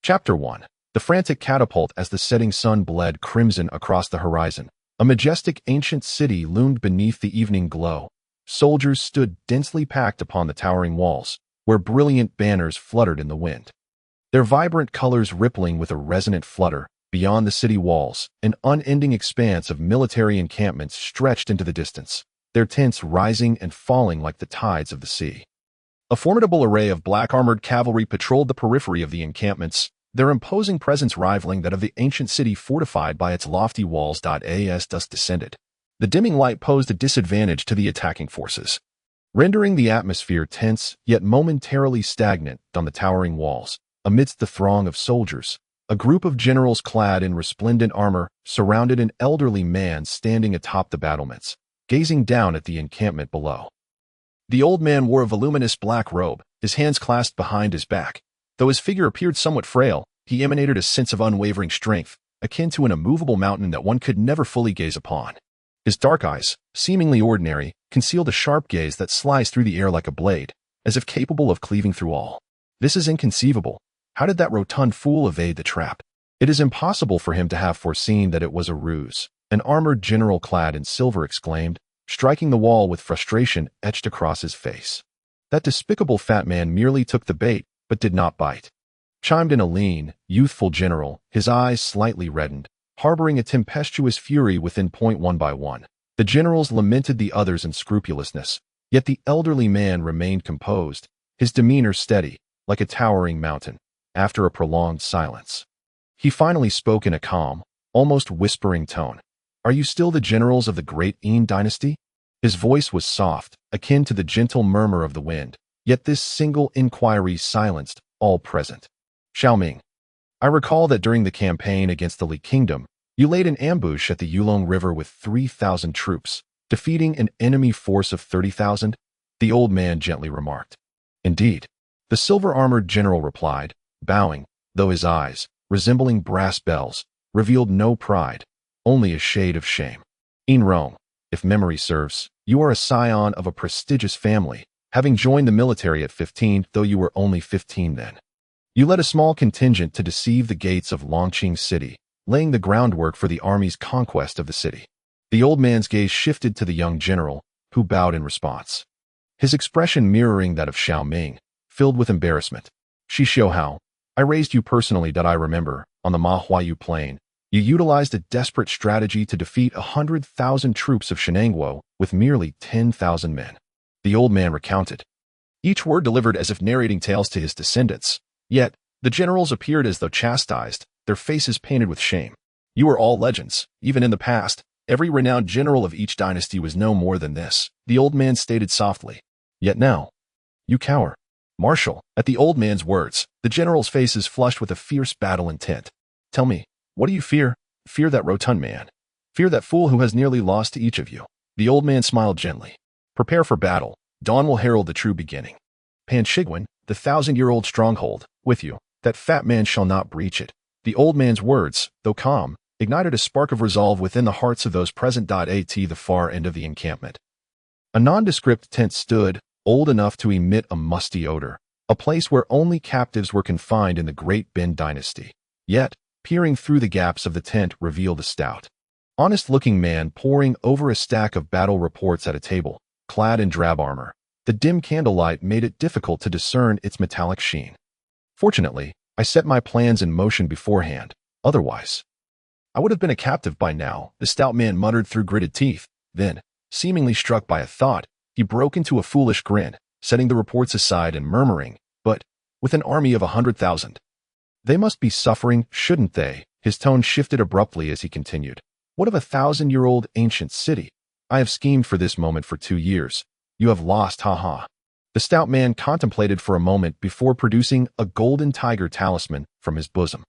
Chapter 1. The frantic catapult. As the setting sun bled crimson across the horizon, a majestic ancient city loomed beneath the evening glow. Soldiers stood densely packed upon the towering walls, where brilliant banners fluttered in the wind. Their vibrant colors rippling with a resonant flutter. Beyond the city walls, an unending expanse of military encampments stretched into the distance, their tents rising and falling like the tides of the sea. A formidable array of black-armored cavalry patrolled the periphery of the encampments, their imposing presence rivaling that of the ancient city fortified by its lofty walls. As dusk descended, the dimming light posed a disadvantage to the attacking forces, rendering the atmosphere tense yet momentarily stagnant on the towering walls. Amidst the throng of soldiers, a group of generals clad in resplendent armor surrounded an elderly man standing atop the battlements, gazing down at the encampment below. The old man wore a voluminous black robe, his hands clasped behind his back. Though his figure appeared somewhat frail, he emanated a sense of unwavering strength, akin to an immovable mountain that one could never fully gaze upon. His dark eyes, seemingly ordinary, concealed a sharp gaze that sliced through the air like a blade, as if capable of cleaving through all. This is inconceivable. How did that rotund fool evade the trap? It is impossible for him to have foreseen that it was a ruse, an armored general clad in silver exclaimed, striking the wall with frustration etched across his face. That despicable fat man merely took the bait, but did not bite, chimed in a lean, youthful general, his eyes slightly reddened, harboring a tempestuous fury within. One by one, the generals lamented the other's unscrupulousness, yet the elderly man remained composed, his demeanor steady, like a towering mountain. After a prolonged silence, he finally spoke in a calm, almost whispering tone. "Are you still the generals of the great Yin dynasty?" His voice was soft, akin to the gentle murmur of the wind, yet this single inquiry silenced all present. "Xiao Ming, I recall that during the campaign against the Li Kingdom, you laid an ambush at the Yulong River with 3,000 troops, defeating an enemy force of 30,000, the old man gently remarked. "Indeed," the silver-armored general replied, bowing, though his eyes, resembling brass bells, revealed no pride, only a shade of shame. "In Rome, if memory serves, you are a scion of a prestigious family, having joined the military at 15, though you were only 15 then. You led a small contingent to deceive the gates of Longqing City, laying the groundwork for the army's conquest of the city." The old man's gaze shifted to the young general, who bowed in response, his expression mirroring that of Xiao Ming, filled with embarrassment. "Shi Xiuhao, I raised you personally. I remember, on the Ma Huayu plain, you utilized a desperate strategy to defeat 100,000 troops of Shenanguo with merely 10,000 men." The old man recounted, each word delivered as if narrating tales to his descendants. Yet, the generals appeared as though chastised, their faces painted with shame. "You are all legends. Even in the past, every renowned general of each dynasty was no more than this," the old man stated softly. "Yet now, you cower." "Marshal," at the old man's words, the generals' faces flushed with a fierce battle intent. "Tell me, what do you fear?" "Fear that rotund man. Fear that fool who has nearly lost to each of you." The old man smiled gently. "Prepare for battle. Dawn will herald the true beginning. Pan Shiguan, the 1,000-year-old stronghold, with you. That fat man shall not breach it." The old man's words, though calm, ignited a spark of resolve within the hearts of those present. At the far end of the encampment, a nondescript tent stood, old enough to emit a musty odor, a place where only captives were confined in the Great Bin dynasty. Yet, peering through the gaps of the tent revealed a stout, honest-looking man poring over a stack of battle reports at a table, clad in drab armor. The dim candlelight made it difficult to discern its metallic sheen. "Fortunately, I set my plans in motion beforehand. Otherwise, I would have been a captive by now," the stout man muttered through gritted teeth. Then, seemingly struck by a thought, he broke into a foolish grin, setting the reports aside and murmuring, "But, with an army of 100,000, they must be suffering, shouldn't they?" His tone shifted abruptly as he continued. "What of a 1,000-year-old ancient city? I have schemed for this moment for 2 years. You have lost, ha." The stout man contemplated for a moment before producing a golden tiger talisman from his bosom,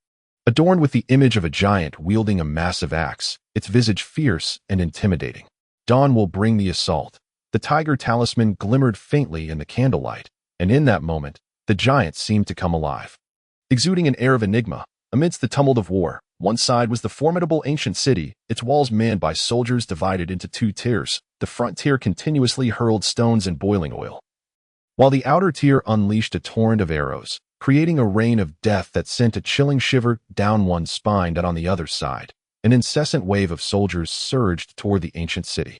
adorned with the image of a giant wielding a massive axe, its visage fierce and intimidating. "Dawn will bring the assault." The tiger talisman glimmered faintly in the candlelight, and in that moment, the giant seemed to come alive, exuding an air of enigma. Amidst the tumult of war, one side was the formidable ancient city, its walls manned by soldiers divided into 2 tiers. The front tier continuously hurled stones and boiling oil, while the outer tier unleashed a torrent of arrows, creating a rain of death that sent a chilling shiver down one's spine. On the other side, an incessant wave of soldiers surged toward the ancient city,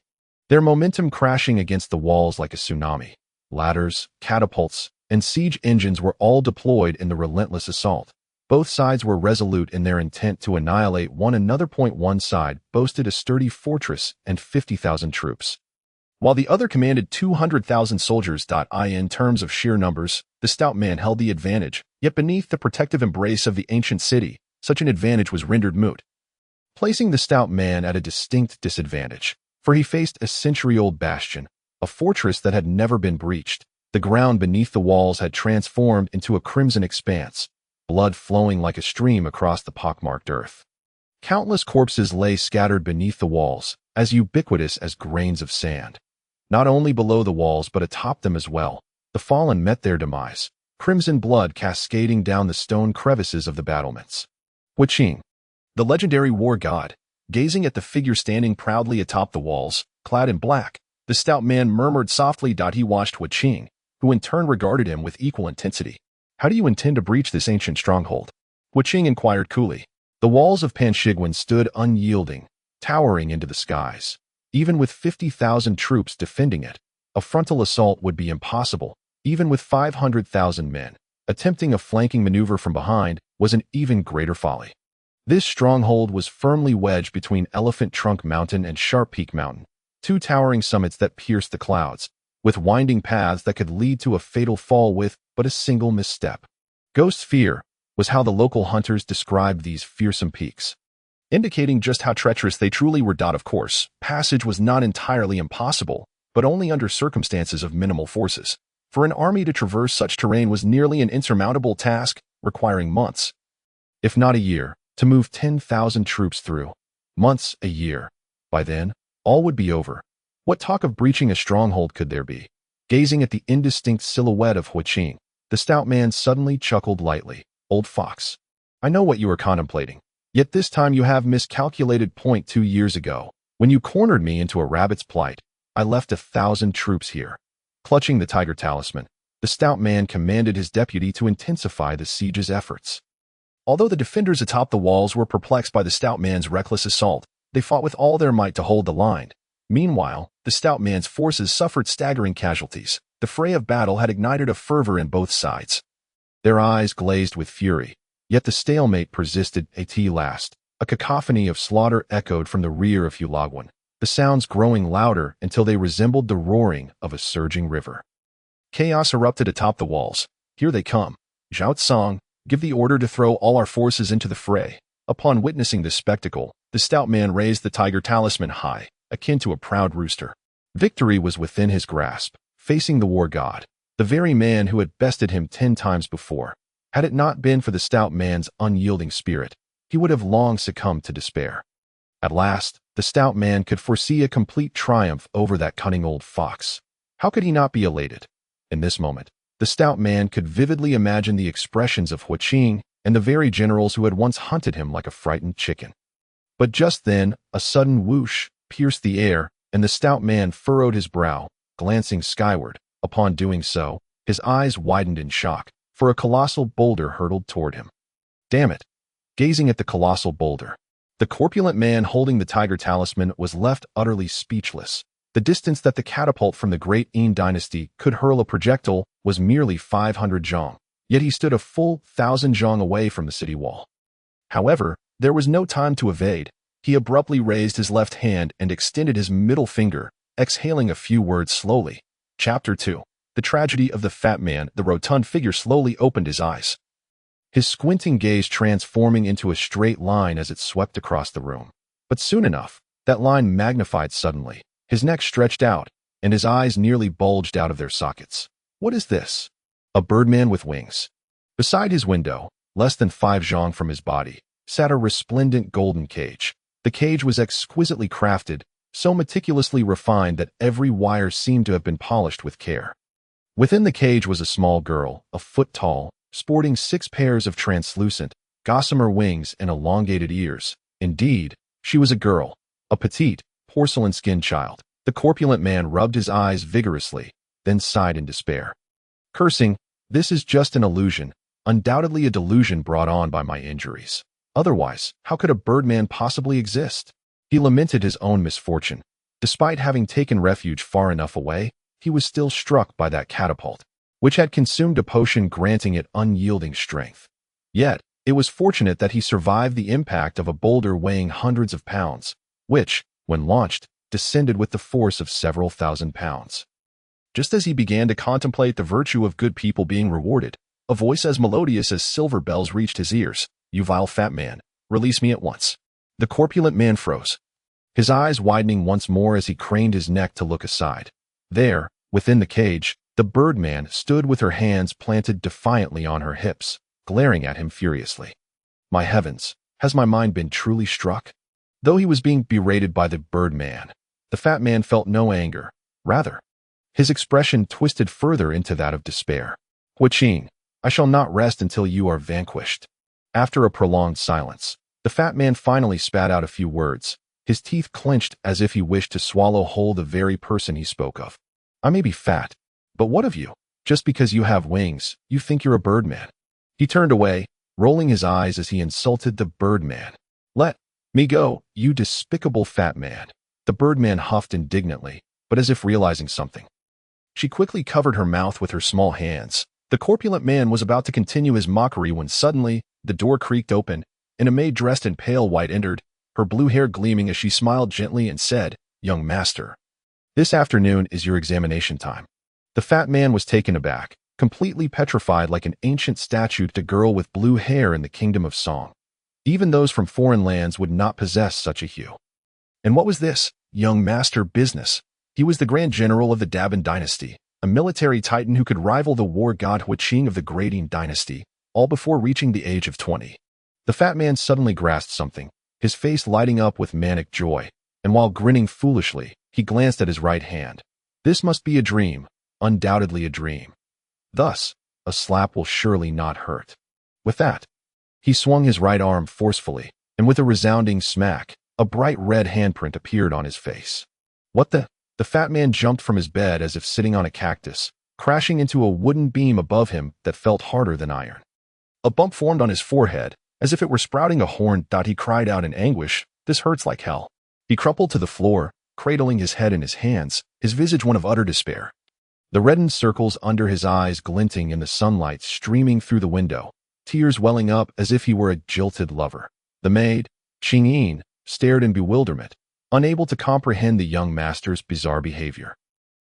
their momentum crashing against the walls like a tsunami. Ladders, catapults, and siege engines were all deployed in the relentless assault. Both sides were resolute in their intent to annihilate one another. One side boasted a sturdy fortress and 50,000 troops, while the other commanded 200,000 soldiers. In terms of sheer numbers, the stout man held the advantage, yet beneath the protective embrace of the ancient city, such an advantage was rendered moot, placing the stout man at a distinct disadvantage, for he faced a century-old bastion, a fortress that had never been breached. The ground beneath the walls had transformed into a crimson expanse, blood flowing like a stream across the pockmarked earth. Countless corpses lay scattered beneath the walls, as ubiquitous as grains of sand. Not only below the walls but atop them as well, the fallen met their demise, crimson blood cascading down the stone crevices of the battlements. Qing, the legendary war god, gazing at the figure standing proudly atop the walls, clad in black, the stout man murmured softly. He watched Qing, who in turn regarded him with equal intensity. "How do you intend to breach this ancient stronghold?" Qing inquired coolly. The walls of Panshiguan stood unyielding, towering into the skies. Even with 50,000 troops defending it, a frontal assault would be impossible. Even with 500,000 men, attempting a flanking maneuver from behind was an even greater folly. This stronghold was firmly wedged between Elephant Trunk Mountain and Sharp Peak Mountain, two towering summits that pierced the clouds, with winding paths that could lead to a fatal fall with but a single misstep. Ghost fear was how the local hunters described these fearsome peaks, indicating just how treacherous they truly were. Of course, passage was not entirely impossible, but only under circumstances of minimal forces. For an army to traverse such terrain was nearly an insurmountable task, requiring months, if not a year, to move 10,000 troops through. Months, a year. By then, all would be over. What talk of breaching a stronghold could there be? Gazing at the indistinct silhouette of Qing, the stout man suddenly chuckled lightly. "Old fox, I know what you are contemplating. Yet this time you have miscalculated. 2 years ago, when you cornered me into a rabbit's plight, I left 1,000 troops here." Clutching the tiger talisman, the stout man commanded his deputy to intensify the siege's efforts. Although the defenders atop the walls were perplexed by the stout man's reckless assault, they fought with all their might to hold the line. Meanwhile, the stout man's forces suffered staggering casualties. The fray of battle had ignited a fervor in both sides. Their eyes glazed with fury, yet the stalemate persisted. At last, a cacophony of slaughter echoed from the rear of Hulaguan, the sounds growing louder until they resembled the roaring of a surging river. Chaos erupted atop the walls. "Here they come. Zhao Tsang, give the order to throw all our forces into the fray." Upon witnessing this spectacle, the stout man raised the tiger talisman high, akin to a proud rooster. Victory was within his grasp, facing the war god, the very man who had bested him 10 times before. Had it not been for the stout man's unyielding spirit, he would have long succumbed to despair. At last, the stout man could foresee a complete triumph over that cunning old fox. How could he not be elated? In this moment, the stout man could vividly imagine the expressions of Qing and the very generals who had once hunted him like a frightened chicken. But just then, a sudden whoosh pierced the air, and the stout man furrowed his brow, glancing skyward. Upon doing so, his eyes widened in shock, for a colossal boulder hurtled toward him. Damn it! Gazing at the colossal boulder, the corpulent man holding the tiger talisman was left utterly speechless. The distance that the catapult from the great Yin dynasty could hurl a projectile was merely 500 zhong, yet he stood a full 1,000 zhong away from the city wall. However, there was no time to evade. He abruptly raised his left hand and extended his middle finger, exhaling a few words slowly. Chapter 2. The Tragedy of the Fat Man. The rotund figure slowly opened his eyes, his squinting gaze transforming into a straight line as it swept across the room. But soon enough, that line magnified suddenly. His neck stretched out, and his eyes nearly bulged out of their sockets. What is this? A birdman with wings. Beside his window, less than 5 zhong from his body, sat a resplendent golden cage. The cage was exquisitely crafted, so meticulously refined that every wire seemed to have been polished with care. Within the cage was a small girl, a foot tall, sporting 6 pairs of translucent, gossamer wings and elongated ears. Indeed, she was a girl, a petite, porcelain-skinned child. The corpulent man rubbed his eyes vigorously, then sighed in despair. Cursing, "This is just an illusion. undoubtedly a delusion brought on by my injuries. Otherwise, how could a birdman possibly exist? He lamented his own misfortune. Despite having taken refuge far enough away, he was still struck by that catapult, which had consumed a potion granting it unyielding strength. Yet, it was fortunate that he survived the impact of a boulder weighing hundreds of pounds, which, when launched, descended with the force of several thousand pounds. Just as he began to contemplate the virtue of good people being rewarded, a voice as melodious as silver bells reached his ears. "You vile fat man, release me at once." The corpulent man froze, his eyes widening once more as he craned his neck to look aside. There, within the cage, the birdman stood with her hands planted defiantly on her hips, glaring at him furiously. My heavens, has my mind been truly struck? Though he was being berated by the birdman, the fat man felt no anger. Rather, his expression twisted further into that of despair. "Huiqing, I shall not rest until you are vanquished." After a prolonged silence, the fat man finally spat out a few words, his teeth clenched as if he wished to swallow whole the very person he spoke of. "I may be fat, but what of you? Just because you have wings, you think you're a birdman." He turned away, rolling his eyes as he insulted the birdman. "Let me go, you despicable fat man." The birdman huffed indignantly, but as if realizing something. She quickly covered her mouth with her small hands. The corpulent man was about to continue his mockery when suddenly, the door creaked open, and a maid dressed in pale white entered, her blue hair gleaming as she smiled gently and said, "Young master, this afternoon is your examination time." The fat man was taken aback, completely petrified like an ancient statue, a girl with blue hair in the kingdom of song. Even those from foreign lands would not possess such a hue. And what was this, young master business? He was the grand general of the Daban dynasty, a military titan who could rival the war god Huiqing of the Grading dynasty, all before reaching the age of 20. The fat man suddenly grasped something, his face lighting up with manic joy, and while grinning foolishly, he glanced at his right hand. This must be a dream, undoubtedly a dream. Thus, a slap will surely not hurt. With that, he swung his right arm forcefully, and with a resounding smack, a bright red handprint appeared on his face. What the? The fat man jumped from his bed as if sitting on a cactus, crashing into a wooden beam above him that felt harder than iron. A bump formed on his forehead, as if it were sprouting a horn. He cried out in anguish, "This hurts like hell." He crumpled to the floor, cradling his head in his hands, his visage one of utter despair. The reddened circles under his eyes glinting in the sunlight streaming through the window, tears welling up as if he were a jilted lover. The maid, Qingyin, stared in bewilderment, unable to comprehend the young master's bizarre behavior.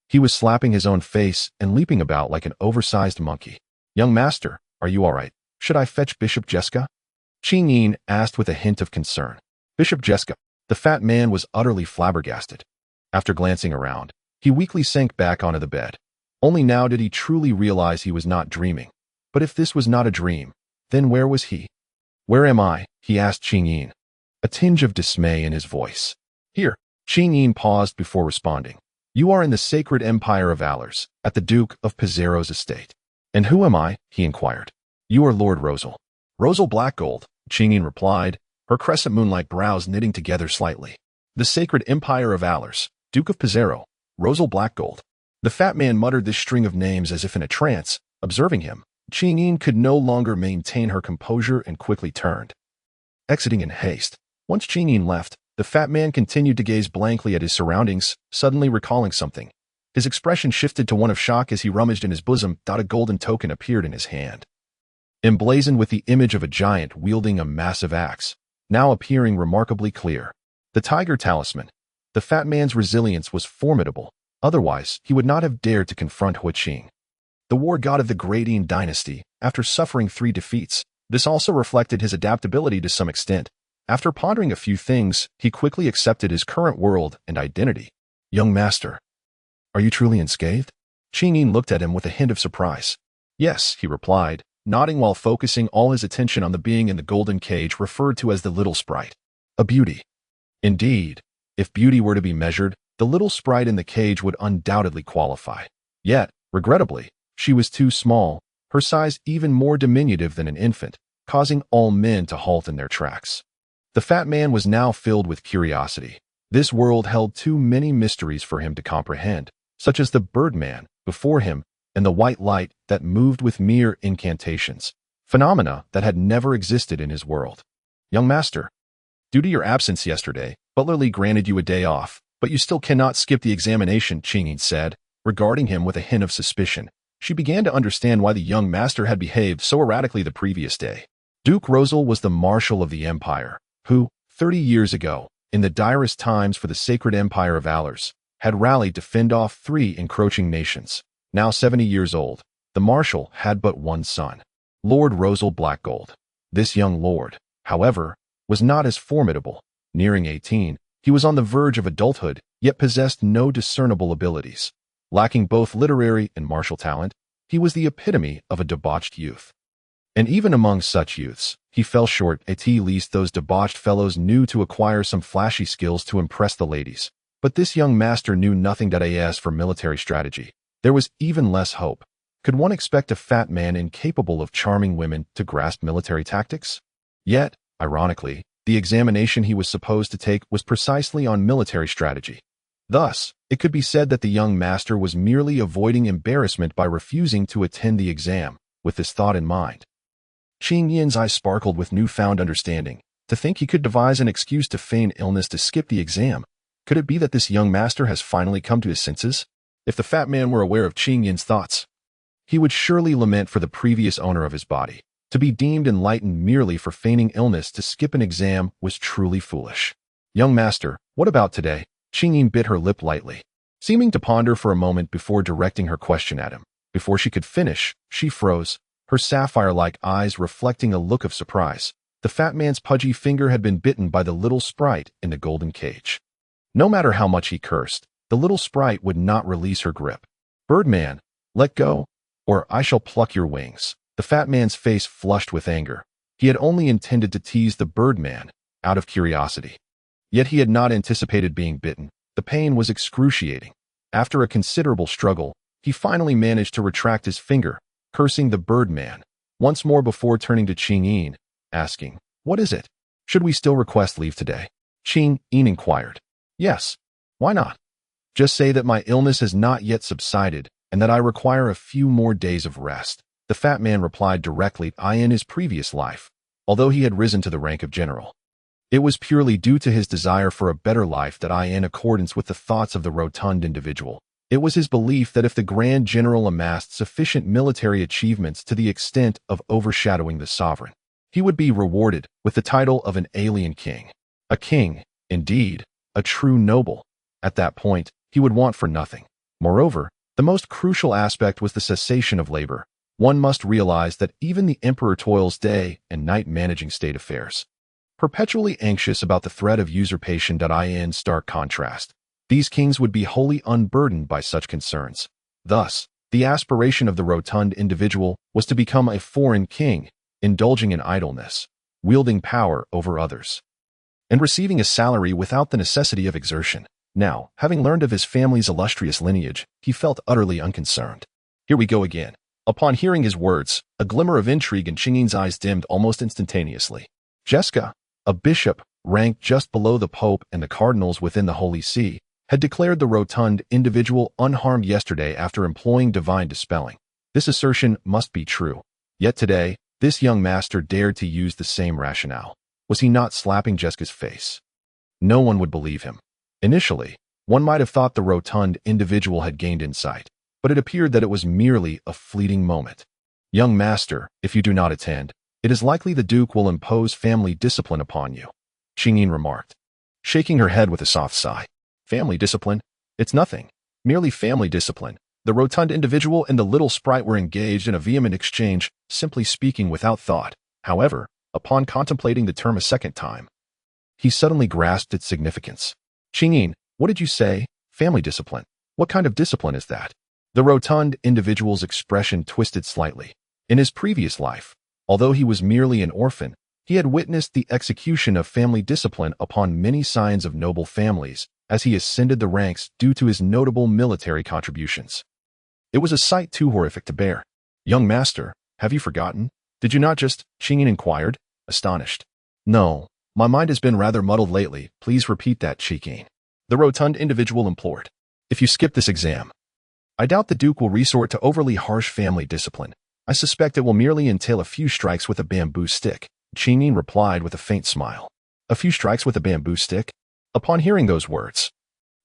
He was slapping his own face and leaping about like an oversized monkey. "Young master, are you all right? Should I fetch Bishop Jessica?" Qingyin asked with a hint of concern. "Bishop Jessica?" The fat man was utterly flabbergasted. After glancing around, he weakly sank back onto the bed. Only now did he truly realize he was not dreaming. But if this was not a dream, then where was he? "Where am I?" he asked Qingyin, a tinge of dismay in his voice. "Here." Qingyin paused before responding. "You are in the sacred empire of Alers, at the Duke of Pizarro's estate." "And who am I?" he inquired. "You are Lord Rosal." "Rosal Blackgold," Qingyin replied, her crescent moonlight brows knitting together slightly. "The sacred empire of Alers, Duke of Pizarro, Rosal Blackgold." The fat man muttered this string of names as if in a trance. Observing him, Qingyin could no longer maintain her composure and quickly turned, exiting in haste. Once Qingyin left, the fat man continued to gaze blankly at his surroundings, suddenly recalling something. His expression shifted to one of shock as he rummaged in his bosom. A golden token appeared in his hand, emblazoned with the image of a giant wielding a massive axe, now appearing remarkably clear. The tiger talisman. The fat man's resilience was formidable, otherwise he would not have dared to confront Huiqing, the war god of the Grading dynasty, after suffering 3 defeats. This also reflected his adaptability to some extent. After pondering a few things, he quickly accepted his current world and identity. "Young master, are you truly unscathed?" Qingyin looked at him with a hint of surprise. "Yes," he replied, nodding while focusing all his attention on the being in the golden cage referred to as the little sprite. "A beauty." Indeed, if beauty were to be measured, the little sprite in the cage would undoubtedly qualify. Yet, regrettably, she was too small, her size even more diminutive than an infant, causing all men to halt in their tracks. The fat man was now filled with curiosity. This world held too many mysteries for him to comprehend, such as the birdman before him and the white light that moved with mere incantations. phenomena that had never existed in his world. Young master, due to your absence yesterday, Butler Lee granted you a day off, but you still cannot skip the examination, Qingyin said, regarding him with a hint of suspicion. She began to understand why the young master had behaved so erratically the previous day. Duke Rosal was the marshal of the empire, who, 30 years ago, in the direst times for the sacred empire of Alers, had rallied to fend off 3 encroaching nations. Now 70 years old, the marshal had but one son, Lord Rosal Blackgold. This young lord, however, was not as formidable. Nearing 18, he was on the verge of adulthood, yet possessed no discernible abilities. Lacking both literary and martial talent, he was the epitome of a debauched youth. And even among such youths, he fell short. At least those debauched fellows knew to acquire some flashy skills to impress the ladies. But this young master knew nothing as for military strategy. There was even less hope. Could one expect a fat man incapable of charming women to grasp military tactics? Yet, ironically, the examination he was supposed to take was precisely on military strategy. Thus, it could be said that the young master was merely avoiding embarrassment by refusing to attend the exam, with this thought in mind. Qingyin's eyes sparkled with newfound understanding. To think he could devise an excuse to feign illness to skip the exam. Could it be that this young master has finally come to his senses? If the fat man were aware of Qingyin's thoughts, he would surely lament for the previous owner of his body. To be deemed enlightened merely for feigning illness to skip an exam was truly foolish. Young master, what about today? Qingyin bit her lip lightly, seeming to ponder for a moment before directing her question at him. Before she could finish, she froze, her sapphire-like eyes reflecting a look of surprise. The fat man's pudgy finger had been bitten by the little sprite in the golden cage. No matter how much he cursed, the little sprite would not release her grip. Birdman, let go, or I shall pluck your wings. The fat man's face flushed with anger. He had only intended to tease the Birdman, out of curiosity. Yet he had not anticipated being bitten. The pain was excruciating. After a considerable struggle, he finally managed to retract his finger, cursing the Birdman once more before turning to Qingyin, asking, "What is it? Should we still request leave today?" Qingyin inquired. "Yes. Why not? Just say that my illness has not yet subsided, and that I require a few more days of rest." The fat man replied directly. In his previous life, although he had risen to the rank of general, it was purely due to his desire for a better life that in accordance with the thoughts of the rotund individual. It was his belief that if the Grand General amassed sufficient military achievements to the extent of overshadowing the sovereign, he would be rewarded with the title of an alien king. A king, indeed, a true noble. At that point, he would want for nothing. Moreover, the most crucial aspect was the cessation of labor. One must realize that even the emperor toils day and night managing state affairs, perpetually anxious about the threat of usurpation. In stark contrast, these kings would be wholly unburdened by such concerns. Thus, the aspiration of the rotund individual was to become a foreign king, indulging in idleness, wielding power over others, and receiving a salary without the necessity of exertion. Now, having learned of his family's illustrious lineage, he felt utterly unconcerned. Here we go again. Upon hearing his words, a glimmer of intrigue in Qingyin's eyes dimmed almost instantaneously. Jeska, a bishop ranked just below the pope and the cardinals within the Holy See, had declared the rotund individual unharmed yesterday after employing divine dispelling. This assertion must be true. Yet today, this young master dared to use the same rationale. Was he not slapping Jeska's face? No one would believe him. Initially, one might have thought the rotund individual had gained insight, but it appeared that it was merely a fleeting moment. Young master, if you do not attend, it is likely the Duke will impose family discipline upon you, Qingyin remarked, shaking her head with a soft sigh. Family discipline? It's nothing. Merely family discipline. The rotund individual and the little sprite were engaged in a vehement exchange, simply speaking without thought. However, upon contemplating the term a second time, he suddenly grasped its significance. Qingyin, what did you say? Family discipline. What kind of discipline is that? The rotund individual's expression twisted slightly. In his previous life, although he was merely an orphan, he had witnessed the execution of family discipline upon many scions of noble families as he ascended the ranks due to his notable military contributions. It was a sight too horrific to bear. Young master, have you forgotten? Did you not just? Qingyin inquired, astonished. No, my mind has been rather muddled lately. Please repeat that, Qingyin. The rotund individual implored. If you skip this exam, I doubt the Duke will resort to overly harsh family discipline. I suspect it will merely entail a few strikes with a bamboo stick, Qingyin replied with a faint smile. A few strikes with a bamboo stick? Upon hearing those words,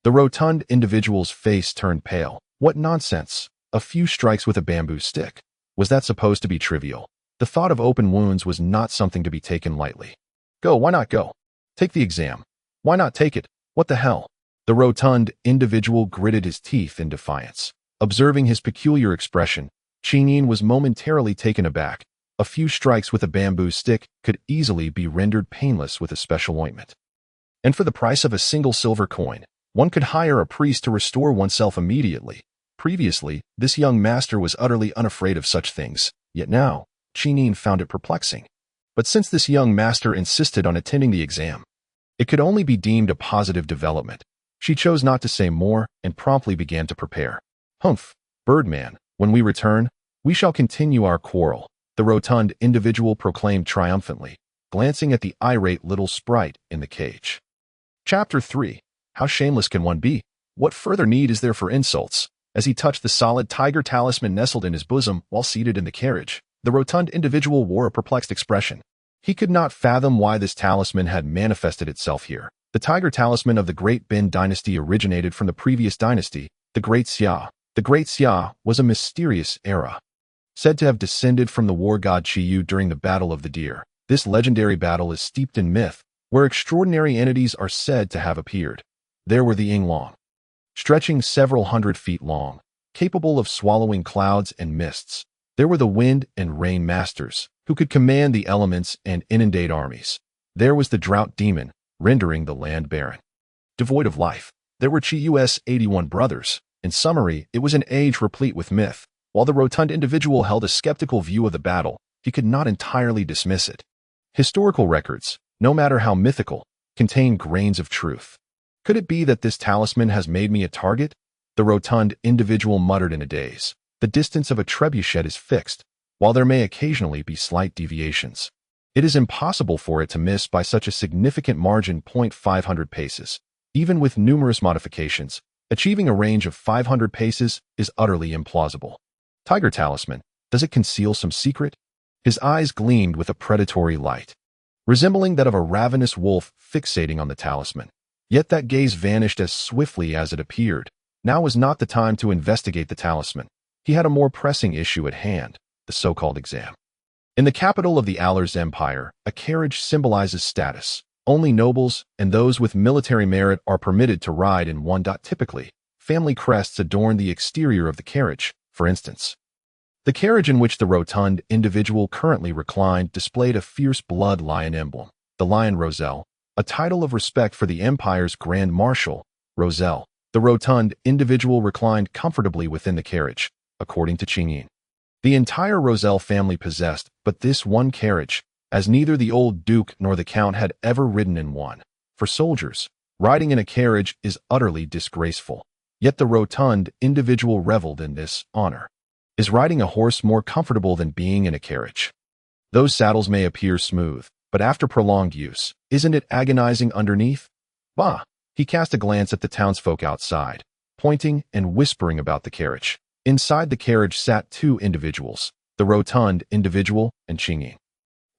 the rotund individual's face turned pale. What nonsense! A few strikes with a bamboo stick. Was that supposed to be trivial? The thought of open wounds was not something to be taken lightly. Go, why not go? Take the exam. Why not take it? What the hell? The rotund individual gritted his teeth in defiance. Observing his peculiar expression, Qingyin was momentarily taken aback. A few strikes with a bamboo stick could easily be rendered painless with a special ointment. And for the price of a single silver coin, one could hire a priest to restore oneself immediately. Previously, this young master was utterly unafraid of such things, yet now, Qingyin found it perplexing. But since this young master insisted on attending the exam, it could only be deemed a positive development. She chose not to say more and promptly began to prepare. Humph, Birdman, when we return, we shall continue our quarrel, the rotund individual proclaimed triumphantly, glancing at the irate little sprite in the cage. Chapter 3. How shameless can one be? What further need is there for insults? As he touched the solid tiger talisman nestled in his bosom while seated in the carriage, the rotund individual wore a perplexed expression. He could not fathom why this talisman had manifested itself here. The tiger talisman of the Great Bin dynasty originated from the previous dynasty, the Great Xia. The Great Xia was a mysterious era, said to have descended from the war god Qiyu during the Battle of the Deer. This legendary battle is steeped in myth, where extraordinary entities are said to have appeared. There were the Yinglong, stretching several hundred feet long, capable of swallowing clouds and mists. There were the wind and rain masters, who could command the elements and inundate armies. There was the drought demon, rendering the land barren, devoid of life. There were Qiyu's 81 brothers. In summary, it was an age replete with myth. While the rotund individual held a skeptical view of the battle, he could not entirely dismiss it. Historical records, no matter how mythical, contain grains of truth. Could it be that this talisman has made me a target? The rotund individual muttered in a daze. The distance of a trebuchet is fixed, while there may occasionally be slight deviations. It is impossible for it to miss by such a significant margin. 500 paces. Even with numerous modifications, achieving a range of 500 paces is utterly implausible. Tiger talisman, does it conceal some secret? His eyes gleamed with a predatory light, resembling that of a ravenous wolf fixating on the talisman. Yet that gaze vanished as swiftly as it appeared. Now was not the time to investigate the talisman. He had a more pressing issue at hand, the so-called exam. In the capital of the Allers Empire, a carriage symbolizes status. Only nobles and those with military merit are permitted to ride in one. Typically, family crests adorn the exterior of the carriage. For instance, the carriage in which the rotund individual currently reclined displayed a fierce blood lion emblem. The lion Roselle, a title of respect for the empire's Grand Marshal, Roselle. The rotund individual reclined comfortably within the carriage, according to Qingyin. The entire Roselle family possessed but this one carriage, as neither the old duke nor the count had ever ridden in one. For soldiers, riding in a carriage is utterly disgraceful. Yet the rotund individual reveled in this honor. Is riding a horse more comfortable than being in a carriage? Those saddles may appear smooth, but after prolonged use, isn't it agonizing underneath? Bah! He cast a glance at the townsfolk outside, pointing and whispering about the carriage. Inside the carriage sat two individuals, the rotund individual and Qingyin.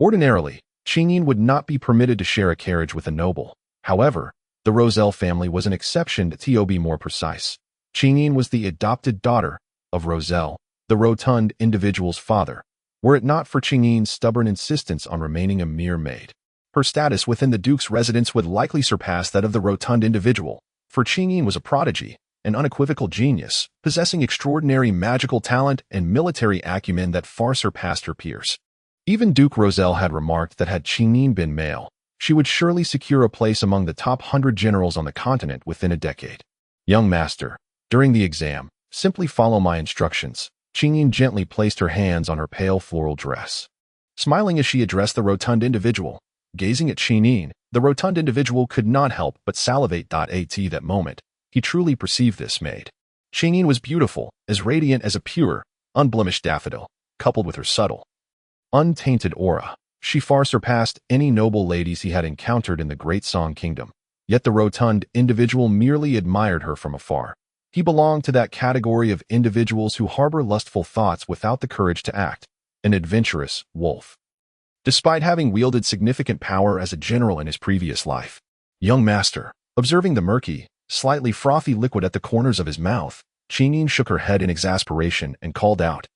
Ordinarily, Qingyin would not be permitted to share a carriage with a noble. However, the Roselle family was an exception to be more precise. Qingyin was the adopted daughter of Roselle, the rotund individual's father, were it not for Qingyin's stubborn insistence on remaining a mere maid. Her status within the duke's residence would likely surpass that of the rotund individual, for Qingyin was a prodigy, an unequivocal genius, possessing extraordinary magical talent and military acumen that far surpassed her peers. Even Duke Roselle had remarked that had Qingyin been male, she would surely secure a place among the top 100 generals on the continent within a decade. Young master, during the exam, simply follow my instructions. Qingyin gently placed her hands on her pale floral dress. Smiling as she addressed the rotund individual, gazing at Qingyin, the rotund individual could not help but salivate. At that moment, he truly perceived this maid. Qingyin was beautiful, as radiant as a pure, unblemished daffodil, coupled with her subtle, untainted aura. She far surpassed any noble ladies he had encountered in the Great Song Kingdom. Yet the rotund individual merely admired her from afar. He belonged to that category of individuals who harbor lustful thoughts without the courage to act. an adventurous wolf. Despite having wielded significant power as a general in his previous life, young master, observing the murky, slightly frothy liquid at the corners of his mouth, Qingyin shook her head in exasperation and called out,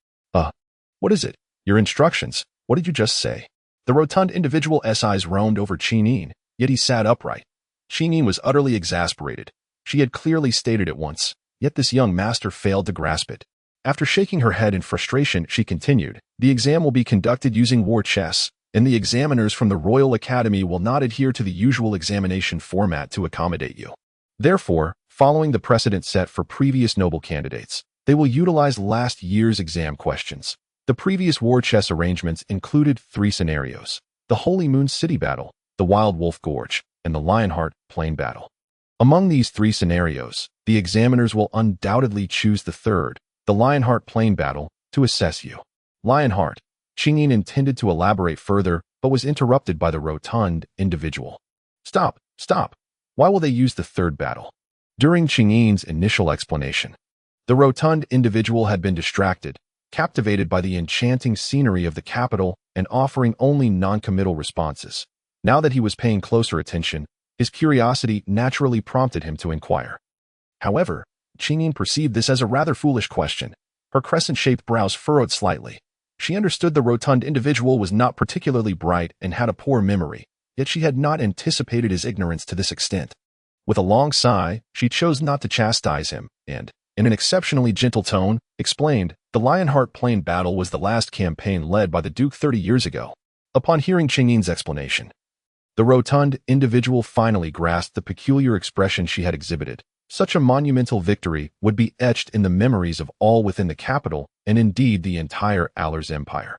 what is it? Your instructions, what did you just say? The rotund individual's eyes roamed over Qingyin, yet he sat upright. Qingyin was utterly exasperated. She had clearly stated it once, yet this young master failed to grasp it. After shaking her head in frustration, she continued, the exam will be conducted using war chess, and the examiners from the Royal Academy will not adhere to the usual examination format to accommodate you. Therefore, following the precedent set for previous noble candidates, they will utilize last year's exam questions. The previous war chess arrangements included 3 scenarios: the Holy Moon City Battle, the Wild Wolf Gorge, and the Lionheart Plain Battle. Among these 3 scenarios, the examiners will undoubtedly choose the third, the Lionheart Plain Battle, to assess you. Lionheart. Qingyin intended to elaborate further, but was interrupted by the rotund individual. Stop. Why will they use the third battle? During Qingyin's initial explanation, the rotund individual had been distracted, captivated by the enchanting scenery of the capital and offering only non-committal responses. Now that he was paying closer attention, his curiosity naturally prompted him to inquire. However, Qingyin perceived this as a rather foolish question. Her crescent-shaped brows furrowed slightly. She understood the rotund individual was not particularly bright and had a poor memory, yet she had not anticipated his ignorance to this extent. With a long sigh, she chose not to chastise him, and, in an exceptionally gentle tone, explained, the Lionheart Plain Battle was the last campaign led by the Duke 30 years ago. Upon hearing Qingyin's explanation, the rotund individual finally grasped the peculiar expression she had exhibited. Such a monumental victory would be etched in the memories of all within the capital and indeed the entire Allers Empire.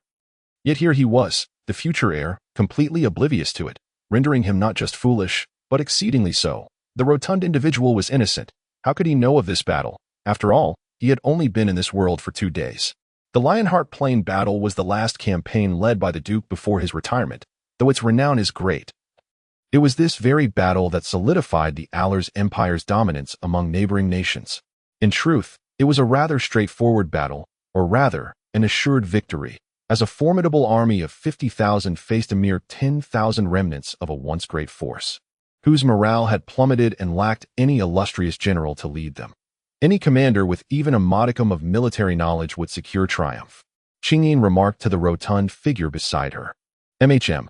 Yet here he was, the future heir, completely oblivious to it, rendering him not just foolish, but exceedingly so. The rotund individual was innocent. How could he know of this battle? After all, he had only been in this world for 2 days. The Lionheart Plain Battle was the last campaign led by the Duke before his retirement, though its renown is great. It was this very battle that solidified the Allers Empire's dominance among neighboring nations. In truth, it was a rather straightforward battle, or rather, an assured victory, as a formidable army of 50,000 faced a mere 10,000 remnants of a once great force, whose morale had plummeted and lacked any illustrious general to lead them. Any commander with even a modicum of military knowledge would secure triumph. Qingyin remarked to the rotund figure beside her. MHM.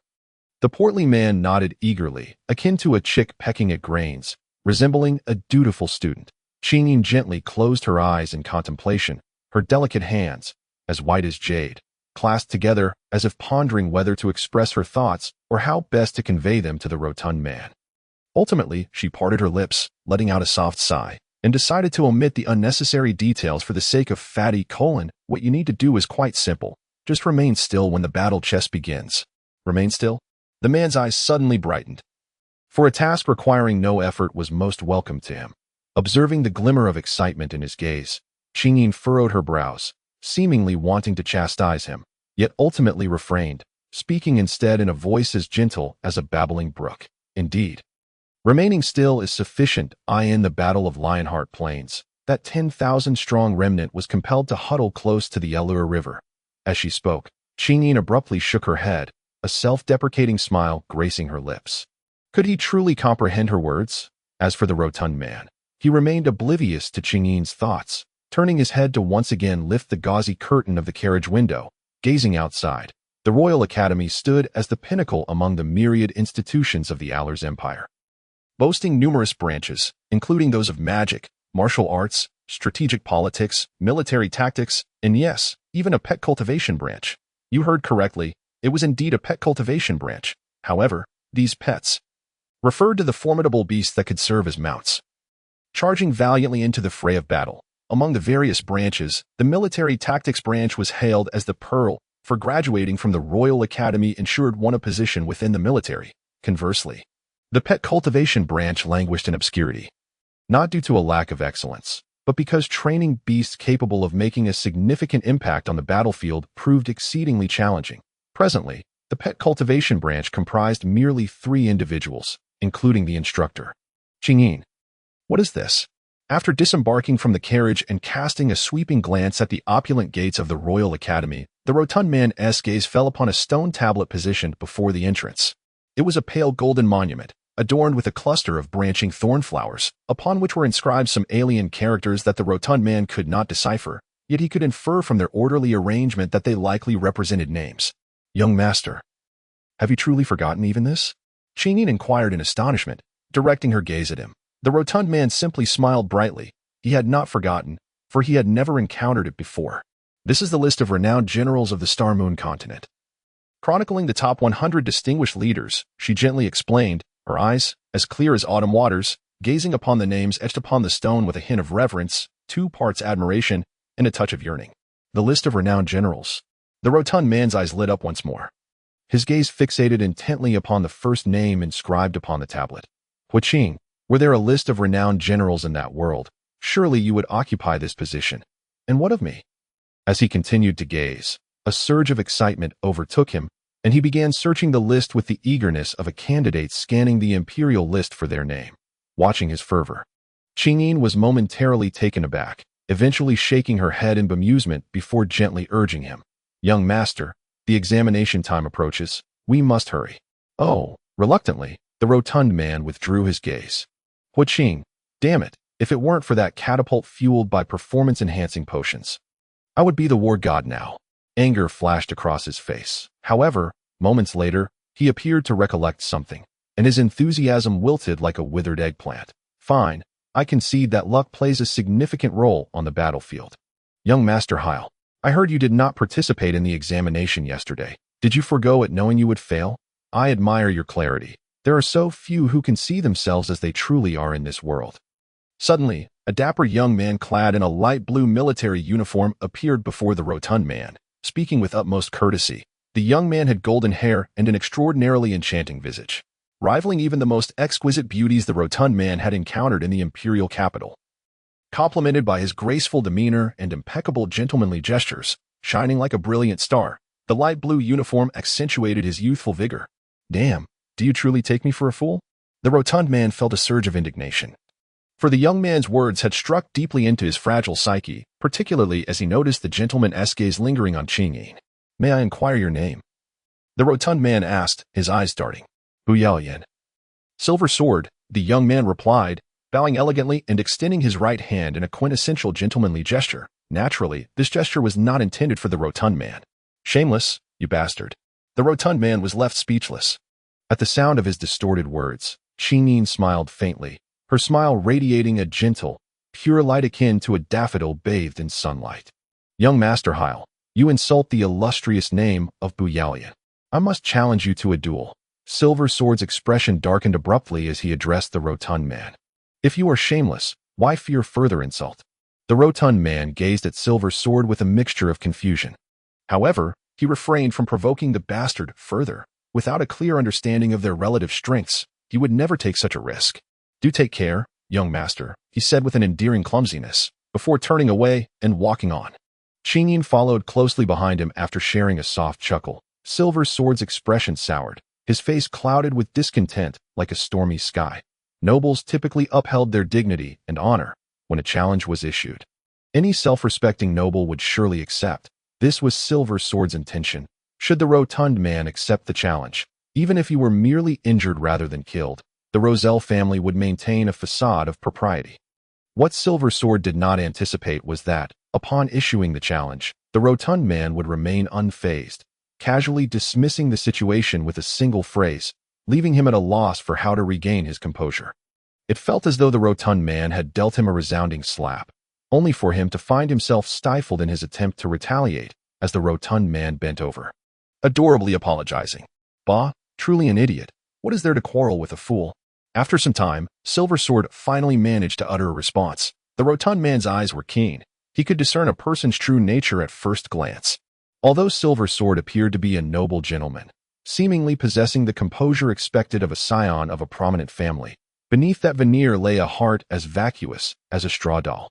The portly man nodded eagerly, akin to a chick pecking at grains, resembling a dutiful student. Qingyin gently closed her eyes in contemplation, her delicate hands, as white as jade, clasped together as if pondering whether to express her thoughts or how best to convey them to the rotund man. Ultimately, she parted her lips, letting out a soft sigh, and decided to omit the unnecessary details for the sake of fatty colon. What you need to do is quite simple. Just remain still when the battle chess begins. Remain still? The man's eyes suddenly brightened. For a task requiring no effort was most welcome to him. Observing the glimmer of excitement in his gaze, Qingyin furrowed her brows, seemingly wanting to chastise him, yet ultimately refrained, speaking instead in a voice as gentle as a babbling brook. Indeed, remaining still is sufficient. In the Battle of Lionheart Plains, that 10,000-strong remnant was compelled to huddle close to the Allure River. As she spoke, Qingyin abruptly shook her head, a self-deprecating smile gracing her lips. Could he truly comprehend her words? As for the rotund man, he remained oblivious to Qingyin's thoughts, turning his head to once again lift the gauzy curtain of the carriage window. Gazing outside, the Royal Academy stood as the pinnacle among the myriad institutions of the Allers Empire. Boasting numerous branches, including those of magic, martial arts, strategic politics, military tactics, and yes, even a pet cultivation branch. You heard correctly. It was indeed a pet cultivation branch. However, these pets referred to the formidable beasts that could serve as mounts. Charging valiantly into the fray of battle, among the various branches, the military tactics branch was hailed as the pearl, for graduating from the Royal Academy ensured one a position within the military. Conversely, the pet cultivation branch languished in obscurity, not due to a lack of excellence, but because training beasts capable of making a significant impact on the battlefield proved exceedingly challenging. Presently, the pet cultivation branch comprised merely 3 individuals, including the instructor. Qingyin. What is this? After disembarking from the carriage and casting a sweeping glance at the opulent gates of the Royal Academy, The rotund man's gaze fell upon a stone tablet positioned before the entrance. It was a pale golden monument, adorned with a cluster of branching thorn flowers, upon which were inscribed some alien characters that the rotund man could not decipher, yet he could infer from their orderly arrangement that they likely represented names. Young master, have you truly forgotten even this? Qingyin inquired in astonishment, directing her gaze at him. The rotund man simply smiled brightly. He had not forgotten, for he had never encountered it before. This is the list of renowned generals of the Star Moon continent. Chronicling the top 100 distinguished leaders, she gently explained, her eyes, as clear as autumn waters, gazing upon the names etched upon the stone with a hint of reverence, 2 parts admiration, and a touch of yearning. The list of renowned generals. The rotund man's eyes lit up once more. His gaze fixated intently upon the first name inscribed upon the tablet. Huaqing, were there a list of renowned generals in that world, surely you would occupy this position. And what of me? As he continued to gaze, a surge of excitement overtook him, and he began searching the list with the eagerness of a candidate scanning the imperial list for their name. Watching his fervor, Qingyin was momentarily taken aback, eventually shaking her head in bemusement before gently urging him. Young master, the examination time approaches. We must hurry. Oh, reluctantly, the rotund man withdrew his gaze. Huaqing, damn it, if it weren't for that catapult fueled by performance-enhancing potions, I would be the war god now. Anger flashed across his face. However, moments later, he appeared to recollect something, and his enthusiasm wilted like a withered eggplant. Fine, I concede that luck plays a significant role on the battlefield. Young Master Heil, I heard you did not participate in the examination yesterday. Did you forgo it knowing you would fail? I admire your clarity. There are so few who can see themselves as they truly are in this world. Suddenly, a dapper young man clad in a light blue military uniform appeared before the rotund man, speaking with utmost courtesy. The young man had golden hair and an extraordinarily enchanting visage, rivaling even the most exquisite beauties the rotund man had encountered in the imperial capital. Complemented by his graceful demeanor and impeccable gentlemanly gestures, shining like a brilliant star, the light blue uniform accentuated his youthful vigor. Damn, do you truly take me for a fool? The rotund man felt a surge of indignation. For the young man's words had struck deeply into his fragile psyche, particularly as he noticed the gentleman's gaze lingering on Qingyin. May I inquire your name? The rotund man asked, his eyes darting. Buyaoyan. Silver Sword, the young man replied, bowing elegantly and extending his right hand in a quintessential gentlemanly gesture. Naturally, this gesture was not intended for the rotund man. Shameless, you bastard. The rotund man was left speechless. At the sound of his distorted words, Qingyin smiled faintly, her smile radiating a gentle, pure light akin to a daffodil bathed in sunlight. Young Master Heil, you insult the illustrious name of Buyaoyan. I must challenge you to a duel. Silver Sword's expression darkened abruptly as he addressed the rotund man. If you are shameless, why fear further insult? The rotund man gazed at Silver Sword with a mixture of confusion. However, he refrained from provoking the bastard further. Without a clear understanding of their relative strengths, he would never take such a risk. Do take care, young master, he said with an endearing clumsiness, before turning away and walking on. Qingyin followed closely behind him after sharing a soft chuckle. Silver Sword's expression soured, his face clouded with discontent like a stormy sky. Nobles typically upheld their dignity and honor when a challenge was issued. Any self-respecting noble would surely accept. This was Silver Sword's intention. Should the rotund man accept the challenge, even if he were merely injured rather than killed, the Roselle family would maintain a facade of propriety. What Silver Sword did not anticipate was that, upon issuing the challenge, the rotund man would remain unfazed, casually dismissing the situation with a single phrase, leaving him at a loss for how to regain his composure. It felt as though the rotund man had dealt him a resounding slap, only for him to find himself stifled in his attempt to retaliate as the rotund man bent over, adorably apologizing. Bah, truly an idiot. What is there to quarrel with a fool? After some time, Silver Sword finally managed to utter a response. The rotund man's eyes were keen. He could discern a person's true nature at first glance. Although Silver Sword appeared to be a noble gentleman, seemingly possessing the composure expected of a scion of a prominent family, beneath that veneer lay a heart as vacuous as a straw doll.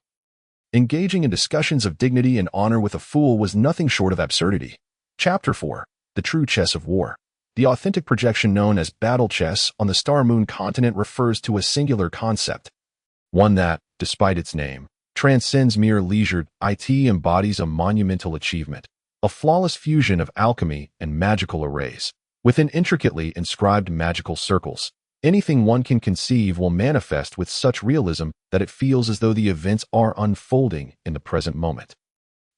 Engaging in discussions of dignity and honor with a fool was nothing short of absurdity. Chapter 4. The True Chess of War. The authentic projection known as battle chess on the Star Moon continent refers to a singular concept, one that, despite its name, transcends mere leisure. It embodies a monumental achievement, a flawless fusion of alchemy and magical arrays. Within intricately inscribed magical circles, anything one can conceive will manifest with such realism that it feels as though the events are unfolding in the present moment.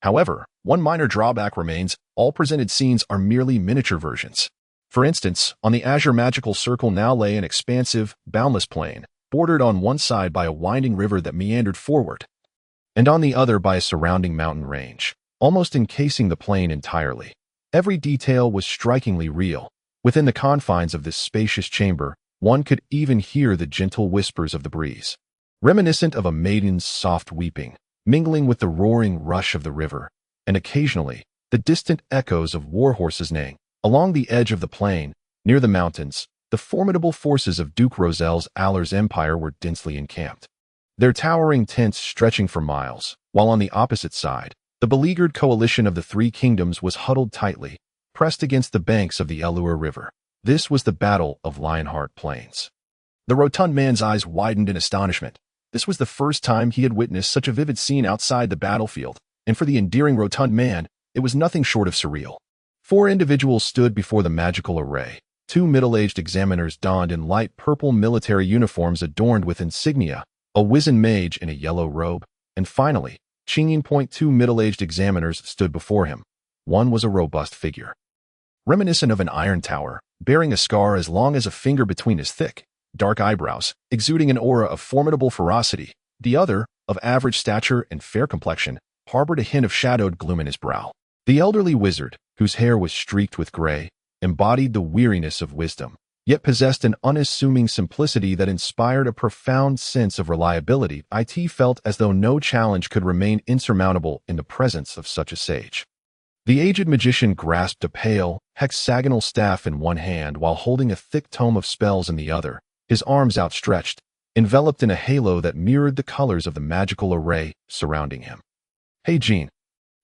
However, one minor drawback remains: all presented scenes are merely miniature versions. For instance, on the azure magical circle now lay an expansive, boundless plain, bordered on one side by a winding river that meandered forward, and on the other by a surrounding mountain range, almost encasing the plain entirely. Every detail was strikingly real. Within the confines of this spacious chamber, one could even hear the gentle whispers of the breeze, reminiscent of a maiden's soft weeping, mingling with the roaring rush of the river, and occasionally, the distant echoes of war horses neighing. Along the edge of the plain, near the mountains, the formidable forces of Duke Rosel's Aller's empire were densely encamped, their towering tents stretching for miles, while on the opposite side, the beleaguered coalition of the three kingdoms was huddled tightly, pressed against the banks of the Elur River. This was the Battle of Lionheart Plains. The rotund man's eyes widened in astonishment. This was the first time he had witnessed such a vivid scene outside the battlefield, and for the endearing rotund man, it was nothing short of surreal. 4 individuals stood before the magical array. 2 middle-aged examiners donned in light purple military uniforms adorned with insignia, a wizened mage in a yellow robe, and finally, 2 middle-aged examiners stood before him. One was a robust figure, reminiscent of an iron tower, bearing a scar as long as a finger between his thick, dark eyebrows, exuding an aura of formidable ferocity. The other, of average stature and fair complexion, harbored a hint of shadowed gloom in his brow. The elderly wizard, whose hair was streaked with gray, embodied the weariness of wisdom, yet possessed an unassuming simplicity that inspired a profound sense of reliability. It felt as though no challenge could remain insurmountable in the presence of such a sage. The aged magician grasped a pale, hexagonal staff in one hand while holding a thick tome of spells in the other, his arms outstretched, enveloped in a halo that mirrored the colors of the magical array surrounding him. "Hey, Jean.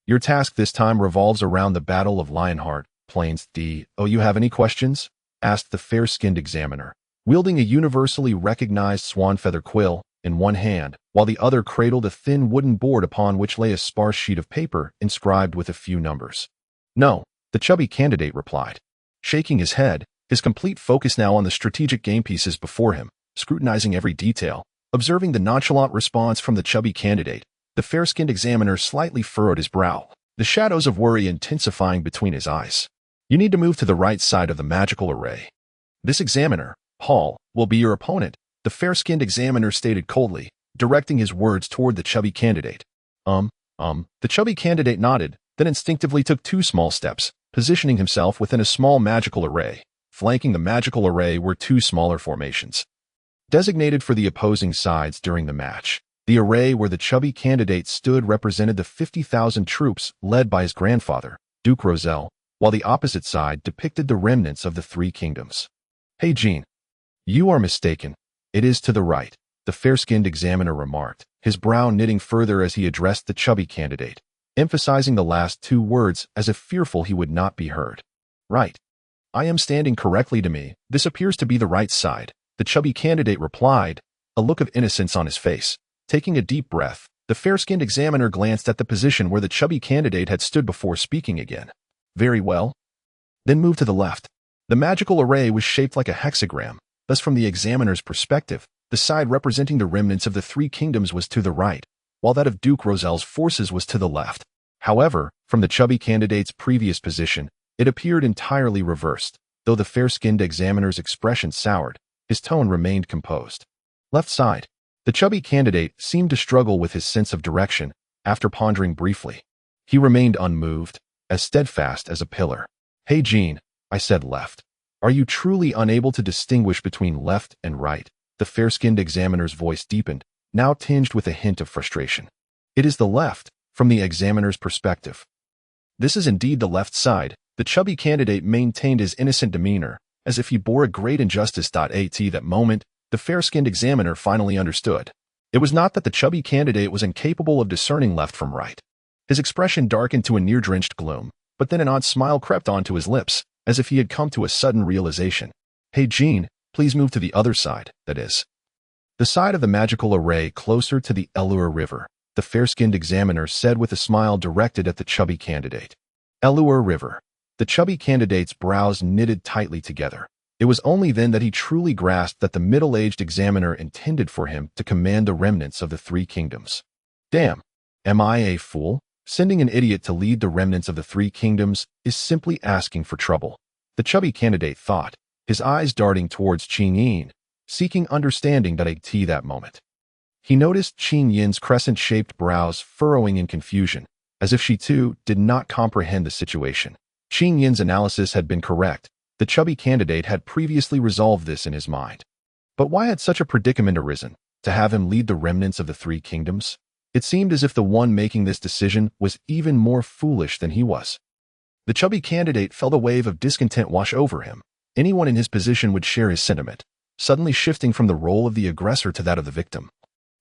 Your task this time revolves around the Battle of Lionheart Plains. Do you have any questions?" asked the fair-skinned examiner, wielding a universally recognized swan feather quill in one hand, while the other cradled a thin wooden board upon which lay a sparse sheet of paper inscribed with a few numbers. "No," the chubby candidate replied, shaking his head, his complete focus now on the strategic game pieces before him, scrutinizing every detail. Observing the nonchalant response from the chubby candidate, the fair-skinned examiner slightly furrowed his brow, the shadows of worry intensifying between his eyes. "You need to move to the right side of the magical array. This examiner, Hall, will be your opponent," the fair-skinned examiner stated coldly, directing his words toward the chubby candidate. The chubby candidate nodded, then instinctively took 2 small steps, positioning himself within a small magical array. Flanking the magical array were 2 smaller formations, designated for the opposing sides during the match. The array where the chubby candidate stood represented the 50,000 troops led by his grandfather, Duke Rosel, while the opposite side depicted the remnants of the 3 kingdoms. "Hey, Jean. You are mistaken. It is to the right," the fair-skinned examiner remarked, his brow knitting further as he addressed the chubby candidate, emphasizing the last 2 words as if fearful he would not be heard. "Right. I am standing correctly to me. This appears to be the right side," the chubby candidate replied, a look of innocence on his face. Taking a deep breath, the fair-skinned examiner glanced at the position where the chubby candidate had stood before speaking again. "Very well. Then move to the left." The magical array was shaped like a hexagram, thus from the examiner's perspective, the side representing the remnants of the 3 kingdoms was to the right, while that of Duke Rosel's forces was to the left. However, from the chubby candidate's previous position, it appeared entirely reversed. Though the fair-skinned examiner's expression soured, his tone remained composed. "Left side." The chubby candidate seemed to struggle with his sense of direction. After pondering briefly, he remained unmoved, as steadfast as a pillar. "Hey, Jean, I said left. Are you truly unable to distinguish between left and right?" The fair-skinned examiner's voice deepened, now tinged with a hint of frustration. "It is the left, from the examiner's perspective." "This is indeed the left side." The chubby candidate maintained his innocent demeanor, as if he bore a great injustice. At that moment, the fair-skinned examiner finally understood. It was not that the chubby candidate was incapable of discerning left from right. His expression darkened to a near-drenched gloom, but then an odd smile crept onto his lips, as if he had come to a sudden realization. "Hey, Jean, please move to the other side, that is, the side of the magical array closer to the Elur River," the fair-skinned examiner said with a smile directed at the chubby candidate. Elua River. The chubby candidate's brows knitted tightly together. It was only then that he truly grasped that the middle-aged examiner intended for him to command the remnants of the three kingdoms. Damn, am I a fool? Sending an idiot to lead the remnants of the three kingdoms is simply asking for trouble. The chubby candidate thought, his eyes darting towards Qing Yin, seeking understanding that moment. He noticed Qing Yin's crescent-shaped brows furrowing in confusion, as if she too did not comprehend the situation. Qing Yin's analysis had been correct. The chubby candidate had previously resolved this in his mind. But why had such a predicament arisen, to have him lead the remnants of the three kingdoms? It seemed as if the one making this decision was even more foolish than he was. The chubby candidate felt a wave of discontent wash over him. Anyone in his position would share his sentiment, suddenly shifting from the role of the aggressor to that of the victim.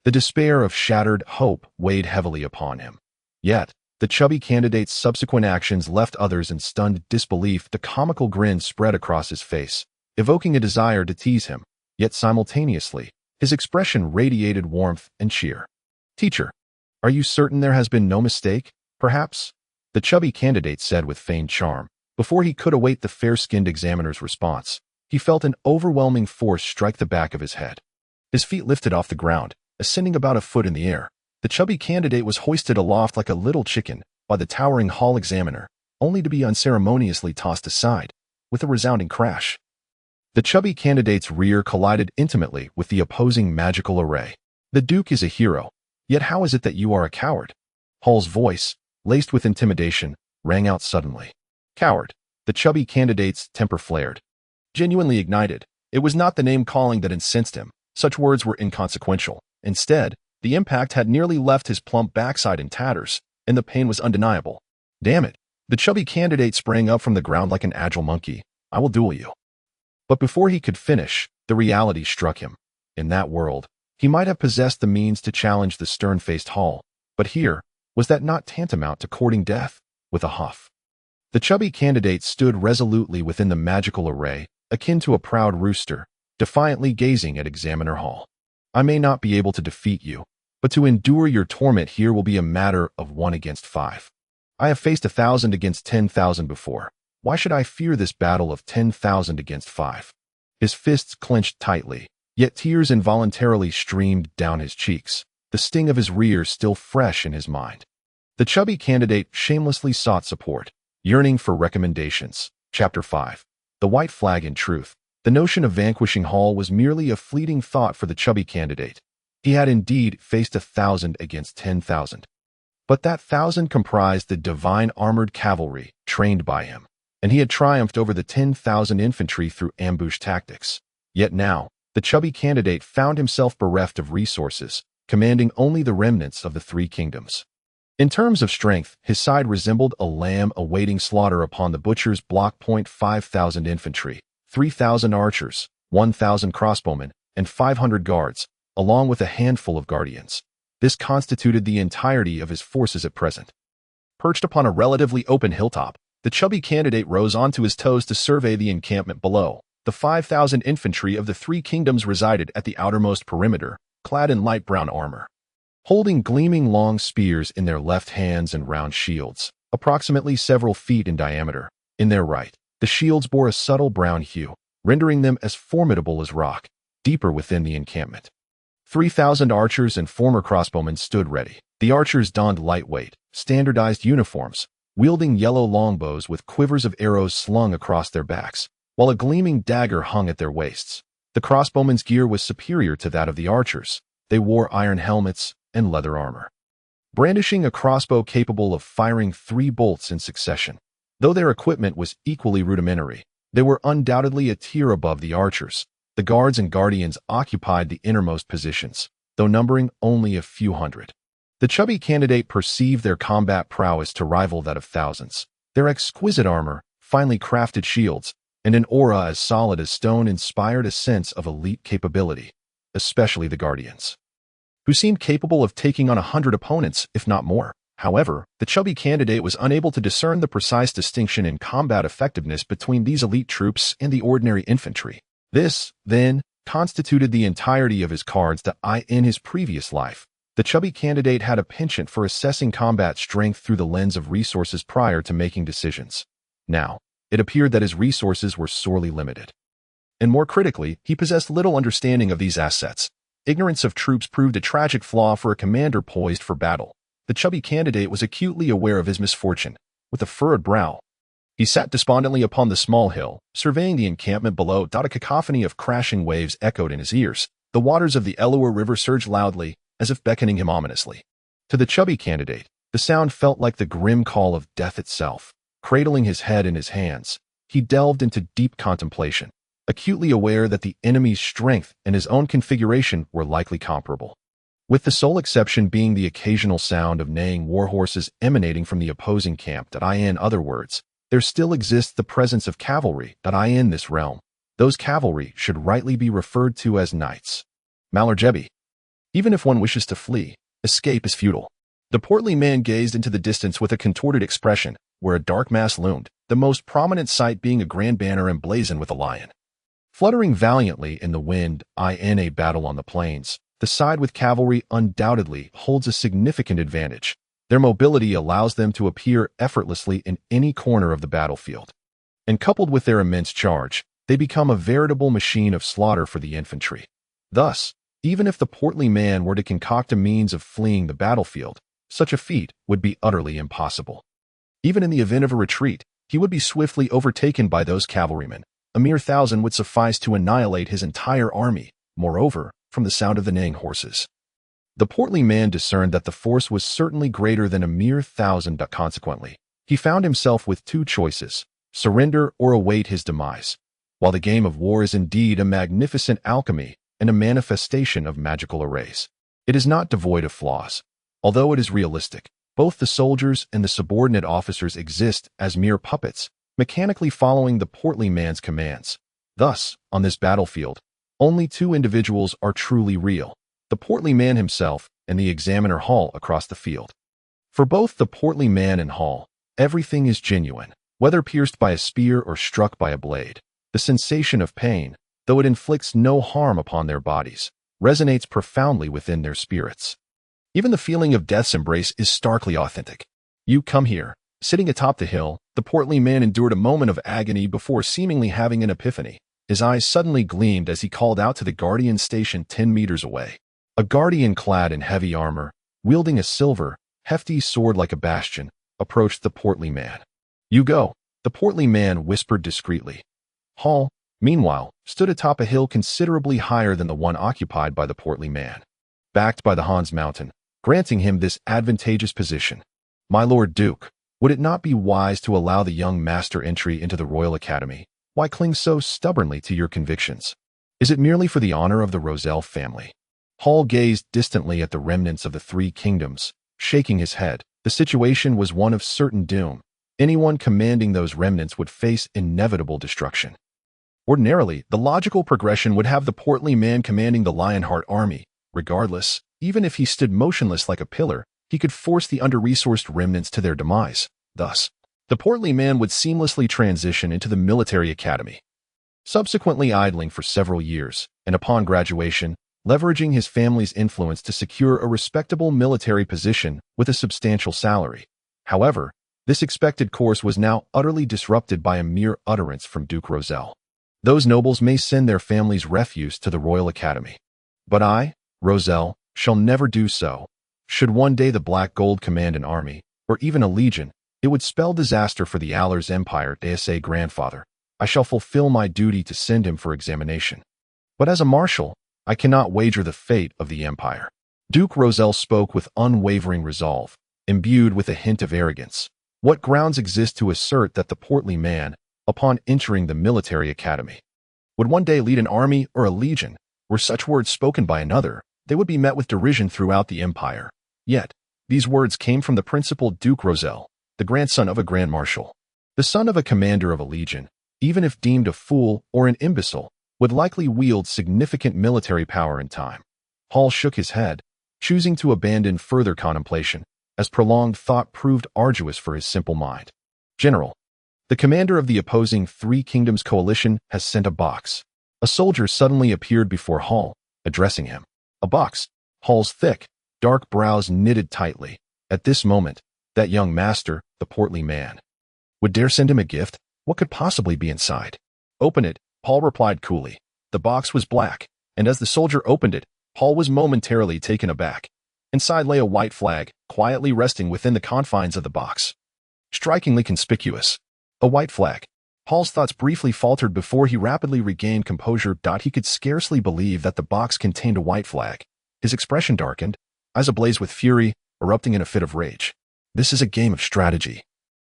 The despair of shattered hope weighed heavily upon him. Yet, the chubby candidate's subsequent actions left others in stunned disbelief. The comical grin spread across his face, evoking a desire to tease him, yet simultaneously, his expression radiated warmth and cheer. "Teacher, are you certain there has been no mistake, perhaps?" the chubby candidate said with feigned charm. Before he could await the fair-skinned examiner's response, he felt an overwhelming force strike the back of his head. His feet lifted off the ground, ascending about a foot in the air. The chubby candidate was hoisted aloft like a little chicken by the towering hall examiner, only to be unceremoniously tossed aside, with a resounding crash. The chubby candidate's rear collided intimately with the opposing magical array. "The Duke is a hero, yet how is it that you are a coward?" Hall's voice, laced with intimidation, rang out suddenly. "Coward." The chubby candidate's temper flared. Genuinely ignited, it was not the name-calling that incensed him. Such words were inconsequential. Instead, the impact had nearly left his plump backside in tatters, and the pain was undeniable. "Damn it." The chubby candidate sprang up from the ground like an agile monkey. "I will duel you." But before he could finish, the reality struck him. In that world, he might have possessed the means to challenge the stern-faced Hall, but here, was that not tantamount to courting death? With a huff, the chubby candidate stood resolutely within the magical array, akin to a proud rooster, defiantly gazing at Examiner Hall. "I may not be able to defeat you, but to endure your torment here will be a matter of 1 against 5. I have faced 1,000 against 10,000 before. Why should I fear this battle of 10,000 against 5? His fists clenched tightly, yet tears involuntarily streamed down his cheeks, the sting of his rear still fresh in his mind. The chubby candidate shamelessly sought support, yearning for recommendations. Chapter 5. The White Flag in Truth. The notion of vanquishing Hall was merely a fleeting thought for the chubby candidate. He had indeed faced 1,000 against 10,000. But that 1,000 comprised the divine armored cavalry trained by him, and he had triumphed over the 10,000 infantry through ambush tactics. Yet now, the chubby candidate found himself bereft of resources, commanding only the remnants of the three kingdoms. In terms of strength, his side resembled a lamb awaiting slaughter upon the butcher's block. 5,000 infantry, 3,000 archers, 1,000 crossbowmen, and 500 guards, along with a handful of guardians. This constituted the entirety of his forces at present. Perched upon a relatively open hilltop, the chubby candidate rose onto his toes to survey the encampment below. The 5,000 infantry of the three kingdoms resided at the outermost perimeter, clad in light brown armor, holding gleaming long spears in their left hands and round shields, approximately several feet in diameter. In their right, the shields bore a subtle brown hue, rendering them as formidable as rock, deeper within the encampment. 3,000 archers and former crossbowmen stood ready. The archers donned lightweight, standardized uniforms, wielding yellow longbows with quivers of arrows slung across their backs, while a gleaming dagger hung at their waists. The crossbowmen's gear was superior to that of the archers. They wore iron helmets and leather armor, brandishing a crossbow capable of firing 3 bolts in succession. Though their equipment was equally rudimentary, they were undoubtedly a tier above the archers. The guards and guardians occupied the innermost positions, though numbering only a few hundred. The chubby candidate perceived their combat prowess to rival that of thousands. Their exquisite armor, finely crafted shields, and an aura as solid as stone inspired a sense of elite capability, especially the guardians, who seemed capable of taking on 100 opponents, if not more. However, the chubby candidate was unable to discern the precise distinction in combat effectiveness between these elite troops and the ordinary infantry. This, then, constituted the entirety of his cards that in his previous life, The chubby candidate had a penchant for assessing combat strength through the lens of resources prior to making decisions. Now, it appeared that his resources were sorely limited. And more critically, he possessed little understanding of these assets. Ignorance of troops proved a tragic flaw for a commander poised for battle. The chubby candidate was acutely aware of his misfortune. With a furrowed brow, he sat despondently upon the small hill, surveying the encampment below. A cacophony of crashing waves echoed in his ears. The waters of the Elua River surged loudly, as if beckoning him ominously. To the chubby candidate, the sound felt like the grim call of death itself. Cradling his head in his hands, he delved into deep contemplation, acutely aware that the enemy's strength and his own configuration were likely comparable, with the sole exception being the occasional sound of neighing warhorses emanating from the opposing camp. In other words, there still exists the presence of cavalry. In this realm, those cavalry should rightly be referred to as knights. Malarjebi. Even if one wishes to flee, escape is futile. The portly man gazed into the distance with a contorted expression, where a dark mass loomed, the most prominent sight being a grand banner emblazoned with a lion. Fluttering valiantly in the wind, in a battle on the plains, the side with cavalry undoubtedly holds a significant advantage. Their mobility allows them to appear effortlessly in any corner of the battlefield. And coupled with their immense charge, they become a veritable machine of slaughter for the infantry. Thus, even if the portly man were to concoct a means of fleeing the battlefield, such a feat would be utterly impossible. Even in the event of a retreat, he would be swiftly overtaken by those cavalrymen. A mere 1,000 would suffice to annihilate his entire army. Moreover, from the sound of the neighing horses, the portly man discerned that the force was certainly greater than a mere 1,000. Consequently, he found himself with two choices: surrender or await his demise. While the game of war is indeed a magnificent alchemy and a manifestation of magical arrays, it is not devoid of flaws. Although it is realistic, both the soldiers and the subordinate officers exist as mere puppets, mechanically following the portly man's commands. Thus, on this battlefield, only two individuals are truly real: the portly man himself and the examiner Hall across the field. For both the portly man and Hall, everything is genuine, whether pierced by a spear or struck by a blade. The sensation of pain, though it inflicts no harm upon their bodies, resonates profoundly within their spirits. Even the feeling of death's embrace is starkly authentic. You come here. Sitting atop the hill, the portly man endured a moment of agony before seemingly having an epiphany. His eyes suddenly gleamed as he called out to the guardian stationed 10 meters away. A guardian clad in heavy armor, wielding a silver, hefty sword like a bastion, approached the portly man. You go, the portly man whispered discreetly. Hall, meanwhile, stood atop a hill considerably higher than the one occupied by the portly man, backed by the Hans Mountain, granting him this advantageous position. My Lord Duke, would it not be wise to allow the young master entry into the Royal Academy? Why cling so stubbornly to your convictions? Is it merely for the honor of the Roselle family? Hall gazed distantly at the remnants of the three kingdoms, shaking his head. The situation was one of certain doom. Anyone commanding those remnants would face inevitable destruction. Ordinarily, the logical progression would have the portly man commanding the Lionheart army. Regardless, even if he stood motionless like a pillar, he could force the under-resourced remnants to their demise. Thus, the portly man would seamlessly transition into the military academy, subsequently idling for several years, and upon graduation, leveraging his family's influence to secure a respectable military position with a substantial salary. However, this expected course was now utterly disrupted by a mere utterance from Duke Roselle. Those nobles may send their family's refuse to the Royal Academy, but I, Roselle, shall never do so. Should one day the Black Gold command an army, or even a legion, it would spell disaster for the Allers Empire. Say, grandfather, I shall fulfill my duty to send him for examination. But as a marshal, I cannot wager the fate of the empire. Duke Roselle spoke with unwavering resolve, imbued with a hint of arrogance. What grounds exist to assert that the portly man, upon entering the military academy, would one day lead an army or a legion? Were such words spoken by another, they would be met with derision throughout the empire. Yet, these words came from the principal Duke Roselle, the grandson of a grand marshal. The son of a commander of a legion, even if deemed a fool or an imbecile, would likely wield significant military power in time. Hall shook his head, choosing to abandon further contemplation, as prolonged thought proved arduous for his simple mind. General, the commander of the opposing Three Kingdoms coalition has sent a box. A soldier suddenly appeared before Hall, addressing him. A box. Hall's thick, dark brows knitted tightly. At this moment, that young master, the portly man, would dare send him a gift? What could possibly be inside? Open it, Paul replied coolly. The box was black, and as the soldier opened it, Paul was momentarily taken aback. Inside lay a white flag, quietly resting within the confines of the box. Strikingly conspicuous. A white flag. Paul's thoughts briefly faltered before he rapidly regained composure. He could scarcely believe that the box contained a white flag. His expression darkened, eyes ablaze with fury, erupting in a fit of rage. This is a game of strategy,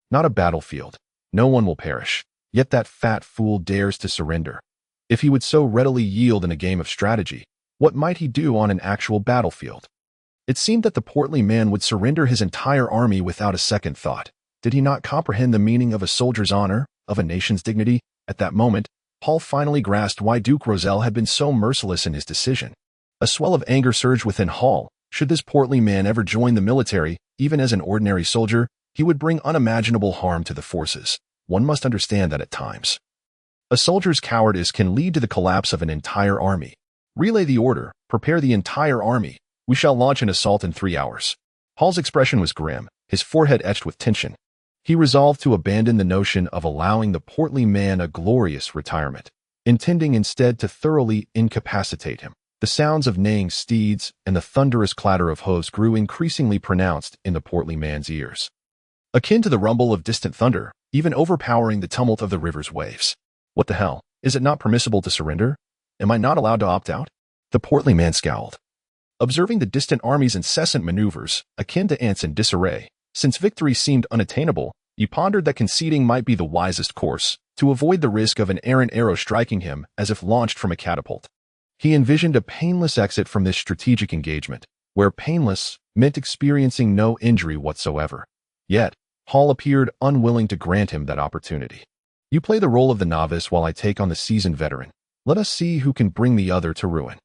not a battlefield. No one will perish. Yet that fat fool dares to surrender. If he would so readily yield in a game of strategy, what might he do on an actual battlefield? It seemed that the portly man would surrender his entire army without a second thought. Did he not comprehend the meaning of a soldier's honor, of a nation's dignity? At that moment, Paul finally grasped why Duke Roselle had been so merciless in his decision. A swell of anger surged within Hall. Should this portly man ever join the military, even as an ordinary soldier, he would bring unimaginable harm to the forces. One must understand that at times, a soldier's cowardice can lead to the collapse of an entire army. Relay the order, prepare the entire army. We shall launch an assault in 3 hours. Hall's expression was grim, his forehead etched with tension. He resolved to abandon the notion of allowing the portly man a glorious retirement, intending instead to thoroughly incapacitate him. The sounds of neighing steeds and the thunderous clatter of hooves grew increasingly pronounced in the portly man's ears, akin to the rumble of distant thunder, even overpowering the tumult of the river's waves. What the hell? Is it not permissible to surrender? Am I not allowed to opt out? The portly man scowled, observing the distant army's incessant maneuvers, akin to ants in disarray. Since victory seemed unattainable, he pondered that conceding might be the wisest course, to avoid the risk of an errant arrow striking him as if launched from a catapult. He envisioned a painless exit from this strategic engagement, where painless meant experiencing no injury whatsoever. Yet, Hall appeared unwilling to grant him that opportunity. You play the role of the novice while I take on the seasoned veteran. Let us see who can bring the other to ruin.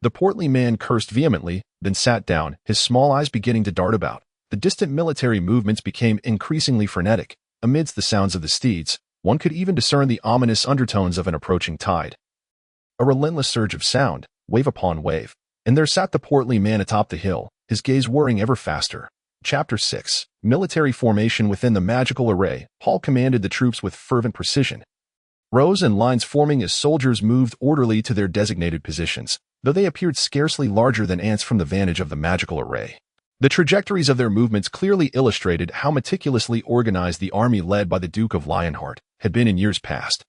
The portly man cursed vehemently, then sat down, his small eyes beginning to dart about. The distant military movements became increasingly frenetic. Amidst the sounds of the steeds, one could even discern the ominous undertones of an approaching tide. A relentless surge of sound, wave upon wave, and there sat the portly man atop the hill, his gaze whirring ever faster. Chapter 6. Military formation within the magical array. Paul commanded the troops with fervent precision. Rows and lines forming as soldiers moved orderly to their designated positions, though they appeared scarcely larger than ants from the vantage of the magical array. The trajectories of their movements clearly illustrated how meticulously organized the army led by the Duke of Lionheart had been in years past.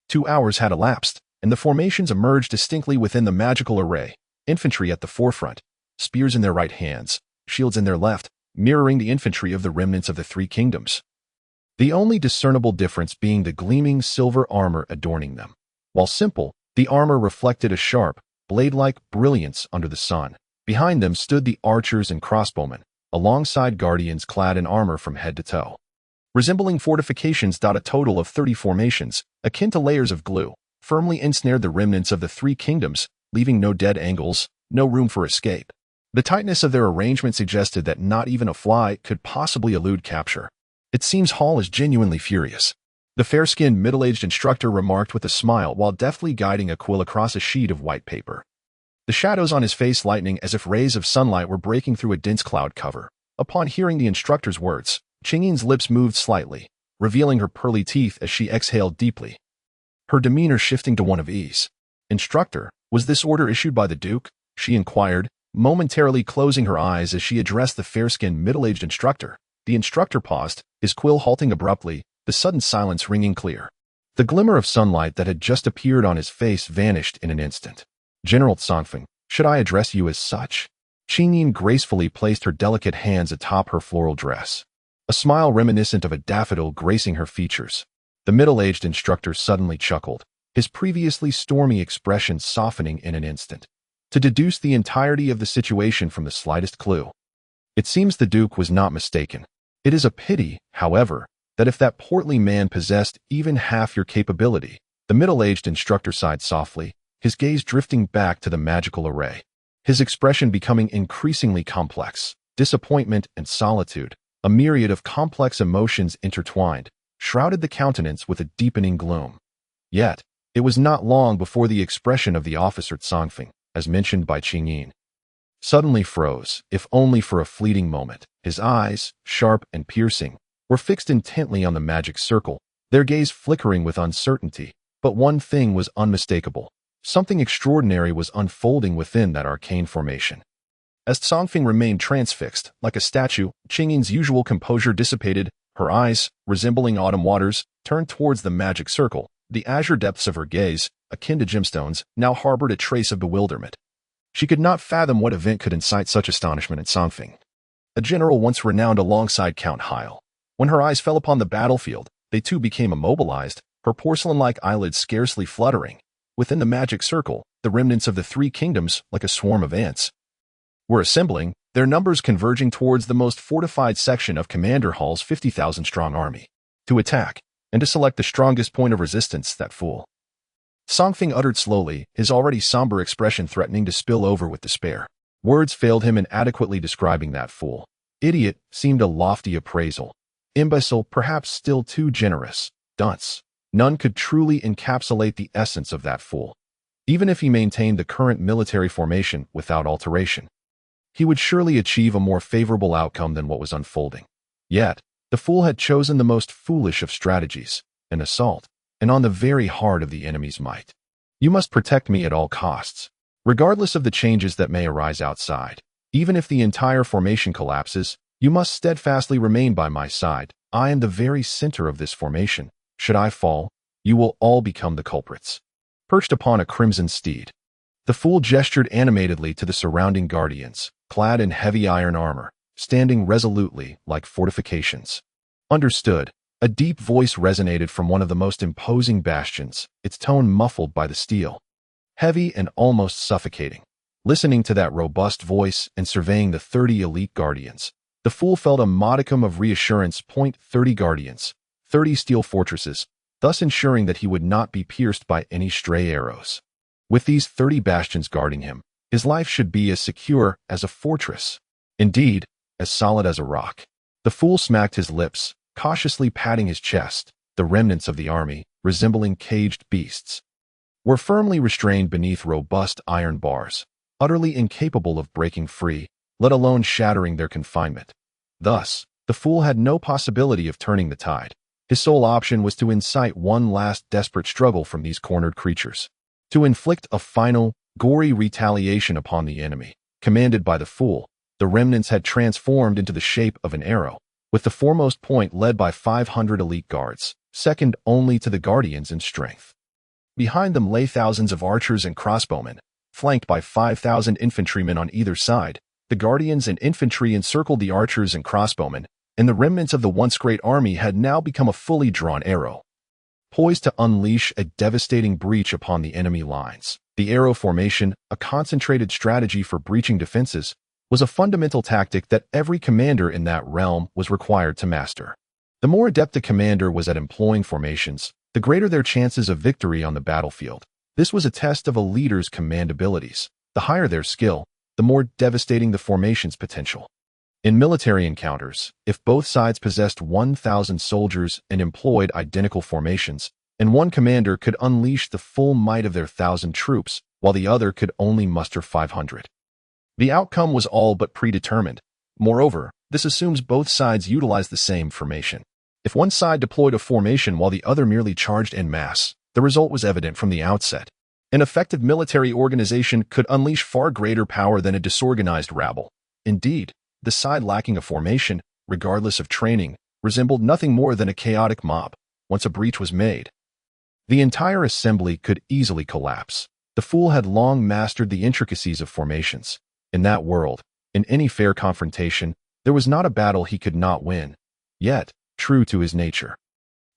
2 hours had elapsed, and the formations emerged distinctly within the magical array, infantry at the forefront, spears in their right hands, shields in their left, mirroring the infantry of the remnants of the three kingdoms. The only discernible difference being the gleaming silver armor adorning them. While simple, the armor reflected a sharp, blade-like brilliance under the sun. Behind them stood the archers and crossbowmen, alongside guardians clad in armor from head to toe. Resembling fortifications, a total of 30 formations, akin to layers of glue, firmly ensnared the remnants of the three kingdoms, leaving no dead angles, no room for escape. The tightness of their arrangement suggested that not even a fly could possibly elude capture. It seems Hall is genuinely furious, the fair-skinned middle-aged instructor remarked with a smile while deftly guiding a quill across a sheet of white paper. The shadows on his face lightening as if rays of sunlight were breaking through a dense cloud cover. Upon hearing the instructor's words, Qingyin's lips moved slightly, revealing her pearly teeth as she exhaled deeply, her demeanor shifting to one of ease. "Instructor, was this order issued by the Duke?" she inquired, momentarily closing her eyes as she addressed the fair-skinned middle-aged instructor. The instructor paused, his quill halting abruptly, the sudden silence ringing clear. The glimmer of sunlight that had just appeared on his face vanished in an instant. "General Tsongfeng, should I address you as such?" Qingyin gracefully placed her delicate hands atop her floral dress, a smile reminiscent of a daffodil gracing her features. The middle-aged instructor suddenly chuckled, his previously stormy expression softening in an instant, to deduce the entirety of the situation from the slightest clue. It seems the Duke was not mistaken. It is a pity, however, that if that portly man possessed even half your capability. The middle-aged instructor sighed softly, his gaze drifting back to the magical array, his expression becoming increasingly complex. Disappointment and solitude, a myriad of complex emotions intertwined, shrouded the countenance with a deepening gloom. Yet, it was not long before the expression of the officer Tsongfeng, as mentioned by Qingyin, suddenly froze, if only for a fleeting moment. His eyes, sharp and piercing, were fixed intently on the magic circle, their gaze flickering with uncertainty. But one thing was unmistakable. Something extraordinary was unfolding within that arcane formation. As Songfing remained transfixed, like a statue, Qingyin's usual composure dissipated, her eyes, resembling autumn waters, turned towards the magic circle. The azure depths of her gaze, akin to gemstones, now harbored a trace of bewilderment. She could not fathom what event could incite such astonishment in Songfing, a general once renowned alongside Count Heil. When her eyes fell upon the battlefield, they too became immobilized, her porcelain-like eyelids scarcely fluttering. Within the magic circle, the remnants of the three kingdoms, like a swarm of ants, were assembling, their numbers converging towards the most fortified section of Commander Hall's 50,000-strong army, to attack, and to select the strongest point of resistance. That fool. Songfing uttered slowly, his already somber expression threatening to spill over with despair. Words failed him in adequately describing that fool. Idiot seemed a lofty appraisal. Imbecile, perhaps still too generous. Dunce. None could truly encapsulate the essence of that fool. Even if he maintained the current military formation without alteration, he would surely achieve a more favorable outcome than what was unfolding. Yet, the fool had chosen the most foolish of strategies, an assault, and on the very heart of the enemy's might. You must protect me at all costs, regardless of the changes that may arise outside. Even if the entire formation collapses, you must steadfastly remain by my side. I am the very center of this formation. Should I fall, you will all become the culprits. Perched upon a crimson steed, the fool gestured animatedly to the surrounding guardians, clad in heavy iron armor, standing resolutely like fortifications. Understood. A deep voice resonated from one of the most imposing bastions, its tone muffled by the steel. Heavy and almost suffocating. Listening to that robust voice and surveying the 30 elite guardians, the fool felt a modicum of reassurance. 30 guardians, 30 steel fortresses, thus ensuring that he would not be pierced by any stray arrows. With these 30 bastions guarding him, his life should be as secure as a fortress. Indeed, as solid as a rock. The fool smacked his lips, cautiously patting his chest. The remnants of the army, resembling caged beasts, were firmly restrained beneath robust iron bars, utterly incapable of breaking free, let alone shattering their confinement. Thus, the fool had no possibility of turning the tide. His sole option was to incite one last desperate struggle from these cornered creatures, to inflict a final, gory retaliation upon the enemy. Commanded by the fool, the remnants had transformed into the shape of an arrow, with the foremost point led by 500 elite guards, second only to the guardians in strength. Behind them lay thousands of archers and crossbowmen, flanked by 5,000 infantrymen on either side. The guardians and infantry encircled the archers and crossbowmen, and the remnants of the once great army had now become a fully drawn arrow, poised to unleash a devastating breach upon the enemy lines. The arrow formation, a concentrated strategy for breaching defenses, was a fundamental tactic that every commander in that realm was required to master. The more adept a commander was at employing formations, the greater their chances of victory on the battlefield. This was a test of a leader's command abilities. The higher their skill, the more devastating the formation's potential. In military encounters, if both sides possessed 1,000 soldiers and employed identical formations, and one commander could unleash the full might of their 1,000 troops, while the other could only muster 500. The outcome was all but predetermined. Moreover, this assumes both sides utilized the same formation. If one side deployed a formation while the other merely charged en masse, the result was evident from the outset. An effective military organization could unleash far greater power than a disorganized rabble. Indeed, the side lacking a formation, regardless of training, resembled nothing more than a chaotic mob. Once a breach was made, the entire assembly could easily collapse. The fool had long mastered the intricacies of formations. In that world, in any fair confrontation, there was not a battle he could not win. Yet, true to his nature,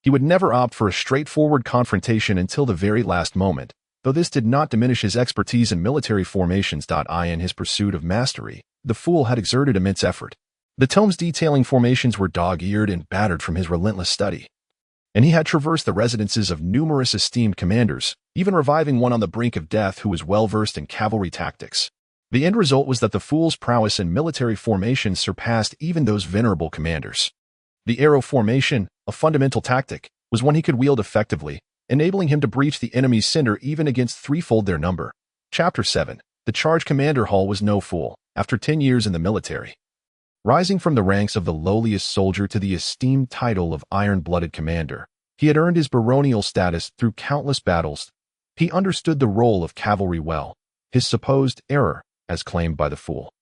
he would never opt for a straightforward confrontation until the very last moment, though this did not diminish his expertise in military formations. In his pursuit of mastery, the fool had exerted immense effort. The tomes detailing formations were dog-eared and battered from his relentless study, and he had traversed the residences of numerous esteemed commanders, even reviving one on the brink of death who was well-versed in cavalry tactics. The end result was that the fool's prowess in military formations surpassed even those venerable commanders. The arrow formation, a fundamental tactic, was one he could wield effectively, enabling him to breach the enemy's center even against threefold their number. Chapter 7. The charge. Commander Hall was no fool. after 10 years in the military. Rising from the ranks of the lowliest soldier to the esteemed title of iron-blooded commander, he had earned his baronial status through countless battles. He understood the role of cavalry well. His supposed error, as claimed by the fool,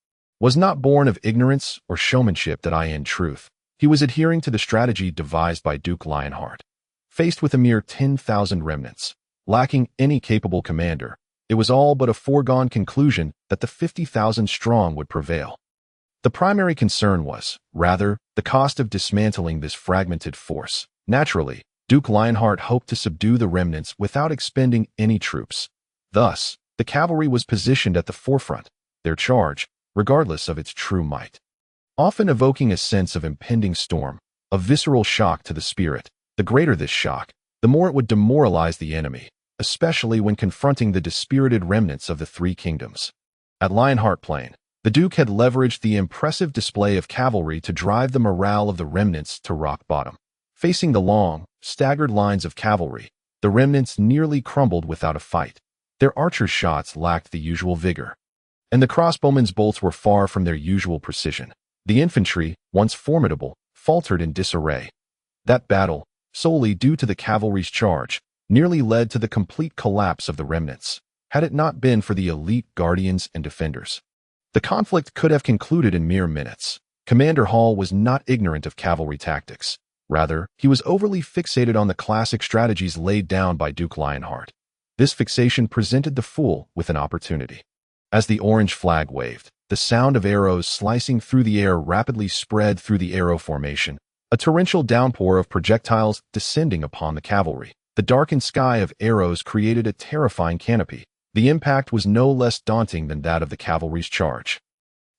was not born of ignorance or showmanship that in truth. He was adhering to the strategy devised by Duke Lionheart. Faced with a mere 10,000 remnants, lacking any capable commander, it was all but a foregone conclusion that the 50,000 strong would prevail. The primary concern was, rather, the cost of dismantling this fragmented force. Naturally, Duke Lionheart hoped to subdue the remnants without expending any troops. Thus, the cavalry was positioned at the forefront, their charge, regardless of its true might, often evoking a sense of impending storm, a visceral shock to the spirit. The greater this shock, the more it would demoralize the enemy, especially when confronting the dispirited remnants of the three kingdoms. At Lionheart Plain, the Duke had leveraged the impressive display of cavalry to drive the morale of the remnants to rock bottom. Facing the long, staggered lines of cavalry, the remnants nearly crumbled without a fight. Their archers' shots lacked the usual vigor, and the crossbowmen's bolts were far from their usual precision. The infantry, once formidable, faltered in disarray. That battle, solely due to the cavalry's charge, nearly led to the complete collapse of the remnants, had it not been for the elite guardians and defenders. The conflict could have concluded in mere minutes. Commander Hall was not ignorant of cavalry tactics. Rather, he was overly fixated on the classic strategies laid down by Duke Lionheart. This fixation presented the fool with an opportunity. As the orange flag waved, the sound of arrows slicing through the air rapidly spread through the arrow formation, a torrential downpour of projectiles descending upon the cavalry. The darkened sky of arrows created a terrifying canopy. The impact was no less daunting than that of the cavalry's charge.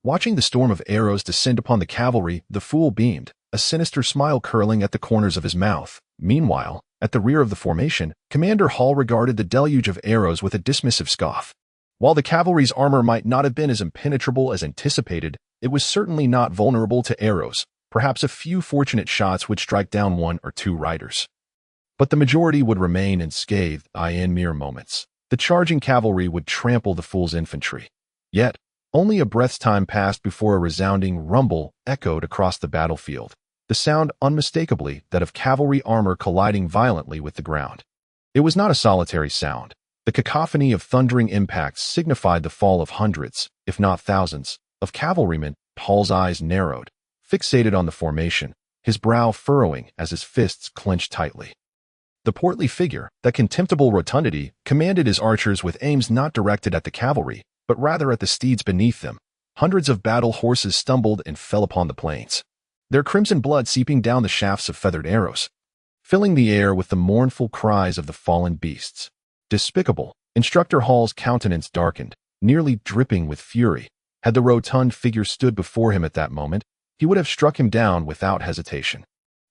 Watching the storm of arrows descend upon the cavalry, the fool beamed, a sinister smile curling at the corners of his mouth. Meanwhile, at the rear of the formation, Commander Hall regarded the deluge of arrows with a dismissive scoff. While the cavalry's armor might not have been as impenetrable as anticipated, it was certainly not vulnerable to arrows. Perhaps a few fortunate shots would strike down one or two riders, but the majority would remain unscathed in mere moments. The charging cavalry would trample the fool's infantry. Yet, only a breath's time passed before a resounding rumble echoed across the battlefield, the sound unmistakably that of cavalry armor colliding violently with the ground. It was not a solitary sound. The cacophony of thundering impacts signified the fall of hundreds, if not thousands, of cavalrymen. Hall's eyes narrowed, fixated on the formation, his brow furrowing as his fists clenched tightly. The portly figure, that contemptible rotundity, commanded his archers with aims not directed at the cavalry, but rather at the steeds beneath them. Hundreds of battle horses stumbled and fell upon the plains, their crimson blood seeping down the shafts of feathered arrows, filling the air with the mournful cries of the fallen beasts. Despicable, Instructor Hall's countenance darkened, nearly dripping with fury. Had the rotund figure stood before him at that moment, he would have struck him down without hesitation.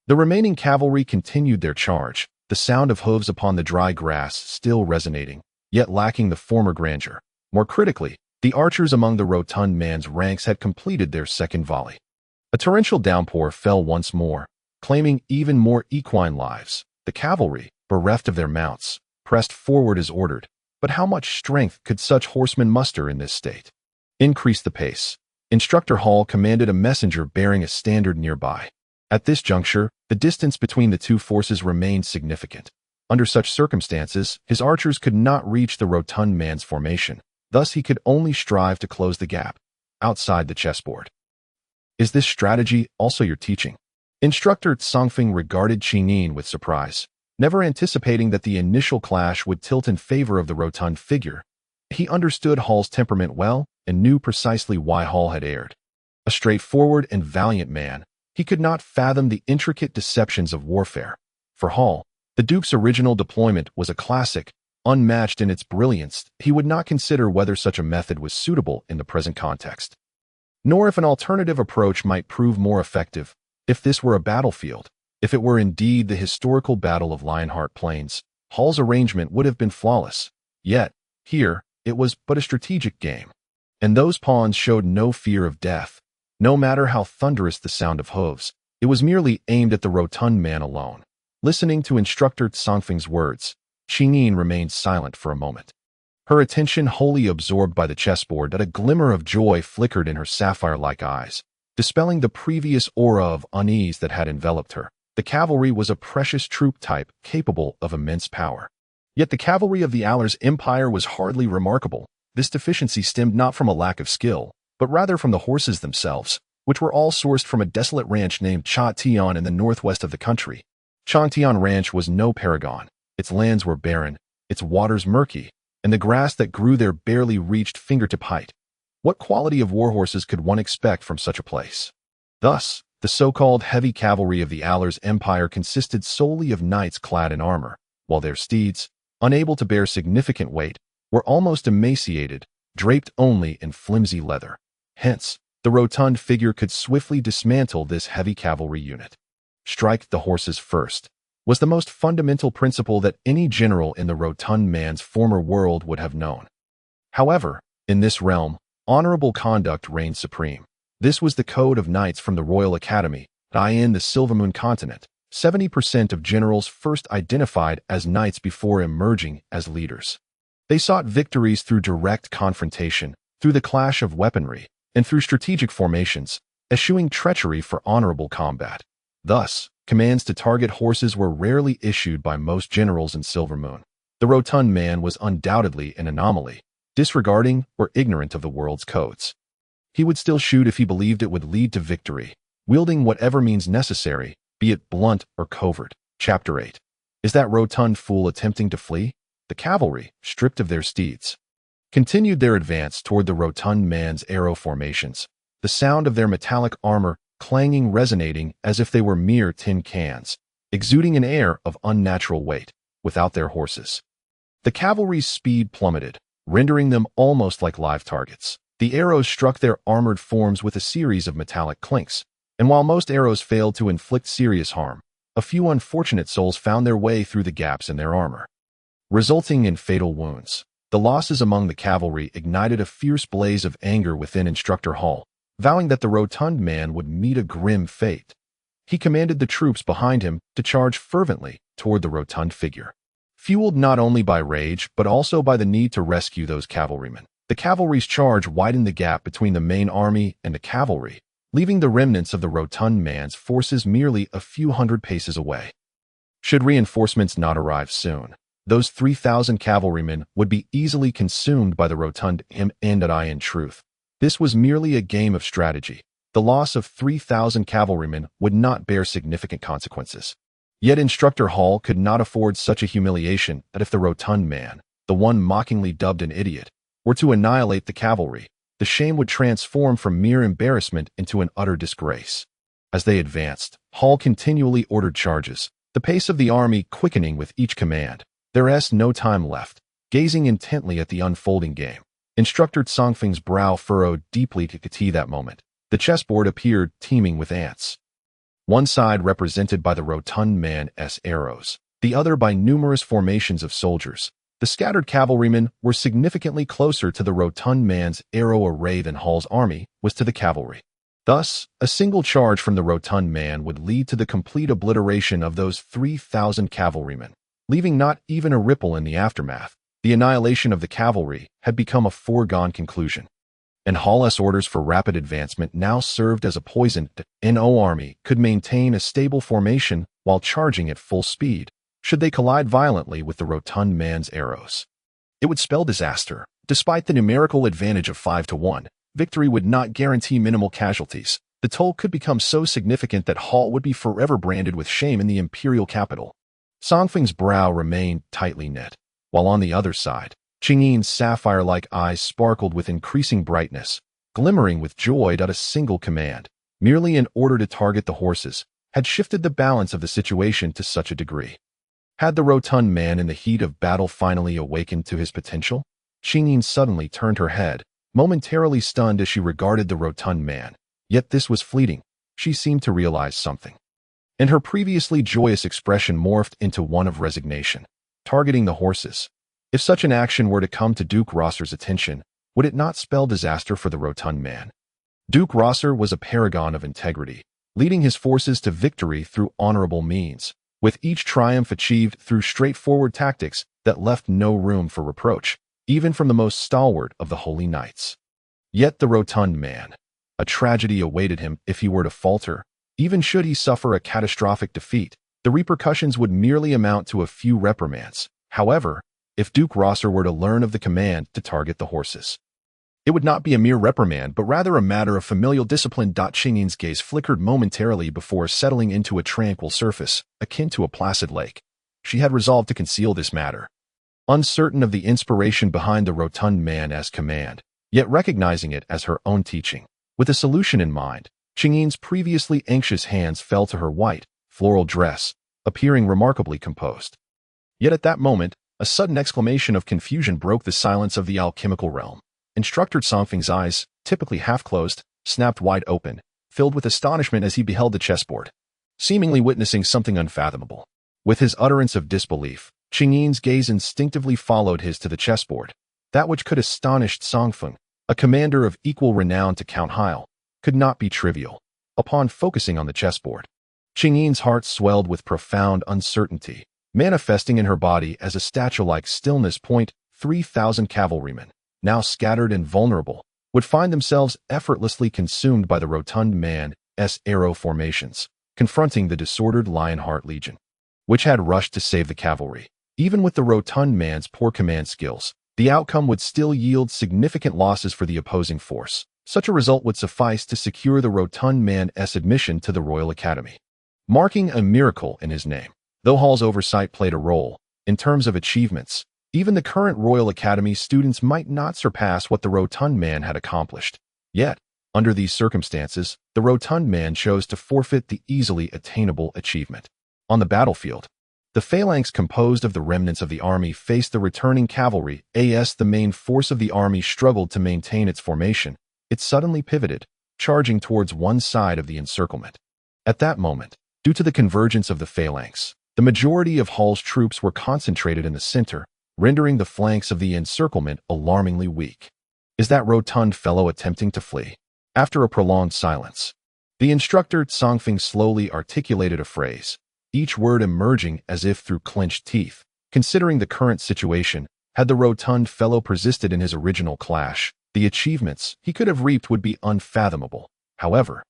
The remaining cavalry continued their charge, the sound of hooves upon the dry grass still resonating, yet lacking the former grandeur. More critically, the archers among the rotund man's ranks had completed their second volley. A torrential downpour fell once more, claiming even more equine lives. The cavalry, bereft of their mounts, pressed forward as ordered. But how much strength could such horsemen muster in this state? Increase the pace. Instructor Hall commanded a messenger bearing a standard nearby. At this juncture, the distance between the two forces remained significant. Under such circumstances, his archers could not reach the rotund man's formation. Thus he could only strive to close the gap, outside the chessboard. Is this strategy also your teaching? Instructor Tsongfeng regarded Chinin with surprise, never anticipating that the initial clash would tilt in favor of the rotund figure. He understood Hall's temperament well and knew precisely why Hall had erred. A straightforward and valiant man, he could not fathom the intricate deceptions of warfare. For Hall, the Duke's original deployment was a classic, unmatched in its brilliance. He would not consider whether such a method was suitable in the present context, nor if an alternative approach might prove more effective. If this were a battlefield, if it were indeed the historical Battle of Lionheart Plains, Hall's arrangement would have been flawless. Yet, here, it was but a strategic game, and those pawns showed no fear of death. No matter how thunderous the sound of hooves, it was merely aimed at the rotund man alone. Listening to Instructor Tsongfeng's words, Chinin remained silent for a moment. her attention wholly absorbed by the chessboard that a glimmer of joy flickered in her sapphire-like eyes, dispelling the previous aura of unease that had enveloped her. The cavalry was a precious troop type capable of immense power. Yet the cavalry of the Allers Empire was hardly remarkable. This deficiency stemmed not from a lack of skill, but rather from the horses themselves, which were all sourced from a desolate ranch named Cha Tian in the northwest of the country. Cha Tian Ranch was no paragon. Its lands were barren, its waters murky, and the grass that grew there barely reached fingertip height. What quality of warhorses could one expect from such a place? Thus, the so-called heavy cavalry of the Allers Empire consisted solely of knights clad in armor, while their steeds, unable to bear significant weight, were almost emaciated, draped only in flimsy leather. Hence, the rotund figure could swiftly dismantle this heavy cavalry unit. Strike the horses first was the most fundamental principle that any general in the rotund man's former world would have known. However, in this realm, honorable conduct reigned supreme. This was the code of knights from the Royal Academy, in the Silvermoon continent. 70% of generals first identified as knights before emerging as leaders. They sought victories through direct confrontation, through the clash of weaponry, and through strategic formations, eschewing treachery for honorable combat. Thus, commands to target horses were rarely issued by most generals in Silvermoon. The rotund man was undoubtedly an anomaly, disregarding or ignorant of the world's codes. He would still shoot if he believed it would lead to victory, wielding whatever means necessary, be it blunt or covert. Chapter 8. Is that rotund fool attempting to flee? The cavalry, stripped of their steeds, continued their advance toward the rotund man's arrow formations, the sound of their metallic armor clanging resonating as if they were mere tin cans, exuding an air of unnatural weight, without their horses. The cavalry's speed plummeted, rendering them almost like live targets. The arrows struck their armored forms with a series of metallic clinks, and while most arrows failed to inflict serious harm, a few unfortunate souls found their way through the gaps in their armor, resulting in fatal wounds. The losses among the cavalry ignited a fierce blaze of anger within Instructor Hall, vowing that the rotund man would meet a grim fate. He commanded the troops behind him to charge fervently toward the rotund figure. Fueled not only by rage, but also by the need to rescue those cavalrymen, the cavalry's charge widened the gap between the main army and the cavalry, leaving the remnants of the rotund man's forces merely a few hundred paces away. Should reinforcements not arrive soon, those 3,000 cavalrymen would be easily consumed by the rotund and in truth. This was merely a game of strategy. The loss of 3,000 cavalrymen would not bear significant consequences. Yet Instructor Hall could not afford such a humiliation that if the rotund man, the one mockingly dubbed an idiot, were to annihilate the cavalry, the shame would transform from mere embarrassment into an utter disgrace. As they advanced, Hall continually ordered charges, the pace of the army quickening with each command. There was no time left. Gazing intently at the unfolding game, Instructor Songfeng's brow furrowed deeply to see that moment. The chessboard appeared teeming with ants. One side represented by the rotund man's arrows, the other by numerous formations of soldiers. The scattered cavalrymen were significantly closer to the rotund man's arrow array than Hall's army was to the cavalry. Thus, a single charge from the rotund man would lead to the complete obliteration of those 3,000 cavalrymen, leaving not even a ripple in the aftermath. The annihilation of the cavalry had become a foregone conclusion, and Hall's orders for rapid advancement now served as a poison. The No army could maintain a stable formation while charging at full speed. Should they collide violently with the rotund man's arrows, it would spell disaster. Despite the numerical advantage of 5-1, victory would not guarantee minimal casualties. The toll could become so significant that Hall would be forever branded with shame in the imperial capital. Songfeng's brow remained tightly knit, while on the other side, Qingyin's sapphire-like eyes sparkled with increasing brightness, glimmering with joy that a single command, merely in order to target the horses, had shifted the balance of the situation to such a degree. Had the rotund man in the heat of battle finally awakened to his potential? Qingyin suddenly turned her head, momentarily stunned as she regarded the rotund man. Yet this was fleeting. She seemed to realize something, and her previously joyous expression morphed into one of resignation. Targeting the horses. If such an action were to come to Duke Rosser's attention, would it not spell disaster for the rotund man? Duke Rosser was a paragon of integrity, leading his forces to victory through honorable means, with each triumph achieved through straightforward tactics that left no room for reproach. even from the most stalwart of the holy knights. Yet the rotund man, a tragedy awaited him if he were to falter. Even should he suffer a catastrophic defeat, the repercussions would merely amount to a few reprimands. However, if Duke Rosser were to learn of the command to target the horses, it would not be a mere reprimand, but rather a matter of familial discipline. Qingyin's gaze flickered momentarily before settling into a tranquil surface, akin to a placid lake. She had resolved to conceal this matter, uncertain of the inspiration behind the rotund man's command, yet recognizing it as her own teaching. With a solution in mind, Qingyin's previously anxious hands fell to her white, floral dress, appearing remarkably composed. Yet at that moment, a sudden exclamation of confusion broke the silence of the alchemical realm. Instructor Songfeng's eyes, typically half-closed, snapped wide open, filled with astonishment as he beheld the chessboard, seemingly witnessing something unfathomable. With his utterance of disbelief, Qingyin's gaze instinctively followed his to the chessboard. That which could astonish Songfeng, a commander of equal renown to Count Heil, could not be trivial. Upon focusing on the chessboard, Qingyin's heart swelled with profound uncertainty, manifesting in her body as a statue-like stillness. 3,000 cavalrymen, now scattered and vulnerable, would find themselves effortlessly consumed by the rotund man's arrow formations, confronting the disordered Lionheart Legion, which had rushed to save the cavalry. Even with the rotund man's poor command skills, the outcome would still yield significant losses for the opposing force. Such a result would suffice to secure the rotund man's admission to the Royal Academy, marking a miracle in his name. Though Hall's oversight played a role, in terms of achievements, even the current Royal Academy students might not surpass what the rotund man had accomplished. Yet, under these circumstances, the rotund man chose to forfeit the easily attainable achievement. On the battlefield, the phalanx composed of the remnants of the army faced the returning cavalry. As the main force of the army struggled to maintain its formation, it suddenly pivoted, charging towards one side of the encirclement. At that moment, due to the convergence of the phalanx, the majority of Hall's troops were concentrated in the center, rendering the flanks of the encirclement alarmingly weak. Is that rotund fellow attempting to flee? After a prolonged silence, the instructor Songfeng slowly articulated a phrase, each word emerging as if through clenched teeth. Considering the current situation, had the rotund fellow persisted in his original clash, the achievements he could have reaped would be unfathomable. However,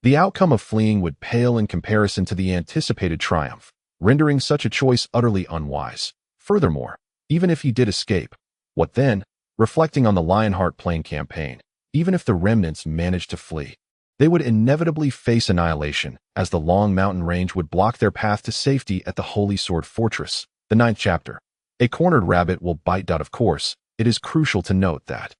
the outcome of fleeing would pale in comparison to the anticipated triumph, rendering such a choice utterly unwise. Furthermore, even if he did escape, what then? Reflecting on the Lionheart Plain campaign, even if the remnants managed to flee, they would inevitably face annihilation, as the long mountain range would block their path to safety at the Holy Sword Fortress. The 9th chapter. A cornered rabbit will bite. Of course, it is crucial to note that,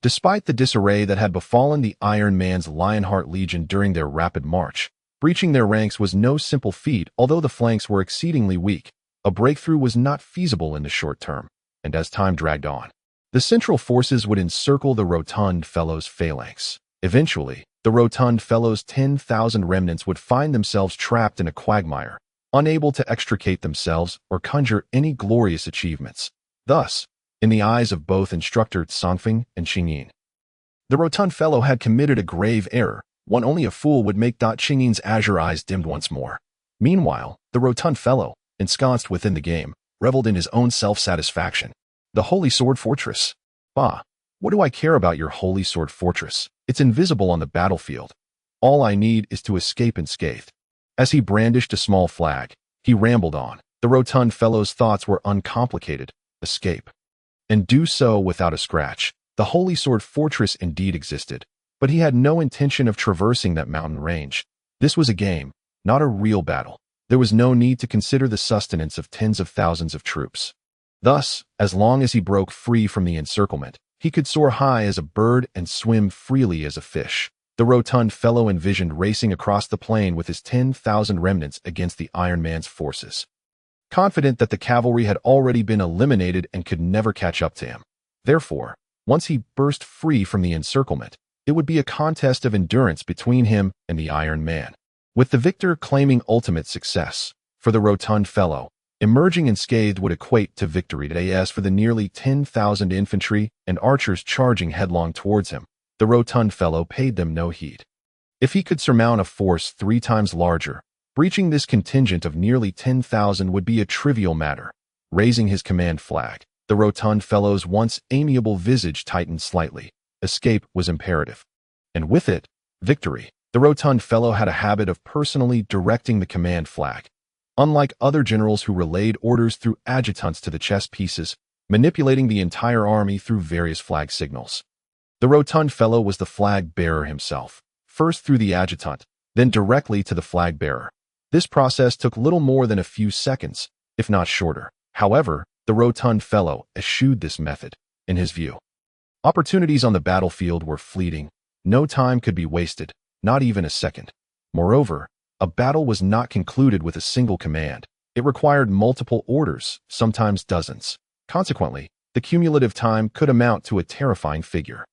despite the disarray that had befallen the Iron Man's Lionheart Legion during their rapid march, breaching their ranks was no simple feat. Although the flanks were exceedingly weak, a breakthrough was not feasible in the short term, and as time dragged on, the central forces would encircle the rotund fellow's phalanx. Eventually, the rotund fellow's 10,000 remnants would find themselves trapped in a quagmire, unable to extricate themselves or conjure any glorious achievements. Thus, in the eyes of both instructor Songfeng and Qingyin, the rotund fellow had committed a grave error, one only a fool would make. Qingyin's azure eyes dimmed once more. Meanwhile, the rotund fellow, ensconced within the game, reveled in his own self-satisfaction. The Holy Sword Fortress. Bah, what do I care about your Holy Sword Fortress? It's invisible on the battlefield. All I need is to escape unscathed. As he brandished a small flag, he rambled on. The rotund fellow's thoughts were uncomplicated. Escape. And do so without a scratch. The Holy Sword Fortress indeed existed, but he had no intention of traversing that mountain range. This was a game, not a real battle. There was no need to consider the sustenance of tens of thousands of troops. Thus, as long as he broke free from the encirclement, he could soar high as a bird and swim freely as a fish. The rotund fellow envisioned racing across the plain with his 10,000 remnants against the Iron Man's forces, confident that the cavalry had already been eliminated and could never catch up to him. Therefore, once he burst free from the encirclement, it would be a contest of endurance between him and the Iron Man, with the victor claiming ultimate success. For the rotund fellow, emerging unscathed would equate to victory. As for the nearly 10,000 infantry and archers charging headlong towards him, the rotund fellow paid them no heed. If he could surmount a force 3 times larger, breaching this contingent of nearly 10,000 would be a trivial matter. Raising his command flag, The rotund fellow's once amiable visage tightened slightly. Escape was imperative. And with it, victory. The rotund fellow had a habit of personally directing the command flag. Unlike other generals who relayed orders through adjutants to the chess pieces, manipulating the entire army through various flag signals. The rotund fellow was the flag bearer himself, first through the adjutant, then directly to the flag bearer. This process took little more than a few seconds, if not shorter. However, the rotund fellow eschewed this method, in his view. Opportunities on the battlefield were fleeting. No time could be wasted, not even a second. Moreover, a battle was not concluded with a single command. It required multiple orders, sometimes dozens. Consequently, the cumulative time could amount to a terrifying figure.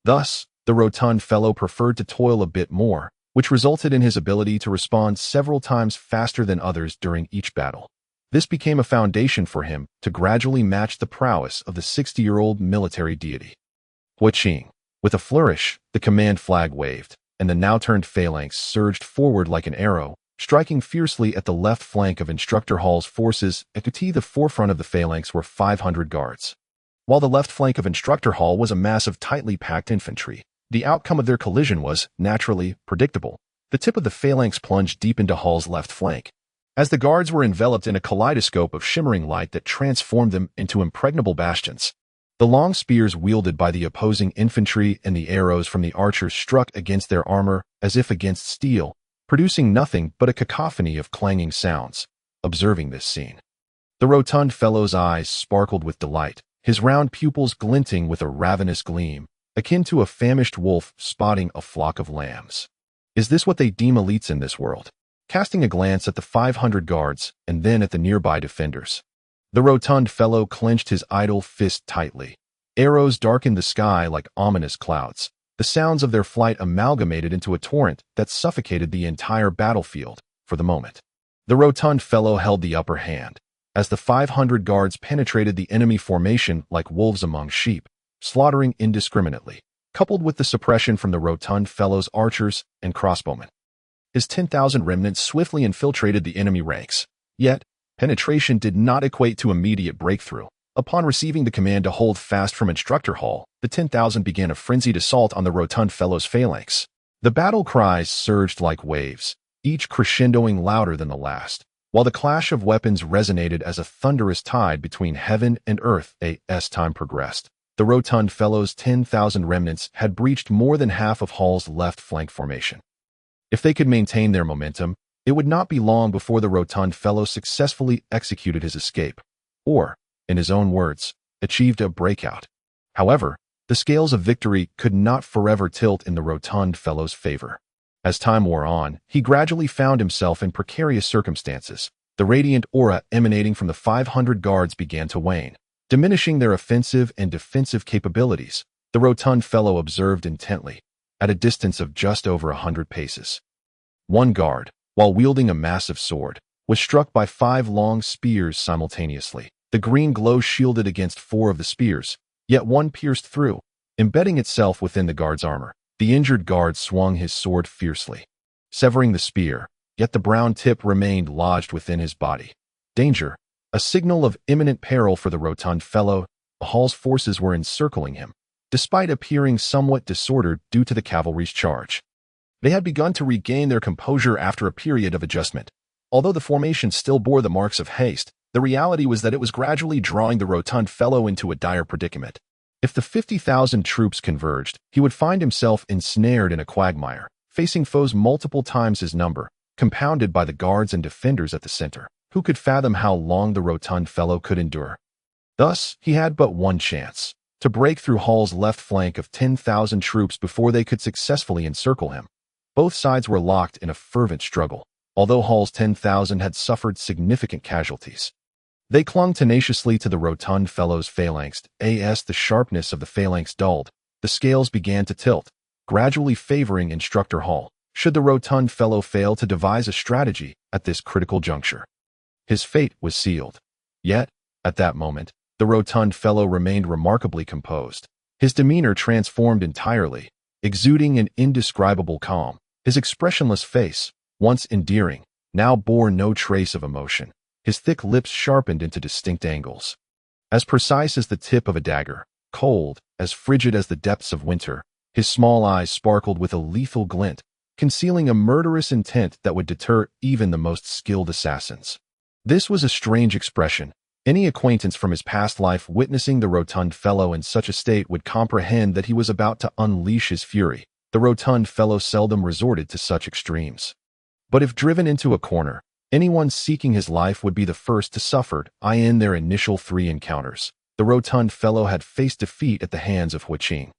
Thus, the rotund fellow preferred to toil a bit more, which resulted in his ability to respond several times faster than others during each battle. This became a foundation for him to gradually match the prowess of the 60-year-old military deity. Huaqing. With a flourish, the command flag waved, and the now-turned phalanx surged forward like an arrow, striking fiercely at the left flank of Instructor Hall's forces. At the forefront of the phalanx were 500 guards, while the left flank of Instructor Hall was a mass of tightly packed infantry. The outcome of their collision was, naturally, predictable. The tip of the phalanx plunged deep into Hall's left flank, as the guards were enveloped in a kaleidoscope of shimmering light that transformed them into impregnable bastions. The long spears wielded by the opposing infantry and the arrows from the archers struck against their armor as if against steel, producing nothing but a cacophony of clanging sounds. Observing this scene, the rotund fellow's eyes sparkled with delight, his round pupils glinting with a ravenous gleam, akin to a famished wolf spotting a flock of lambs. Is this what they deem elites in this world? Casting a glance at the 500 guards and then at the nearby defenders, the rotund fellow clenched his idle fist tightly. Arrows darkened the sky like ominous clouds. The sounds of their flight amalgamated into a torrent that suffocated the entire battlefield for the moment. The rotund fellow held the upper hand, as the 500 guards penetrated the enemy formation like wolves among sheep, slaughtering indiscriminately, coupled with the suppression from the rotund fellow's archers and crossbowmen. His 10,000 remnants swiftly infiltrated the enemy ranks. Yet, penetration did not equate to immediate breakthrough. Upon receiving the command to hold fast from Instructor Hall, the 10,000 began a frenzied assault on the rotund fellow's phalanx. The battle cries surged like waves, each crescendoing louder than the last, while the clash of weapons resonated as a thunderous tide between heaven and earth. As time progressed, the rotund fellow's 10,000 remnants had breached more than half of Hall's left flank formation. If they could maintain their momentum, it would not be long before the rotund fellow successfully executed his escape, or, in his own words, achieved a breakout. However, the scales of victory could not forever tilt in the rotund fellow's favor. As time wore on, he gradually found himself in precarious circumstances. The radiant aura emanating from the 500 guards began to wane, diminishing their offensive and defensive capabilities. The rotund fellow observed intently, at a distance of just over 100 paces. One guard, while wielding a massive sword, was struck by 5 long spears simultaneously. The green glow shielded against 4 of the spears, yet one pierced through, embedding itself within the guard's armor. The injured guard swung his sword fiercely, severing the spear, yet the brown tip remained lodged within his body. Danger, a signal of imminent peril for the rotund fellow. Hall's forces were encircling him, despite appearing somewhat disordered due to the cavalry's charge. They had begun to regain their composure after a period of adjustment. Although the formation still bore the marks of haste, the reality was that it was gradually drawing the rotund fellow into a dire predicament. If the 50,000 troops converged, he would find himself ensnared in a quagmire, facing foes multiple times his number, compounded by the guards and defenders at the center. Who could fathom how long the rotund fellow could endure? Thus, he had but one chance: to break through Hall's left flank of 10,000 troops before they could successfully encircle him. Both sides were locked in a fervent struggle, although Hall's 10,000 had suffered significant casualties. They clung tenaciously to the rotund fellow's phalanx. As the sharpness of the phalanx dulled, the scales began to tilt, gradually favoring Instructor Hall. Should the rotund fellow fail to devise a strategy at this critical juncture, his fate was sealed. Yet, at that moment, the rotund fellow remained remarkably composed. His demeanor transformed entirely, exuding an indescribable calm. His expressionless face, once endearing, now bore no trace of emotion. His thick lips sharpened into distinct angles. As precise as the tip of a dagger, cold, as frigid as the depths of winter, his small eyes sparkled with a lethal glint, concealing a murderous intent that would deter even the most skilled assassins. This was a strange expression. Any acquaintance from his past life witnessing the rotund fellow in such a state would comprehend that he was about to unleash his fury. The rotund fellow seldom resorted to such extremes. But if driven into a corner, anyone seeking his life would be the first to suffer. In their initial 3 encounters, the rotund fellow had faced defeat at the hands of Huiqing,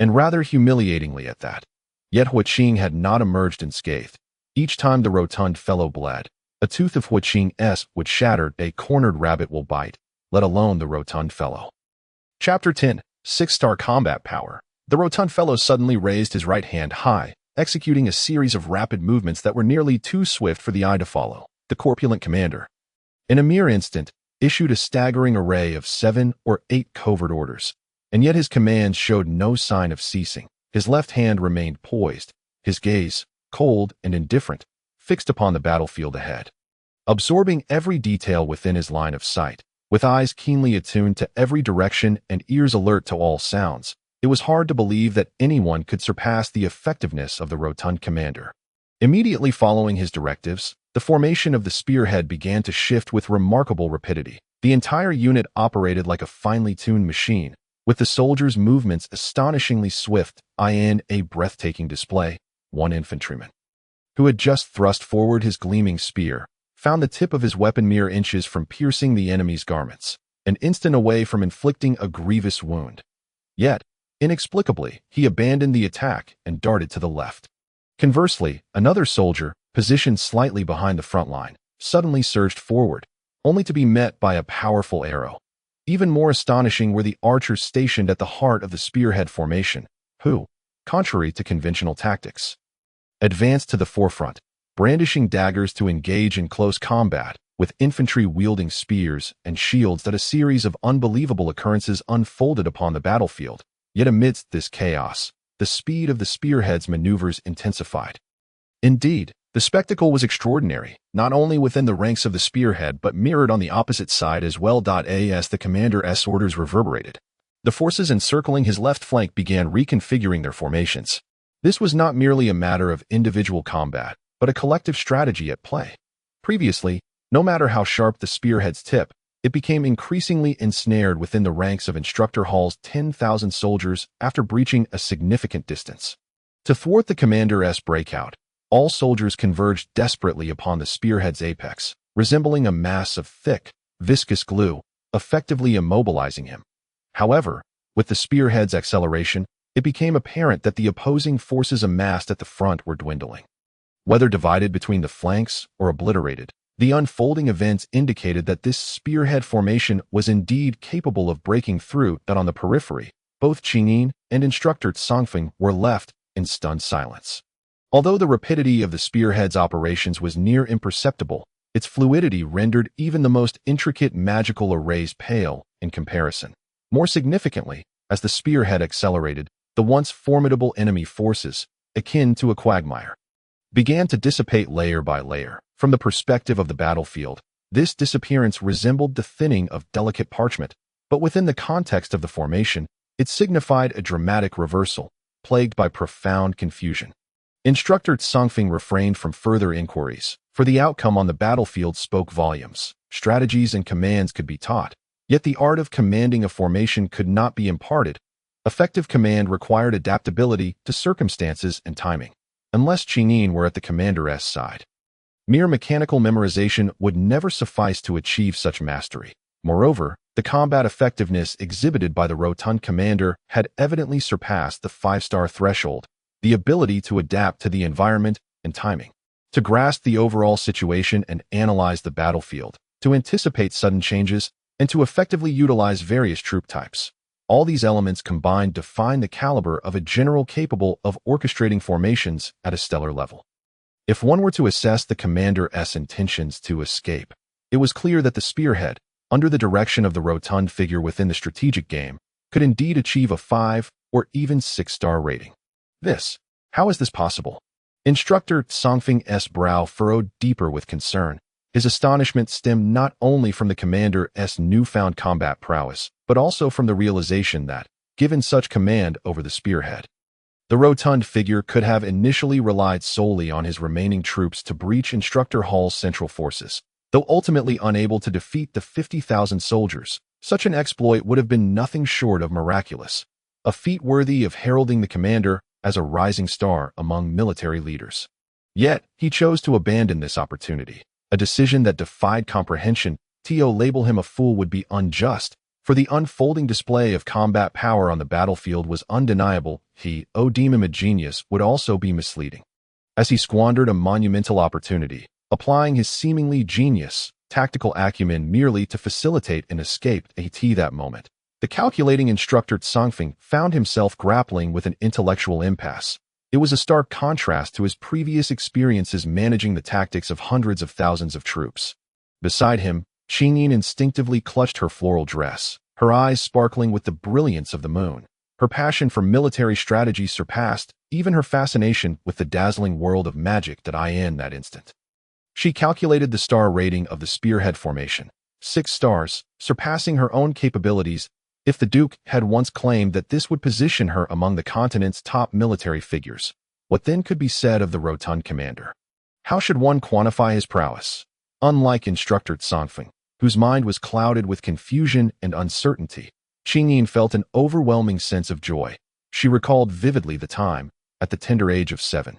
and rather humiliatingly at that. Yet Huiqing had not emerged unscathed. Each time the rotund fellow bled, a tooth of Huiqing's would shatter. A cornered rabbit will bite, let alone the rotund fellow. Chapter 10. 6-Star Combat Power. The rotund fellow suddenly raised his right hand high, executing a series of rapid movements that were nearly too swift for the eye to follow. The corpulent commander, in a mere instant, issued a staggering array of 7 or 8 covert orders, and yet his commands showed no sign of ceasing. His left hand remained poised, his gaze, cold and indifferent, fixed upon the battlefield ahead. Absorbing every detail within his line of sight, with eyes keenly attuned to every direction and ears alert to all sounds, it was hard to believe that anyone could surpass the effectiveness of the rotund commander. Immediately following his directives, the formation of the spearhead began to shift with remarkable rapidity. The entire unit operated like a finely tuned machine, with the soldiers' movements astonishingly swift. In a breathtaking display, one infantryman, who had just thrust forward his gleaming spear, found the tip of his weapon mere inches from piercing the enemy's garments, an instant away from inflicting a grievous wound. Yet, inexplicably, he abandoned the attack and darted to the left. Conversely, another soldier, positioned slightly behind the front line, suddenly surged forward, only to be met by a powerful arrow. Even more astonishing were the archers stationed at the heart of the spearhead formation, who, contrary to conventional tactics, advanced to the forefront, brandishing daggers to engage in close combat, with infantry wielding spears and shields. That a series of unbelievable occurrences unfolded upon the battlefield. Yet amidst this chaos, the speed of the spearhead's maneuvers intensified. Indeed, the spectacle was extraordinary, not only within the ranks of the spearhead but mirrored on the opposite side as well. As the commander's orders reverberated, the forces encircling his left flank began reconfiguring their formations. This was not merely a matter of individual combat, but a collective strategy at play. Previously, no matter how sharp the spearhead's tip, it became increasingly ensnared within the ranks of Instructor Hall's 10,000 soldiers after breaching a significant distance. To thwart the commander's breakout, all soldiers converged desperately upon the spearhead's apex, resembling a mass of thick, viscous glue, effectively immobilizing him. However, with the spearhead's acceleration, it became apparent that the opposing forces amassed at the front were dwindling. Whether divided between the flanks or obliterated, the unfolding events indicated that this spearhead formation was indeed capable of breaking through. That on the periphery, both Qingyin and Instructor Songfeng were left in stunned silence. Although the rapidity of the spearhead's operations was near imperceptible, its fluidity rendered even the most intricate magical arrays pale in comparison. More significantly, as the spearhead accelerated, the once formidable enemy forces, akin to a quagmire, began to dissipate layer by layer. From the perspective of the battlefield, this disappearance resembled the thinning of delicate parchment, but within the context of the formation, it signified a dramatic reversal, plagued by profound confusion. Instructor Songfeng refrained from further inquiries, for the outcome on the battlefield spoke volumes. Strategies and commands could be taught, yet the art of commanding a formation could not be imparted. Effective command required adaptability to circumstances and timing. Unless Qingyin were at the commander's side, mere mechanical memorization would never suffice to achieve such mastery. Moreover, the combat effectiveness exhibited by the rotund commander had evidently surpassed the 5-star threshold. The ability to adapt to the environment and timing, to grasp the overall situation and analyze the battlefield, to anticipate sudden changes, and to effectively utilize various troop types. All these elements combined define the caliber of a general capable of orchestrating formations at a stellar level. If one were to assess the commander's intentions to escape, it was clear that the spearhead, under the direction of the rotund figure within the strategic game, could indeed achieve a 5 or even 6-star rating. How is this possible? Instructor Songfeng's brow furrowed deeper with concern. His astonishment stemmed not only from the commander's newfound combat prowess, but also from the realization that, given such command over the spearhead, the rotund figure could have initially relied solely on his remaining troops to breach Instructor Hall's central forces. Though ultimately unable to defeat the 50,000 soldiers, such an exploit would have been nothing short of miraculous, a feat worthy of heralding the commander as a rising star among military leaders. Yet, he chose to abandon this opportunity, a decision that defied comprehension. To label him a fool would be unjust, for the unfolding display of combat power on the battlefield was undeniable. He, deem him a genius, would also be misleading, as he squandered a monumental opportunity, applying his seemingly genius, tactical acumen merely to facilitate an escape. At that moment, the calculating instructor Tsongfeng found himself grappling with an intellectual impasse. It was a stark contrast to his previous experiences managing the tactics of hundreds of thousands of troops. Beside him, Qingyin instinctively clutched her floral dress, her eyes sparkling with the brilliance of the moon. Her passion for military strategy surpassed even her fascination with the dazzling world of magic. In that instant, she calculated the star rating of the spearhead formation, 6 stars, surpassing her own capabilities. If the Duke had once claimed that this would position her among the continent's top military figures, what then could be said of the rotund commander? How should one quantify his prowess? Unlike Instructor Tsongfeng, whose mind was clouded with confusion and uncertainty, Qingyin felt an overwhelming sense of joy. She recalled vividly the time, at the tender age of 7,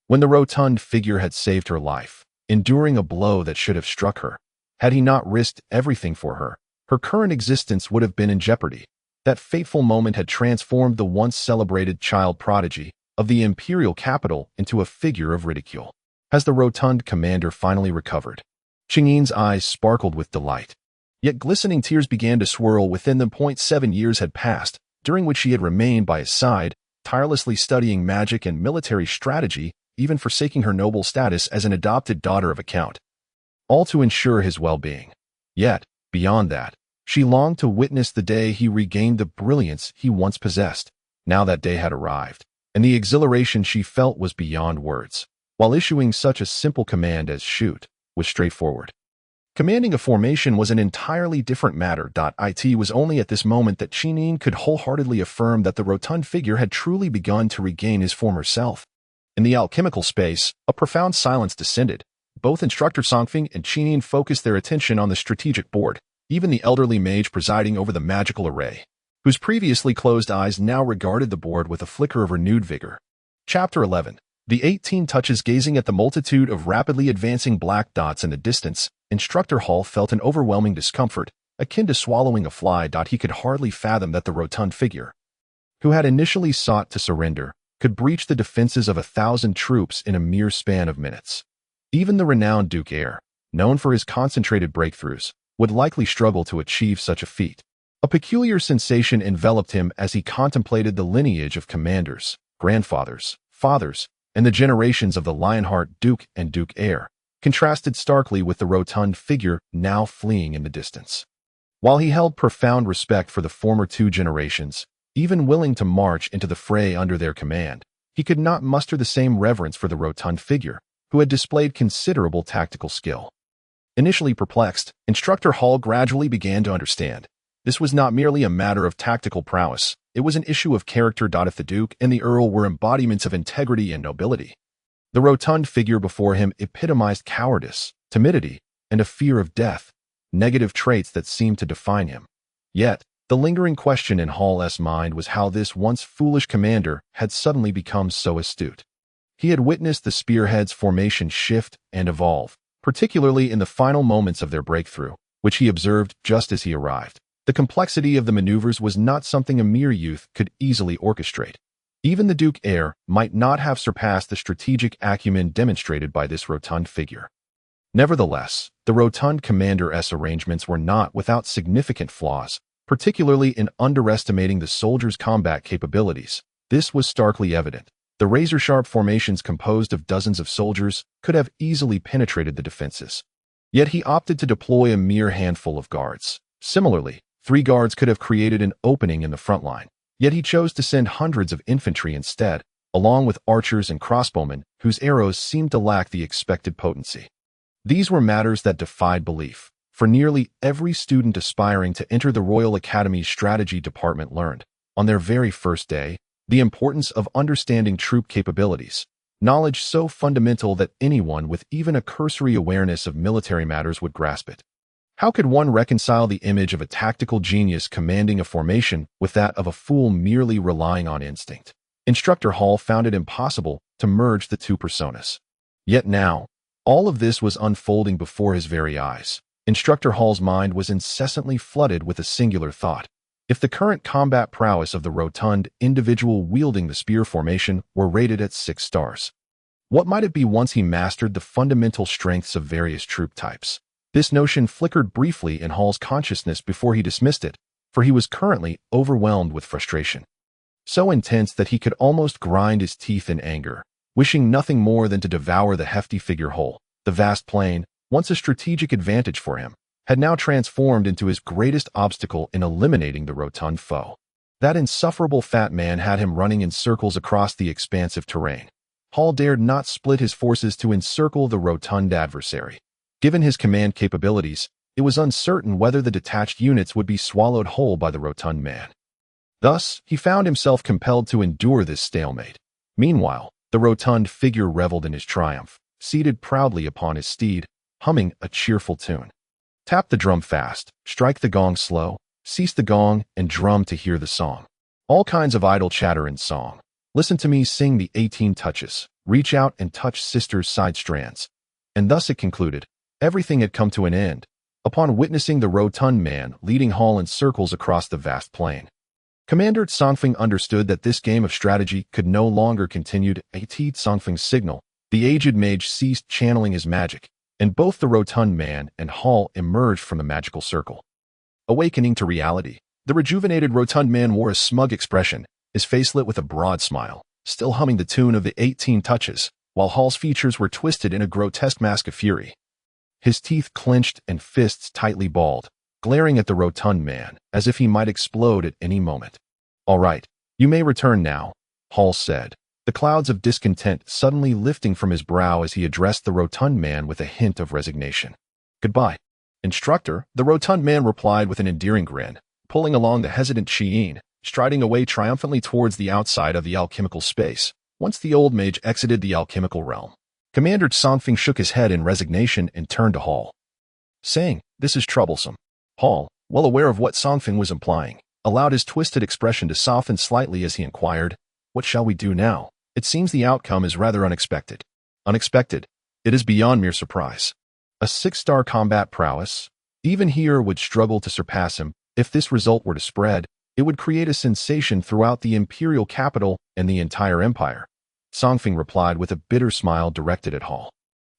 when the rotund figure had saved her life, enduring a blow that should have struck her. Had he not risked everything for her, her current existence would have been in jeopardy. That fateful moment had transformed the once celebrated child prodigy of the imperial capital into a figure of ridicule. As the rotund commander finally recovered, Qingyin's eyes sparkled with delight. Yet glistening tears began to swirl within them. 7 years had passed, during which she had remained by his side, tirelessly studying magic and military strategy, even forsaking her noble status as an adopted daughter of a count, all to ensure his well-being. Yet, beyond that, she longed to witness the day he regained the brilliance he once possessed. Now that day had arrived, and the exhilaration she felt was beyond words. While issuing such a simple command as shoot was straightforward, commanding a formation was an entirely different matter. It was only at this moment that Qingyin could wholeheartedly affirm that the rotund figure had truly begun to regain his former self. In the alchemical space, a profound silence descended. Both Instructor Tsongfeng and Qingyin focused their attention on the strategic board. Even the elderly mage presiding over the magical array, whose previously closed eyes now regarded the board with a flicker of renewed vigor. Chapter 11. The 18 touches. Gazing at the multitude of rapidly advancing black dots in the distance, Instructor Hall felt an overwhelming discomfort, akin to swallowing a fly. He could hardly fathom that the rotund figure, who had initially sought to surrender, could breach the defenses of 1,000 troops in a mere span of minutes. Even the renowned Duke Heir, known for his concentrated breakthroughs, would likely struggle to achieve such a feat. A peculiar sensation enveloped him as he contemplated the lineage of commanders, grandfathers, fathers, and the generations of the Lionheart Duke and Duke Heir, contrasted starkly with the rotund figure now fleeing in the distance. While he held profound respect for the former 2 generations, even willing to march into the fray under their command, he could not muster the same reverence for the rotund figure, who had displayed considerable tactical skill. Initially perplexed, Instructor Hall gradually began to understand. This was not merely a matter of tactical prowess, it was an issue of character. If the Duke and the Earl were embodiments of integrity and nobility, the rotund figure before him epitomized cowardice, timidity, and a fear of death, negative traits that seemed to define him. Yet, the lingering question in Hall's mind was how this once foolish commander had suddenly become so astute. He had witnessed the spearhead's formation shift and evolve, particularly in the final moments of their breakthrough, which he observed just as he arrived. The complexity of the maneuvers was not something a mere youth could easily orchestrate. Even the Duke Heir might not have surpassed the strategic acumen demonstrated by this rotund figure. Nevertheless, the rotund commander's arrangements were not without significant flaws, particularly in underestimating the soldier's combat capabilities. This was starkly evident. The razor-sharp formations composed of dozens of soldiers could have easily penetrated the defenses. Yet he opted to deploy a mere handful of guards. Similarly, 3 guards could have created an opening in the front line. Yet he chose to send hundreds of infantry instead, along with archers and crossbowmen, whose arrows seemed to lack the expected potency. These were matters that defied belief, for nearly every student aspiring to enter the Royal Academy's strategy department learned, on their very first day, the importance of understanding troop capabilities, knowledge so fundamental that anyone with even a cursory awareness of military matters would grasp it. How could one reconcile the image of a tactical genius commanding a formation with that of a fool merely relying on instinct? Instructor Hall found it impossible to merge the two personas. Yet now, all of this was unfolding before his very eyes. Instructor Hall's mind was incessantly flooded with a singular thought. If the current combat prowess of the rotund individual wielding the spear formation were rated at 6 stars, what might it be once he mastered the fundamental strengths of various troop types? This notion flickered briefly in Hall's consciousness before he dismissed it, for he was currently overwhelmed with frustration. So intense that he could almost grind his teeth in anger, wishing nothing more than to devour the hefty figure whole. The vast plain, once a strategic advantage for him, had now transformed into his greatest obstacle in eliminating the rotund foe. That insufferable fat man had him running in circles across the expansive terrain. Hall dared not split his forces to encircle the rotund adversary. Given his command capabilities, it was uncertain whether the detached units would be swallowed whole by the rotund man. Thus, he found himself compelled to endure this stalemate. Meanwhile, the rotund figure reveled in his triumph, seated proudly upon his steed, humming a cheerful tune. Tap the drum fast, strike the gong slow, cease the gong and drum to hear the song. All kinds of idle chatter in song. Listen to me sing the 18 touches, reach out and touch sister's side strands. And thus it concluded. Everything had come to an end, upon witnessing the rotund man leading Hall in circles across the vast plain. Commander Tsongfeng understood that this game of strategy could no longer continue. At Tsongfeng's signal, the aged mage ceased channeling his magic, and both the rotund man and Hall emerged from the magical circle. Awakening to reality, the rejuvenated rotund man wore a smug expression, his face lit with a broad smile, still humming the tune of the 18 touches, while Hall's features were twisted in a grotesque mask of fury. His teeth clenched and fists tightly balled, glaring at the rotund man, as if he might explode at any moment. "All right, you may return now," Hall said, the clouds of discontent suddenly lifting from his brow as he addressed the rotund man with a hint of resignation. "Goodbye, instructor," the rotund man replied with an endearing grin, pulling along the hesitant Qiyin, striding away triumphantly towards the outside of the alchemical space. Once the old mage exited the alchemical realm, Commander Tsongfeng shook his head in resignation and turned to Hall, saying, "This is troublesome." Hall, well aware of what Tsongfeng was implying, allowed his twisted expression to soften slightly as he inquired, "What shall we do now? It seems the outcome is rather unexpected." "Unexpected? It is beyond mere surprise. A 6-star combat prowess? Even here would struggle to surpass him. If this result were to spread, it would create a sensation throughout the imperial capital and the entire empire." Tsongfeng replied with a bitter smile directed at Hall.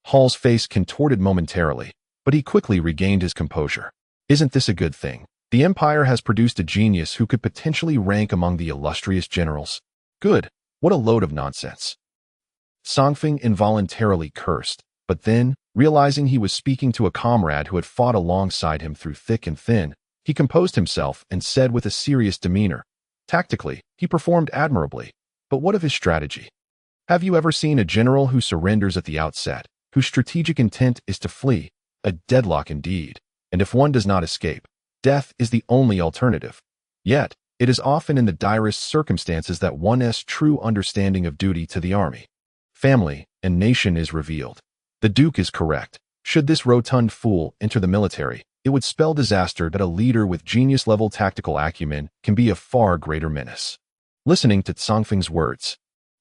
Hall's face contorted momentarily, but he quickly regained his composure. "Isn't this a good thing? The empire has produced a genius who could potentially rank among the illustrious generals. Good. What a load of nonsense." Tsongfeng involuntarily cursed, but then, realizing he was speaking to a comrade who had fought alongside him through thick and thin, he composed himself and said with a serious demeanor, "Tactically, he performed admirably, but what of his strategy? Have you ever seen a general who surrenders at the outset, whose strategic intent is to flee? A deadlock indeed, and if one does not escape, death is the only alternative. Yet, it is often in the direst circumstances that one's true understanding of duty to the army, family, and nation is revealed. The Duke is correct. Should this rotund fool enter the military, it would spell disaster. That a leader with genius-level tactical acumen can be a far greater menace." Listening to Tsongfeng's words,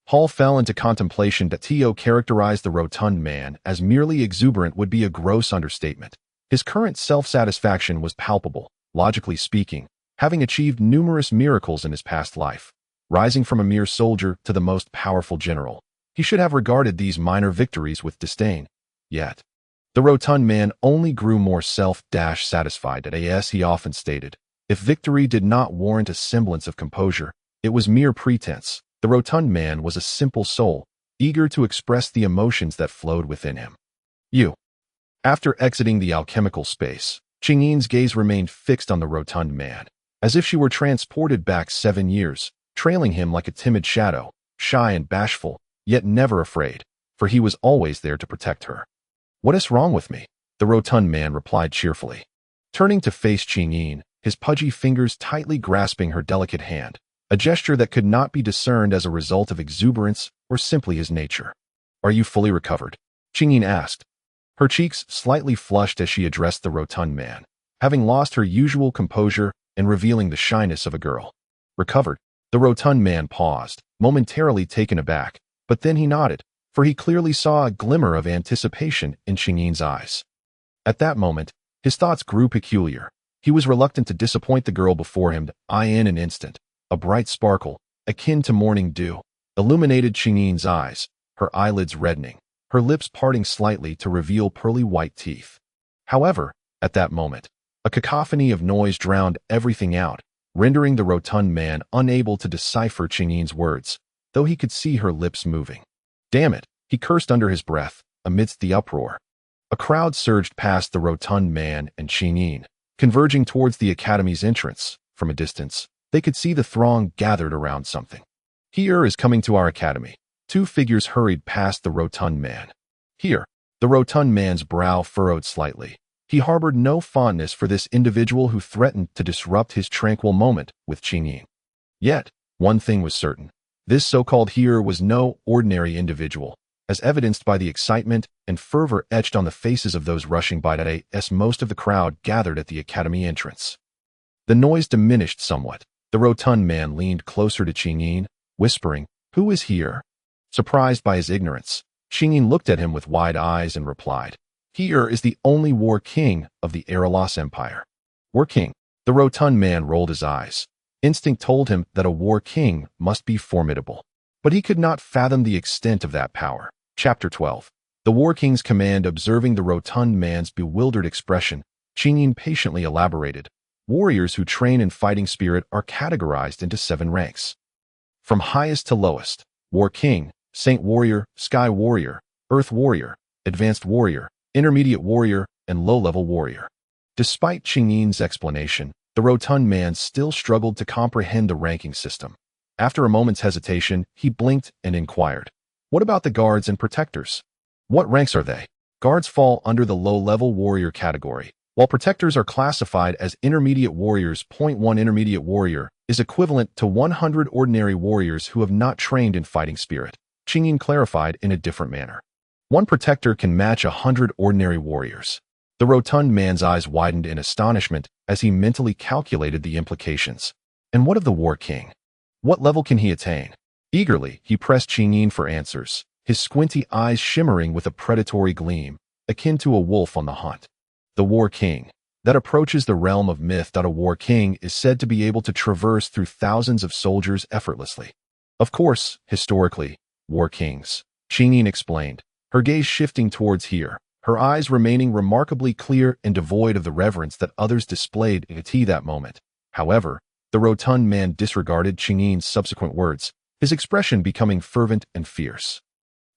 Hall fell into contemplation. That Tio characterized the rotund man as merely exuberant would be a gross understatement. His current self-satisfaction was palpable, logically speaking, having achieved numerous miracles in his past life. Rising from a mere soldier to the most powerful general, he should have regarded these minor victories with disdain. Yet, the rotund man only grew more self-satisfied. As he often stated, if victory did not warrant a semblance of composure, it was mere pretense. The rotund man was a simple soul, eager to express the emotions that flowed within him. After exiting the alchemical space, Qingyin's gaze remained fixed on the rotund man, as if she were transported back 7 years, trailing him like a timid shadow, shy and bashful, yet never afraid, for he was always there to protect her. What is wrong with me? The rotund man replied cheerfully. Turning to face Qingyin, his pudgy fingers tightly grasping her delicate hand, a gesture that could not be discerned as a result of exuberance or simply his nature. Are you fully recovered? Qingyin asked. Her cheeks slightly flushed as she addressed the rotund man, having lost her usual composure and revealing the shyness of a girl. Recovered? The rotund man paused, momentarily taken aback, but then he nodded, for he clearly saw a glimmer of anticipation in Qingyin's eyes. At that moment, his thoughts grew peculiar. He was reluctant to disappoint the girl before him. In an instant, a bright sparkle, akin to morning dew, illuminated Qingyin's eyes, her eyelids reddening, her lips parting slightly to reveal pearly white teeth. However, at that moment, a cacophony of noise drowned everything out, rendering the rotund man unable to decipher Qingyin's words, though he could see her lips moving. Damn it, he cursed under his breath, amidst the uproar. A crowd surged past the rotund man and Qingyin, converging towards the academy's entrance. From a distance, they could see the throng gathered around something. Here is coming to our academy. Two figures hurried past the rotund man. Here, the rotund man's brow furrowed slightly. He harbored no fondness for this individual who threatened to disrupt his tranquil moment with Qingyin. Yet, one thing was certain. This so-called hero was no ordinary individual, as evidenced by the excitement and fervor etched on the faces of those rushing by as most of the crowd gathered at the academy entrance. The noise diminished somewhat. The rotund man leaned closer to Qingyin, whispering, "Who is here?" Surprised by his ignorance, Qingyin looked at him with wide eyes and replied, "Here is the only war king of the Aralos Empire." War king? The rotund man rolled his eyes. Instinct told him that a war king must be formidable, but he could not fathom the extent of that power. Chapter 12. The war king's command. Observing the rotund man's bewildered expression, Qingyin patiently elaborated. Warriors who train in fighting spirit are categorized into 7 ranks. From highest to lowest: War King, Saint Warrior, Sky Warrior, Earth Warrior, Advanced Warrior, Intermediate Warrior, and Low-Level Warrior. Despite Qingyin's explanation, the rotund man still struggled to comprehend the ranking system. After a moment's hesitation, he blinked and inquired, "What about the guards and protectors? What ranks are they?" Guards fall under the low-level warrior category, while protectors are classified as intermediate warriors. 1 Intermediate warrior is equivalent to 100 ordinary warriors who have not trained in fighting spirit. Qingyin clarified in a different manner. One protector can match 100 ordinary warriors. The rotund man's eyes widened in astonishment as he mentally calculated the implications. And what of the war king? What level can he attain? Eagerly, he pressed Qingyin for answers, his squinty eyes shimmering with a predatory gleam, akin to a wolf on the hunt. The war king, that approaches the realm of myth. A war king is said to be able to traverse through thousands of soldiers effortlessly. Of course, historically, war kings, Qingyin explained, her gaze shifting towards here, her eyes remaining remarkably clear and devoid of the reverence that others displayed at that moment. However, the rotund man disregarded Qingyin's subsequent words, his expression becoming fervent and fierce.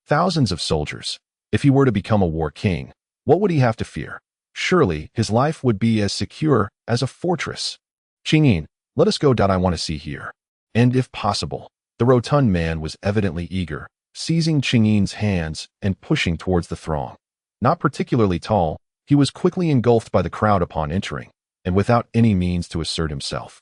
Thousands of soldiers. If he were to become a war king, what would he have to fear? Surely, his life would be as secure as a fortress. Qingyin, let us go. I want to see here. And if possible, the rotund man was evidently eager, seizing Qingyin's hands and pushing towards the throng. Not particularly tall, he was quickly engulfed by the crowd upon entering, and without any means to assert himself.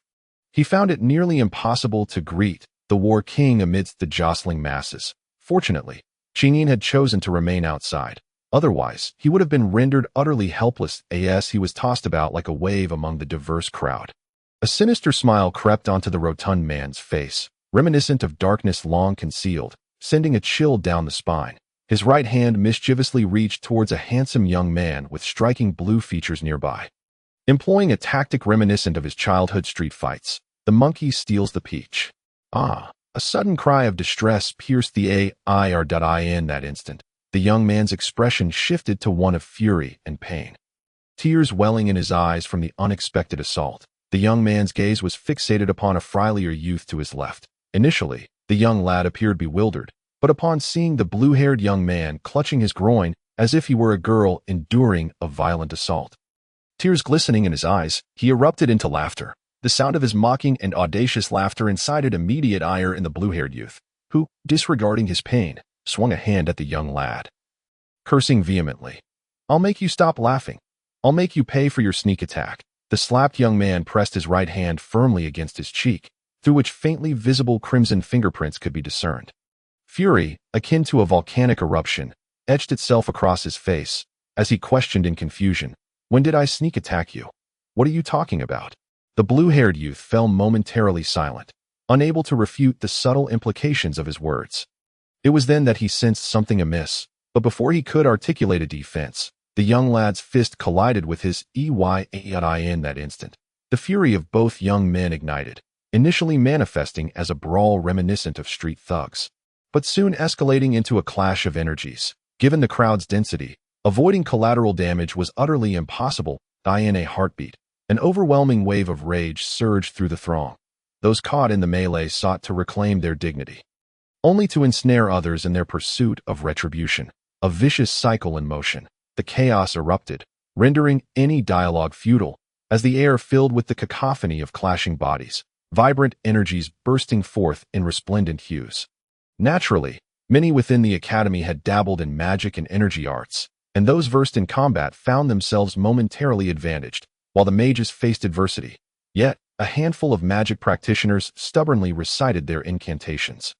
He found it nearly impossible to greet the war king amidst the jostling masses. Fortunately, Qingyin had chosen to remain outside. Otherwise, he would have been rendered utterly helpless as he was tossed about like a wave among the diverse crowd. A sinister smile crept onto the rotund man's face, reminiscent of darkness long concealed, sending a chill down the spine. His right hand mischievously reached towards a handsome young man with striking blue features nearby. Employing a tactic reminiscent of his childhood street fights, the monkey steals the peach. Ah! A sudden cry of distress pierced the air. In that instant, the young man's expression shifted to one of fury and pain. Tears welling in his eyes from the unexpected assault, the young man's gaze was fixated upon a frilier youth to his left. Initially, the young lad appeared bewildered, but upon seeing the blue-haired young man clutching his groin as if he were a girl enduring a violent assault, tears glistening in his eyes, he erupted into laughter. The sound of his mocking and audacious laughter incited immediate ire in the blue-haired youth, who, disregarding his pain, swung a hand at the young lad. Cursing vehemently, I'll make you stop laughing. I'll make you pay for your sneak attack. The slapped young man pressed his right hand firmly against his cheek, through which faintly visible crimson fingerprints could be discerned. Fury, akin to a volcanic eruption, etched itself across his face, as he questioned in confusion, "When did I sneak attack you? What are you talking about?" The blue-haired youth fell momentarily silent, unable to refute the subtle implications of his words. It was then that he sensed something amiss, but before he could articulate a defense, the young lad's fist collided with his in that instant. The fury of both young men ignited, initially manifesting as a brawl reminiscent of street thugs, but soon escalating into a clash of energies. Given the crowd's density, avoiding collateral damage was utterly impossible. In a heartbeat, an overwhelming wave of rage surged through the throng. Those caught in the melee sought to reclaim their dignity, only to ensnare others in their pursuit of retribution. A vicious cycle in motion. The chaos erupted, rendering any dialogue futile, as the air filled with the cacophony of clashing bodies, vibrant energies bursting forth in resplendent hues. Naturally, many within the academy had dabbled in magic and energy arts, and those versed in combat found themselves momentarily advantaged, while the mages faced adversity. Yet, a handful of magic practitioners stubbornly recited their incantations,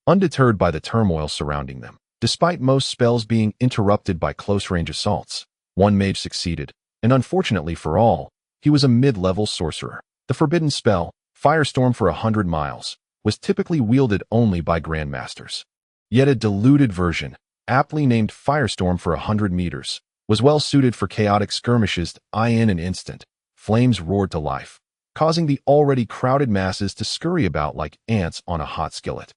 undeterred by the turmoil surrounding them. Despite most spells being interrupted by close-range assaults, one mage succeeded, and unfortunately for all, he was a mid-level sorcerer. The forbidden spell, Firestorm for 100 miles, was typically wielded only by grandmasters. Yet a diluted version, aptly named Firestorm for 100 meters, was well suited for chaotic skirmishes. In an instant, flames roared to life, causing the already crowded masses to scurry about like ants on a hot skillet.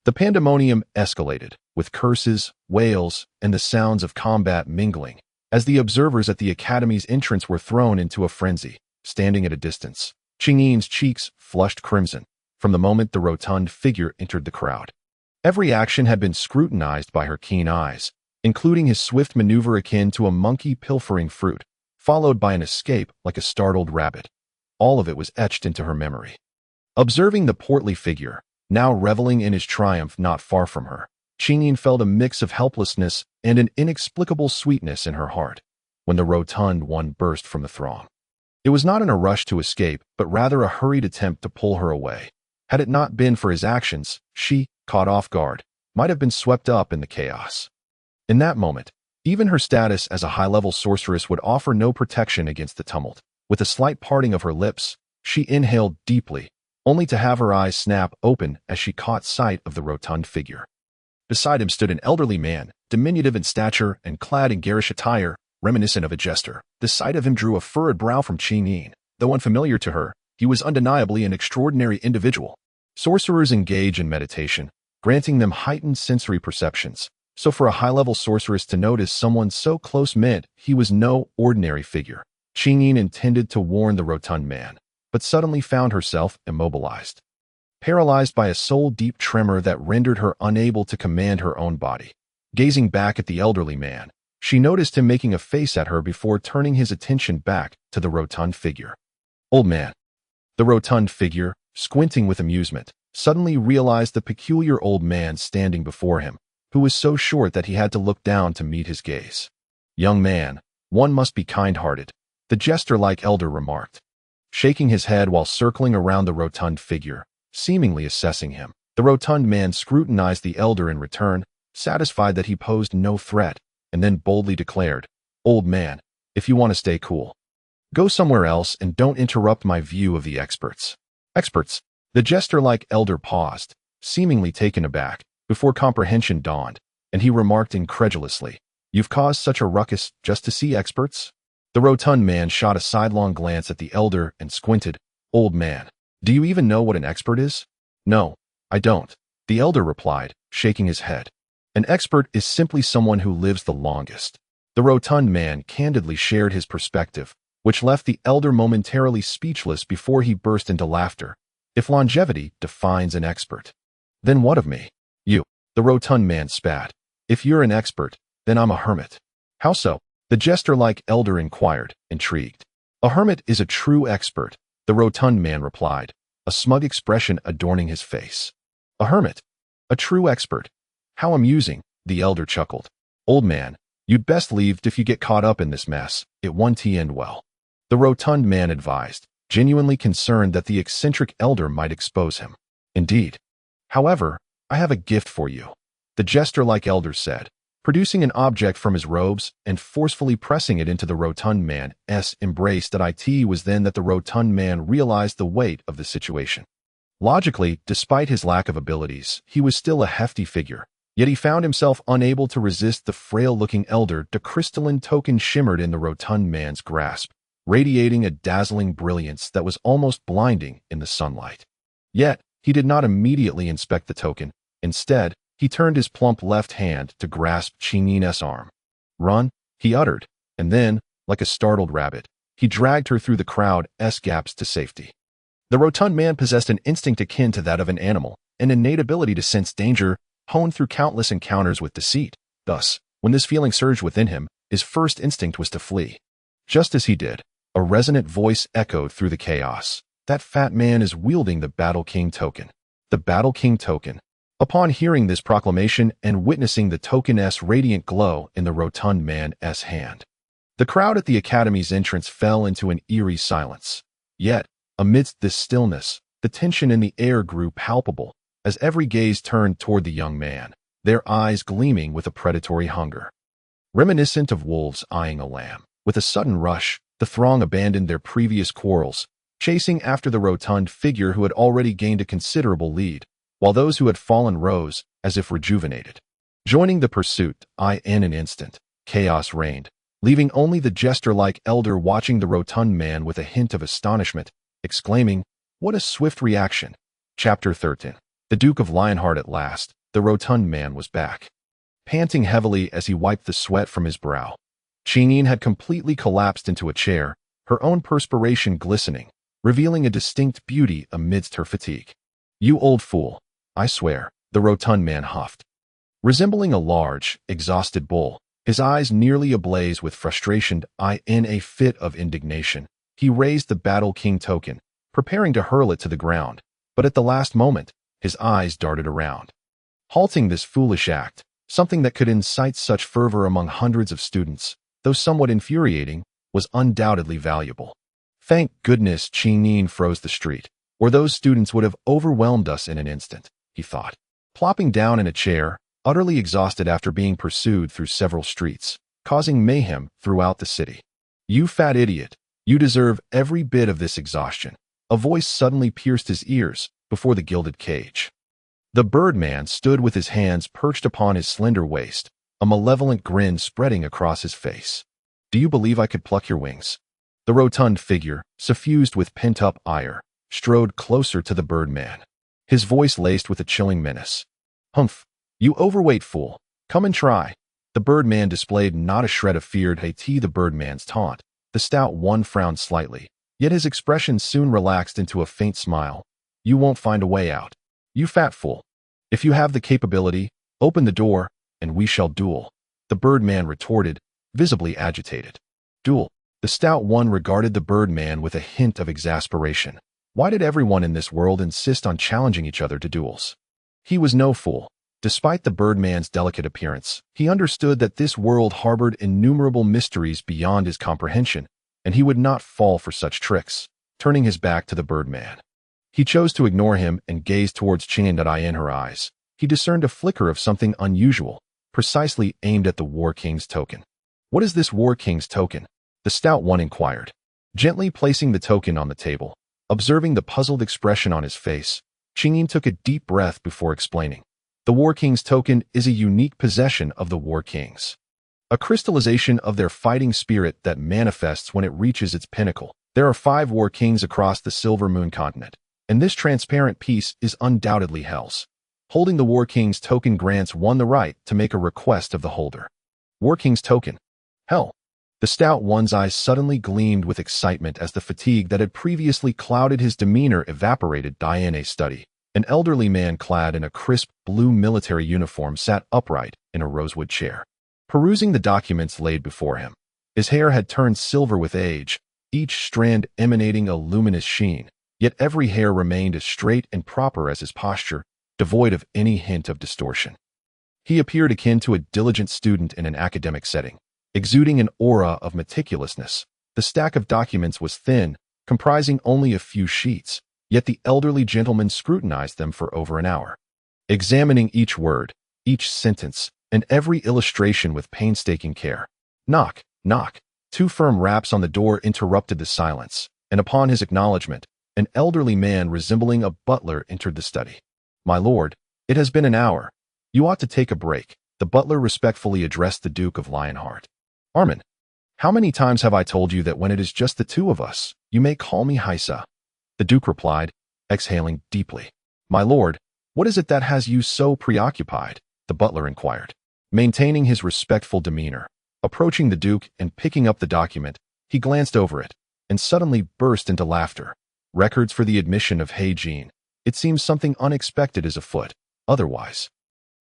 The pandemonium escalated, with curses, wails, and the sounds of combat mingling, as the observers at the academy's entrance were thrown into a frenzy. Standing at a distance, Qingyin's cheeks flushed crimson from the moment the rotund figure entered the crowd. Every action had been scrutinized by her keen eyes, including his swift maneuver akin to a monkey pilfering fruit, followed by an escape like a startled rabbit. All of it was etched into her memory. Observing the portly figure, now reveling in his triumph not far from her, Qingyin felt a mix of helplessness and an inexplicable sweetness in her heart when the rotund one burst from the throng. It was not in a rush to escape, but rather a hurried attempt to pull her away. Had it not been for his actions, she, caught off guard, might have been swept up in the chaos. In that moment, even her status as a high-level sorceress would offer no protection against the tumult. With a slight parting of her lips, she inhaled deeply, only to have her eyes snap open as she caught sight of the rotund figure. Beside him stood an elderly man, diminutive in stature and clad in garish attire, reminiscent of a jester. The sight of him drew a furrowed brow from Qingyin. Though unfamiliar to her, he was undeniably an extraordinary individual. Sorcerers engage in meditation, granting them heightened sensory perceptions. So for a high-level sorceress to notice someone so close meant he was no ordinary figure. Qingyin intended to warn the rotund man, but suddenly found herself immobilized, paralyzed by a soul-deep tremor that rendered her unable to command her own body. Gazing back at the elderly man, she noticed him making a face at her before turning his attention back to the rotund figure. "Old man." The rotund figure, squinting with amusement, suddenly realized the peculiar old man standing before him, who was so short that he had to look down to meet his gaze. "Young man, one must be kind-hearted," the jester-like elder remarked, shaking his head while circling around the rotund figure, seemingly assessing him. The rotund man scrutinized the elder in return, satisfied that he posed no threat, and then boldly declared, "Old man, if you want to stay cool, go somewhere else and don't interrupt my view of the experts." "Experts?" The jester-like elder paused, seemingly taken aback, before comprehension dawned, and he remarked incredulously, "You've caused such a ruckus just to see experts?" The rotund man shot a sidelong glance at the elder and squinted. "Old man, do you even know what an expert is?" "No, I don't," the elder replied, shaking his head. "An expert is simply someone who lives the longest." The rotund man candidly shared his perspective, which left the elder momentarily speechless before he burst into laughter. "If longevity defines an expert, then what of me?" "You," the rotund man spat. "If you're an expert, then I'm a hermit." "How so?" the jester-like elder inquired, intrigued. "A hermit is a true expert," the rotund man replied, a smug expression adorning his face. "A hermit? A true expert? How amusing," the elder chuckled. "Old man, You'd best leave if you get caught up in this mess. It won't end well. The rotund man advised, genuinely concerned that the eccentric elder might expose him. Indeed. However, I have a gift for you, the jester-like elder said, producing an object from his robes and forcefully pressing it into the rotund man's embrace. It was then that the rotund man realized the weight of the situation. Logically, despite his lack of abilities, he was still a hefty figure, yet he found himself unable to resist the frail-looking elder. The crystalline token shimmered in the rotund man's grasp, radiating a dazzling brilliance that was almost blinding in the sunlight. Yet, he did not immediately inspect the token. Instead, he turned his plump left hand to grasp Qingnin's arm. "Run," he uttered, and then, like a startled rabbit, he dragged her through the crowd's gaps to safety. The rotund man possessed an instinct akin to that of an animal, an innate ability to sense danger, honed through countless encounters with deceit. Thus, when this feeling surged within him, his first instinct was to flee. Just as he did, a resonant voice echoed through the chaos. "That fat man is wielding the Battle King token." The Battle King token. Upon hearing this proclamation and witnessing the token's radiant glow in the rotund man's hand, the crowd at the academy's entrance fell into an eerie silence. Yet, amidst this stillness, the tension in the air grew palpable as every gaze turned toward the young man, their eyes gleaming with a predatory hunger. Reminiscent of wolves eyeing a lamb, with a sudden rush, the throng abandoned their previous quarrels, chasing after the rotund figure who had already gained a considerable lead, while those who had fallen rose as if rejuvenated. Joining the pursuit, in an instant, chaos reigned, leaving only the jester-like elder watching the rotund man with a hint of astonishment, exclaiming, "What a swift reaction!" Chapter 13. The Duke of Lionheart at last, the rotund man was back. Panting heavily as he wiped the sweat from his brow, Qingnin had completely collapsed into a chair, her own perspiration glistening, revealing a distinct beauty amidst her fatigue. "You old fool, I swear," the rotund man huffed. Resembling a large, exhausted bull, his eyes nearly ablaze with frustration, in a fit of indignation, he raised the Battle King token, preparing to hurl it to the ground, but at the last moment, his eyes darted around. Halting this foolish act, something that could incite such fervor among hundreds of students, though somewhat infuriating, was undoubtedly valuable. Thank goodness Qingnin froze the street, or those students would have overwhelmed us in an instant, he thought. Plopping down in a chair, utterly exhausted after being pursued through several streets, causing mayhem throughout the city. "You fat idiot, you deserve every bit of this exhaustion," a voice suddenly pierced his ears before the gilded cage. The Birdman stood with his hands perched upon his slender waist, a malevolent grin spreading across his face. "Do you believe I could pluck your wings?" The rotund figure, suffused with pent-up ire, strode closer to the Birdman, his voice laced with a chilling menace. "Humph, you overweight fool, come and try." The Birdman displayed not a shred of fear at the Birdman's taunt. The stout one frowned slightly, yet his expression soon relaxed into a faint smile. "You won't find a way out, you fat fool. If you have the capability, open the door, and we shall duel," the Birdman retorted, visibly agitated. "Duel?" The stout one regarded the Birdman with a hint of exasperation. Why did everyone in this world insist on challenging each other to duels? He was no fool. Despite the Birdman's delicate appearance, he understood that this world harbored innumerable mysteries beyond his comprehension, and he would not fall for such tricks. Turning his back to the Birdman, he chose to ignore him and gaze towards Qingnin. In her eyes, he discerned a flicker of something unusual, precisely aimed at the War King's token. "What is this War King's token?" the stout one inquired, gently placing the token on the table. Observing the puzzled expression on his face, Qingnin took a deep breath before explaining. "The War King's token is a unique possession of the War Kings, a crystallization of their fighting spirit that manifests when it reaches its pinnacle. There are 5 War Kings across the Silver Moon continent, and this transparent piece is undoubtedly Hell's. Holding the War King's token grants one the right to make a request of the holder." War King's token? Hell! The stout one's eyes suddenly gleamed with excitement as the fatigue that had previously clouded his demeanor evaporated. In a study, an elderly man clad in a crisp blue military uniform sat upright in a rosewood chair, perusing the documents laid before him. His hair had turned silver with age, each strand emanating a luminous sheen, yet every hair remained as straight and proper as his posture, devoid of any hint of distortion. He appeared akin to a diligent student in an academic setting, exuding an aura of meticulousness. The stack of documents was thin, comprising only a few sheets, yet the elderly gentleman scrutinized them for over an hour, examining each word, each sentence, and every illustration with painstaking care. Knock, knock. Two firm raps on the door interrupted the silence, and upon his acknowledgment, an elderly man resembling a butler entered the study. "My lord, it has been an hour. You ought to take a break," the butler respectfully addressed the Duke of Lionheart. "Armin, how many times have I told you that when it is just the two of us, you may call me Heisa?" The Duke replied, exhaling deeply. "My lord, what is it that has you so preoccupied?" the butler inquired. Maintaining his respectful demeanor, approaching the Duke and picking up the document, he glanced over it and suddenly burst into laughter. "Records for the admission of He Jin. It seems something unexpected is afoot. Otherwise,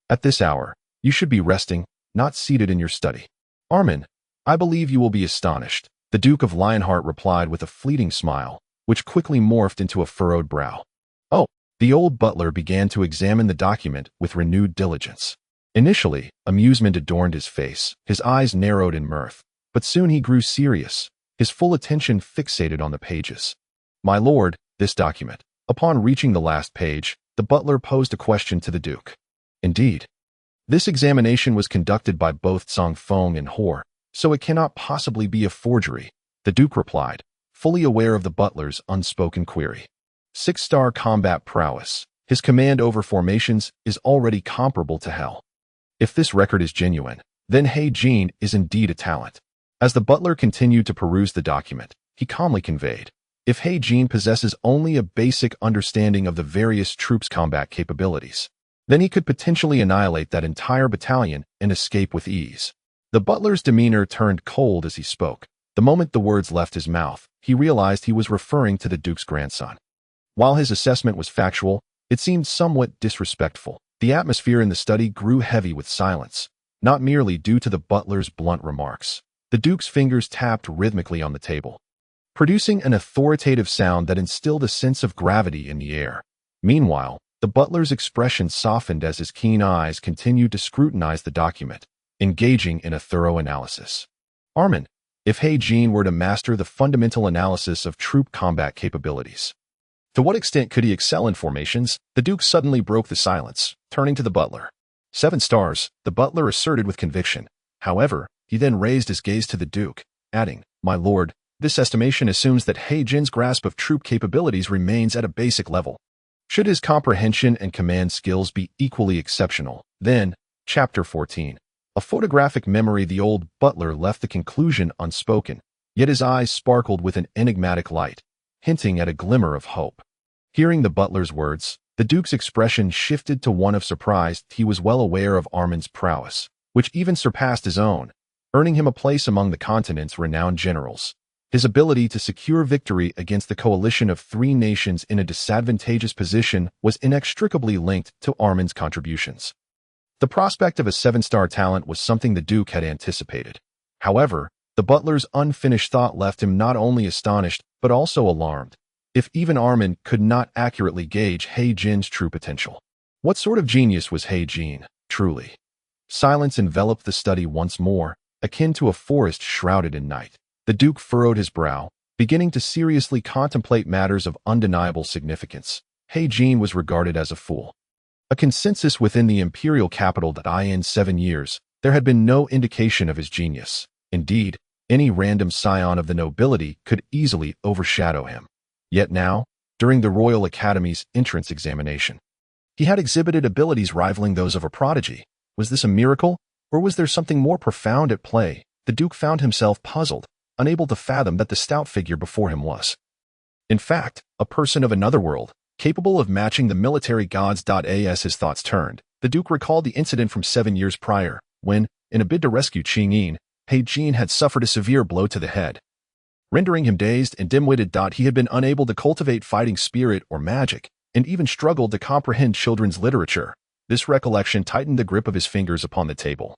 at this hour, you should be resting, not seated in your study." "Armin, I believe you will be astonished," the Duke of Lionheart replied with a fleeting smile, which quickly morphed into a furrowed brow. "Oh." The old butler began to examine the document with renewed diligence. Initially, amusement adorned his face, his eyes narrowed in mirth, but soon he grew serious, his full attention fixated on the pages. "My lord, this document." Upon reaching the last page, the butler posed a question to the Duke. "Indeed. This examination was conducted by both Song Feng and Hor, so it cannot possibly be a forgery," the Duke replied, fully aware of the butler's unspoken query. 6-star combat prowess. His command over formations is already comparable to hell. If this record is genuine, then He Jin is indeed a talent. As the butler continued to peruse the document, he calmly conveyed, "If He Jin possesses only a basic understanding of the various troops' combat capabilities, then he could potentially annihilate that entire battalion and escape with ease." The butler's demeanor turned cold as he spoke. The moment the words left his mouth, he realized he was referring to the Duke's grandson. While his assessment was factual, it seemed somewhat disrespectful. The atmosphere in the study grew heavy with silence, not merely due to the butler's blunt remarks. The Duke's fingers tapped rhythmically on the table, producing an authoritative sound that instilled a sense of gravity in the air. Meanwhile, the butler's expression softened as his keen eyes continued to scrutinize the document, engaging in a thorough analysis. "Armin, if He Jin were to master the fundamental analysis of troop combat capabilities, to what extent could he excel in formations?" The Duke suddenly broke the silence, turning to the butler. 7 stars, the butler asserted with conviction. However, he then raised his gaze to the Duke, adding, "My lord, this estimation assumes that He Jin's grasp of troop capabilities remains at a basic level. Should his comprehension and command skills be equally exceptional, then..." Chapter 14. A photographic memory. The old butler left the conclusion unspoken, yet his eyes sparkled with an enigmatic light, hinting at a glimmer of hope. Hearing the butler's words, the Duke's expression shifted to one of surprise. He was well aware of Armin's prowess, which even surpassed his own, earning him a place among the continent's renowned generals. His ability to secure victory against the coalition of 3 nations in a disadvantageous position was inextricably linked to Armin's contributions. The prospect of a 7-star talent was something the Duke had anticipated. However, the butler's unfinished thought left him not only astonished, but also alarmed. If even Armin could not accurately gauge He Jin's true potential, what sort of genius was He Jin, truly? Silence enveloped the study once more, akin to a forest shrouded in night. The Duke furrowed his brow, beginning to seriously contemplate matters of undeniable significance. He Jin was regarded as a fool. A consensus within the imperial capital that in 7 years, there had been no indication of his genius. Indeed, any random scion of the nobility could easily overshadow him. Yet now, during the Royal Academy's entrance examination, he had exhibited abilities rivaling those of a prodigy. Was this a miracle, or was there something more profound at play? The Duke found himself puzzled, unable to fathom that the stout figure before him was, in fact, a person of another world, capable of matching the military gods. As his thoughts turned, the Duke recalled the incident from 7 years prior, when, in a bid to rescue Qingyin, He Jin had suffered a severe blow to the head, rendering him dazed and dim-witted. He had been unable to cultivate fighting spirit or magic, and even struggled to comprehend children's literature. This recollection tightened the grip of his fingers upon the table,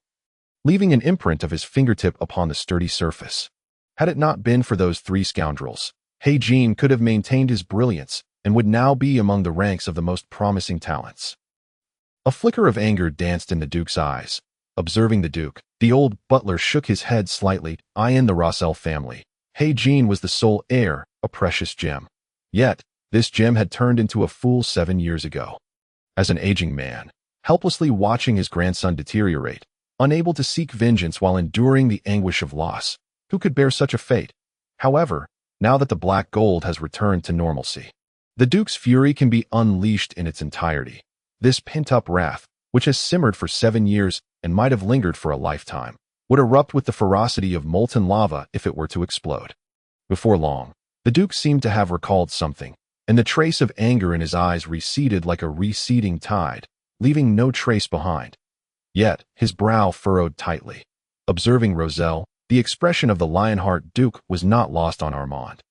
leaving an imprint of his fingertip upon the sturdy surface. Had it not been for those 3 scoundrels, He Jin could have maintained his brilliance and would now be among the ranks of the most promising talents. A flicker of anger danced in the Duke's eyes. Observing the Duke, the old butler shook his head slightly, eyeing the Rossel family. Hey, Jean was the sole heir, a precious gem. Yet, this gem had turned into a fool 7 years ago. As an aging man, helplessly watching his grandson deteriorate, unable to seek vengeance while enduring the anguish of loss, who could bear such a fate? However, now that the black gold has returned to normalcy, the Duke's fury can be unleashed in its entirety. This pent-up wrath, which has simmered for 7 years and might have lingered for a lifetime, would erupt with the ferocity of molten lava if it were to explode. Before long, the Duke seemed to have recalled something, and the trace of anger in his eyes receded like a receding tide, leaving no trace behind. Yet, his brow furrowed tightly. Observing Roselle, the expression of the Lionheart Duke was not lost on Armand,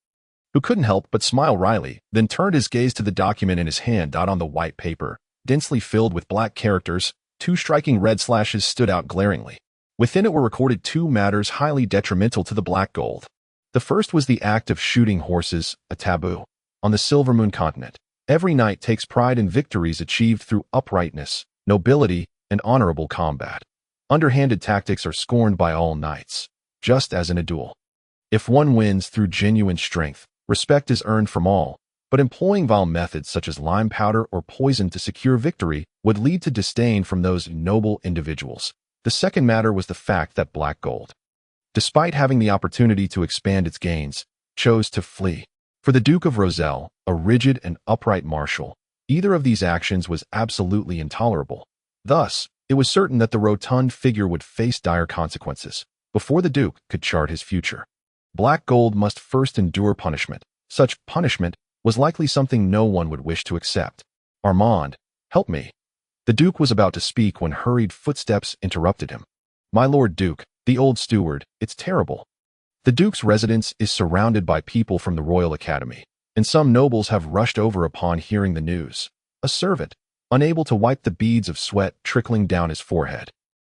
who couldn't help but smile wryly, then turned his gaze to the document in his hand. On the white paper, densely filled with black characters, 2 striking red slashes stood out glaringly. Within it were recorded 2 matters highly detrimental to the black gold. The first was the act of shooting horses, a taboo. On the Silver Moon continent, every knight takes pride in victories achieved through uprightness, nobility, and honorable combat. Underhanded tactics are scorned by all knights, just as in a duel. If one wins through genuine strength, respect is earned from all, but employing vile methods such as lime powder or poison to secure victory would lead to disdain from those noble individuals. The second matter was the fact that black gold, despite having the opportunity to expand its gains, chose to flee. For the Duke of Roselle, a rigid and upright marshal, either of these actions was absolutely intolerable. Thus, it was certain that the rotund figure would face dire consequences before the Duke could chart his future. Black gold must first endure punishment. Such punishment was likely something no one would wish to accept. Armand, help me. The Duke was about to speak when hurried footsteps interrupted him. My Lord Duke, the old steward, it's terrible. The Duke's residence is surrounded by people from the Royal Academy, and some nobles have rushed over upon hearing the news. A servant, unable to wipe the beads of sweat trickling down his forehead,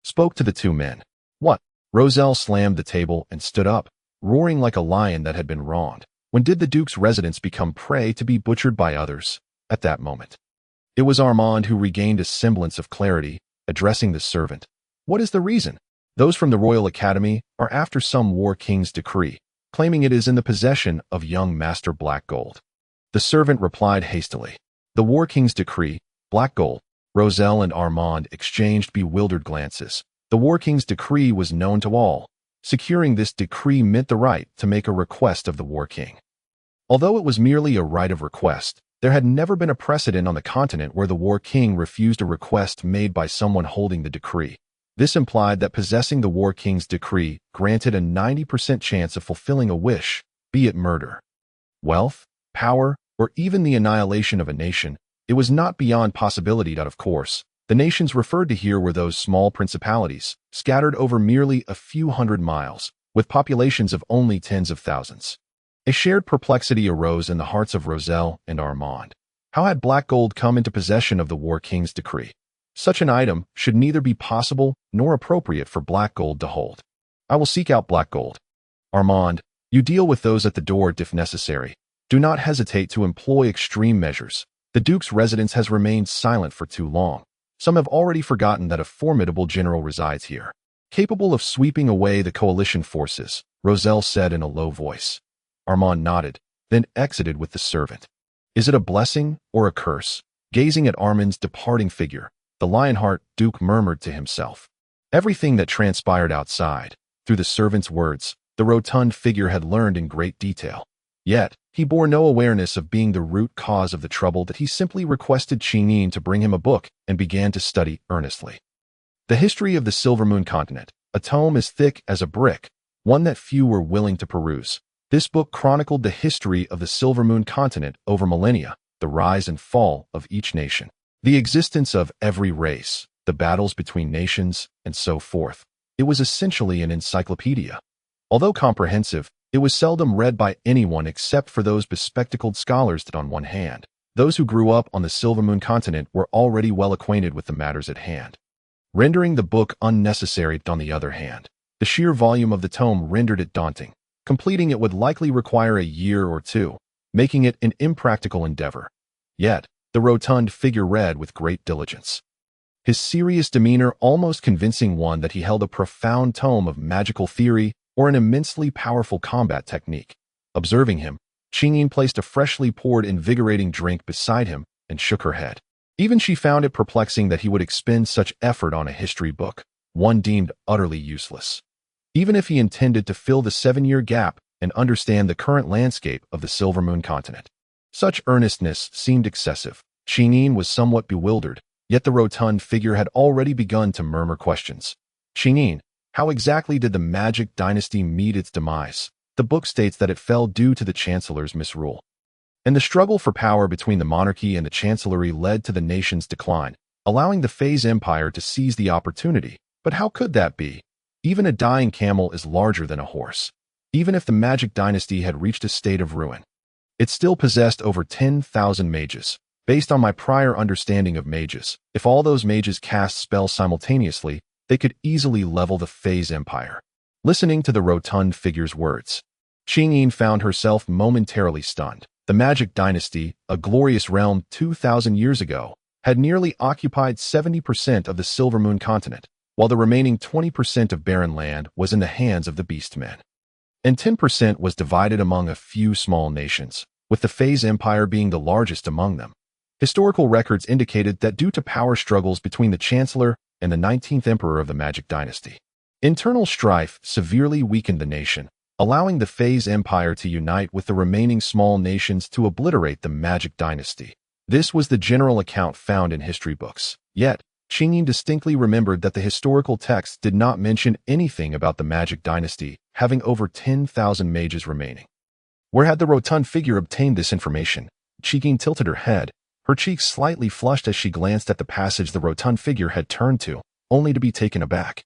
spoke to the 2 men. What? Roselle slammed the table and stood up, roaring like a lion that had been wronged. When did the Duke's residence become prey to be butchered by others? At that moment, it was Armand who regained a semblance of clarity, addressing the servant. What is the reason? Those from the Royal Academy are after some War King's decree, claiming it is in the possession of young Master Black Gold. The servant replied hastily. The War King's decree, Black Gold. Roselle and Armand exchanged bewildered glances. The War King's decree was known to all. Securing this decree meant the right to make a request of the War King. Although it was merely a right of request, there had never been a precedent on the continent where the War King refused a request made by someone holding the decree. This implied that possessing the War King's decree granted a 90% chance of fulfilling a wish, be it murder, wealth, power, or even the annihilation of a nation. It was not beyond possibility that, of course, the nations referred to here were those small principalities, scattered over merely a few hundred miles, with populations of only tens of thousands. A shared perplexity arose in the hearts of Roselle and Armand. How had black gold come into possession of the War King's decree? Such an item should neither be possible nor appropriate for black gold to hold. I will seek out black gold. Armand, you deal with those at the door if necessary. Do not hesitate to employ extreme measures. The Duke's residence has remained silent for too long. Some have already forgotten that a formidable general resides here, capable of sweeping away the coalition forces, Roselle said in a low voice. Armand nodded, then exited with the servant. Is it a blessing or a curse? Gazing at Armand's departing figure, the Lionheart Duke murmured to himself. Everything that transpired outside, through the servant's words, the rotund figure had learned in great detail. Yet, he bore no awareness of being the root cause of the trouble that he simply requested Chinin to bring him a book and began to study earnestly. The History of the Silver Moon Continent, a tome as thick as a brick, one that few were willing to peruse. This book chronicled the history of the Silver Moon Continent over millennia, the rise and fall of each nation, the existence of every race, the battles between nations, and so forth. It was essentially an encyclopedia. Although comprehensive, it was seldom read by anyone except for those bespectacled scholars that, on one hand, those who grew up on the Silver Moon Continent were already well acquainted with the matters at hand, rendering the book unnecessary. On the other hand, the sheer volume of the tome rendered it daunting. Completing it would likely require a year or 2, making it an impractical endeavor. Yet, the rotund figure read with great diligence. his serious demeanor almost convincing one that he held a profound tome of magical theory or an immensely powerful combat technique. Observing him, Qingyin placed a freshly poured, invigorating drink beside him and shook her head. Even she found it perplexing that he would expend such effort on a history book, one deemed utterly useless. Even if he intended to fill the 7-year gap and understand the current landscape of the Silver Moon continent. Such earnestness seemed excessive. Qingyin was somewhat bewildered, yet the rotund figure had already begun to murmur questions. Qingyin, how exactly did the Magic Dynasty meet its demise? The book states that it fell due to the Chancellor's misrule. And the struggle for power between the monarchy and the Chancellery led to the nation's decline, allowing the Fey's Empire to seize the opportunity. But how could that be? Even a dying camel is larger than a horse. Even if the Magic Dynasty had reached a state of ruin, it still possessed over 10,000 mages. Based on my prior understanding of mages, if all those mages cast spells simultaneously, they could easily level the Fey's Empire. Listening to the rotund figure's words, Qingyin found herself momentarily stunned. The Magic Dynasty, a glorious realm 2,000 years ago, had nearly occupied 70% of the Silver Moon continent, while the remaining 20% of barren land was in the hands of the Beastmen. And 10% was divided among a few small nations, with the Fey's Empire being the largest among them. Historical records indicated that due to power struggles between the Chancellor and the 19th Emperor of the Magic Dynasty, internal strife severely weakened the nation, allowing the Fey's Empire to unite with the remaining small nations to obliterate the Magic Dynasty. This was the general account found in history books. Yet, Qingyin distinctly remembered that the historical texts did not mention anything about the Magic Dynasty having over 10,000 mages remaining. Where had the rotund figure obtained this information? Qingyin tilted her head, her cheeks slightly flushed as she glanced at the passage the rotund figure had turned to, only to be taken aback.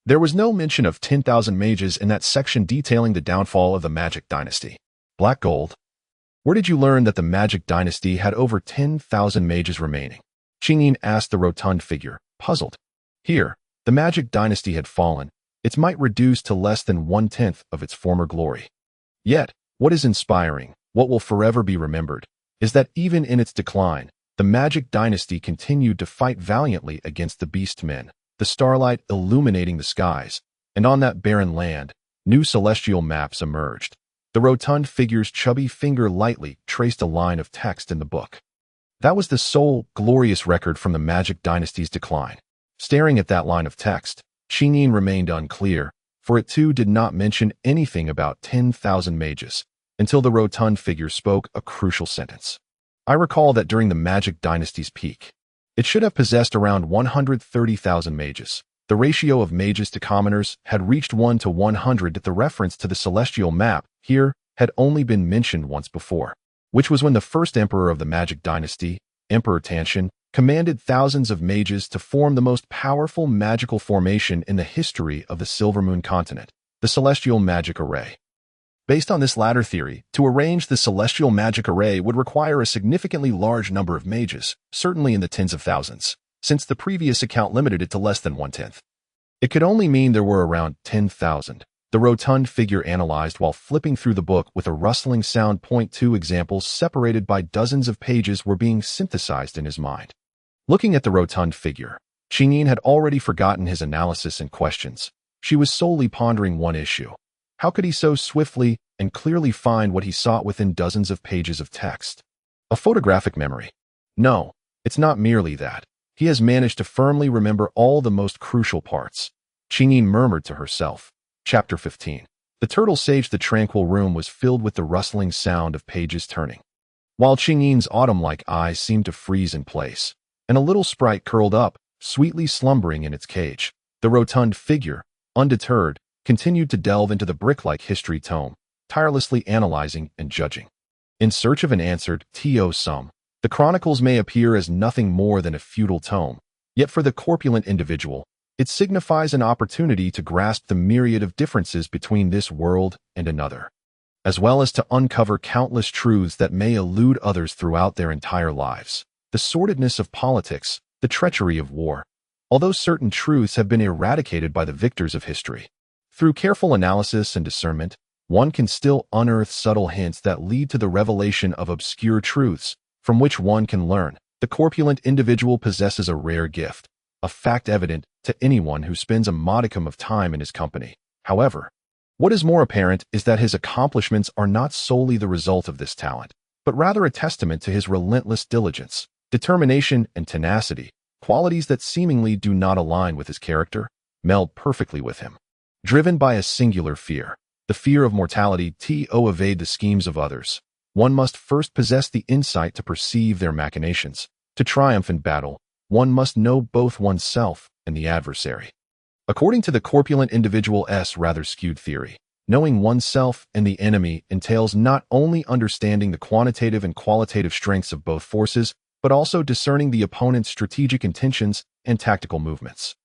There was no mention of 10,000 mages in that section detailing the downfall of the Magic Dynasty. Black gold? Where did you learn that the Magic Dynasty had over 10,000 mages remaining? Qingyin asked the rotund figure, puzzled. Here, the Magic Dynasty had fallen, its might reduced to less than 1/10 of its former glory. Yet, what is inspiring, what will forever be remembered, is that even in its decline, the Magic Dynasty continued to fight valiantly against the Beastmen, the starlight illuminating the skies, and on that barren land, new celestial maps emerged. The rotund figure's chubby finger lightly traced a line of text in the book. That was the sole, glorious record from the Magic Dynasty's decline. Staring at that line of text, Qingyin remained unclear, for it too did not mention anything about 10,000 mages, until the rotund figure spoke a crucial sentence. I recall that during the Magic Dynasty's peak, it should have possessed around 130,000 mages. The ratio of mages to commoners had reached 1 to 100. The reference to the celestial map here had only been mentioned once before, which was when the first emperor of the Magic Dynasty, Emperor Tanshan, commanded thousands of mages to form the most powerful magical formation in the history of the Silver Moon continent, the Celestial Magic Array. Based on this latter theory, to arrange the Celestial Magic Array would require a significantly large number of mages, certainly in the tens of thousands, since the previous account limited it to less than 1/10. It could only mean there were around 10,000. The rotund figure analyzed while flipping through the book with a rustling sound. 2 examples separated by dozens of pages were being synthesized in his mind. Looking at the rotund figure, Qingyin had already forgotten his analysis and questions. She was solely pondering one issue. How could he so swiftly and clearly find what he sought within dozens of pages of text? A photographic memory? No, it's not merely that. He has managed to firmly remember all the most crucial parts. Qingyin murmured to herself. Chapter 15. The turtle sage. The tranquil room was filled with the rustling sound of pages turning, while Qingyin's autumn-like eyes seemed to freeze in place, and a little sprite curled up, sweetly slumbering in its cage. The rotund figure, undeterred, continued to delve into the brick-like history tome, tirelessly analyzing and judging. In search of an answered sum, the chronicles may appear as nothing more than a feudal tome, yet for the corpulent individual, it signifies an opportunity to grasp the myriad of differences between this world and another, as well as to uncover countless truths that may elude others throughout their entire lives. The sordidness of politics, the treachery of war. Although certain truths have been eradicated by the victors of history, through careful analysis and discernment, one can still unearth subtle hints that lead to the revelation of obscure truths, from which one can learn. The corpulent individual possesses a rare gift, a fact evident to anyone who spends a modicum of time in his company. However, what is more apparent is that his accomplishments are not solely the result of this talent, but rather a testament to his relentless diligence, determination, and tenacity, qualities that seemingly do not align with his character, meld perfectly with him. Driven by a singular fear, the fear of mortality, to evade the schemes of others, one must first possess the insight to perceive their machinations. To triumph in battle, one must know both oneself and the adversary. According to the corpulent individual's rather skewed theory, knowing oneself and the enemy entails not only understanding the quantitative and qualitative strengths of both forces, but also discerning the opponent's strategic intentions and tactical movements.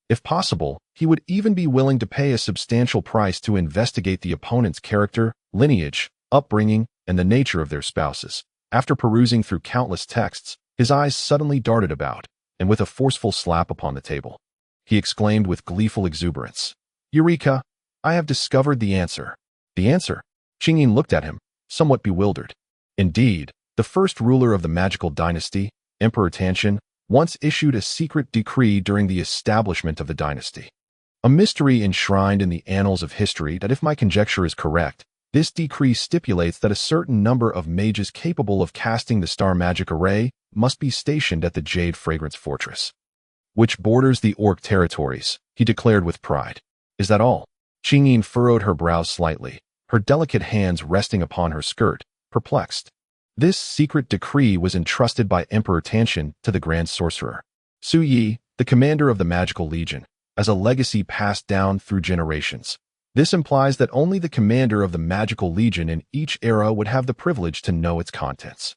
If possible, he would even be willing to pay a substantial price to investigate the opponent's character, lineage, upbringing, and the nature of their spouses. After perusing through countless texts, his eyes suddenly darted about, and with a forceful slap upon the table, he exclaimed with gleeful exuberance, "Eureka! I have discovered the answer." The answer? Qingyin looked at him, somewhat bewildered. Indeed, the first ruler of the magical dynasty, Emperor Tanshan, once issued a secret decree during the establishment of the dynasty. A mystery enshrined in the annals of history that, if my conjecture is correct, this decree stipulates that a certain number of mages capable of casting the star magic array must be stationed at the Jade Fragrance Fortress, which borders the Orc territories, he declared with pride. Is that all? Qingyin furrowed her brows slightly, her delicate hands resting upon her skirt, perplexed. This secret decree was entrusted by Emperor Tanshan to the Grand Sorcerer Su Yi, the commander of the Magical Legion, as a legacy passed down through generations. This implies that only the commander of the Magical Legion in each era would have the privilege to know its contents.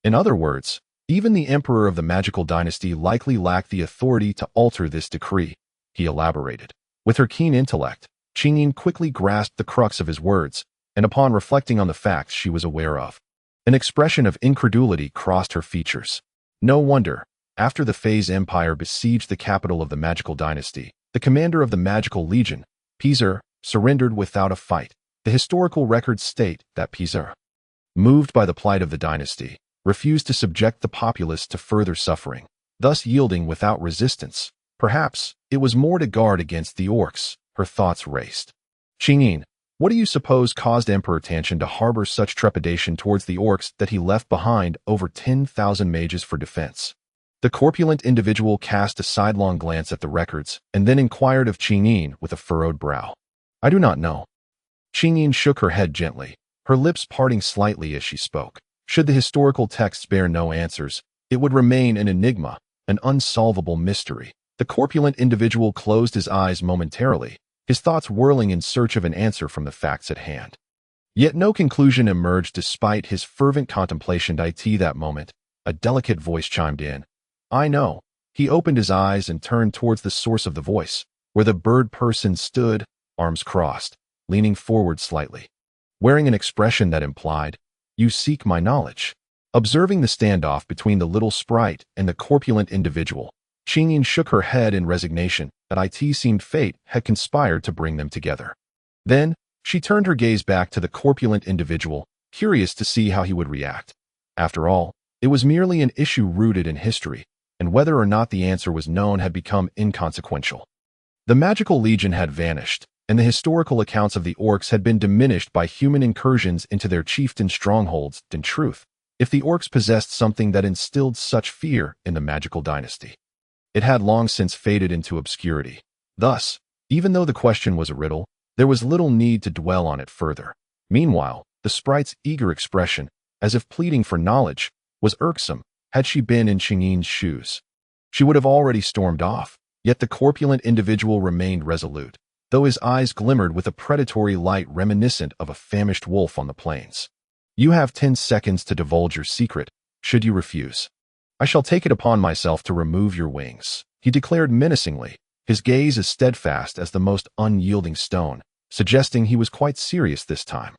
In other words, even the Emperor of the Magical Dynasty likely lacked the authority to alter this decree, he elaborated. With her keen intellect, Qingyin quickly grasped the crux of his words, and upon reflecting on the facts she was aware of, an expression of incredulity crossed her features. No wonder, after the Phase Empire besieged the capital of the Magical Dynasty, the commander of the Magical Legion, Pizer, surrendered without a fight. The historical records state that Pizer, moved by the plight of the dynasty, refused to subject the populace to further suffering, thus yielding without resistance. Perhaps it was more to guard against the orcs. Her thoughts raced. Qingyin, what do you suppose caused Emperor Tanshan to harbor such trepidation towards the orcs that he left behind over 10,000 mages for defense? The corpulent individual cast a sidelong glance at the records and then inquired of Qingyin with a furrowed brow. I do not know. Qingyin shook her head gently, her lips parting slightly as she spoke. Should the historical texts bear no answers, it would remain an enigma, an unsolvable mystery. The corpulent individual closed his eyes momentarily, his thoughts whirling in search of an answer from the facts at hand. Yet no conclusion emerged despite his fervent contemplation. That moment, a delicate voice chimed in. I know. He opened his eyes and turned towards the source of the voice, where the bird person stood, arms crossed, leaning forward slightly, wearing an expression that implied, You seek my knowledge. Observing the standoff between the little sprite and the corpulent individual, Qingyin shook her head in resignation that it seemed fate had conspired to bring them together. Then, she turned her gaze back to the corpulent individual, curious to see how he would react. After all, it was merely an issue rooted in history, and whether or not the answer was known had become inconsequential. The Magical Legion had vanished, and the historical accounts of the orcs had been diminished by human incursions into their chieftain strongholds. In truth, if the orcs possessed something that instilled such fear in the Magical Dynasty, it had long since faded into obscurity. Thus, even though the question was a riddle, there was little need to dwell on it further. Meanwhile, the sprite's eager expression, as if pleading for knowledge, was irksome. Had she been in Qingyin's shoes, she would have already stormed off, yet the corpulent individual remained resolute, though his eyes glimmered with a predatory light reminiscent of a famished wolf on the plains. You have 10 seconds to divulge your secret. Should you refuse, I shall take it upon myself to remove your wings, he declared menacingly, his gaze as steadfast as the most unyielding stone, suggesting he was quite serious this time.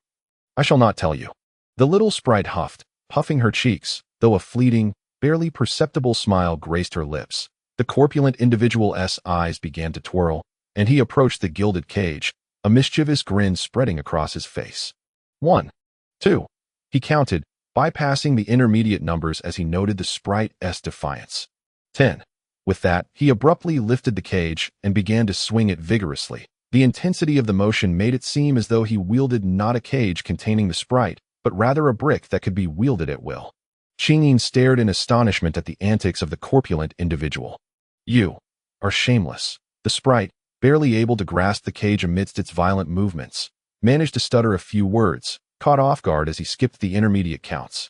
I shall not tell you. The little sprite huffed, puffing her cheeks, though a fleeting, barely perceptible smile graced her lips. The corpulent individual's eyes began to twirl, and he approached the gilded cage, a mischievous grin spreading across his face. 1, 2, he counted, bypassing the intermediate numbers as he noted the sprite's defiance. 10. With that, he abruptly lifted the cage and began to swing it vigorously. The intensity of the motion made it seem as though he wielded not a cage containing the sprite, but rather a brick that could be wielded at will. Qingyin stared in astonishment at the antics of the corpulent individual. "You are shameless." The sprite, barely able to grasp the cage amidst its violent movements, managed to stutter a few words, caught off guard as he skipped the intermediate counts.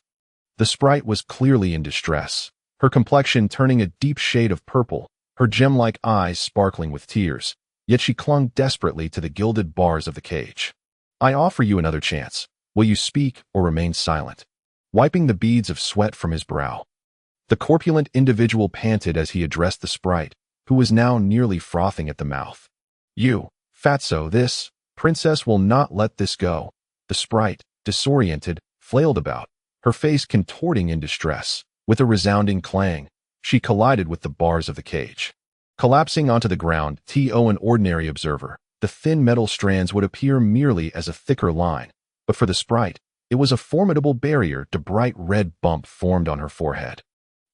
The sprite was clearly in distress, her complexion turning a deep shade of purple, her gem-like eyes sparkling with tears, yet she clung desperately to the gilded bars of the cage. "I offer you another chance. Will you speak or remain silent?" Wiping the beads of sweat from his brow, the corpulent individual panted as he addressed the sprite, who was now nearly frothing at the mouth. "You, fatso, this princess will not let this go." The sprite, disoriented, flailed about, her face contorting in distress. With a resounding clang, she collided with the bars of the cage. Collapsing onto the ground, to an ordinary observer, the thin metal strands would appear merely as a thicker line, but for the sprite, it was a formidable barrier. The bright red bump formed on her forehead.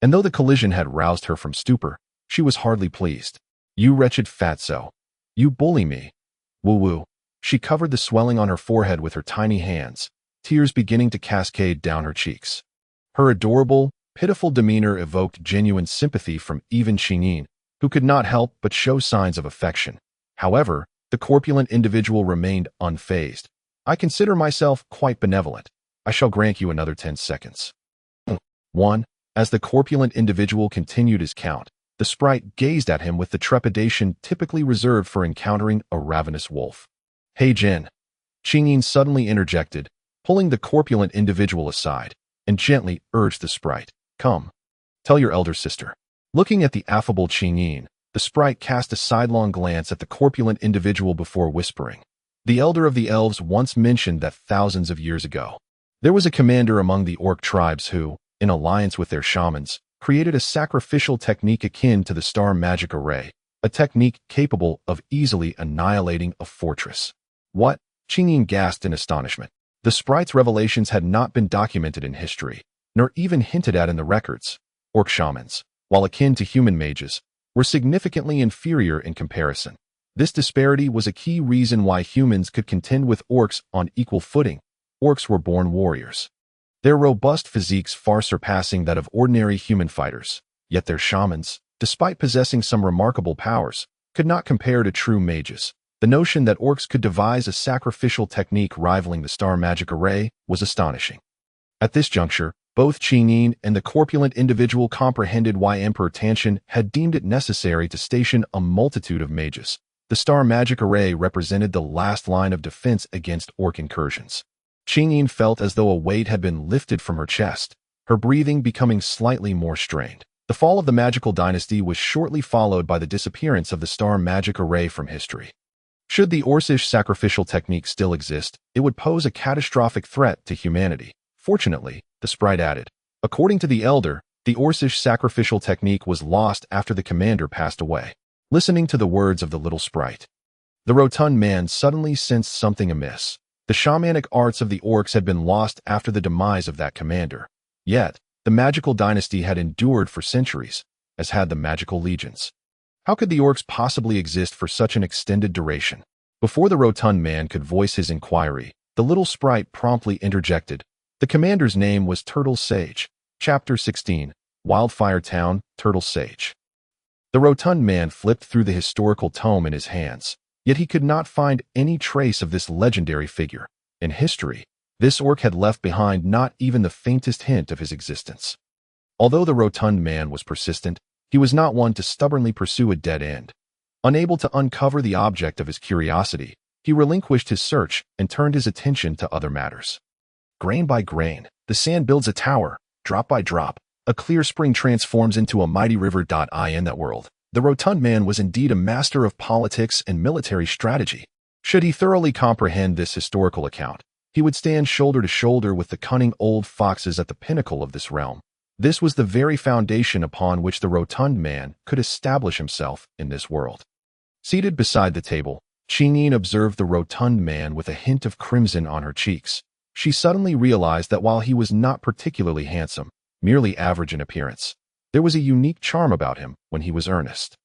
And though the collision had roused her from stupor, she was hardly pleased. "You wretched fatso. You bully me. Woo-woo." She covered the swelling on her forehead with her tiny hands, tears beginning to cascade down her cheeks. Her adorable, pitiful demeanor evoked genuine sympathy from even Qingyin, who could not help but show signs of affection. However, the corpulent individual remained unfazed. "I consider myself quite benevolent. I shall grant you another 10 seconds. 1. As the corpulent individual continued his count, the sprite gazed at him with the trepidation typically reserved for encountering a ravenous wolf. "Hey Jin." Qingyin suddenly interjected, pulling the corpulent individual aside, and gently urged the sprite, "Come. Tell your elder sister." Looking at the affable Qingyin, the sprite cast a sidelong glance at the corpulent individual before whispering. "The elder of the elves once mentioned that thousands of years ago, there was a commander among the orc tribes who, in alliance with their shamans, created a sacrificial technique akin to the star magic array, a technique capable of easily annihilating a fortress." "What?" Qingyin gasped in astonishment. The sprite's revelations had not been documented in history, nor even hinted at in the records. Orc shamans, while akin to human mages, were significantly inferior in comparison. This disparity was a key reason why humans could contend with orcs on equal footing. Orcs were born warriors, their robust physiques far surpassing that of ordinary human fighters. Yet their shamans, despite possessing some remarkable powers, could not compare to true mages. The notion that orcs could devise a sacrificial technique rivaling the star magic array was astonishing. At this juncture, both Qingyin and the corpulent individual comprehended why Emperor Tanshan had deemed it necessary to station a multitude of mages. The star magic array represented the last line of defense against orc incursions. Qingyin felt as though a weight had been lifted from her chest, her breathing becoming slightly more strained. The fall of the magical dynasty was shortly followed by the disappearance of the star magic array from history. Should the Orcish sacrificial technique still exist, it would pose a catastrophic threat to humanity. Fortunately, the sprite added, according to the elder, the Orcish sacrificial technique was lost after the commander passed away. Listening to the words of the little sprite, the rotund man suddenly sensed something amiss. The shamanic arts of the orcs had been lost after the demise of that commander. Yet, the magical dynasty had endured for centuries, as had the magical legions. How could the orcs possibly exist for such an extended duration? Before the rotund man could voice his inquiry, the little sprite promptly interjected. The commander's name was Turtle Sage. Chapter 16, Wildfire Town, Turtle Sage. The rotund man flipped through the historical tome in his hands, yet he could not find any trace of this legendary figure. In history, this orc had left behind not even the faintest hint of his existence. Although the rotund man was persistent, he was not one to stubbornly pursue a dead end. Unable to uncover the object of his curiosity, he relinquished his search and turned his attention to other matters. Grain by grain, the sand builds a tower. Drop by drop, a clear spring transforms into a mighty river. In that world, the rotund man was indeed a master of politics and military strategy. Should he thoroughly comprehend this historical account, he would stand shoulder to shoulder with the cunning old foxes at the pinnacle of this realm. This was the very foundation upon which the rotund man could establish himself in this world. Seated beside the table, Qingyin observed the rotund man with a hint of crimson on her cheeks. She suddenly realized that while he was not particularly handsome, merely average in appearance, There was a unique charm about him when he was earnest.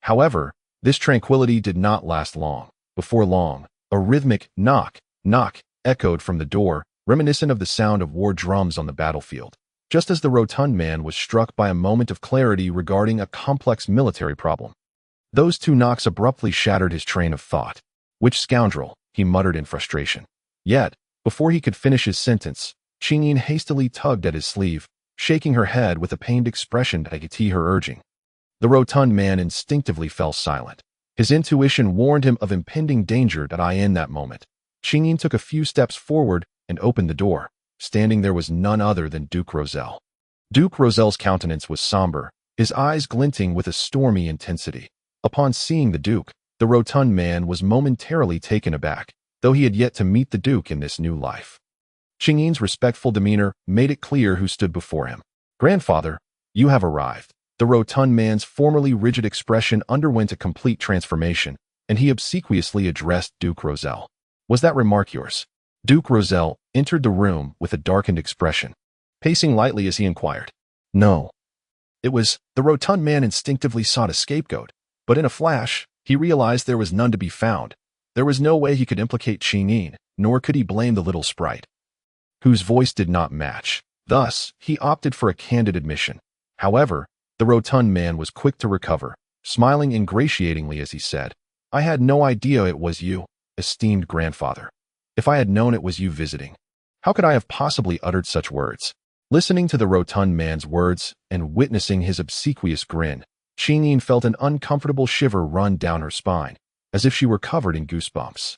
However, this tranquility did not last long. Before long, a rhythmic knock, knock echoed from the door, reminiscent of the sound of war drums on the battlefield, just as the rotund man was struck by a moment of clarity regarding a complex military problem. Those two knocks abruptly shattered his train of thought. "Which scoundrel?" he muttered in frustration. Yet, before he could finish his sentence, Qingyin hastily tugged at his sleeve, shaking her head with a pained expression to guarantee her urging. The rotund man instinctively fell silent. His intuition warned him of impending danger in that moment. Qingyin took a few steps forward and opened the door. Standing there was none other than Duke Roselle. Duke Roselle's countenance was somber, his eyes glinting with a stormy intensity. Upon seeing the Duke, the rotund man was momentarily taken aback, though he had yet to meet the Duke in this new life. Qingyin's respectful demeanor made it clear who stood before him. "Grandfather, you have arrived." The rotund man's formerly rigid expression underwent a complete transformation, and he obsequiously addressed Duke Roselle. "Was that remark yours?" Duke Roselle entered the room with a darkened expression, pacing lightly as he inquired. "No." It was. The rotund man instinctively sought a scapegoat, but in a flash, he realized there was none to be found. There was no way he could implicate Qingyin, nor could he blame the little sprite, whose voice did not match. Thus, he opted for a candid admission. However, the rotund man was quick to recover, smiling ingratiatingly as he said, "I had no idea it was you, esteemed grandfather. If I had known it was you visiting, how could I have possibly uttered such words?" Listening to the rotund man's words and witnessing his obsequious grin, Qingyin felt an uncomfortable shiver run down her spine, as if she were covered in goosebumps.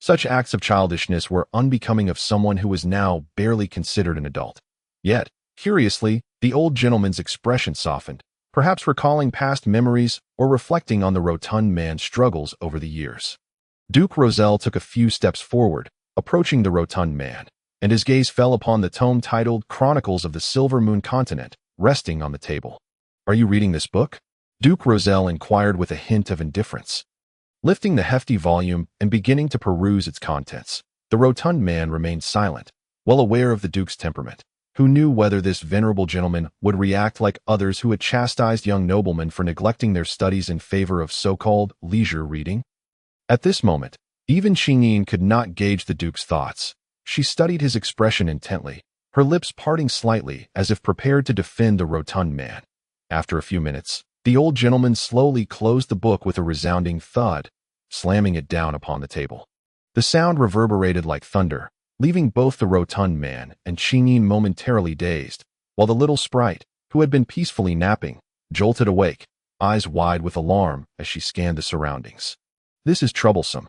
Such acts of childishness were unbecoming of someone who was now barely considered an adult. Yet, curiously, the old gentleman's expression softened, perhaps recalling past memories or reflecting on the rotund man's struggles over the years. Duke Roselle took a few steps forward, approaching the rotund man, and his gaze fell upon the tome titled Chronicles of the Silver Moon Continent, resting on the table. "Are you reading this book?" Duke Roselle inquired with a hint of indifference. Lifting the hefty volume and beginning to peruse its contents, the rotund man remained silent, well aware of the Duke's temperament. Who knew whether this venerable gentleman would react like others who had chastised young noblemen for neglecting their studies in favor of so-called leisure reading? At this moment, even Qingyin could not gauge the Duke's thoughts. She studied his expression intently, her lips parting slightly as if prepared to defend the rotund man. After a few minutes, the old gentleman slowly closed the book with a resounding thud, slamming it down upon the table. The sound reverberated like thunder, leaving both the rotund man and Qingyin momentarily dazed, while the little sprite, who had been peacefully napping, jolted awake, eyes wide with alarm as she scanned the surroundings. "This is troublesome."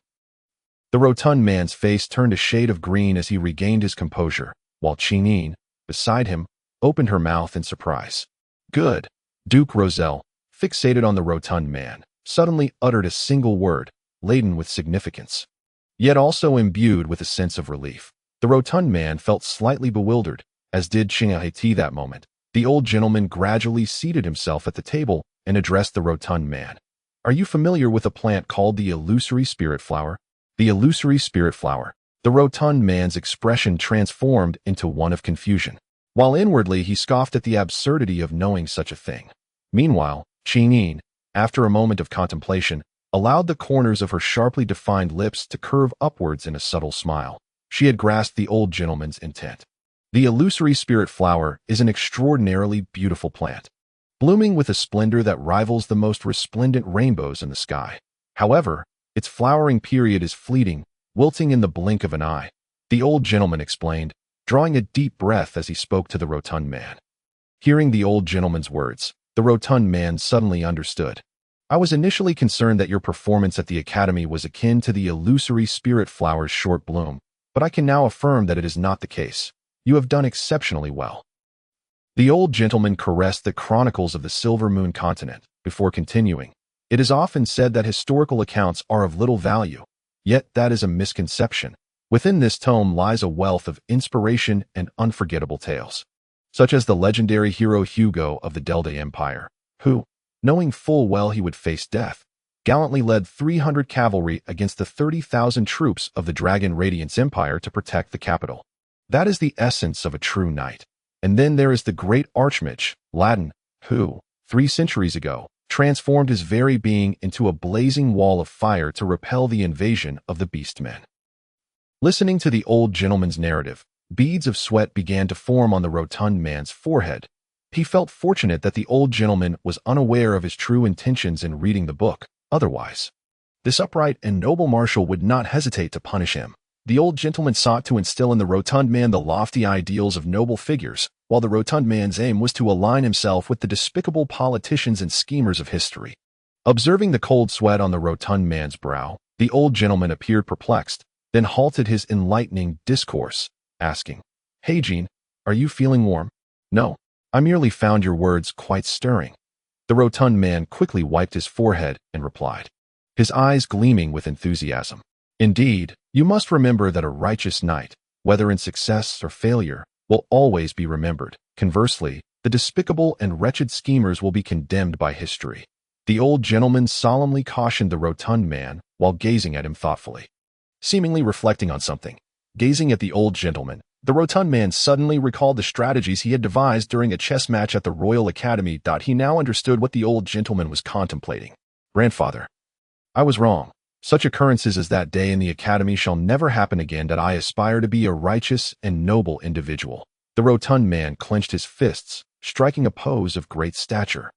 The rotund man's face turned a shade of green as he regained his composure, while Qingyin, beside him, opened her mouth in surprise. "Good." Duke Roselle, fixated on the rotund man, suddenly uttered a single word, laden with significance, yet also imbued with a sense of relief. The rotund man felt slightly bewildered, as did Qingyin that moment. The old gentleman gradually seated himself at the table and addressed the rotund man. "Are you familiar with a plant called the illusory spirit flower?" The illusory spirit flower. The rotund man's expression transformed into one of confusion, while inwardly he scoffed at the absurdity of knowing such a thing. Meanwhile, Qingyin, after a moment of contemplation, allowed the corners of her sharply defined lips to curve upwards in a subtle smile. She had grasped the old gentleman's intent. The illusory spirit flower is an extraordinarily beautiful plant, blooming with a splendor that rivals the most resplendent rainbows in the sky. However, its flowering period is fleeting, wilting in the blink of an eye, the old gentleman explained, drawing a deep breath as he spoke to the rotund man. Hearing the old gentleman's words, the rotund man suddenly understood. "I was initially concerned that your performance at the academy was akin to the illusory spirit flower's short bloom, but I can now affirm that it is not the case. You have done exceptionally well." The old gentleman caressed the Chronicles of the Silver Moon Continent before continuing. "It is often said that historical accounts are of little value, yet that is a misconception. Within this tome lies a wealth of inspiration and unforgettable tales, such as the legendary hero Hugo of the Delta Empire, who, knowing full well he would face death, gallantly led 300 cavalry against the 30,000 troops of the Dragon Radiance Empire to protect the capital. That is the essence of a true knight. And then there is the great Archmage, Latin, who, 3 centuries ago, transformed his very being into a blazing wall of fire to repel the invasion of the beastmen. Listening to the old gentleman's narrative, beads of sweat began to form on the rotund man's forehead. He felt fortunate that the old gentleman was unaware of his true intentions in reading the book. Otherwise, this upright and noble marshal would not hesitate to punish him. The old gentleman sought to instill in the rotund man the lofty ideals of noble figures, while the rotund man's aim was to align himself with the despicable politicians and schemers of history. Observing the cold sweat on the rotund man's brow, the old gentleman appeared perplexed, then halted his enlightening discourse, asking, "Hey, Jean, are you feeling warm?" "No, I merely found your words quite stirring." The rotund man quickly wiped his forehead and replied, his eyes gleaming with enthusiasm. "Indeed, you must remember that a righteous knight, whether in success or failure, will always be remembered. Conversely, the despicable and wretched schemers will be condemned by history." The old gentleman solemnly cautioned the rotund man while gazing at him thoughtfully. Seemingly reflecting on something, gazing at the old gentleman, the rotund man suddenly recalled the strategies he had devised during a chess match at the Royal Academy. He now understood what the old gentleman was contemplating. "Grandfather, I was wrong. Such occurrences as that day in the academy shall never happen again. That I aspire to be a righteous and noble individual." The rotund man clenched his fists, striking a pose of great stature.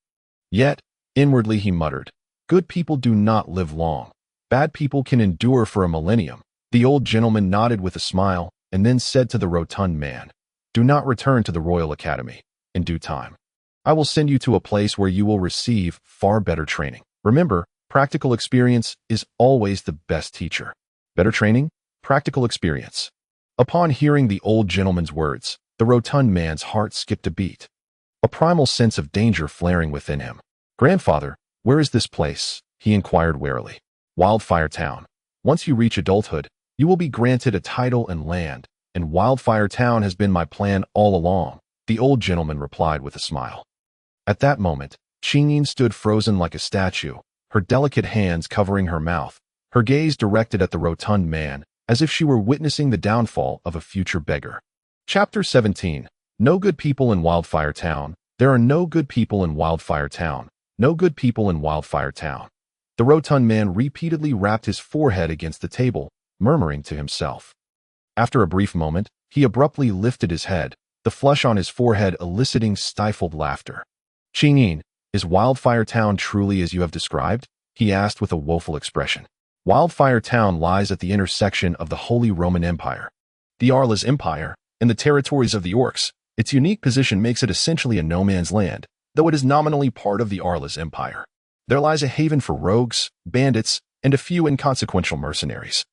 Yet, inwardly he muttered, "Good people do not live long. Bad people can endure for a millennium." The old gentleman nodded with a smile, and then said to the rotund man, "Do not return to the Royal Academy. In due time, I will send you to a place where you will receive far better training. Remember, practical experience is always the best teacher." Better training, practical experience. Upon hearing the old gentleman's words, the rotund man's heart skipped a beat, a primal sense of danger flaring within him. "Grandfather, where is this place?" he inquired warily. "Wildfire Town. Once you reach adulthood, you will be granted a title and land, and Wildfire Town has been my plan all along," the old gentleman replied with a smile. At that moment, Chingin stood frozen like a statue, her delicate hands covering her mouth, her gaze directed at the rotund man, as if she were witnessing the downfall of a future beggar. Chapter 17. No good people in Wildfire Town. There are no good people in Wildfire Town. No good people in Wildfire Town. The rotund man repeatedly rapped his forehead against the table, murmuring to himself. After a brief moment, he abruptly lifted his head, the flush on his forehead eliciting stifled laughter. "Chingin, is Wildfire Town truly as you have described?" he asked with a woeful expression. Wildfire Town lies at the intersection of the Holy Roman Empire, the Arlas Empire, and the territories of the Orcs. Its unique position makes it essentially a no-man's land, though it is nominally part of the Arlas Empire. There lies a haven for rogues, bandits, and a few inconsequential mercenaries.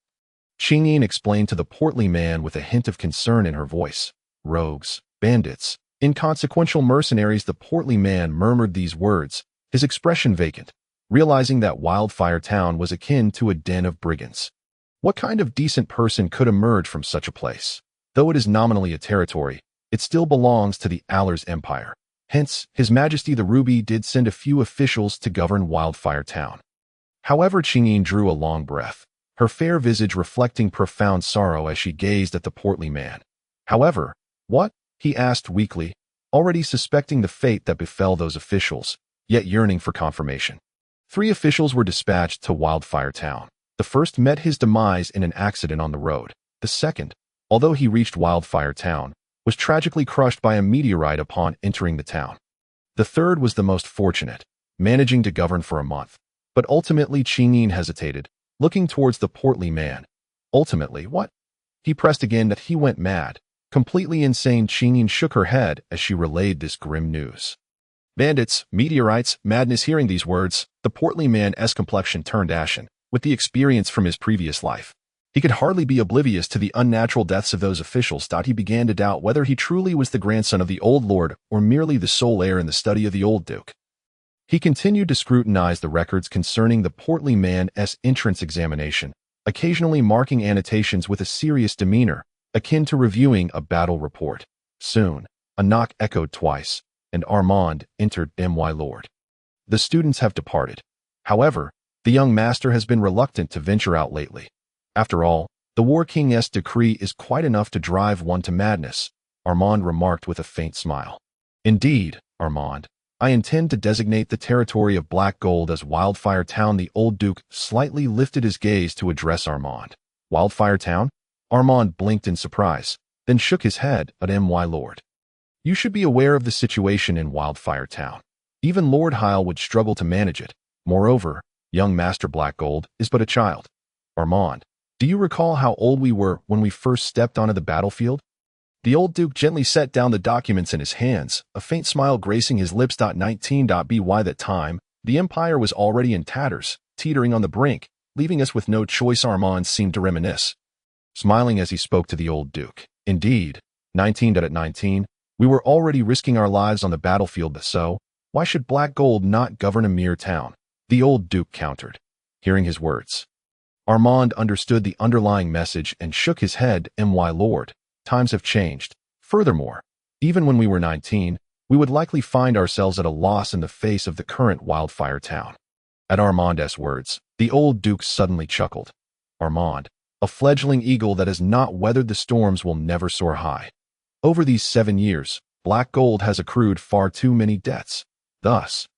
Chingin explained to the portly man with a hint of concern in her voice. "Rogues, bandits, inconsequential mercenaries." The portly man murmured these words, his expression vacant, realizing that Wildfire Town was akin to a den of brigands. What kind of decent person could emerge from such a place? Though it is nominally a territory, it still belongs to the Allers Empire. Hence, His Majesty the Ruby did send a few officials to govern Wildfire Town. However, Chingin drew a long breath, her fair visage reflecting profound sorrow as she gazed at the portly man. "However, what?" he asked weakly, already suspecting the fate that befell those officials, yet yearning for confirmation. 3 officials were dispatched to Wildfire Town. The first met his demise in an accident on the road. The second, although he reached Wildfire Town, was tragically crushed by a meteorite upon entering the town. The third was the most fortunate, managing to govern for a month. But ultimately Chingin hesitated, looking towards the portly man. "Ultimately, what?" He pressed again that he went mad. Completely insane, Chingin shook her head as she relayed this grim news. "Bandits, meteorites, madness." Hearing these words, the portly man's complexion turned ashen, with the experience from his previous life. He could hardly be oblivious to the unnatural deaths of those officials. He began to doubt whether he truly was the grandson of the old lord or merely the sole heir in the study of the old duke. He continued to scrutinize the records concerning the portly man's entrance examination, occasionally marking annotations with a serious demeanor, akin to reviewing a battle report. Soon, a knock echoed twice, and Armand entered. "My lord, the students have departed. However, the young master has been reluctant to venture out lately. After all, the War King's decree is quite enough to drive one to madness," Armand remarked with a faint smile. "Indeed, Armand, I intend to designate the territory of Black Gold as Wildfire Town. The old Duke slightly lifted his gaze to address Armand. Wildfire Town? Armand blinked in surprise, then shook his head at my lord. You should be aware of the situation in Wildfire Town. Even Lord Hyle would struggle to manage it. Moreover, young Master Black Gold is but a child. Armand, do you recall how old we were when we first stepped onto the battlefield? The old Duke gently set down the documents in his hands, a faint smile gracing his lips. 19.by that time, the Empire was already in tatters, teetering on the brink, leaving us with no choice. Armand seemed to reminisce, smiling as he spoke to the old Duke. Indeed, 19. At 19, we were already risking our lives on the battlefield, but so, why should Black Gold not govern a mere town? The old Duke countered. Hearing his words, Armand understood the underlying message and shook his head. My lord, times have changed. Furthermore, even when we were 19, we would likely find ourselves at a loss in the face of the current Wildfire Town. At Armand's words, the old Duke suddenly chuckled. Armand, a fledgling eagle that has not weathered the storms will never soar high. Over these 7 years, Black Gold has accrued far too many debts. Thus,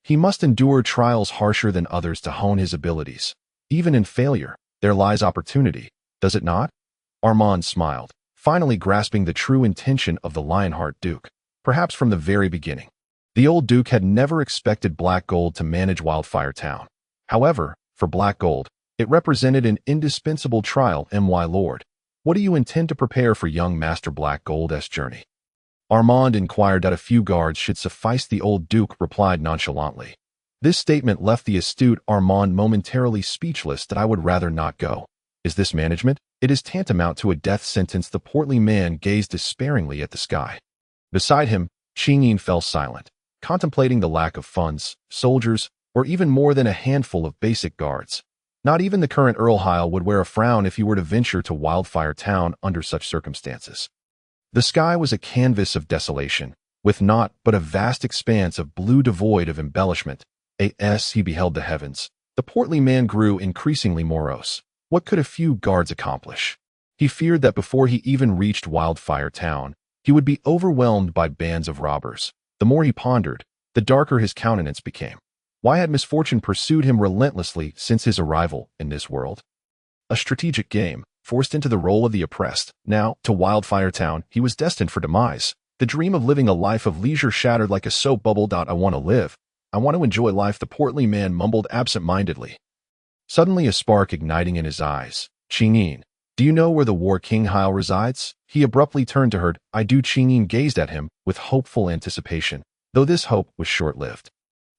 he must endure trials harsher than others to hone his abilities. Even in failure, there lies opportunity, does it not? Armand smiled, finally grasping the true intention of the Lionheart Duke, perhaps from the very beginning. The old Duke had never expected Black Gold to manage Wildfire Town. However, for Black Gold, it represented an indispensable trial. My lord, what do you intend to prepare for young Master Black Gold's journey? Armand inquired that a few guards should suffice. The old Duke replied nonchalantly. This statement left the astute Armand momentarily speechless. That I would rather not go. Is this management? It is tantamount to a death sentence. The portly man gazed despairingly at the sky. Beside him, Qingyin fell silent, contemplating the lack of funds, soldiers, or even more than a handful of basic guards. Not even the current Earl Hyle would wear a frown if he were to venture to Wildfire Town under such circumstances. The sky was a canvas of desolation, with naught but a vast expanse of blue devoid of embellishment. As he beheld the heavens, the portly man grew increasingly morose. What could a few guards accomplish? He feared that before he even reached Wildfire Town, he would be overwhelmed by bands of robbers. The more he pondered, the darker his countenance became. Why had misfortune pursued him relentlessly since his arrival in this world? A strategic game, forced into the role of the oppressed. Now, to Wildfire Town, he was destined for demise. The dream of living a life of leisure shattered like a soap bubble. I want to live. I want to enjoy life, the portly man mumbled absent-mindedly. Suddenly a spark igniting in his eyes. Qingyin, do you know where the War King Hyle resides? He abruptly turned to her. I do. Qingyin gazed at him with hopeful anticipation, though this hope was short-lived.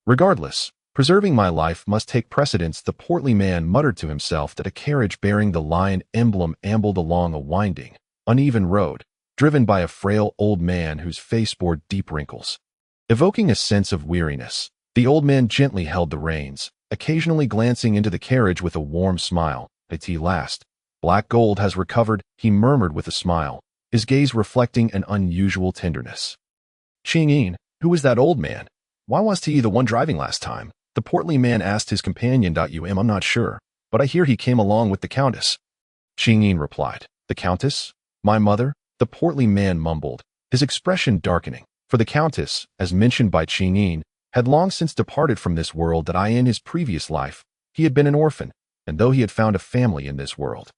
Regardless, preserving my life must take precedence. The portly man muttered to himself that a carriage bearing the lion emblem ambled along a winding, uneven road, driven by a frail old man whose face bore deep wrinkles. Evoking a sense of weariness, the old man gently held the reins, occasionally glancing into the carriage with a warm smile. At last, Black Gold has recovered, he murmured with a smile, his gaze reflecting an unusual tenderness. Qingyin, who was that old man? Why was he the one driving last time? The portly man asked his companion. I'm not sure, but I hear he came along with the Countess. Qingyin replied. The Countess? My mother? The portly man mumbled, his expression darkening. For the Countess, as mentioned by Qingyin, had long since departed from this world. That in his previous life, he had been an orphan, and though he had found a family in this world,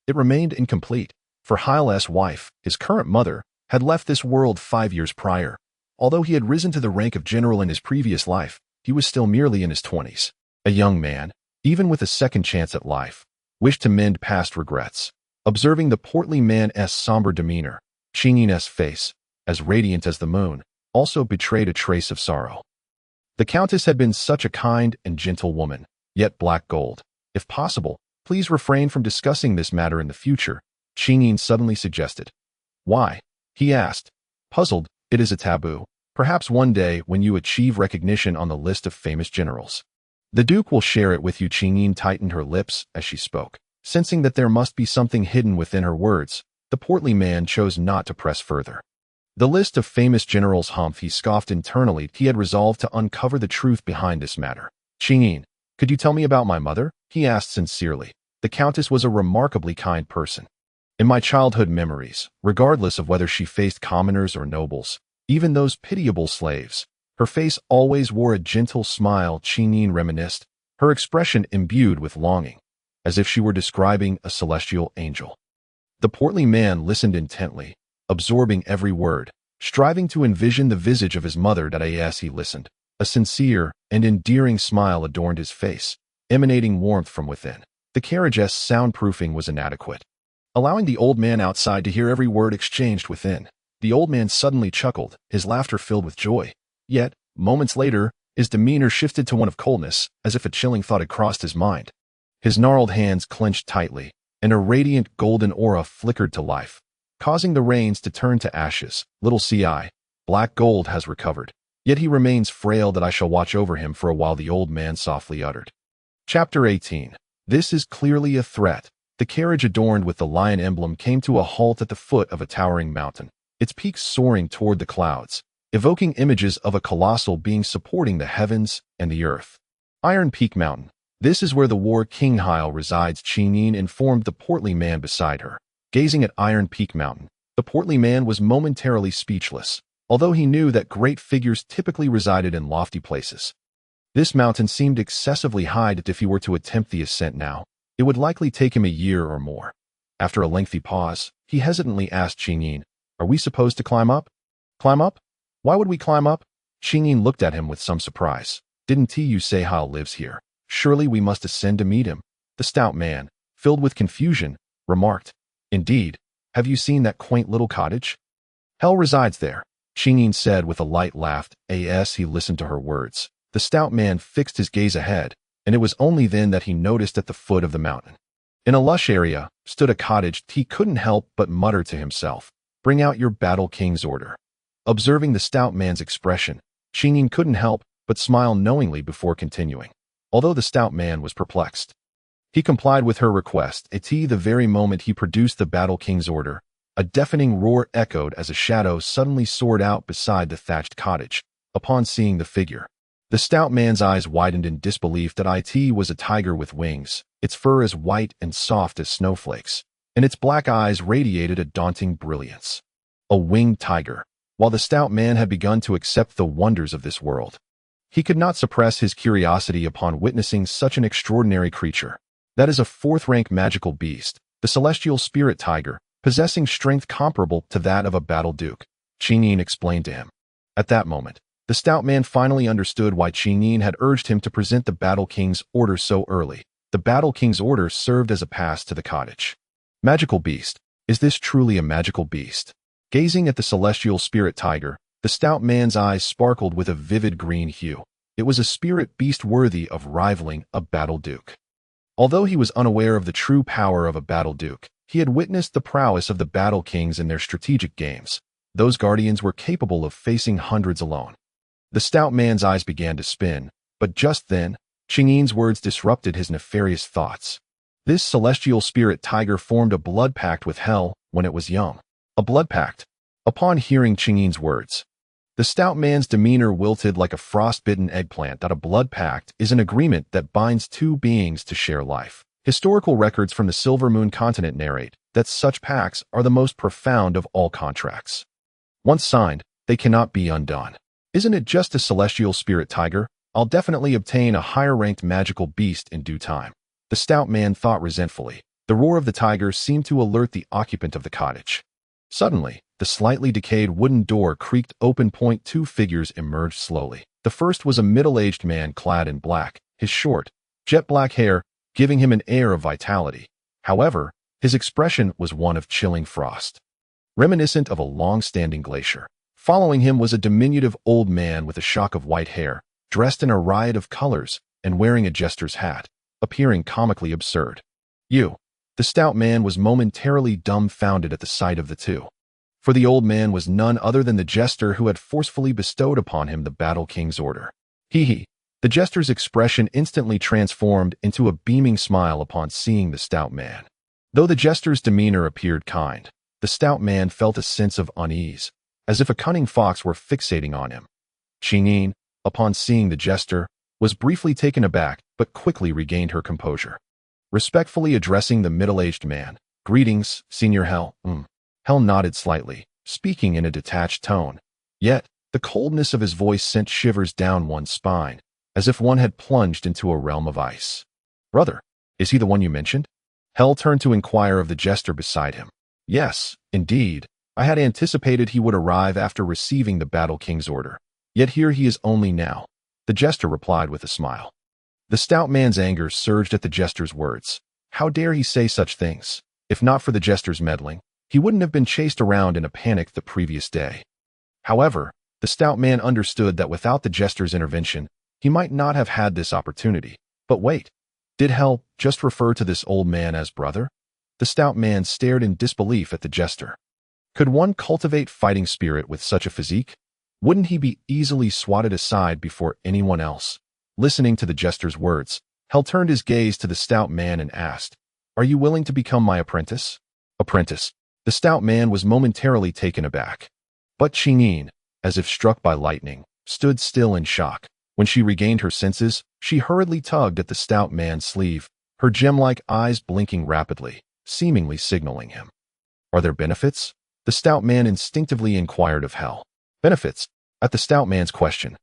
it remained incomplete, for Hyle's wife, his current mother, had left this world 5 years prior. Although he had risen to the rank of general in his previous life, he was still merely in his 20s. A young man, even with a second chance at life, wished to mend past regrets. Observing the portly man's somber demeanor, Qingyin's face, as radiant as the moon, also betrayed a trace of sorrow. The Countess had been such a kind and gentle woman, yet Black Gold, if possible, please refrain from discussing this matter in the future, Qingyin suddenly suggested. Why? He asked, puzzled. It is a taboo. Perhaps one day when you achieve recognition on the list of famous generals, the Duke will share it with you. Qingyin tightened her lips as she spoke, sensing that there must be something hidden within her words. The portly man chose not to press further. The list of famous generals, he scoffed internally. He had resolved to uncover the truth behind this matter. Qingyin, could you tell me about my mother? He asked sincerely. The Countess was a remarkably kind person. In my childhood memories, regardless of whether she faced commoners or nobles, even those pitiable slaves, Her face always wore a gentle smile, Qingyin reminisced, her expression imbued with longing, as if she were describing a celestial angel. The portly man listened intently, absorbing every word, striving to envision the visage of his mother. As he listened, a sincere and endearing smile adorned his face, emanating warmth from within. The carriage's soundproofing was inadequate, allowing the old man outside to hear every word exchanged within. The old man suddenly chuckled, his laughter filled with joy. Yet, moments later, his demeanor shifted to one of coldness, as if a chilling thought had crossed his mind. His gnarled hands clenched tightly, and a radiant golden aura flickered to life, causing the reins to turn to ashes. Little C.I. Black Gold has recovered, yet he remains frail. That I shall watch over him for a while, the old man softly uttered. Chapter 18. This is clearly a threat. The carriage adorned with the lion emblem came to a halt at the foot of a towering mountain, its peaks soaring toward the clouds, evoking images of a colossal being supporting the heavens and the earth. Iron Peak Mountain. This is where the War King Heil resides, Qingyin informed the portly man beside her. Gazing at Iron Peak Mountain, the portly man was momentarily speechless, although he knew that great figures typically resided in lofty places. This mountain seemed excessively high that if he were to attempt the ascent now, it would likely take him a year or more. After a lengthy pause, he hesitantly asked Qingyin, "Are we supposed to climb up?" "Climb up? Why would we climb up?" Qingyin looked at him with some surprise. "Didn't you say Heil lives here? Surely we must ascend to meet him." The stout man, filled with confusion, remarked, "Indeed, have you seen that quaint little cottage?" "Hell resides there," Qingyin said with a light laugh. As he listened to her words, the stout man fixed his gaze ahead, and it was only then that he noticed at the foot of the mountain, in a lush area, stood a cottage. He couldn't help but mutter to himself, "Bring out your battle king's order." Observing the stout man's expression, Qingyin couldn't help but smile knowingly before continuing. Although the stout man was perplexed, he complied with her request. The very moment he produced the battle king's order, a deafening roar echoed as a shadow suddenly soared out beside the thatched cottage. Upon seeing the figure, the stout man's eyes widened in disbelief. That it was a tiger with wings, its fur as white and soft as snowflakes, and its black eyes radiated a daunting brilliance. A winged tiger. While the stout man had begun to accept the wonders of this world, he could not suppress his curiosity upon witnessing such an extraordinary creature. That is a fourth-rank magical beast, the celestial spirit tiger, possessing strength comparable to that of a battle duke, Qingyin explained to him. At that moment, the stout man finally understood why Qingyin had urged him to present the battle king's order so early. The battle king's order served as a pass to the cottage. Magical beast. Is this truly a magical beast? Gazing at the celestial spirit tiger, the stout man's eyes sparkled with a vivid green hue. It was a spirit beast worthy of rivaling a battle duke. Although he was unaware of the true power of a battle duke, he had witnessed the prowess of the battle kings in their strategic games. Those guardians were capable of facing hundreds alone. The stout man's eyes began to spin, but just then, Qingyin's words disrupted his nefarious thoughts. This celestial spirit tiger formed a blood pact with hell when it was young. A blood pact. Upon hearing Qingyin's words, the stout man's demeanor wilted like a frost-bitten eggplant. That a blood pact is an agreement that binds two beings to share life. Historical records from the Silver Moon continent narrate that such pacts are the most profound of all contracts. Once signed, they cannot be undone. Isn't it just a celestial spirit tiger? I'll definitely obtain a higher-ranked magical beast in due time. The stout man thought resentfully. The roar of the tiger seemed to alert the occupant of the cottage. Suddenly, the slightly decayed wooden door creaked open. Two figures emerged slowly. The first was a middle-aged man clad in black, his short, jet-black hair giving him an air of vitality. However, his expression was one of chilling frost, reminiscent of a long-standing glacier. Following him was a diminutive old man with a shock of white hair, dressed in a riot of colors and wearing a jester's hat, appearing comically absurd. "You." The stout man was momentarily dumbfounded at the sight of the two, for the old man was none other than the jester who had forcefully bestowed upon him the battle king's order. Hee. The jester's expression instantly transformed into a beaming smile upon seeing the stout man. Though the jester's demeanor appeared kind, the stout man felt a sense of unease, as if a cunning fox were fixating on him. Qingyin, upon seeing the jester, was briefly taken aback but quickly regained her composure. Respectfully addressing the middle-aged man, "Greetings, Senior Hell." Hell nodded slightly, speaking in a detached tone. Yet, The coldness of his voice sent shivers down one's spine, as if one had plunged into a realm of ice. Brother, is he the one you mentioned? Hel turned to inquire of the jester beside him. Yes, indeed. I had anticipated he would arrive after receiving the Battle King's order. Yet here he is only now, the jester replied with a smile. The stout man's anger surged at the jester's words. How dare he say such things? If not for the jester's meddling, he wouldn't have been chased around in a panic the previous day. However, the stout man understood that without the jester's intervention, he might not have had this opportunity. But wait, did Hel just refer to this old man as brother? The stout man stared in disbelief at the jester. Could one cultivate fighting spirit with such a physique? Wouldn't he be easily swatted aside before anyone else? Listening to the jester's words, Hel turned his gaze to the stout man and asked, Are you willing to become my apprentice? Apprentice. The stout man was momentarily taken aback. But Qingyin, as if struck by lightning, stood still in shock. When she regained her senses, she hurriedly tugged at the stout man's sleeve, her gem-like eyes blinking rapidly, seemingly signaling him. Are there benefits? The stout man instinctively inquired of Hel. Benefits? At the stout man's question,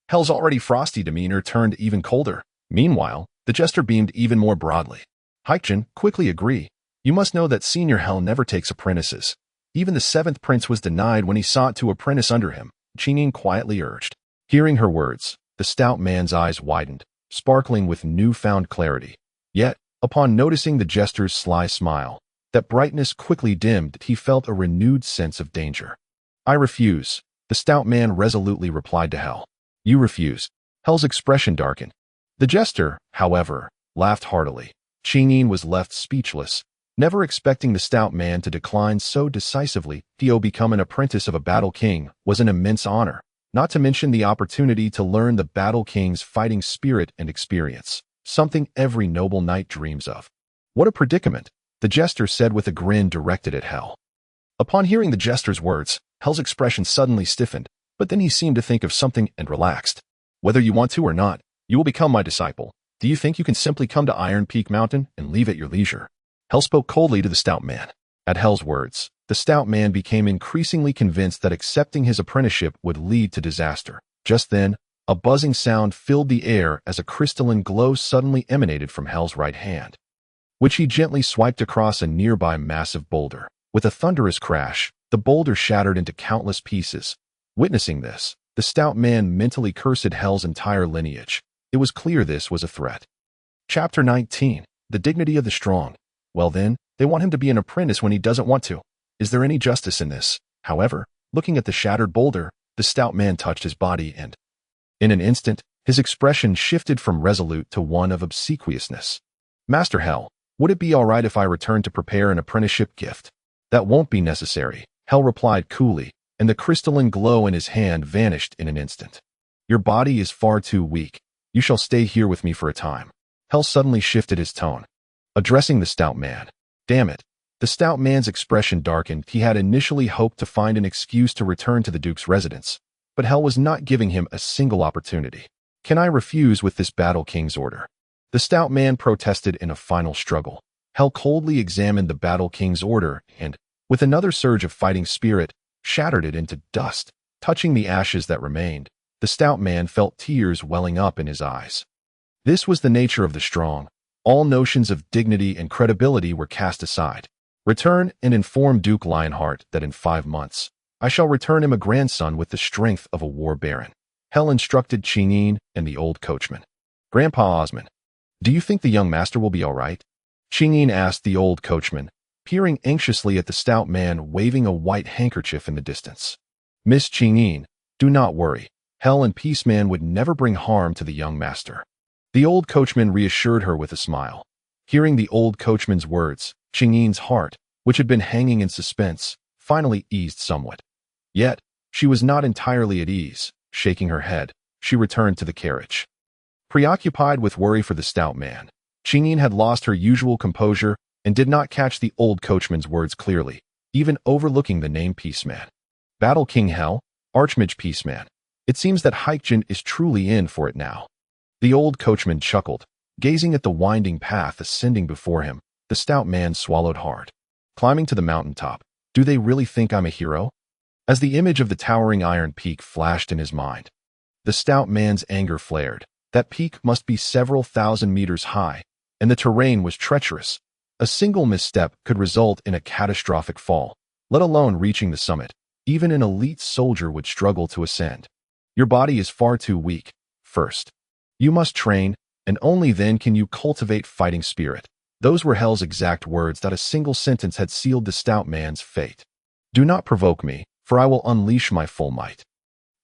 Hel's already frosty demeanor turned even colder. Meanwhile, the jester beamed even more broadly. Haikjin, quickly agree. You must know that Senior Hel never takes apprentices. Even the 7th prince was denied when he sought to apprentice under him, Qingyin quietly urged. Hearing her words, the stout man's eyes widened, sparkling with newfound clarity. Yet, upon noticing the jester's sly smile, that brightness quickly dimmed. He felt a renewed sense of danger. I refuse, the stout man resolutely replied to Hel. You refuse. Hel's expression darkened. The jester, however, laughed heartily. Qingyin was left speechless, never expecting the stout man to decline so decisively. To become an apprentice of a Battle King was an immense honor, not to mention the opportunity to learn the Battle King's fighting spirit and experience, something every noble knight dreams of. What a predicament, the jester said with a grin directed at Hel. Upon hearing the jester's words, Hel's expression suddenly stiffened, but then he seemed to think of something and relaxed. Whether you want to or not, you will become my disciple. Do you think you can simply come to Iron Peak Mountain and leave at your leisure? Hel spoke coldly to the stout man. At Hel's words, the stout man became increasingly convinced that accepting his apprenticeship would lead to disaster. Just then, a buzzing sound filled the air as a crystalline glow suddenly emanated from Hel's right hand, which he gently swiped across a nearby massive boulder. With a thunderous crash, the boulder shattered into countless pieces. Witnessing this, the stout man mentally cursed Hel's entire lineage. It was clear this was a threat. Chapter 19. The Dignity of the Strong. Well then, they want him to be an apprentice when he doesn't want to. Is there any justice in this? However, looking at the shattered boulder, the stout man touched his body and, in an instant, his expression shifted from resolute to one of obsequiousness. Master Hel, would it be all right if I return to prepare an apprenticeship gift? That won't be necessary, Hel replied coolly, and the crystalline glow in his hand vanished in an instant. Your body is far too weak. You shall stay here with me for a time. Hel suddenly shifted his tone, addressing the stout man. Damn it. The stout man's expression darkened. He had initially hoped to find an excuse to return to the Duke's residence, but Hel was not giving him a single opportunity. Can I refuse with this Battle King's order? The stout man protested in a final struggle. Hel coldly examined the Battle King's order and, with another surge of fighting spirit, shattered it into dust. Touching the ashes that remained, the stout man felt tears welling up in his eyes. This was the nature of the strong. All notions of dignity and credibility were cast aside. Return and inform Duke Lionheart that in 5 months, I shall return him a grandson with the strength of a war baron. Hel instructed Qingyin and the old coachman. Grandpa Osman, do you think the young master will be all right? Qingyin asked the old coachman, peering anxiously at the stout man waving a white handkerchief in the distance. Miss Qingyin, do not worry. Hel and Peaceman would never bring harm to the young master. The old coachman reassured her with a smile. Hearing the old coachman's words, Qingyin's heart, which had been hanging in suspense, finally eased somewhat. Yet, she was not entirely at ease. Shaking her head, she returned to the carriage. Preoccupied with worry for the stout man, Qingyin had lost her usual composure and did not catch the old coachman's words clearly, even overlooking the name Peaceman. Battle King Hel, Archmage Peaceman. It seems that Haikjin is truly in for it now. The old coachman chuckled, gazing at the winding path ascending before him. The stout man swallowed hard. Climbing to the mountaintop. Do they really think I'm a hero? As the image of the towering iron peak flashed in his mind, the stout man's anger flared. That peak must be several thousand meters high, and the terrain was treacherous. A single misstep could result in a catastrophic fall, let alone reaching the summit. Even an elite soldier would struggle to ascend. Your body is far too weak. First, you must train, and only then can you cultivate fighting spirit. Those were Hell's exact words. That a single sentence had sealed the stout man's fate. Do not provoke me, for I will unleash my full might.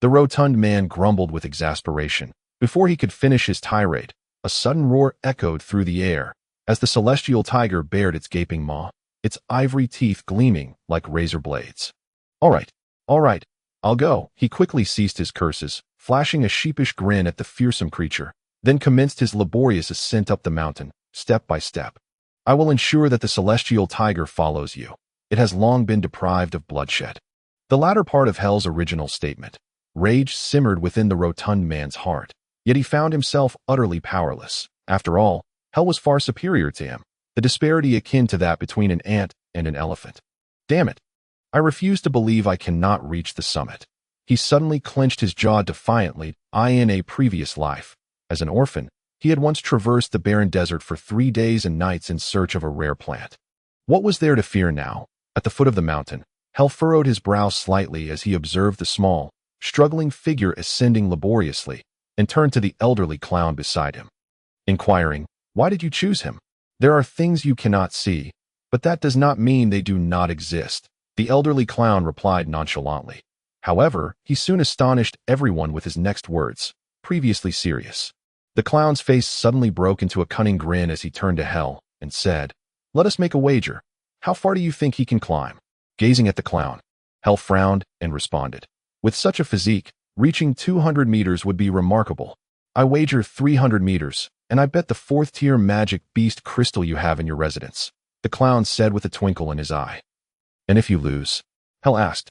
The rotund man grumbled with exasperation. Before he could finish his tirade, a sudden roar echoed through the air as the celestial tiger bared its gaping maw, its ivory teeth gleaming like razor blades. All right, I'll go. He quickly ceased his curses, flashing a sheepish grin at the fearsome creature, then commenced his laborious ascent up the mountain, step by step. I will ensure that the celestial tiger follows you. It has long been deprived of bloodshed. The latter part of Hell's original statement. Rage simmered within the rotund man's heart, yet he found himself utterly powerless. After all, Hell was far superior to him, the disparity akin to that between an ant and an elephant. Damn it! I refuse to believe I cannot reach the summit. He suddenly clenched his jaw defiantly. In a previous life, as an orphan, he had once traversed the barren desert for 3 days and nights in search of a rare plant. What was there to fear now? At the foot of the mountain, Hell furrowed his brow slightly as he observed the small, struggling figure ascending laboriously, and turned to the elderly clown beside him, inquiring, "Why did you choose him?" "There are things you cannot see, but that does not mean they do not exist," the elderly clown replied nonchalantly. However, he soon astonished everyone with his next words, previously serious. The clown's face suddenly broke into a cunning grin as he turned to Hell and said, "Let us make a wager. How far do you think he can climb?" Gazing at the clown, Hell frowned and responded, "With such a physique, reaching 200 meters would be remarkable. I wager 300 meters, and I bet the 4th-tier magic beast crystal you have in your residence," the clown said with a twinkle in his eye. "And if you lose?" Hell asked,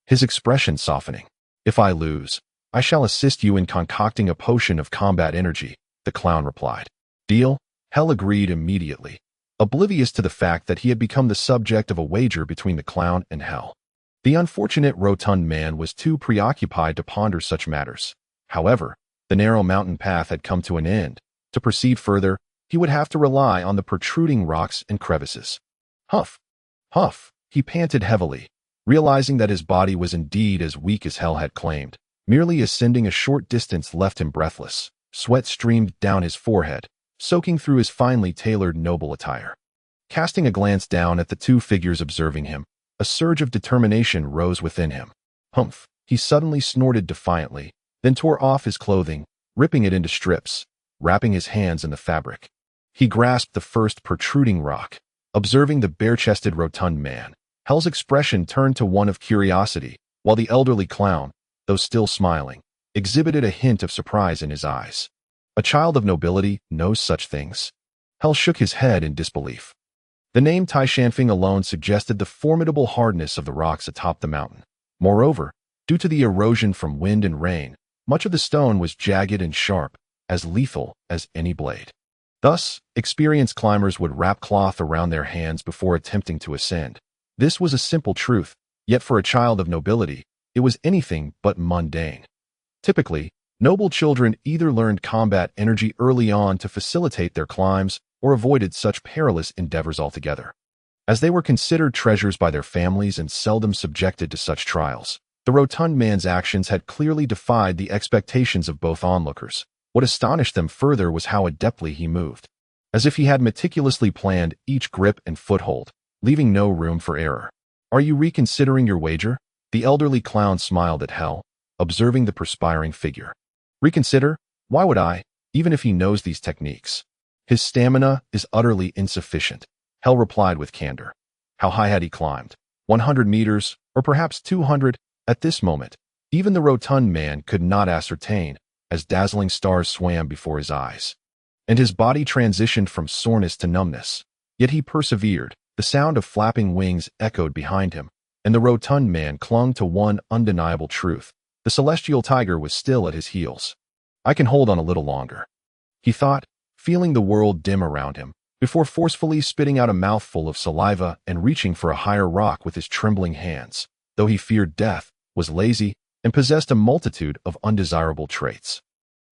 his expression softening. "If I lose, I shall assist you in concocting a potion of combat energy," the clown replied. "Deal?" Hell agreed immediately, oblivious to the fact that he had become the subject of a wager between the clown and Hell. The unfortunate rotund man was too preoccupied to ponder such matters. However, the narrow mountain path had come to an end. To proceed further, he would have to rely on the protruding rocks and crevices. Huff, huff, he panted heavily, realizing that his body was indeed as weak as Hell had claimed. Merely ascending a short distance left him breathless. Sweat streamed down his forehead, soaking through his finely tailored noble attire. Casting a glance down at the two figures observing him, a surge of determination rose within him. Humph, he suddenly snorted defiantly, then tore off his clothing, ripping it into strips, wrapping his hands in the fabric. He grasped the first protruding rock. Observing the bare-chested rotund man, Hell's expression turned to one of curiosity, while the elderly clown, though still smiling, exhibited a hint of surprise in his eyes. A child of nobility knows such things. Hell shook his head in disbelief. The name Taishanfeng alone suggested the formidable hardness of the rocks atop the mountain. Moreover, due to the erosion from wind and rain, much of the stone was jagged and sharp, as lethal as any blade. Thus, experienced climbers would wrap cloth around their hands before attempting to ascend. This was a simple truth, yet for a child of nobility, it was anything but mundane. Typically, noble children either learned combat energy early on to facilitate their climbs or avoided such perilous endeavors altogether. As they were considered treasures by their families and seldom subjected to such trials, the rotund man's actions had clearly defied the expectations of both onlookers. What astonished them further was how adeptly he moved, as if he had meticulously planned each grip and foothold, leaving no room for error. "Are you reconsidering your wager?" The elderly clown smiled at Hell, observing the perspiring figure. "Reconsider? Why would I, even if he knows these techniques? His stamina is utterly insufficient," Hell replied with candor. How high had he climbed? 100 meters, or perhaps 200? At this moment, even the rotund man could not ascertain, as dazzling stars swam before his eyes, and his body transitioned from soreness to numbness. Yet he persevered. The sound of flapping wings echoed behind him, and the rotund man clung to one undeniable truth. The celestial tiger was still at his heels. "I can hold on a little longer," he thought, feeling the world dim around him, before forcefully spitting out a mouthful of saliva and reaching for a higher rock with his trembling hands. though he feared death, was lazy, and possessed a multitude of undesirable traits.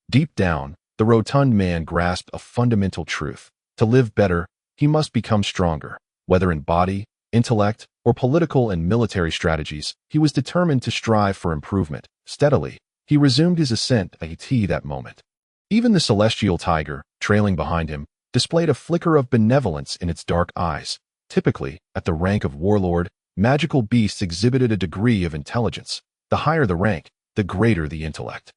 Deep down, the rotund man grasped a fundamental truth. To live better, he must become stronger. Whether in body, intellect, or political and military strategies, he was determined to strive for improvement. Steadily, he resumed his ascent at that moment. Even the celestial tiger, trailing behind him, displayed a flicker of benevolence in its dark eyes. Typically, at the rank of warlord, magical beasts exhibited a degree of intelligence. The higher the rank, the greater the intellect.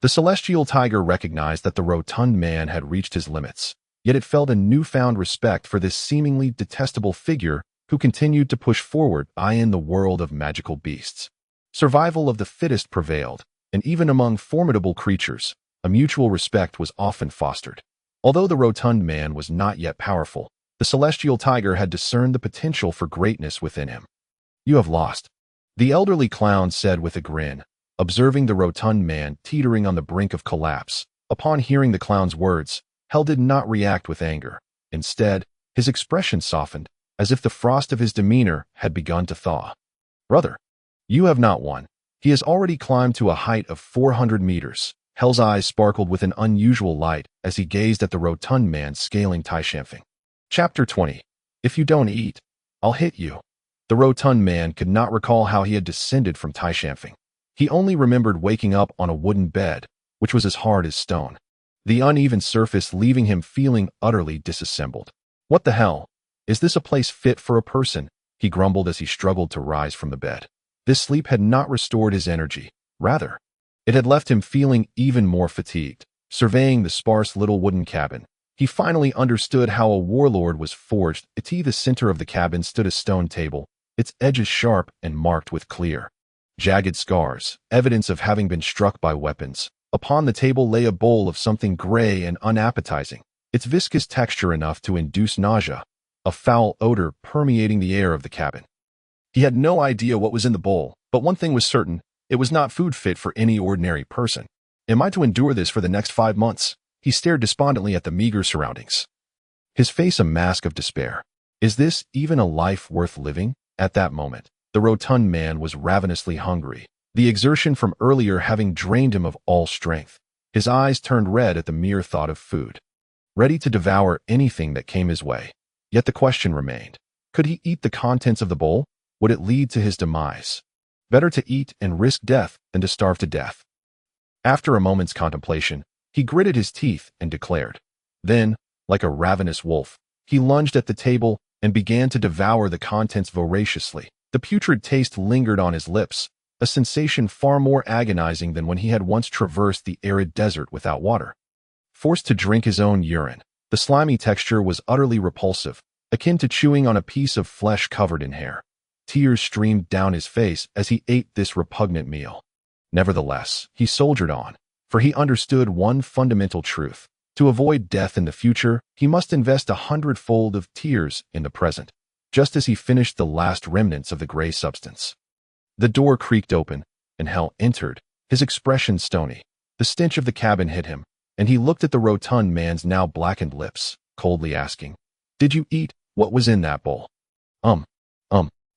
The celestial tiger recognized that the rotund man had reached his limits, yet it felt a newfound respect for this seemingly detestable figure who continued to push forward in the world of magical beasts. Survival of the fittest prevailed, and even among formidable creatures, a mutual respect was often fostered. Although the rotund man was not yet powerful, the celestial tiger had discerned the potential for greatness within him. "You have lost," the elderly clown said with a grin, observing the rotund man teetering on the brink of collapse. Upon hearing the clown's words, Hell did not react with anger. Instead, his expression softened, as if the frost of his demeanor had begun to thaw. "Brother, you have not won. He has already climbed to a height of 400 meters. Hell's eyes sparkled with an unusual light as he gazed at the rotund man scaling Taishamfing. Chapter 20. If you don't eat, I'll hit you. The rotund man could not recall how he had descended from Taishamfing. He only remembered waking up on a wooden bed, which was as hard as stone, the uneven surface leaving him feeling utterly disassembled. "What the hell? Is this a place fit for a person?" he grumbled as he struggled to rise from the bed. This sleep had not restored his energy. Rather, it had left him feeling even more fatigued. Surveying the sparse little wooden cabin, he finally understood how a warlord was forged. At the center of the cabin stood a stone table, its edges sharp and marked with clear, jagged scars, evidence of having been struck by weapons. Upon the table lay a bowl of something gray and unappetizing, its viscous texture enough to induce nausea, a foul odor permeating the air of the cabin. He had no idea what was in the bowl, but one thing was certain: it was not food fit for any ordinary person. Am I to endure this for the next 5 months? He stared despondently at the meager surroundings, his face a mask of despair. Is this even a life worth living? At that moment, the rotund man was ravenously hungry, the exertion from earlier having drained him of all strength. His eyes turned red at the mere thought of food, ready to devour anything that came his way. Yet the question remained: could he eat the contents of the bowl? Would it lead to his demise? Better to eat and risk death than to starve to death. After a moment's contemplation, he gritted his teeth and declared. Then, like a ravenous wolf, he lunged at the table and began to devour the contents voraciously. The putrid taste lingered on his lips, a sensation far more agonizing than when he had once traversed the arid desert without water. Forced to drink his own urine, the slimy texture was utterly repulsive, akin to chewing on a piece of flesh covered in hair. Tears streamed down his face as he ate this repugnant meal. Nevertheless, he soldiered on, for he understood one fundamental truth: to avoid death in the future, he must invest 100-fold of tears in the present. Just as he finished the last remnants of the gray substance, the door creaked open, and Hell entered, his expression stony. The stench of the cabin hit him, and he looked at the rotund man's now blackened lips, coldly asking, "Did you eat what was in that bowl?"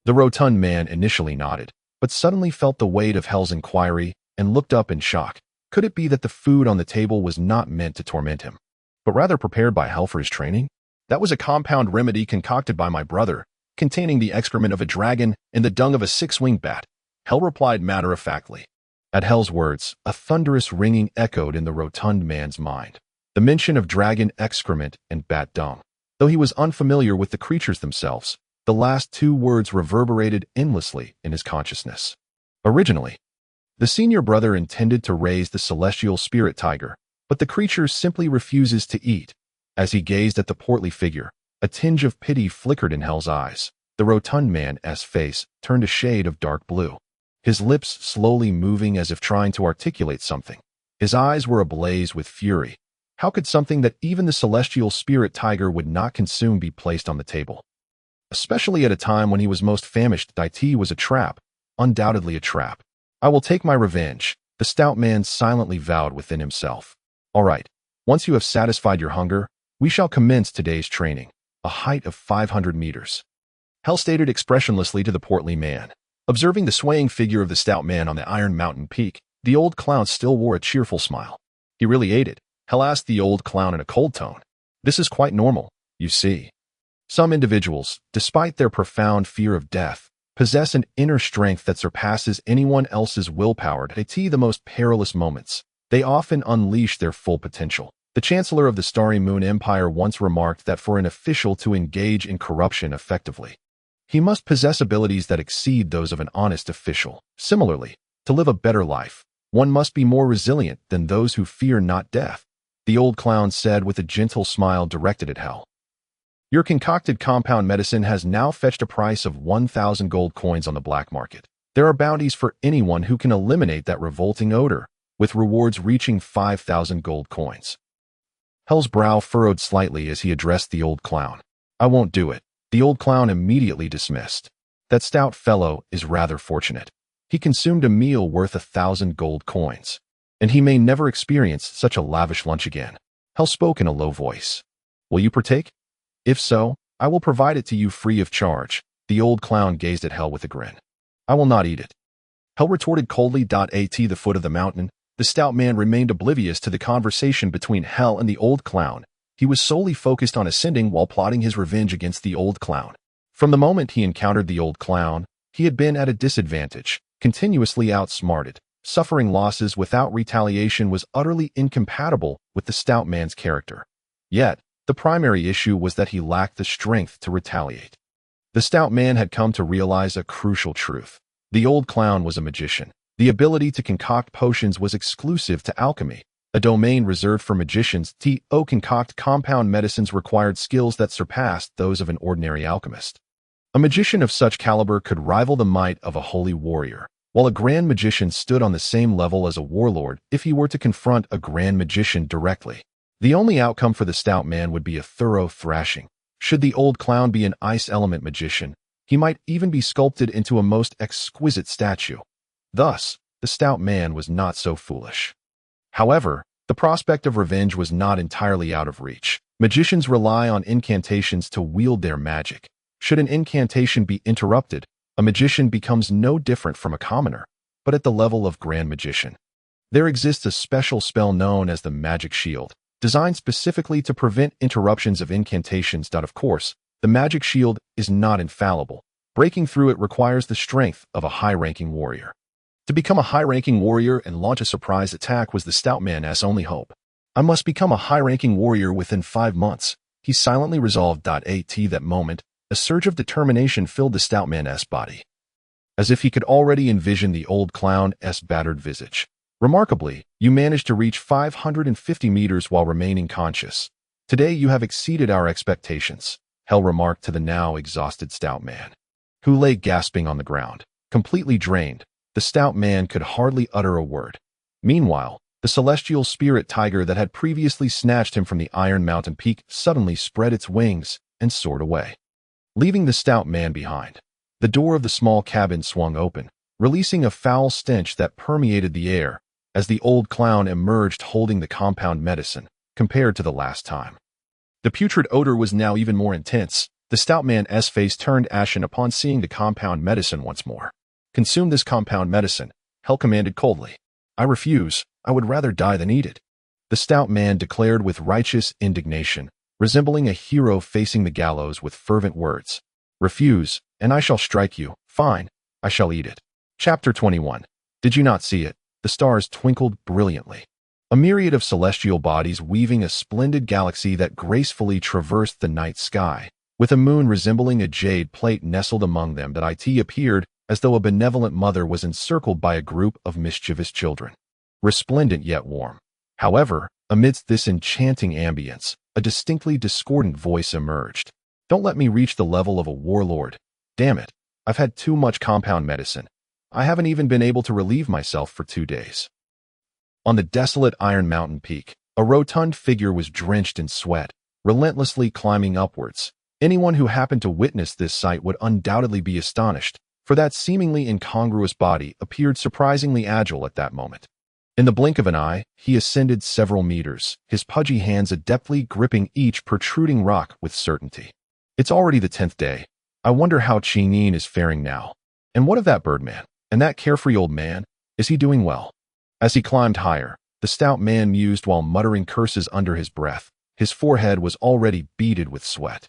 The rotund man initially nodded, but suddenly felt the weight of Hell's inquiry and looked up in shock. Could it be that the food on the table was not meant to torment him, but rather prepared by Hell for his training? "That was a compound remedy concocted by my brother, containing the excrement of a dragon and the dung of a 6-winged bat," Hell replied matter-of-factly. At Hell's words, a thunderous ringing echoed in the rotund man's mind. The mention of dragon excrement and bat dung. Though he was unfamiliar with the creatures themselves, the last 2 words reverberated endlessly in his consciousness. Originally, the senior brother intended to raise the celestial spirit tiger, but the creature simply refuses to eat. As he gazed at the portly figure, a tinge of pity flickered in Hell's eyes. The rotund man's face turned a shade of dark blue, his lips slowly moving as if trying to articulate something. His eyes were ablaze with fury. How could something that even the celestial spirit tiger would not consume be placed on the table? Especially at a time when he was most famished. It was a trap, undoubtedly a trap. "I will take my revenge," the stout man silently vowed within himself. "All right, once you have satisfied your hunger, we shall commence today's training." A height of 500 meters. Hell stated expressionlessly to the portly man. Observing the swaying figure of the stout man on the Iron Mountain peak, the old clown still wore a cheerful smile. He really ate it. Hell, asked the old clown in a cold tone. This is quite normal, you see. Some individuals, despite their profound fear of death, possess an inner strength that surpasses anyone else's willpower to achieve the most perilous moments. They often unleash their full potential. The Chancellor of the Starry Moon Empire once remarked that for an official to engage in corruption effectively, he must possess abilities that exceed those of an honest official. Similarly, to live a better life, one must be more resilient than those who fear not death, the old clown said with a gentle smile directed at Hell. Your concocted compound medicine has now fetched a price of 1,000 gold coins on the black market. There are bounties for anyone who can eliminate that revolting odor, with rewards reaching 5,000 gold coins. Hell's brow furrowed slightly as he addressed the old clown. I won't do it. The old clown immediately dismissed. That stout fellow is rather fortunate. He consumed a meal worth 1,000 gold coins, and he may never experience such a lavish lunch again. Hell spoke in a low voice. Will you partake? If so, I will provide it to you free of charge. The old clown gazed at Hell with a grin. I will not eat it. Hell retorted coldly. At the foot of the mountain, the stout man remained oblivious to the conversation between Hell and the old clown. He was solely focused on ascending while plotting his revenge against the old clown. From the moment he encountered the old clown, he had been at a disadvantage, continuously outsmarted. Suffering losses without retaliation was utterly incompatible with the stout man's character. Yet, the primary issue was that he lacked the strength to retaliate. The stout man had come to realize a crucial truth. The old clown was a magician. The ability to concoct potions was exclusive to alchemy, a domain reserved for magicians. To concoct compound medicines required skills that surpassed those of an ordinary alchemist. A magician of such caliber could rival the might of a holy warrior, while a grand magician stood on the same level as a warlord if he were to confront a grand magician directly. The only outcome for the stout man would be a thorough thrashing. Should the old clown be an ice element magician, he might even be sculpted into a most exquisite statue. Thus, the stout man was not so foolish. However, the prospect of revenge was not entirely out of reach. Magicians rely on incantations to wield their magic. Should an incantation be interrupted, a magician becomes no different from a commoner, but at the level of grand magician. There exists a special spell known as the magic shield, designed specifically to prevent interruptions of incantations. Of course, the magic shield is not infallible. Breaking through it requires the strength of a high-ranking warrior. To become a high-ranking warrior and launch a surprise attack was the stout man's only hope. I must become a high-ranking warrior within 5 months, he silently resolved. At that moment, a surge of determination filled the stout man's body, as if he could already envision the old clown's battered visage. Remarkably, you managed to reach 550 meters while remaining conscious. Today you have exceeded our expectations, Hell remarked to the now exhausted stout man, who lay gasping on the ground. Completely drained, the stout man could hardly utter a word. Meanwhile, the celestial spirit tiger that had previously snatched him from the Iron Mountain peak suddenly spread its wings and soared away, leaving the stout man behind. The door of the small cabin swung open, releasing a foul stench that permeated the air as the old clown emerged holding the compound medicine, compared to the last time. The putrid odor was now even more intense. The stout man's face turned ashen upon seeing the compound medicine once more. Consume this compound medicine, Hell commanded coldly. I refuse. I would rather die than eat it, the stout man declared with righteous indignation, resembling a hero facing the gallows with fervent words. Refuse, and I shall strike you. Fine, I shall eat it. Chapter 21. Did you not see it? The stars twinkled brilliantly. A myriad of celestial bodies weaving a splendid galaxy that gracefully traversed the night sky, with a moon resembling a jade plate nestled among them. That it appeared as though a benevolent mother was encircled by a group of mischievous children, resplendent yet warm. However, amidst this enchanting ambience, a distinctly discordant voice emerged. Don't let me reach the level of a warlord. Damn it, I've had too much compound medicine. I haven't even been able to relieve myself for 2 days. On the desolate Iron Mountain peak, a rotund figure was drenched in sweat, relentlessly climbing upwards. Anyone who happened to witness this sight would undoubtedly be astonished, for that seemingly incongruous body appeared surprisingly agile at that moment. In the blink of an eye, he ascended several meters, his pudgy hands adeptly gripping each protruding rock with certainty. It's already the 10th day. I wonder how Chinin is faring now. And what of that Birdman? And that carefree old man? Is he doing well? As he climbed higher, the stout man mused while muttering curses under his breath. His forehead was already beaded with sweat,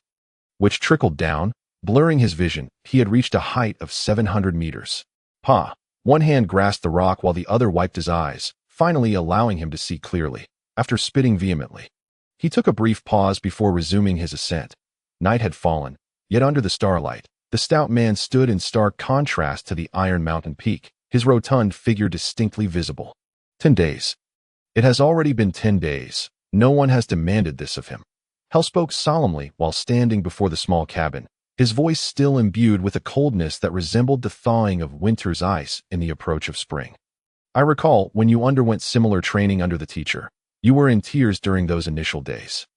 which trickled down, blurring his vision. He had reached a height of 700 meters. Pa! One hand grasped the rock while the other wiped his eyes, finally allowing him to see clearly. After spitting vehemently, he took a brief pause before resuming his ascent. Night had fallen, yet under the starlight, the stout man stood in stark contrast to the Iron Mountain peak, his rotund figure distinctly visible. 10 days. It has already been 10 days. No one has demanded this of him. Hell spoke solemnly while standing before the small cabin, his voice still imbued with a coldness that resembled the thawing of winter's ice in the approach of spring. I recall when you underwent similar training under the teacher. You were in tears during those initial days.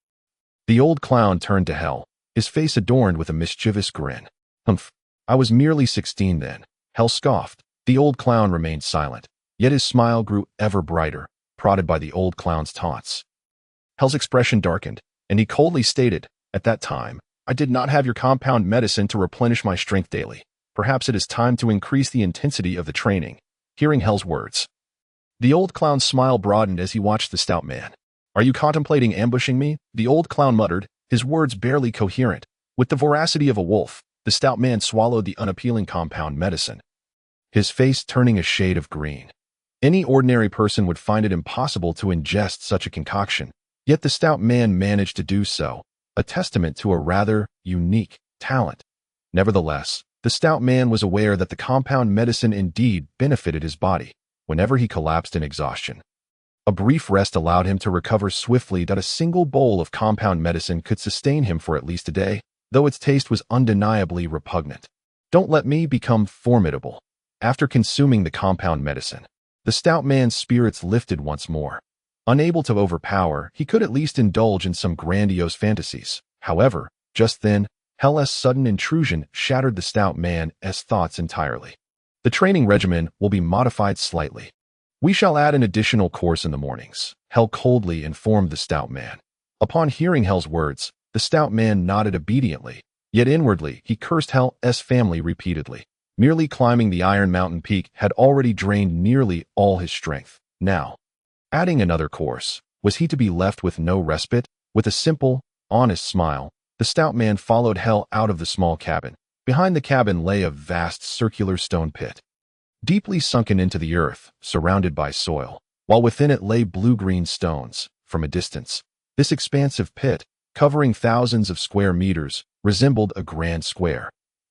The old clown turned to Hell, his face adorned with a mischievous grin. Humph, I was merely 16 then. Hell scoffed. The old clown remained silent, yet his smile grew ever brighter, prodded by the old clown's taunts. Hell's expression darkened, and he coldly stated, "At that time, I did not have your compound medicine to replenish my strength daily. Perhaps it is time to increase the intensity of the training." Hearing Hell's words, the old clown's smile broadened as he watched the stout man. "Are you contemplating ambushing me?" The old clown muttered, his words barely coherent. With the voracity of a wolf, the stout man swallowed the unappealing compound medicine, his face turning a shade of green. Any ordinary person would find it impossible to ingest such a concoction, yet the stout man managed to do so, a testament to a rather unique talent. Nevertheless, the stout man was aware that the compound medicine indeed benefited his body whenever he collapsed in exhaustion. A brief rest allowed him to recover swiftly. That a single bowl of compound medicine could sustain him for at least a day, though its taste was undeniably repugnant. Don't let me become formidable. After consuming the compound medicine, the stout man's spirits lifted once more. Unable to overpower, he could at least indulge in some grandiose fantasies. However, just then, Hell's sudden intrusion shattered the stout man's thoughts entirely. The training regimen will be modified slightly. We shall add an additional course in the mornings, Hell coldly informed the stout man. Upon hearing Hell's words, the stout man nodded obediently, yet inwardly he cursed Hell's family repeatedly. Merely climbing the Iron Mountain peak had already drained nearly all his strength. Now, adding another course, was he to be left with no respite? With a simple, honest smile, the stout man followed Hell out of the small cabin. Behind the cabin lay a vast circular stone pit, deeply sunken into the earth, surrounded by soil, while within it lay blue-green stones. From a distance, this expansive pit, covering thousands of square meters, resembled a grand square.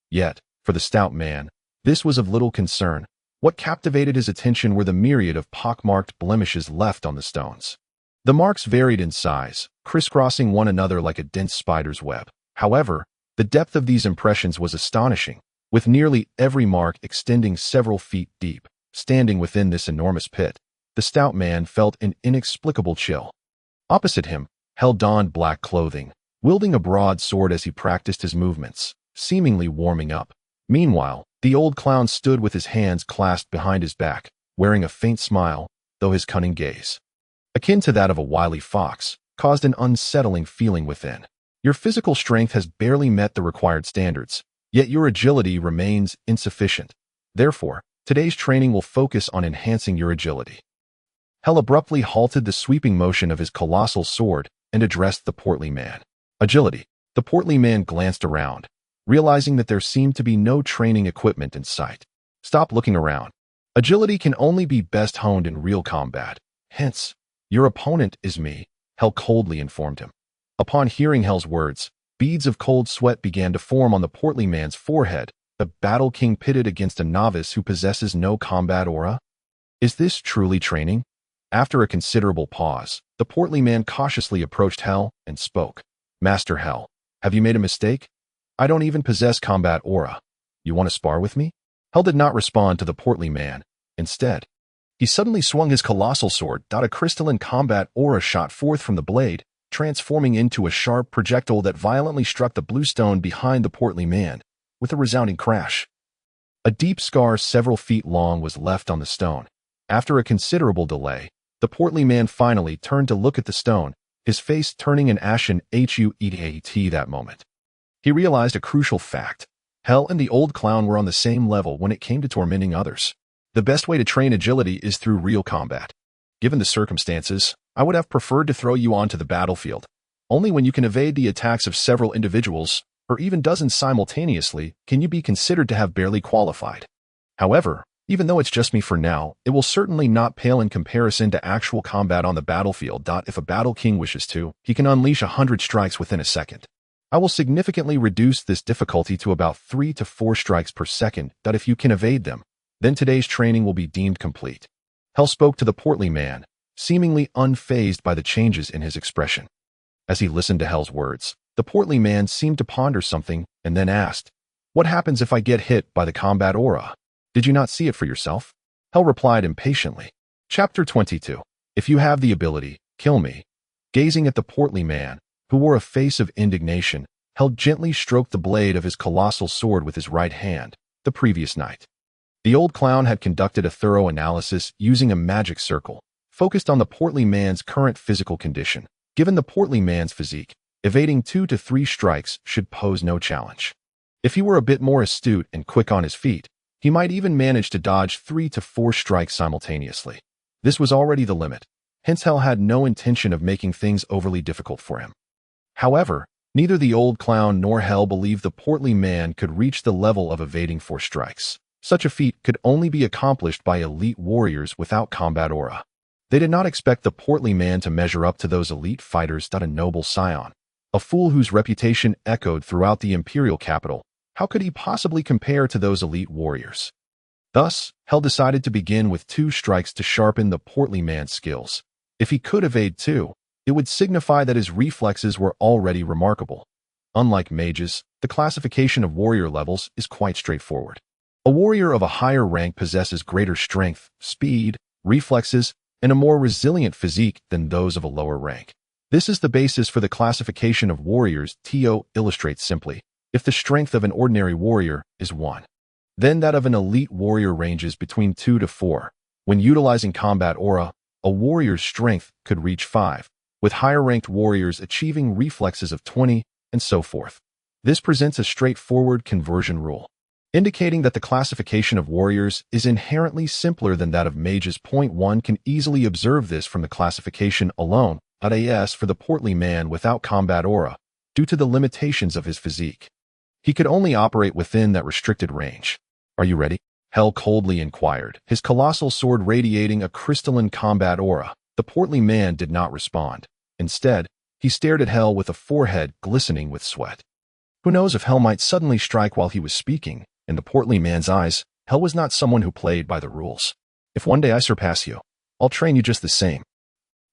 Yet, for the stout man, this was of little concern. What captivated his attention were the myriad of pockmarked blemishes left on the stones. The marks varied in size, crisscrossing one another like a dense spider's web. However, the depth of these impressions was astonishing, with nearly every mark extending several feet deep. Standing within this enormous pit, the stout man felt an inexplicable chill. Opposite him, Hell donned black clothing, wielding a broad sword as he practiced his movements, seemingly warming up. Meanwhile, the old clown stood with his hands clasped behind his back, wearing a faint smile, though his cunning gaze, akin to that of a wily fox, caused an unsettling feeling within. Your physical strength has barely met the required standards, yet your agility remains insufficient. Therefore, today's training will focus on enhancing your agility. Hell abruptly halted the sweeping motion of his colossal sword and addressed the portly man. Agility. The portly man glanced around, realizing that there seemed to be no training equipment in sight. Stop looking around. Agility can only be best honed in real combat. Hence, your opponent is me, Hell coldly informed him. Upon hearing Hell's words, beads of cold sweat began to form on the portly man's forehead. The battle king pitted against a novice who possesses no combat aura? Is this truly training? After a considerable pause, the portly man cautiously approached Hell and spoke. Master Hell, have you made a mistake? I don't even possess combat aura. You want to spar with me? Hell did not respond to the portly man. Instead, he suddenly swung his colossal sword. A crystalline combat aura shot forth from the blade, transforming into a sharp projectile that violently struck the blue stone behind the portly man, with a resounding crash. A deep scar several feet long was left on the stone. After a considerable delay, the portly man finally turned to look at the stone, his face turning an ashen HUEAT that moment. He realized a crucial fact. Hell and the old clown were on the same level when it came to tormenting others. The best way to train agility is through real combat. Given the circumstances, I would have preferred to throw you onto the battlefield. Only when you can evade the attacks of several individuals, or even dozens simultaneously, can you be considered to have barely qualified. However, even though it's just me for now, it will certainly not pale in comparison to actual combat on the battlefield. If a battle king wishes to, he can unleash 100 strikes within a second. I will significantly reduce this difficulty to about 3 to 4 strikes per second. If you can evade them, then today's training will be deemed complete. Hell spoke to the portly man, seemingly unfazed by the changes in his expression. As he listened to Hell's words, the portly man seemed to ponder something and then asked, "What happens if I get hit by the combat aura? Did you not see it for yourself?" Hell replied impatiently. Chapter 22. If you have the ability, kill me. Gazing at the portly man, who wore a face of indignation, Hell gently stroked the blade of his colossal sword with his right hand. The previous night, the old clown had conducted a thorough analysis using a magic circle, focused on the portly man's current physical condition. Given the portly man's physique, evading 2 to 3 strikes should pose no challenge. If he were a bit more astute and quick on his feet, he might even manage to dodge 3 to 4 strikes simultaneously. This was already the limit, hence Hell had no intention of making things overly difficult for him. However, neither the old clown nor Hell believed the portly man could reach the level of evading 4 strikes. Such a feat could only be accomplished by elite warriors without combat aura. They did not expect the portly man to measure up to those elite fighters. A noble scion, a fool whose reputation echoed throughout the imperial capital, how could he possibly compare to those elite warriors? Thus, Hell decided to begin with 2 strikes to sharpen the portly man's skills. If he could evade 2, it would signify that his reflexes were already remarkable. Unlike mages, the classification of warrior levels is quite straightforward. A warrior of a higher rank possesses greater strength, speed, reflexes, and a more resilient physique than those of a lower rank. This is the basis for the classification of warriors. To illustrate simply, if the strength of an ordinary warrior is 1, then that of an elite warrior ranges between 2 to 4. When utilizing combat aura, a warrior's strength could reach 5, with higher-ranked warriors achieving reflexes of 20, and so forth. This presents a straightforward conversion rule, indicating that the classification of warriors is inherently simpler than that of mages. One can easily observe this from the classification alone. As for the portly man without combat aura, due to the limitations of his physique, he could only operate within that restricted range. "Are you ready?" Hell coldly inquired, his colossal sword radiating a crystalline combat aura. The portly man did not respond. Instead, he stared at Hell with a forehead glistening with sweat. Who knows if Hell might suddenly strike while he was speaking? In the portly man's eyes, Hell was not someone who played by the rules. "If one day I surpass you, I'll train you just the same."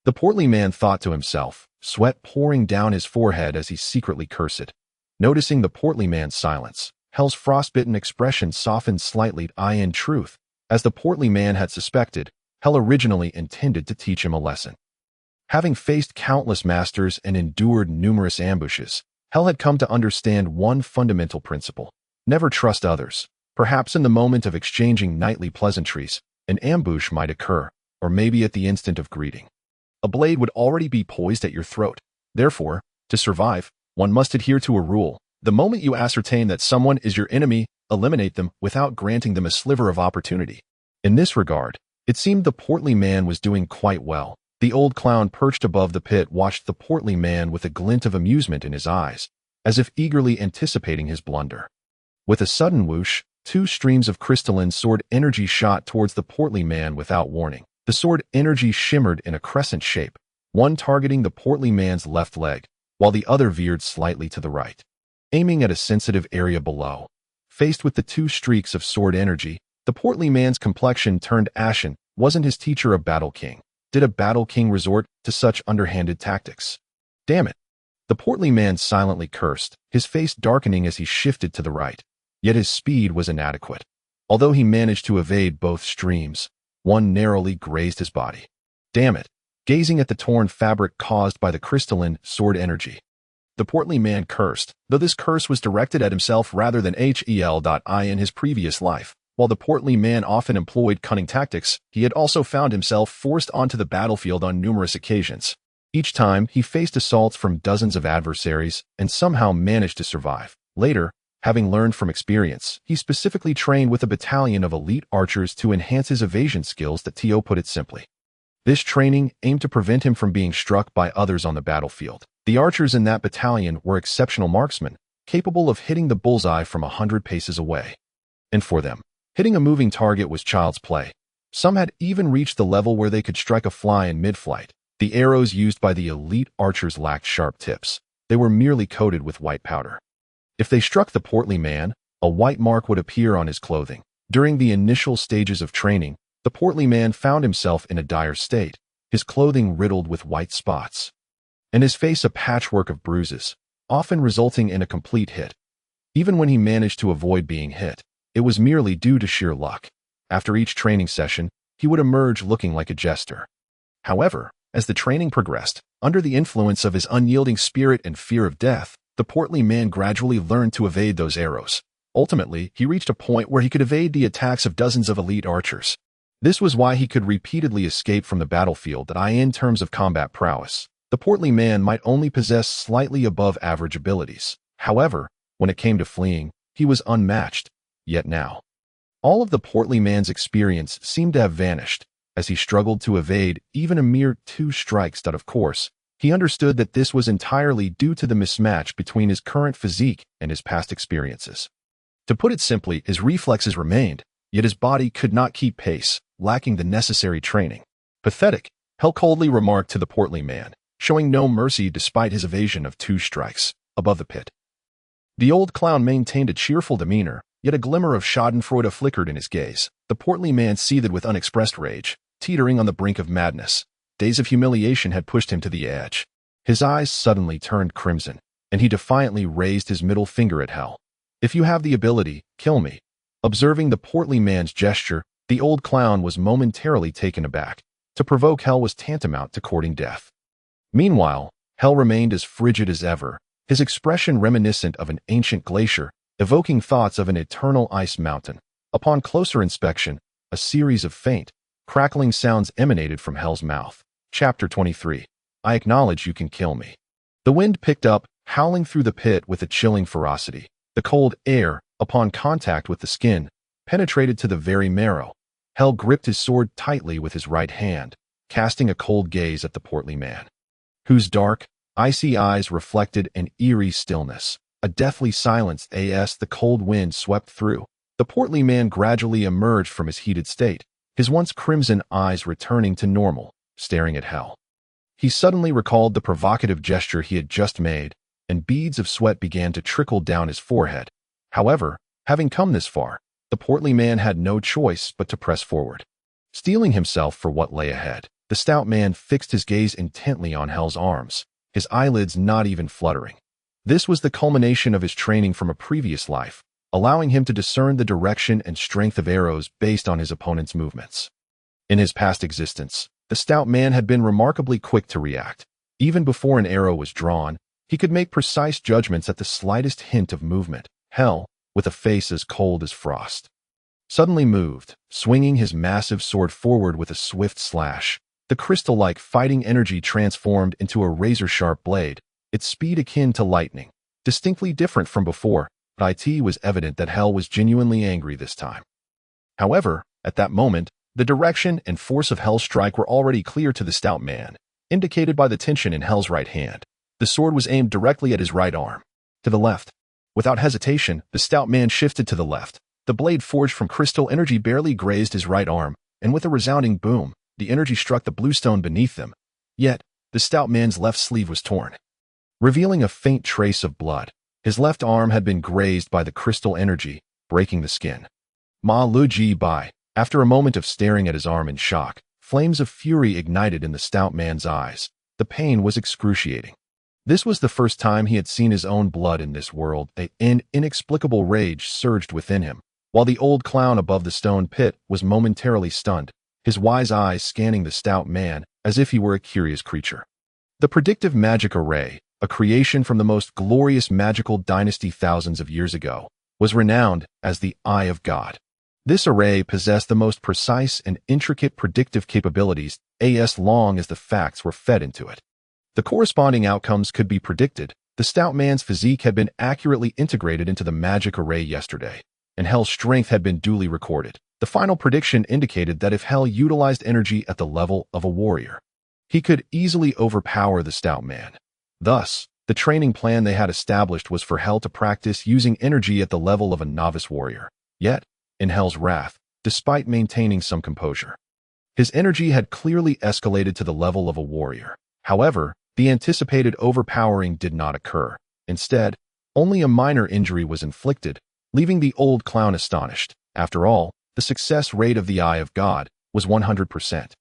The portly man thought to himself, sweat pouring down his forehead as he secretly cursed. Noticing the portly man's silence, Hell's frostbitten expression softened slightly. In truth, as the portly man had suspected, Hell originally intended to teach him a lesson. Having faced countless masters and endured numerous ambushes, Hell had come to understand one fundamental principle: never trust others. Perhaps in the moment of exchanging nightly pleasantries, an ambush might occur, or maybe at the instant of greeting, a blade would already be poised at your throat. Therefore, to survive, one must adhere to a rule. The moment you ascertain that someone is your enemy, eliminate them without granting them a sliver of opportunity. In this regard, it seemed the portly man was doing quite well. The old clown perched above the pit watched the portly man with a glint of amusement in his eyes, as if eagerly anticipating his blunder. With a sudden whoosh, 2 streams of crystalline sword energy shot towards the portly man without warning. The sword energy shimmered in a crescent shape, one targeting the portly man's left leg, while the other veered slightly to the right, aiming at a sensitive area below. Faced with the 2 streaks of sword energy, the portly man's complexion turned ashen. Wasn't his teacher a battle king? Did a battle king resort to such underhanded tactics? Damn it! The portly man silently cursed, his face darkening as he shifted to the right. Yet his speed was inadequate. Although he managed to evade both streams, one narrowly grazed his body. Damn it! Gazing at the torn fabric caused by the crystalline sword energy, the portly man cursed, though this curse was directed at himself rather than Hell. In his previous life, while the portly man often employed cunning tactics, he had also found himself forced onto the battlefield on numerous occasions. Each time, he faced assaults from dozens of adversaries and somehow managed to survive. Later, Having learned from experience, he specifically trained with a battalion of elite archers to enhance his evasion skills, that To put it simply. This training aimed to prevent him from being struck by others on the battlefield. The archers in that battalion were exceptional marksmen, capable of hitting the bullseye from 100 paces away. And for them, hitting a moving target was child's play. Some had even reached the level where they could strike a fly in mid-flight. The arrows used by the elite archers lacked sharp tips. They were merely coated with white powder. If they struck the portly man, a white mark would appear on his clothing. During the initial stages of training, the portly man found himself in a dire state, his clothing riddled with white spots, and his face a patchwork of bruises, often resulting in a complete hit. Even when he managed to avoid being hit, it was merely due to sheer luck. After each training session, he would emerge looking like a jester. However, as the training progressed, under the influence of his unyielding spirit and fear of death, the portly man gradually learned to evade those arrows. Ultimately, he reached a point where he could evade the attacks of dozens of elite archers. This was why he could repeatedly escape from the battlefield. That in terms of combat prowess, the portly man might only possess slightly above average abilities. However, when it came to fleeing, he was unmatched. Yet now, all of the portly man's experience seemed to have vanished, as he struggled to evade even a mere 2 strikes. Of course, he understood that this was entirely due to the mismatch between his current physique and his past experiences. To put it simply, his reflexes remained, yet his body could not keep pace, lacking the necessary training. Pathetic, Hell coldly remarked to the portly man, showing no mercy despite his evasion of 2 strikes. Above the pit, the old clown maintained a cheerful demeanor, yet a glimmer of schadenfreude flickered in his gaze. The portly man seethed with unexpressed rage, teetering on the brink of madness. Days of humiliation had pushed him to the edge. His eyes suddenly turned crimson, and he defiantly raised his middle finger at Hell. "If you have the ability, kill me." Observing the portly man's gesture, the old clown was momentarily taken aback. To provoke Hell was tantamount to courting death. Meanwhile, Hell remained as frigid as ever, his expression reminiscent of an ancient glacier, evoking thoughts of an eternal ice mountain. Upon closer inspection, a series of faint, crackling sounds emanated from Hell's mouth. Chapter 23. I acknowledge you can kill me. The wind picked up, howling through the pit with a chilling ferocity. The cold air, upon contact with the skin, penetrated to the very marrow. Hell gripped his sword tightly with his right hand, casting a cold gaze at the portly man, whose dark, icy eyes reflected an eerie stillness. A deathly silence as the cold wind swept through. The portly man gradually emerged from his heated state, his once crimson eyes returning to normal, staring at Hell. He suddenly recalled the provocative gesture he had just made, and beads of sweat began to trickle down his forehead. However, having come this far, the portly man had no choice but to press forward. Steeling himself for what lay ahead, the stout man fixed his gaze intently on Hell's arms, his eyelids not even fluttering. This was the culmination of his training from a previous life, allowing him to discern the direction and strength of arrows based on his opponent's movements. In his past existence, the stout man had been remarkably quick to react. Even before an arrow was drawn, he could make precise judgments at the slightest hint of movement. Hell, with a face as cold as frost, suddenly moved, swinging his massive sword forward with a swift slash. The crystal-like fighting energy transformed into a razor-sharp blade, its speed akin to lightning. Distinctly different from before, but it was evident that Hell was genuinely angry this time. However, at that moment, the direction and force of Hell's strike were already clear to the stout man, indicated by the tension in Hell's right hand. The sword was aimed directly at his right arm. To the left. Without hesitation, the stout man shifted to the left. The blade forged from crystal energy barely grazed his right arm, and with a resounding boom, the energy struck the bluestone beneath them. Yet, the stout man's left sleeve was torn, revealing a faint trace of blood. His left arm had been grazed by the crystal energy, breaking the skin. Ma Lu Ji Bai. After a moment of staring at his arm in shock, flames of fury ignited in the stout man's eyes. The pain was excruciating. This was the first time he had seen his own blood in this world. An inexplicable rage surged within him, while the old clown above the stone pit was momentarily stunned, his wise eyes scanning the stout man as if he were a curious creature. The predictive magic array, a creation from the most glorious magical dynasty thousands of years ago, was renowned as the Eye of God. This array possessed the most precise and intricate predictive capabilities as long as the facts were fed into it. The corresponding outcomes could be predicted, The stout man's physique had been accurately integrated into the magic array yesterday, and Hell's strength had been duly recorded. The final prediction indicated that if Hell utilized energy at the level of a warrior, he could easily overpower the stout man. Thus, the training plan they had established was for Hell to practice using energy at the level of a novice warrior. Yet, in Hell's wrath, despite maintaining some composure, his energy had clearly escalated to the level of a warrior. However, the anticipated overpowering did not occur. Instead, only a minor injury was inflicted, leaving the old clown astonished. After all, the success rate of the Eye of God was 100%.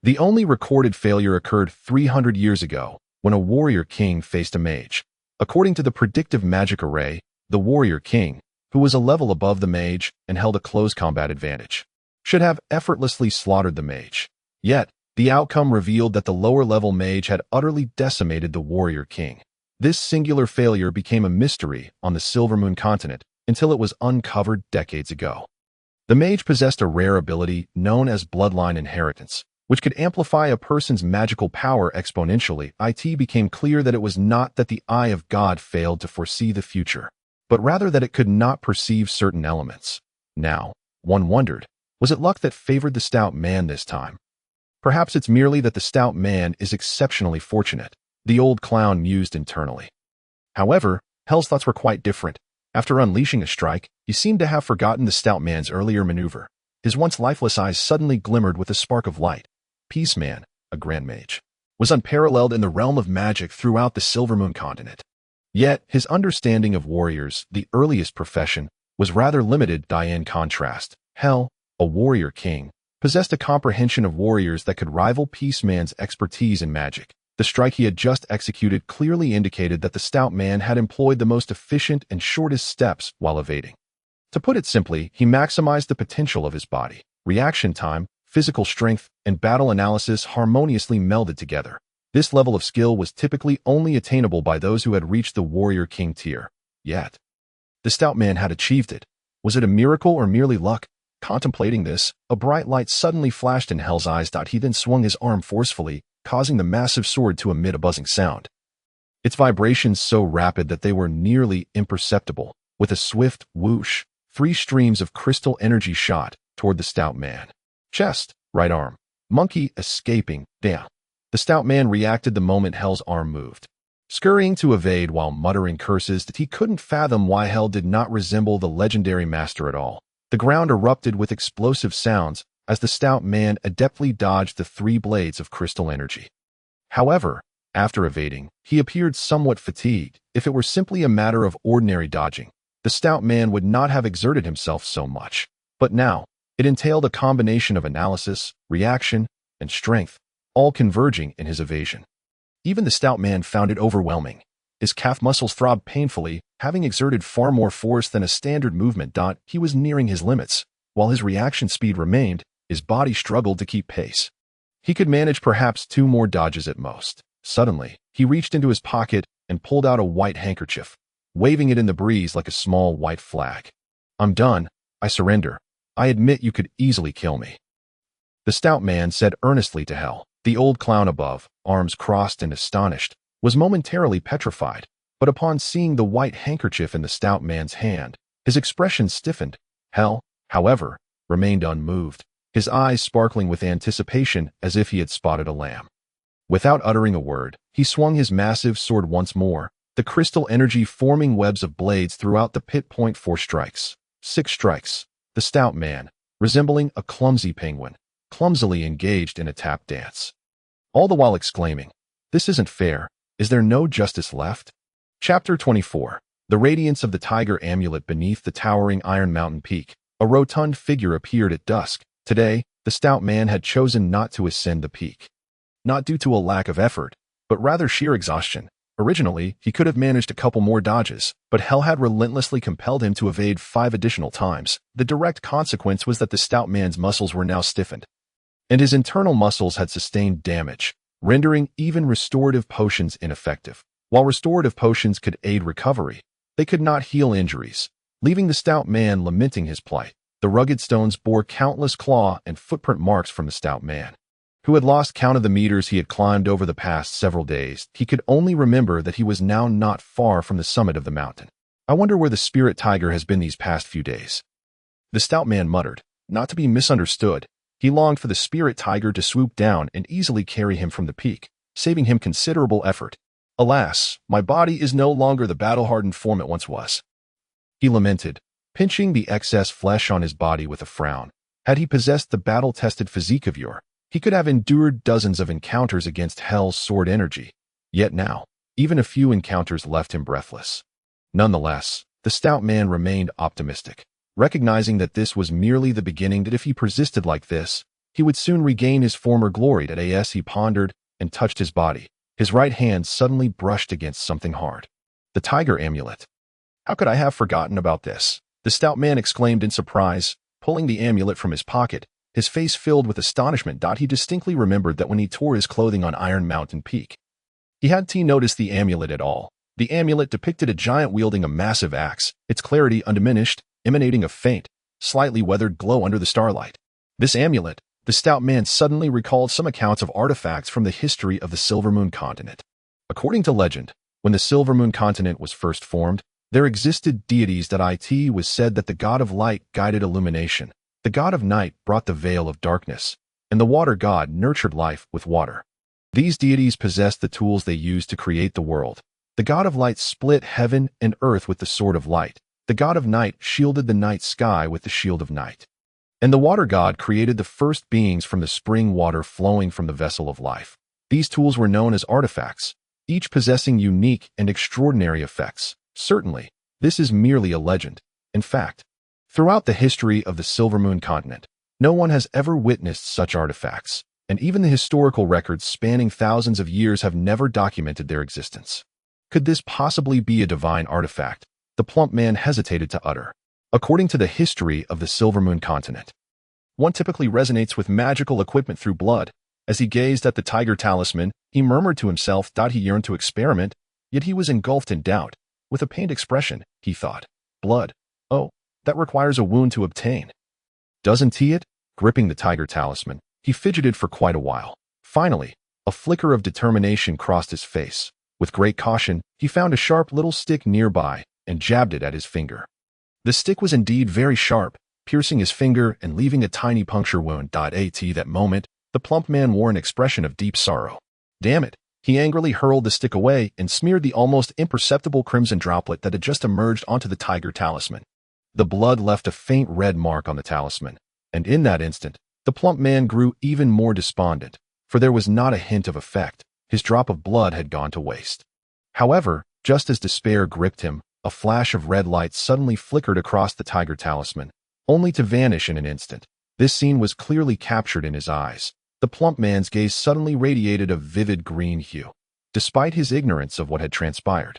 The only recorded failure occurred 300 years ago, when a warrior king faced a mage. According to the predictive magic array, the warrior king, who was a level above the mage and held a close combat advantage, should have effortlessly slaughtered the mage. Yet, the outcome revealed that the lower-level mage had utterly decimated the warrior king. This singular failure became a mystery on the Silvermoon continent until it was uncovered decades ago. The mage possessed a rare ability known as bloodline inheritance, which could amplify a person's magical power exponentially. It became clear that it was not that the Eye of God failed to foresee the future, but rather that it could not perceive certain elements. Now, one wondered, was it luck that favored the stout man this time? Perhaps it's merely that the stout man is exceptionally fortunate, the old clown mused internally. However, Hell's thoughts were quite different. After unleashing a strike, he seemed to have forgotten the stout man's earlier maneuver. His once lifeless eyes suddenly glimmered with a spark of light. Peace Man, a grand mage, was unparalleled in the realm of magic throughout the Silvermoon continent. Yet, his understanding of warriors, the earliest profession, was rather limited. In contrast, Hell, a warrior king, possessed a comprehension of warriors that could rival Peace Man's expertise in magic. The strike he had just executed clearly indicated that the stout man had employed the most efficient and shortest steps while evading. To put it simply, he maximized the potential of his body. Reaction time, physical strength, and battle analysis harmoniously melded together. This level of skill was typically only attainable by those who had reached the warrior king tier. Yet, the stout man had achieved it. Was it a miracle or merely luck? Contemplating this, a bright light suddenly flashed in Hell's eyes. He then swung his arm forcefully, causing the massive sword to emit a buzzing sound. Its vibrations so rapid that they were nearly imperceptible. With a swift whoosh, 3 streams of crystal energy shot toward the stout man. Chest, right arm, monkey escaping, down. The stout man reacted the moment Hell's arm moved, scurrying to evade while muttering curses that he couldn't fathom why Hell did not resemble the legendary master at all. The ground erupted with explosive sounds as the stout man adeptly dodged the 3 blades of crystal energy. However, after evading, he appeared somewhat fatigued. If it were simply a matter of ordinary dodging, the stout man would not have exerted himself so much. But now, it entailed a combination of analysis, reaction, and strength, all converging in his evasion. Even the stout man found it overwhelming. His calf muscles throbbed painfully, having exerted far more force than a standard movement. He was nearing his limits. While his reaction speed remained, his body struggled to keep pace. He could manage perhaps 2 more dodges at most. Suddenly, he reached into his pocket and pulled out a white handkerchief, waving it in the breeze like a small white flag. "I'm done. I surrender. I admit you could easily kill me," the stout man said earnestly to Hell. The old clown above, arms crossed and astonished, was momentarily petrified, but upon seeing the white handkerchief in the stout man's hand, his expression stiffened. Hell, however, remained unmoved, his eyes sparkling with anticipation as if he had spotted a lamb. Without uttering a word, he swung his massive sword once more, the crystal energy forming webs of blades throughout the pit. 4 strikes. 6 strikes. The stout man, resembling a clumsy penguin, clumsily engaged in a tap dance, all the while exclaiming, "This isn't fair. Is there no justice left?" Chapter 24. The radiance of the tiger amulet beneath the towering Iron Mountain peak. A rotund figure appeared at dusk. Today, the stout man had chosen not to ascend the peak. Not due to a lack of effort, but rather sheer exhaustion. Originally, he could have managed a couple more dodges, but Hell had relentlessly compelled him to evade 5 additional times. The direct consequence was that the stout man's muscles were now stiffened, and his internal muscles had sustained damage, rendering even restorative potions ineffective. While restorative potions could aid recovery, they could not heal injuries, leaving the stout man lamenting his plight. The rugged stones bore countless claw and footprint marks from the stout man, who had lost count of the meters he had climbed over the past several days. He could only remember that he was now not far from the summit of the mountain. I wonder where the spirit tiger has been these past few days. The stout man muttered, not to be misunderstood. He longed for the spirit tiger to swoop down and easily carry him from the peak, saving him considerable effort. Alas, my body is no longer the battle-hardened form it once was. He lamented, pinching the excess flesh on his body with a frown. Had he possessed the battle-tested physique of yore, he could have endured dozens of encounters against Hell's sword energy. Yet now, even a few encounters left him breathless. Nonetheless, the stout man remained optimistic, recognizing that this was merely the beginning, that if he persisted like this, he would soon regain his former glory. As he pondered and touched his body, his right hand suddenly brushed against something hard. The tiger amulet. How could I have forgotten about this? The stout man exclaimed in surprise, pulling the amulet from his pocket, his face filled with astonishment. He distinctly remembered that when he tore his clothing on Iron Mountain Peak, he hadn't noticed the amulet at all. The amulet depicted a giant wielding a massive axe, its clarity undiminished, emanating a faint, slightly weathered glow under the starlight. This amulet, the stout man suddenly recalled some accounts of artifacts from the history of the Silvermoon continent. According to legend, when the Silvermoon continent was first formed, there existed deities. It was said that the god of light guided illumination, the god of night brought the veil of darkness, and the water god nurtured life with water. These deities possessed the tools they used to create the world. The god of light split heaven and earth with the sword of light. The god of night shielded the night sky with the shield of night. And the water god created the first beings from the spring water flowing from the vessel of life. These tools were known as artifacts, each possessing unique and extraordinary effects. Certainly, this is merely a legend. In fact, throughout the history of the Silvermoon continent, no one has ever witnessed such artifacts, and even the historical records spanning thousands of years have never documented their existence. Could this possibly be a divine artifact? The plump man hesitated to utter. According to the history of the Silvermoon continent, one typically resonates with magical equipment through blood. As he gazed at the tiger talisman, he murmured to himself that he yearned to experiment, yet he was engulfed in doubt. With a pained expression, he thought, blood. Oh, that requires a wound to obtain. Doesn't he it? Gripping the tiger talisman, he fidgeted for quite a while. Finally, a flicker of determination crossed his face. With great caution, he found a sharp little stick nearby and jabbed it at his finger. The stick was indeed very sharp, piercing his finger and leaving a tiny puncture wound. At that moment, the plump man wore an expression of deep sorrow. Damn it! He angrily hurled the stick away and smeared the almost imperceptible crimson droplet that had just emerged onto the tiger talisman. The blood left a faint red mark on the talisman, and in that instant, the plump man grew even more despondent, for there was not a hint of effect. His drop of blood had gone to waste. However, just as despair gripped him, a flash of red light suddenly flickered across the tiger talisman, only to vanish in an instant. This scene was clearly captured in his eyes. The plump man's gaze suddenly radiated a vivid green hue. Despite his ignorance of what had transpired,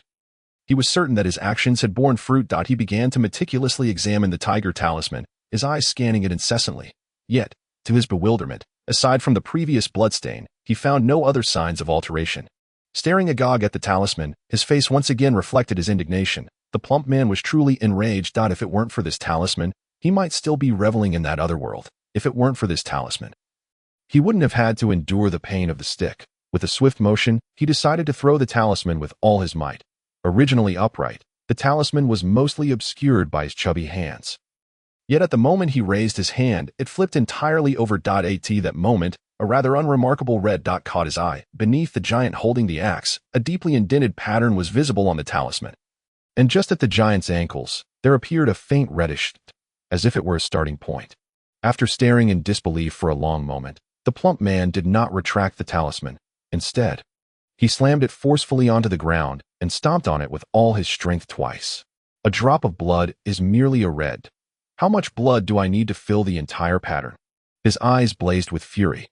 he was certain that his actions had borne fruit. He began to meticulously examine the tiger talisman, his eyes scanning it incessantly. Yet, to his bewilderment, aside from the previous bloodstain, he found no other signs of alteration. Staring agog at the talisman, his face once again reflected his indignation. The plump man was truly enraged. If it weren't for this talisman, he might still be reveling in that other world. If it weren't for this talisman, he wouldn't have had to endure the pain of the stick. With a swift motion, he decided to throw the talisman with all his might. Originally upright, the talisman was mostly obscured by his chubby hands. Yet at the moment he raised his hand, it flipped entirely over. At that moment, a rather unremarkable red dot caught his eye. Beneath the giant holding the axe, a deeply indented pattern was visible on the talisman. And just at the giant's ankles, there appeared a faint reddish, as if it were a starting point. After staring in disbelief for a long moment, the plump man did not retract the talisman. Instead, he slammed it forcefully onto the ground and stomped on it with all his strength twice. A drop of blood is merely a red. How much blood do I need to fill the entire pattern? His eyes blazed with fury.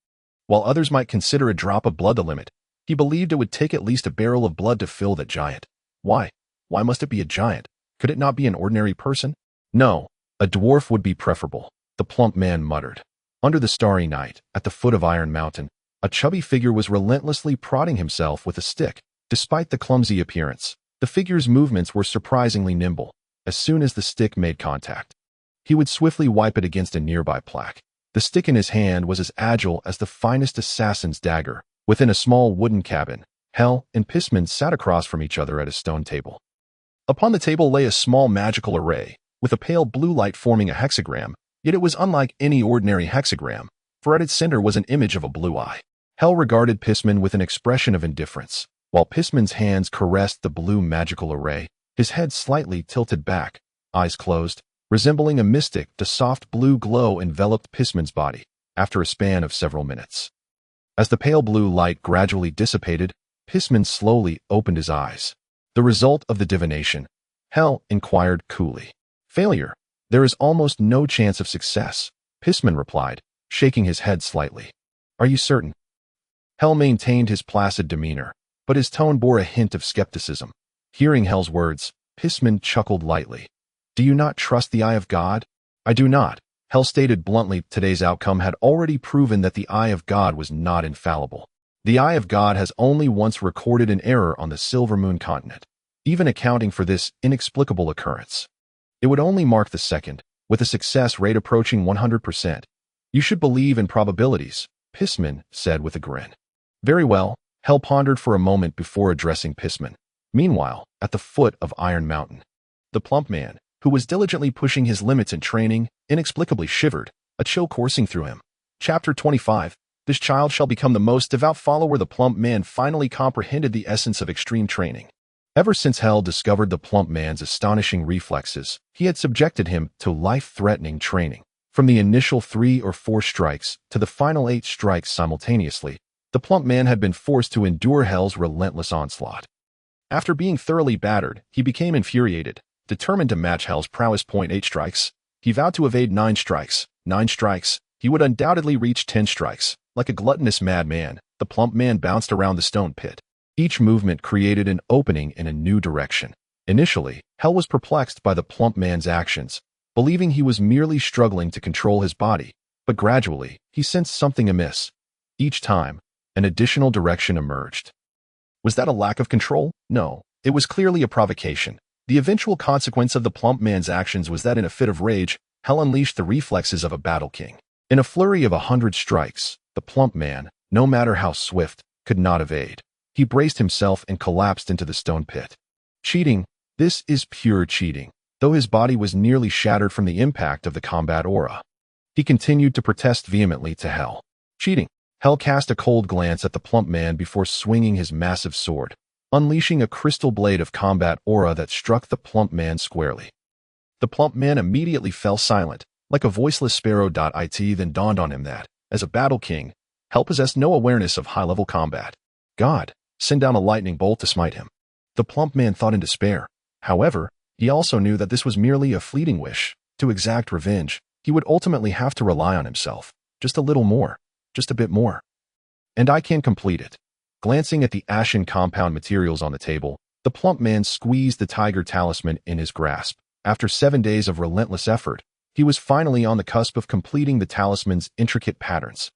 While others might consider a drop of blood the limit, he believed it would take at least a barrel of blood to fill that giant. Why? Why must it be a giant? Could it not be an ordinary person? No, a dwarf would be preferable, the plump man muttered. Under the starry night, at the foot of Iron Mountain, a chubby figure was relentlessly prodding himself with a stick. Despite the clumsy appearance, the figure's movements were surprisingly nimble. As soon as the stick made contact, he would swiftly wipe it against a nearby plaque. The stick in his hand was as agile as the finest assassin's dagger. Within a small wooden cabin, Hel and Pisman sat across from each other at a stone table. Upon the table lay a small magical array, with a pale blue light forming a hexagram, yet it was unlike any ordinary hexagram, for at its center was an image of a blue eye. Hel regarded Pisman with an expression of indifference, while Pisman's hands caressed the blue magical array, his head slightly tilted back, eyes closed, resembling a mystic. The soft blue glow enveloped Pisman's body, after a span of several minutes. As the pale blue light gradually dissipated, Pisman slowly opened his eyes. The result of the divination? Hel inquired coolly. Failure. There is almost no chance of success, Pisman replied, shaking his head slightly. Are you certain? Hel maintained his placid demeanor, but his tone bore a hint of skepticism. Hearing Hel's words, Pisman chuckled lightly. Do you not trust the eye of God? I do not, Hel stated bluntly. Today's outcome had already proven that the eye of God was not infallible. The eye of God has only once recorded an error on the Silver Moon continent. Even accounting for this inexplicable occurrence, it would only mark the second, with a success rate approaching 100%. You should believe in probabilities, Pisman said with a grin. Very well, Hel pondered for a moment before addressing Pisman. Meanwhile, at the foot of Iron Mountain, the plump man, who was diligently pushing his limits in training, inexplicably shivered, a chill coursing through him. Chapter 25. This child shall become the most devout follower. The plump man finally comprehended the essence of extreme training. Ever since Hel discovered the plump man's astonishing reflexes, he had subjected him to life-threatening training. From the initial 3 or 4 strikes to the final 8 strikes simultaneously, the plump man had been forced to endure Hel's relentless onslaught. After being thoroughly battered, he became infuriated. Determined to match Hel's prowess. 8 strikes. He vowed to evade 9 strikes. 9 strikes. He would undoubtedly reach 10 strikes. Like a gluttonous madman, the plump man bounced around the stone pit. Each movement created an opening in a new direction. Initially, Hel was perplexed by the plump man's actions, believing he was merely struggling to control his body, but gradually, he sensed something amiss. Each time, an additional direction emerged. Was that a lack of control? No, it was clearly a provocation. The eventual consequence of the plump man's actions was that in a fit of rage, Hel unleashed the reflexes of a battle king. In a flurry of 100 strikes, the plump man, no matter how swift, could not evade. He braced himself and collapsed into the stone pit. Cheating. This is pure cheating. Though his body was nearly shattered from the impact of the combat aura, he continued to protest vehemently to Hel. Cheating. Hel cast a cold glance at the plump man before swinging his massive sword, unleashing a crystal blade of combat aura that struck the plump man squarely. The plump man immediately fell silent, like a voiceless sparrow. It then dawned on him that, as a battle king, Hel possessed no awareness of high-level combat. God, send down a lightning bolt to smite him. The plump man thought in despair. However, he also knew that this was merely a fleeting wish. To exact revenge, he would ultimately have to rely on himself. Just a little more. Just a bit more. And I can complete it. Glancing at the ashen compound materials on the table, the plump man squeezed the tiger talisman in his grasp. After 7 days of relentless effort, he was finally on the cusp of completing the talisman's intricate patterns.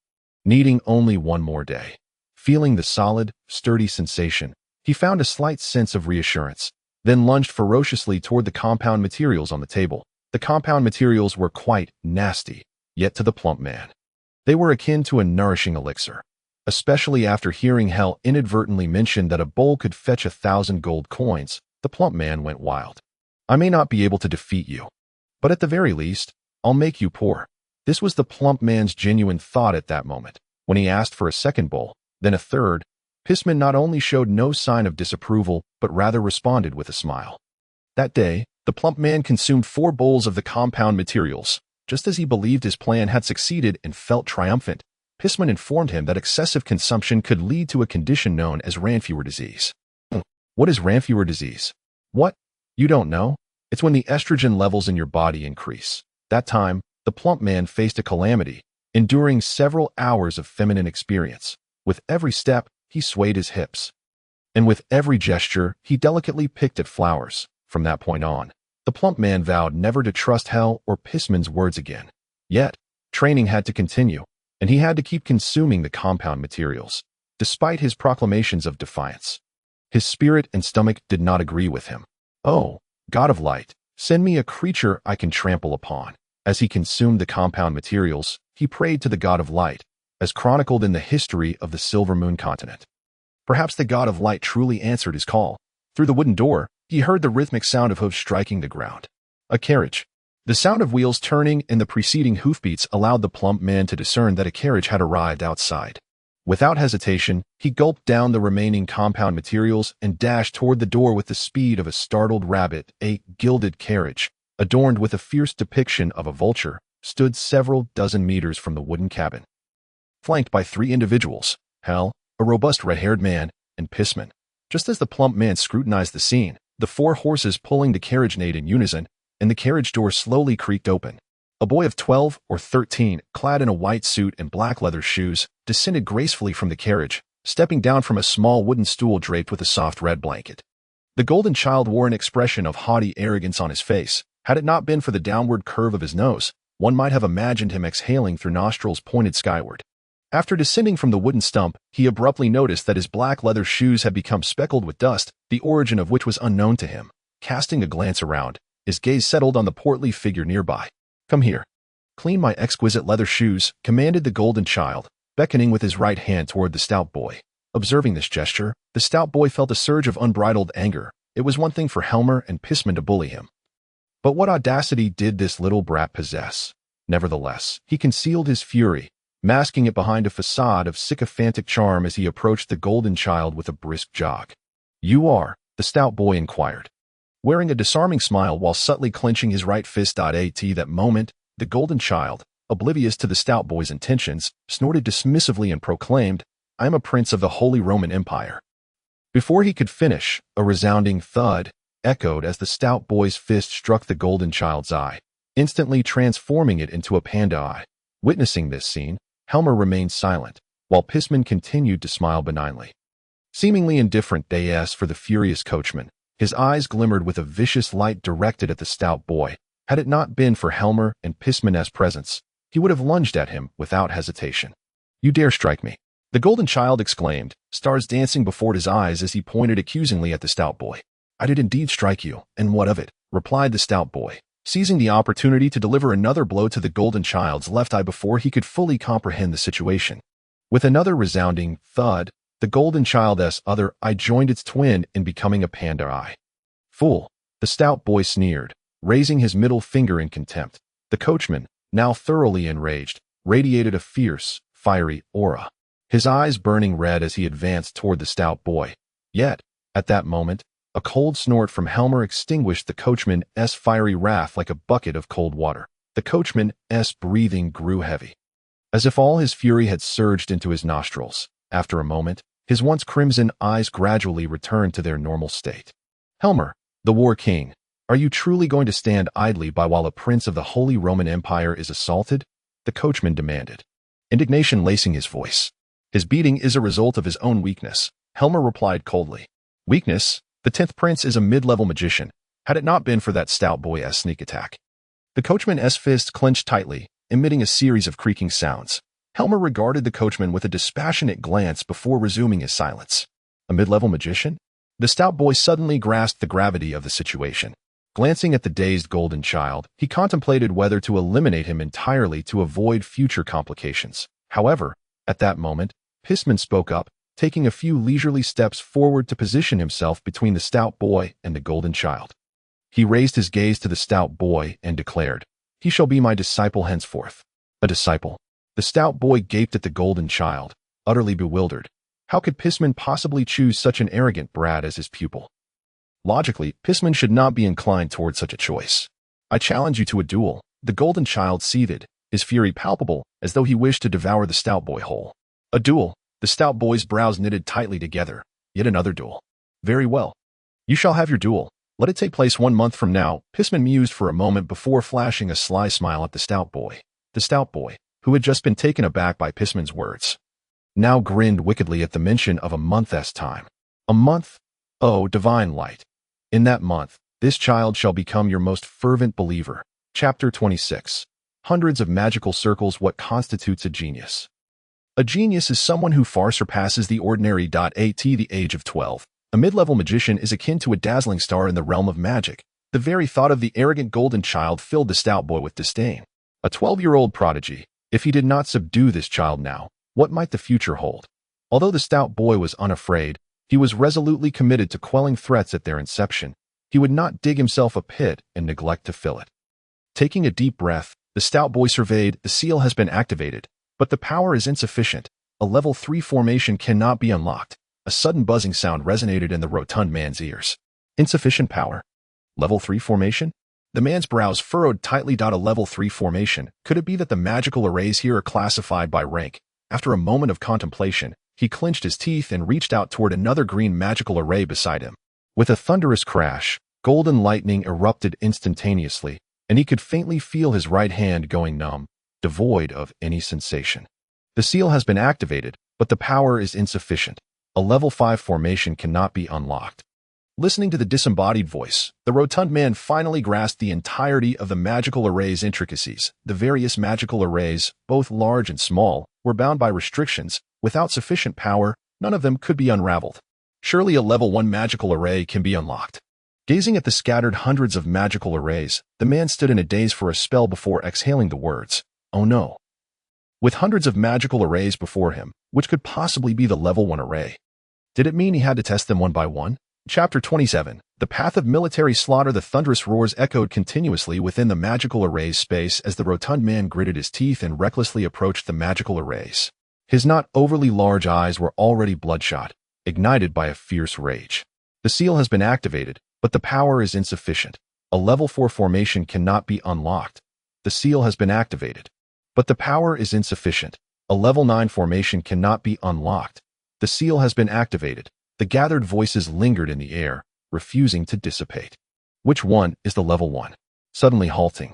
Needing only 1 more day. Feeling the solid, sturdy sensation, he found a slight sense of reassurance, then lunged ferociously toward the compound materials on the table. The compound materials were quite nasty, yet to the plump man, they were akin to a nourishing elixir. Especially after hearing Hel inadvertently mention that a bowl could fetch 1,000 gold coins, the plump man went wild. I may not be able to defeat you, but at the very least, I'll make you poor. This was the plump man's genuine thought at that moment. When he asked for a second bowl, then a third, Pisman not only showed no sign of disapproval, but rather responded with a smile. That day, the plump man consumed 4 bowls of the compound materials. Just as he believed his plan had succeeded and felt triumphant, Pisman informed him that excessive consumption could lead to a condition known as Ranvier disease. What is Ranvier disease? What? You don't know? It's when the estrogen levels in your body increase. That time, the plump man faced a calamity, enduring several hours of feminine experience. With every step, he swayed his hips. And with every gesture, he delicately picked at flowers. From that point on, the plump man vowed never to trust Hel or Pisman's words again. Yet, training had to continue, and he had to keep consuming the compound materials, despite his proclamations of defiance. His spirit and stomach did not agree with him. Oh, God of light, send me a creature I can trample upon. As he consumed the compound materials, he prayed to the god of light, as chronicled in the history of the Silver Moon continent. Perhaps the god of light truly answered his call. Through the wooden door, he heard the rhythmic sound of hooves striking the ground. A carriage. The sound of wheels turning and the preceding hoofbeats allowed the plump man to discern that a carriage had arrived outside. Without hesitation, he gulped down the remaining compound materials and dashed toward the door with the speed of a startled rabbit. A gilded carriage, adorned with a fierce depiction of a vulture, stood several dozen meters from the wooden cabin. Flanked by 3 individuals, Hal, a robust red-haired man, and Pissman. Just as the plump man scrutinized the scene, the 4 horses pulling the carriage neighed in unison, and the carriage door slowly creaked open. A boy of 12 or 13, clad in a white suit and black leather shoes, descended gracefully from the carriage, stepping down from a small wooden stool draped with a soft red blanket. The golden child wore an expression of haughty arrogance on his face. Had it not been for the downward curve of his nose, one might have imagined him exhaling through nostrils pointed skyward. After descending from the wooden stump, he abruptly noticed that his black leather shoes had become speckled with dust, the origin of which was unknown to him. Casting a glance around, his gaze settled on the portly figure nearby. "Come here. Clean my exquisite leather shoes," commanded the golden child, beckoning with his right hand toward the stout boy. Observing this gesture, the stout boy felt a surge of unbridled anger. It was one thing for Helmer and Pissman to bully him. But what audacity did this little brat possess? Nevertheless, he concealed his fury, masking it behind a facade of sycophantic charm as he approached the golden child with a brisk jog. "You are?" the stout boy inquired, wearing a disarming smile while subtly clenching his right fist. At that moment, the golden child, oblivious to the stout boy's intentions, snorted dismissively and proclaimed, "I am a prince of the Holy Roman Empire." Before he could finish, a resounding thud echoed as the stout boy's fist struck the golden child's eye, instantly transforming it into a panda eye. Witnessing this scene, Helmer remained silent, while Pissman continued to smile benignly. Seemingly indifferent as for the furious coachman, his eyes glimmered with a vicious light directed at the stout boy. Had it not been for Helmer and Pissman's presence, he would have lunged at him without hesitation. "You dare strike me!" the golden child exclaimed, stars dancing before his eyes as he pointed accusingly at the stout boy. "I did indeed strike you, and what of it?" replied the stout boy, seizing the opportunity to deliver another blow to the golden child's left eye before he could fully comprehend the situation. With another resounding thud, the golden child's other eye joined its twin in becoming a panda eye. "Fool!" the stout boy sneered, raising his middle finger in contempt. The coachman, now thoroughly enraged, radiated a fierce, fiery aura, his eyes burning red as he advanced toward the stout boy. Yet, at that moment, a cold snort from Helmer extinguished the coachman's fiery wrath like a bucket of cold water. The coachman's breathing grew heavy, as if all his fury had surged into his nostrils. After a moment, his once crimson eyes gradually returned to their normal state. "Helmer, the War King, are you truly going to stand idly by while a prince of the Holy Roman Empire is assaulted?" the coachman demanded, indignation lacing his voice. "His beating is a result of his own weakness," Helmer replied coldly. "Weakness? The 10th prince is a mid-level magician. Had it not been for that stout boy's sneak attack." The coachman's fist clenched tightly, emitting a series of creaking sounds. Helmer regarded the coachman with a dispassionate glance before resuming his silence. A mid-level magician? The stout boy suddenly grasped the gravity of the situation. Glancing at the dazed golden child, he contemplated whether to eliminate him entirely to avoid future complications. However, at that moment, Pissman spoke up, taking a few leisurely steps forward to position himself between the stout boy and the golden child. He raised his gaze to the stout boy and declared, "He shall be my disciple henceforth." A disciple? The stout boy gaped at the golden child, utterly bewildered. How could Pissman possibly choose such an arrogant brat as his pupil? Logically, Pissman should not be inclined toward such a choice. "I challenge you to a duel," the golden child seethed, his fury palpable, as though he wished to devour the stout boy whole. "A duel?" The stout boy's brows knitted tightly together. "Yet another duel. Very well. You shall have your duel. Let it take place 1 month from now." Pissman mused for a moment before flashing a sly smile at the stout boy. The stout boy, who had just been taken aback by Pissman's words, now grinned wickedly at the mention of a month's time. "A month? Oh, divine light. In that month, this child shall become your most fervent believer." Chapter 26. Hundreds of magical circles. What constitutes a genius? A genius is someone who far surpasses the ordinary. At the age of 12, a mid-level magician is akin to a dazzling star in the realm of magic. The very thought of the arrogant golden child filled the stout boy with disdain. A 12-year-old prodigy. If he did not subdue this child now, what might the future hold? Although the stout boy was unafraid, he was resolutely committed to quelling threats at their inception. He would not dig himself a pit and neglect to fill it. Taking a deep breath, the stout boy surveyed. The seal has been activated, but the power is insufficient. A level 3 formation cannot be unlocked. A sudden buzzing sound resonated in the rotund man's ears. Insufficient power. Level 3 formation? The man's brows furrowed tightly. A level 3 formation. Could it be that the magical arrays here are classified by rank? After a moment of contemplation, he clenched his teeth and reached out toward another green magical array beside him. With a thunderous crash, golden lightning erupted instantaneously, and he could faintly feel his right hand going numb, devoid of any sensation. The seal has been activated, but the power is insufficient. A level 5 formation cannot be unlocked. Listening to the disembodied voice, the rotund man finally grasped the entirety of the magical array's intricacies. The various magical arrays, both large and small, were bound by restrictions. Without sufficient power, none of them could be unraveled. Surely a level 1 magical array can be unlocked. Gazing at the scattered hundreds of magical arrays, the man stood in a daze for a spell before exhaling the words, "Oh no." With hundreds of magical arrays before him, which could possibly be the level 1 array? Did it mean he had to test them one by one? Chapter 27. The path of military slaughter. The thunderous roars echoed continuously within the magical array's space as the rotund man gritted his teeth and recklessly approached the magical arrays. His not overly large eyes were already bloodshot, ignited by a fierce rage. The seal has been activated, but the power is insufficient. A level 4 formation cannot be unlocked. The seal has been activated, but the power is insufficient. A level 9 formation cannot be unlocked. The seal has been activated. The gathered voices lingered in the air, refusing to dissipate. Which one is the level 1? Suddenly halting.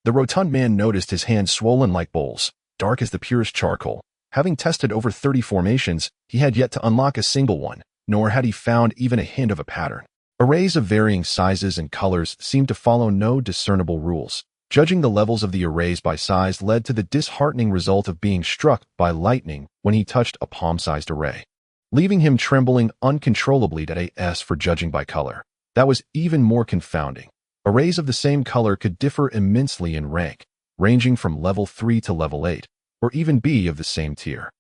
The rotund man noticed his hands swollen like bowls, dark as the purest charcoal. Having tested over 30 formations, he had yet to unlock a single one, nor had he found even a hint of a pattern. Arrays of varying sizes and colors seemed to follow no discernible rules. Judging the levels of the arrays by size led to the disheartening result of being struck by lightning when he touched a palm-sized array, leaving him trembling uncontrollably. As for judging by color, that was even more confounding. Arrays of the same color could differ immensely in rank, ranging from level 3 to level 8, or even be of the same tier.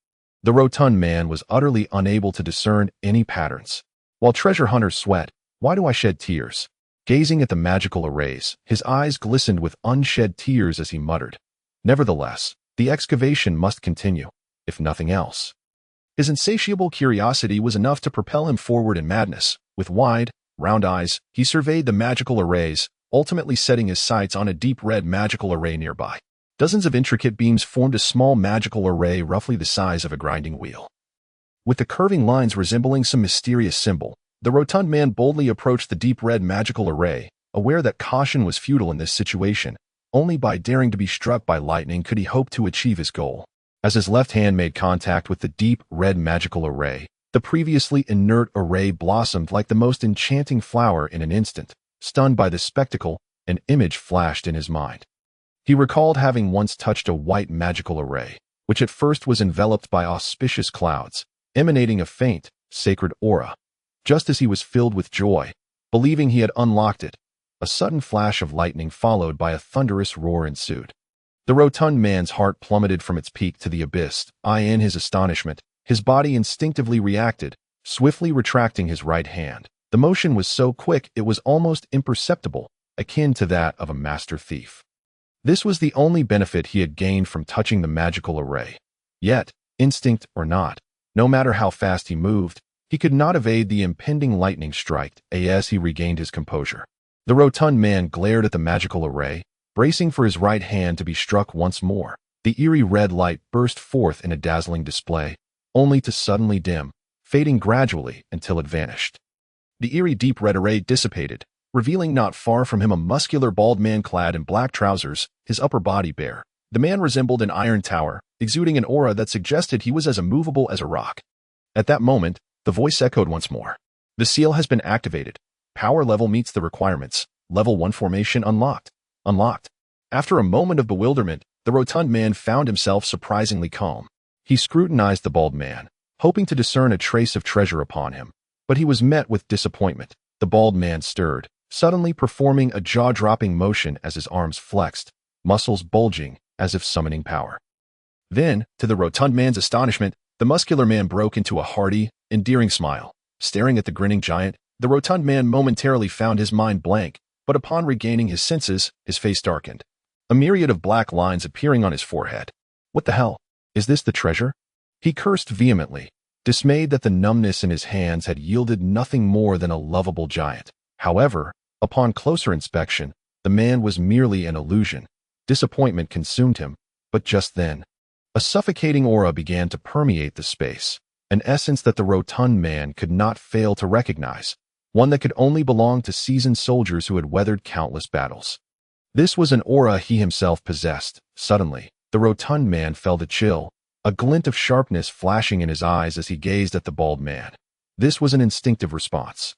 The rotund man was utterly unable to discern any patterns. While treasure hunters sweat, why do I shed tears? Gazing at the magical arrays, his eyes glistened with unshed tears as he muttered, "Nevertheless, the excavation must continue, if nothing else." His insatiable curiosity was enough to propel him forward in madness. With wide, round eyes, he surveyed the magical arrays, ultimately setting his sights on a deep red magical array nearby. Dozens of intricate beams formed a small magical array roughly the size of a grinding wheel. With the curving lines resembling some mysterious symbol, the rotund man boldly approached the deep red magical array, aware that caution was futile in this situation. Only by daring to be struck by lightning could he hope to achieve his goal. As his left hand made contact with the deep red magical array, the previously inert array blossomed like the most enchanting flower in an instant. Stunned by the spectacle, an image flashed in his mind. He recalled having once touched a white magical array, which at first was enveloped by auspicious clouds, emanating a faint, sacred aura. Just as he was filled with joy, believing he had unlocked it, a sudden flash of lightning followed by a thunderous roar ensued. The rotund man's heart plummeted from its peak to the abyss. In his astonishment, his body instinctively reacted, swiftly retracting his right hand. The motion was so quick it was almost imperceptible, akin to that of a master thief. This was the only benefit he had gained from touching the magical array. Yet, instinct or not, no matter how fast he moved, he could not evade the impending lightning strike. As he regained his composure, the rotund man glared at the magical array, bracing for his right hand to be struck once more. The eerie red light burst forth in a dazzling display, only to suddenly dim, fading gradually until it vanished. The eerie deep red array dissipated, revealing not far from him a muscular bald man clad in black trousers, his upper body bare. The man resembled an iron tower, exuding an aura that suggested he was as immovable as a rock. At that moment, the voice echoed once more. "The seal has been activated. Power level meets the requirements. Level 1 formation unlocked." Unlocked. After a moment of bewilderment, the rotund man found himself surprisingly calm. He scrutinized the bald man, hoping to discern a trace of treasure upon him, but he was met with disappointment. The bald man stirred, suddenly performing a jaw-dropping motion as his arms flexed, muscles bulging, as if summoning power. Then, to the rotund man's astonishment, the muscular man broke into a hearty, endearing smile. Staring at the grinning giant, the rotund man momentarily found his mind blank, but upon regaining his senses, his face darkened. A myriad of black lines appearing on his forehead. What the hell? Is this the treasure? He cursed vehemently, dismayed that the numbness in his hands had yielded nothing more than a lovable giant. However, upon closer inspection, the man was merely an illusion. Disappointment consumed him, but just then, a suffocating aura began to permeate the space, an essence that the rotund man could not fail to recognize, one that could only belong to seasoned soldiers who had weathered countless battles. This was an aura he himself possessed. Suddenly, the rotund man felt a chill, a glint of sharpness flashing in his eyes as he gazed at the bald man. This was an instinctive response.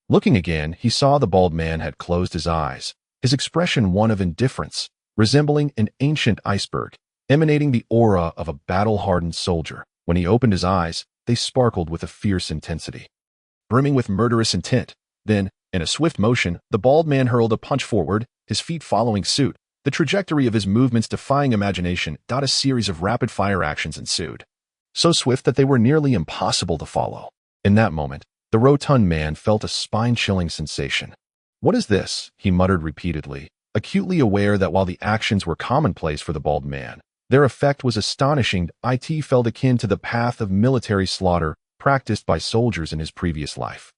Looking again, he saw the bald man had closed his eyes, his expression one of indifference, resembling an ancient iceberg, emanating the aura of a battle-hardened soldier. When he opened his eyes, they sparkled with a fierce intensity, brimming with murderous intent. Then, in a swift motion, the bald man hurled a punch forward, his feet following suit. The trajectory of his movements defying imagination. A series of rapid-fire actions ensued, so swift that they were nearly impossible to follow. In that moment, the rotund man felt a spine-chilling sensation. "What is this?" he muttered repeatedly, acutely aware that while the actions were commonplace for the bald man, their effect was astonishing. It felt akin to the path of military slaughter practiced by soldiers in his previous life.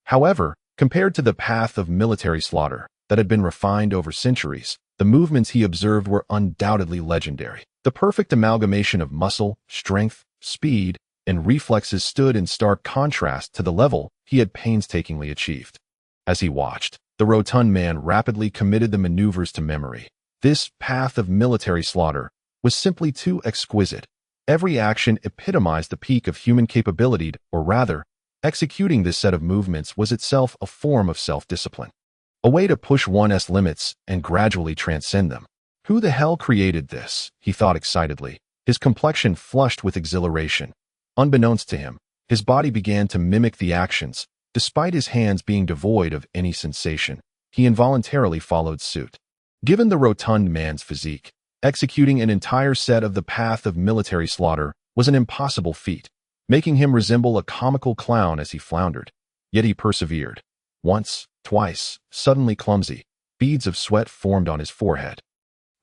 However, compared to the path of military slaughter that had been refined over centuries, the movements he observed were undoubtedly legendary. The perfect amalgamation of muscle, strength, speed, and reflexes stood in stark contrast to the level he had painstakingly achieved. As he watched, the rotund man rapidly committed the maneuvers to memory. This path of military slaughter was simply too exquisite. Every action epitomized the peak of human capability, or rather, executing this set of movements was itself a form of self-discipline, a way to push one's limits and gradually transcend them. Who the hell created this? He thought excitedly, his complexion flushed with exhilaration. Unbeknownst to him, his body began to mimic the actions. Despite his hands being devoid of any sensation, he involuntarily followed suit. Given the rotund man's physique, executing an entire set of the path of military slaughter was an impossible feat, making him resemble a comical clown as he floundered. Yet he persevered. Once, twice, suddenly clumsy, beads of sweat formed on his forehead.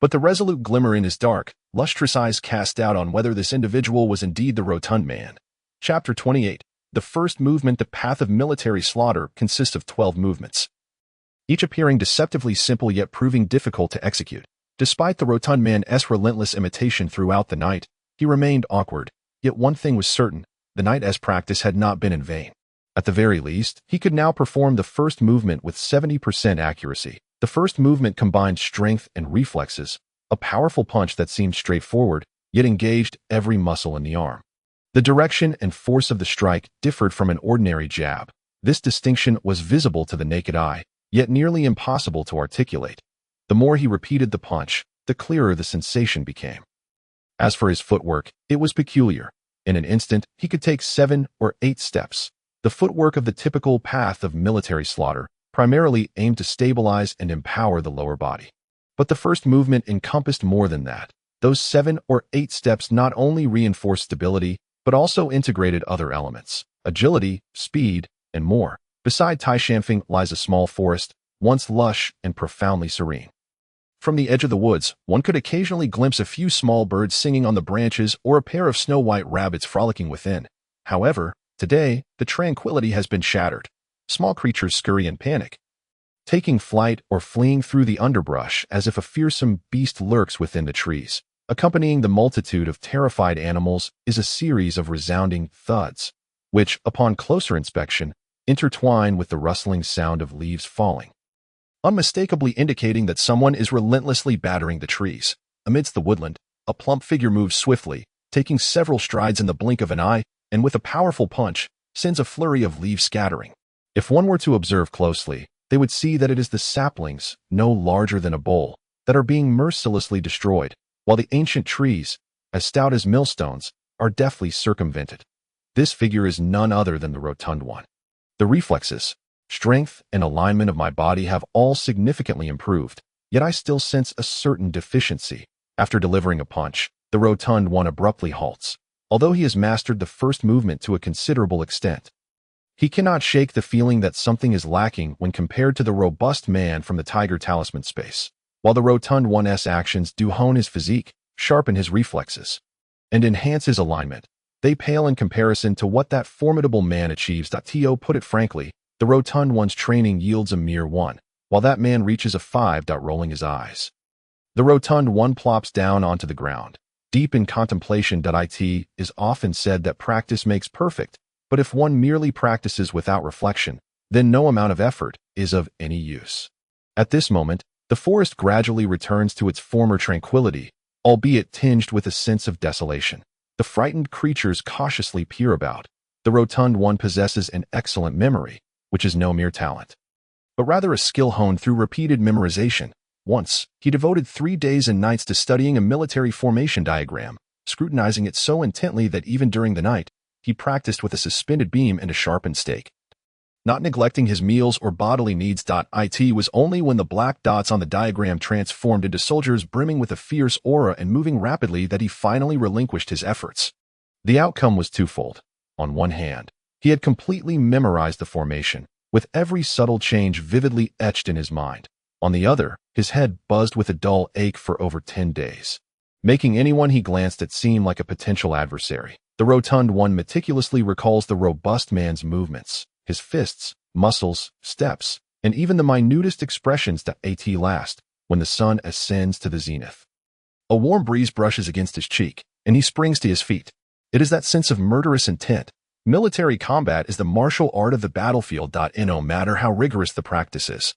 But the resolute glimmer in his dark, lustrous eyes cast doubt on whether this individual was indeed the rotund man. Chapter 28. The first movement, the path of military slaughter, consists of 12 movements, each appearing deceptively simple yet proving difficult to execute. Despite the rotund man's relentless imitation throughout the night, he remained awkward. Yet one thing was certain, the night's practice had not been in vain. At the very least, he could now perform the first movement with 70% accuracy. The first movement combined strength and reflexes, a powerful punch that seemed straightforward, yet engaged every muscle in the arm. The direction and force of the strike differed from an ordinary jab. This distinction was visible to the naked eye, yet nearly impossible to articulate. The more he repeated the punch, the clearer the sensation became. As for his footwork, it was peculiar. In an instant, he could take 7 or 8 steps. The footwork of the typical path of military slaughter primarily aimed to stabilize and empower the lower body. But the first movement encompassed more than that. Those 7 or 8 steps not only reinforced stability, but also integrated other elements, agility, speed, and more. Beside Taishanfeng lies a small forest, once lush and profoundly serene. From the edge of the woods, one could occasionally glimpse a few small birds singing on the branches or a pair of snow-white rabbits frolicking within. However, today, the tranquility has been shattered. Small creatures scurry in panic, taking flight or fleeing through the underbrush as if a fearsome beast lurks within the trees. Accompanying the multitude of terrified animals is a series of resounding thuds, which, upon closer inspection, intertwine with the rustling sound of leaves falling, unmistakably indicating that someone is relentlessly battering the trees. Amidst the woodland, a plump figure moves swiftly, taking several strides in the blink of an eye, and with a powerful punch, sends a flurry of leaves scattering. If one were to observe closely, they would see that it is the saplings, no larger than a bowl, that are being mercilessly destroyed, while the ancient trees, as stout as millstones, are deftly circumvented. This figure is none other than the rotund one. The reflexes, strength, and alignment of my body have all significantly improved, yet I still sense a certain deficiency. After delivering a punch, the rotund one abruptly halts, although he has mastered the first movement to a considerable extent. He cannot shake the feeling that something is lacking when compared to the robust man from the Tiger Talisman space. While the rotund one's actions do hone his physique, sharpen his reflexes, and enhance his alignment, they pale in comparison to what that formidable man achieves. To put it frankly, the rotund one's training yields a mere 1, while that man reaches a 5. Rolling his eyes, the rotund one plops down onto the ground, deep in contemplation. It is often said that practice makes perfect, but if one merely practices without reflection, then no amount of effort is of any use. At this moment, the forest gradually returns to its former tranquility, albeit tinged with a sense of desolation. The frightened creatures cautiously peer about. The rotund one possesses an excellent memory, which is no mere talent, but rather a skill honed through repeated memorization. Once, he devoted 3 days and nights to studying a military formation diagram, scrutinizing it so intently that even during the night, he practiced with a suspended beam and a sharpened stake. Not neglecting his meals or bodily needs. It was only when the black dots on the diagram transformed into soldiers brimming with a fierce aura and moving rapidly that he finally relinquished his efforts. The outcome was twofold. On one hand, he had completely memorized the formation, with every subtle change vividly etched in his mind. On the other, his head buzzed with a dull ache for over 10 days, making anyone he glanced at seem like a potential adversary. The rotund one meticulously recalls the robust man's movements, his fists, muscles, steps, and even the minutest expressions. At last, when the sun ascends to the zenith, a warm breeze brushes against his cheek, and he springs to his feet. It is that sense of murderous intent. Military combat is the martial art of the battlefield. No matter how rigorous the practice is,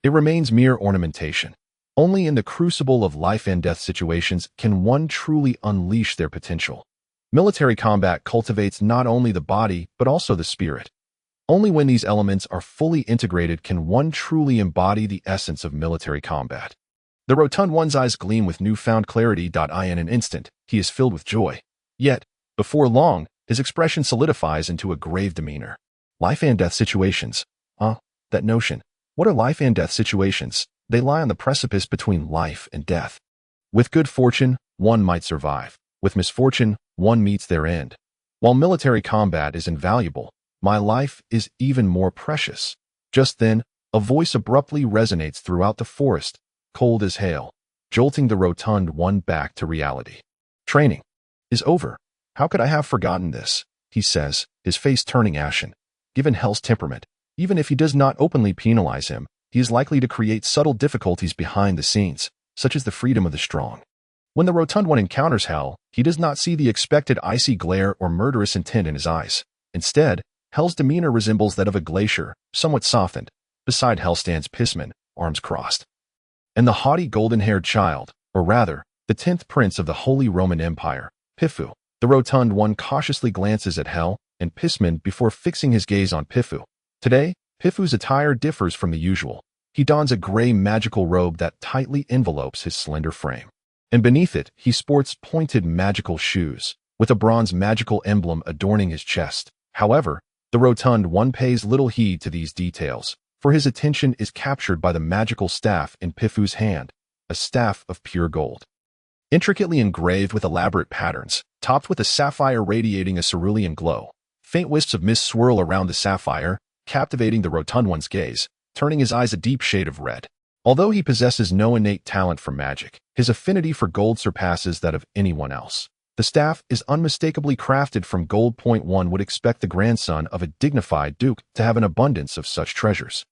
it remains mere ornamentation. Only in the crucible of life and death situations can one truly unleash their potential. Military combat cultivates not only the body, but also the spirit. Only when these elements are fully integrated can one truly embody the essence of military combat. The rotund one's eyes gleam with newfound clarity. In an instant, he is filled with joy. Yet, before long, his expression solidifies into a grave demeanor. Life and death situations. That notion. What are life and death situations? They lie on the precipice between life and death. With good fortune, one might survive. With misfortune, one meets their end. While military combat is invaluable, my life is even more precious. Just then, a voice abruptly resonates throughout the forest, cold as hail, jolting the rotund one back to reality. Training is over. How could I have forgotten this? He says, his face turning ashen. Given Hell's temperament, even if he does not openly penalize him, he is likely to create subtle difficulties behind the scenes, such as the freedom of the strong. When the rotund one encounters Hell, he does not see the expected icy glare or murderous intent in his eyes. Instead, Hell's demeanor resembles that of a glacier, somewhat softened. Beside Hell stands Pisman, arms crossed, and the haughty golden-haired child, or rather, the 10th prince of the Holy Roman Empire, Pifu. The rotund one cautiously glances at Hell and Pisman before fixing his gaze on Pifu. Today, Pifu's attire differs from the usual. He dons a gray magical robe that tightly envelopes his slender frame, and beneath it, he sports pointed magical shoes, with a bronze magical emblem adorning his chest. However, the rotund one pays little heed to these details, for his attention is captured by the magical staff in Pifu's hand, a staff of pure gold, intricately engraved with elaborate patterns, topped with a sapphire radiating a cerulean glow. Faint wisps of mist swirl around the sapphire, captivating the rotund one's gaze, turning his eyes a deep shade of red. Although he possesses no innate talent for magic, his affinity for gold surpasses that of anyone else. The staff is unmistakably crafted from gold. One would expect the grandson of a dignified duke to have an abundance of such treasures.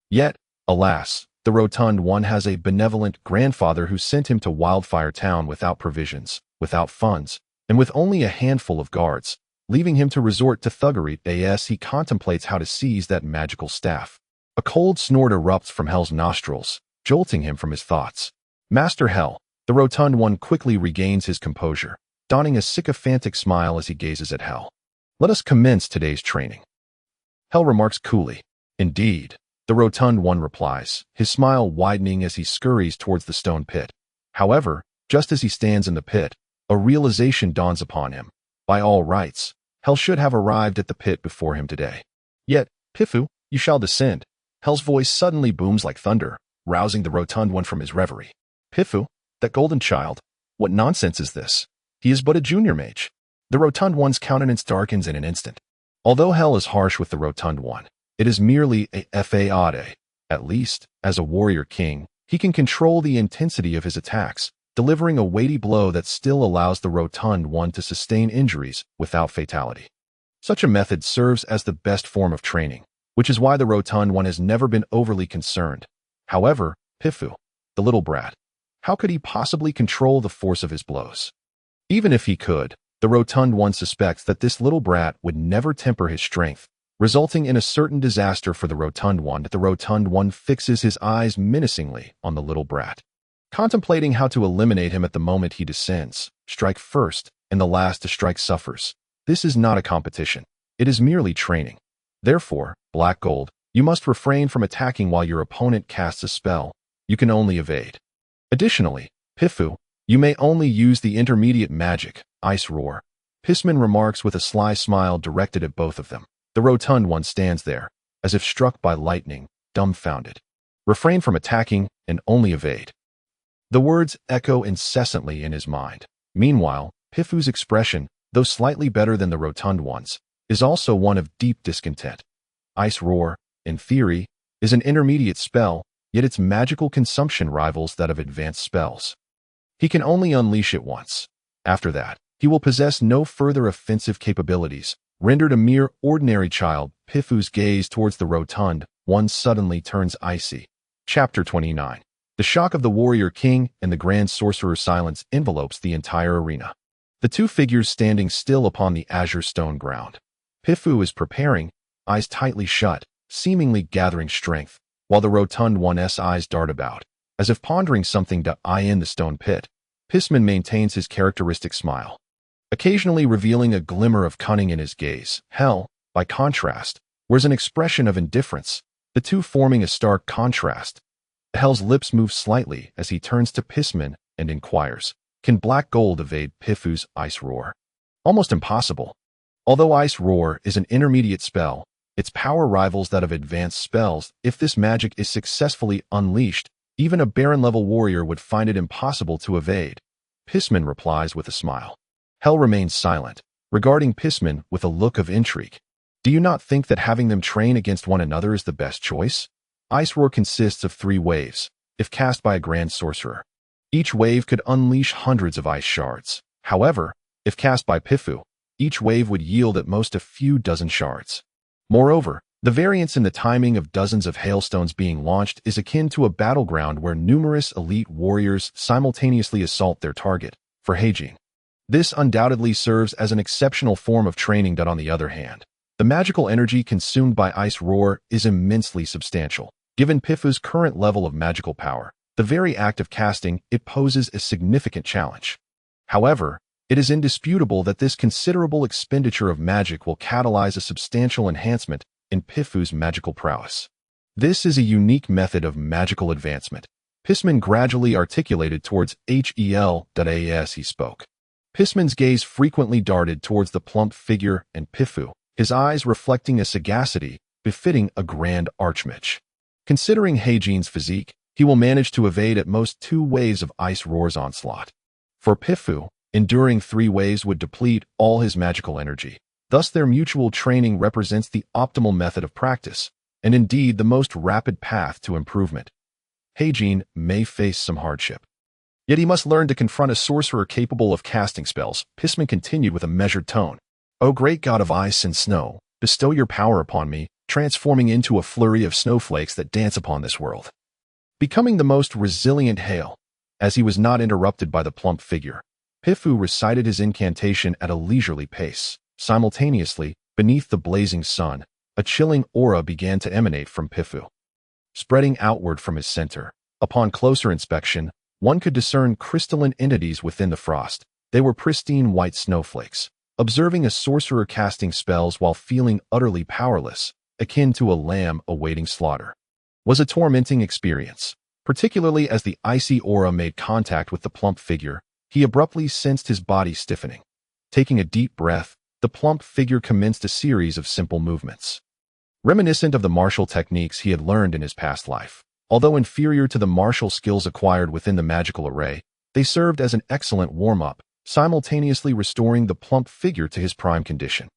Yet, alas, the rotund one has a benevolent grandfather who sent him to Wildfire Town without provisions, without funds, and with only a handful of guards, leaving him to resort to thuggery as he contemplates how to seize that magical staff. A cold snort erupts from Hell's nostrils, jolting him from his thoughts. Master Hell, the rotund one quickly regains his composure, donning a sycophantic smile as he gazes at Hell. Let us commence today's training. Hell remarks coolly. Indeed, the rotund one replies, his smile widening as he scurries towards the stone pit. However, just as he stands in the pit, a realization dawns upon him. By all rights, Hell should have arrived at the pit before him today. Yet, Pifu, you shall descend. Hell's voice suddenly booms like thunder, rousing the rotund one from his reverie. Pifu, that golden child, What nonsense is this? He is but a junior mage. The Rotund One's countenance darkens in an instant. Although Hell is harsh with the Rotund One, it is merely a fade. At least, as a warrior king, he can control the intensity of his attacks, delivering a weighty blow that still allows the Rotund One to sustain injuries without fatality. Such a method serves as the best form of training, which is why the Rotund One has never been overly concerned. However, Pifu, the little brat, how could he possibly control the force of his blows? Even if he could, the Rotund One suspects that this little brat would never temper his strength, resulting in a certain disaster for the Rotund One. The Rotund One fixes his eyes menacingly on the little brat, contemplating how to eliminate him at the moment he descends. Strike first, and the last to strike suffers. This is not a competition. It is merely training. Therefore, Black Gold, you must refrain from attacking while your opponent casts a spell. You can only evade. Additionally, Pifu, you may only use the intermediate magic, Ice Roar. Pisman remarks with a sly smile directed at both of them. The Rotund One stands there, as if struck by lightning, dumbfounded. Refrain from attacking and only evade. The words echo incessantly in his mind. Meanwhile, Pifu's expression, though slightly better than the Rotund One's, is also one of deep discontent. Ice Roar, in theory, is an intermediate spell, yet its magical consumption rivals that of advanced spells. He can only unleash it once. After that, he will possess no further offensive capabilities, rendered a mere ordinary child. Pifu's gaze towards the Rotund One suddenly turns icy. Chapter 29. The shock of the warrior king and the grand sorcerer's silence envelopes the entire arena. The two figures standing still upon the azure stone ground. Pifu is preparing, eyes tightly shut, seemingly gathering strength, while the Rotund One's eyes dart about, as if pondering something to eye in the stone pit. Pisman maintains his characteristic smile, occasionally revealing a glimmer of cunning in his gaze. Hell, by contrast, wears an expression of indifference, the two forming a stark contrast. Hell's lips move slightly as he turns to Pisman and inquires, can Black Gold evade Pifu's Ice Roar? Almost impossible. Although Ice Roar is an intermediate spell, its power rivals that of advanced spells. If this magic is successfully unleashed, even a Baron-level warrior would find it impossible to evade. Pisman replies with a smile. Hell remains silent, regarding Pisman with a look of intrigue. Do you not think that having them train against one another is the best choice? Ice Roar consists of 3 waves, if cast by a grand sorcerer. Each wave could unleash hundreds of ice shards. However, if cast by Pifu, each wave would yield at most a few dozen shards. Moreover, the variance in the timing of dozens of hailstones being launched is akin to a battleground where numerous elite warriors simultaneously assault their target. For Heijin, this undoubtedly serves as an exceptional form of training. On the other hand, the magical energy consumed by Ice Roar is immensely substantial. Given Pifu's current level of magical power, the very act of casting it poses a significant challenge. However, it is indisputable that this considerable expenditure of magic will catalyze a substantial enhancement in Pifu's magical prowess. This is a unique method of magical advancement. Pisman gradually articulated towards Hel. As he spoke. Pisman's gaze frequently darted towards the plump figure and Pifu, his eyes reflecting a sagacity befitting a grand archmage. Considering Heijin's physique, he will manage to evade at most 2 waves of Ice Roar's onslaught. For Pifu, enduring 3 waves would deplete all his magical energy. Thus their mutual training represents the optimal method of practice, and indeed the most rapid path to improvement. Heijin may face some hardship, yet he must learn to confront a sorcerer capable of casting spells. Pisman continued with a measured tone. O great god of ice and snow, bestow your power upon me, transforming into a flurry of snowflakes that dance upon this world. Becoming the most resilient hail. As he was not interrupted by the plump figure, Pifu recited his incantation at a leisurely pace. Simultaneously, beneath the blazing sun, a chilling aura began to emanate from Pifu, spreading outward from his center. Upon closer inspection, one could discern crystalline entities within the frost. They were pristine white snowflakes. Observing a sorcerer casting spells while feeling utterly powerless, akin to a lamb awaiting slaughter, was a tormenting experience. Particularly as the icy aura made contact with the plump figure, he abruptly sensed his body stiffening. Taking a deep breath, the plump figure commenced a series of simple movements, reminiscent of the martial techniques he had learned in his past life. Although inferior to the martial skills acquired within the magical array, They served as an excellent warm-up, simultaneously restoring the plump figure to his prime condition.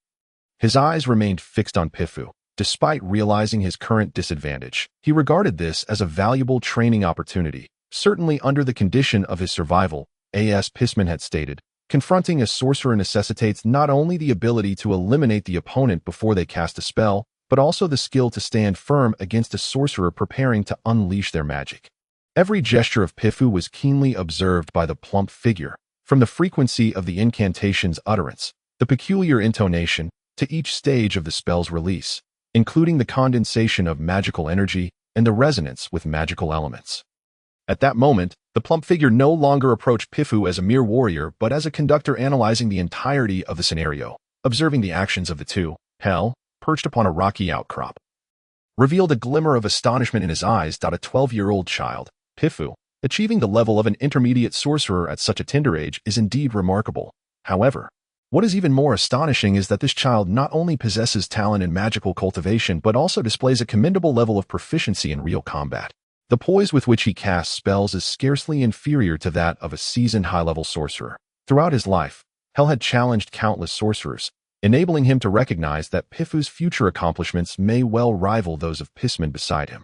His eyes remained fixed on Pifu. Despite realizing his current disadvantage, he regarded this as a valuable training opportunity, certainly under the condition of his survival. As Pisman had stated, confronting a sorcerer necessitates not only the ability to eliminate the opponent before they cast a spell, but also the skill to stand firm against a sorcerer preparing to unleash their magic. Every gesture of Pifu was keenly observed by the plump figure, from the frequency of the incantation's utterance, the peculiar intonation, to each stage of the spell's release, including the condensation of magical energy and the resonance with magical elements. At that moment, the plump figure no longer approached Pifu as a mere warrior but as a conductor analyzing the entirety of the scenario, observing the actions of the two. Hell, perched upon a rocky outcrop, revealed a glimmer of astonishment in his eyes. A 12-year-old child, Pifu, achieving the level of an intermediate sorcerer at such a tender age is indeed remarkable. However, what is even more astonishing is that this child not only possesses talent in magical cultivation but also displays a commendable level of proficiency in real combat. The poise with which he casts spells is scarcely inferior to that of a seasoned high-level sorcerer. Throughout his life, Hell had challenged countless sorcerers, enabling him to recognize that Pifu's future accomplishments may well rival those of Pisman beside him.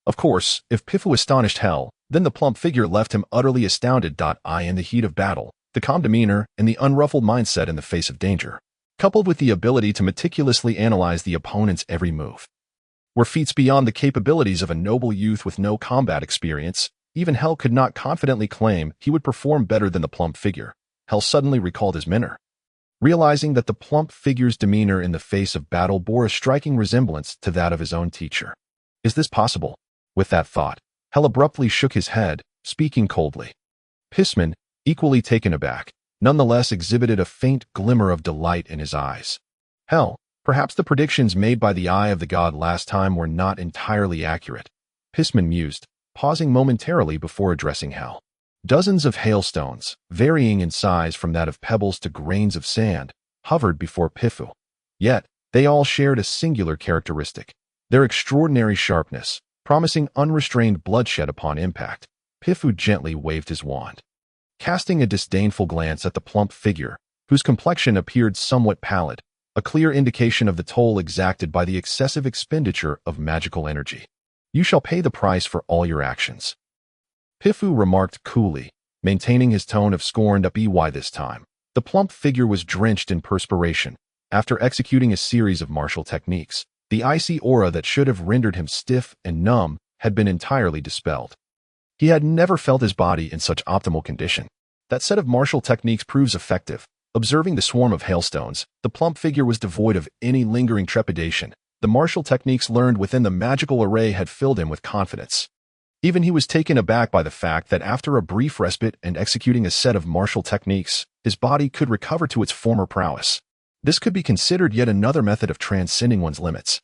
Of course, if Pifu astonished Hell, then the plump figure left him utterly astounded. In the heat of battle, the calm demeanor and the unruffled mindset in the face of danger, coupled with the ability to meticulously analyze the opponent's every move, were feats beyond the capabilities of a noble youth with no combat experience. Even Hell could not confidently claim he would perform better than the plump figure. Hell suddenly recalled his mentor, realizing that the plump figure's demeanor in the face of battle bore a striking resemblance to that of his own teacher. Is this possible? With that thought, Hell abruptly shook his head, speaking coldly. Pisman, equally taken aback, nonetheless exhibited a faint glimmer of delight in his eyes. Hell, perhaps the predictions made by the Eye of the God last time were not entirely accurate, Pisman mused, pausing momentarily before addressing Hell. Dozens of hailstones, varying in size from that of pebbles to grains of sand, hovered before Pifu. Yet, they all shared a singular characteristic: their extraordinary sharpness, promising unrestrained bloodshed upon impact. Pifu gently waved his wand, casting a disdainful glance at the plump figure, whose complexion appeared somewhat pallid, a clear indication of the toll exacted by the excessive expenditure of magical energy. You shall pay the price for all your actions, Pifu remarked coolly, maintaining his tone of scorn. By this time, the plump figure was drenched in perspiration. After executing a series of martial techniques, the icy aura that should have rendered him stiff and numb had been entirely dispelled. He had never felt his body in such optimal condition. That set of martial techniques proves effective. Observing the swarm of hailstones, the plump figure was devoid of any lingering trepidation. The martial techniques learned within the magical array had filled him with confidence. Even he was taken aback by the fact that after a brief respite and executing a set of martial techniques, his body could recover to its former prowess. This could be considered yet another method of transcending one's limits.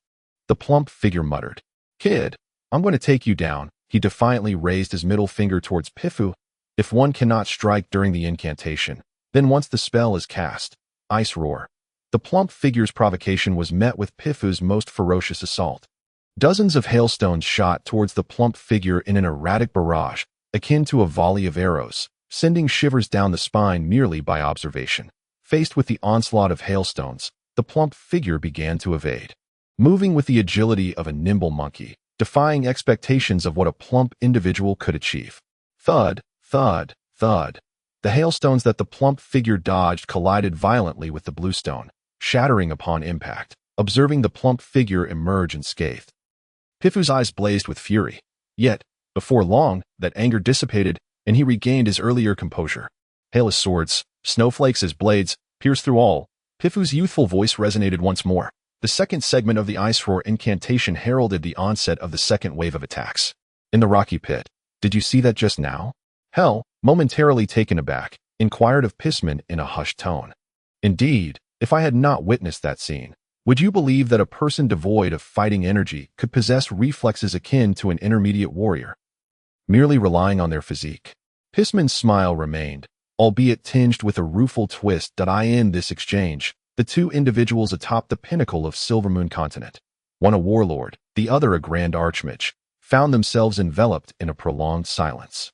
The plump figure muttered, "Kid, I'm going to take you down." He defiantly raised his middle finger towards Pifu. If one cannot strike during the incantation, then once the spell is cast, ice roar. The plump figure's provocation was met with Pifu's most ferocious assault. Dozens of hailstones shot towards the plump figure in an erratic barrage, akin to a volley of arrows, sending shivers down the spine merely by observation. Faced with the onslaught of hailstones, the plump figure began to evade, moving with the agility of a nimble monkey, defying expectations of what a plump individual could achieve. Thud, thud, thud. The hailstones that the plump figure dodged collided violently with the bluestone, shattering upon impact. Observing the plump figure emerge unscathed, Pifu's eyes blazed with fury. Yet, before long, that anger dissipated, and he regained his earlier composure. Hail as swords, snowflakes as blades, pierced through all. Pifu's youthful voice resonated once more. The second segment of the Ice Roar incantation heralded the onset of the second wave of attacks. In the rocky pit, did you see that just now? Hell, momentarily taken aback, inquired of Pisman in a hushed tone. Indeed, if I had not witnessed that scene, would you believe that a person devoid of fighting energy could possess reflexes akin to an intermediate warrior, merely relying on their physique? Pisman's smile remained, albeit tinged with a rueful twist. In this exchange, the two individuals atop the pinnacle of Silvermoon Continent, one a warlord, the other a grand archmage, found themselves enveloped in a prolonged silence.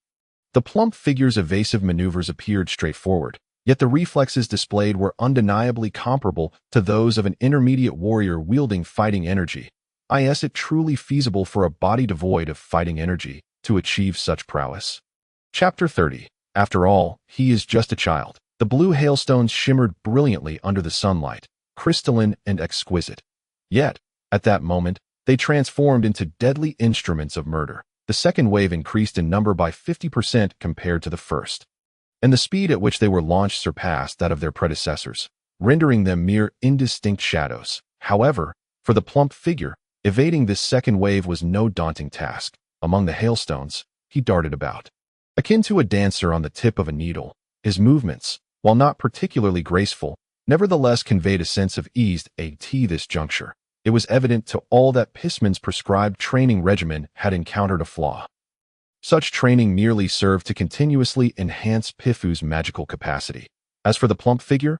The plump figure's evasive maneuvers appeared straightforward, yet the reflexes displayed were undeniably comparable to those of an intermediate warrior wielding fighting energy. Is it truly feasible for a body devoid of fighting energy to achieve such prowess? Chapter 30. After all, he is just a child. The blue hailstones shimmered brilliantly under the sunlight, crystalline and exquisite. Yet, at that moment, they transformed into deadly instruments of murder. The second wave increased in number by 50% compared to the first, and the speed at which they were launched surpassed that of their predecessors, rendering them mere indistinct shadows. However, for the plump figure, evading this second wave was no daunting task. Among the hailstones, he darted about. Akin to a dancer on the tip of a needle, his movements, while not particularly graceful, nevertheless conveyed a sense of ease at this juncture. It was evident to all that Pisman's prescribed training regimen had encountered a flaw. Such training merely served to continuously enhance Pifu's magical capacity. As for the plump figure,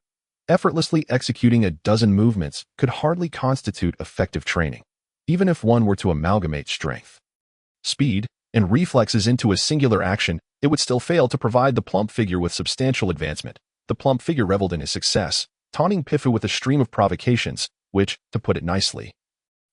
effortlessly executing a dozen movements could hardly constitute effective training, even if one were to amalgamate strength, speed, and reflexes into a singular action. It would still fail to provide the plump figure with substantial advancement. The plump figure reveled in his success, taunting Pifu with a stream of provocations, which, to put it nicely,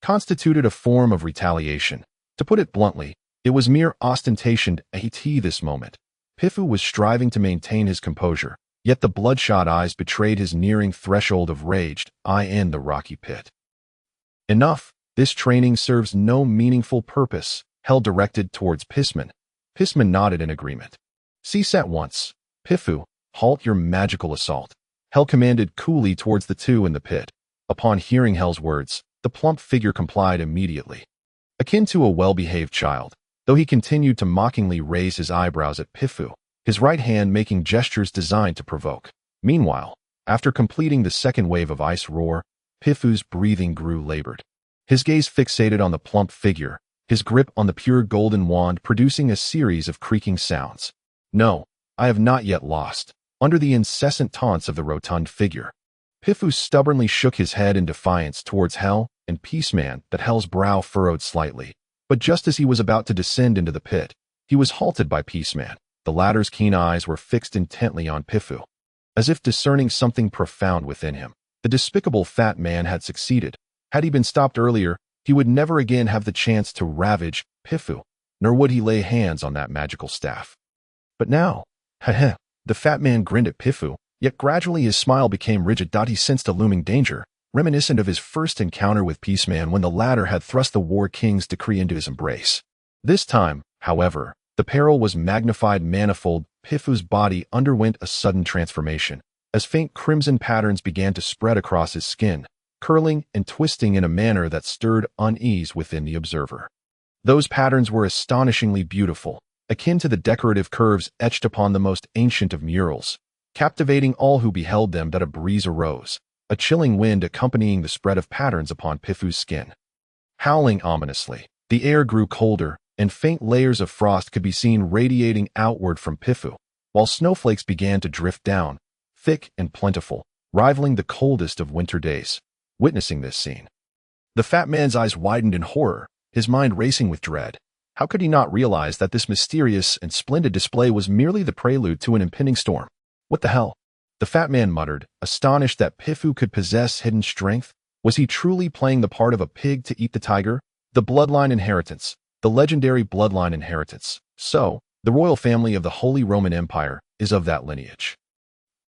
constituted a form of retaliation. To put it bluntly, it was mere ostentation at this moment. Pifu was striving to maintain his composure, yet the bloodshot eyes betrayed his nearing threshold of rage in the rocky pit. Enough, this training serves no meaningful purpose. Hell directed towards Pisman. Pisman nodded in agreement. Cease at once. Pifu, halt your magical assault. Hell commanded coolly towards the two in the pit. Upon hearing Hell's words, the plump figure complied immediately. Akin to a well-behaved child, though he continued to mockingly raise his eyebrows at Pifu, his right hand making gestures designed to provoke. Meanwhile, after completing the second wave of ice roar, Pifu's breathing grew labored. His gaze fixated on the plump figure, his grip on the pure golden wand producing a series of creaking sounds. No, I have not yet lost. Under the incessant taunts of the rotund figure, Pifu stubbornly shook his head in defiance towards Hell and Peaceman. That Hell's brow furrowed slightly, but just as he was about to descend into the pit, he was halted by Peaceman. The latter's keen eyes were fixed intently on Pifu, as if discerning something profound within him. The despicable fat man had succeeded. Had he been stopped earlier, he would never again have the chance to ravage Pifu, nor would he lay hands on that magical staff. But now, the fat man grinned at Pifu, yet gradually his smile became rigid. He sensed a looming danger, reminiscent of his first encounter with Peaceman when the latter had thrust the War King's decree into his embrace. This time, however, the peril was magnified manifold. Pifu's body underwent a sudden transformation, as faint crimson patterns began to spread across his skin, curling and twisting in a manner that stirred unease within the observer. Those patterns were astonishingly beautiful, akin to the decorative curves etched upon the most ancient of murals, captivating all who beheld them. That a breeze arose, a chilling wind accompanying the spread of patterns upon Pifu's skin. Howling ominously, the air grew colder, and faint layers of frost could be seen radiating outward from Pifu, while snowflakes began to drift down, thick and plentiful, rivaling the coldest of winter days. Witnessing this scene, the fat man's eyes widened in horror, his mind racing with dread. How could he not realize that this mysterious and splendid display was merely the prelude to an impending storm? What the hell? The fat man muttered, astonished that Pifu could possess hidden strength. Was he truly playing the part of a pig to eat the tiger? The bloodline inheritance, the legendary bloodline inheritance. So, the royal family of the Holy Roman Empire is of that lineage.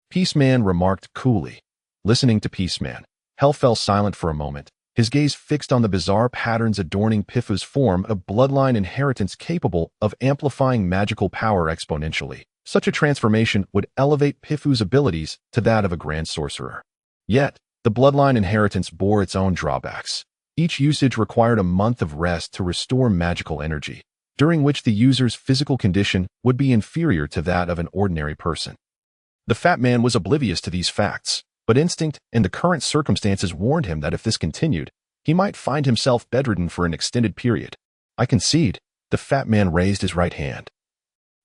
Peaceman remarked coolly. Listening to Peaceman, Hell fell silent for a moment, his gaze fixed on the bizarre patterns adorning Pifu's form, a bloodline inheritance capable of amplifying magical power exponentially. Such a transformation would elevate Pifu's abilities to that of a grand sorcerer. Yet, the bloodline inheritance bore its own drawbacks. Each usage required a month of rest to restore magical energy, during which the user's physical condition would be inferior to that of an ordinary person. The fat man was oblivious to these facts, but instinct and the current circumstances warned him that if this continued, he might find himself bedridden for an extended period. I concede. The fat man raised his right hand,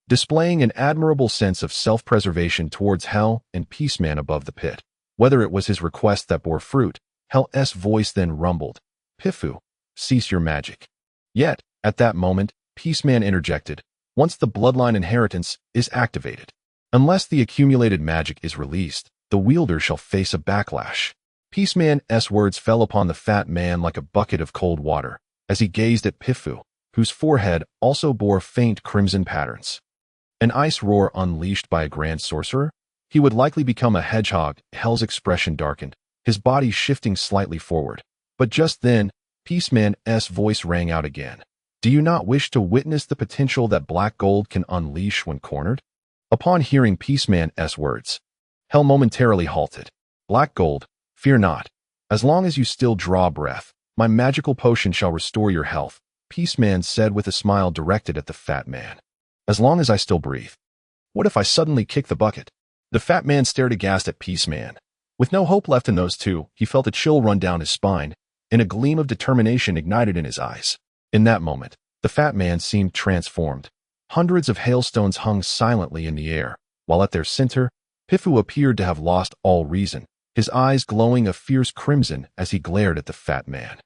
displaying an admirable sense of self-preservation towards Hell and Peaceman above the pit. Whether it was his request that bore fruit, Hell's voice then rumbled, Pifu, cease your magic. Yet, at that moment, Peaceman interjected, once the bloodline inheritance is activated. Unless the accumulated magic is released, the wielder shall face a backlash. Peaceman's words fell upon the fat man like a bucket of cold water, as he gazed at Pifu, whose forehead also bore faint crimson patterns. An ice roar unleashed by a grand sorcerer? He would likely become a hedgehog. Hell's expression darkened, his body shifting slightly forward. But just then, Peaceman's voice rang out again. Do you not wish to witness the potential that black gold can unleash when cornered? Upon hearing Peaceman's words, Hell momentarily halted. Black gold, fear not. As long as you still draw breath, my magical potion shall restore your health, Peaceman said with a smile directed at the fat man. As long as I still breathe. What if I suddenly kick the bucket? The fat man stared aghast at Peaceman. With no hope left in those two, he felt a chill run down his spine, and a gleam of determination ignited in his eyes. In that moment, the fat man seemed transformed. Hundreds of hailstones hung silently in the air, while at their center, Pifu appeared to have lost all reason, his eyes glowing a fierce crimson as he glared at the fat man.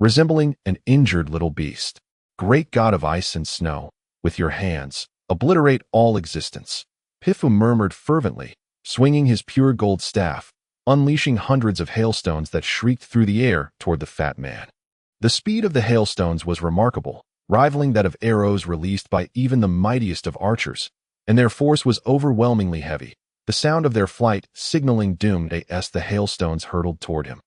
Resembling an injured little beast. Great god of ice and snow, with your hands, obliterate all existence. Pifu murmured fervently, swinging his pure gold staff, unleashing hundreds of hailstones that shrieked through the air toward the fat man. The speed of the hailstones was remarkable, rivaling that of arrows released by even the mightiest of archers, and their force was overwhelmingly heavy, the sound of their flight signaling doom as the hailstones hurtled toward him.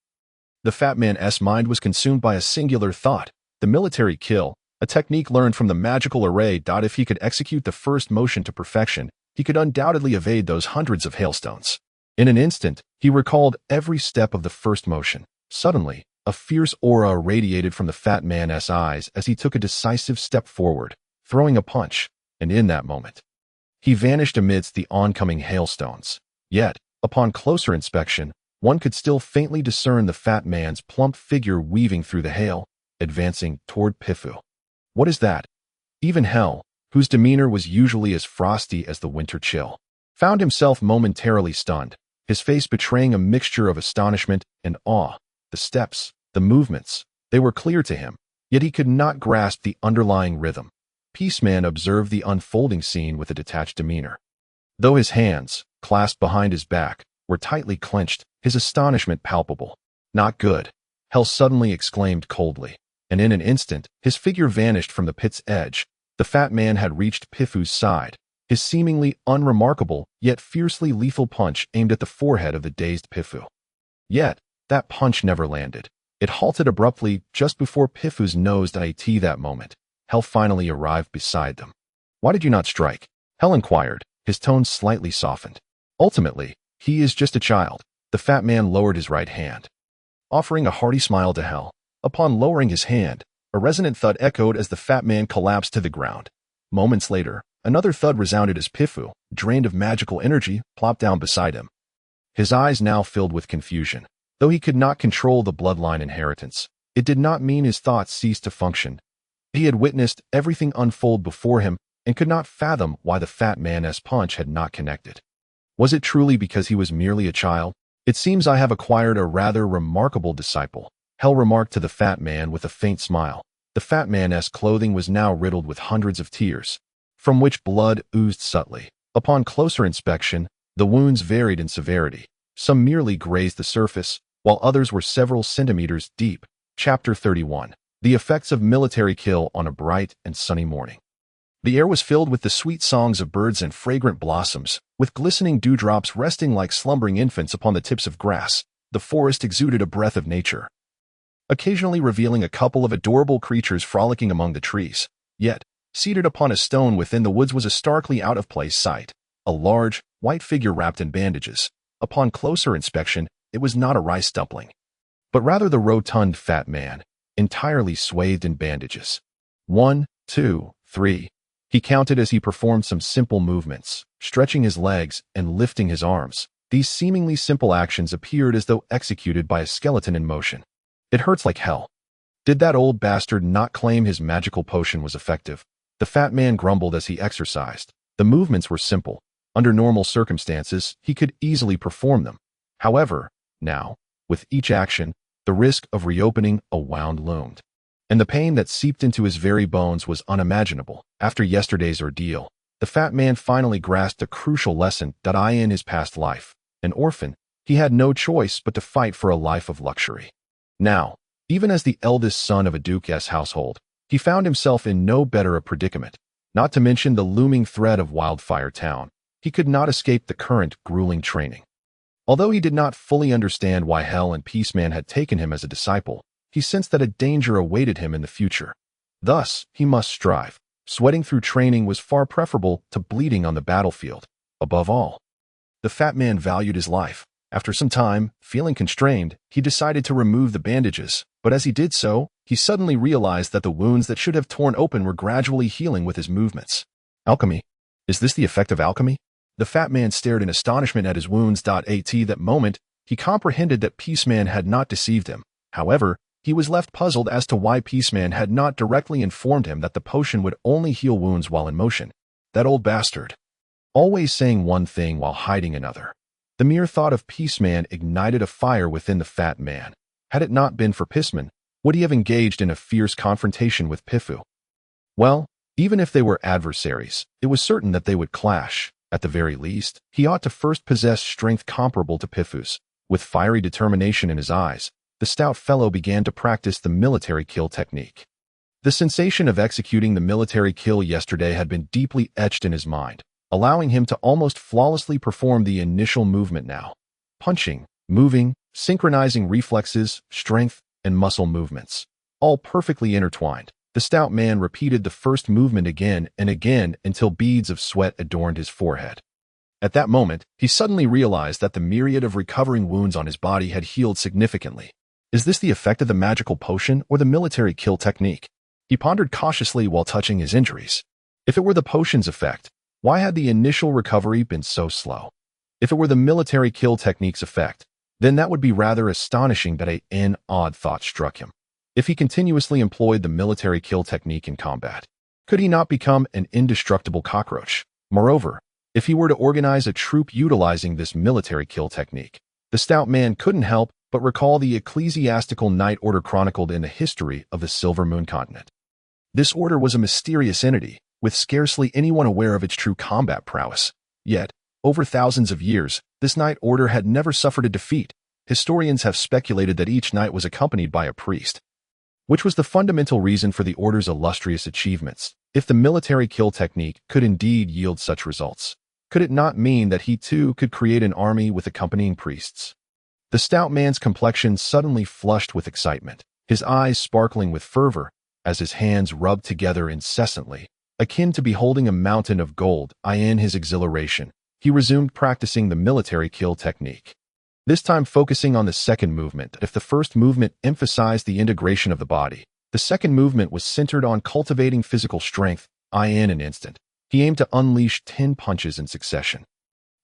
The fat man's mind was consumed by a singular thought, the military kill, a technique learned from the magical array. If he could execute the first motion to perfection, he could undoubtedly evade those hundreds of hailstones. In an instant, he recalled every step of the first motion. Suddenly, a fierce aura radiated from the fat man's eyes as he took a decisive step forward, throwing a punch, and in that moment, he vanished amidst the oncoming hailstones. Yet, upon closer inspection, one could still faintly discern the fat man's plump figure weaving through the hail, advancing toward Pifu. What is that? Even Hell, whose demeanor was usually as frosty as the winter chill, found himself momentarily stunned, his face betraying a mixture of astonishment and awe. The steps, the movements, they were clear to him, yet he could not grasp the underlying rhythm. Peaceman observed the unfolding scene with a detached demeanor. Though his hands, clasped behind his back, were tightly clenched, his astonishment palpable. Not good, Hell suddenly exclaimed coldly, and in an instant, his figure vanished from the pit's edge. The fat man had reached Pifu's side, his seemingly unremarkable yet fiercely lethal punch aimed at the forehead of the dazed Pifu. Yet, that punch never landed. It halted abruptly just before Pifu's nose. That moment, Hell finally arrived beside them. Why did you not strike? Hell inquired, his tone slightly softened. Ultimately, he is just a child. The fat man lowered his right hand, offering a hearty smile to Hell. Upon lowering his hand, a resonant thud echoed as the fat man collapsed to the ground. Moments later, another thud resounded as Pifu, drained of magical energy, plopped down beside him. His eyes now filled with confusion. Though he could not control the bloodline inheritance, it did not mean his thoughts ceased to function. He had witnessed everything unfold before him and could not fathom why the fat man's punch had not connected. Was it truly because he was merely a child? It seems I have acquired a rather remarkable disciple, Hell remarked to the fat man with a faint smile. The fat man's clothing was now riddled with hundreds of tears, from which blood oozed subtly. Upon closer inspection, the wounds varied in severity. Some merely grazed the surface, while others were several centimeters deep. Chapter 31. The effects of military kill on a bright and sunny morning. The air was filled with the sweet songs of birds and fragrant blossoms, with glistening dewdrops resting like slumbering infants upon the tips of grass. The forest exuded a breath of nature, occasionally revealing a couple of adorable creatures frolicking among the trees. Yet, seated upon a stone within the woods was a starkly out-of-place sight, a large, white figure wrapped in bandages. Upon closer inspection, it was not a rice dumpling, but rather the rotund fat man, entirely swathed in bandages. 1, 2, 3. He counted as he performed some simple movements, stretching his legs and lifting his arms. These seemingly simple actions appeared as though executed by a skeleton in motion. It hurts like hell. Did that old bastard not claim his magical potion was effective? The fat man grumbled as he exercised. The movements were simple. Under normal circumstances, he could easily perform them. However, now, with each action, the risk of reopening a wound loomed. and the pain that seeped into his very bones was unimaginable. After yesterday's ordeal, the fat man finally grasped a crucial lesson that in his past life, an orphan, he had no choice but to fight for a life of luxury. Now, even as the eldest son of a duke's household, he found himself in no better a predicament. Not to mention the looming threat of Wildfire Town, he could not escape the current grueling training. Although he did not fully understand why Hell and Peaceman had taken him as a disciple, he sensed that a danger awaited him in the future. Thus, he must strive. Sweating through training was far preferable to bleeding on the battlefield. Above all, the fat man valued his life. After some time, feeling constrained, he decided to remove the bandages, but as he did so, he suddenly realized that the wounds that should have torn open were gradually healing with his movements. Alchemy? Is this the effect of alchemy? The fat man stared in astonishment at his wounds. At that moment, he comprehended that Peaceman had not deceived him. However, he was left puzzled as to why Peaceman had not directly informed him that the potion would only heal wounds while in motion. That old bastard. Always saying one thing while hiding another. The mere thought of Peaceman ignited a fire within the fat man. Had it not been for Peaceman, would he have engaged in a fierce confrontation with Pifu? Well, even if they were adversaries, it was certain that they would clash. At the very least, he ought to first possess strength comparable to Pifu's. With fiery determination in his eyes, the stout fellow began to practice the military kill technique. The sensation of executing the military kill yesterday had been deeply etched in his mind, allowing him to almost flawlessly perform the initial movement now. Punching, moving, synchronizing reflexes, strength, and muscle movements. All perfectly intertwined. The stout man repeated the first movement again and again until beads of sweat adorned his forehead. At that moment, he suddenly realized that the myriad of recovering wounds on his body had healed significantly. Is this the effect of the magical potion or the military kill technique? He pondered cautiously while touching his injuries. If it were the potion's effect, why had the initial recovery been so slow? If it were the military kill technique's effect, then that would be rather astonishing. That an odd thought struck him. If he continuously employed the military kill technique in combat, could he not become an indestructible cockroach? Moreover, if he were to organize a troop utilizing this military kill technique, the stout man couldn't help but recall the ecclesiastical night order chronicled in the history of the Silver Moon continent. This order was a mysterious entity, with scarcely anyone aware of its true combat prowess. Yet, over thousands of years, this knight order had never suffered a defeat. Historians have speculated that each knight was accompanied by a priest, which was the fundamental reason for the order's illustrious achievements. If the military kill technique could indeed yield such results, could it not mean that he too could create an army with accompanying priests? The stout man's complexion suddenly flushed with excitement, his eyes sparkling with fervor, as his hands rubbed together incessantly, akin to beholding a mountain of gold. In his exhilaration, he resumed practicing the military kill technique. This time focusing on the second movement. If the first movement emphasized the integration of the body, the second movement was centered on cultivating physical strength. In an instant, he aimed to unleash 10 punches in succession.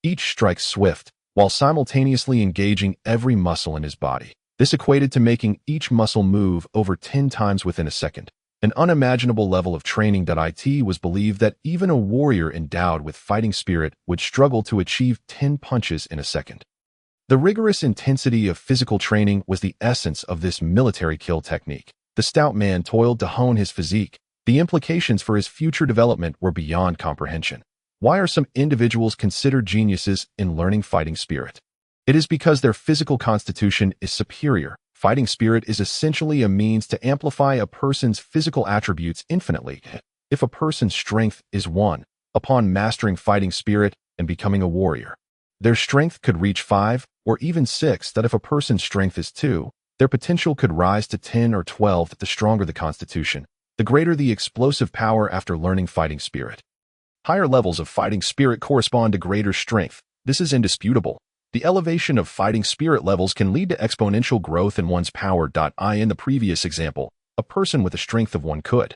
Each strike swift, while simultaneously engaging every muscle in his body. This equated to making each muscle move over 10 times within a second. An unimaginable level of training. It was believed that even a warrior endowed with fighting spirit would struggle to achieve 10 punches in a second. The rigorous intensity of physical training was the essence of this military kill technique. The stout man toiled to hone his physique. The implications for his future development were beyond comprehension. Why are some individuals considered geniuses in learning fighting spirit? It is because their physical constitution is superior. Fighting spirit is essentially a means to amplify a person's physical attributes infinitely. If a person's strength is 1, upon mastering fighting spirit and becoming a warrior, their strength could reach 5 or even 6. That if a person's strength is 2, their potential could rise to 10 or 12. The stronger the constitution, the greater the explosive power after learning fighting spirit. Higher levels of fighting spirit correspond to greater strength. This is indisputable. The elevation of fighting spirit levels can lead to exponential growth in one's power. In the previous example, a person with a strength of 1 could,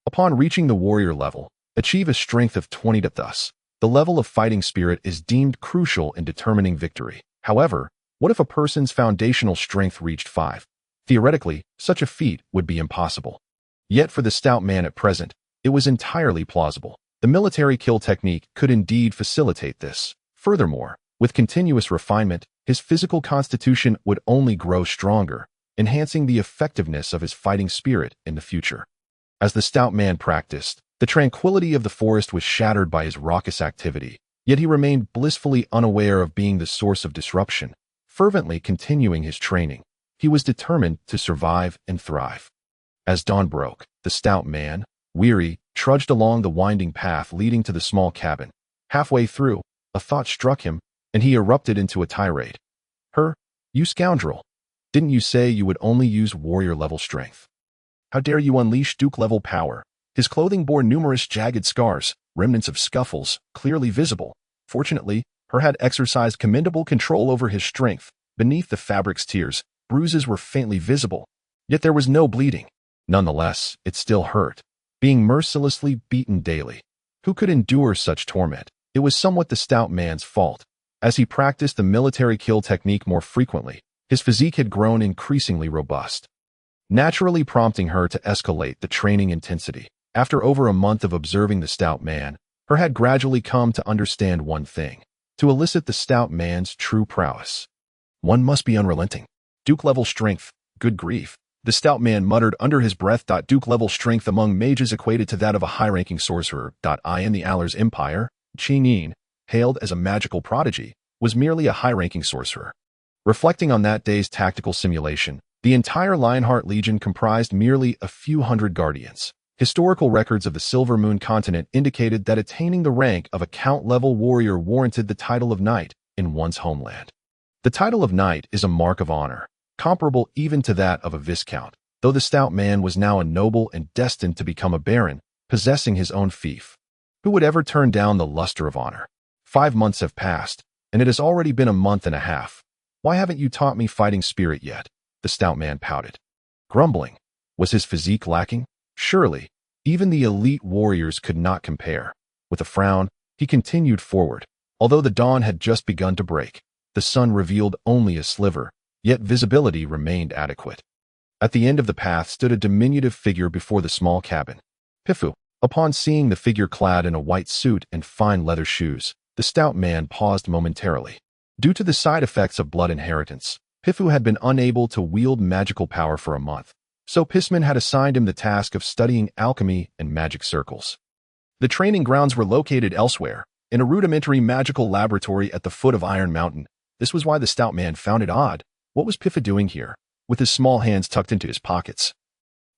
upon reaching the warrior level, achieve a strength of 20. Thus, the level of fighting spirit is deemed crucial in determining victory. However, what if a person's foundational strength reached 5? Theoretically, such a feat would be impossible. Yet for the stout man at present, it was entirely plausible. The military kill technique could indeed facilitate this. Furthermore, with continuous refinement, his physical constitution would only grow stronger. enhancing the effectiveness of his fighting spirit in the future. As the stout man practiced, the tranquility of the forest was shattered by his raucous activity, yet he remained blissfully unaware of being the source of disruption, fervently continuing his training. He was determined to survive and thrive. As dawn broke, the stout man, weary, trudged along the winding path leading to the small cabin. Halfway through, a thought struck him, and he erupted into a tirade. You scoundrel! Didn't you say you would only use warrior-level strength? How dare you unleash Duke-level power? His clothing bore numerous jagged scars, remnants of scuffles, clearly visible. Fortunately, Her had exercised commendable control over his strength. Beneath the fabric's tears, bruises were faintly visible, yet there was no bleeding. Nonetheless, it still hurt, being mercilessly beaten daily. Who could endure such torment? It was somewhat the stout man's fault. As he practiced the military kill technique more frequently, his physique had grown increasingly robust, naturally prompting her to escalate the training intensity. After over a month of observing the stout man, Her had gradually come to understand one thing: to elicit the stout man's true prowess, one must be unrelenting. Duke-level strength, good grief. The stout man muttered under his breath. Duke-level strength among mages equated to that of a high-ranking sorcerer. In the Aller's empire, Qin Yin, hailed as a magical prodigy, was merely a high-ranking sorcerer. Reflecting on that day's tactical simulation, the entire Lionheart Legion comprised merely a few hundred guardians. Historical records of the Silver Moon continent indicated that attaining the rank of a Count-level warrior warranted the title of Knight in one's homeland. The title of Knight is a mark of honor, comparable even to that of a Viscount, though the stout man was now a noble and destined to become a baron, possessing his own fief. Who would ever turn down the luster of honor? 5 months have passed, and it has already been a month and a half. Why haven't you taught me fighting spirit yet? The stout man pouted. Grumbling. Was his physique lacking? Surely, even the elite warriors could not compare. With a frown, he continued forward. Although the dawn had just begun to break, the sun revealed only a sliver, yet visibility remained adequate. At the end of the path stood a diminutive figure before the small cabin. Pifu. Upon seeing the figure clad in a white suit and fine leather shoes, the stout man paused momentarily. Due to the side effects of blood inheritance, Pifu had been unable to wield magical power for a month, so Pisman had assigned him the task of studying alchemy and magic circles. The training grounds were located elsewhere, in a rudimentary magical laboratory at the foot of Iron Mountain. This was why the stout man found it odd. What was Pifu doing here, with his small hands tucked into his pockets?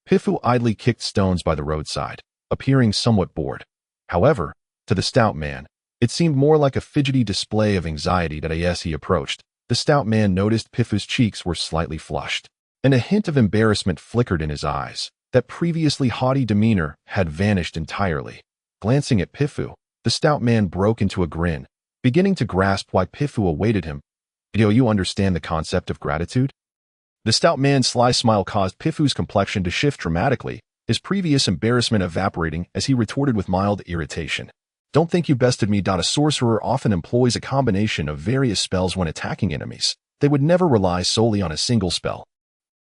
Pifu idly kicked stones by the roadside, appearing somewhat bored. However, to the stout man, it seemed more like a fidgety display of anxiety that as he approached, the stout man noticed Pifu's cheeks were slightly flushed, and a hint of embarrassment flickered in his eyes. That previously haughty demeanor had vanished entirely. Glancing at Pifu, the stout man broke into a grin, beginning to grasp why Pifu awaited him. Do you understand the concept of gratitude? The stout man's sly smile caused Pifu's complexion to shift dramatically, his previous embarrassment evaporating as he retorted with mild irritation. Don't think you bested me. A sorcerer often employs a combination of various spells when attacking enemies. They would never rely solely on a single spell.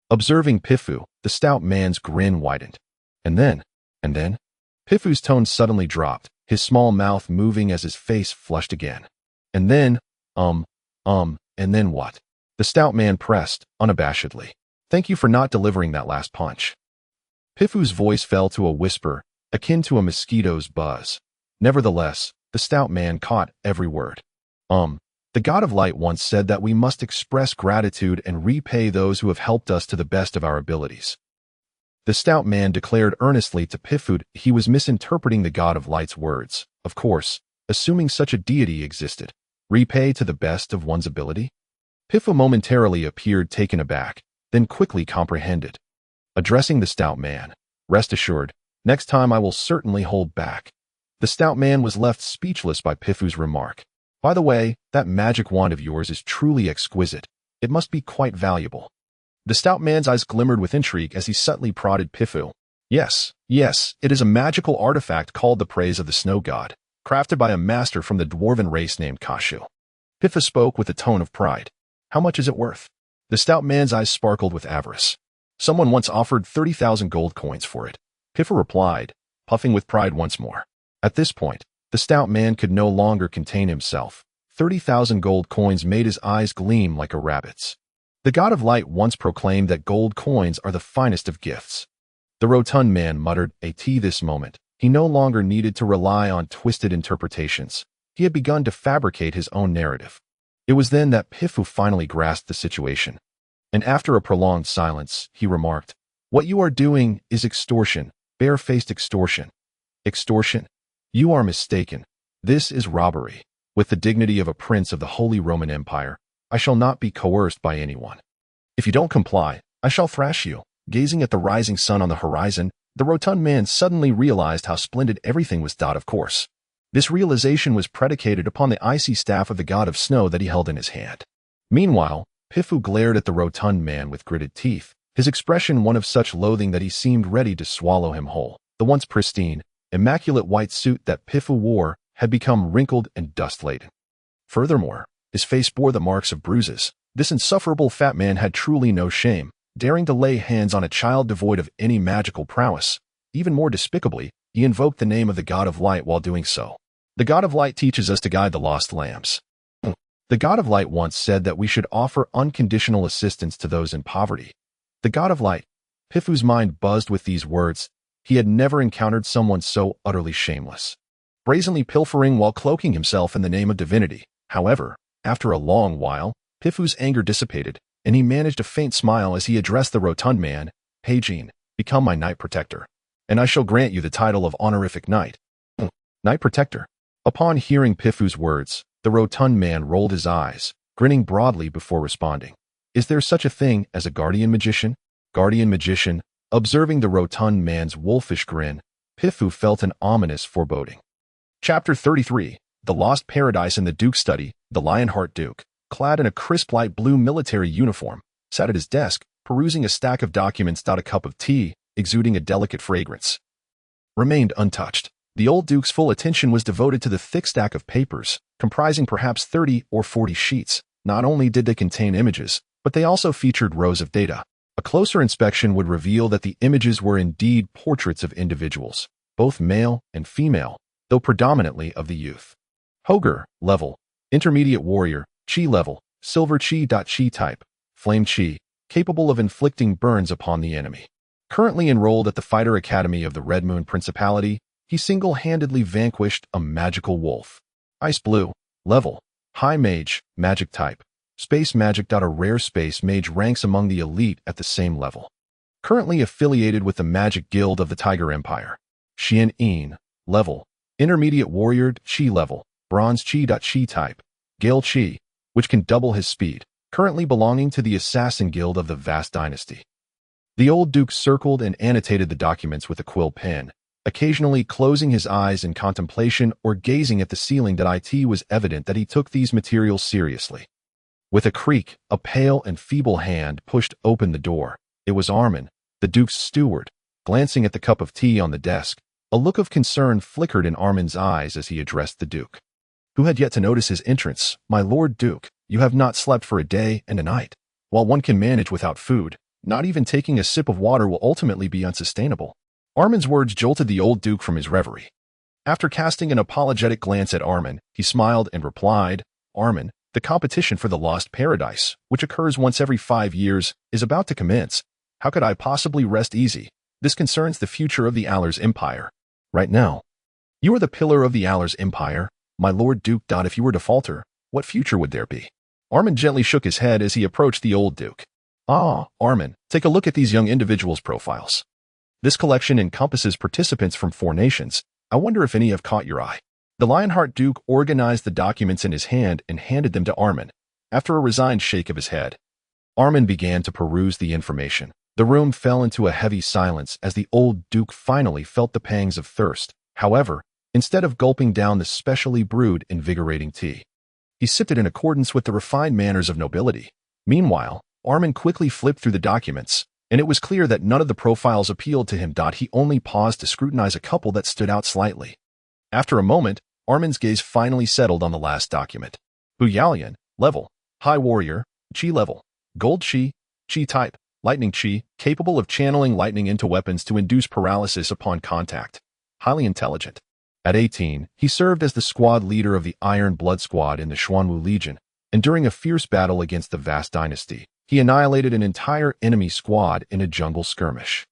Observing Pifu, the stout man's grin widened. And then, Pifu's tone suddenly dropped, his small mouth moving as his face flushed again. And then what? The stout man pressed, unabashedly. Thank you for not delivering that last punch. Pifu's voice fell to a whisper, akin to a mosquito's buzz. Nevertheless, the stout man caught every word. The God of Light once said that we must express gratitude and repay those who have helped us to the best of our abilities. The stout man declared earnestly to Pifu he was misinterpreting the God of Light's words, of course, assuming such a deity existed. Repay to the best of one's ability? Pifu momentarily appeared taken aback, then quickly comprehended. Addressing the stout man, rest assured, next time I will certainly hold back. The stout man was left speechless by Pifu's remark. By the way, that magic wand of yours is truly exquisite. It must be quite valuable. The stout man's eyes glimmered with intrigue as he subtly prodded Pifu. Yes, it is a magical artifact called the Praise of the Snow God, crafted by a master from the dwarven race named Kashu. Pifu spoke with a tone of pride. How much is it worth? The stout man's eyes sparkled with avarice. Someone once offered 30,000 gold coins for it. Pifu replied, puffing with pride once more. At this point, the stout man could no longer contain himself. 30,000 gold coins made his eyes gleam like a rabbit's. The god of light once proclaimed that gold coins are the finest of gifts. The rotund man muttered, "At this moment, he no longer needed to rely on twisted interpretations. He had begun to fabricate his own narrative. It was then that Pifu finally grasped the situation. And after a prolonged silence, he remarked, "What you are doing is extortion, bare-faced extortion." "Extortion? You are mistaken. This is robbery. With the dignity of a prince of the Holy Roman Empire, I shall not be coerced by anyone. If you don't comply, I shall thrash you." Gazing at the rising sun on the horizon, the rotund man suddenly realized how splendid everything was. Of course. This realization was predicated upon the icy staff of the god of snow that he held in his hand. Meanwhile, Pifu glared at the rotund man with gritted teeth, his expression one of such loathing that he seemed ready to swallow him whole. The once pristine, immaculate white suit that Pifu wore had become wrinkled and dust-laden. Furthermore, his face bore the marks of bruises. This insufferable fat man had truly no shame, daring to lay hands on a child devoid of any magical prowess. Even more despicably, he invoked the name of the god of light while doing so. The god of light teaches us to guide the lost lambs. The god of light once said that we should offer unconditional assistance to those in poverty. The god of light. Pifu's mind buzzed with these words. He had never encountered someone so utterly shameless, brazenly pilfering while cloaking himself in the name of divinity. However, after a long while, Pifu's anger dissipated, and he managed a faint smile as he addressed the rotund man. "Hey Jean, become my knight protector, and I shall grant you the title of honorific knight." Knight protector. Upon hearing Pifu's words, the rotund man rolled his eyes, grinning broadly before responding. "Is there such a thing as a guardian magician?" Guardian magician. Observing the rotund man's wolfish grin, Pifu felt an ominous foreboding. Chapter 33. The Lost Paradise in the Duke's study. The Lionheart Duke, clad in a crisp light blue military uniform, sat at his desk, perusing a stack of documents. A cup of tea, exuding a delicate fragrance, remained untouched. The old Duke's full attention was devoted to the thick stack of papers, comprising perhaps 30 or 40 sheets. Not only did they contain images, but they also featured rows of data. A closer inspection would reveal that the images were indeed portraits of individuals, both male and female, though predominantly of the youth. Hoger, level, intermediate warrior, chi level, silver chi. Chi type, flame chi, capable of inflicting burns upon the enemy. Currently enrolled at the Fighter Academy of the Red Moon Principality, he single-handedly vanquished a magical wolf. Ice blue, level, high mage, magic type, space magic. A rare space mage ranks among the elite at the same level. Currently affiliated with the Magic Guild of the Tiger Empire. Xian Yin, level, intermediate warrior, chi level, bronze chi. Chi type, gale chi, which can double his speed, currently belonging to the Assassin Guild of the Vast Dynasty. The old Duke circled and annotated the documents with a quill pen, occasionally closing his eyes in contemplation or gazing at the ceiling. It was evident that he took these materials seriously. With a creak, a pale and feeble hand pushed open the door. It was Armin, the Duke's steward, glancing at the cup of tea on the desk. A look of concern flickered in Armin's eyes as he addressed the Duke, who had yet to notice his entrance. "My Lord Duke, you have not slept for a day and a night. While one can manage without food, not even taking a sip of water will ultimately be unsustainable." Armin's words jolted the old Duke from his reverie. After casting an apologetic glance at Armin, he smiled and replied, "Armin, the competition for the Lost Paradise, which occurs once every 5 years, is about to commence. How could I possibly rest easy? This concerns the future of the Allers Empire. Right now, you are the pillar of the Allers Empire, my Lord Duke. If you were to falter, what future would there be?" Armin gently shook his head as he approached the old Duke. "Ah, Armin, take a look at these young individuals' profiles. This collection encompasses participants from 4 nations. I wonder if any have caught your eye." The Lionheart Duke organized the documents in his hand and handed them to Armin. After a resigned shake of his head, Armin began to peruse the information. The room fell into a heavy silence as the old Duke finally felt the pangs of thirst. However, instead of gulping down the specially brewed, invigorating tea, he sipped it in accordance with the refined manners of nobility. Meanwhile, Armin quickly flipped through the documents, and it was clear that none of the profiles appealed to him. He only paused to scrutinize a couple that stood out slightly. After a moment, Armin's gaze finally settled on the last document. Bu Yalian, level, high warrior, chi level, gold chi, chi type, lightning chi, capable of channeling lightning into weapons to induce paralysis upon contact. Highly intelligent. At 18, he served as the squad leader of the Iron Blood Squad in the Xuanwu Legion, and during a fierce battle against the Vast Dynasty, He annihilated an entire enemy squad in a jungle skirmish.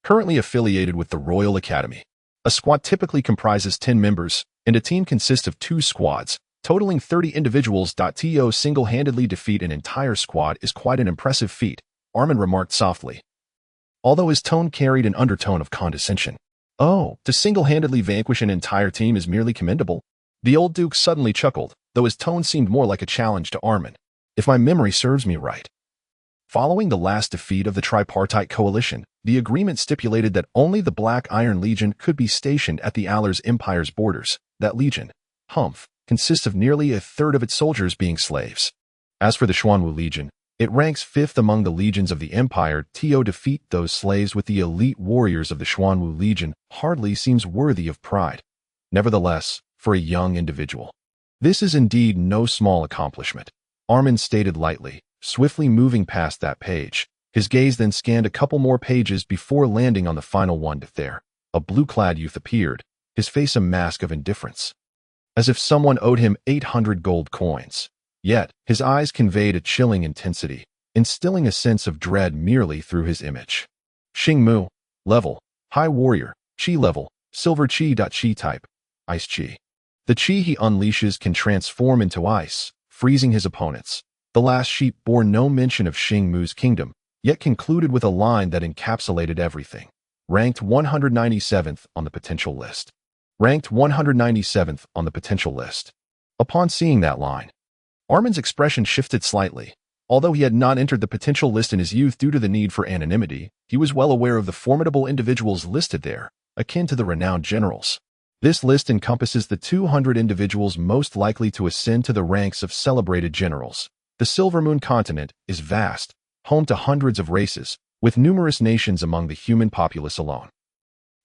Currently affiliated with the Royal Academy. A squad typically comprises 10 members, and a team consists of 2 squads, totaling 30 individuals. To single-handedly defeat an entire squad is quite an impressive feat, Armin remarked softly, although his tone carried an undertone of condescension. Oh, to single-handedly vanquish an entire team is merely commendable. The old Duke suddenly chuckled, though his tone seemed more like a challenge to Armin. If my memory serves me right. Following the last defeat of the tripartite coalition, the agreement stipulated that only the Black Iron Legion could be stationed at the Allah's Empire's borders. That legion, Humph, consists of nearly a third of its soldiers being slaves. As for the Xuanwu Legion, it ranks 5th among the legions of the Empire. To defeat those slaves with the elite warriors of the Xuanwu Legion hardly seems worthy of pride. Nevertheless, for a young individual, this is indeed no small accomplishment, Armin stated lightly, swiftly moving past that page. His gaze then scanned a couple more pages before landing on the final one. There, a blue-clad youth appeared, his face a mask of indifference, as if someone owed him 800 gold coins. Yet, his eyes conveyed a chilling intensity, instilling a sense of dread merely through his image. Xingmu, level, high warrior, chi level, silver chi. Chi type, ice chi. The chi he unleashes can transform into ice, freezing his opponents. The last sheet bore no mention of Xingmu's kingdom, yet concluded with a line that encapsulated everything. Ranked 197th on the potential list. Ranked 197th on the potential list. Upon seeing that line, Armin's expression shifted slightly. Although he had not entered the potential list in his youth due to the need for anonymity, he was well aware of the formidable individuals listed there, akin to the renowned generals. This list encompasses the 200 individuals most likely to ascend to the ranks of celebrated generals. The Silver Moon continent is vast, home to hundreds of races, with numerous nations among the human populace alone.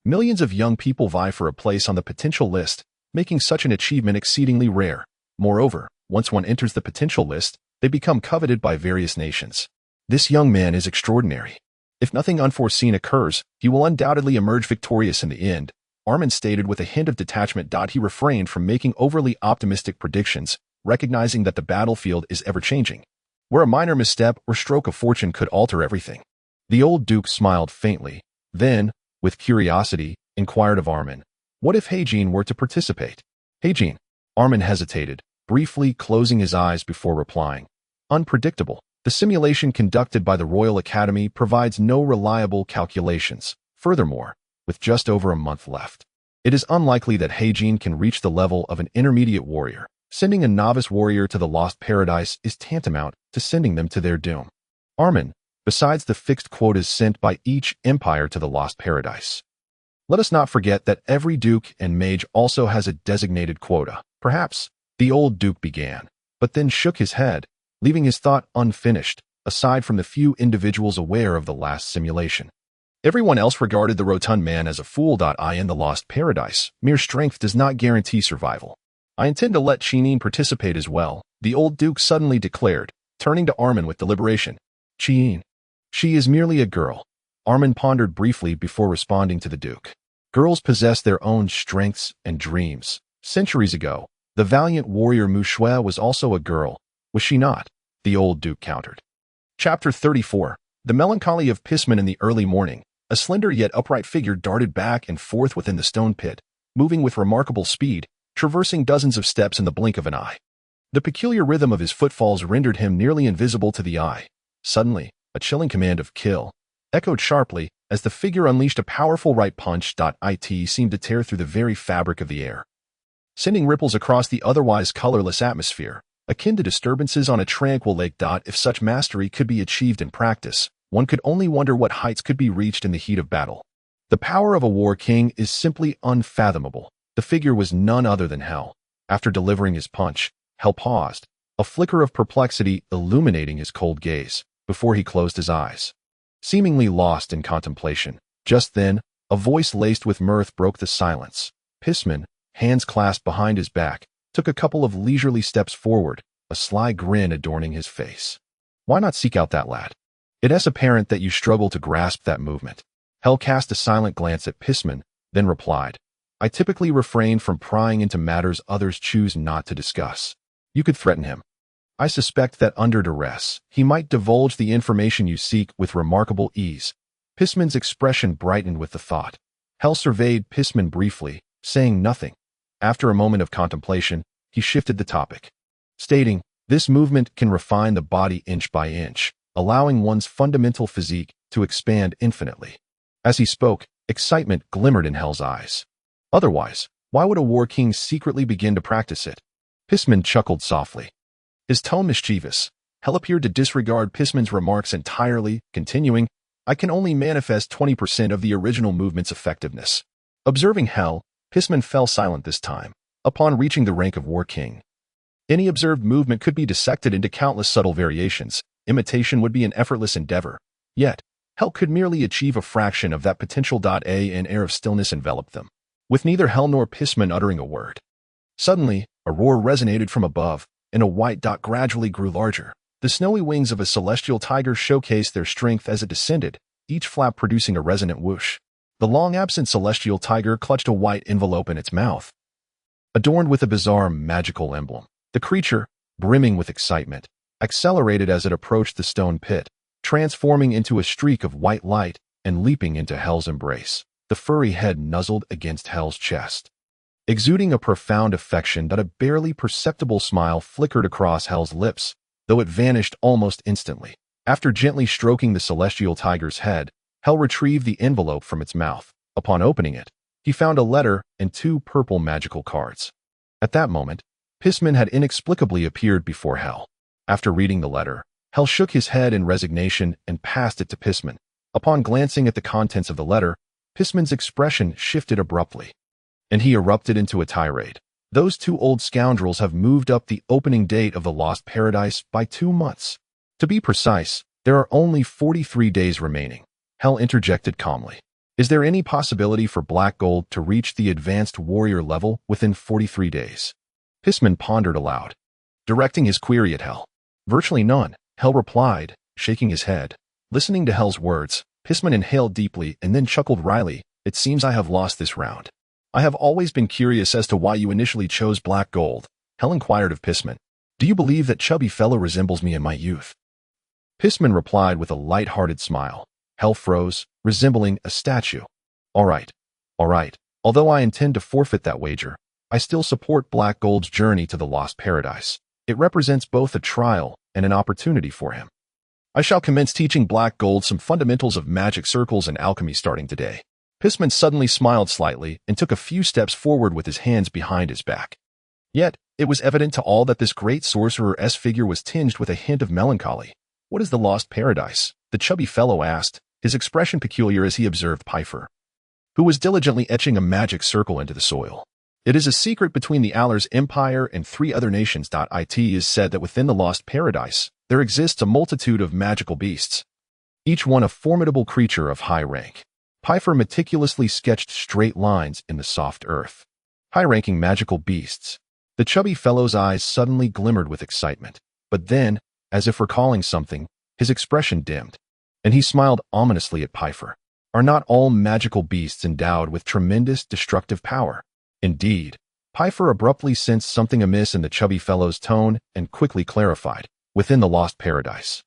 Millions of young people vie for a place on the potential list, making such an achievement exceedingly rare. Moreover, once one enters the potential list, they become coveted by various nations. This young man is extraordinary. If nothing unforeseen occurs, he will undoubtedly emerge victorious in the end, Armin stated with a hint of detachment. He refrained from making overly optimistic predictions, recognizing that the battlefield is ever-changing, where a minor misstep or stroke of fortune could alter everything. The old Duke smiled faintly, then, with curiosity, inquired of Armin, what if Heijin were to participate? Heijin? Armin hesitated, briefly closing his eyes before replying. Unpredictable. The simulation conducted by the Royal Academy provides no reliable calculations. Furthermore, with just over a month left, it is unlikely that Heijin can reach the level of an intermediate warrior. Sending a novice warrior to the Lost Paradise is tantamount to sending them to their doom. Armin, besides the fixed quotas sent by each empire to the Lost Paradise, let us not forget that every duke and mage also has a designated quota. Perhaps, the old Duke began, but then shook his head, leaving his thought unfinished, aside from the few individuals aware of the last simulation. Everyone else regarded the rotund man as a fool. In the Lost Paradise, mere strength does not guarantee survival. I intend to let Chinin participate as well, the old Duke suddenly declared, turning to Armin with deliberation. Chinin. She is merely a girl. Armin pondered briefly before responding to the Duke. Girls possess their own strengths and dreams. Centuries ago, the valiant warrior Mu Shui was also a girl, was she not? The old Duke countered. Chapter 34. The melancholy of Pisman. In the early morning, a slender yet upright figure darted back and forth within the stone pit, moving with remarkable speed, traversing dozens of steps in the blink of an eye. The peculiar rhythm of his footfalls rendered him nearly invisible to the eye. Suddenly, a chilling command of kill echoed sharply as the figure unleashed a powerful right punch. It seemed to tear through the very fabric of the air, sending ripples across the otherwise colorless atmosphere, akin to disturbances on a tranquil lake. If such mastery could be achieved in practice, one could only wonder what heights could be reached in the heat of battle. The power of a war king is simply unfathomable. The figure was none other than Hell. After delivering his punch, Hell paused, a flicker of perplexity illuminating his cold gaze, before he closed his eyes, seemingly lost in contemplation. Just then, a voice laced with mirth broke the silence. Pisman, hands clasped behind his back, took a couple of leisurely steps forward, a sly grin adorning his face. Why not seek out that lad? It is apparent that you struggle to grasp that movement. Hell cast a silent glance at Pisman, then replied, I typically refrain from prying into matters others choose not to discuss. You could threaten him. I suspect that under duress, he might divulge the information you seek with remarkable ease. Pisman's expression brightened with the thought. Hell surveyed Pisman briefly, saying nothing. After a moment of contemplation, he shifted the topic, stating, "This movement can refine the body inch by inch, allowing one's fundamental physique to expand infinitely." As he spoke, excitement glimmered in Hell's eyes. Otherwise, why would a war king secretly begin to practice it? Pisman chuckled softly, his tone mischievous. Hell appeared to disregard Pisman's remarks entirely, continuing, "I can only manifest 20% of the original movement's effectiveness." Observing Hell, Pisman fell silent this time. Upon reaching the rank of war king, any observed movement could be dissected into countless subtle variations. Imitation would be an effortless endeavor. Yet, Hell could merely achieve a fraction of that potential. An air of stillness enveloped them, with neither Hell nor Pisman uttering a word. Suddenly, a roar resonated from above, and a white dot gradually grew larger. The snowy wings of a celestial tiger showcased their strength as it descended, each flap producing a resonant whoosh. The long-absent celestial tiger clutched a white envelope in its mouth, adorned with a bizarre magical emblem. The creature, brimming with excitement, accelerated as it approached the stone pit, transforming into a streak of white light and leaping into Hell's embrace. The furry head nuzzled against Hell's chest, exuding a profound affection. A barely perceptible smile flickered across Hell's lips, though it vanished almost instantly. After gently stroking the celestial tiger's head, Hell retrieved the envelope from its mouth. Upon opening it, he found a letter and 2 purple magical cards. At that moment, Pisman had inexplicably appeared before Hell. After reading the letter, Hell shook his head in resignation and passed it to Pisman. Upon glancing at the contents of the letter, Pisman's expression shifted abruptly, and he erupted into a tirade. "Those 2 old scoundrels have moved up the opening date of the Lost Paradise by 2 months. To be precise, there are only 43 days remaining." Hell interjected calmly, "Is there any possibility for Black Gold to reach the advanced warrior level within 43 days? Pisman pondered aloud, directing his query at Hell. "Virtually none," Hell replied, shaking his head. Listening to Hell's words, Pisman inhaled deeply and then chuckled wryly. "It seems I have lost this round." "I have always been curious as to why you initially chose Black Gold," Hell inquired of Pisman. "Do you believe that chubby fellow resembles me in my youth?" Pisman replied with a light-hearted smile. Hell froze, resembling a statue. All right. Although I intend to forfeit that wager, I still support Black Gold's journey to the Lost Paradise. It represents both a trial and an opportunity for him. I shall commence teaching Black Gold some fundamentals of magic circles and alchemy starting today." Pisman suddenly smiled slightly and took a few steps forward with his hands behind his back. Yet, it was evident to all that this great sorcerer's figure was tinged with a hint of melancholy. "What is the Lost Paradise?" the chubby fellow asked, his expression peculiar as he observed Pfeiffer, who was diligently etching a magic circle into the soil. "It is a secret between the Allers Empire and 3 other nations. It is said that within the Lost Paradise, there exists a multitude of magical beasts, each one a formidable creature of high rank." Pfeiffer meticulously sketched straight lines in the soft earth. "High-ranking magical beasts." The chubby fellow's eyes suddenly glimmered with excitement, but then, as if recalling something, his expression dimmed, and he smiled ominously at Pfeiffer. "Are not all magical beasts endowed with tremendous destructive power?" "Indeed." Pfeiffer abruptly sensed something amiss in the chubby fellow's tone and quickly clarified, "Within the Lost Paradise,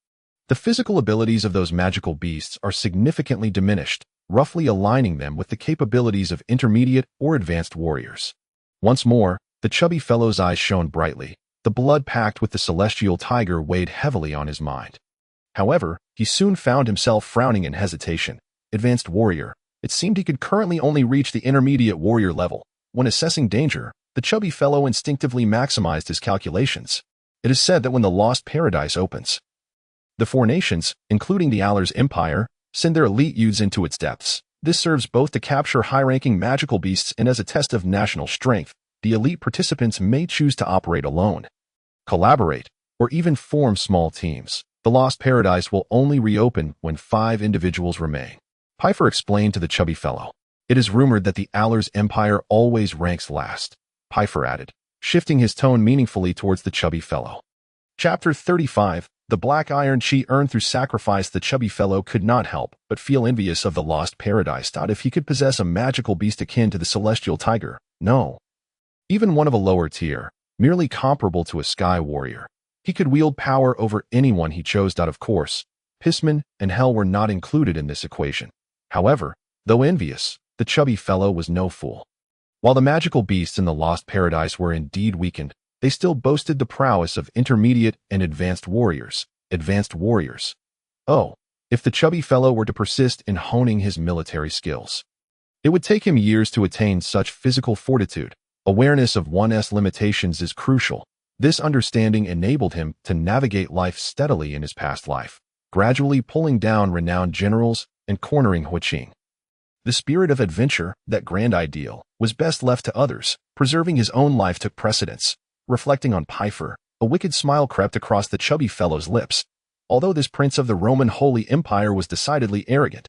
the physical abilities of those magical beasts are significantly diminished, roughly aligning them with the capabilities of intermediate or advanced warriors." Once more, the chubby fellow's eyes shone brightly. The blood packed with the celestial tiger weighed heavily on his mind. However, he soon found himself frowning in hesitation. Advanced warrior. It seemed he could currently only reach the intermediate warrior level. When assessing danger, the chubby fellow instinctively maximized his calculations. It is said that when the Lost Paradise opens, the 4 nations, including the Allers Empire, send their elite youths into its depths. This serves both to capture high-ranking magical beasts and as a test of national strength. The elite participants may choose to operate alone, collaborate, or even form small teams. The Lost Paradise will only reopen when 5 individuals remain. Pfeiffer explained to the chubby fellow. "It is rumored that the Allers Empire always ranks last," Pfeiffer added, shifting his tone meaningfully towards the chubby fellow. Chapter 35. The black iron chi earned through sacrifice. The chubby fellow could not help but feel envious of the Lost Paradise. If he could possess a magical beast akin to the celestial tiger, no, even one of a lower tier, merely comparable to a sky warrior, He could wield power over anyone he chose. Of course, Pissman and Hell were not included in this equation. However, though envious, the chubby fellow was no fool. While the magical beasts in the Lost Paradise were indeed weakened, they still boasted the prowess of intermediate and advanced warriors. Oh, if the chubby fellow were to persist in honing his military skills. It would take him years to attain such physical fortitude. Awareness of one's limitations is crucial. This understanding enabled him to navigate life steadily in his past life, gradually pulling down renowned generals and cornering Huiqing. The spirit of adventure, that grand ideal, was best left to others. Preserving his own life took precedence. Reflecting on Pfeiffer, a wicked smile crept across the chubby fellow's lips. Although this prince of the Roman Holy Empire was decidedly arrogant,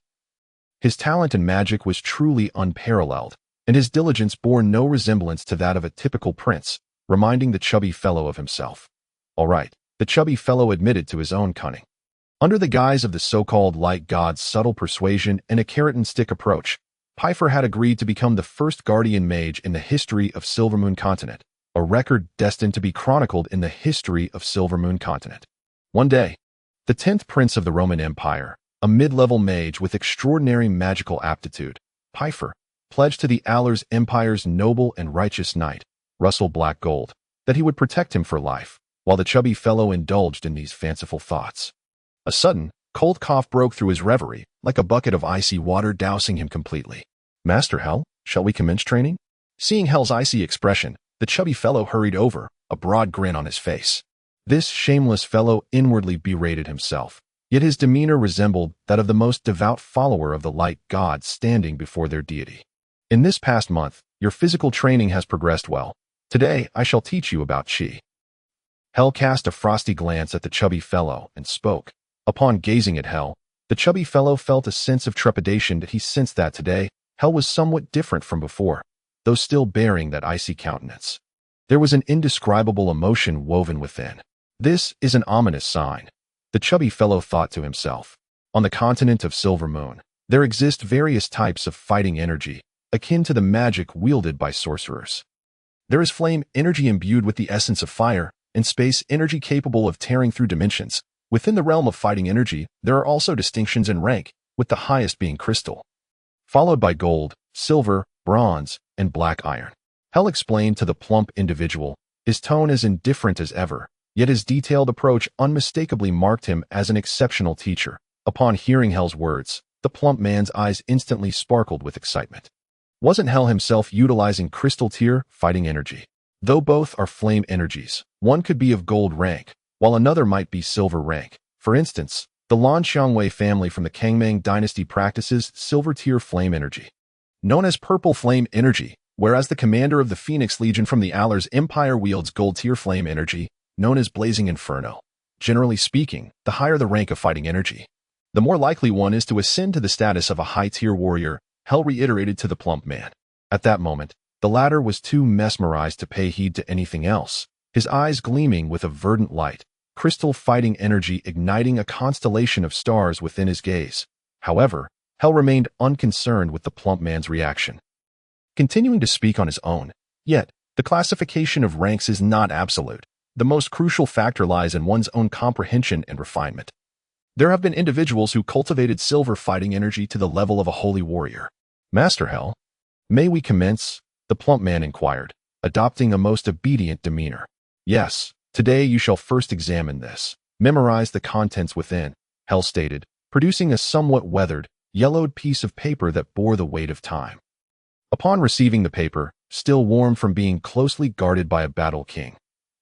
his talent and magic was truly unparalleled, and his diligence bore no resemblance to that of a typical prince, reminding the chubby fellow of himself. All right, the chubby fellow admitted to his own cunning. Under the guise of the so-called light god's subtle persuasion and a carrot-and-stick approach, Pfeiffer had agreed to become the first guardian mage in the history of Silvermoon Continent, a record destined to be chronicled in the history of Silvermoon Continent. One day, the 10th prince of the Roman Empire, a mid-level mage with extraordinary magical aptitude, Pfeiffer, pledged to the Allers Empire's noble and righteous knight, Russell Blackgold, that he would protect him for life, while the chubby fellow indulged in these fanciful thoughts. A sudden, cold cough broke through his reverie, like a bucket of icy water dousing him completely. Master Hell, shall we commence training? Seeing Hell's icy expression, the chubby fellow hurried over, a broad grin on his face. This shameless fellow inwardly berated himself, yet his demeanor resembled that of the most devout follower of the light god standing before their deity. In this past month, your physical training has progressed well. Today, I shall teach you about Qi. Hell cast a frosty glance at the chubby fellow and spoke. Upon gazing at Hell, the chubby fellow felt a sense of trepidation that he sensed that today, Hell was somewhat different from before, though still bearing that icy countenance. There was an indescribable emotion woven within. This is an ominous sign, the chubby fellow thought to himself. On the continent of Silvermoon, there exist various types of fighting energy, akin to the magic wielded by sorcerers. There is flame energy imbued with the essence of fire, and space energy capable of tearing through dimensions. Within the realm of fighting energy, there are also distinctions in rank, with the highest being crystal, followed by gold, silver, bronze, and black iron. Hell explained to the plump individual, his tone as indifferent as ever, yet his detailed approach unmistakably marked him as an exceptional teacher. Upon hearing Hell's words, the plump man's eyes instantly sparkled with excitement. Wasn't Hell himself utilizing crystal tier fighting energy? Though both are flame energies, one could be of gold rank, while another might be silver rank. For instance, the Lan Xiangwei family from the Kangming dynasty practices silver tier flame energy, known as purple flame energy, whereas the commander of the Phoenix Legion from the Allers Empire wields gold tier flame energy, known as blazing inferno. Generally speaking, the higher the rank of fighting energy, the more likely one is to ascend to the status of a high-tier warrior, Hell reiterated to the plump man. At that moment, the latter was too mesmerized to pay heed to anything else, his eyes gleaming with a verdant light, crystal fighting energy igniting a constellation of stars within his gaze. However, Hell remained unconcerned with the plump man's reaction, continuing to speak on his own. Yet, the classification of ranks is not absolute. The most crucial factor lies in one's own comprehension and refinement. There have been individuals who cultivated silver fighting energy to the level of a holy warrior. Master Hell, may we commence? The plump man inquired, adopting a most obedient demeanor. Yes, today you shall first examine this. Memorize the contents within, Hell stated, producing a somewhat weathered, yellowed piece of paper that bore the weight of time. Upon receiving the paper, still warm from being closely guarded by a battle king,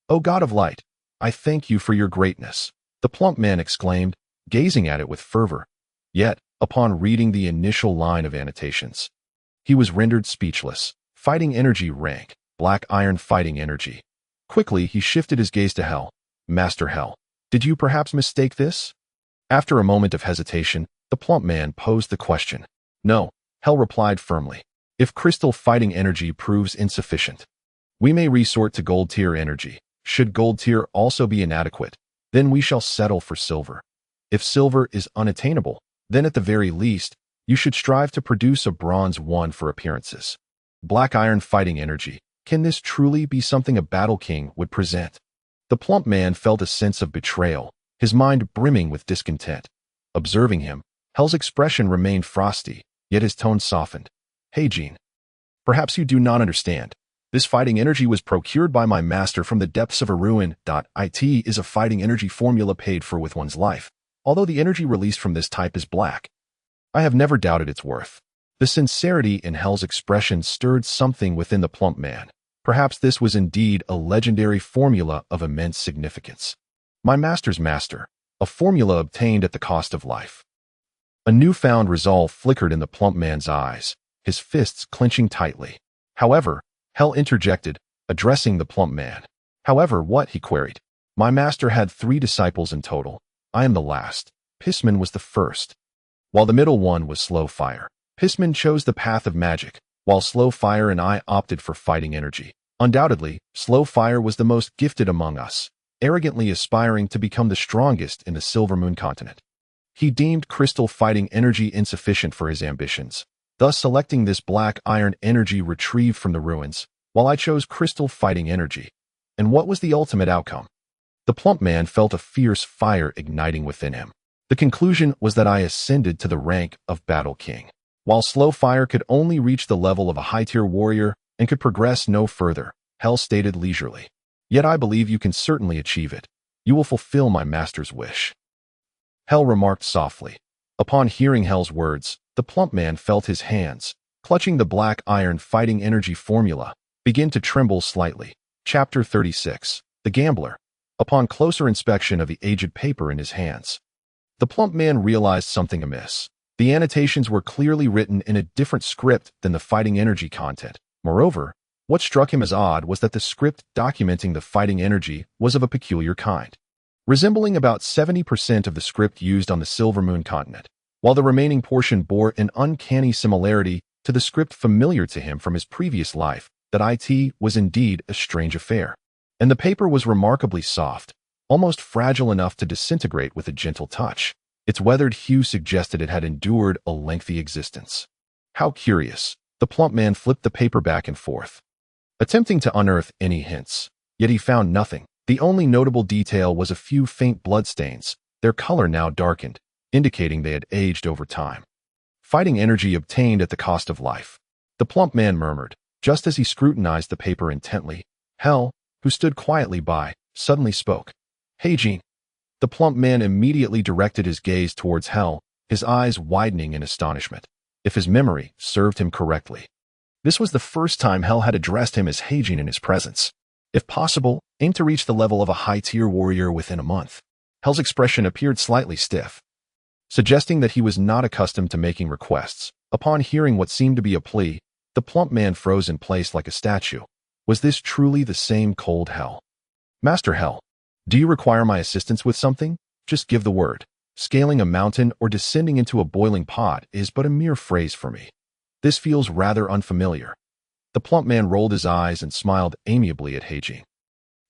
"O God of light, I thank you for your greatness," the plump man exclaimed, gazing at it with fervor. Yet, upon reading the initial line of annotations, he was rendered speechless. Fighting energy rank, black iron fighting energy. Quickly, he shifted his gaze to Hell. Master Hell, did you perhaps mistake this? After a moment of hesitation, the plump man posed the question. No, Hell replied firmly. If crystal fighting energy proves insufficient, we may resort to gold tier energy. Should gold tier also be inadequate, then we shall settle for silver. If silver is unattainable, then at the very least, you should strive to produce a bronze one for appearances. Black iron fighting energy. Can this truly be something a battle king would present? The plump man felt a sense of betrayal, his mind brimming with discontent. Observing him, Hell's expression remained frosty, yet his tone softened. Hey Jean, perhaps you do not understand. This fighting energy was procured by my master from the depths of a ruin. It is a fighting energy formula paid for with one's life, although the energy released from this type is black. I have never doubted its worth. The sincerity in Hell's expression stirred something within the plump man. Perhaps this was indeed a legendary formula of immense significance. My master's master, a formula obtained at the cost of life. A newfound resolve flickered in the plump man's eyes, his fists clenching tightly. However, Hell interjected, addressing the plump man. However, what? He queried. My master had 3 disciples in total. I am the last. Pissman was the first. While the middle one was Slow Fire. Pissman chose the path of magic, while Slow Fire and I opted for fighting energy. Undoubtedly, Slow Fire was the most gifted among us, arrogantly aspiring to become the strongest in the Silver Moon continent. He deemed crystal fighting energy insufficient for his ambitions, thus selecting this black iron energy retrieved from the ruins, while I chose crystal fighting energy. And what was the ultimate outcome? The plump man felt a fierce fire igniting within him. The conclusion was that I ascended to the rank of Battle King, while Slow Fire could only reach the level of a high-tier warrior and could progress no further. Hell stated leisurely. Yet I believe you can certainly achieve it. You will fulfill my master's wish. Hell remarked softly. Upon hearing Hell's words, the plump man felt his hands, clutching the black iron fighting energy formula, begin to tremble slightly. Chapter 36. The Gambler. Upon closer inspection of the aged paper in his hands, the plump man realized something amiss. The annotations were clearly written in a different script than the fighting energy content. Moreover, what struck him as odd was that the script documenting the fighting energy was of a peculiar kind, resembling about 70% of the script used on the Silver Moon continent, while the remaining portion bore an uncanny similarity to the script familiar to him from his previous life. That it was indeed a strange affair. And the paper was remarkably soft, almost fragile enough to disintegrate with a gentle touch. Its weathered hue suggested it had endured a lengthy existence. How curious. The plump man flipped the paper back and forth, attempting to unearth any hints. Yet he found nothing. The only notable detail was a few faint bloodstains, their color now darkened, indicating they had aged over time. Fighting energy obtained at the cost of life. The plump man murmured, just as he scrutinized the paper intently. Hell, who stood quietly by, suddenly spoke. Hey Jean. The plump man immediately directed his gaze towards Hell, his eyes widening in astonishment. If his memory served him correctly, this was the first time Hell had addressed him as Hey Jean in his presence. If possible, aim to reach the level of a high-tier warrior within a month. Hell's expression appeared slightly stiff, suggesting that he was not accustomed to making requests. Upon hearing what seemed to be a plea, the plump man froze in place like a statue. Was this truly the same cold Hell? Master Hell, do you require my assistance with something? Just give the word. Scaling a mountain or descending into a boiling pot is but a mere phrase for me. This feels rather unfamiliar. The plump man rolled his eyes and smiled amiably at Heijin.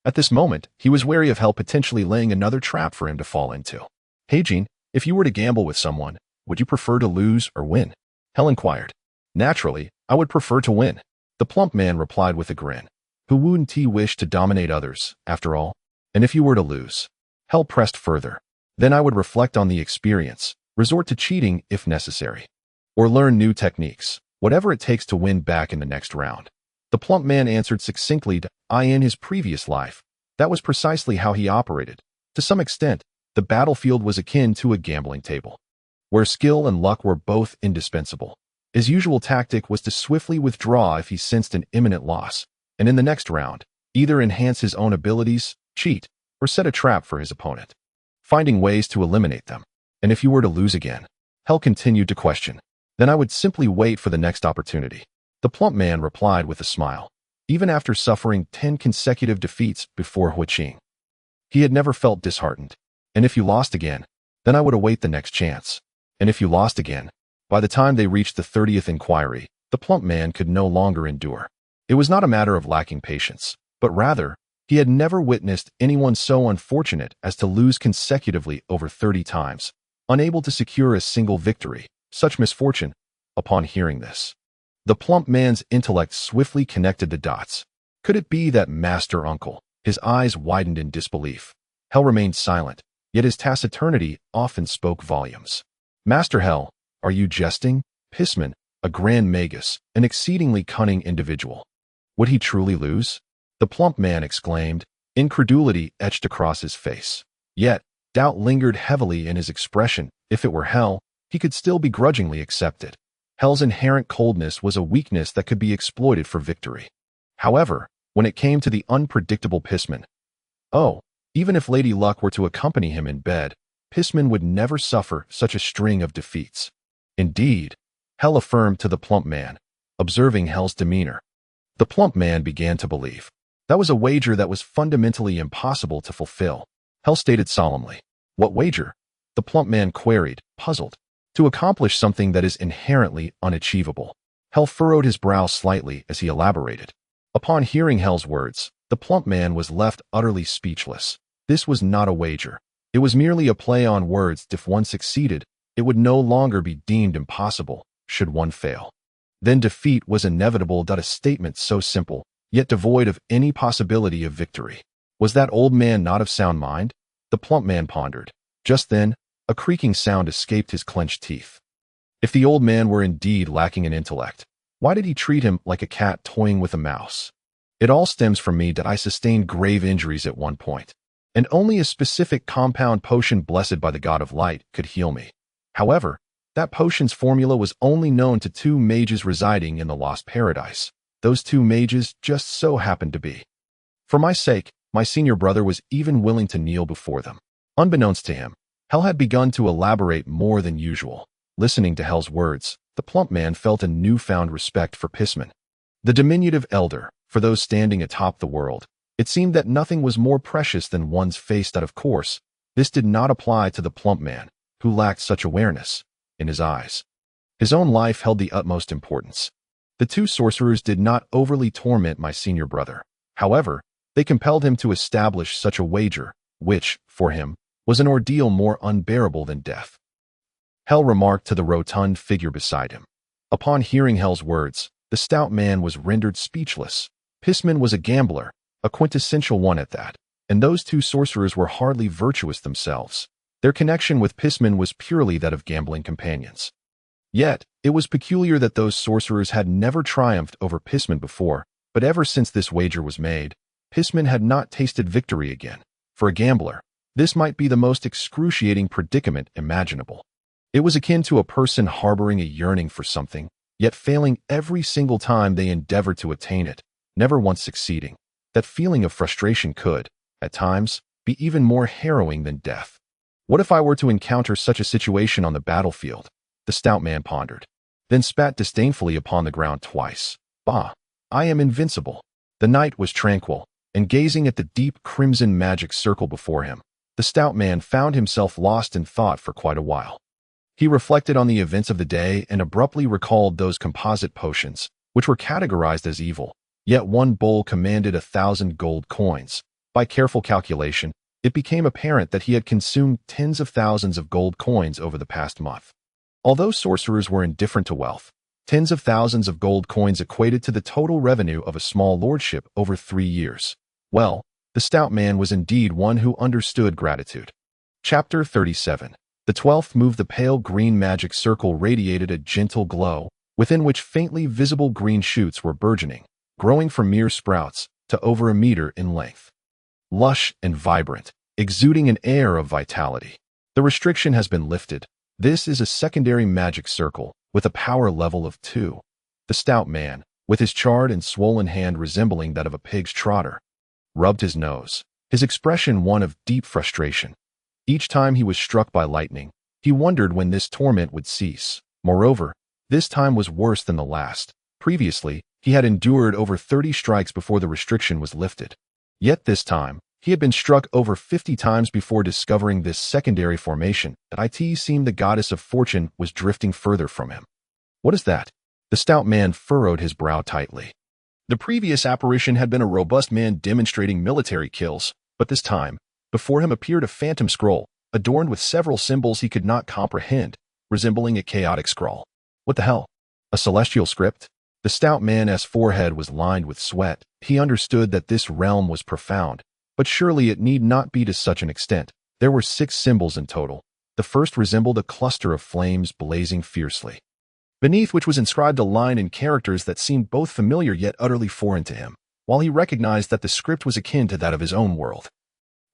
At this moment, he was wary of Hell potentially laying another trap for him to fall into. Heijin, if you were to gamble with someone, would you prefer to lose or win? Hell inquired. Naturally, I would prefer to win. The plump man replied with a grin. Who wouldn't he wish to dominate others, after all? And if you were to lose? Hell pressed further. Then I would reflect on the experience, resort to cheating if necessary, or learn new techniques, whatever it takes to win back in the next round. The plump man answered succinctly to in his previous life. That was precisely how he operated. To some extent, the battlefield was akin to a gambling table, where skill and luck were both indispensable. His usual tactic was to swiftly withdraw if he sensed an imminent loss, and in the next round, either enhance his own abilities, cheat, or set a trap for his opponent, finding ways to eliminate them. And if you were to lose again? Hell continued to question. Then I would simply wait for the next opportunity. The plump man replied with a smile. Even after suffering 10 consecutive defeats before Huiqing, he had never felt disheartened. And if you lost again, then I would await the next chance. And if you lost again? By the time they reached the 30th inquiry, the plump man could no longer endure. It was not a matter of lacking patience, but rather, he had never witnessed anyone so unfortunate as to lose consecutively over 30 times, unable to secure a single victory. Such misfortune. Upon hearing this, the plump man's intellect swiftly connected the dots. Could it be that Master Uncle, His eyes widened in disbelief. Hell remained silent, yet his taciturnity often spoke volumes. Master Hell, are you jesting? Pisman, a grand magus, an exceedingly cunning individual. Would he truly lose? The plump man exclaimed, incredulity etched across his face. Yet, doubt lingered heavily in his expression. If it were Hell, he could still begrudgingly accept it. Hell's inherent coldness was a weakness that could be exploited for victory. However, when it came to the unpredictable Pisman, even if Lady Luck were to accompany him in bed, Pisman would never suffer such a string of defeats. Indeed, Hell affirmed to the plump man, observing Hell's demeanor. The plump man began to believe. That was a wager that was fundamentally impossible to fulfill. Hell stated solemnly. What wager? The plump man queried, puzzled. To accomplish something that is inherently unachievable. Hell furrowed his brow slightly as he elaborated. Upon hearing Hell's words, the plump man was left utterly speechless. This was not a wager. It was merely a play on words. If one succeeded, it would no longer be deemed impossible, should one fail. Then defeat was inevitable. A statement so simple, yet devoid of any possibility of victory. Was that old man not of sound mind? The plump man pondered. Just then, a creaking sound escaped his clenched teeth. If the old man were indeed lacking in intellect, why did he treat him like a cat toying with a mouse? It all stems from me that I sustained grave injuries at one point, and only a specific compound potion blessed by the god of light could heal me. However, that potion's formula was only known to 2 mages residing in the Lost Paradise. Those 2 mages just so happened to be. For my sake, my senior brother was even willing to kneel before them. Unbeknownst to him, Hell had begun to elaborate more than usual. Listening to Hell's words, the plump man felt a newfound respect for Pisman, the diminutive elder. For those standing atop the world, it seemed that nothing was more precious than one's face. That, of course, this did not apply to the plump man, who lacked such awareness. In his eyes, his own life held the utmost importance. The 2 sorcerers did not overly torment my senior brother. However, they compelled him to establish such a wager, which, for him, was an ordeal more unbearable than death. Hell remarked to the rotund figure beside him. Upon hearing Hell's words, the stout man was rendered speechless. Pisman was a gambler, a quintessential one at that, and those 2 sorcerers were hardly virtuous themselves. Their connection with Pisman was purely that of gambling companions. Yet, it was peculiar that those sorcerers had never triumphed over Pisman before, but ever since this wager was made, Pisman had not tasted victory again. For a gambler, this might be the most excruciating predicament imaginable. It was akin to a person harboring a yearning for something, yet failing every single time they endeavored to attain it, never once succeeding. That feeling of frustration could, at times, be even more harrowing than death. What if I were to encounter such a situation on the battlefield? The stout man pondered, then spat disdainfully upon the ground twice. Bah! I am invincible. The night was tranquil, and gazing at the deep crimson magic circle before him, the stout man found himself lost in thought for quite a while. He reflected on the events of the day and abruptly recalled those composite potions, which were categorized as evil. Yet one bowl commanded 1,000 gold coins. By careful calculation, it became apparent that he had consumed tens of thousands of gold coins over the past month. Although sorcerers were indifferent to wealth, tens of thousands of gold coins equated to the total revenue of a small lordship over 3 years. Well, the stout man was indeed one who understood gratitude. Chapter 37. The 12th move. The pale green magic circle radiated a gentle glow, within which faintly visible green shoots were burgeoning, growing from mere sprouts to over 1 meter in length. Lush and vibrant, exuding an air of vitality. The restriction has been lifted. This is a secondary magic circle, with a power level of 2. The stout man, with his charred and swollen hand resembling that of a pig's trotter, rubbed his nose, his expression one of deep frustration. Each time he was struck by lightning, he wondered when this torment would cease. Moreover, this time was worse than the last. Previously, he had endured over 30 strikes before the restriction was lifted. Yet this time, he had been struck over 50 times before discovering this secondary formation. That it seemed the goddess of fortune was drifting further from him. What is that? The stout man furrowed his brow tightly. The previous apparition had been a robust man demonstrating military kills, but this time, before him appeared a phantom scroll, adorned with several symbols he could not comprehend, resembling a chaotic scrawl. What the hell? A celestial script? The stout man's forehead was lined with sweat. He understood that this realm was profound, But surely it need not be to such an extent. There were 6 symbols in total. The first resembled a cluster of flames blazing fiercely, beneath which was inscribed a line in characters that seemed both familiar yet utterly foreign to him, while he recognized that the script was akin to that of his own world.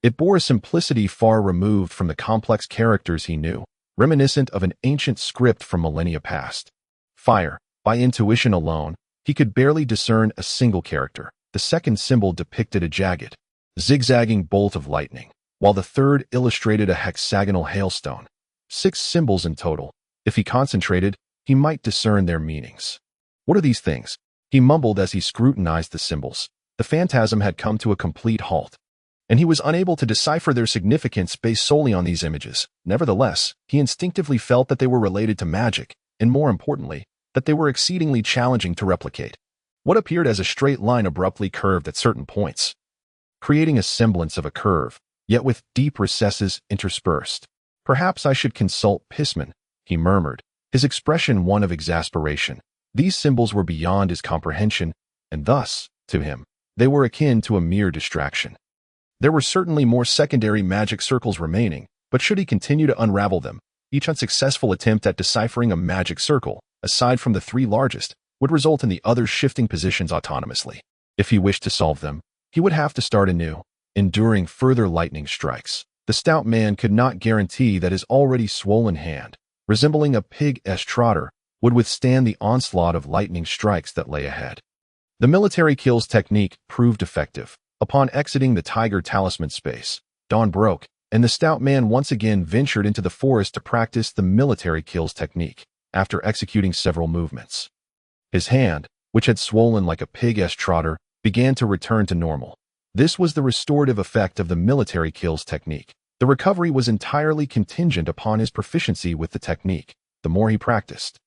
It bore a simplicity far removed from the complex characters he knew, reminiscent of an ancient script from millennia past. Fire. By intuition alone, he could barely discern a single character. The second symbol depicted a jagged, zigzagging bolt of lightning, while the third illustrated a hexagonal hailstone. 6 symbols in total. If he concentrated, he might discern their meanings. What are these things? He mumbled as he scrutinized the symbols. The phantasm had come to a complete halt, and he was unable to decipher their significance based solely on these images. Nevertheless, he instinctively felt that they were related to magic, and more importantly, that they were exceedingly challenging to replicate. What appeared as a straight line abruptly curved at certain points, creating a semblance of a curve, yet with deep recesses interspersed. Perhaps I should consult Pisman, he murmured, his expression one of exasperation. These symbols were beyond his comprehension, and thus, to him, they were akin to a mere distraction. There were certainly more secondary magic circles remaining, but should he continue to unravel them, each unsuccessful attempt at deciphering a magic circle, aside from the 3 largest, would result in the others shifting positions autonomously. If he wished to solve them, he would have to start anew, enduring further lightning strikes. The stout man could not guarantee that his already swollen hand, resembling a pig-esque trotter, would withstand the onslaught of lightning strikes that lay ahead. The military kills technique proved effective. Upon exiting the tiger talisman space, dawn broke, and the stout man once again ventured into the forest to practice the military kills technique. After executing several movements, his hand, which had swollen like a pig-esque trotter, began to return to normal. This was the restorative effect of the military kills technique. The recovery was entirely contingent upon his proficiency with the technique. The more he practiced,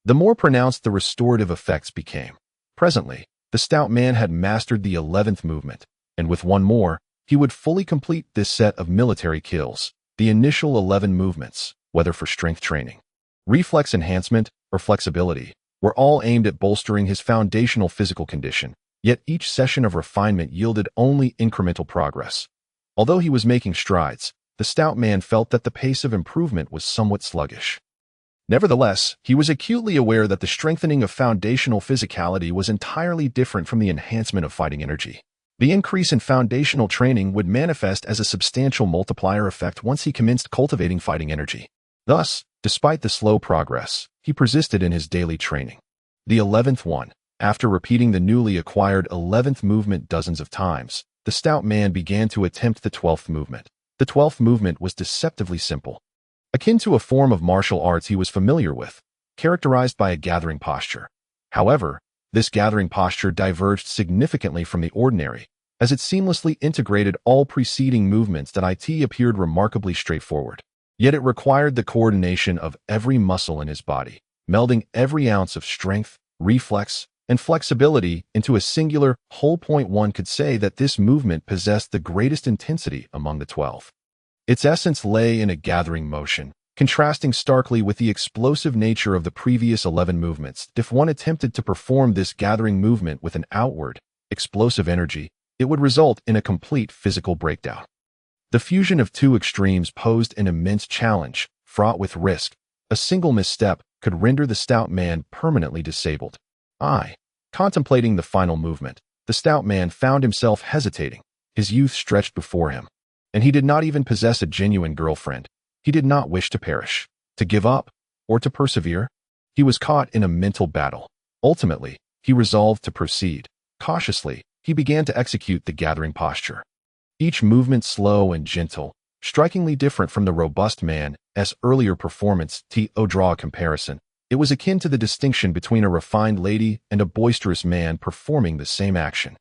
the more pronounced the restorative effects became. Presently, the stout man had mastered the 11th movement, and with one more, he would fully complete this set of military kills. The initial 11 movements, whether for strength training, reflex enhancement, or flexibility, were all aimed at bolstering his foundational physical condition, yet each session of refinement yielded only incremental progress. Although he was making strides, the stout man felt that the pace of improvement was somewhat sluggish. Nevertheless, he was acutely aware that the strengthening of foundational physicality was entirely different from the enhancement of fighting energy. The increase in foundational training would manifest as a substantial multiplier effect once he commenced cultivating fighting energy. Thus, despite the slow progress, he persisted in his daily training. The 11th one. After repeating the newly acquired 11th movement dozens of times, the stout man began to attempt the 12th movement. The 12th movement was deceptively simple, akin to a form of martial arts he was familiar with, characterized by a gathering posture. However, this gathering posture diverged significantly from the ordinary, as it seamlessly integrated all preceding movements that appeared remarkably straightforward. Yet it required the coordination of every muscle in his body, melding every ounce of strength, reflex, and flexibility into a singular whole point. One could say that this movement possessed the greatest intensity among the 12. Its essence lay in a gathering motion, contrasting starkly with the explosive nature of the previous 11 movements. If one attempted to perform this gathering movement with an outward, explosive energy, it would result in a complete physical breakdown. The fusion of 2 extremes posed an immense challenge, fraught with risk. A single misstep could render the stout man permanently disabled. Contemplating the final movement, the stout man found himself hesitating. His youth stretched before him, and he did not even possess a genuine girlfriend. He did not wish to perish, to give up, or to persevere. He was caught in a mental battle. Ultimately, he resolved to proceed. Cautiously, he began to execute the gathering posture. Each movement slow and gentle, strikingly different from the robust man's earlier performance. To draw a comparison, it was akin to the distinction between a refined lady and a boisterous man performing the same action.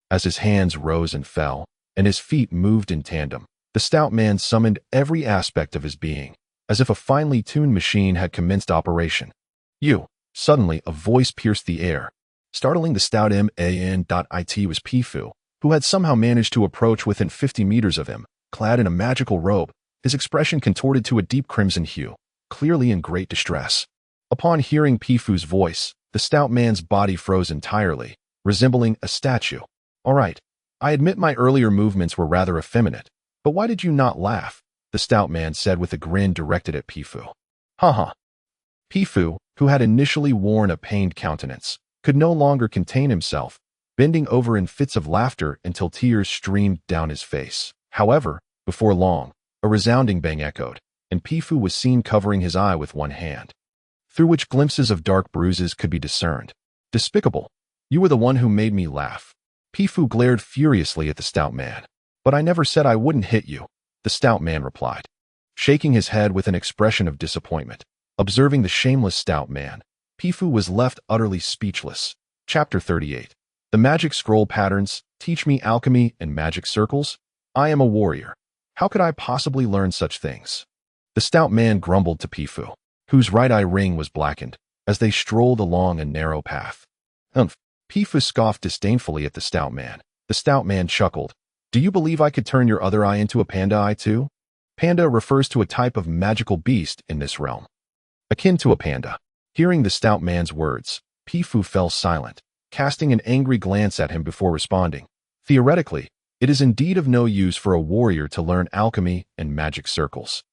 As his hands rose and fell, and his feet moved in tandem, the stout man summoned every aspect of his being, as if a finely tuned machine had commenced operation. Suddenly a voice pierced the air. Startling the stout man, it was Pifu, who had somehow managed to approach within 50 meters of him, clad in a magical robe, his expression contorted to a deep crimson hue, clearly in great distress. Upon hearing Pifu's voice, the stout man's body froze entirely, resembling a statue. "All right," I admit my earlier movements were rather effeminate, but why did you not laugh? The stout man said with a grin directed at Pifu. Haha. Pifu, who had initially worn a pained countenance, could no longer contain himself, bending over in fits of laughter until tears streamed down his face. However, before long, a resounding bang echoed, and Pifu was seen covering his eye with one hand, through which glimpses of dark bruises could be discerned. Despicable. You were the one who made me laugh. Pifu glared furiously at the stout man. But I never said I wouldn't hit you, the stout man replied, shaking his head with an expression of disappointment. Observing the shameless stout man, Pifu was left utterly speechless. Chapter 38. The Magic Scroll Patterns Teach Me Alchemy and Magic Circles? I am a warrior. How could I possibly learn such things? The stout man grumbled to Pifu, whose right eye ring was blackened, as they strolled along a narrow path. Umph. Pifu scoffed disdainfully at the stout man. The stout man chuckled. Do you believe I could turn your other eye into a panda eye too? Panda refers to a type of magical beast in this realm, akin to a panda. Hearing the stout man's words, Pifu fell silent, casting an angry glance at him before responding. Theoretically, it is indeed of no use for a warrior to learn alchemy and magic circles,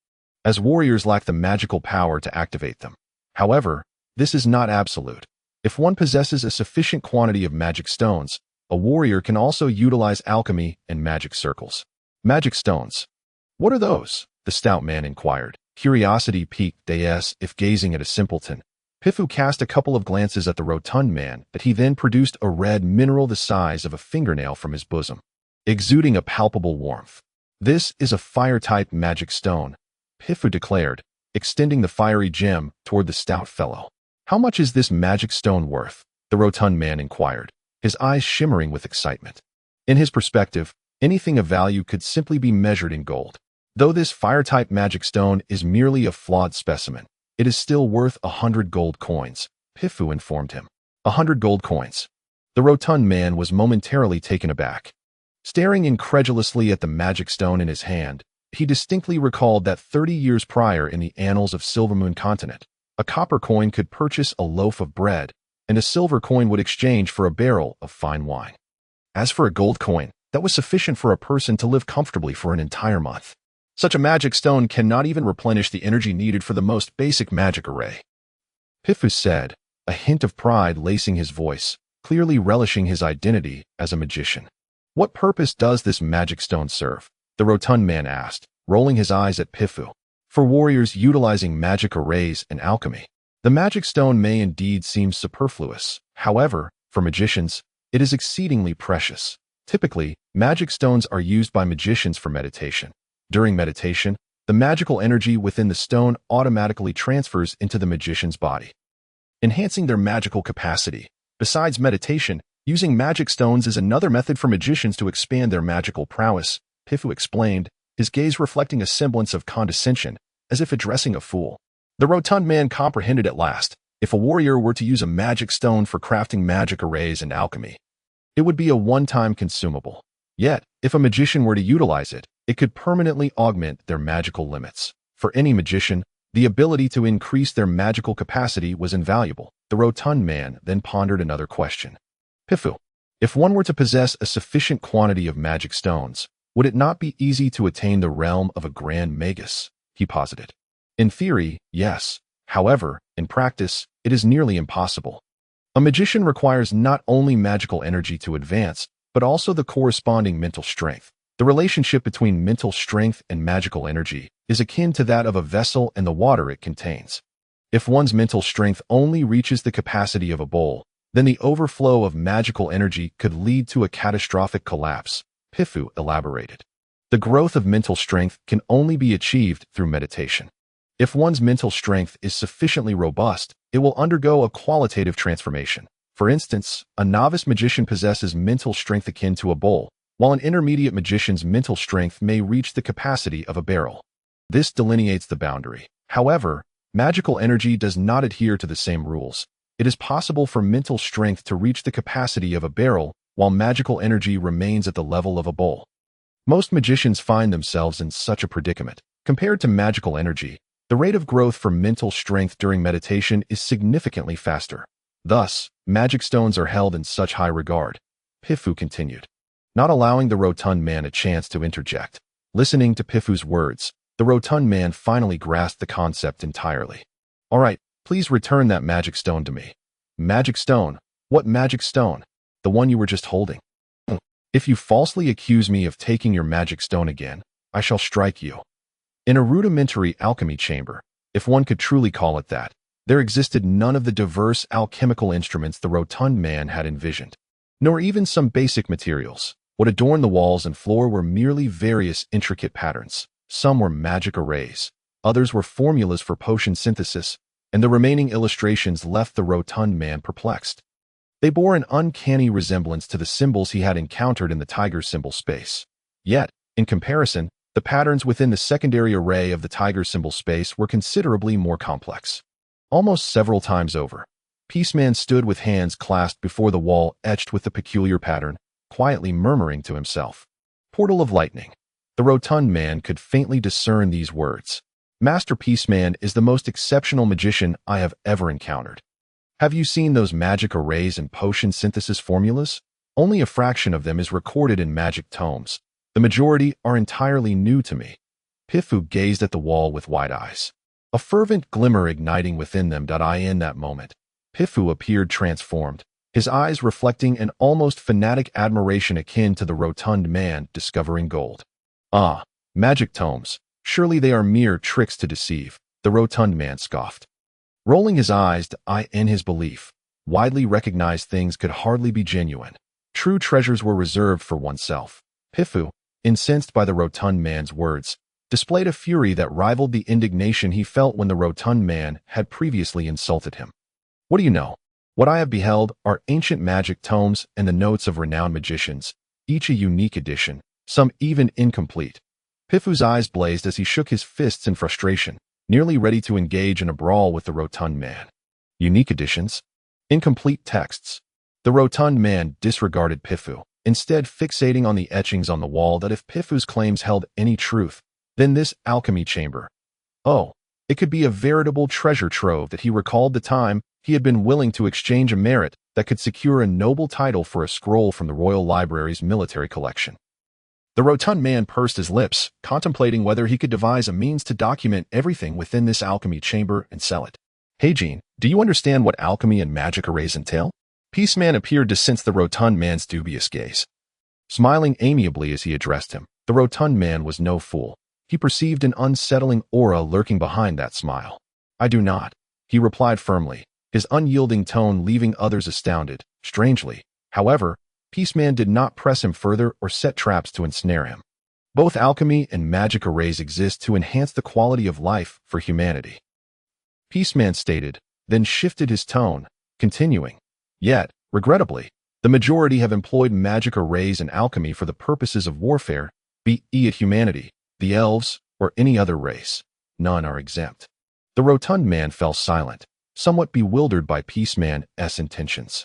as warriors lack the magical power to activate them. However, this is not absolute. If one possesses a sufficient quantity of magic stones, a warrior can also utilize alchemy and magic circles. Magic stones. What are those? The stout man inquired. Curiosity piqued as if gazing at a simpleton. Pifu cast a couple of glances at the rotund man, but he then produced a red mineral the size of a fingernail from his bosom, exuding a palpable warmth. This is a fire-type magic stone, Pifu declared, extending the fiery gem toward the stout fellow. How much is this magic stone worth? The rotund man inquired, his eyes shimmering with excitement. In his perspective, anything of value could simply be measured in gold. Though this fire-type magic stone is merely a flawed specimen, it is still worth 100 gold coins, Pifu informed him. 100 gold coins. The rotund man was momentarily taken aback. Staring incredulously at the magic stone in his hand, he distinctly recalled that 30 years prior in the annals of Silvermoon Continent, a copper coin could purchase a loaf of bread, and a silver coin would exchange for a barrel of fine wine. As for a gold coin, that was sufficient for a person to live comfortably for an entire month. Such a magic stone cannot even replenish the energy needed for the most basic magic array, Pifu said, a hint of pride lacing his voice, clearly relishing his identity as a magician. What purpose does this magic stone serve? The rotund man asked, rolling his eyes at Pifu. For warriors utilizing magic arrays and alchemy, the magic stone may indeed seem superfluous. However, for magicians, it is exceedingly precious. Typically, magic stones are used by magicians for meditation. During meditation, the magical energy within the stone automatically transfers into the magician's body, enhancing their magical capacity. Besides meditation, using magic stones is another method for magicians to expand their magical prowess, Pifu explained, his gaze reflecting a semblance of condescension, as if addressing a fool. The rotund man comprehended at last. If a warrior were to use a magic stone for crafting magic arrays and alchemy, it would be a one-time consumable. Yet, if a magician were to utilize it, it could permanently augment their magical limits. For any magician, the ability to increase their magical capacity was invaluable. The rotund man then pondered another question. Pifu, if one were to possess a sufficient quantity of magic stones, would it not be easy to attain the realm of a grand magus? He posited. In theory, yes. However, in practice, it is nearly impossible. A magician requires not only magical energy to advance, but also the corresponding mental strength. The relationship between mental strength and magical energy is akin to that of a vessel and the water it contains. If one's mental strength only reaches the capacity of a bowl, then the overflow of magical energy could lead to a catastrophic collapse, Pifu elaborated. The growth of mental strength can only be achieved through meditation. If one's mental strength is sufficiently robust, it will undergo a qualitative transformation. For instance, a novice magician possesses mental strength akin to a bowl, while an intermediate magician's mental strength may reach the capacity of a barrel. This delineates the boundary. However, magical energy does not adhere to the same rules. It is possible for mental strength to reach the capacity of a barrel, while magical energy remains at the level of a bowl. Most magicians find themselves in such a predicament. Compared to magical energy, the rate of growth for mental strength during meditation is significantly faster. Thus, magic stones are held in such high regard, Pifu continued. not allowing the rotund man a chance to interject. Listening to Pifu's words, the rotund man finally grasped the concept entirely. All right, please return that magic stone to me. Magic stone? What magic stone? The one you were just holding. If you falsely accuse me of taking your magic stone again, I shall strike you. In a rudimentary alchemy chamber, if one could truly call it that, there existed none of the diverse alchemical instruments the rotund man had envisioned, nor even some basic materials. What adorned the walls and floor were merely various intricate patterns. Some were magic arrays, others were formulas for potion synthesis, and the remaining illustrations left the rotund man perplexed. They bore an uncanny resemblance to the symbols he had encountered in the tiger symbol space. Yet, in comparison, the patterns within the secondary array of the tiger symbol space were considerably more complex. Almost several times over, Peaceman stood with hands clasped before the wall etched with the peculiar pattern, quietly murmuring to himself. Portal of lightning. The rotund man could faintly discern these words. Master Peaceman is the most exceptional magician I have ever encountered. Have you seen those magic arrays and potion synthesis formulas? Only a fraction of them is recorded in magic tomes. The majority are entirely new to me. Pifu gazed at the wall with wide eyes, a fervent glimmer igniting within them. In that moment, Pifu appeared transformed, his eyes reflecting an almost fanatic admiration akin to the rotund man discovering gold. Ah, magic tomes. Surely they are mere tricks to deceive, the rotund man scoffed. Rolling his eyes in his belief, widely recognized things could hardly be genuine. True treasures were reserved for oneself. Pifu, incensed by the rotund man's words, displayed a fury that rivaled the indignation he felt when the rotund man had previously insulted him. What do you know? What I have beheld are ancient magic tomes and the notes of renowned magicians, each a unique edition, some even incomplete. Pifu's eyes blazed as he shook his fists in frustration, nearly ready to engage in a brawl with the rotund man. Unique editions? Incomplete texts. The rotund man disregarded Pifu, instead fixating on the etchings on the wall that if Pifu's claims held any truth, then this alchemy chamber. Oh, it could be a veritable treasure trove that he recalled the time he had been willing to exchange a merit that could secure a noble title for a scroll from the Royal Library's military collection. The rotund man pursed his lips, contemplating whether he could devise a means to document everything within this alchemy chamber and sell it. Hey Jean, do you understand what alchemy and magic arrays entail? Peaceman appeared to sense the rotund man's dubious gaze. Smiling amiably as he addressed him, the rotund man was no fool. He perceived an unsettling aura lurking behind that smile. I do not, he replied firmly, his unyielding tone leaving others astounded. Strangely, however, Peaceman did not press him further or set traps to ensnare him. Both alchemy and magic arrays exist to enhance the quality of life for humanity. Peaceman stated, then shifted his tone, continuing. Yet, regrettably, the majority have employed magic arrays and alchemy for the purposes of warfare, be it humanity, the elves, or any other race. None are exempt. The rotund man fell silent, somewhat bewildered by Peaceman's intentions.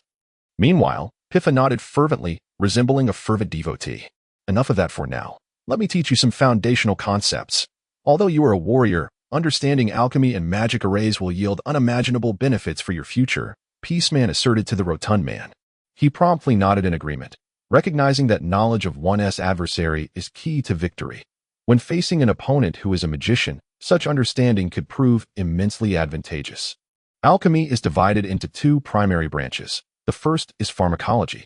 Meanwhile, Pifa nodded fervently, resembling a fervent devotee. Enough of that for now. Let me teach you some foundational concepts. Although you are a warrior, understanding alchemy and magic arrays will yield unimaginable benefits for your future, Peaceman asserted to the rotund man. He promptly nodded in agreement, recognizing that knowledge of one's adversary is key to victory. When facing an opponent who is a magician, such understanding could prove immensely advantageous. Alchemy is divided into two primary branches. The first is pharmacology,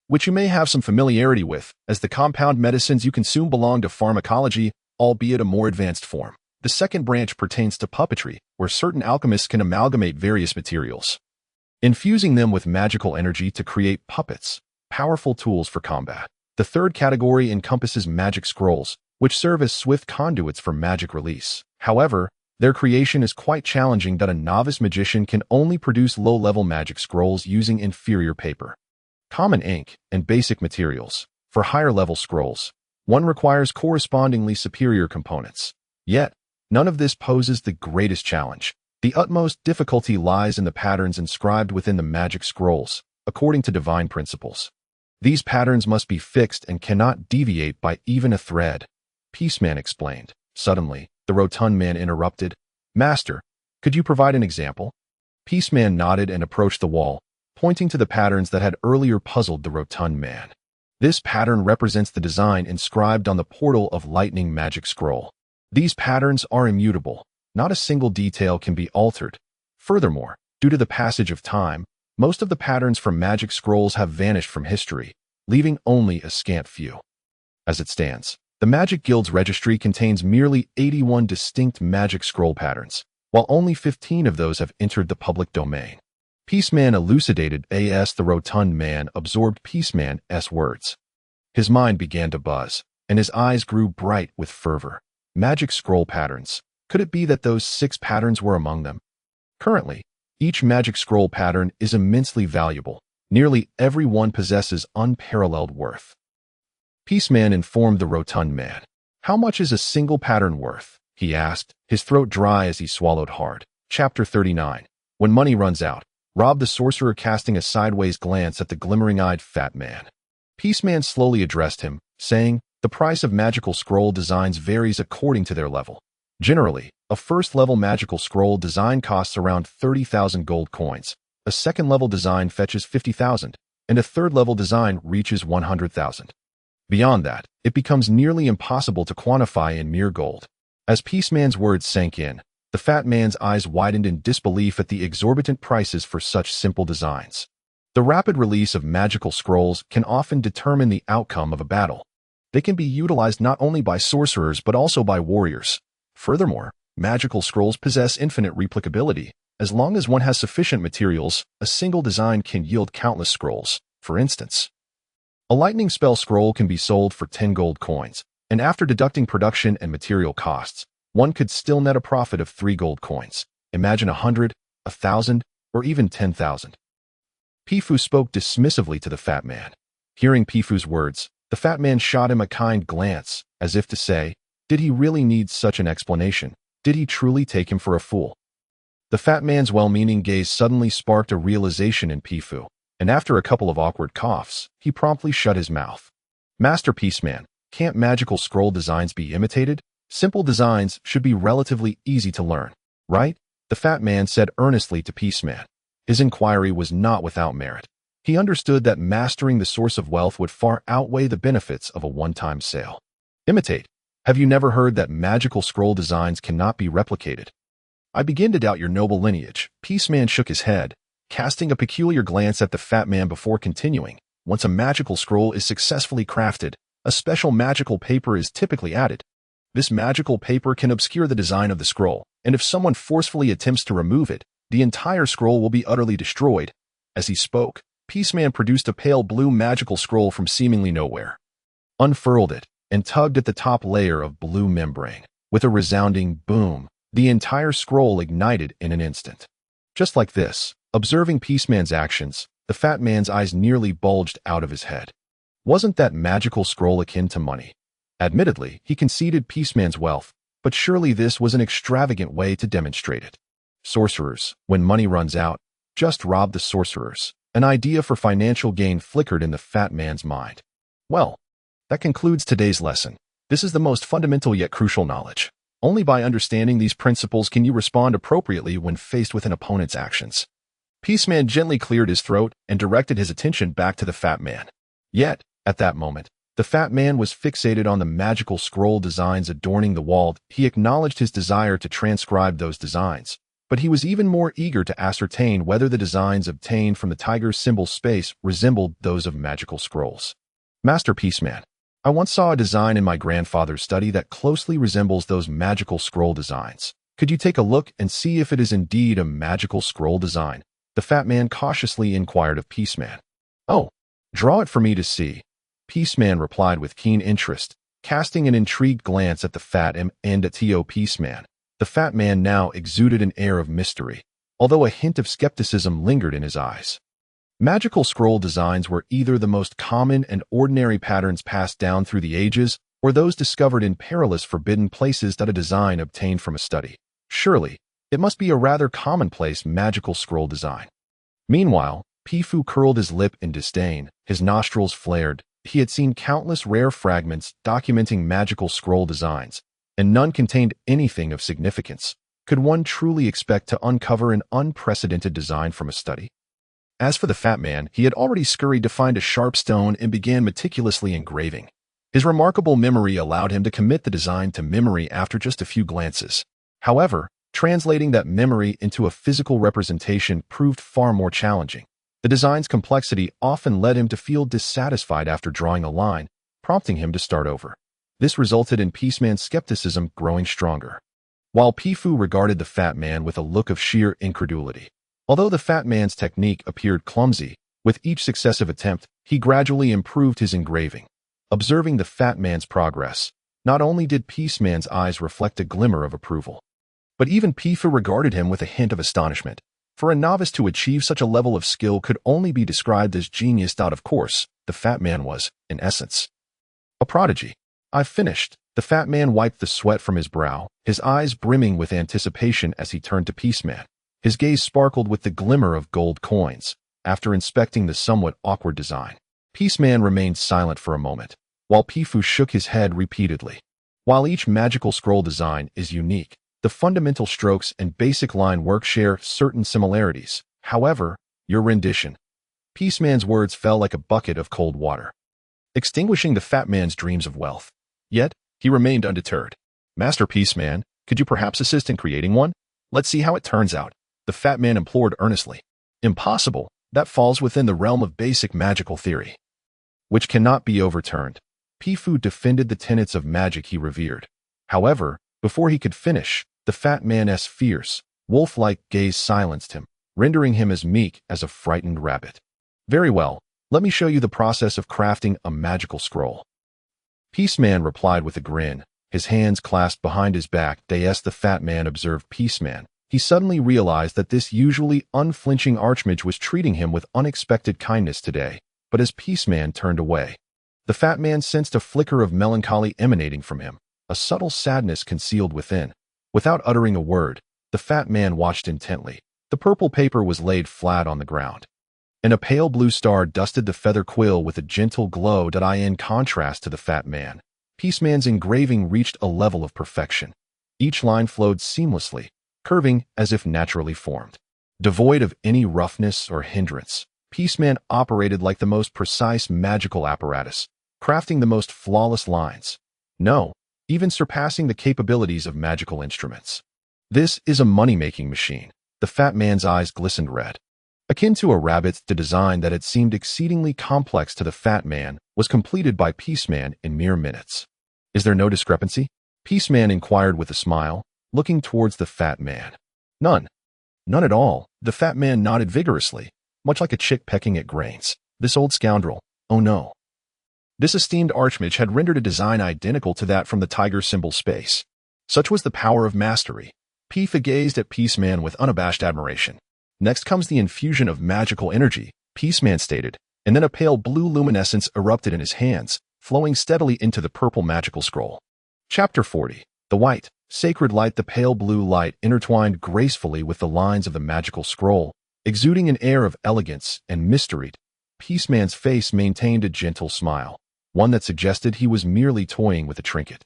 which you may have some familiarity with, as the compound medicines you consume belong to pharmacology, albeit a more advanced form. The second branch pertains to puppetry, where certain alchemists can amalgamate various materials, infusing them with magical energy to create puppets, powerful tools for combat. The third category encompasses magic scrolls, which serve as swift conduits for magic release. However, their creation is quite challenging that a novice magician can only produce low-level magic scrolls using inferior paper, common ink, and basic materials. For higher-level scrolls, one requires correspondingly superior components. Yet, none of this poses the greatest challenge. The utmost difficulty lies in the patterns inscribed within the magic scrolls, according to divine principles. These patterns must be fixed and cannot deviate by even a thread. Peaceman explained. Suddenly, the rotund man interrupted. Master, could you provide an example? Peaceman nodded and approached the wall, pointing to the patterns that had earlier puzzled the rotund man. This pattern represents the design inscribed on the portal of Lightning Magic Scroll. These patterns are immutable. Not a single detail can be altered. Furthermore, due to the passage of time, most of the patterns from magic scrolls have vanished from history, leaving only a scant few. As it stands, the Magic Guild's registry contains merely 81 distinct magic scroll patterns, while only 15 of those have entered the public domain. Peaceman elucidated as the rotund man absorbed Peaceman's words. His mind began to buzz, and his eyes grew bright with fervor. Magic scroll patterns. Could it be that those 6 patterns were among them? Currently, each magic scroll pattern is immensely valuable. Nearly every one possesses unparalleled worth. Peaceman informed the rotund man. How much is a single pattern worth? He asked, his throat dry as he swallowed hard. Chapter 39. When money runs out. Rob the sorcerer casting a sideways glance at the glimmering-eyed fat man. Peaceman slowly addressed him, saying, the price of magical scroll designs varies according to their level. Generally, a first-level magical scroll design costs around 30,000 gold coins, a second-level design fetches 50,000, and a third-level design reaches 100,000. Beyond that, it becomes nearly impossible to quantify in mere gold. As Peaceman's words sank in, the fat man's eyes widened in disbelief at the exorbitant prices for such simple designs. The rapid release of magical scrolls can often determine the outcome of a battle. They can be utilized not only by sorcerers but also by warriors. Furthermore, magical scrolls possess infinite replicability. As long as one has sufficient materials, a single design can yield countless scrolls. For instance, a lightning spell scroll can be sold for 10 gold coins, and after deducting production and material costs, one could still net a profit of 3 gold coins. Imagine 100, 1,000, or even 10,000. Pifu spoke dismissively to the fat man. Hearing Pifu's words, the fat man shot him a kind glance, as if to say, did he really need such an explanation? Did he truly take him for a fool? The fat man's well-meaning gaze suddenly sparked a realization in Pifu, and after a couple of awkward coughs, he promptly shut his mouth. Master Peaceman, can't magical scroll designs be imitated? Simple designs should be relatively easy to learn, right? The fat man said earnestly to Peaceman. His inquiry was not without merit. He understood that mastering the source of wealth would far outweigh the benefits of a one-time sale. Imitate. Have you never heard that magical scroll designs cannot be replicated? I begin to doubt your noble lineage. Peaceman shook his head, casting a peculiar glance at the fat man before continuing. Once a magical scroll is successfully crafted, a special magical paper is typically added. This magical paper can obscure the design of the scroll, and if someone forcefully attempts to remove it, the entire scroll will be utterly destroyed. As he spoke, Peaceman produced a pale blue magical scroll from seemingly nowhere, unfurled it, and tugged at the top layer of blue membrane. With a resounding boom, the entire scroll ignited in an instant. Just like this, observing Peaceman's actions, the fat man's eyes nearly bulged out of his head. Wasn't that magical scroll akin to money? Admittedly, he conceded Peaceman's wealth, but surely this was an extravagant way to demonstrate it. Sorcerers, when money runs out, just rob the sorcerers. An idea for financial gain flickered in the fat man's mind. Well, that concludes today's lesson. This is the most fundamental yet crucial knowledge. Only by understanding these principles can you respond appropriately when faced with an opponent's actions. Peaceman gently cleared his throat and directed his attention back to the fat man. Yet, at that moment, the fat man was fixated on the magical scroll designs adorning the wall. He acknowledged his desire to transcribe those designs, but he was even more eager to ascertain whether the designs obtained from the tiger's symbol space resembled those of magical scrolls. Master Peaceman, I once saw a design in my grandfather's study that closely resembles those magical scroll designs. Could you take a look and see if it is indeed a magical scroll design? The fat man cautiously inquired of Peaceman. Oh, draw it for me to see. Peaceman replied with keen interest, casting an intrigued glance at the fat man and at Peaceman. The fat man now exuded an air of mystery, although a hint of skepticism lingered in his eyes. Magical scroll designs were either the most common and ordinary patterns passed down through the ages, or those discovered in perilous forbidden places that a design obtained from a study. Surely, it must be a rather commonplace magical scroll design. Meanwhile, Pifu curled his lip in disdain, his nostrils flared. He had seen countless rare fragments documenting magical scroll designs, and none contained anything of significance. Could one truly expect to uncover an unprecedented design from a study? As for the fat man, he had already scurried to find a sharp stone and began meticulously engraving. His remarkable memory allowed him to commit the design to memory after just a few glances. However, translating that memory into a physical representation proved far more challenging. The design's complexity often led him to feel dissatisfied after drawing a line, prompting him to start over. This resulted in Peaceman's skepticism growing stronger, while Pifu regarded the fat man with a look of sheer incredulity. Although the fat man's technique appeared clumsy, with each successive attempt, he gradually improved his engraving. Observing the fat man's progress, not only did Peaceman's eyes reflect a glimmer of approval, but even Pifu regarded him with a hint of astonishment. For a novice to achieve such a level of skill could only be described as genius. Of course, the fat man was, in essence, a prodigy. "I've finished." The fat man wiped the sweat from his brow, his eyes brimming with anticipation as he turned to Peaceman. His gaze sparkled with the glimmer of gold coins. After inspecting the somewhat awkward design, Peaceman remained silent for a moment, while Pifu shook his head repeatedly. While each magical scroll design is unique, the fundamental strokes and basic line work share certain similarities. However, your rendition. Peaceman's words fell like a bucket of cold water, extinguishing the fat man's dreams of wealth. Yet, he remained undeterred. "Master Peaceman, could you perhaps assist in creating one? Let's see how it turns out," the fat man implored earnestly. "Impossible. That falls within the realm of basic magical theory, which cannot be overturned." Pifu defended the tenets of magic he revered. However, before he could finish, the fat man's fierce, wolf-like gaze silenced him, rendering him as meek as a frightened rabbit. "Very well, let me show you the process of crafting a magical scroll." Peaceman replied with a grin, his hands clasped behind his back. As the fat man observed Peaceman, he suddenly realized that this usually unflinching archmage was treating him with unexpected kindness today. But as Peaceman turned away, the fat man sensed a flicker of melancholy emanating from him, a subtle sadness concealed within. Without uttering a word, the fat man watched intently. The purple paper was laid flat on the ground, and a pale blue star dusted the feather quill with a gentle glow. In contrast to the fat man, Peaceman's engraving reached a level of perfection. Each line flowed seamlessly, curving as if naturally formed. Devoid of any roughness or hindrance, Peaceman operated like the most precise magical apparatus, crafting the most flawless lines. No, even surpassing the capabilities of magical instruments. "This is a money-making machine." The fat man's eyes glistened red. Akin to a rabbit's, the design that had seemed exceedingly complex to the fat man was completed by Peaceman in mere minutes. "Is there no discrepancy?" Peaceman inquired with a smile, looking towards the fat man. "None. None at all." The fat man nodded vigorously, much like a chick pecking at grains. "This old scoundrel, oh no." This esteemed archmage had rendered a design identical to that from the tiger symbol space. Such was the power of mastery. Pifa gazed at Peaceman with unabashed admiration. "Next comes the infusion of magical energy," Peaceman stated, and then a pale blue luminescence erupted in his hands, flowing steadily into the purple magical scroll. Chapter 40. The white, sacred light. The pale blue light intertwined gracefully with the lines of the magical scroll, exuding an air of elegance and mystery. Peaceman's face maintained a gentle smile, one that suggested he was merely toying with a trinket.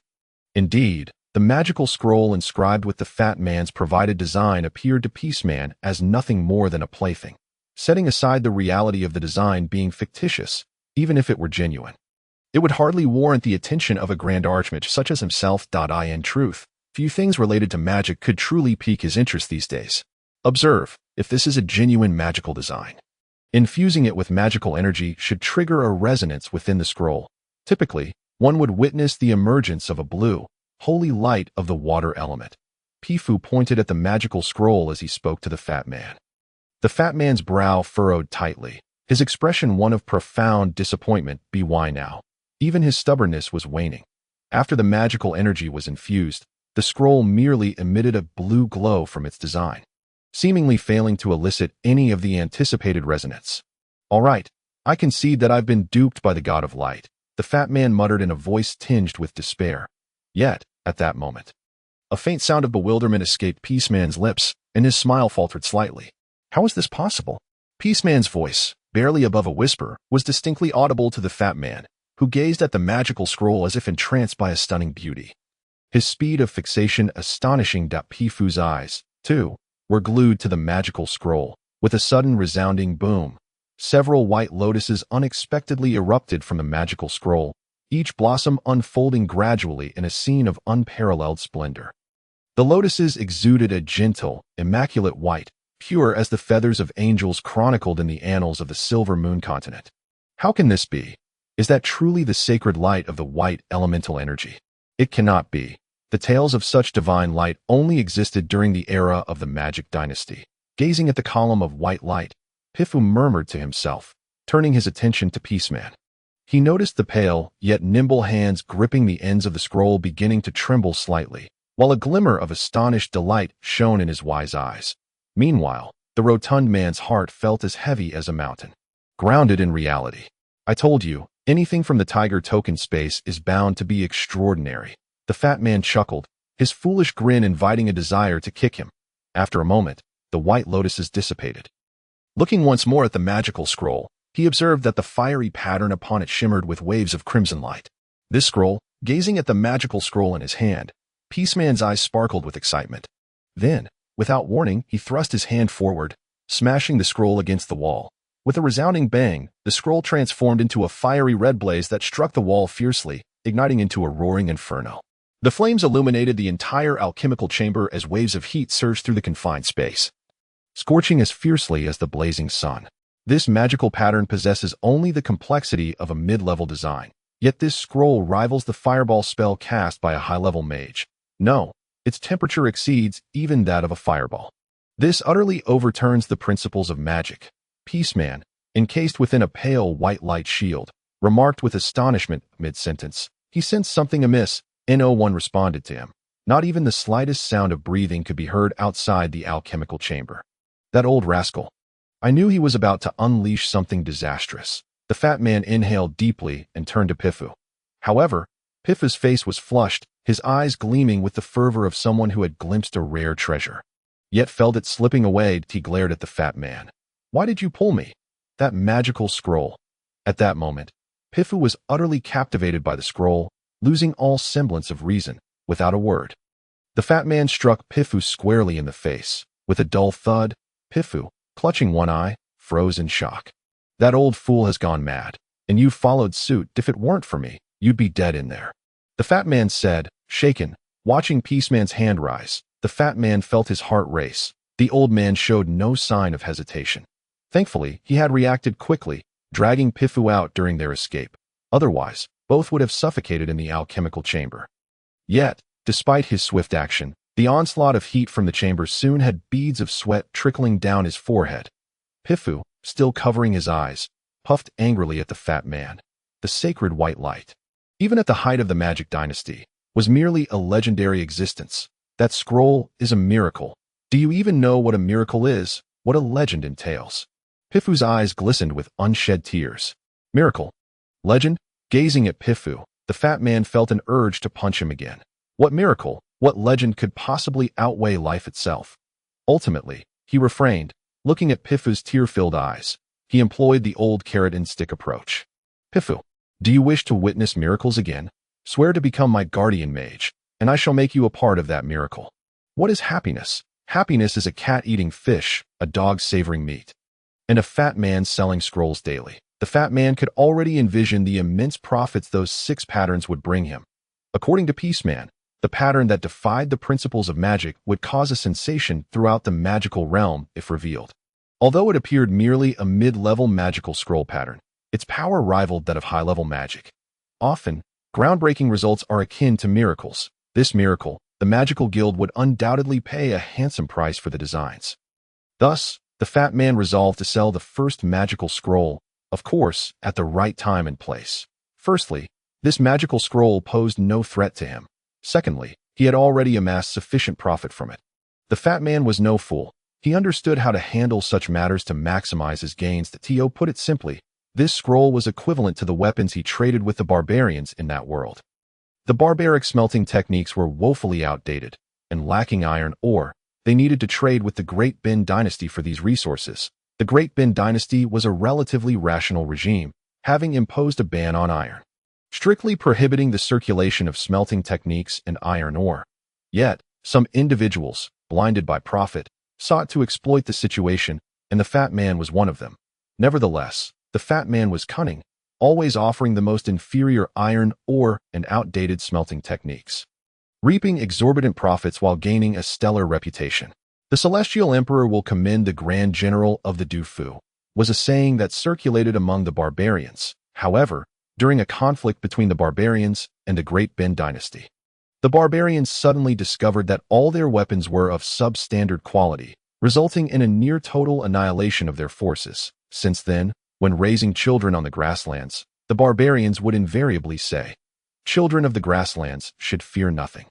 Indeed, the magical scroll inscribed with the fat man's provided design appeared to Peaceman as nothing more than a plaything, setting aside the reality of the design being fictitious, even if it were genuine. It would hardly warrant the attention of a grand archmage such as himself. In truth, few things related to magic could truly pique his interest these days. Observe, if this is a genuine magical design. Infusing it with magical energy should trigger a resonance within the scroll. Typically, one would witness the emergence of a blue, holy light of the water element. Pifu pointed at the magical scroll as he spoke to the fat man. The fat man's brow furrowed tightly, his expression one of profound disappointment. Why now? Even his stubbornness was waning. After the magical energy was infused, the scroll merely emitted a blue glow from its design, seemingly failing to elicit any of the anticipated resonance. "All right, I concede that I've been duped by the god of light," the fat man muttered in a voice tinged with despair. Yet, at that moment, a faint sound of bewilderment escaped Peaceman's lips, and his smile faltered slightly. How is this possible? Peaceman's voice, barely above a whisper, was distinctly audible to the fat man, who gazed at the magical scroll as if entranced by a stunning beauty. His speed of fixation astonishing. Pifu's eyes, too, were glued to the magical scroll. With a sudden resounding boom, Several white lotuses unexpectedly erupted from the magical scroll, each blossom unfolding gradually in a scene of unparalleled splendor. The lotuses exuded a gentle, immaculate white, pure as the feathers of angels chronicled in the annals of the Silver Moon continent. How can this be? Is that truly the sacred light of the white elemental energy? It cannot be. The tales of such divine light only existed during the era of the Magic Dynasty. Gazing at the column of white light, Pifu murmured to himself, turning his attention to Peaceman. He noticed the pale, yet nimble hands gripping the ends of the scroll beginning to tremble slightly, while a glimmer of astonished delight shone in his wise eyes. Meanwhile, the rotund man's heart felt as heavy as a mountain. Grounded in reality. I told you, anything from the tiger token space is bound to be extraordinary. The fat man chuckled, his foolish grin inviting a desire to kick him. After a moment, the white lotuses dissipated. Looking once more at the magical scroll, he observed that the fiery pattern upon it shimmered with waves of crimson light. This scroll, gazing at the magical scroll in his hand, Peaceman's eyes sparkled with excitement. Then, without warning, he thrust his hand forward, smashing the scroll against the wall. With a resounding bang, the scroll transformed into a fiery red blaze that struck the wall fiercely, igniting into a roaring inferno. The flames illuminated the entire alchemical chamber as waves of heat surged through the confined space, scorching as fiercely as the blazing sun. This magical pattern possesses only the complexity of a mid-level design, yet this scroll rivals the fireball spell cast by a high-level mage. No, its temperature exceeds even that of a fireball. This utterly overturns the principles of magic. Peaceman, encased within a pale white light shield, remarked with astonishment mid-sentence. He sensed something amiss. No one responded to him. Not even the slightest sound of breathing could be heard outside the alchemical chamber. That old rascal. I knew he was about to unleash something disastrous. The fat man inhaled deeply and turned to Pifu. However, Pifu's face was flushed, his eyes gleaming with the fervor of someone who had glimpsed a rare treasure. Yet felt it slipping away. He glared at the fat man. Why did you pull me? That magical scroll. At that moment, Pifu was utterly captivated by the scroll, losing all semblance of reason, without a word. The fat man struck Pifu squarely in the face. With a dull thud, Pifu, clutching one eye, froze in shock. That old fool has gone mad, and you followed suit. If it weren't for me, you'd be dead in there. The fat man said, shaken, watching Peaceman's hand rise. The fat man felt his heart race. The old man showed no sign of hesitation. Thankfully, he had reacted quickly, dragging Pifu out during their escape. Otherwise, both would have suffocated in the alchemical chamber. Yet, despite his swift action, the onslaught of heat from the chamber soon had beads of sweat trickling down his forehead. Pifu, still covering his eyes, puffed angrily at the fat man. The sacred white light, even at the height of the Magic Dynasty, was merely a legendary existence. That scroll is a miracle. Do you even know what a miracle is? What a legend entails? Pifu's eyes glistened with unshed tears. Miracle? Legend? Gazing at Pifu, the fat man felt an urge to punch him again. What miracle, what legend could possibly outweigh life itself? Ultimately, he refrained, looking at Pifu's tear-filled eyes. He employed the old carrot-and-stick approach. Pifu, do you wish to witness miracles again? Swear to become my guardian mage, and I shall make you a part of that miracle. What is happiness? Happiness is a cat eating fish, a dog savoring meat, and a fat man selling scrolls daily. The fat man could already envision the immense profits those 6 patterns would bring him. According to Peaceman, the pattern that defied the principles of magic would cause a sensation throughout the magical realm if revealed. Although it appeared merely a mid-level magical scroll pattern, its power rivaled that of high-level magic. Often, groundbreaking results are akin to miracles. This miracle, the Magical Guild would undoubtedly pay a handsome price for the designs. Thus, the fat man resolved to sell the first magical scroll, of course, at the right time and place. Firstly, this magical scroll posed no threat to him. Secondly, he had already amassed sufficient profit from it. The fat man was no fool. He understood how to handle such matters to maximize his gains. To put it simply, this scroll was equivalent to the weapons he traded with the barbarians in that world. The barbaric smelting techniques were woefully outdated, and lacking iron ore, they needed to trade with the Great Bin dynasty for these resources. The Great Bin dynasty was a relatively rational regime, having imposed a ban on iron, strictly prohibiting the circulation of smelting techniques and iron ore. Yet, some individuals, blinded by profit, sought to exploit the situation, and the fat man was one of them. Nevertheless, the fat man was cunning, always offering the most inferior iron ore and outdated smelting techniques, reaping exorbitant profits while gaining a stellar reputation. The Celestial Emperor will commend the Grand General of the Du Fu, was a saying that circulated among the barbarians. However, during a conflict between the barbarians and the Great Bin dynasty, the barbarians suddenly discovered that all their weapons were of substandard quality, resulting in a near-total annihilation of their forces. Since then, when raising children on the grasslands, the barbarians would invariably say, "Children of the grasslands should fear nothing."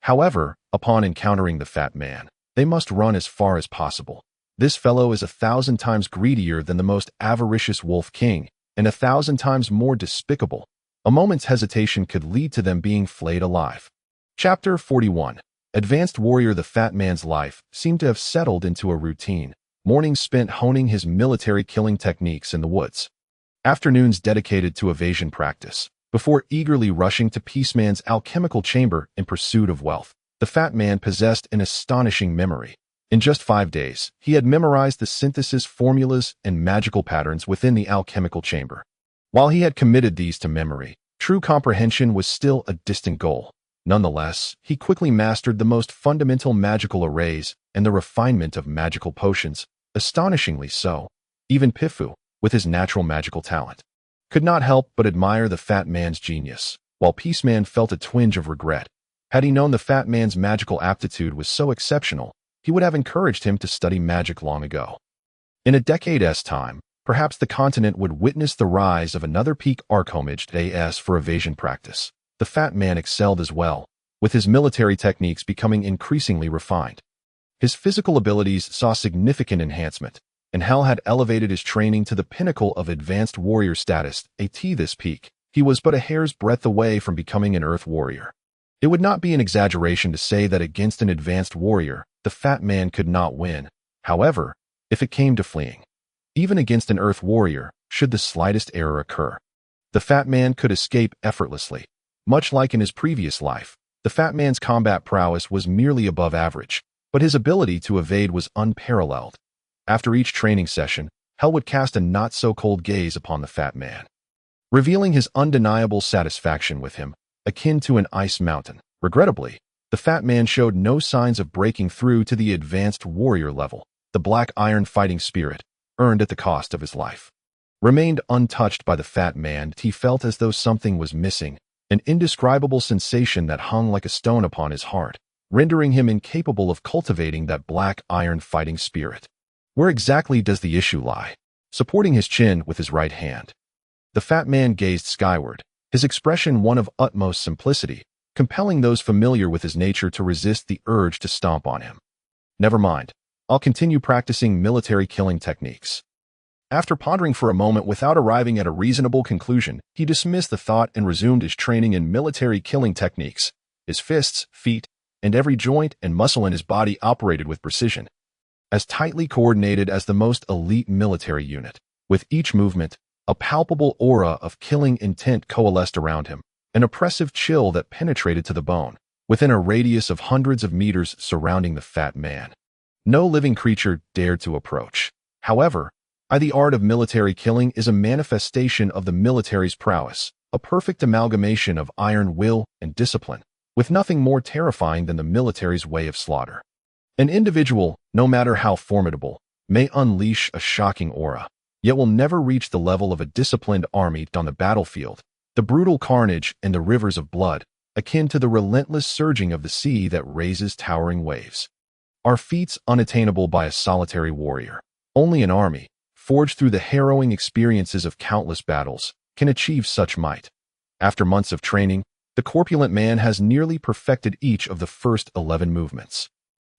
However, upon encountering the fat man, they must run as far as possible. This fellow is 1,000 times greedier than the most avaricious wolf king, and 1,000 times more despicable. A moment's hesitation could lead to them being flayed alive. Chapter 41. Advanced Warrior. The fat man's life seemed to have settled into a routine. Mornings spent honing his military killing techniques in the woods. Afternoons dedicated to evasion practice, before eagerly rushing to Peaceman's alchemical chamber in pursuit of wealth. The fat man possessed an astonishing memory. In just 5 days, he had memorized the synthesis formulas and magical patterns within the alchemical chamber. While he had committed these to memory, true comprehension was still a distant goal. Nonetheless, he quickly mastered the most fundamental magical arrays and the refinement of magical potions. Astonishingly so, even Pifu, with his natural magical talent, could not help but admire the fat man's genius, while Peaceman felt a twinge of regret. Had he known the fat man's magical aptitude was so exceptional, he would have encouraged him to study magic long ago. In a decade's time, perhaps the continent would witness the rise of another peak archomage as for evasion practice. The fat man excelled as well, with his military techniques becoming increasingly refined. His physical abilities saw significant enhancement, and Hell had elevated his training to the pinnacle of advanced warrior status. At this peak, he was but a hair's breadth away from becoming an earth warrior. It would not be an exaggeration to say that against an advanced warrior, the fat man could not win. However, if it came to fleeing, even against an earth warrior, should the slightest error occur, the fat man could escape effortlessly. Much like in his previous life, the fat man's combat prowess was merely above average, but his ability to evade was unparalleled. After each training session, Hell would cast a not-so-cold gaze upon the fat man, revealing his undeniable satisfaction with him, akin to an ice mountain. Regrettably, the fat man showed no signs of breaking through to the advanced warrior level. The black iron fighting spirit, earned at the cost of his life, remained untouched by the fat man. He felt as though something was missing, an indescribable sensation that hung like a stone upon his heart, rendering him incapable of cultivating that black iron fighting spirit. Where exactly does the issue lie? Supporting his chin with his right hand, the fat man gazed skyward, his expression one of utmost simplicity, compelling those familiar with his nature to resist the urge to stomp on him. Never mind, I'll continue practicing military killing techniques. After pondering for a moment without arriving at a reasonable conclusion, he dismissed the thought and resumed his training in military killing techniques. His fists, feet, and every joint and muscle in his body operated with precision, as tightly coordinated as the most elite military unit. With each movement, a palpable aura of killing intent coalesced around him, an oppressive chill that penetrated to the bone, within a radius of hundreds of meters surrounding the fat man. No living creature dared to approach. However, the art of military killing is a manifestation of the military's prowess, a perfect amalgamation of iron will and discipline, with nothing more terrifying than the military's way of slaughter. An individual, no matter how formidable, may unleash a shocking aura, yet will never reach the level of a disciplined army on the battlefield. The brutal carnage and the rivers of blood, akin to the relentless surging of the sea that raises towering waves, are feats unattainable by a solitary warrior. Only an army, forged through the harrowing experiences of countless battles, can achieve such might. After months of training, the corpulent man has nearly perfected each of the first 11 movements,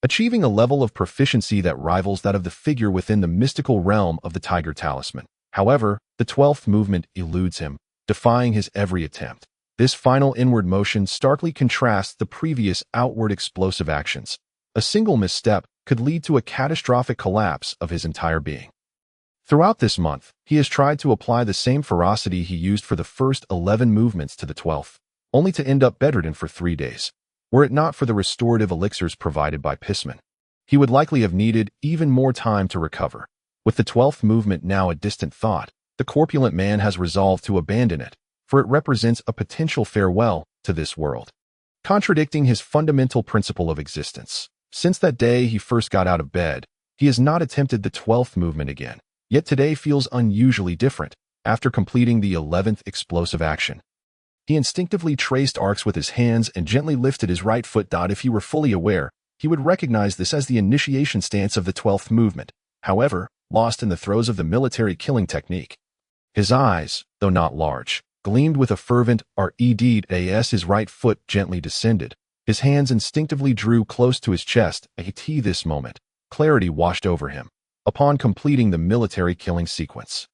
achieving a level of proficiency that rivals that of the figure within the mystical realm of the Tiger Talisman. However, the 12th movement eludes him, defying his every attempt. This final inward motion starkly contrasts the previous outward explosive actions. A single misstep could lead to a catastrophic collapse of his entire being. Throughout this month, he has tried to apply the same ferocity he used for the first 11 movements to the 12th, only to end up bedridden for 3 days. Were it not for the restorative elixirs provided by Pissman, he would likely have needed even more time to recover. With the 12th movement now a distant thought, the corpulent man has resolved to abandon it, for it represents a potential farewell to this world, contradicting his fundamental principle of existence. Since that day he first got out of bed, he has not attempted the 12th movement again, yet today feels unusually different. After completing the 11th explosive action, he instinctively traced arcs with his hands and gently lifted his right foot. If he were fully aware, he would recognize this as the initiation stance of the 12th movement. However, lost in the throes of the military killing technique, his eyes, though not large, gleamed with a fervent "red" as his right foot gently descended. His hands instinctively drew close to his chest. This moment, clarity washed over him. Upon completing the military killing sequence,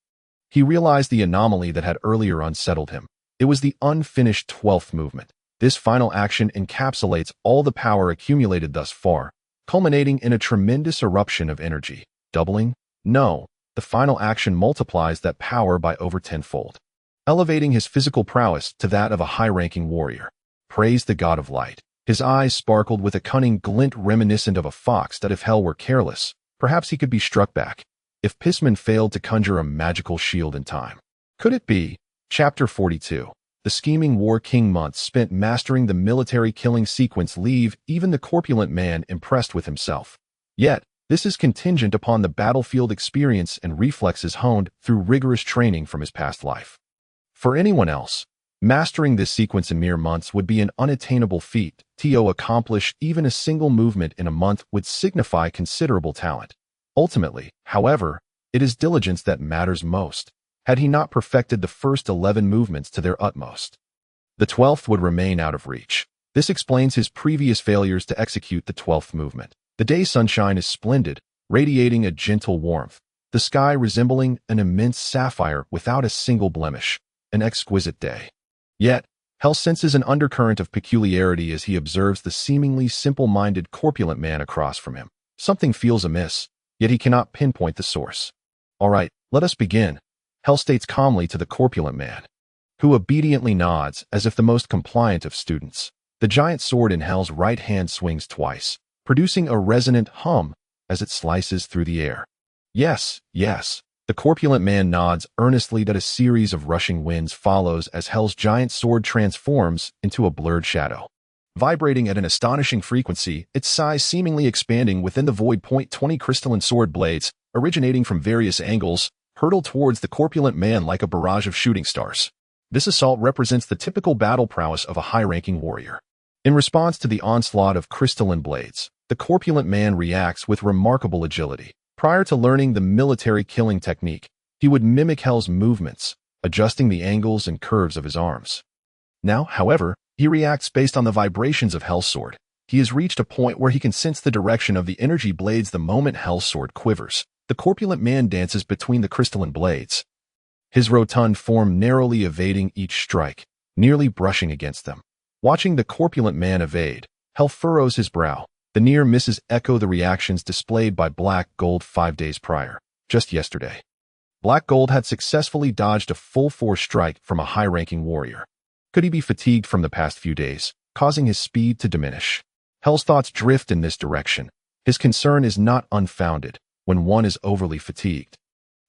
he realized the anomaly that had earlier unsettled him. It was the unfinished 12th movement. This final action encapsulates all the power accumulated thus far, culminating in a tremendous eruption of energy. Doubling? No, the final action multiplies that power by over tenfold, elevating his physical prowess to that of a high-ranking warrior. Praise the god of light. His eyes sparkled with a cunning glint reminiscent of a fox that if hell were careless, perhaps he could be struck back. If Pisman failed to conjure a magical shield in time, could it be? Chapter 42. The scheming war king. Months spent mastering the military killing sequence leave even the corpulent man impressed with himself. Yet, this is contingent upon the battlefield experience and reflexes honed through rigorous training from his past life. For anyone else, mastering this sequence in mere months would be an unattainable feat. To accomplish even a single movement in a month would signify considerable talent. Ultimately, however, it is diligence that matters most. Had he not perfected the first 11 movements to their utmost, the 12th would remain out of reach. This explains his previous failures to execute the 12th movement. The day sunshine is splendid, radiating a gentle warmth, the sky resembling an immense sapphire without a single blemish. An exquisite day. Yet, Hell senses an undercurrent of peculiarity as he observes the seemingly simple-minded corpulent man across from him. Something feels amiss, yet he cannot pinpoint the source. All right, let us begin, Hell states calmly to the corpulent man, who obediently nods as if the most compliant of students. The giant sword in Hell's right hand swings twice, producing a resonant hum as it slices through the air. Yes, yes. The corpulent man nods earnestly that a series of rushing winds follows as Hell's giant sword transforms into a blurred shadow. Vibrating at an astonishing frequency, its size seemingly expanding within the void. 20 crystalline sword blades, originating from various angles, hurtle towards the corpulent man like a barrage of shooting stars. This assault represents the typical battle prowess of a high-ranking warrior. In response to the onslaught of crystalline blades, the corpulent man reacts with remarkable agility. Prior to learning the military killing technique, he would mimic Hell's movements, adjusting the angles and curves of his arms. Now, however, he reacts based on the vibrations of Hell's sword. He has reached a point where he can sense the direction of the energy blades the moment Hell's sword quivers. The corpulent man dances between the crystalline blades, his rotund form narrowly evading each strike, nearly brushing against them. Watching the corpulent man evade, Hell furrows his brow. The near misses echo the reactions displayed by Black Gold 5 days prior, just yesterday. Black Gold had successfully dodged a full-force strike from a high-ranking warrior. Could he be fatigued from the past few days, causing his speed to diminish? Hell's thoughts drift in this direction. His concern is not unfounded when one is overly fatigued.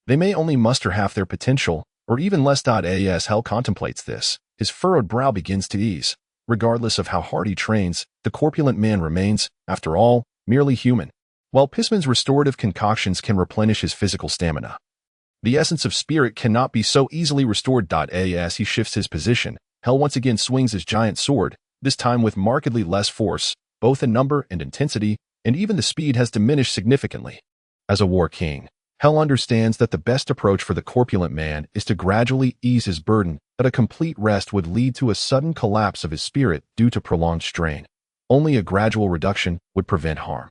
They may only muster half their potential, or even less. As Hell contemplates this, his furrowed brow begins to ease. Regardless of how hard he trains, the corpulent man remains, after all, merely human. While Pisman's restorative concoctions can replenish his physical stamina, the essence of spirit cannot be so easily restored. As he shifts his position, Hell once again swings his giant sword, this time with markedly less force, both in number and intensity, and even the speed has diminished significantly. As a war king, Hell understands that the best approach for the corpulent man is to gradually ease his burden, that a complete rest would lead to a sudden collapse of his spirit due to prolonged strain. Only a gradual reduction would prevent harm.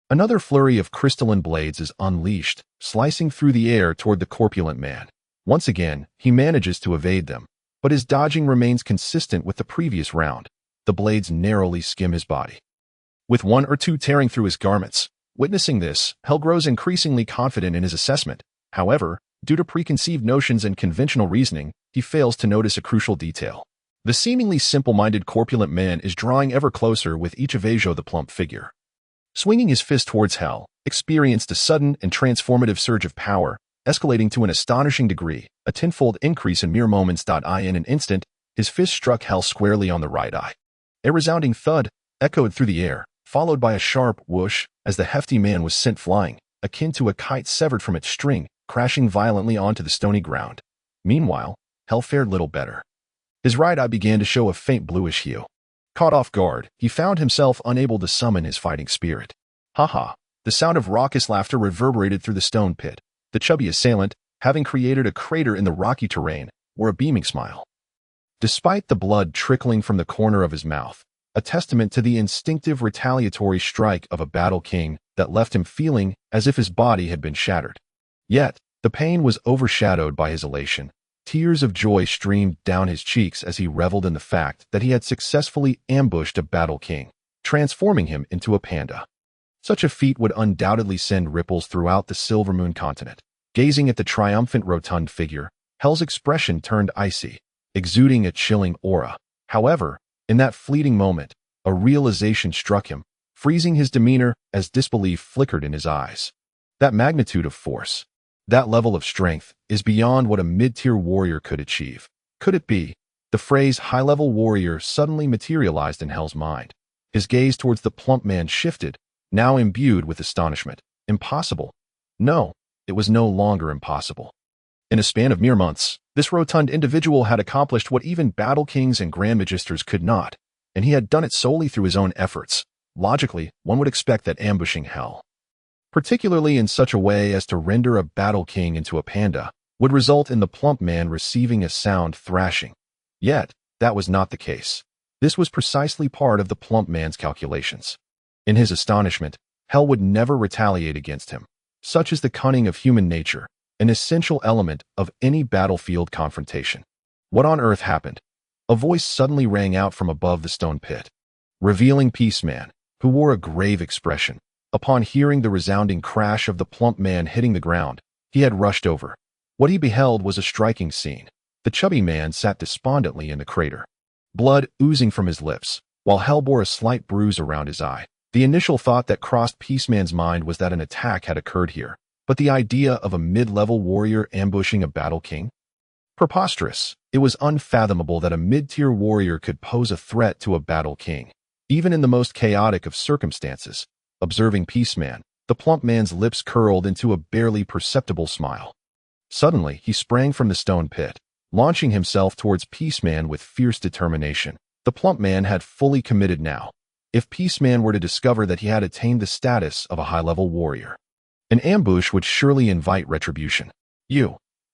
Another flurry of crystalline blades is unleashed, slicing through the air toward the corpulent man. Once again, he manages to evade them, but his dodging remains consistent with the previous round. The blades narrowly skim his body, with one or two tearing through his garments. Witnessing this, Hell grows increasingly confident in his assessment. However, due to preconceived notions and conventional reasoning, he fails to notice a crucial detail. The seemingly simple-minded corpulent man is drawing ever closer with each evasion. The plump figure Swinging his fist towards Hell, experienced a sudden and transformative surge of power, escalating to an astonishing degree, a tenfold increase in mere moments. In an instant, his fist struck Hell squarely on the right eye. A resounding thud echoed through the air, followed by a sharp whoosh as the hefty man was sent flying, akin to a kite severed from its string, crashing violently onto the stony ground. Meanwhile, Hell fared little better. His right eye began to show a faint bluish hue. Caught off guard, he found himself unable to summon his fighting spirit. Ha ha! The sound of raucous laughter reverberated through the stone pit. The chubby assailant, having created a crater in the rocky terrain, wore a beaming smile. Despite the blood trickling from the corner of his mouth, a testament to the instinctive retaliatory strike of a battle king that left him feeling as if his body had been shattered. Yet, the pain was overshadowed by his elation. Tears of joy streamed down his cheeks as he reveled in the fact that he had successfully ambushed a battle king, transforming him into a panda. Such a feat would undoubtedly send ripples throughout the Silver Moon continent. Gazing at the triumphant rotund figure, Hell's expression turned icy, exuding a chilling aura. However, in that fleeting moment, a realization struck him, freezing his demeanor as disbelief flickered in his eyes. That magnitude of force, that level of strength, is beyond what a mid-tier warrior could achieve. Could it be? The phrase high-level warrior suddenly materialized in Hell's mind. His gaze towards the plump man shifted, now imbued with astonishment. Impossible. No, it was no longer impossible. In a span of mere months, this rotund individual had accomplished what even battle kings and grand magisters could not, and he had done it solely through his own efforts. Logically, one would expect that ambushing Hell, particularly in such a way as to render a battle king into a panda, would result in the plump man receiving a sound thrashing. Yet, that was not the case. This was precisely part of the plump man's calculations. In his astonishment, Hell would never retaliate against him. Such is the cunning of human nature, an essential element of any battlefield confrontation. What on earth happened? A voice suddenly rang out from above the stone pit, revealing Peaceman, who wore a grave expression. Upon hearing the resounding crash of the plump man hitting the ground, he had rushed over. What he beheld was a striking scene. The chubby man sat despondently in the crater, blood oozing from his lips, while Hell bore a slight bruise around his eye. The initial thought that crossed Peaceman's mind was that an attack had occurred here, but the idea of a mid-level warrior ambushing a battle king? Preposterous. It was unfathomable that a mid-tier warrior could pose a threat to a battle king, even in the most chaotic of circumstances. Observing Peaceman, the plump man's lips curled into a barely perceptible smile. Suddenly, he sprang from the stone pit, launching himself towards Peaceman with fierce determination. The plump man had fully committed now. If Peaceman were to discover that he had attained the status of a high-level warrior, an ambush would surely invite retribution.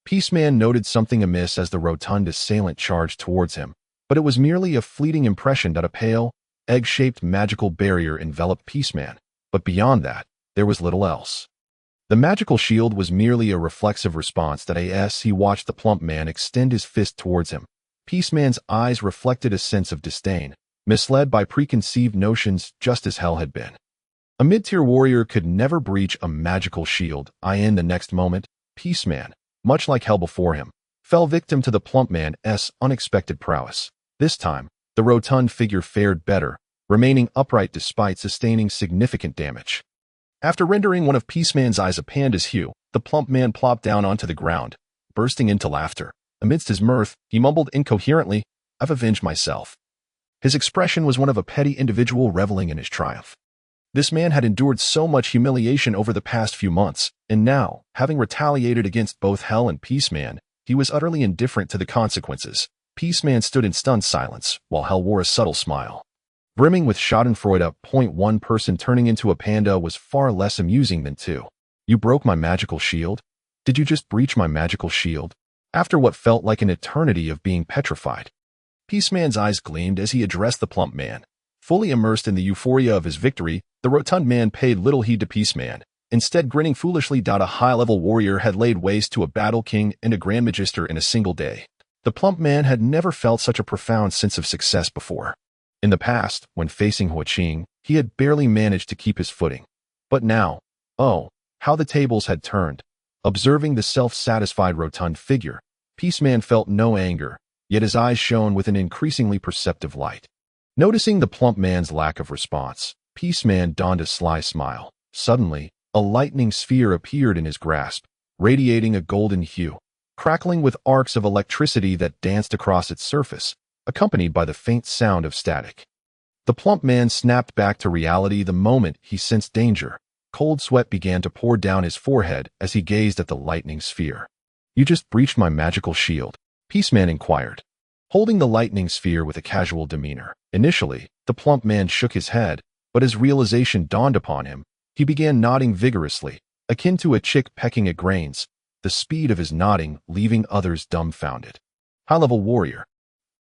Peaceman noted something amiss as the rotund assailant charged towards him, but it was merely a fleeting impression that a pale, egg-shaped magical barrier enveloped Peaceman. But beyond that, there was little else. The magical shield was merely a reflexive response that as he watched the plump man extend his fist towards him. Peaceman's eyes reflected a sense of disdain, misled by preconceived notions just as Hell had been. A mid-tier warrior could never breach a magical shield. In the next moment, Peaceman, much like Hell before him, fell victim to the plump man's unexpected prowess. This time, the rotund figure fared better, remaining upright despite sustaining significant damage. After rendering one of Peaceman's eyes a panda's hue, the plump man plopped down onto the ground, bursting into laughter. Amidst his mirth, he mumbled incoherently, "I've avenged myself." His expression was one of a petty individual reveling in his triumph. This man had endured so much humiliation over the past few months, and now, having retaliated against both Hell and Peaceman, he was utterly indifferent to the consequences. Peaceman stood in stunned silence, while Hell wore a subtle smile. Brimming with schadenfreude, one person turning into a panda was far less amusing than two. "You broke my magical shield? Did you just breach my magical shield?" After what felt like an eternity of being petrified, Peaceman's eyes gleamed as he addressed the plump man. Fully immersed in the euphoria of his victory, the rotund man paid little heed to Peaceman, instead grinning foolishly. A high-level warrior had laid waste to a battle king and a grand magister in a single day. The plump man had never felt such a profound sense of success before. In the past, when facing Hua Qing, he had barely managed to keep his footing. But now, oh, how the tables had turned. Observing the self-satisfied rotund figure, Peaceman felt no anger, yet his eyes shone with an increasingly perceptive light. Noticing the plump man's lack of response, Peaceman donned a sly smile. Suddenly, a lightning sphere appeared in his grasp, radiating a golden hue, crackling with arcs of electricity that danced across its surface, accompanied by the faint sound of static. The plump man snapped back to reality the moment he sensed danger. Cold sweat began to pour down his forehead as he gazed at the lightning sphere. "You just breached my magical shield," Peaceman inquired, holding the lightning sphere with a casual demeanor. Initially, the plump man shook his head, but as realization dawned upon him, he began nodding vigorously, akin to a chick pecking at grains, the speed of his nodding leaving others dumbfounded. High-level warrior.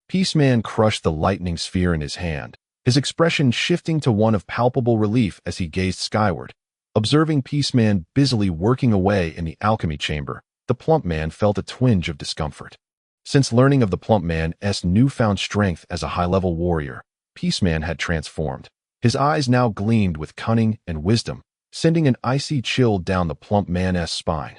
Peaceman crushed the lightning sphere in his hand, his expression shifting to one of palpable relief as he gazed skyward. Observing Peaceman busily working away in the alchemy chamber, the plump man felt a twinge of discomfort. Since learning of the plump man's newfound strength as a high-level warrior, Peaceman had transformed. His eyes now gleamed with cunning and wisdom, sending an icy chill down the plump man's spine.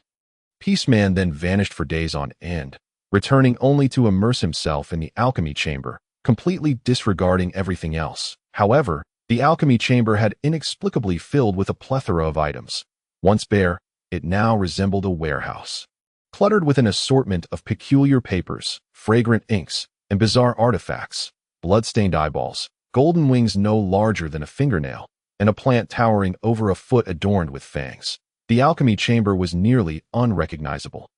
Peaceman then vanished for days on end, returning only to immerse himself in the alchemy chamber, completely disregarding everything else. However, the alchemy chamber had inexplicably filled with a plethora of items. Once bare, it now resembled a warehouse, cluttered with an assortment of peculiar papers, fragrant inks, and bizarre artifacts. Blood-stained eyeballs, golden wings no larger than a fingernail, and a plant towering over a foot adorned with fangs. The alchemy chamber was nearly unrecognizable.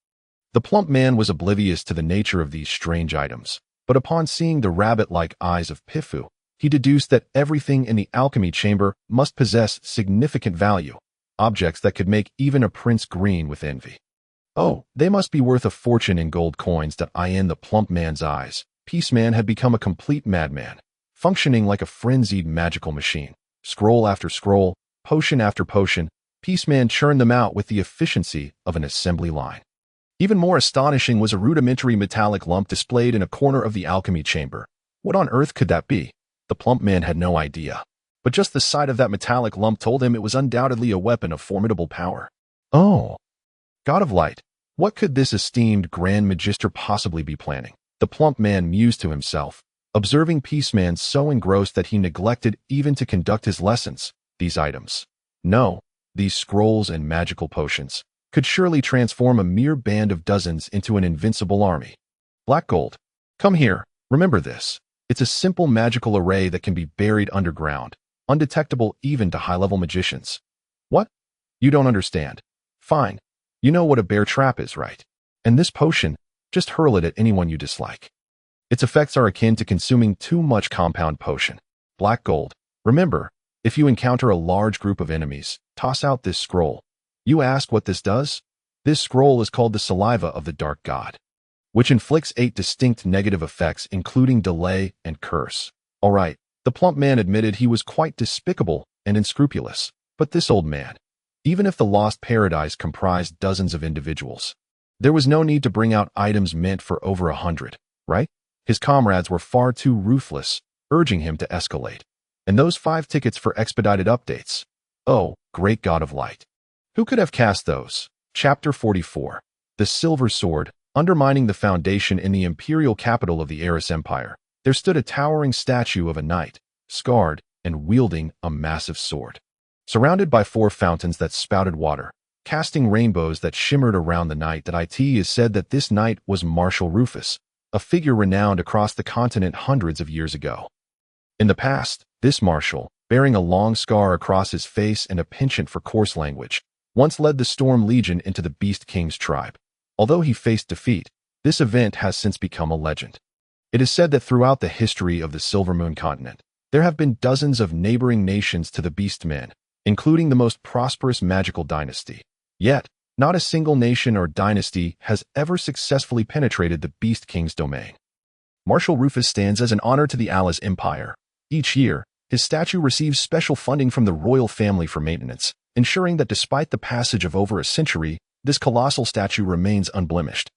The plump man was oblivious to the nature of these strange items, but upon seeing the rabbit-like eyes of Pifu, he deduced that everything in the alchemy chamber must possess significant value, objects that could make even a prince green with envy. "Oh, they must be worth a fortune in gold coins," that in the plump man's eyes. Peaceman had become a complete madman, functioning like a frenzied magical machine. Scroll after scroll, potion after potion, Peaceman churned them out with the efficiency of an assembly line. Even more astonishing was a rudimentary metallic lump displayed in a corner of the alchemy chamber. What on earth could that be? The plump man had no idea, but just the sight of that metallic lump told him it was undoubtedly a weapon of formidable power. "Oh, God of Light, what could this esteemed Grand Magister possibly be planning?" The plump man mused to himself, observing Peaceman so engrossed that he neglected even to conduct his lessons. These items, no, these scrolls and magical potions, could surely transform a mere band of dozens into an invincible army. Black gold. Come here, remember this. It's a simple magical array that can be buried underground, undetectable even to high-level magicians. What? You don't understand. Fine. You know what a bear trap is, right? And this potion, just hurl it at anyone you dislike. Its effects are akin to consuming too much compound potion. Black gold. Remember, if you encounter a large group of enemies, toss out this scroll. You ask what this does? This scroll is called the Saliva of the Dark God, which inflicts 8 distinct negative effects including delay and curse. All right, the plump man admitted he was quite despicable and unscrupulous, but this old man, even if the Lost Paradise comprised dozens of individuals, there was no need to bring out items meant for over 100, right? His comrades were far too ruthless, urging him to escalate. And those 5 tickets for expedited updates. Oh, great God of Light. Who could have cast those? Chapter 44. The Silver Sword. Undermining the foundation in the imperial capital of the Eris Empire, there stood a towering statue of a knight, scarred and wielding a massive sword. Surrounded by 4 fountains that spouted water, casting rainbows that shimmered around the knight, it is said that this knight was Marshal Rufus, a figure renowned across the continent hundreds of years ago. In the past, this marshal, bearing a long scar across his face and a penchant for coarse language, once led the Storm Legion into the Beast King's tribe. Although he faced defeat, this event has since become a legend. It is said that throughout the history of the Silvermoon continent, there have been dozens of neighboring nations to the Beastmen, including the most prosperous magical dynasty. Yet, not a single nation or dynasty has ever successfully penetrated the Beast King's domain. Marshal Rufus stands as an honor to the Alice Empire. Each year, his statue receives special funding from the royal family for maintenance, ensuring that despite the passage of over a century, this colossal statue remains unblemished.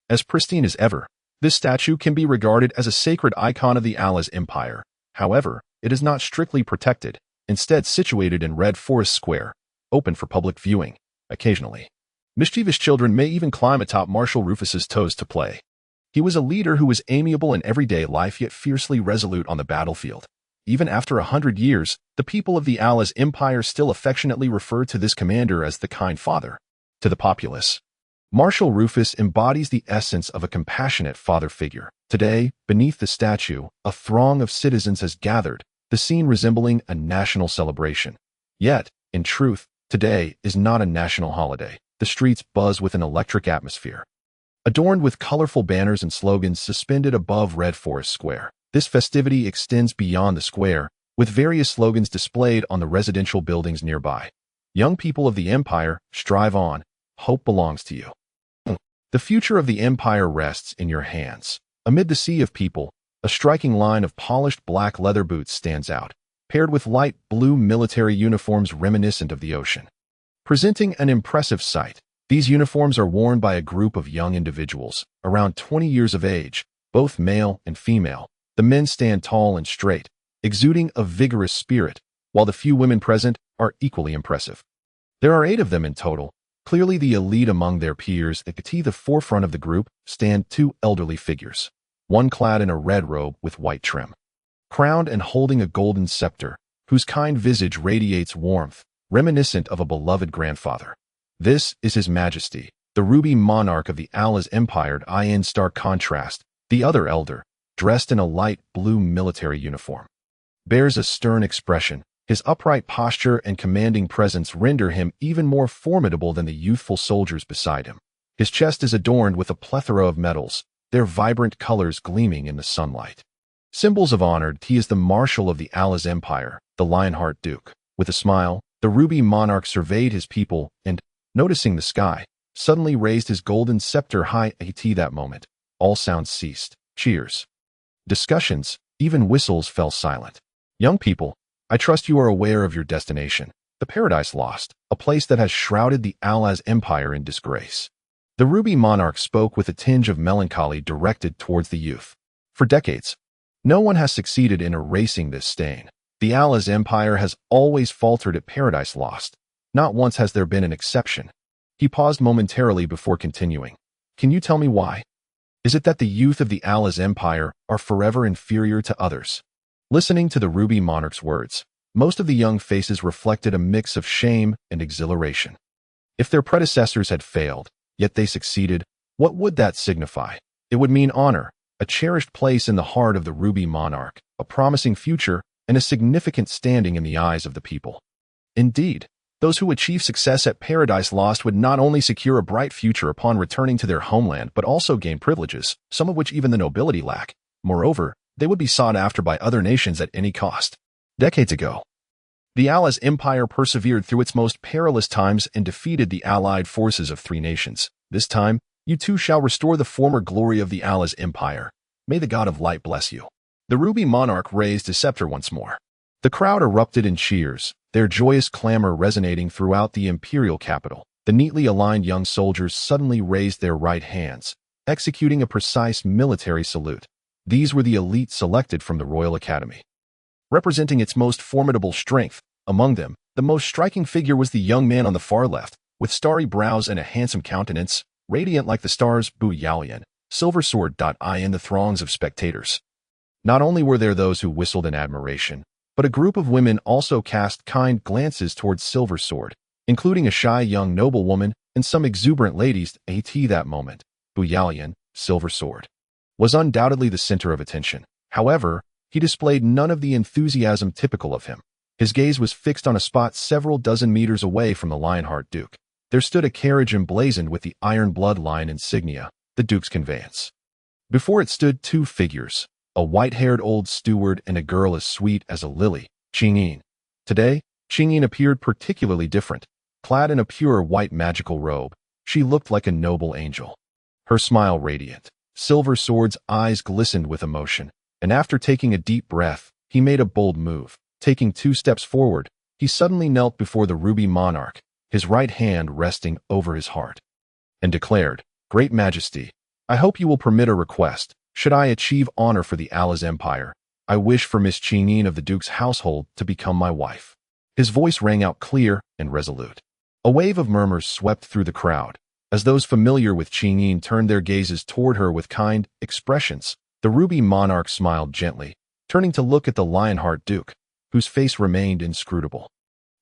As pristine as ever, this statue can be regarded as a sacred icon of the Alice Empire. However, it is not strictly protected, instead situated in Red Forest Square, open for public viewing, occasionally. Mischievous children may even climb atop Marshal Rufus's toes to play. He was a leader who was amiable in everyday life yet fiercely resolute on the battlefield. Even after 100 years, the people of the Allah's Empire still affectionately refer to this commander as the kind father. To the populace, Marshal Rufus embodies the essence of a compassionate father figure. Today, beneath the statue, a throng of citizens has gathered, the scene resembling a national celebration. Yet, in truth, today is not a national holiday. The streets buzz with an electric atmosphere. Adorned with colorful banners and slogans suspended above Red Forest Square, this festivity extends beyond the square, with various slogans displayed on the residential buildings nearby. Young people of the Empire, strive on. Hope belongs to you. The future of the Empire rests in your hands. Amid the sea of people, a striking line of polished black leather boots stands out, paired with light blue military uniforms reminiscent of the ocean. Presenting an impressive sight, these uniforms are worn by a group of young individuals, around 20 years of age, both male and female. The men stand tall and straight, exuding a vigorous spirit, while the few women present are equally impressive. There are 8 of them in total. Clearly the elite among their peers. At the forefront of the group stand 2 elderly figures, one clad in a red robe with white trim, crowned and holding a golden scepter, whose kind visage radiates warmth, reminiscent of a beloved grandfather. This is His Majesty, the ruby monarch of the Allah's Empire. In stark contrast, the other elder, dressed in a light blue military uniform, bears a stern expression. His upright posture and commanding presence render him even more formidable than the youthful soldiers beside him. His chest is adorned with a plethora of medals, their vibrant colors gleaming in the sunlight. Symbols of honor, he is the Marshal of the Allah's Empire, the Lionheart Duke. With a smile, the ruby monarch surveyed his people and, noticing the sky, suddenly raised his golden scepter high. At that moment, all sounds ceased. Cheers, discussions, even whistles fell silent. Young people, I trust you are aware of your destination, the Paradise Lost, a place that has shrouded the Allah's Empire in disgrace. The ruby monarch spoke with a tinge of melancholy directed towards the youth. For decades, no one has succeeded in erasing this stain. The Allah's Empire has always faltered at Paradise Lost. Not once has there been an exception. He paused momentarily before continuing. Can you tell me why? Is it that the youth of the Allah's Empire are forever inferior to others? Listening to the ruby monarch's words, most of the young faces reflected a mix of shame and exhilaration. If their predecessors had failed, yet they succeeded, what would that signify? It would mean honor, a cherished place in the heart of the ruby monarch, a promising future, and a significant standing in the eyes of the people. Indeed, those who achieve success at Paradise Lost would not only secure a bright future upon returning to their homeland but also gain privileges, some of which even the nobility lack. Moreover, they would be sought after by other nations at any cost. Decades ago, the Allah's Empire persevered through its most perilous times and defeated the allied forces of 3 nations. This time, you too shall restore the former glory of the Allah's Empire. May the God of Light bless you. The ruby monarch raised his scepter once more. The crowd erupted in cheers, their joyous clamor resonating throughout the imperial capital. The neatly aligned young soldiers suddenly raised their right hands, executing a precise military salute. These were the elite selected from the Royal Academy, representing its most formidable strength. Among them, the most striking figure was the young man on the far left, with starry brows and a handsome countenance, radiant like the stars. Bu Yaolian, Silver Sword. In the throngs of spectators, not only were there those who whistled in admiration, but a group of women also cast kind glances towards Silver Sword, including a shy young noblewoman and some exuberant ladies. At that moment, Bu Yaolian, Silver Sword, was undoubtedly the center of attention. However, he displayed none of the enthusiasm typical of him. His gaze was fixed on a spot several dozen meters away from the Lionheart Duke. There stood a carriage emblazoned with the iron bloodline insignia, the Duke's conveyance. Before it stood 2 figures, a white-haired old steward and a girl as sweet as a lily, Qingyin. Today, Qingyin appeared particularly different. Clad in a pure white magical robe, she looked like a noble angel. Her smile radiant. Silver Sword's eyes glistened with emotion, and after taking a deep breath, he made a bold move. Taking 2 steps forward, he suddenly knelt before the ruby monarch, his right hand resting over his heart, and declared, "Great Majesty, I hope you will permit a request. Should I achieve honor for the Allah's Empire, I wish for Miss Qingyin of the Duke's household to become my wife." His voice rang out clear and resolute. A wave of murmurs swept through the crowd, as those familiar with Qingyin turned their gazes toward her with kind expressions. The ruby monarch smiled gently, turning to look at the Lionheart Duke, whose face remained inscrutable,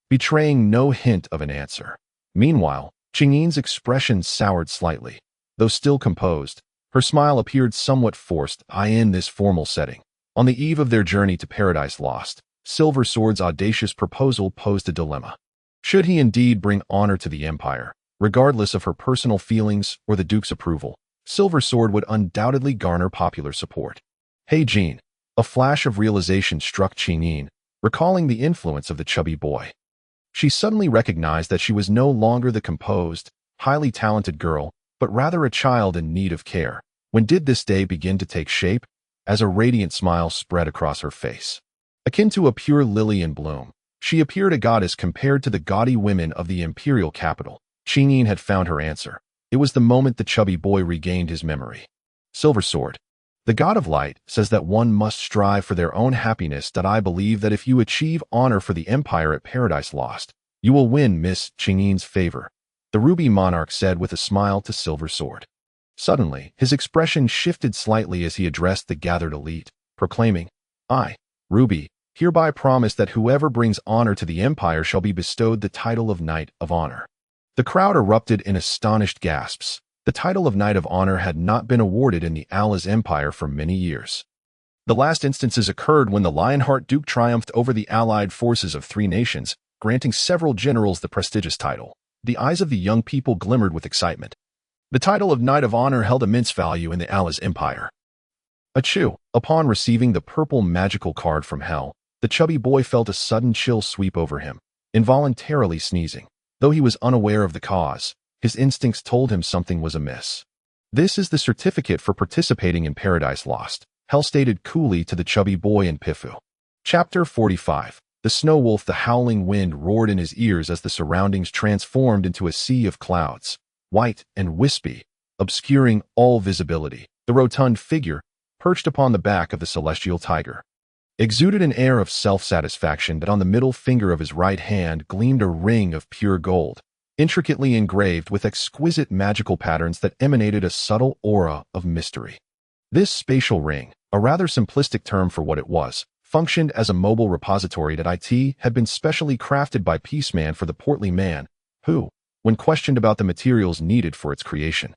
betraying no hint of an answer. Meanwhile, Qingyin's expression soured slightly. Though still composed, her smile appeared somewhat forced. In this formal setting, on the eve of their journey to Paradise Lost, Silver Sword's audacious proposal posed a dilemma. Should he indeed bring honor to the Empire, regardless of her personal feelings or the Duke's approval, Silver Sword would undoubtedly garner popular support. Hey Jean, a flash of realization struck Qingyin, recalling the influence of the chubby boy. She suddenly recognized that she was no longer the composed, highly talented girl, but rather a child in need of care. When did this day begin to take shape? As a radiant smile spread across her face. Akin to a pure lily in bloom, she appeared a goddess compared to the gaudy women of the imperial capital. Qingyin had found her answer. It was the moment the chubby boy regained his memory. Silver Sword, the god of light, says that one must strive for their own happiness. I believe that if you achieve honor for the Empire at Paradise Lost, you will win Miss Qingyin's favor, the Ruby Monarch said with a smile to Silver Sword. Suddenly, his expression shifted slightly as he addressed the gathered elite, proclaiming, I, Ruby, hereby promise that whoever brings honor to the Empire shall be bestowed the title of Knight of Honor. The crowd erupted in astonished gasps. The title of Knight of Honor had not been awarded in the Allah's Empire for many years. The last instances occurred when the Lionheart Duke triumphed over the allied forces of 3 nations, granting several generals the prestigious title. The eyes of the young people glimmered with excitement. The title of Knight of Honor held immense value in the Allah's Empire. Achoo! Upon receiving the purple magical card from Hell, the chubby boy felt a sudden chill sweep over him, involuntarily sneezing. Though he was unaware of the cause, his instincts told him something was amiss. This is the certificate for participating in Paradise Lost, Hell stated coolly to the chubby boy and Pifu. Chapter 45. The Snow Wolf. The howling wind roared in his ears as the surroundings transformed into a sea of clouds, white and wispy, obscuring all visibility. The rotund figure, perched upon the back of the celestial tiger, exuded an air of self-satisfaction that on the middle finger of his right hand gleamed a ring of pure gold, intricately engraved with exquisite magical patterns that emanated a subtle aura of mystery. This spatial ring, a rather simplistic term for what it was, functioned as a mobile repository that had been specially crafted by Peaceman for the portly man, who, when questioned about the materials needed for its creation,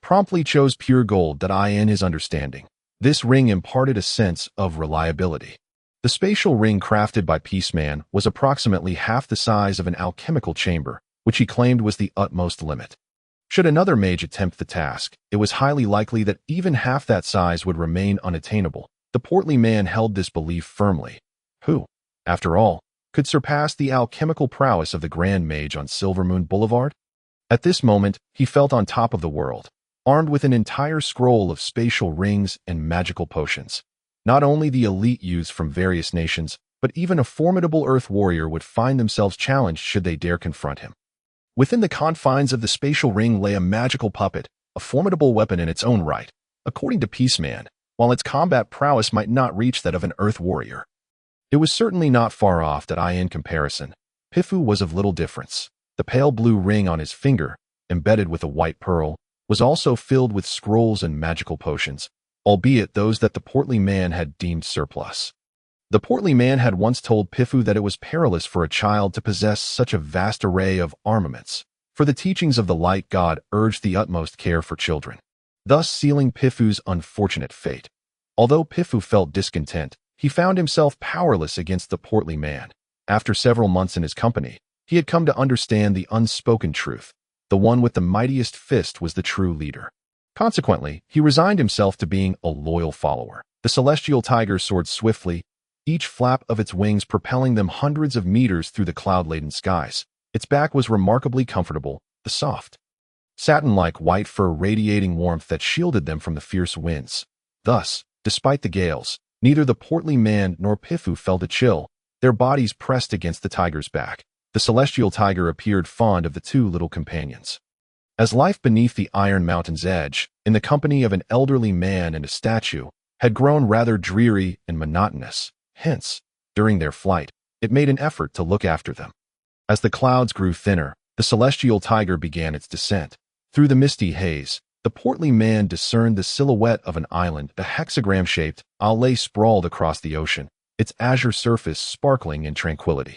promptly chose pure gold. In his understanding, this ring imparted a sense of reliability. The spatial ring crafted by Peaceman was approximately half the size of an alchemical chamber, which he claimed was the utmost limit. Should another mage attempt the task, it was highly likely that even half that size would remain unattainable. The portly man held this belief firmly. Who, after all, could surpass the alchemical prowess of the Grand Mage on Silvermoon Boulevard? At this moment, he felt on top of the world, armed with an entire scroll of spatial rings and magical potions. Not only the elite youths from various nations, but even a formidable Earth warrior would find themselves challenged should they dare confront him. Within the confines of the spatial ring lay a magical puppet, a formidable weapon in its own right. According to Peaceman, while its combat prowess might not reach that of an Earth warrior, it was certainly not far off. In comparison, Pifu was of little difference. The pale blue ring on his finger, embedded with a white pearl, was also filled with scrolls and magical potions, albeit those that the portly man had deemed surplus. The portly man had once told Pifu that it was perilous for a child to possess such a vast array of armaments, for the teachings of the Light God urged the utmost care for children, thus sealing Pifu's unfortunate fate. Although Pifu felt discontent, he found himself powerless against the portly man. After several months in his company, he had come to understand the unspoken truth. The one with the mightiest fist was the true leader. Consequently, he resigned himself to being a loyal follower. The celestial tiger soared swiftly, each flap of its wings propelling them hundreds of meters through the cloud-laden skies. Its back was remarkably comfortable, the soft, satin-like white fur radiating warmth that shielded them from the fierce winds. Thus, despite the gales, neither the portly man nor Pifu felt a chill. Their bodies pressed against the tiger's back. The celestial tiger appeared fond of the 2 little companions. As life beneath the Iron Mountain's edge, in the company of an elderly man and a statue, had grown rather dreary and monotonous, hence, during their flight, it made an effort to look after them. As the clouds grew thinner, the celestial tiger began its descent. Through the misty haze, The portly man discerned the silhouette of an island, a hexagram-shaped islet sprawled across the ocean, its azure surface sparkling in tranquility,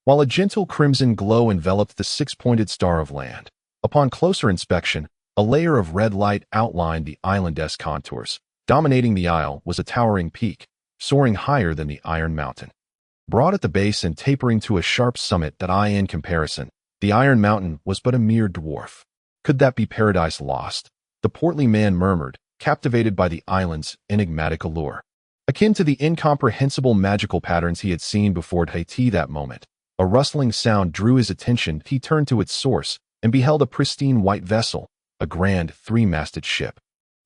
while a gentle crimson glow enveloped the six-pointed star of land. Upon closer inspection, a layer of red light outlined the island's contours. Dominating the isle was a towering peak, soaring higher than the Iron Mountain. Broad at the base and tapering to a sharp summit that in comparison, the Iron Mountain was but a mere dwarf. Could that be Paradise Lost? The portly man murmured, captivated by the island's enigmatic allure. Akin to the incomprehensible magical patterns he had seen before Tahiti that moment, a rustling sound drew his attention. He turned to its source and beheld a pristine white vessel, a grand three-masted ship.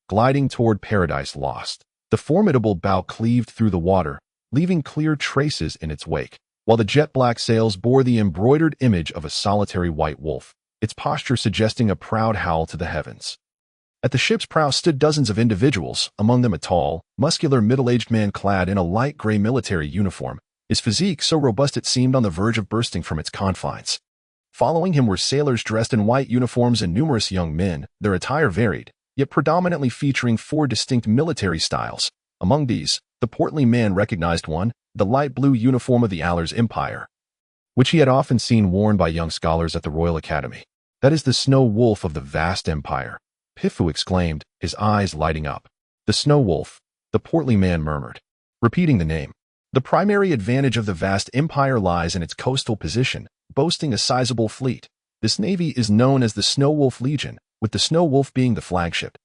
Gliding toward Paradise Lost, the formidable bow cleaved through the water, leaving clear traces in its wake, while the jet-black sails bore the embroidered image of a solitary white wolf, its posture suggesting a proud howl to the heavens. At the ship's prow stood dozens of individuals, among them a tall, muscular middle-aged man clad in a light gray military uniform, his physique so robust it seemed on the verge of bursting from its confines. Following him were sailors dressed in white uniforms and numerous young men, their attire varied, yet predominantly featuring four distinct military styles. Among these, the portly man recognized one, the light blue uniform of the Allers Empire, which he had often seen worn by young scholars at the Royal Academy. That is the Snow Wolf of the vast empire, Pifu exclaimed, his eyes lighting up. The Snow Wolf, the portly man murmured, repeating the name. The primary advantage of the vast empire lies in its coastal position, boasting a sizable fleet. This navy is known as the Snow Wolf Legion, with the Snow Wolf being the flagship.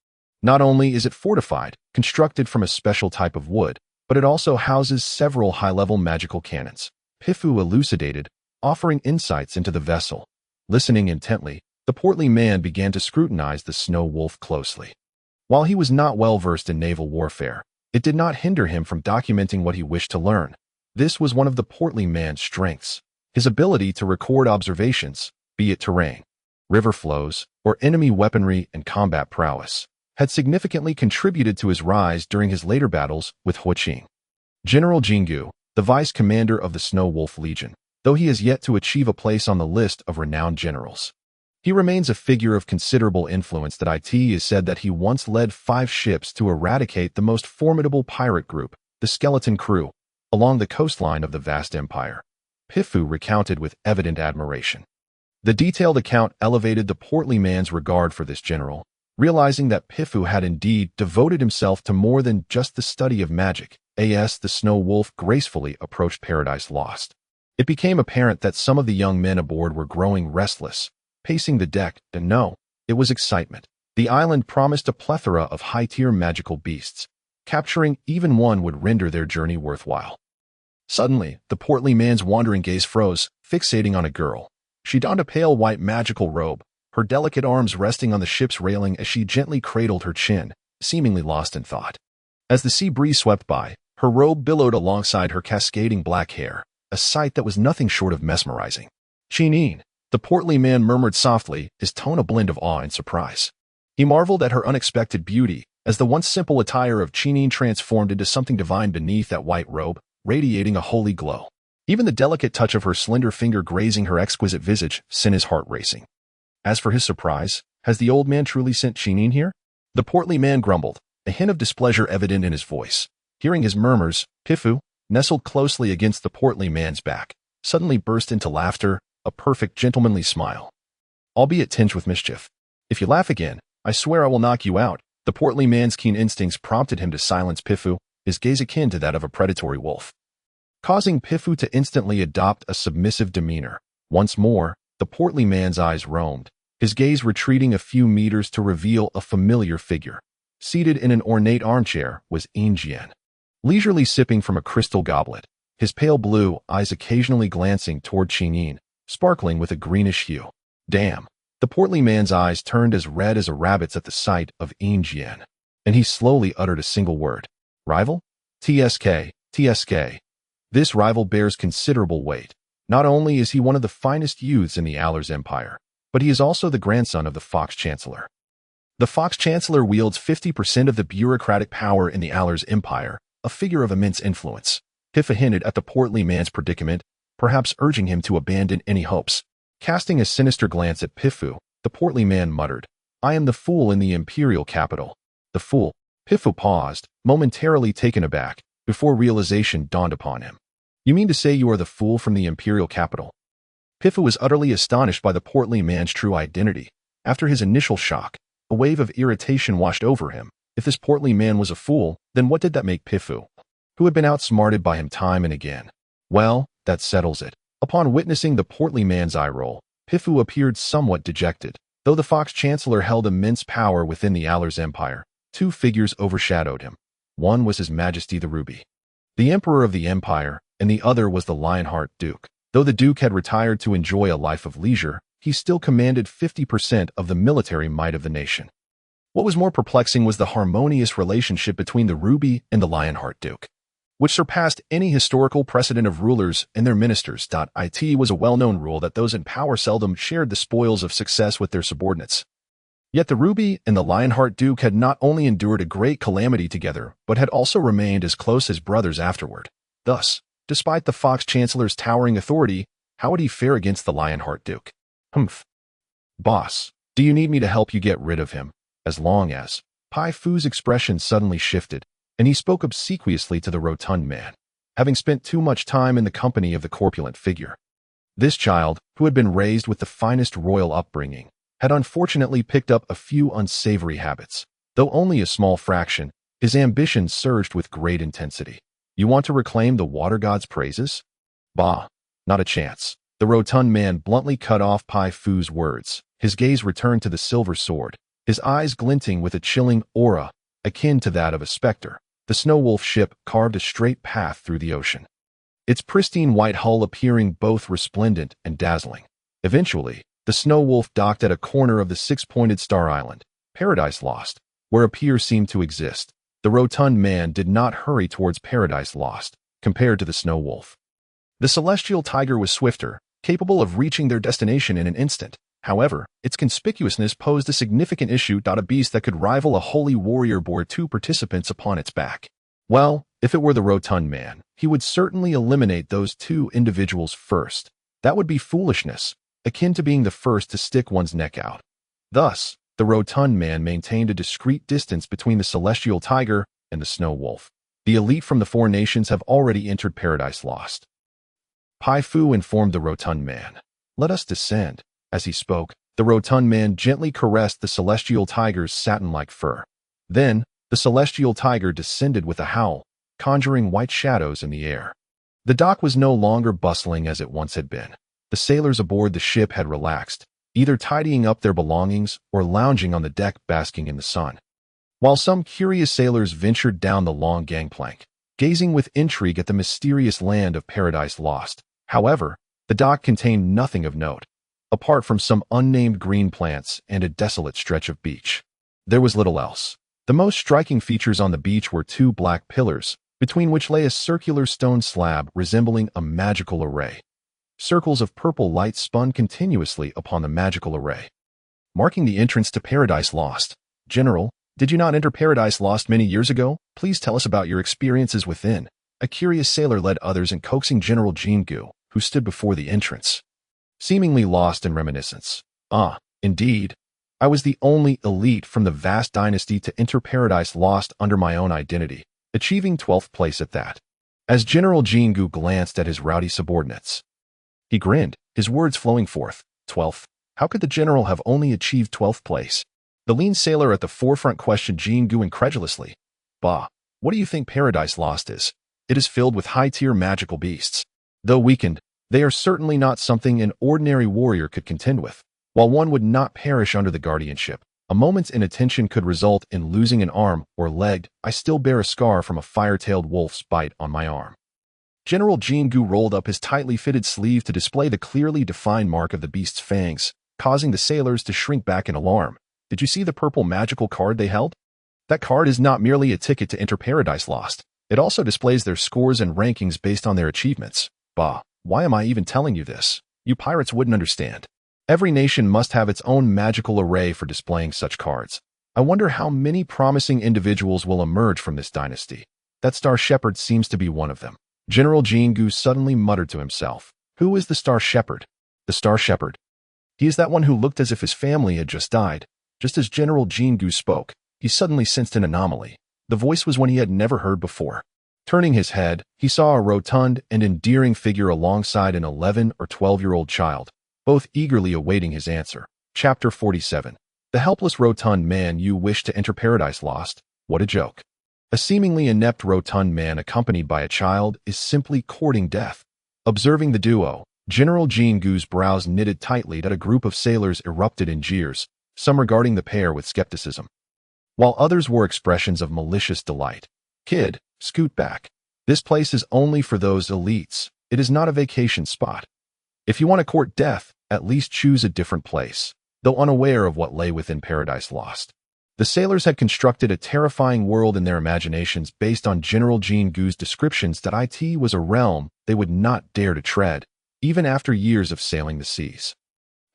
Not only is it fortified, constructed from a special type of wood, but it also houses several high-level magical cannons. Pifu elucidated, offering insights into the vessel. Listening intently, the portly man began to scrutinize the Snow Wolf closely. While he was not well versed in naval warfare, it did not hinder him from documenting what he wished to learn. This was one of the portly man's strengths, his ability to record observations, be it terrain, river flows, or enemy weaponry and combat prowess, had significantly contributed to his rise during his later battles with Huaqing. General Jingu, the vice commander of the Snow Wolf Legion, though he has yet to achieve a place on the list of renowned generals, he remains a figure of considerable influence. That it is said that he once led 5 ships to eradicate the most formidable pirate group, the Skeleton Crew, along the coastline of the vast empire. Pifu recounted with evident admiration. The detailed account elevated the portly man's regard for this general, realizing that Pifu had indeed devoted himself to more than just the study of magic. As the Snow Wolf gracefully approached Paradise Lost, it became apparent that some of the young men aboard were growing restless, pacing the deck. And no, it was excitement. The island promised a plethora of high-tier magical beasts. Capturing even one would render their journey worthwhile. Suddenly, the portly man's wandering gaze froze, fixating on a girl. She donned a pale white magical robe, her delicate arms resting on the ship's railing as she gently cradled her chin, seemingly lost in thought. As the sea breeze swept by, her robe billowed alongside her cascading black hair, a sight that was nothing short of mesmerizing. "Chineen," the portly man murmured softly, his tone a blend of awe and surprise. He marveled at her unexpected beauty, as the once simple attire of Chineen transformed into something divine beneath that white robe, radiating a holy glow. Even the delicate touch of her slender finger grazing her exquisite visage sent his heart racing. As for his surprise, has the old man truly sent Chineen here? The portly man grumbled, a hint of displeasure evident in his voice. Hearing his murmurs, Pifu, nestled closely against the portly man's back, suddenly burst into laughter, a perfect gentlemanly smile, albeit tinged with mischief. "If you laugh again, I swear I will knock you out." The portly man's keen instincts prompted him to silence Pifu, his gaze akin to that of a predatory wolf, causing Pifu to instantly adopt a submissive demeanor. Once more, the portly man's eyes roamed, his gaze retreating a few meters to reveal a familiar figure. Seated in an ornate armchair was Jian, leisurely sipping from a crystal goblet, his pale blue eyes occasionally glancing toward Chineen, sparkling with a greenish hue. "Damn." The portly man's eyes turned as red as a rabbit's at the sight of Jian, and he slowly uttered a single word. "Rival? TSK, TSK. This rival bears considerable weight. Not only is he one of the finest youths in the Allers Empire, but he is also the grandson of the Fox Chancellor. The Fox Chancellor wields 50% of the bureaucratic power in the Allers Empire, a figure of immense influence." Pifu hinted at the portly man's predicament, perhaps urging him to abandon any hopes. Casting a sinister glance at Pifu, the portly man muttered, I am the fool in the imperial capital. The fool. Pifu paused, momentarily taken aback, before realization dawned upon him. You mean to say you are the fool from the imperial capital? Pifu was utterly astonished by the portly man's true identity. After his initial shock, a wave of irritation washed over him. If this portly man was a fool, then what did that make Pifu, who had been outsmarted by him time and again? Well, that settles it. Upon witnessing the portly man's eye roll, Pifu appeared somewhat dejected. Though the Fox Chancellor held immense power within the Aller's empire, two figures overshadowed him. One was His Majesty the Ruby, the Emperor of the Empire, and the other was the Lionheart Duke. Though the Duke had retired to enjoy a life of leisure, he still commanded 50% of the military might of the nation. What was more perplexing was the harmonious relationship between the Ruby and the Lionheart Duke, which surpassed any historical precedent of rulers and their ministers. It was a well-known rule that those in power seldom shared the spoils of success with their subordinates. Yet the Ruby and the Lionheart Duke had not only endured a great calamity together, but had also remained as close as brothers afterward. Thus, despite the Fox Chancellor's towering authority, how would he fare against the Lionheart Duke? Humph. Boss, do you need me to help you get rid of him? As long as... Pai Fu's expression suddenly shifted, and he spoke obsequiously to the rotund man, having spent too much time in the company of the corpulent figure. This child, who had been raised with the finest royal upbringing, had unfortunately picked up a few unsavory habits. Though only a small fraction, his ambition surged with great intensity. You want to reclaim the water god's praises? Bah, not a chance. The rotund man bluntly cut off Pai Fu's words. His gaze returned to the silver sword, his eyes glinting with a chilling aura, akin to that of a specter. The Snow Wolf ship carved a straight path through the ocean, its pristine white hull appearing both resplendent and dazzling. Eventually, the Snow Wolf docked at a corner of the six-pointed star island, Paradise Lost, where a pier seemed to exist. The rotund man did not hurry towards Paradise Lost, compared to the Snow Wolf. The celestial tiger was swifter, capable of reaching their destination in an instant. However, its conspicuousness posed a significant issue. A beast that could rival a holy warrior bore two participants upon its back. Well, if it were the rotund man, he would certainly eliminate those two individuals first. That would be foolishness, akin to being the first to stick one's neck out. Thus, the rotund man maintained a discreet distance between the celestial tiger and the Snow Wolf. The elite from the four nations have already entered Paradise Lost. Pai Fu informed the rotund man. Let us descend. As he spoke, the rotund man gently caressed the celestial tiger's satin-like fur. Then, the celestial tiger descended with a howl, conjuring white shadows in the air. The dock was no longer bustling as it once had been. The sailors aboard the ship had relaxed, either tidying up their belongings or lounging on the deck basking in the sun. While some curious sailors ventured down the long gangplank, gazing with intrigue at the mysterious land of Paradise Lost. However, the dock contained nothing of note, apart from some unnamed green plants and a desolate stretch of beach. There was little else. The most striking features on the beach were two black pillars, between which lay a circular stone slab resembling a magical array. Circles of purple light spun continuously upon the magical array, marking the entrance to Paradise Lost. General, did you not enter Paradise Lost many years ago? Please tell us about your experiences within. A curious sailor led others in coaxing General Jingu, who stood before the entrance, seemingly lost in reminiscence. Ah, indeed. I was the only elite from the vast dynasty to enter Paradise Lost under my own identity, achieving 12th place at that. As General Jingu glanced at his rowdy subordinates, he grinned, his words flowing forth. 12th? How could the general have only achieved 12th place? The lean sailor at the forefront questioned Jingu incredulously. Bah, what do you think Paradise Lost is? It is filled with high-tier magical beasts. Though weakened, they are certainly not something an ordinary warrior could contend with. While one would not perish under the guardianship, a moment's inattention could result in losing an arm or leg. I still bear a scar from a fire-tailed wolf's bite on my arm. General Jingu rolled up his tightly fitted sleeve to display the clearly defined mark of the beast's fangs, causing the sailors to shrink back in alarm. Did you see the purple magical card they held? That card is not merely a ticket to enter Paradise Lost. It also displays their scores and rankings based on their achievements. Bah, why am I even telling you this? You pirates wouldn't understand. Every nation must have its own magical array for displaying such cards. I wonder how many promising individuals will emerge from this dynasty. That Star Shepherd seems to be one of them. General Jingu suddenly muttered to himself. Who is the Star Shepherd? The Star Shepherd. He is that one who looked as if his family had just died. Just as General Jingu spoke, he suddenly sensed an anomaly. The voice was one he had never heard before. Turning his head, he saw a rotund and endearing figure alongside an 11 or 12-year-old child, both eagerly awaiting his answer. Chapter 47. The helpless rotund man. You wish to enter Paradise Lost? What a joke. A seemingly inept rotund man accompanied by a child is simply courting death. Observing the duo, General Jingu's brows knitted tightly that a group of sailors erupted in jeers, some regarding the pair with skepticism, while others wore expressions of malicious delight. Kid, scoot back. This place is only for those elites. It is not a vacation spot. If you want to court death, at least choose a different place. Though unaware of what lay within Paradise Lost, the sailors had constructed a terrifying world in their imaginations based on General Jingu's descriptions that it was a realm they would not dare to tread, even after years of sailing the seas.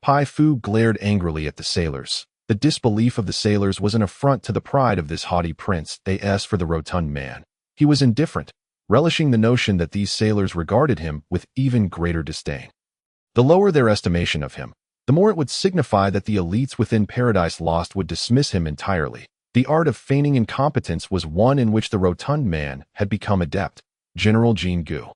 Pai Fu glared angrily at the sailors. The disbelief of the sailors was an affront to the pride of this haughty prince. As for the rotund man, he was indifferent, relishing the notion that these sailors regarded him with even greater disdain. The lower their estimation of him, the more it would signify that the elites within Paradise Lost would dismiss him entirely. The art of feigning incompetence was one in which the rotund man had become adept. General Jingu.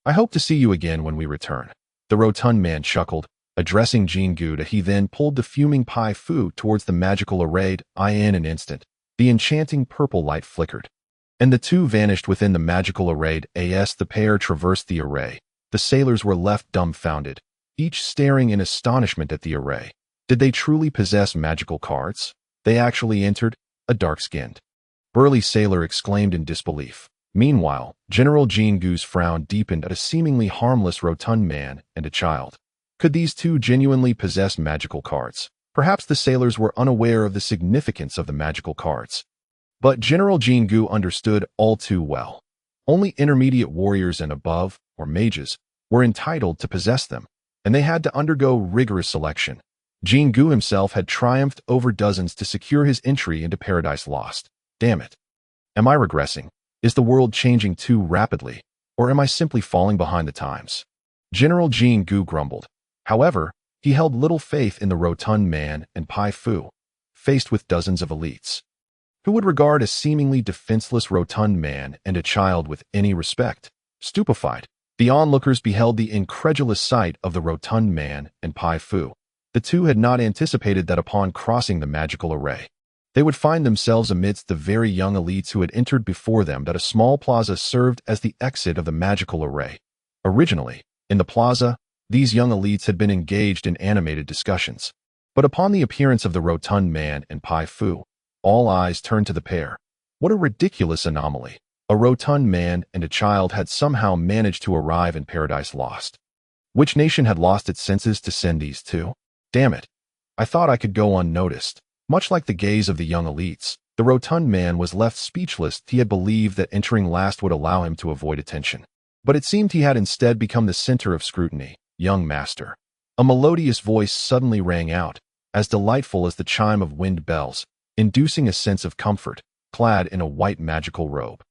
I hope to see you again when we return. The rotund man chuckled, addressing Jingu. He then pulled the fuming Pai Fu towards the magical array. In an instant, the enchanting purple light flickered, and the two vanished within the magical array. As the pair traversed the array, the sailors were left dumbfounded, each staring in astonishment at the array. Did they truly possess magical cards? They actually entered? A dark-skinned, burly sailor exclaimed in disbelief. Meanwhile, General Jingu's frown deepened at a seemingly harmless rotund man and a child. Could these two genuinely possess magical cards? Perhaps the sailors were unaware of the significance of the magical cards. But General Jingu understood all too well. Only intermediate warriors and above, or mages, were entitled to possess them, and they had to undergo rigorous selection. Jingu himself had triumphed over dozens to secure his entry into Paradise Lost. Damn it. Am I regressing? Is the world changing too rapidly, or am I simply falling behind the times? General Jingu grumbled. However, he held little faith in the rotund man and Pai Fu, faced with dozens of elites. Who would regard a seemingly defenseless rotund man and a child with any respect? Stupefied, the onlookers beheld the incredulous sight of the rotund man and Pai Fu. The two had not anticipated that upon crossing the magical array, they would find themselves amidst the very young elites who had entered before them. That a small plaza served as the exit of the magical array. Originally, in the plaza, these young elites had been engaged in animated discussions. But upon the appearance of the rotund man and Pai Fu, all eyes turned to the pair. What a ridiculous anomaly. A rotund man and a child had somehow managed to arrive in Paradise Lost. Which nation had lost its senses to send these two? Damn it. I thought I could go unnoticed. Much like the gaze of the young elites, the rotund man was left speechless. He had believed that entering last would allow him to avoid attention. But it seemed he had instead become the center of scrutiny. Young master. A melodious voice suddenly rang out, as delightful as the chime of wind bells, inducing a sense of comfort, clad in a white magical robe.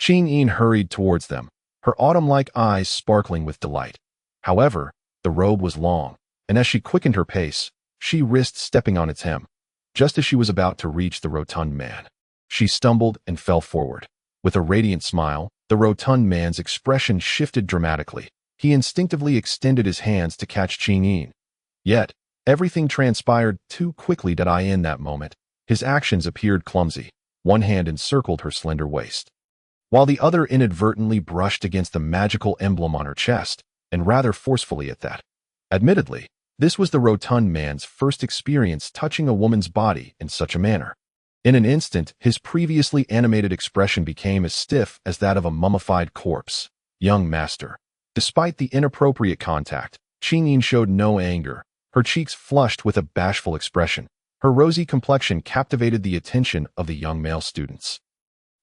Ching-Yin hurried towards them, her autumn-like eyes sparkling with delight. However, the robe was long, and as she quickened her pace, she risked stepping on its hem. Just as she was about to reach the rotund man, she stumbled and fell forward. With a radiant smile, the rotund man's expression shifted dramatically. He instinctively extended his hands to catch Ching-Yin. Yet, everything transpired too quickly that in that moment, his actions appeared clumsy. One hand encircled her slender waist, while the other inadvertently brushed against the magical emblem on her chest, and rather forcefully at that. Admittedly, this was the rotund man's first experience touching a woman's body in such a manner. In an instant, his previously animated expression became as stiff as that of a mummified corpse. Young master. Despite the inappropriate contact, Ching-Yin showed no anger. Her cheeks flushed with a bashful expression. Her rosy complexion captivated the attention of the young male students.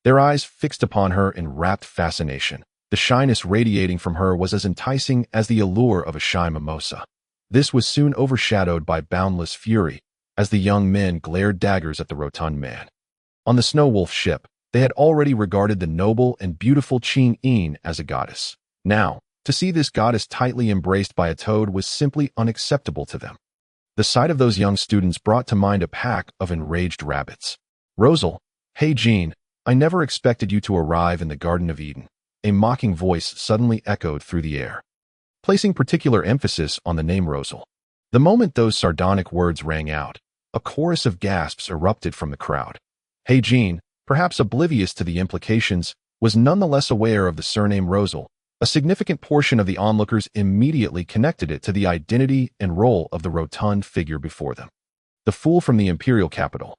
Their eyes fixed upon her in rapt fascination. The shyness radiating from her was as enticing as the allure of a shy mimosa. This was soon overshadowed by boundless fury, as the young men glared daggers at the rotund man. On the Snow Wolf ship, they had already regarded the noble and beautiful Ching-Yin as a goddess. Now, to see this goddess tightly embraced by a toad was simply unacceptable to them. The sight of those young students brought to mind a pack of enraged rabbits. Rosal, hey Jean, I never expected you to arrive in the Garden of Eden. A mocking voice suddenly echoed through the air, placing particular emphasis on the name Rosal. The moment those sardonic words rang out, a chorus of gasps erupted from the crowd. Hey Jean, perhaps oblivious to the implications, was nonetheless aware of the surname Rosal. A significant portion of the onlookers immediately connected it to the identity and role of the rotund figure before them. The fool from the imperial capital.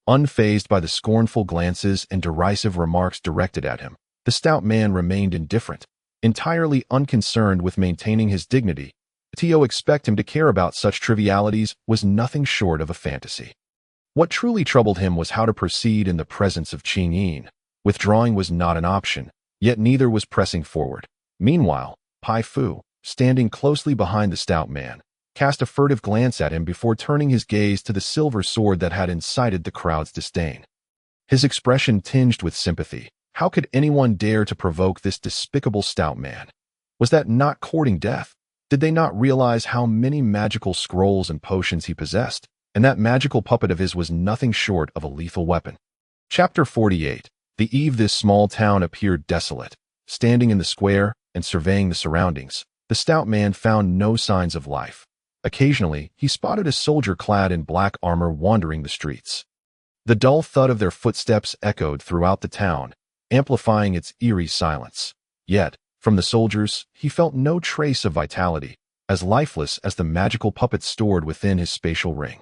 Unfazed by the scornful glances and derisive remarks directed at him, the stout man remained indifferent, entirely unconcerned with maintaining his dignity. To expect him to care about such trivialities was nothing short of a fantasy. What truly troubled him was how to proceed in the presence of Qing Yin. Withdrawing was not an option, yet neither was pressing forward. Meanwhile, Pai Fu, standing closely behind the stout man, cast a furtive glance at him before turning his gaze to the silver sword that had incited the crowd's disdain. His expression tinged with sympathy. How could anyone dare to provoke this despicable stout man? Was that not courting death? Did they not realize how many magical scrolls and potions he possessed? And that magical puppet of his was nothing short of a lethal weapon. Chapter 48. The eve this small town appeared desolate. Standing in the square and surveying the surroundings, the stout man found no signs of life. Occasionally, he spotted a soldier clad in black armor wandering the streets. The dull thud of their footsteps echoed throughout the town, amplifying its eerie silence. Yet, from the soldiers, he felt no trace of vitality, as lifeless as the magical puppet stored within his spatial ring.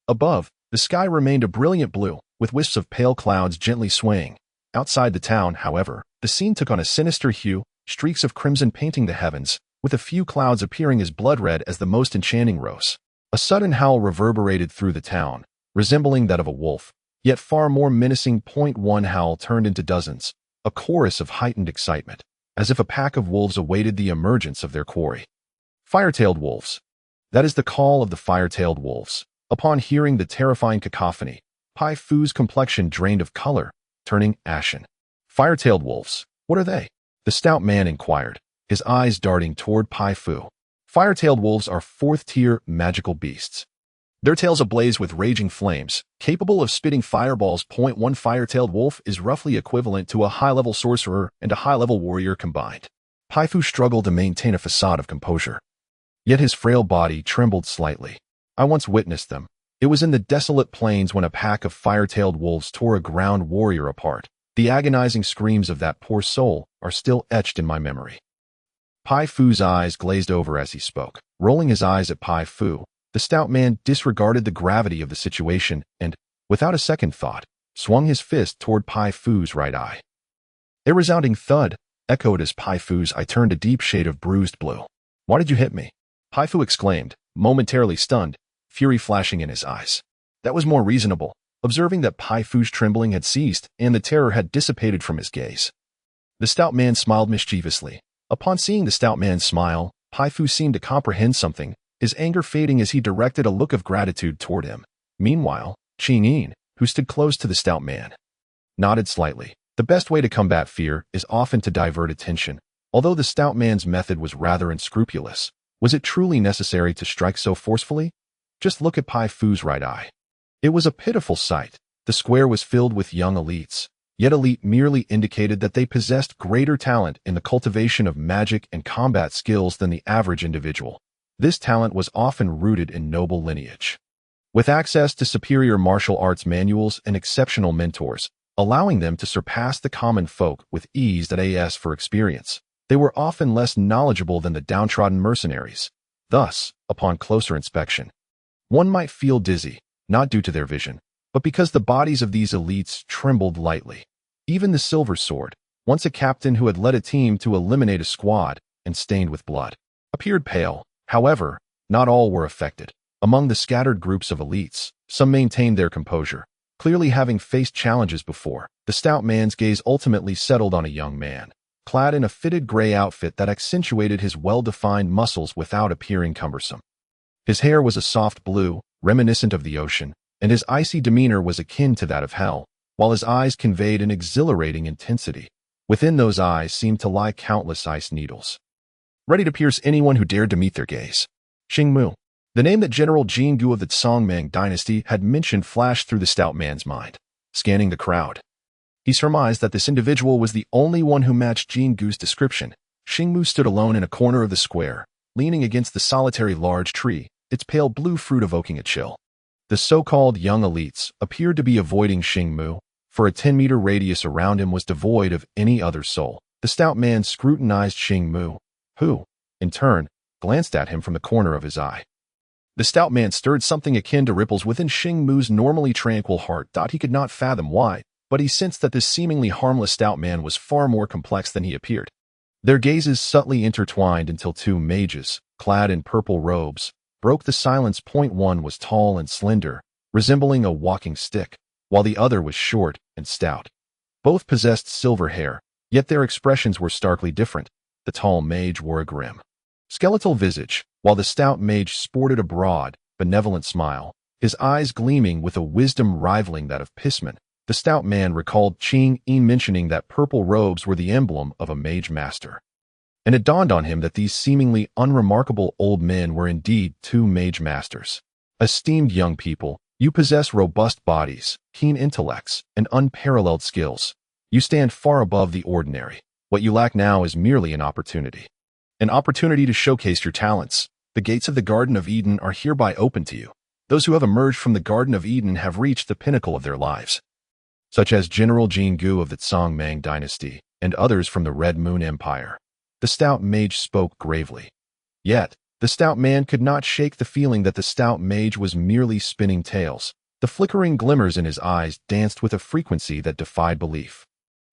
Above, the sky remained a brilliant blue, with wisps of pale clouds gently swaying. Outside the town, however, the scene took on a sinister hue, streaks of crimson painting the heavens, with a few clouds appearing as blood-red as the most enchanting rose. A sudden howl reverberated through the town, resembling that of a wolf, yet far more menacing. One howl turned into dozens, a chorus of heightened excitement, as if a pack of wolves awaited the emergence of their quarry. Fire-tailed wolves. That is the call of the fire-tailed wolves. Upon hearing the terrifying cacophony, Pai Fu's complexion drained of color, turning ashen. Fire-tailed wolves, what are they? The stout man inquired, his eyes darting toward Pai Fu. Fire-tailed wolves are fourth-tier magical beasts. Their tails ablaze with raging flames, capable of spitting fireballs. One fire-tailed wolf is roughly equivalent to a high-level sorcerer and a high-level warrior combined. Pai Fu struggled to maintain a facade of composure. Yet his frail body trembled slightly. I once witnessed them. It was in the desolate plains when a pack of fire-tailed wolves tore a ground warrior apart. The agonizing screams of that poor soul are still etched in my memory. Pai Fu's eyes glazed over as he spoke. Rolling his eyes at Pai Fu, the stout man disregarded the gravity of the situation and, without a second thought, swung his fist toward Pai Fu's right eye. A resounding thud echoed as Pai Fu's eye turned a deep shade of bruised blue. Why did you hit me? Pai Fu exclaimed, momentarily stunned, fury flashing in his eyes. That was more reasonable, observing that Pai Fu's trembling had ceased and the terror had dissipated from his gaze. The stout man smiled mischievously. Upon seeing the stout man's smile, Pai Fu seemed to comprehend something, his anger fading as he directed a look of gratitude toward him. Meanwhile, Qing Yin, who stood close to the stout man, nodded slightly. The best way to combat fear is often to divert attention. Although the stout man's method was rather unscrupulous, was it truly necessary to strike so forcefully? Just look at Pai Fu's right eye. It was a pitiful sight. The square was filled with young elites, yet elite merely indicated that they possessed greater talent in the cultivation of magic and combat skills than the average individual. This talent was often rooted in noble lineage. With access to superior martial arts manuals and exceptional mentors, allowing them to surpass the common folk with ease that as for experience, they were often less knowledgeable than the downtrodden mercenaries. Thus, upon closer inspection, one might feel dizzy, not due to their vision, but because the bodies of these elites trembled lightly. Even the silver sword, once a captain who had led a team to eliminate a squad and stained with blood, appeared pale. However, not all were affected. Among the scattered groups of elites, some maintained their composure. Clearly having faced challenges before, the stout man's gaze ultimately settled on a young man, clad in a fitted gray outfit that accentuated his well-defined muscles without appearing cumbersome. His hair was a soft blue, reminiscent of the ocean, and his icy demeanor was akin to that of hell, while his eyes conveyed an exhilarating intensity. Within those eyes seemed to lie countless ice needles, ready to pierce anyone who dared to meet their gaze. Xing Mu. The name that General Jingu of the Songmang dynasty had mentioned flashed through the stout man's mind. Scanning the crowd, he surmised that this individual was the only one who matched Jingu's description. Xingmu stood alone in a corner of the square, leaning against the solitary large tree, its pale blue fruit evoking a chill. The so-called young elites appeared to be avoiding Xingmu, for a 10-meter radius around him was devoid of any other soul. The stout man scrutinized Xingmu, who, in turn, glanced at him from the corner of his eye. The stout man stirred something akin to ripples within Xingmu's normally tranquil heart. He could not fathom why, but he sensed that this seemingly harmless stout man was far more complex than he appeared. Their gazes subtly intertwined until two mages, clad in purple robes, broke the silence. One was tall and slender, resembling a walking stick, while the other was short and stout. Both possessed silver hair, yet their expressions were starkly different. The tall mage wore a grim, skeletal visage, while the stout mage sported a broad, benevolent smile, his eyes gleaming with a wisdom rivaling that of Pisman. The stout man recalled Qing Yi mentioning that purple robes were the emblem of a mage master. And it dawned on him that these seemingly unremarkable old men were indeed two mage masters. Esteemed young people, you possess robust bodies, keen intellects, and unparalleled skills. You stand far above the ordinary. What you lack now is merely an opportunity. An opportunity to showcase your talents. The gates of the Garden of Eden are hereby open to you. Those who have emerged from the Garden of Eden have reached the pinnacle of their lives, such as General Jingu of the Songmang dynasty, and others from the Red Moon Empire. The stout mage spoke gravely. Yet, the stout man could not shake the feeling that the stout mage was merely spinning tales. The flickering glimmers in his eyes danced with a frequency that defied belief.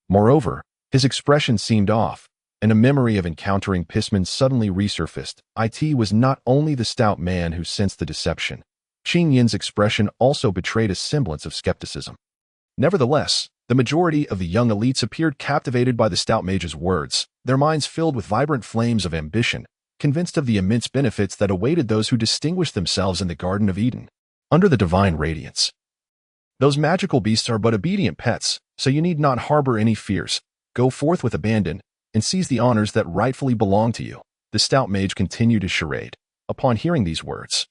Moreover, his expression seemed off, and a memory of encountering Pisman suddenly resurfaced. It was not only the stout man who sensed the deception. Qing Yin's expression also betrayed a semblance of skepticism. Nevertheless, the majority of the young elites appeared captivated by the stout mage's words, their minds filled with vibrant flames of ambition, convinced of the immense benefits that awaited those who distinguished themselves in the Garden of Eden, under the divine radiance. Those magical beasts are but obedient pets, so you need not harbor any fears. Go forth with abandon, and seize the honors that rightfully belong to you. The stout mage continued his charade. Upon hearing these words,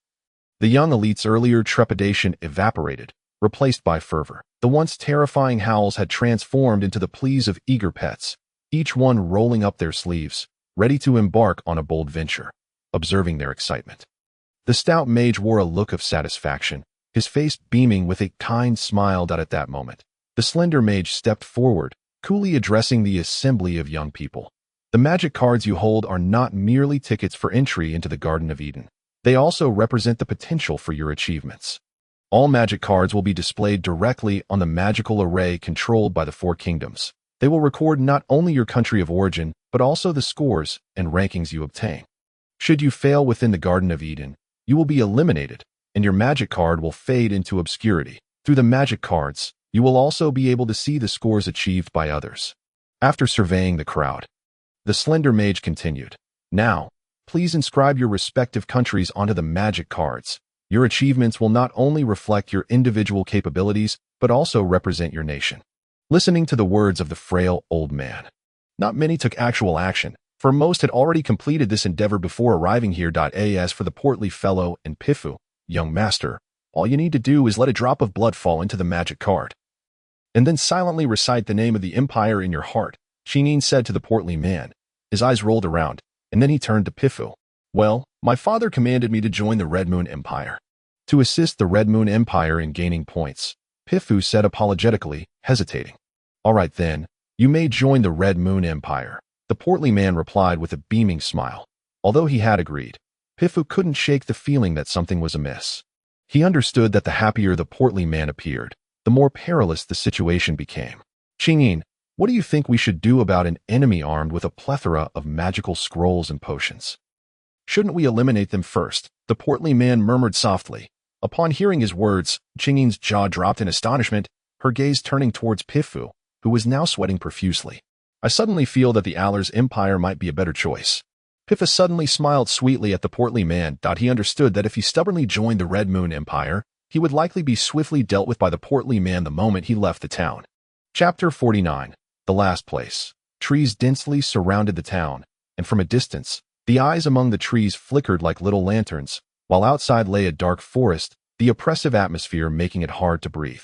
the young elite's earlier trepidation evaporated, replaced by fervor. The once terrifying howls had transformed into the pleas of eager pets, each one rolling up their sleeves, ready to embark on a bold venture. Observing their excitement, the stout mage wore a look of satisfaction, his face beaming with a kind smile. At that moment, the slender mage stepped forward, coolly addressing the assembly of young people. The magic cards you hold are not merely tickets for entry into the Garden of Eden. They also represent the potential for your achievements. All magic cards will be displayed directly on the magical array controlled by the Four Kingdoms. They will record not only your country of origin, but also the scores and rankings you obtain. Should you fail within the Garden of Eden, you will be eliminated, and your magic card will fade into obscurity. Through the magic cards, you will also be able to see the scores achieved by others. After surveying the crowd, the slender mage continued. Now, please inscribe your respective countries onto the magic cards. Your achievements will not only reflect your individual capabilities, but also represent your nation. Listening to the words of the frail old man, not many took actual action, for most had already completed this endeavor before arriving here. As for the portly fellow and Pifu, young master, all you need to do is let a drop of blood fall into the magic card, and then silently recite the name of the empire in your heart, Shinin said to the portly man. His eyes rolled around, and then he turned to Pifu. Well, my father commanded me to join the Red Moon Empire, to assist the Red Moon Empire in gaining points, Pifu said apologetically, hesitating. All right then, you may join the Red Moon Empire, the portly man replied with a beaming smile. Although he had agreed, Pifu couldn't shake the feeling that something was amiss. He understood that the happier the portly man appeared, the more perilous the situation became. Qingyin, what do you think we should do about an enemy armed with a plethora of magical scrolls and potions? Shouldn't we eliminate them first? The portly man murmured softly. Upon hearing his words, Qingyin's jaw dropped in astonishment, her gaze turning towards Pifu, who was now sweating profusely. I suddenly feel that the Aller's Empire might be a better choice. Pifu suddenly smiled sweetly at the portly man. He understood that if he stubbornly joined the Red Moon Empire, he would likely be swiftly dealt with by the portly man the moment he left the town. Chapter 49. The Last Place. Trees densely surrounded the town, and from a distance, the eyes among the trees flickered like little lanterns, while outside lay a dark forest, the oppressive atmosphere making it hard to breathe.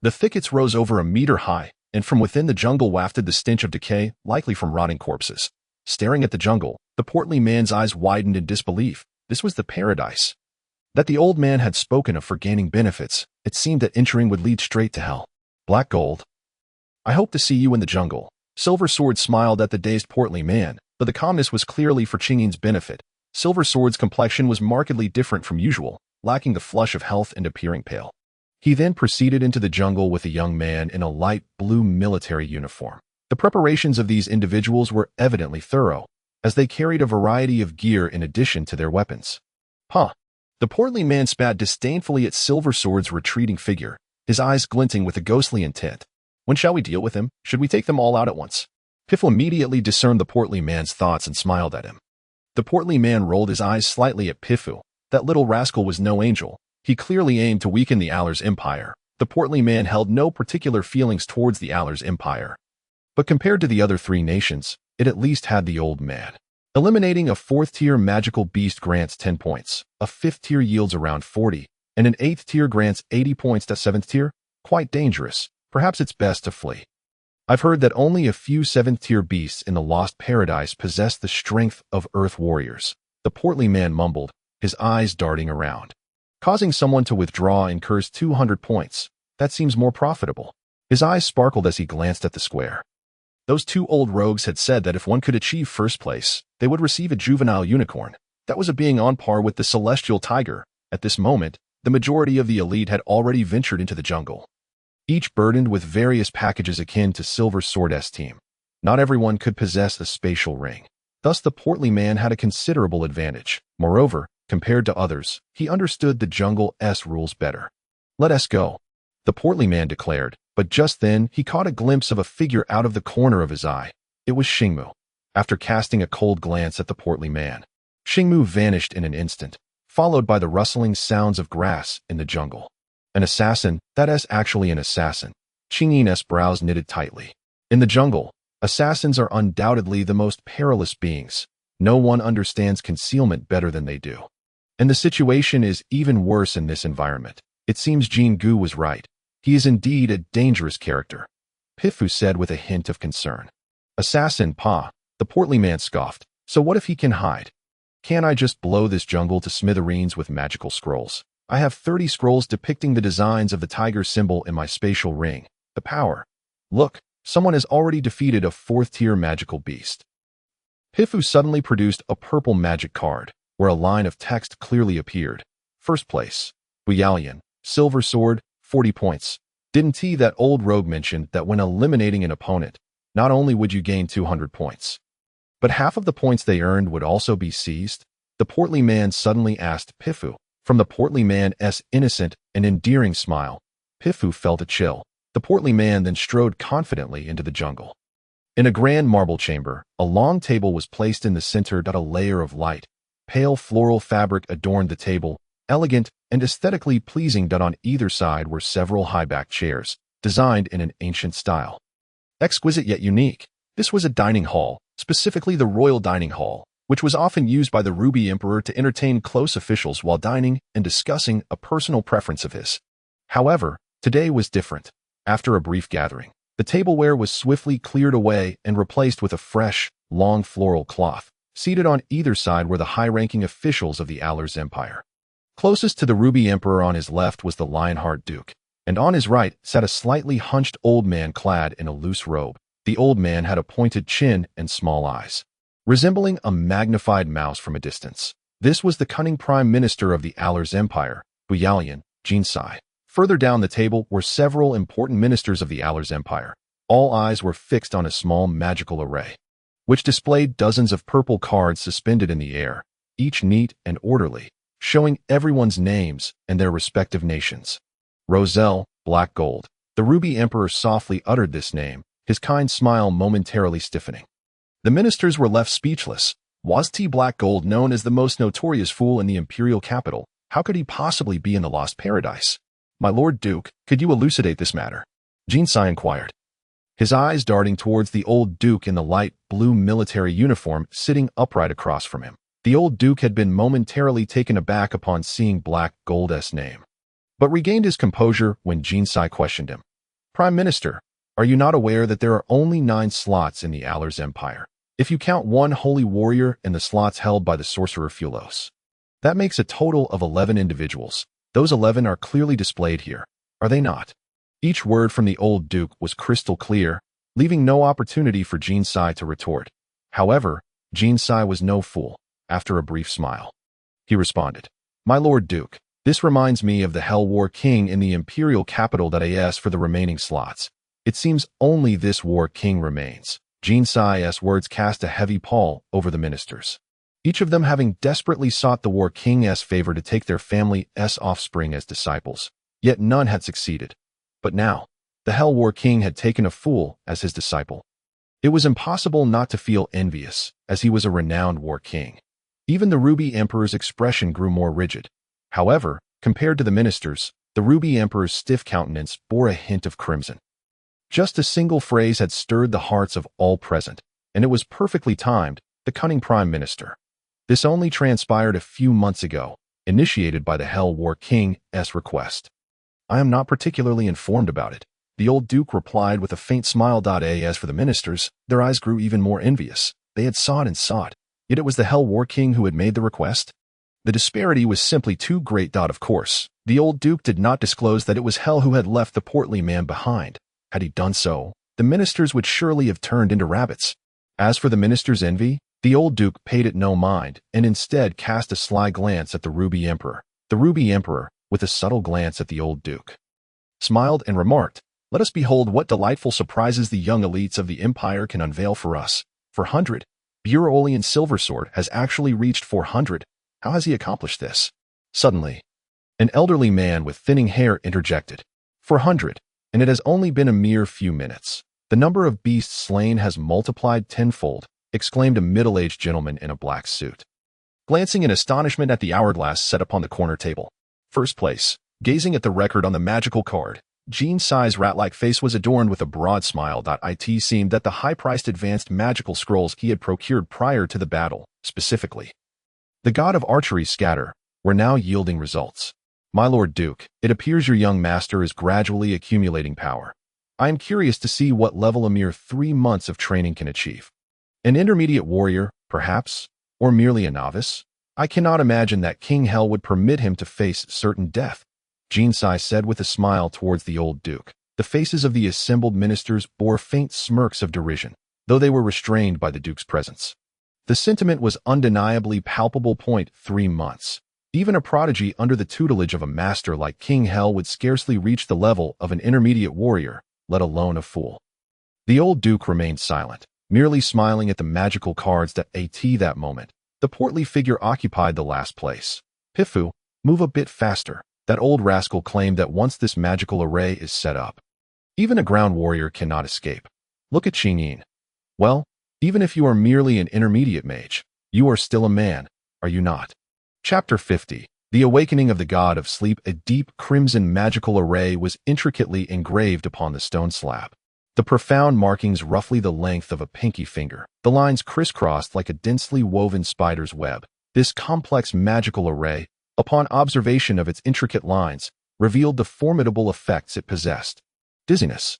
The thickets rose over a meter high, and from within the jungle wafted the stench of decay, likely from rotting corpses. Staring at the jungle, the portly man's eyes widened in disbelief. This was the paradise that the old man had spoken of for gaining benefits. It seemed that entering would lead straight to hell. Black Gold. I hope to see you in the jungle. Silver Sword smiled at the dazed portly man, but the calmness was clearly for Chingyin's benefit. Silver Sword's complexion was markedly different from usual, lacking the flush of health and appearing pale. He then proceeded into the jungle with a young man in a light blue military uniform. The preparations of these individuals were evidently thorough, as they carried a variety of gear in addition to their weapons. Huh. The portly man spat disdainfully at Silver Sword's retreating figure, his eyes glinting with a ghostly intent. When shall we deal with him? Should we take them all out at once? Piffle immediately discerned the portly man's thoughts and smiled at him. The portly man rolled his eyes slightly at Pifu. That little rascal was no angel. He clearly aimed to weaken the Allers Empire. The portly man held no particular feelings towards the Allers Empire. But compared to the other three nations, it at least had the old man. Eliminating a 4th-tier magical beast grants 10 points, a 5th tier yields around 40, and an 8th tier grants 80 points to 7th tier? Quite dangerous. Perhaps it's best to flee. I've heard that only a few 7th tier beasts in the Lost Paradise possess the strength of Earth warriors. The portly man mumbled, his eyes darting around. Causing someone to withdraw incurs 200 points. That seems more profitable. His eyes sparkled as he glanced at the square. Those two old rogues had said that if one could achieve first place, they would receive a juvenile unicorn. That was a being on par with the celestial tiger. At this moment, the majority of the elite had already ventured into the jungle, each burdened with various packages akin to Silver Sword's team. Not everyone could possess a spatial ring. Thus the portly man had a considerable advantage. Moreover, compared to others, he understood the jungle's rules better. Let us go, the portly man declared, but just then he caught a glimpse of a figure out of the corner of his eye. It was Xingmu. After casting a cold glance at the portly man, Xingmu vanished in an instant, followed by the rustling sounds of grass in the jungle. An assassin? That is actually an assassin. Qingyin's brows knitted tightly. In the jungle, assassins are undoubtedly the most perilous beings. No one understands concealment better than they do. And the situation is even worse in this environment. It seems Jin Gu was right. He is indeed a dangerous character, Pifu said with a hint of concern. Assassin, Pa, the portly man scoffed. So what if he can hide? Can't I just blow this jungle to smithereens with magical scrolls? I have 30 scrolls depicting the designs of the tiger symbol in my spatial ring. The power. Look, someone has already defeated a 4th-tier magical beast. Pifu suddenly produced a purple magic card, where a line of text clearly appeared. First place, Buyalian, Silver Sword, 40 points. Didn't that old rogue mention that when eliminating an opponent, not only would you gain 200 points, but half of the points they earned would also be seized? The portly man suddenly asked Pifu. From the portly man's innocent and endearing smile, Pifu felt a chill. The portly man then strode confidently into the jungle. In a grand marble chamber, a long table was placed in the center. A layer of light, pale floral fabric adorned the table, elegant and aesthetically pleasing. On either side were several high-backed chairs, designed in an ancient style. Exquisite yet unique, this was a dining hall, specifically the royal dining hall, which was often used by the Ruby Emperor to entertain close officials while dining and discussing a personal preference of his. However, today was different. After a brief gathering, the tableware was swiftly cleared away and replaced with a fresh, long floral cloth. Seated on either side were the high-ranking officials of the Allers Empire. Closest to the Ruby Emperor on his left was the Lionheart Duke, and on his right sat a slightly hunched old man clad in a loose robe. The old man had a pointed chin and small eyes, resembling a magnified mouse from a distance. This was the cunning Prime Minister of the Allers Empire, Buyalian, Jinsai. Further down the table were several important ministers of the Allers Empire. All eyes were fixed on a small magical array, which displayed dozens of purple cards suspended in the air, each neat and orderly, showing everyone's names and their respective nations. Roselle, Black Gold. The Ruby Emperor softly uttered this name, his kind smile momentarily stiffening. The ministers were left speechless. Was T. Black Gold known as the most notorious fool in the imperial capital? How could he possibly be in the Lost Paradise? My Lord Duke, could you elucidate this matter? Jinsai inquired, his eyes darting towards the old Duke in the light blue military uniform sitting upright across from him. The old duke had been momentarily taken aback upon seeing Black Gold's name, but regained his composure when Jinsai questioned him. Prime Minister, are you not aware that there are only 9 slots in the Allers Empire, if you count one holy warrior and the slots held by the sorcerer Fulos? That makes a total of 11 individuals. Those 11 are clearly displayed here, are they not? Each word from the old duke was crystal clear, leaving no opportunity for Jinsai to retort. However, Jinsai was no fool. After a brief smile, he responded, My Lord Duke, this reminds me of the Hell War King in the imperial capital that I asked for the remaining slots. It seems only this War King remains. Jinsai's words cast a heavy pall over the ministers, each of them having desperately sought the War King's favor to take their family's offspring as disciples, yet none had succeeded. But now, the Hell War King had taken a fool as his disciple. It was impossible not to feel envious, as he was a renowned War King. Even the Ruby Emperor's expression grew more rigid. However, compared to the ministers, the Ruby Emperor's stiff countenance bore a hint of crimson. Just a single phrase had stirred the hearts of all present, and it was perfectly timed, the cunning Prime Minister. This only transpired a few months ago, initiated by the Hell War King's request. I am not particularly informed about it, the old duke replied with a faint smile. As for the ministers, their eyes grew even more envious. They had sought and sought, yet it was the Hell War King who had made the request. The disparity was simply too great. Of course, the old duke did not disclose that it was Hell who had left the portly man behind. Had he done so, the ministers would surely have turned into rabbits. As for the ministers' envy, the old duke paid it no mind and instead cast a sly glance at the Ruby Emperor. The Ruby Emperor, with a subtle glance at the old duke, smiled and remarked, Let us behold what delightful surprises the young elites of the Empire can unveil for us. 400. Bureolian Silversword has actually reached 400. How has he accomplished this? Suddenly, an elderly man with thinning hair interjected. 400, and it has only been a mere few minutes. The number of beasts slain has multiplied tenfold, exclaimed a middle-aged gentleman in a black suit, glancing in astonishment at the hourglass set upon the corner table. First place, gazing at the record on the magical card, Jinsai's rat-like face was adorned with a broad smile. It seemed that the high-priced advanced magical scrolls he had procured prior to the battle, specifically the God of Archery Scatter, were now yielding results. My Lord Duke, it appears your young master is gradually accumulating power. I am curious to see what level a mere 3 months of training can achieve. An intermediate warrior, perhaps, or merely a novice? I cannot imagine that King Hell would permit him to face certain death, Jinsai said with a smile towards the old duke. The faces of the assembled ministers bore faint smirks of derision, though they were restrained by the duke's presence. The sentiment was undeniably palpable. 3 months. Even a prodigy under the tutelage of a master like King Hell would scarcely reach the level of an intermediate warrior, let alone a fool. The old duke remained silent, merely smiling at the magical cards. At that moment, the portly figure occupied the last place. Pifu, move a bit faster. That old rascal claimed that once this magical array is set up, even a ground warrior cannot escape. Look at Qingyin. Well, even if you are merely an intermediate mage, you are still a man, are you not? Chapter 50. The Awakening of the God of Sleep. A deep crimson magical array was intricately engraved upon the stone slab. The profound markings roughly the length of a pinky finger, the lines crisscrossed like a densely woven spider's web. This complex magical array, upon observation of its intricate lines, revealed the formidable effects it possessed. Dizziness,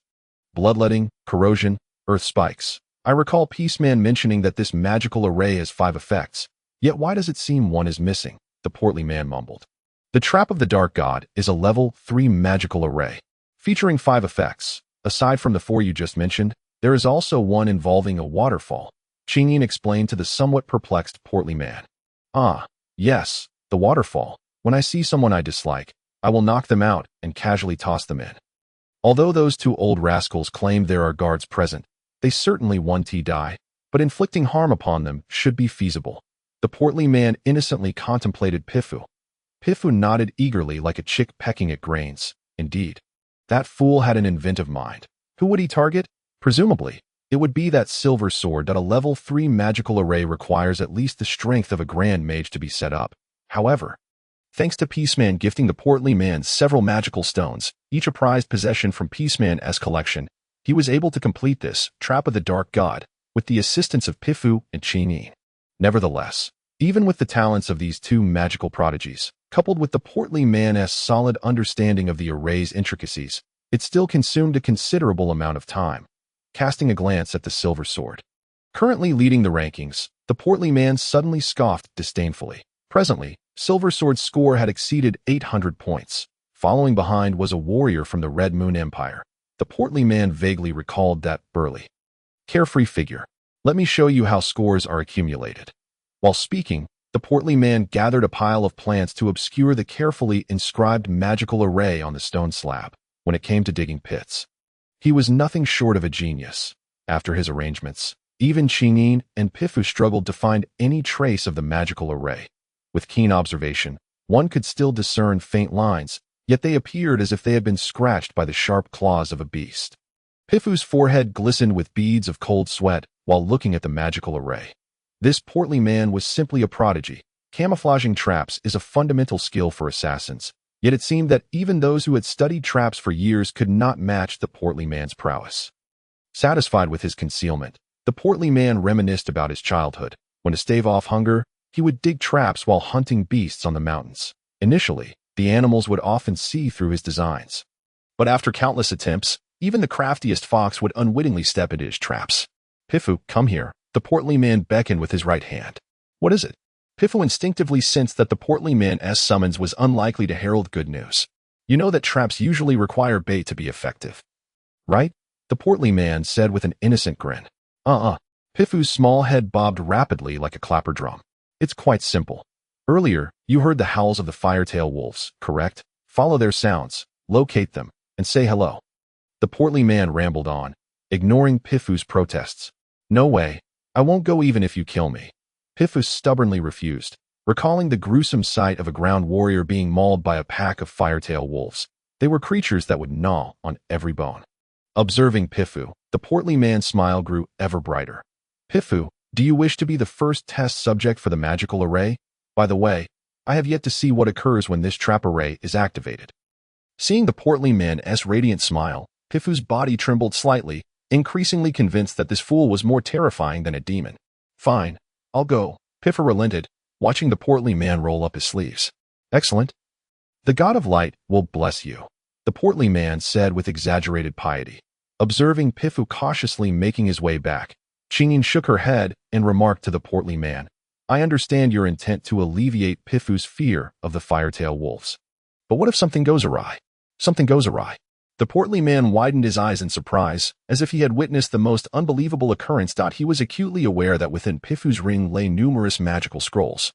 bloodletting, corrosion, earth spikes. I recall Peaceman mentioning that this magical array has 5 effects, yet why does it seem one is missing? The portly man mumbled. The Trap of the Dark God is a level 3 magical array, featuring 5 effects. Aside from the 4 you just mentioned, there is also one involving a waterfall, Qingyin explained to the somewhat perplexed portly man. Ah, yes, the waterfall. When I see someone I dislike, I will knock them out and casually toss them in. Although those 2 old rascals claim there are guards present, they certainly won't die, but inflicting harm upon them should be feasible. The portly man innocently contemplated Pifu. Pifu nodded eagerly like a chick pecking at grains. Indeed, that fool had an inventive mind. Who would he target? Presumably, it would be that silver sword. That a level 3 magical array requires at least the strength of a grand mage to be set up. However, thanks to Peaceman gifting the portly man several magical stones, each a prized possession from Peaceman's collection, he was able to complete this Trap of the Dark God with the assistance of Pifu and Qingyin. Nevertheless, Even with the talents of these two magical prodigies, coupled with the portly man's solid understanding of the array's intricacies, it still consumed a considerable amount of time. Casting a glance at the silver sword, currently leading the rankings, the portly man suddenly scoffed disdainfully. Presently, Silver Sword's score had exceeded 800 points. Following behind was a warrior from the Red Moon Empire. The portly man vaguely recalled that burly, carefree figure. Let me show you how scores are accumulated. While speaking, the portly man gathered a pile of plants to obscure the carefully inscribed magical array on the stone slab. When it came to digging pits, he was nothing short of a genius. After his arrangements, even Chinin and Pifu struggled to find any trace of the magical array. With keen observation, one could still discern faint lines, yet they appeared as if they had been scratched by the sharp claws of a beast. Pifu's forehead glistened with beads of cold sweat while looking at the magical array. This portly man was simply a prodigy. Camouflaging traps is a fundamental skill for assassins, yet it seemed that even those who had studied traps for years could not match the portly man's prowess. Satisfied with his concealment, the portly man reminisced about his childhood. When to stave off hunger, he would dig traps while hunting beasts on the mountains. Initially, the animals would often see through his designs. But after countless attempts, even the craftiest fox would unwittingly step into his traps. Pifu, come here. The portly man beckoned with his right hand. What is it? Pifu instinctively sensed that the portly man's summons was unlikely to herald good news. You know that traps usually require bait to be effective, right? The portly man said with an innocent grin. Pifu's small head bobbed rapidly like a clapper drum. It's quite simple. Earlier, you heard the howls of the firetail wolves, correct? Follow their sounds, locate them, and say hello. The portly man rambled on, ignoring Pifu's protests. No way. I won't go even if you kill me. Pifu stubbornly refused, recalling the gruesome sight of a ground warrior being mauled by a pack of firetail wolves. They were creatures that would gnaw on every bone. Observing Pifu, the portly man's smile grew ever brighter. Pifu, do you wish to be the first test subject for the magical array? By the way, I have yet to see what occurs when this trap array is activated. Seeing the portly man's radiant smile, Pifu's body trembled slightly, increasingly convinced that this fool was more terrifying than a demon. Fine, I'll go. Pifu relented, watching the portly man roll up his sleeves. Excellent. The god of light will bless you, the portly man said with exaggerated piety. Observing Pifu cautiously making his way back, Chinin shook her head and remarked to the portly man, I understand your intent to alleviate Pifu's fear of the firetail wolves. But what if something goes awry? Something goes awry. The portly man widened his eyes in surprise, as if he had witnessed the most unbelievable occurrence. He was acutely aware that within Pifu's ring lay numerous magical scrolls,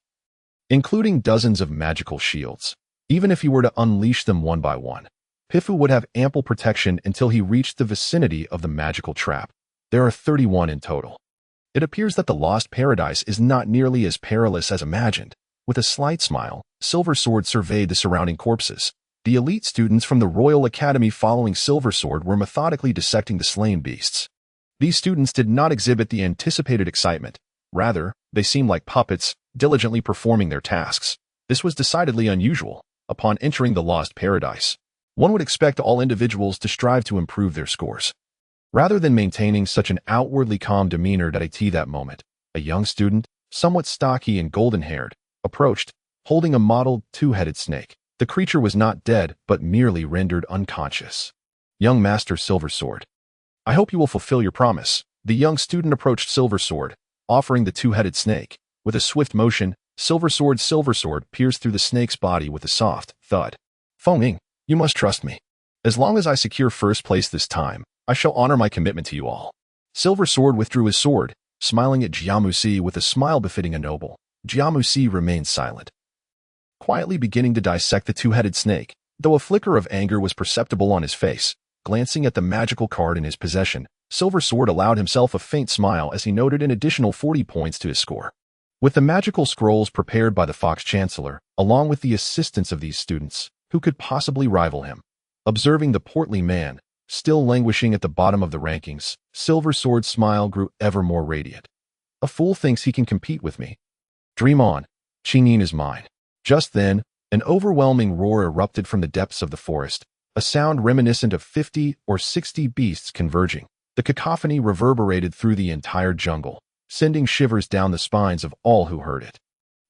including dozens of magical shields. Even if he were to unleash them one by one, Pifu would have ample protection until he reached the vicinity of the magical trap. There are 31 in total. It appears that the Lost Paradise is not nearly as perilous as imagined. With a slight smile, Silver Sword surveyed the surrounding corpses. The elite students from the Royal Academy following Silver Sword were methodically dissecting the slain beasts. These students did not exhibit the anticipated excitement. Rather, they seemed like puppets, diligently performing their tasks. This was decidedly unusual. Upon entering the Lost Paradise, one would expect all individuals to strive to improve their scores. Rather than maintaining such an outwardly calm demeanor at that moment, a young student, somewhat stocky and golden-haired, approached, holding a mottled two-headed snake. The creature was not dead, but merely rendered unconscious. Young Master Silver Sword, I hope you will fulfill your promise. The young student approached Silver Sword, offering the two-headed snake. With a swift motion, Silver Sword pierced through the snake's body with a soft thud. Feng, you must trust me. As long as I secure first place this time, I shall honor my commitment to you all. Silver Sword withdrew his sword, smiling at Jiamusi with a smile befitting a noble. Jiamusi remained silent, quietly beginning to dissect the two-headed snake, though a flicker of anger was perceptible on his face. Glancing at the magical card in his possession, Silver Sword allowed himself a faint smile as he noted an additional 40 points to his score. With the magical scrolls prepared by the Fox Chancellor, along with the assistance of these students, who could possibly rival him? Observing the portly man, still languishing at the bottom of the rankings, Silver Sword's smile grew ever more radiant. A fool thinks he can compete with me. Dream on. Chinin is mine. Just then, an overwhelming roar erupted from the depths of the forest, a sound reminiscent of 50 or 60 beasts converging. The cacophony reverberated through the entire jungle, sending shivers down the spines of all who heard it.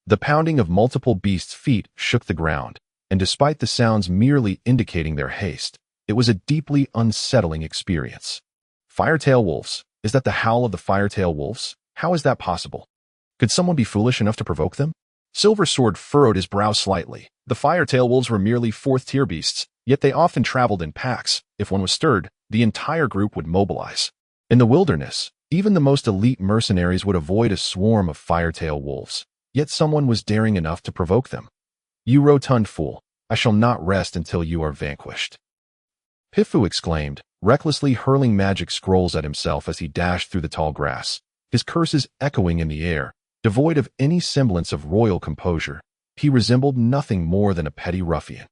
The pounding of multiple beasts' feet shook the ground, and despite the sounds merely indicating their haste, it was a deeply unsettling experience. Firetail wolves. Is that the howl of the firetail wolves? How is that possible? Could someone be foolish enough to provoke them? Silver Sword furrowed his brow slightly. The firetail wolves were merely fourth-tier beasts, yet they often traveled in packs. If one was stirred, the entire group would mobilize. In the wilderness, even the most elite mercenaries would avoid a swarm of firetail wolves, yet someone was daring enough to provoke them. You rotund fool, I shall not rest until you are vanquished. Pifu exclaimed, recklessly hurling magic scrolls at himself as he dashed through the tall grass, his curses echoing in the air. Devoid of any semblance of royal composure, he resembled nothing more than a petty ruffian.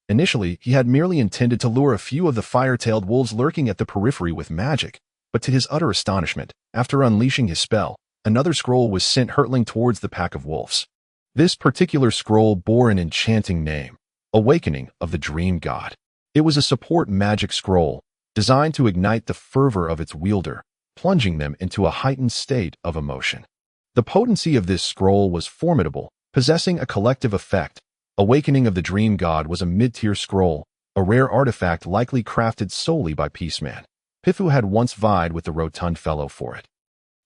Initially, he had merely intended to lure a few of the fire-tailed wolves lurking at the periphery with magic, but to his utter astonishment, after unleashing his spell, another scroll was sent hurtling towards the pack of wolves. This particular scroll bore an enchanting name, Awakening of the Dream God. It was a support magic scroll, designed to ignite the fervor of its wielder, plunging them into a heightened state of emotion. The potency of this scroll was formidable, possessing a collective effect. Awakening of the Dream God was a mid-tier scroll, a rare artifact likely crafted solely by Peaceman. Pifu had once vied with the rotund fellow for it,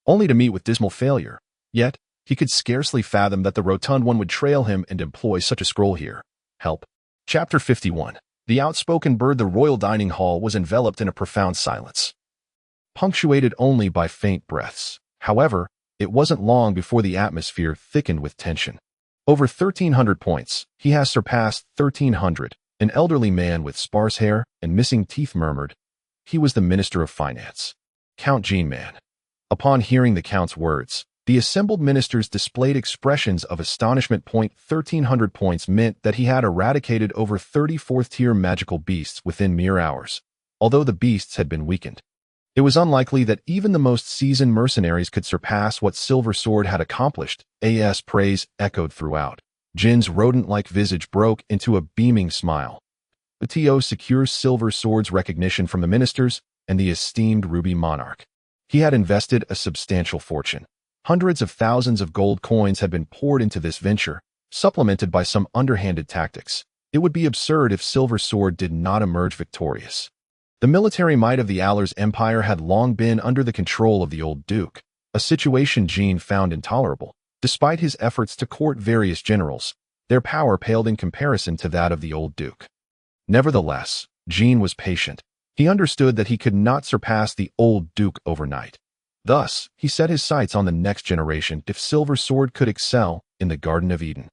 only to meet with dismal failure. Yet, he could scarcely fathom that the rotund one would trail him and employ such a scroll here. Help. Chapter 51. The outspoken bird. The royal dining hall was enveloped in a profound silence, punctuated only by faint breaths. However, it wasn't long before the atmosphere thickened with tension. Over 1,300 points. He has surpassed 1,300. An elderly man with sparse hair and missing teeth murmured. He was the Minister of Finance, Count Jean-Man. Upon hearing the Count's words, the assembled ministers displayed expressions of astonishment. 1,300 points meant that he had eradicated over 30 fourth-tier magical beasts within mere hours, although the beasts had been weakened. It was unlikely that even the most seasoned mercenaries could surpass what Silver Sword had accomplished. As praise echoed throughout, Jin's rodent-like visage broke into a beaming smile. Batio secures Silver Sword's recognition from the ministers and the esteemed Ruby Monarch. He had invested a substantial fortune. Hundreds of thousands of gold coins had been poured into this venture, supplemented by some underhanded tactics. It would be absurd if Silver Sword did not emerge victorious. The military might of the Allers Empire had long been under the control of the old Duke, a situation Jean found intolerable. Despite his efforts to court various generals, their power paled in comparison to that of the old Duke. Nevertheless, Jean was patient. He understood that he could not surpass the old Duke overnight. Thus, he set his sights on the next generation. If Silver Sword could excel in the Garden of Eden,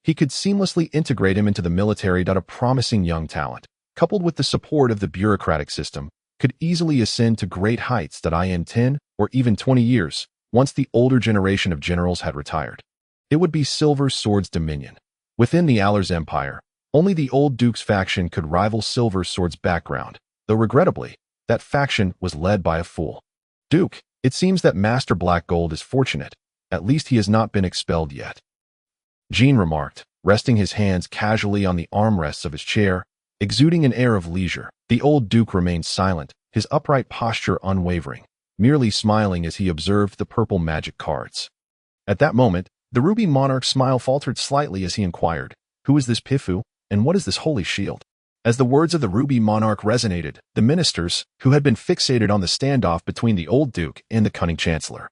he could seamlessly integrate him into the military. A promising young talent, coupled with the support of the bureaucratic system, could easily ascend to great heights. In 10 or even 20 years, once the older generation of generals had retired, it would be Silver Sword's dominion. Within the Allers Empire, only the old Duke's faction could rival Silver Sword's background, though regrettably, that faction was led by a fool. Duke, it seems that Master Black Gold is fortunate. At least he has not been expelled yet, Jean remarked, resting his hands casually on the armrests of his chair, exuding an air of leisure. The old Duke remained silent, his upright posture unwavering, merely smiling as he observed the purple magic cards. At that moment, the Ruby Monarch's smile faltered slightly as he inquired, "Who is this Pifu, and what is this holy shield?" As the words of the Ruby Monarch resonated, the ministers, who had been fixated on the standoff between the old Duke and the cunning Chancellor,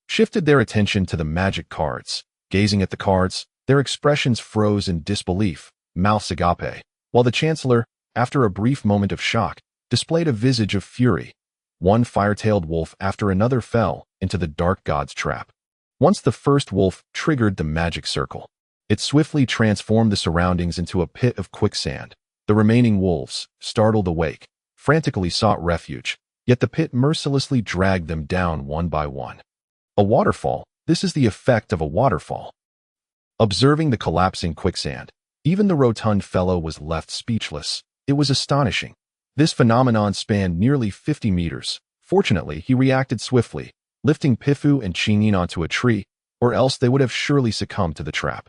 shifted their attention to the magic cards. Gazing at the cards, their expressions froze in disbelief, mouths agape, while the Chancellor, after a brief moment of shock, displayed a visage of fury. One fire-tailed wolf after another fell into the dark god's trap. Once the first wolf triggered the magic circle, it swiftly transformed the surroundings into a pit of quicksand. The remaining wolves, startled awake, frantically sought refuge, yet the pit mercilessly dragged them down one by one. A waterfall. This is the effect of a waterfall. Observing the collapsing quicksand, even the rotund fellow was left speechless. It was astonishing. This phenomenon spanned nearly 50 meters. Fortunately, he reacted swiftly, lifting Pifu and Chingyin onto a tree, or else they would have surely succumbed to the trap.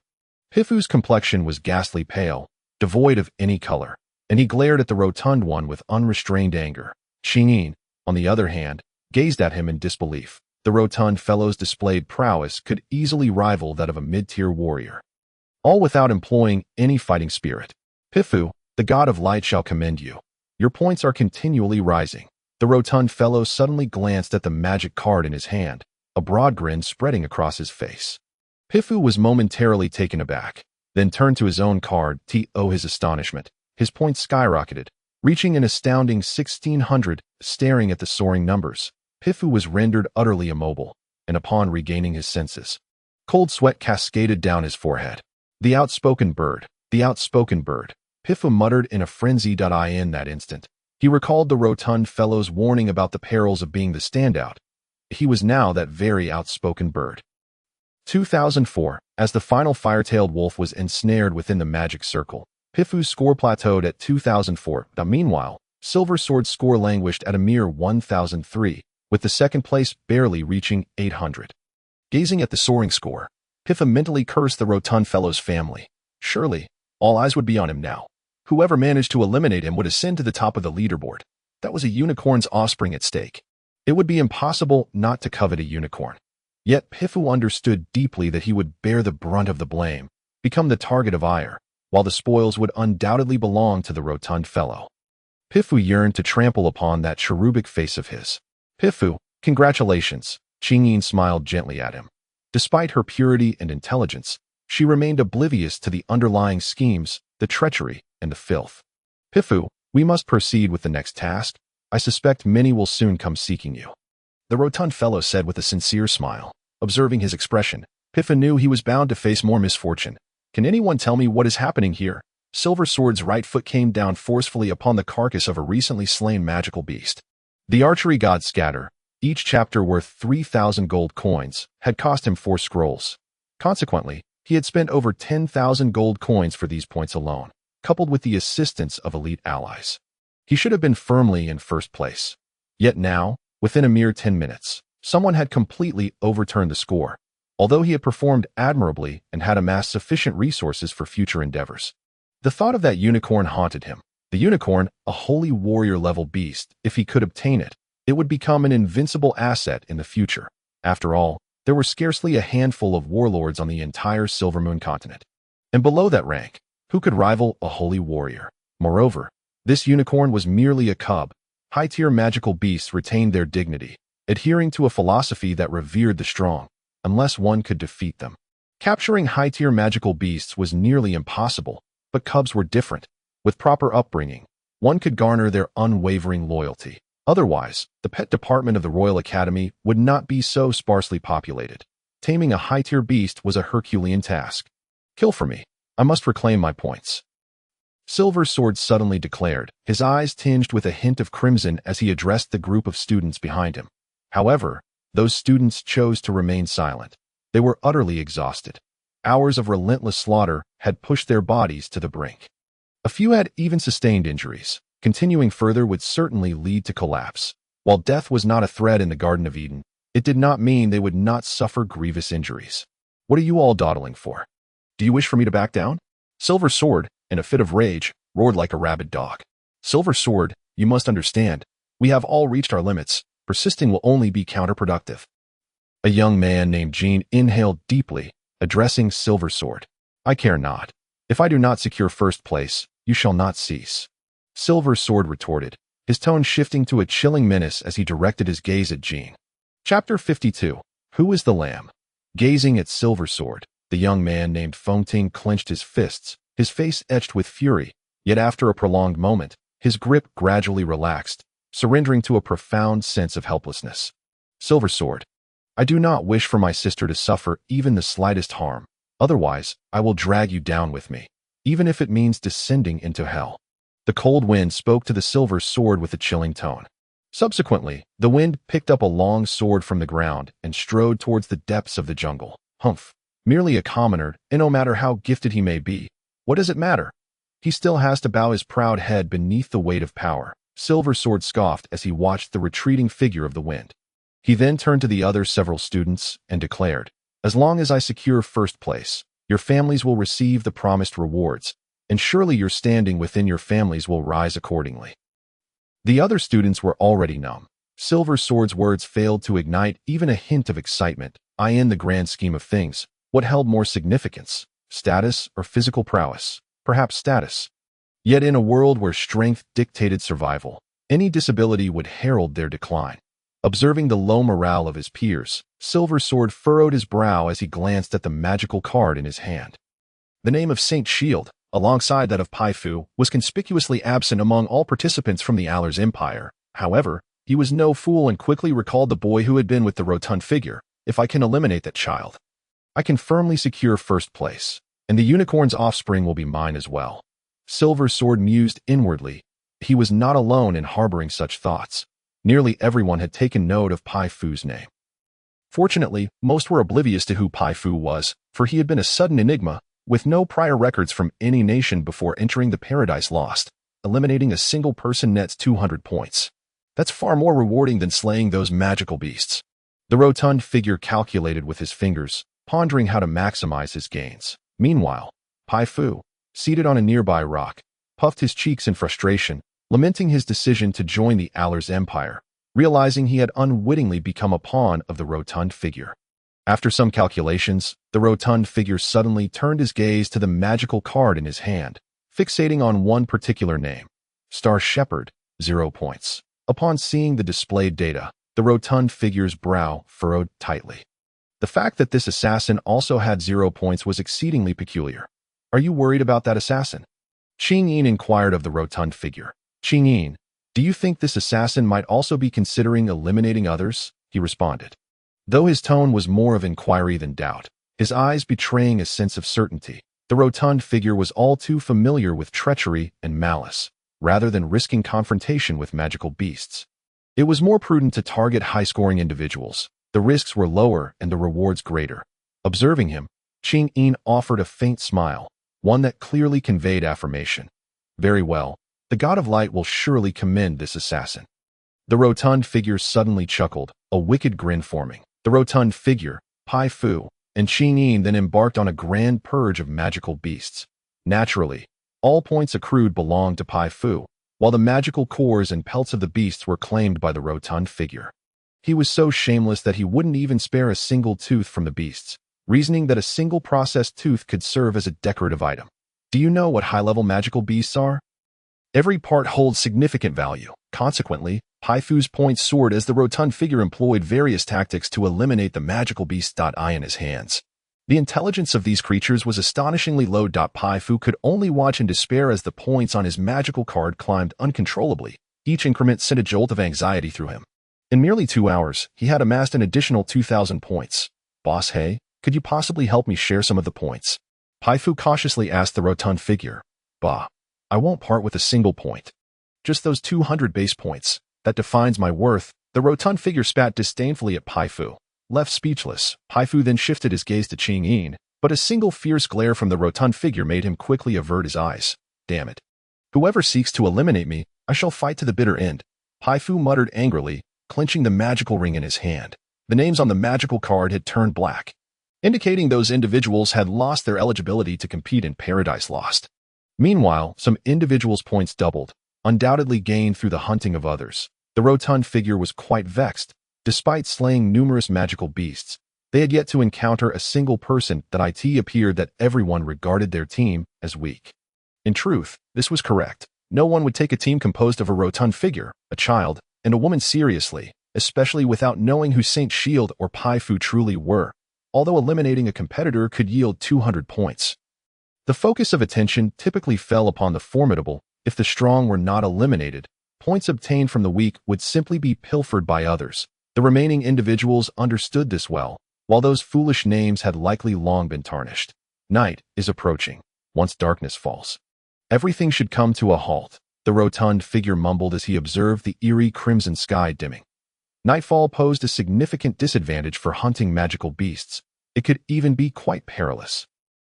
Pifu's complexion was ghastly pale, devoid of any color, and he glared at the rotund one with unrestrained anger. Chingyin, on the other hand, gazed at him in disbelief. the rotund fellow's displayed prowess could easily rival that of a mid-tier warrior, all without employing any fighting spirit. Pifu, the god of light shall commend you. Your points are continually rising. The rotund fellow suddenly glanced at the magic card in his hand, a broad grin spreading across his face. Pifu was momentarily taken aback, then turned to his own card. To his astonishment, his points skyrocketed, reaching an astounding 1,600. Staring at the soaring numbers, Pifu was rendered utterly immobile, and upon regaining his senses, cold sweat cascaded down his forehead. The outspoken bird, the outspoken bird, Pifu muttered in a frenzy. In that instant, he recalled the rotund fellow's warning about the perils of being the standout. He was now that very outspoken bird. 2004, as the final fire-tailed wolf was ensnared within the magic circle, Pifu's score plateaued at 2004. Meanwhile, Silver Sword's score languished at a mere 1003, with the second place barely reaching 800. Gazing at the soaring score, Pifu mentally cursed the rotund fellow's family. Surely, all eyes would be on him now. Whoever managed to eliminate him would ascend to the top of the leaderboard. That was a unicorn's offspring at stake. It would be impossible not to covet a unicorn. Yet Pifu understood deeply that he would bear the brunt of the blame, become the target of ire, while the spoils would undoubtedly belong to the rotund fellow. Pifu yearned to trample upon that cherubic face of his. Pifu, congratulations, Qingyin smiled gently at him. Despite her purity and intelligence, she remained oblivious to the underlying schemes, the treachery, and the filth. Pifu, we must proceed with the next task. I suspect many will soon come seeking you. The rotund fellow said with a sincere smile. Observing his expression, Pifu knew he was bound to face more misfortune. Can anyone tell me what is happening here? Silver Sword's right foot came down forcefully upon the carcass of a recently slain magical beast. The archery god Scatter, each chapter worth 3,000 gold coins, had cost him 4 scrolls. Consequently, he had spent over 10,000 gold coins for these points alone, coupled with the assistance of elite allies. He should have been firmly in first place. Yet now, within a mere 10 minutes, someone had completely overturned the score, although he had performed admirably and had amassed sufficient resources for future endeavors. The thought of that unicorn haunted him. The unicorn, a holy warrior-level beast, if he could obtain it, it would become an invincible asset in the future. After all, there were scarcely a handful of warlords on the entire Silvermoon continent. And below that rank, who could rival a holy warrior? Moreover, this unicorn was merely a cub. High-tier magical beasts retained their dignity, adhering to a philosophy that revered the strong, unless one could defeat them. Capturing high-tier magical beasts was nearly impossible, but cubs were different. With proper upbringing, one could garner their unwavering loyalty. Otherwise, the pet department of the Royal Academy would not be so sparsely populated. Taming a high-tier beast was a Herculean task. Kill for me. I must reclaim my points. Silver Sword suddenly declared, his eyes tinged with a hint of crimson as he addressed the group of students behind him. However, those students chose to remain silent. They were utterly exhausted. Hours of relentless slaughter had pushed their bodies to the brink. A few had even sustained injuries. Continuing further would certainly lead to collapse. While death was not a threat in the Garden of Eden, it did not mean they would not suffer grievous injuries. What are you all dawdling for? Do you wish for me to back down? Silver Sword, in a fit of rage, roared like a rabid dog. Silver Sword, you must understand, we have all reached our limits. Persisting will only be counterproductive. A young man named Jean inhaled deeply, addressing Silver Sword. I care not. If I do not secure first place, you shall not cease. Silver Sword retorted, his tone shifting to a chilling menace as he directed his gaze at Jean. Chapter 52. Who is the Lamb? Gazing at Silver Sword, the young man named Fengting clenched his fists, his face etched with fury, yet after a prolonged moment, his grip gradually relaxed, surrendering to a profound sense of helplessness. Silver Sword, I do not wish for my sister to suffer even the slightest harm. Otherwise, I will drag you down with me, even if it means descending into hell. The cold wind spoke to the Silver Sword with a chilling tone. Subsequently, the wind picked up a long sword from the ground and strode towards the depths of the jungle. Humph, merely a commoner, and no matter how gifted he may be, what does it matter? He still has to bow his proud head beneath the weight of power. Silver Sword scoffed as he watched the retreating figure of the wind. He then turned to the other several students and declared, as long as I secure first place, your families will receive the promised rewards, and surely your standing within your families will rise accordingly. The other students were already numb. Silver Sword's words failed to ignite even a hint of excitement. In the grand scheme of things, what held more significance? Status or physical prowess? Perhaps status. Yet in a world where strength dictated survival, any disability would herald their decline. Observing the low morale of his peers, Silver Sword furrowed his brow as he glanced at the magical card in his hand. The name of Saint Shield, alongside that of Pai Fu, was conspicuously absent among all participants from the Allers Empire. However, he was no fool and quickly recalled the boy who had been with the rotund figure. If I can eliminate that child, I can firmly secure first place, and the unicorn's offspring will be mine as well. Silver Sword mused inwardly. He was not alone in harboring such thoughts. Nearly everyone had taken note of Pai Fu's name. Fortunately, most were oblivious to who Pai Fu was, for he had been a sudden enigma, with no prior records from any nation before entering the Paradise Lost. Eliminating a single person nets 200 points. That's far more rewarding than slaying those magical beasts. The rotund figure calculated with his fingers, pondering how to maximize his gains. Meanwhile, Pai Fu, seated on a nearby rock, puffed his cheeks in frustration, lamenting his decision to join the Allers Empire, realizing he had unwittingly become a pawn of the rotund figure. After some calculations, the rotund figure suddenly turned his gaze to the magical card in his hand, fixating on one particular name. Star Shepherd, 0 points. Upon seeing the displayed data, the rotund figure's brow furrowed tightly. The fact that this assassin also had 0 points was exceedingly peculiar. Are you worried about that assassin? Qing Yin inquired of the rotund figure. Qing Yin, do you think this assassin might also be considering eliminating others? He responded. Though his tone was more of inquiry than doubt, his eyes betraying a sense of certainty, the rotund figure was all too familiar with treachery and malice, rather than risking confrontation with magical beasts. It was more prudent to target high-scoring individuals. The risks were lower and the rewards greater. Observing him, Qing Yin offered a faint smile, one that clearly conveyed affirmation. Very well, the God of Light will surely commend this assassin. The rotund figure suddenly chuckled, a wicked grin forming. The rotund figure, Pai Fu, and Qing Yin then embarked on a grand purge of magical beasts. Naturally, all points accrued belonged to Pai Fu, while the magical cores and pelts of the beasts were claimed by the rotund figure. He was so shameless that he wouldn't even spare a single tooth from the beasts, reasoning that a single processed tooth could serve as a decorative item. Do you know what high-level magical beasts are? Every part holds significant value. Consequently, Pai Fu's points soared as the rotund figure employed various tactics to eliminate the magical beasts. In his hands. The intelligence of these creatures was astonishingly low. Pai Fu could only watch in despair as the points on his magical card climbed uncontrollably. Each increment sent a jolt of anxiety through him. In merely 2 hours, he had amassed an additional 2,000 points. Boss He, could you possibly help me share some of the points? Pai Fu cautiously asked the rotund figure. Bah, I won't part with a single point. Just those 200 base points. That defines my worth. The rotund figure spat disdainfully at Pai Fu. Left speechless, Pai Fu then shifted his gaze to Qing Yin, but a single fierce glare from the rotund figure made him quickly avert his eyes. Damn it. Whoever seeks to eliminate me, I shall fight to the bitter end. Pai Fu muttered angrily, clenching the magical ring in his hand. The names on the magical card had turned black, indicating those individuals had lost their eligibility to compete in Paradise Lost. Meanwhile, some individuals' points doubled, undoubtedly gained through the hunting of others. The rotund figure was quite vexed. Despite slaying numerous magical beasts, they had yet to encounter a single person that it appeared that everyone regarded their team as weak. In truth, this was correct. No one would take a team composed of a rotund figure, a child, and a woman seriously, especially without knowing who Saint Shield or Pai Fu truly were, although eliminating a competitor could yield 200 points. The focus of attention typically fell upon the formidable. If the strong were not eliminated, points obtained from the weak would simply be pilfered by others. The remaining individuals understood this well, while those foolish names had likely long been tarnished. Night is approaching. Once darkness falls, everything should come to a halt, the rotund figure mumbled as he observed the eerie crimson sky dimming. Nightfall posed a significant disadvantage for hunting magical beasts. It could even be quite perilous,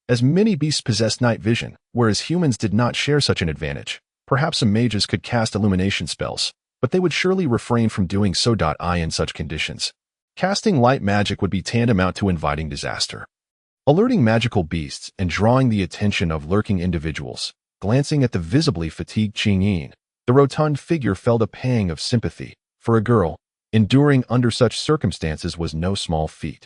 as many beasts possessed night vision, whereas humans did not share such an advantage. Perhaps some mages could cast illumination spells, but they would surely refrain from doing so. In such conditions, casting light magic would be tantamount to inviting disaster. Alerting magical beasts and drawing the attention of lurking individuals, glancing at the visibly fatigued Qing Yin, the rotund figure felt a pang of sympathy. For a girl, Enduring under such circumstances was no small feat,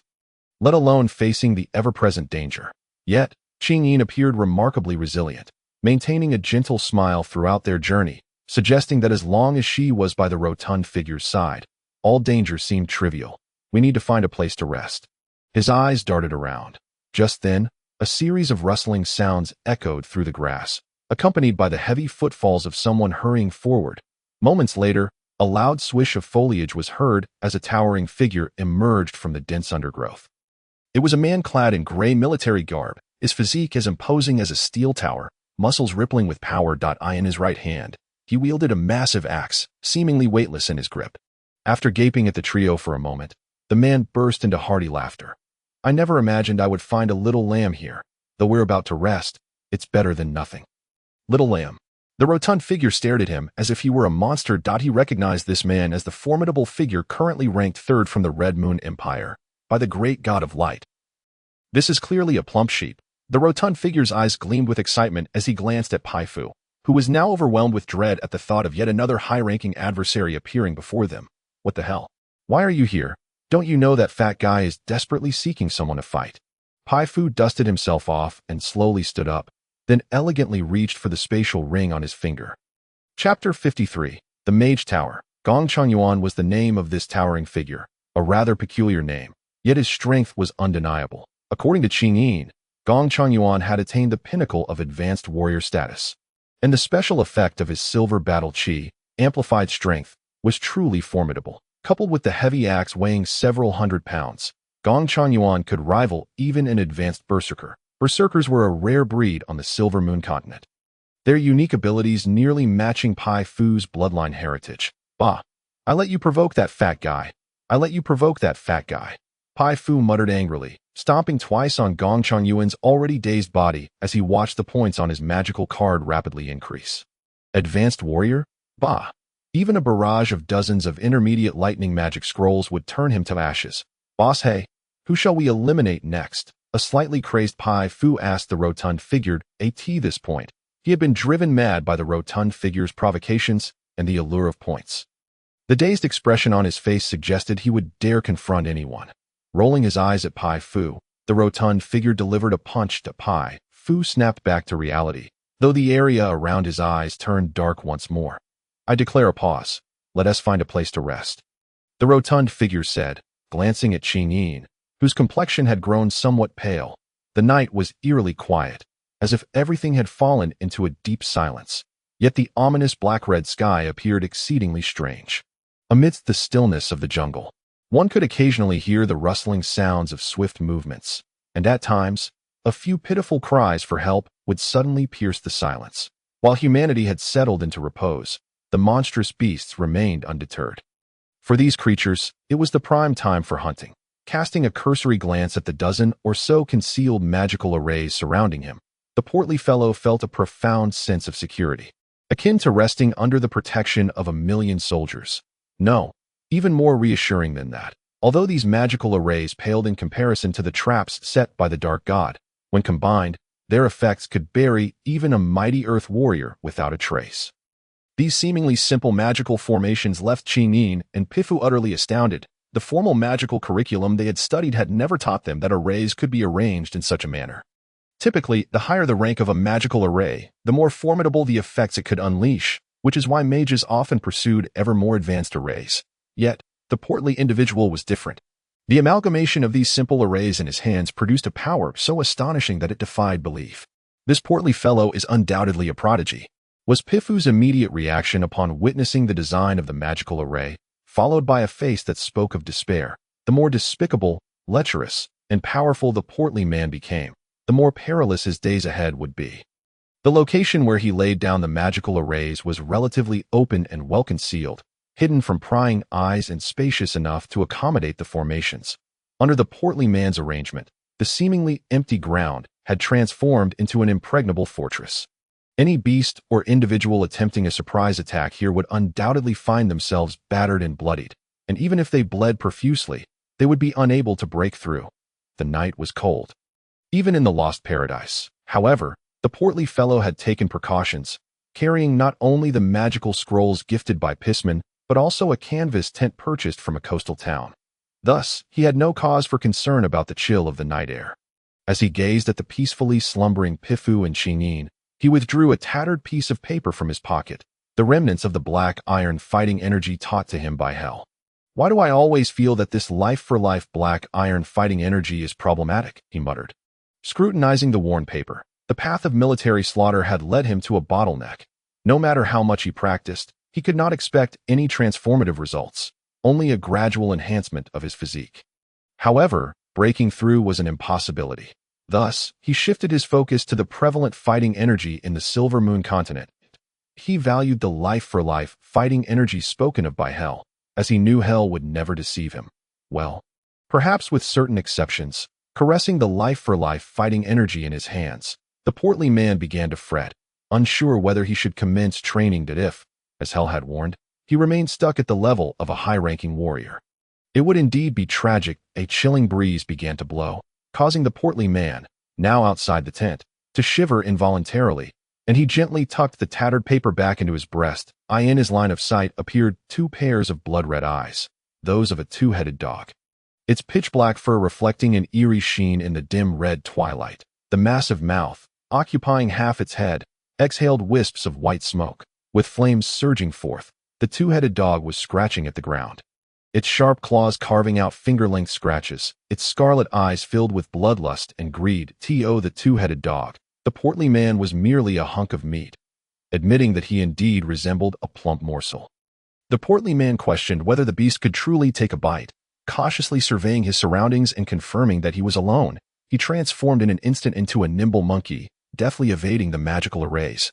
let alone facing the ever-present danger. Yet, Qing Yin appeared remarkably resilient, maintaining a gentle smile throughout their journey, suggesting that as long as she was by the rotund figure's side, all danger seemed trivial. We need to find a place to rest. His eyes darted around. Just then, a series of rustling sounds echoed through the grass, accompanied by the heavy footfalls of someone hurrying forward. Moments later, a loud swish of foliage was heard as a towering figure emerged from the dense undergrowth. It was a man clad in gray military garb, his physique as imposing as a steel tower, muscles rippling with power. In his right hand, he wielded a massive axe, seemingly weightless in his grip. After gaping at the trio for a moment, the man burst into hearty laughter. I never imagined I would find a little lamb here. Though we're about to rest, it's better than nothing. Little lamb. The rotund figure stared at him as if he were a monster. He recognized this man as the formidable figure currently ranked third from the Red Moon Empire, by the great god of light. This is clearly a plump sheep. The rotund figure's eyes gleamed with excitement as he glanced at Pai Fu, who was now overwhelmed with dread at the thought of yet another high-ranking adversary appearing before them. What the hell? Why are you here? Don't you know that fat guy is desperately seeking someone to fight? Pai Fu dusted himself off and slowly stood up, then elegantly reached for the spatial ring on his finger. Chapter 53. The Mage Tower. Gong Changyuan was the name of this towering figure, a rather peculiar name, yet his strength was undeniable. According to Qing Yin, Gong Changyuan had attained the pinnacle of advanced warrior status, and the special effect of his silver battle qi, amplified strength, was truly formidable. Coupled with the heavy axe weighing several hundred pounds, Gong Changyuan could rival even an advanced berserker. Berserkers were a rare breed on the Silver Moon continent, their unique abilities nearly matching Pai Fu's bloodline heritage. Bah! I let you provoke that fat guy. I let you provoke that fat guy. Pai Fu muttered angrily, stomping twice on Gong Changyuan's already dazed body as he watched the points on his magical card rapidly increase. Advanced warrior? Bah! Even a barrage of dozens of intermediate lightning magic scrolls would turn him to ashes. Boss, hey, who shall we eliminate next? A slightly crazed Pai Fu asked the rotund figure. At this point, he had been driven mad by the rotund figure's provocations and the allure of points. The dazed expression on his face suggested he would dare confront anyone. Rolling his eyes at Pai Fu, the rotund figure delivered a punch to Pai Fu snapped back to reality, though the area around his eyes turned dark once more. I declare a pause. Let us find a place to rest. The rotund figure said, glancing at Qing Yin, whose complexion had grown somewhat pale. The night was eerily quiet, as if everything had fallen into a deep silence. Yet the ominous black-red sky appeared exceedingly strange. Amidst the stillness of the jungle, one could occasionally hear the rustling sounds of swift movements, and at times, a few pitiful cries for help would suddenly pierce the silence. While humanity had settled into repose, the monstrous beasts remained undeterred. For these creatures, it was the prime time for hunting. Casting a cursory glance at the dozen or so concealed magical arrays surrounding him, the portly fellow felt a profound sense of security, akin to resting under the protection of 1,000,000 soldiers. No, even more reassuring than that. Although these magical arrays paled in comparison to the traps set by the Dark God, when combined, their effects could bury even a mighty earth warrior without a trace. These seemingly simple magical formations left Qing Yin and Pai Fu utterly astounded. The formal magical curriculum they had studied had never taught them that arrays could be arranged in such a manner. Typically, the higher the rank of a magical array, the more formidable the effects it could unleash, which is why mages often pursued ever more advanced arrays. Yet, the portly individual was different. The amalgamation of these simple arrays in his hands produced a power so astonishing that it defied belief. This portly fellow is undoubtedly a prodigy, was Pai Fu's immediate reaction upon witnessing the design of the magical array, followed by a face that spoke of despair. The more despicable, lecherous, and powerful the portly man became, the more perilous his days ahead would be. The location where he laid down the magical arrays was relatively open and well concealed, hidden from prying eyes and spacious enough to accommodate the formations. Under the portly man's arrangement, the seemingly empty ground had transformed into an impregnable fortress. Any beast or individual attempting a surprise attack here would undoubtedly find themselves battered and bloodied, and even if they bled profusely, they would be unable to break through. The night was cold. Even in the Lost Paradise, however, the portly fellow had taken precautions, carrying not only the magical scrolls gifted by Pisman, but also a canvas tent purchased from a coastal town. Thus, he had no cause for concern about the chill of the night air. As he gazed at the peacefully slumbering Pifu and Xingyin, he withdrew a tattered piece of paper from his pocket, the remnants of the black iron fighting energy taught to him by hell. "Why do I always feel that this life-for-life black iron fighting energy is problematic?" he muttered. Scrutinizing the worn paper, the path of military slaughter had led him to a bottleneck. No matter how much he practiced, he could not expect any transformative results, only a gradual enhancement of his physique. However, breaking through was an impossibility. Thus, he shifted his focus to the prevalent fighting energy in the Silver Moon continent. He valued the life-for-life fighting energy spoken of by Hell, as he knew Hell would never deceive him. Well, perhaps with certain exceptions, caressing the life-for-life fighting energy in his hands, the portly man began to fret, unsure whether he should commence training that if, as Hell had warned, he remained stuck at the level of a high-ranking warrior. It would indeed be tragic. A chilling breeze began to blow, causing the portly man, now outside the tent, to shiver involuntarily, and he gently tucked the tattered paper back into his breast. In his line of sight appeared two pairs of blood-red eyes, those of a two-headed dog. Its pitch-black fur reflecting an eerie sheen in the dim red twilight. The massive mouth, occupying half its head, exhaled wisps of white smoke. With flames surging forth, the two-headed dog was scratching at the ground, its sharp claws carving out finger-length scratches, its scarlet eyes filled with bloodlust and greed. The two-headed dog, the portly man was merely a hunk of meat, admitting that he indeed resembled a plump morsel. The portly man questioned whether the beast could truly take a bite. Cautiously surveying his surroundings and confirming that he was alone, he transformed in an instant into a nimble monkey, deftly evading the magical arrays.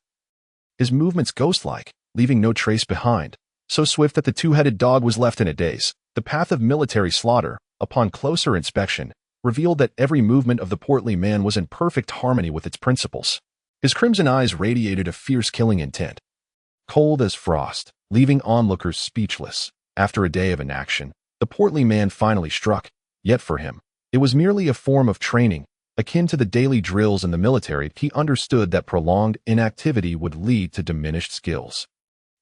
His movements ghost-like, leaving no trace behind, so swift that the two-headed dog was left in a daze. The path of military slaughter, upon closer inspection, revealed that every movement of the portly man was in perfect harmony with its principles. His crimson eyes radiated a fierce killing intent. Cold as frost, leaving onlookers speechless. After a day of inaction, the portly man finally struck, yet for him, it was merely a form of training, akin to the daily drills in the military. He understood that prolonged inactivity would lead to diminished skills.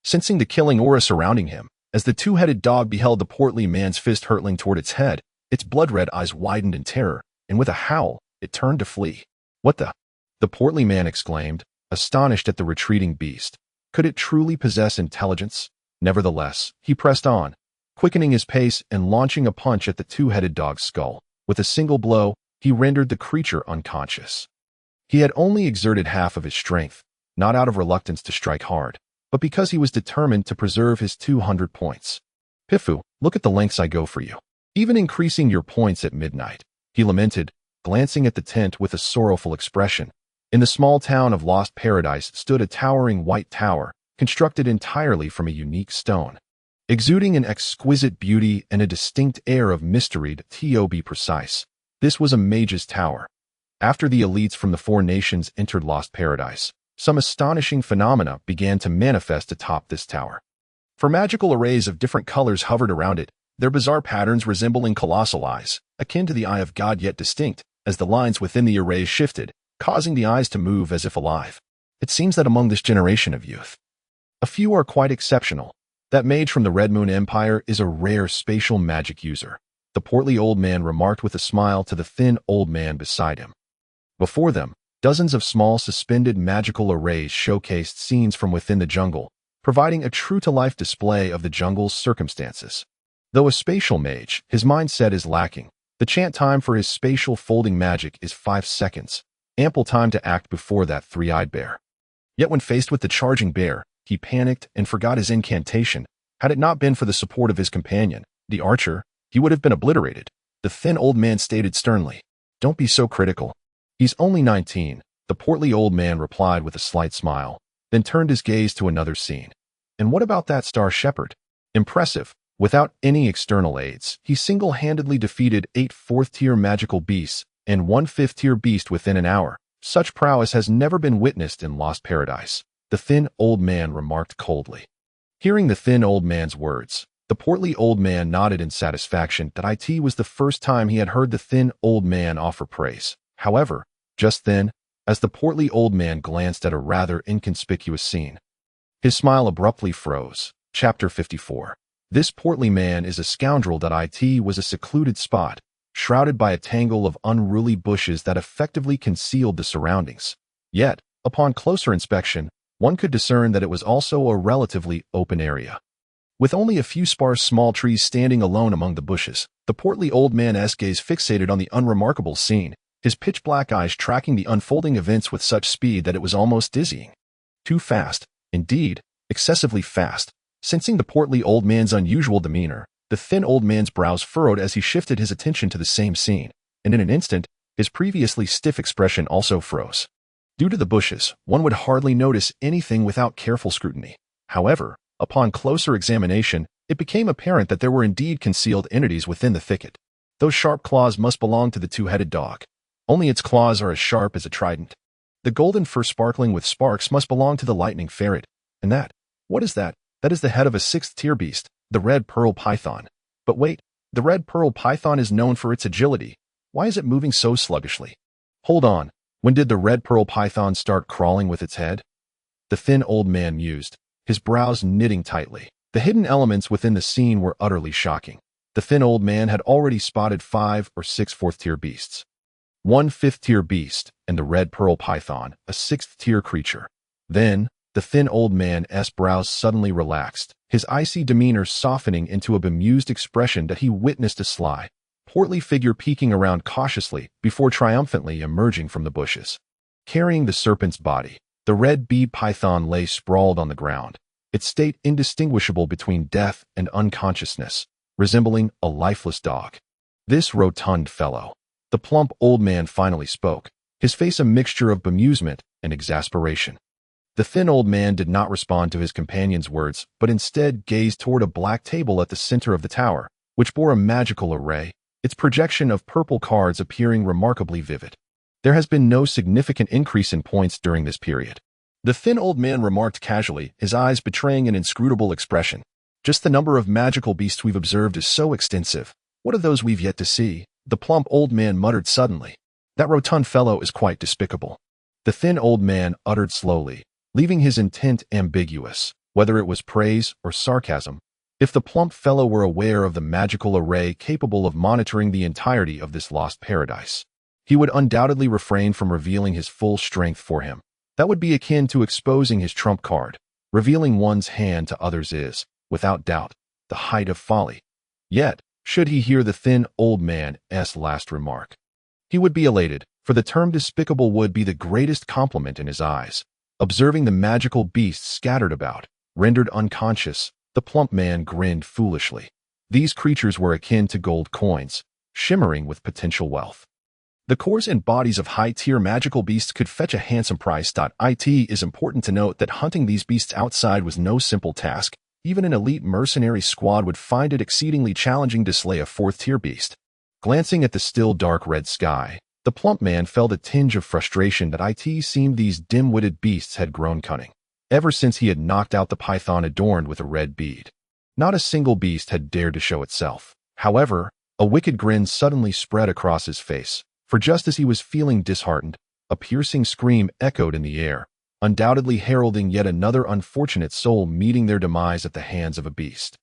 Sensing the killing aura surrounding him, as the two-headed dog beheld the portly man's fist hurtling toward its head, its blood-red eyes widened in terror, and with a howl, it turned to flee. "What the?" the portly man exclaimed, astonished at the retreating beast. Could it truly possess intelligence? Nevertheless, he pressed on, quickening his pace and launching a punch at the two-headed dog's skull. With a single blow, he rendered the creature unconscious. He had only exerted half of his strength, not out of reluctance to strike hard, but because he was determined to preserve his 200 points. "Pifu, look at the lengths I go for you, even increasing your points at midnight," he lamented, glancing at the tent with a sorrowful expression. In the small town of Lost Paradise stood a towering white tower, constructed entirely from a unique stone, exuding an exquisite beauty and a distinct air of mystery. To be precise, this was a mage's tower. After the elites from the 4 nations entered Lost Paradise, some astonishing phenomena began to manifest atop this tower. For magical arrays of different colors hovered around it, their bizarre patterns resembling colossal eyes, akin to the eye of God yet distinct, as the lines within the arrays shifted, causing the eyes to move as if alive. It seems that among this generation of youth, a few are quite exceptional. That mage from the Red Moon Empire is a rare spatial magic user, the portly old man remarked with a smile to the thin old man beside him. Before them, dozens of small suspended magical arrays showcased scenes from within the jungle, providing a true-to-life display of the jungle's circumstances. Though a spatial mage, his mindset is lacking. The chant time for his spatial folding magic is 5 seconds, ample time to act before that three-eyed bear. Yet when faced with the charging bear, he panicked and forgot his incantation. Had it not been for the support of his companion, the archer, he would have been obliterated. The thin old man stated sternly, "Don't be so critical. He's only 19, the portly old man replied with a slight smile, then turned his gaze to another scene. "And what about that star shepherd? Impressive. Without any external aids, he single-handedly defeated 8 4th-tier magical beasts and 1 5th-tier beast within an hour. Such prowess has never been witnessed in Lost Paradise," the thin old man remarked coldly. Hearing the thin old man's words, the portly old man nodded in satisfaction. That was the first time he had heard the thin old man offer praise. However, just then, as the portly old man glanced at a rather inconspicuous scene, his smile abruptly froze. Chapter 54. This portly man is a scoundrel. It was a secluded spot, shrouded by a tangle of unruly bushes that effectively concealed the surroundings. Yet, upon closer inspection, one could discern that it was also a relatively open area. With only a few sparse small trees standing alone among the bushes, the portly old man's gaze fixated on the unremarkable scene, his pitch-black eyes tracking the unfolding events with such speed that it was almost dizzying. Too fast, indeed, excessively fast. Sensing the portly old man's unusual demeanor, the thin old man's brows furrowed as he shifted his attention to the same scene, and in an instant, his previously stiff expression also froze. Due to the bushes, one would hardly notice anything without careful scrutiny. However, upon closer examination, it became apparent that there were indeed concealed entities within the thicket. Those sharp claws must belong to the two-headed dog. Only its claws are as sharp as a trident. The golden fur sparkling with sparks must belong to the lightning ferret. And what is that? That is the head of a sixth-tier beast, the red pearl python. But wait, the red pearl python is known for its agility. Why is it moving so sluggishly? Hold on, when did the red pearl python start crawling with its head? The thin old man mused, his brows knitting tightly. The hidden elements within the scene were utterly shocking. The thin old man had already spotted 5 or 6 fourth-tier beasts. One fifth-tier beast, and the red pearl python, a sixth-tier creature. Then, the thin old man's brows suddenly relaxed, his icy demeanor softening into a bemused expression that he witnessed a sly, portly figure peeking around cautiously before triumphantly emerging from the bushes. Carrying the serpent's body, the red bee python lay sprawled on the ground, its state indistinguishable between death and unconsciousness, resembling a lifeless dog. This rotund fellow. The plump old man finally spoke, his face a mixture of bemusement and exasperation. The thin old man did not respond to his companion's words, but instead gazed toward a black table at the center of the tower, which bore a magical array, its projection of purple cards appearing remarkably vivid. There has been no significant increase in points during this period. The thin old man remarked casually, his eyes betraying an inscrutable expression. Just the number of magical beasts we've observed is so extensive. What of those we've yet to see? The plump old man muttered suddenly. That rotund fellow is quite despicable. The thin old man uttered slowly, leaving his intent ambiguous, whether it was praise or sarcasm. If the plump fellow were aware of the magical array capable of monitoring the entirety of this lost paradise, he would undoubtedly refrain from revealing his full strength for him. That would be akin to exposing his trump card. Revealing one's hand to others is, without doubt, the height of folly. Yet, should he hear the thin old man's last remark, he would be elated, for the term despicable would be the greatest compliment in his eyes. Observing the magical beasts scattered about, rendered unconscious, the plump man grinned foolishly. These creatures were akin to gold coins, shimmering with potential wealth. The cores and bodies of high-tier magical beasts could fetch a handsome price. It is important to note that hunting these beasts outside was no simple task. Even an elite mercenary squad would find it exceedingly challenging to slay a fourth-tier beast. Glancing at the still dark red sky, the plump man felt a tinge of frustration that it seemed these dim-witted beasts had grown cunning. Ever since he had knocked out the python adorned with a red bead, not a single beast had dared to show itself. However, a wicked grin suddenly spread across his face, for just as he was feeling disheartened, a piercing scream echoed in the air, undoubtedly heralding yet another unfortunate soul meeting their demise at the hands of a beast.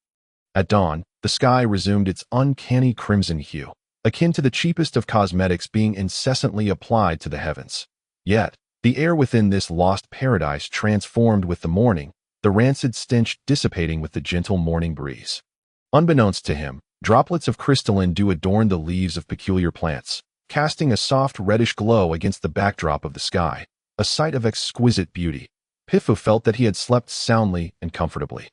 At dawn, the sky resumed its uncanny crimson hue, akin to the cheapest of cosmetics being incessantly applied to the heavens. Yet, the air within this lost paradise transformed with the morning, the rancid stench dissipating with the gentle morning breeze. Unbeknownst to him, droplets of crystalline dew adorned the leaves of peculiar plants, casting a soft reddish glow against the backdrop of the sky, a sight of exquisite beauty. Pifu felt that he had slept soundly and comfortably.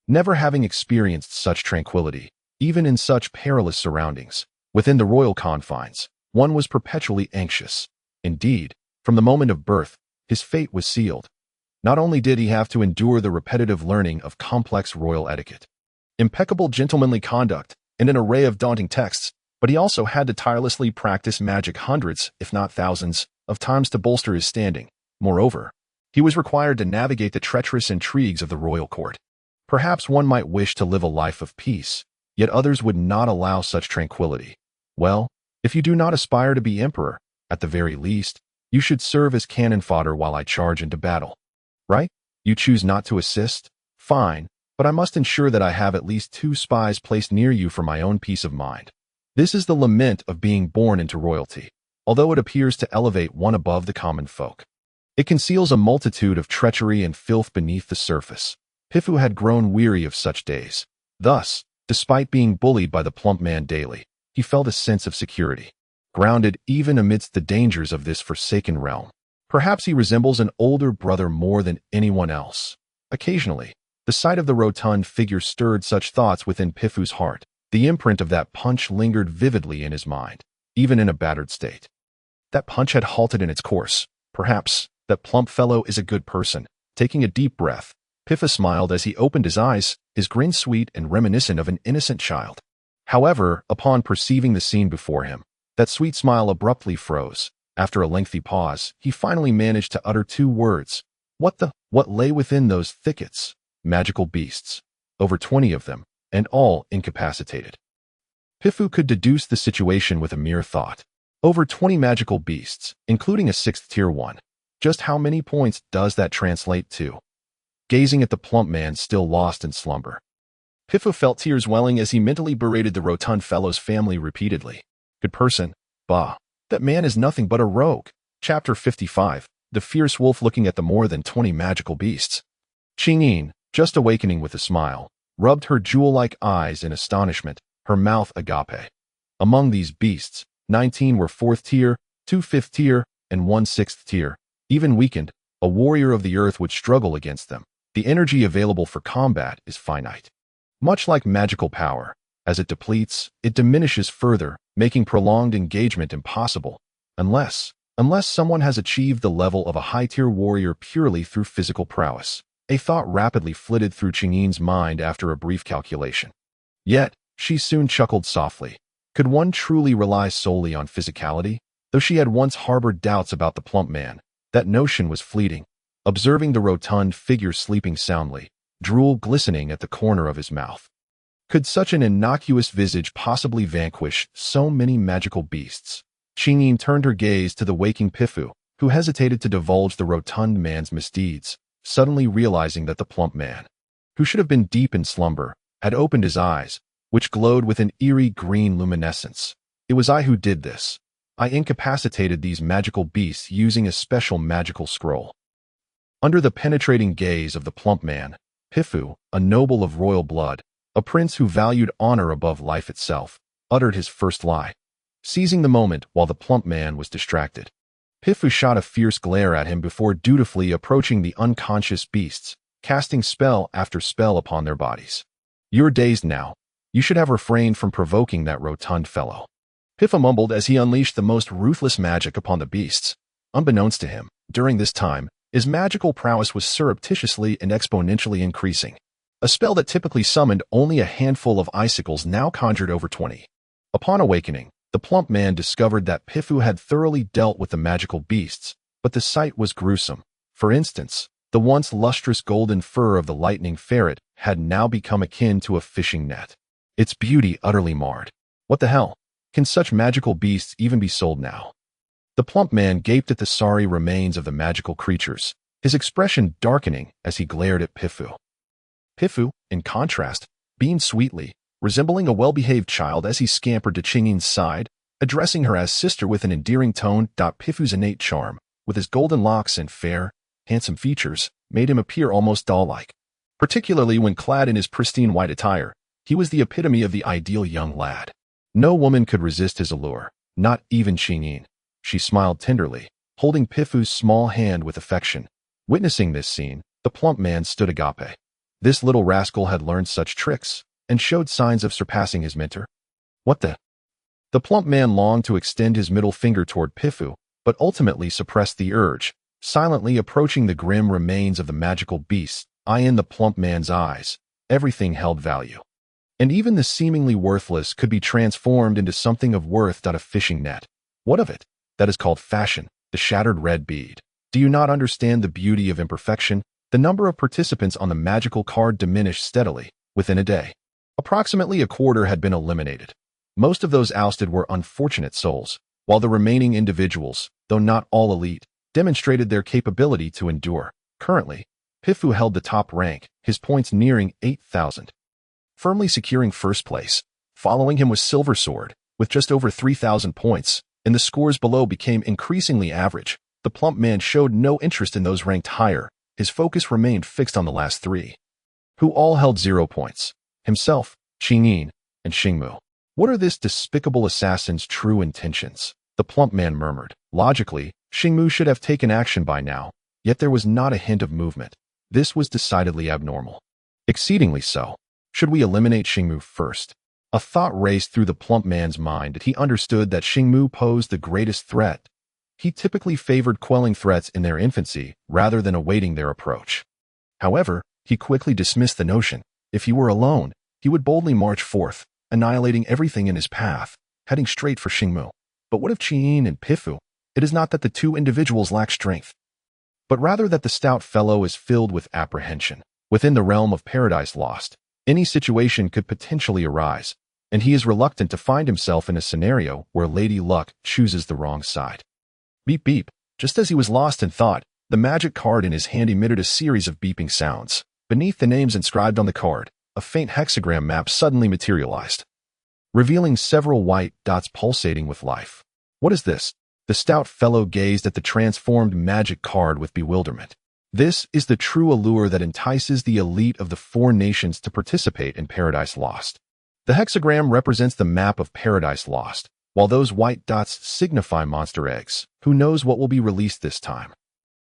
Never having experienced such tranquility, even in such perilous surroundings, within the royal confines, one was perpetually anxious. Indeed, from the moment of birth, his fate was sealed. Not only did he have to endure the repetitive learning of complex royal etiquette, impeccable gentlemanly conduct, and an array of daunting texts, but he also had to tirelessly practice magic hundreds, if not thousands, of times to bolster his standing. Moreover, he was required to navigate the treacherous intrigues of the royal court. Perhaps one might wish to live a life of peace, yet others would not allow such tranquility. Well, if you do not aspire to be emperor, at the very least, you should serve as cannon fodder while I charge into battle. Right? You choose not to assist? Fine, but I must ensure that I have at least 2 spies placed near you for my own peace of mind. This is the lament of being born into royalty, although it appears to elevate one above the common folk. It conceals a multitude of treachery and filth beneath the surface. Pifu had grown weary of such days. Thus, despite being bullied by the plump man daily, he felt a sense of security, grounded even amidst the dangers of this forsaken realm. Perhaps he resembles an older brother more than anyone else. Occasionally, the sight of the rotund figure stirred such thoughts within Pifu's heart. The imprint of that punch lingered vividly in his mind, even in a battered state. That punch had halted in its course. Perhaps that plump fellow is a good person. Taking a deep breath, Pifu smiled as he opened his eyes, his grin sweet and reminiscent of an innocent child. However, upon perceiving the scene before him, that sweet smile abruptly froze. After a lengthy pause, he finally managed to utter 2 words. What lay within those thickets? Magical beasts. Over 20 of them, and all incapacitated. Pifu could deduce the situation with a mere thought. Over 20 magical beasts, including a 6th tier one. Just how many points does that translate to? Gazing at the plump man still lost in slumber, Pifu felt tears welling as he mentally berated the rotund fellow's family repeatedly. Good person? Bah, that man is nothing but a rogue. Chapter 55, the fierce wolf looking at the more than 20 magical beasts. Qingyin, just awakening with a smile, rubbed her jewel-like eyes in astonishment, her mouth agape. Among these beasts, 19 were 4th tier, 2 5th tier, and 1 6th tier. Even weakened, a warrior of the earth would struggle against them. The energy available for combat is finite. Much like magical power, as it depletes, it diminishes further, making prolonged engagement impossible, unless someone has achieved the level of a high-tier warrior purely through physical prowess. A thought rapidly flitted through Qingyin's mind after a brief calculation. Yet, she soon chuckled softly. Could one truly rely solely on physicality? Though she had once harbored doubts about the plump man, that notion was fleeting. Observing the rotund figure sleeping soundly, drool glistening at the corner of his mouth. Could such an innocuous visage possibly vanquish so many magical beasts? Qingyin turned her gaze to the waking Pifu, who hesitated to divulge the rotund man's misdeeds, suddenly realizing that the plump man, who should have been deep in slumber, had opened his eyes, which glowed with an eerie green luminescence. It was I who did this. I incapacitated these magical beasts using a special magical scroll. Under the penetrating gaze of the plump man, Pifu, a noble of royal blood, a prince who valued honor above life itself, uttered his first lie. Seizing the moment while the plump man was distracted, Pifu shot a fierce glare at him before dutifully approaching the unconscious beasts, casting spell after spell upon their bodies. You're dazed now. You should have refrained from provoking that rotund fellow. Pifu mumbled as he unleashed the most ruthless magic upon the beasts. Unbeknownst to him, during this time, his magical prowess was surreptitiously and exponentially increasing. A spell that typically summoned only a handful of icicles now conjured over 20. Upon awakening, the plump man discovered that Pifu had thoroughly dealt with the magical beasts, but the sight was gruesome. For instance, the once lustrous golden fur of the lightning ferret had now become akin to a fishing net, its beauty utterly marred. What the hell? Can such magical beasts even be sold now? The plump man gaped at the sorry remains of the magical creatures, his expression darkening as he glared at Pifu. Pifu, in contrast, beamed sweetly, resembling a well-behaved child as he scampered to Qingyin's side, addressing her as sister with an endearing tone. Pifu's innate charm, with his golden locks and fair, handsome features, made him appear almost doll-like. Particularly when clad in his pristine white attire, he was the epitome of the ideal young lad. No woman could resist his allure, not even Qingyin. She smiled tenderly, holding Pifu's small hand with affection. Witnessing this scene, the plump man stood agape. This little rascal had learned such tricks, and showed signs of surpassing his mentor. What the? The plump man longed to extend his middle finger toward Pifu, but ultimately suppressed the urge, silently approaching the grim remains of the magical beast. In the plump man's eyes, everything held value. And even the seemingly worthless could be transformed into something of worth. A fishing net. What of it? That is called fashion, the shattered red bead. Do you not understand the beauty of imperfection? The number of participants on the magical card diminished steadily. Within a day, approximately a quarter had been eliminated. Most of those ousted were unfortunate souls, while the remaining individuals, though not all elite, demonstrated their capability to endure. Currently, Pifu held the top rank, his points nearing 8,000. Firmly securing first place. Following him was Silver Sword, with just over 3,000 points, and the scores below became increasingly average. The plump man showed no interest in those ranked higher. His focus remained fixed on the last three, who all held 0 points. Himself, Qingyin, and Xingmu. What are this despicable assassin's true intentions? The plump man murmured. Logically, Xingmu should have taken action by now, yet there was not a hint of movement. This was decidedly abnormal. Exceedingly so. Should we eliminate Xingmu first? A thought raced through the plump man's mind that he understood that Xingmu posed the greatest threat. He typically favored quelling threats in their infancy rather than awaiting their approach. However, he quickly dismissed the notion. If he were alone, he would boldly march forth, annihilating everything in his path, heading straight for Xingmu. But what of Qingyin and Pifu? It is not that the two individuals lack strength, but rather that the stout fellow is filled with apprehension. Within the realm of Paradise Lost, any situation could potentially arise, and he is reluctant to find himself in a scenario where Lady Luck chooses the wrong side. Beep beep. Just as he was lost in thought, the magic card in his hand emitted a series of beeping sounds. Beneath the names inscribed on the card, a faint hexagram map suddenly materialized, revealing several white dots pulsating with life. What is this? The stout fellow gazed at the transformed magic card with bewilderment. This is the true allure that entices the elite of the 4 nations to participate in Paradise Lost. The hexagram represents the map of Paradise Lost, while those white dots signify monster eggs. Who knows what will be released this time?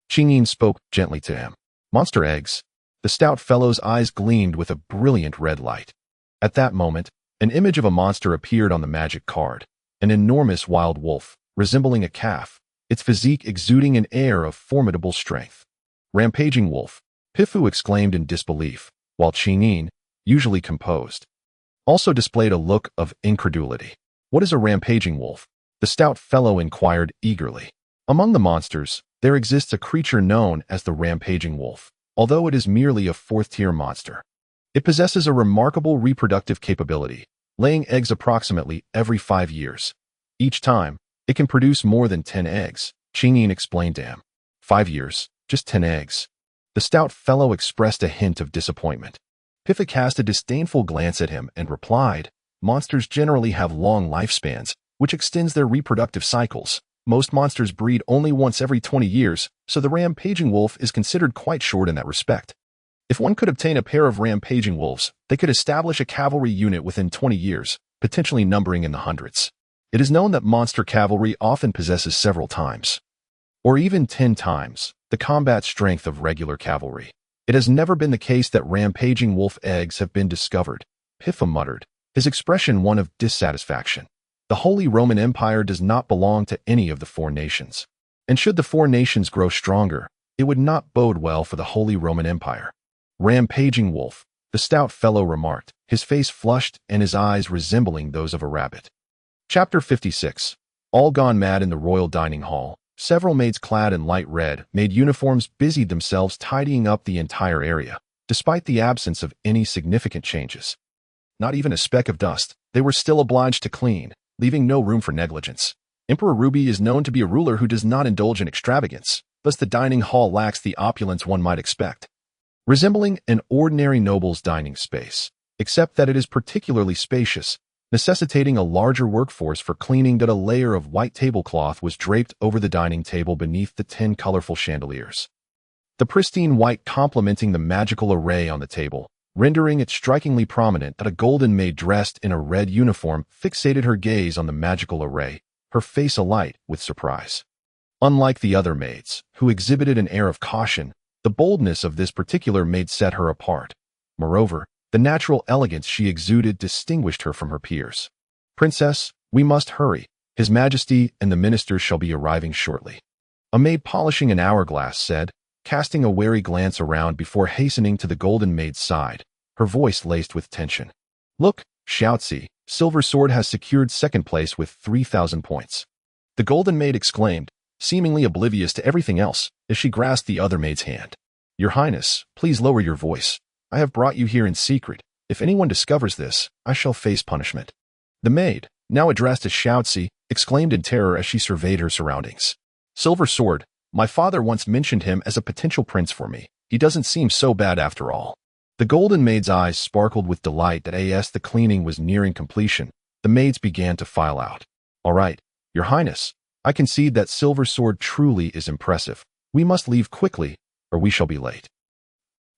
Qingyin spoke gently to him. Monster eggs? The stout fellow's eyes gleamed with a brilliant red light. At that moment, an image of a monster appeared on the magic card, an enormous wild wolf, resembling a calf, its physique exuding an air of formidable strength. Rampaging wolf, Pifu exclaimed in disbelief, while Qingyin, usually composed, also displayed a look of incredulity. What is a rampaging wolf? The stout fellow inquired eagerly. Among the monsters, there exists a creature known as the rampaging wolf, although it is merely a 4th-tier monster. It possesses a remarkable reproductive capability, laying eggs approximately every 5 years. Each time, it can produce more than 10 eggs, Qingyin explained to him. 5 years, just 10 eggs. The stout fellow expressed a hint of disappointment. Pifu cast a disdainful glance at him and replied, monsters generally have long lifespans, which extends their reproductive cycles. Most monsters breed only once every 20 years, so the rampaging wolf is considered quite short in that respect. If one could obtain a pair of rampaging wolves, they could establish a cavalry unit within 20 years, potentially numbering in the hundreds. It is known that monster cavalry often possesses several times, or even 10 times, the combat strength of regular cavalry. It has never been the case that rampaging wolf eggs have been discovered, Pifu muttered, his expression one of dissatisfaction. The Holy Roman Empire does not belong to any of the 4 nations. And should the 4 nations grow stronger, it would not bode well for the Holy Roman Empire. Rampaging wolf, the stout fellow remarked, his face flushed and his eyes resembling those of a rabbit. Chapter 56. All gone mad in the royal dining hall. Several maids clad in light red, made uniforms busied themselves tidying up the entire area, despite the absence of any significant changes. Not even a speck of dust, they were still obliged to clean, leaving no room for negligence. Emperor Ruby is known to be a ruler who does not indulge in extravagance, thus the dining hall lacks the opulence one might expect, resembling an ordinary noble's dining space, except that it is particularly spacious, necessitating a larger workforce for cleaning. That a layer of white tablecloth was draped over the dining table beneath the 10 colorful chandeliers, the pristine white complementing the magical array on the table, rendering it strikingly prominent. That a golden maid dressed in a red uniform fixated her gaze on the magical array, her face alight with surprise. Unlike the other maids, who exhibited an air of caution, the boldness of this particular maid set her apart. Moreover, the natural elegance she exuded distinguished her from her peers. Princess, we must hurry. His Majesty and the ministers shall be arriving shortly. A maid polishing an hourglass said, casting a wary glance around before hastening to the golden maid's side, her voice laced with tension. Look, Xiaozi, Silver Sword has secured second place with 3,000 points. The golden maid exclaimed, seemingly oblivious to everything else, as she grasped the other maid's hand. Your Highness, please lower your voice. I have brought you here in secret. If anyone discovers this, I shall face punishment. The maid, now addressed as Xiaozi, exclaimed in terror as she surveyed her surroundings. Silver Sword, my father once mentioned him as a potential prince for me. He doesn't seem so bad after all. The golden maid's eyes sparkled with delight that as the cleaning was nearing completion, the maids began to file out. All right, Your Highness, I concede that silver sword truly is impressive. We must leave quickly, or we shall be late.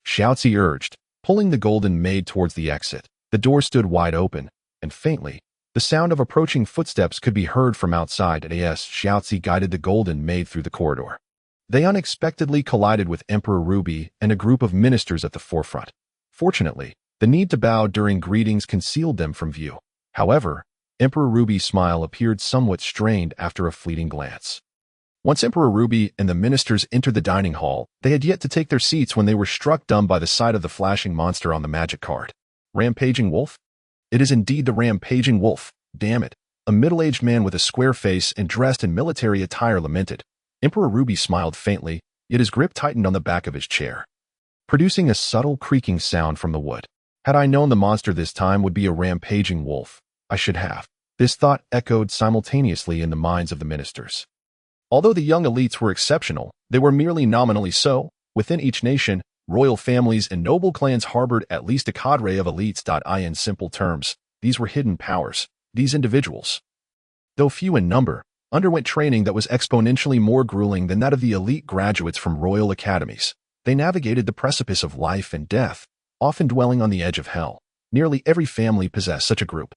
Xiaozi urged, pulling the golden maid towards the exit. The door stood wide open, and faintly, the sound of approaching footsteps could be heard from outside as Xiaozi guided the golden maid through the corridor. They unexpectedly collided with Emperor Ruby and a group of ministers at the forefront. Fortunately, the need to bow during greetings concealed them from view. However, Emperor Ruby's smile appeared somewhat strained after a fleeting glance. Once Emperor Ruby and the ministers entered the dining hall, they had yet to take their seats when they were struck dumb by the sight of the flashing monster on the magic card. Rampaging wolf? It is indeed the rampaging wolf. Damn it. A middle-aged man with a square face and dressed in military attire lamented. Emperor Ruby smiled faintly, yet his grip tightened on the back of his chair, producing a subtle creaking sound from the wood. Had I known the monster this time would be a rampaging wolf, I should have. This thought echoed simultaneously in the minds of the ministers. Although the young elites were exceptional, they were merely nominally so. Within each nation, royal families and noble clans harbored at least a cadre of elites. In simple terms, these were hidden powers. These individuals, though few in number, underwent training that was exponentially more grueling than that of the elite graduates from royal academies. They navigated the precipice of life and death, often dwelling on the edge of hell. Nearly every family possessed such a group.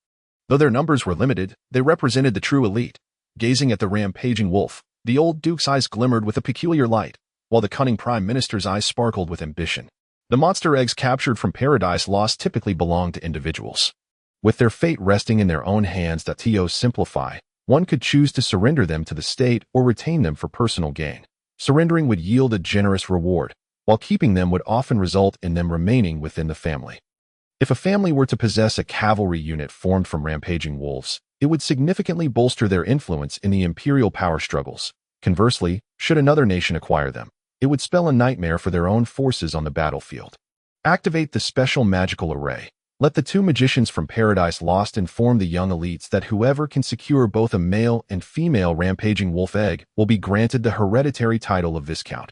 Though their numbers were limited, they represented the true elite. Gazing at the rampaging wolf, the old duke's eyes glimmered with a peculiar light, while the cunning prime minister's eyes sparkled with ambition. The monster eggs captured from Paradise Lost typically belonged to individuals. With their fate resting in their own hands, to simplify, one could choose to surrender them to the state or retain them for personal gain. Surrendering would yield a generous reward, while keeping them would often result in them remaining within the family. If a family were to possess a cavalry unit formed from rampaging wolves, it would significantly bolster their influence in the imperial power struggles. Conversely, should another nation acquire them, it would spell a nightmare for their own forces on the battlefield. Activate the special magical array. Let the two magicians from Paradise Lost inform the young elites that whoever can secure both a male and female rampaging wolf egg will be granted the hereditary title of Viscount.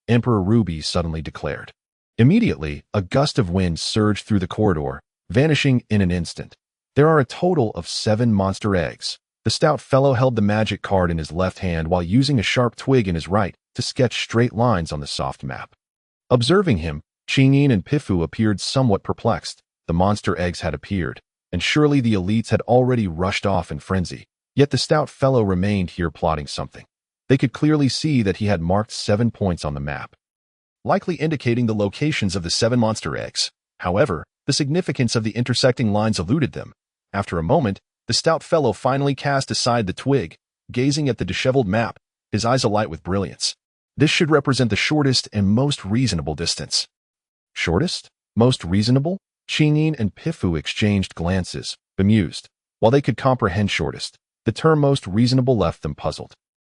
Emperor Ruby suddenly declared. Immediately, a gust of wind surged through the corridor, vanishing in an instant. There are a total of 7 monster eggs. The stout fellow held the magic card in his left hand while using a sharp twig in his right to sketch straight lines on the soft map. Observing him, Qingyin and Pifu appeared somewhat perplexed. The monster eggs had appeared, and surely the elites had already rushed off in frenzy. Yet the stout fellow remained here plotting something. They could clearly see that he had marked 7 points on the map, likely indicating the locations of the 7 monster eggs. However, the significance of the intersecting lines eluded them. After a moment, the stout fellow finally cast aside the twig, gazing at the disheveled map, his eyes alight with brilliance. This should represent the shortest and most reasonable distance. Shortest? Most reasonable? Qingyin and Pifu exchanged glances, bemused. While they could comprehend shortest, the term most reasonable left them puzzled.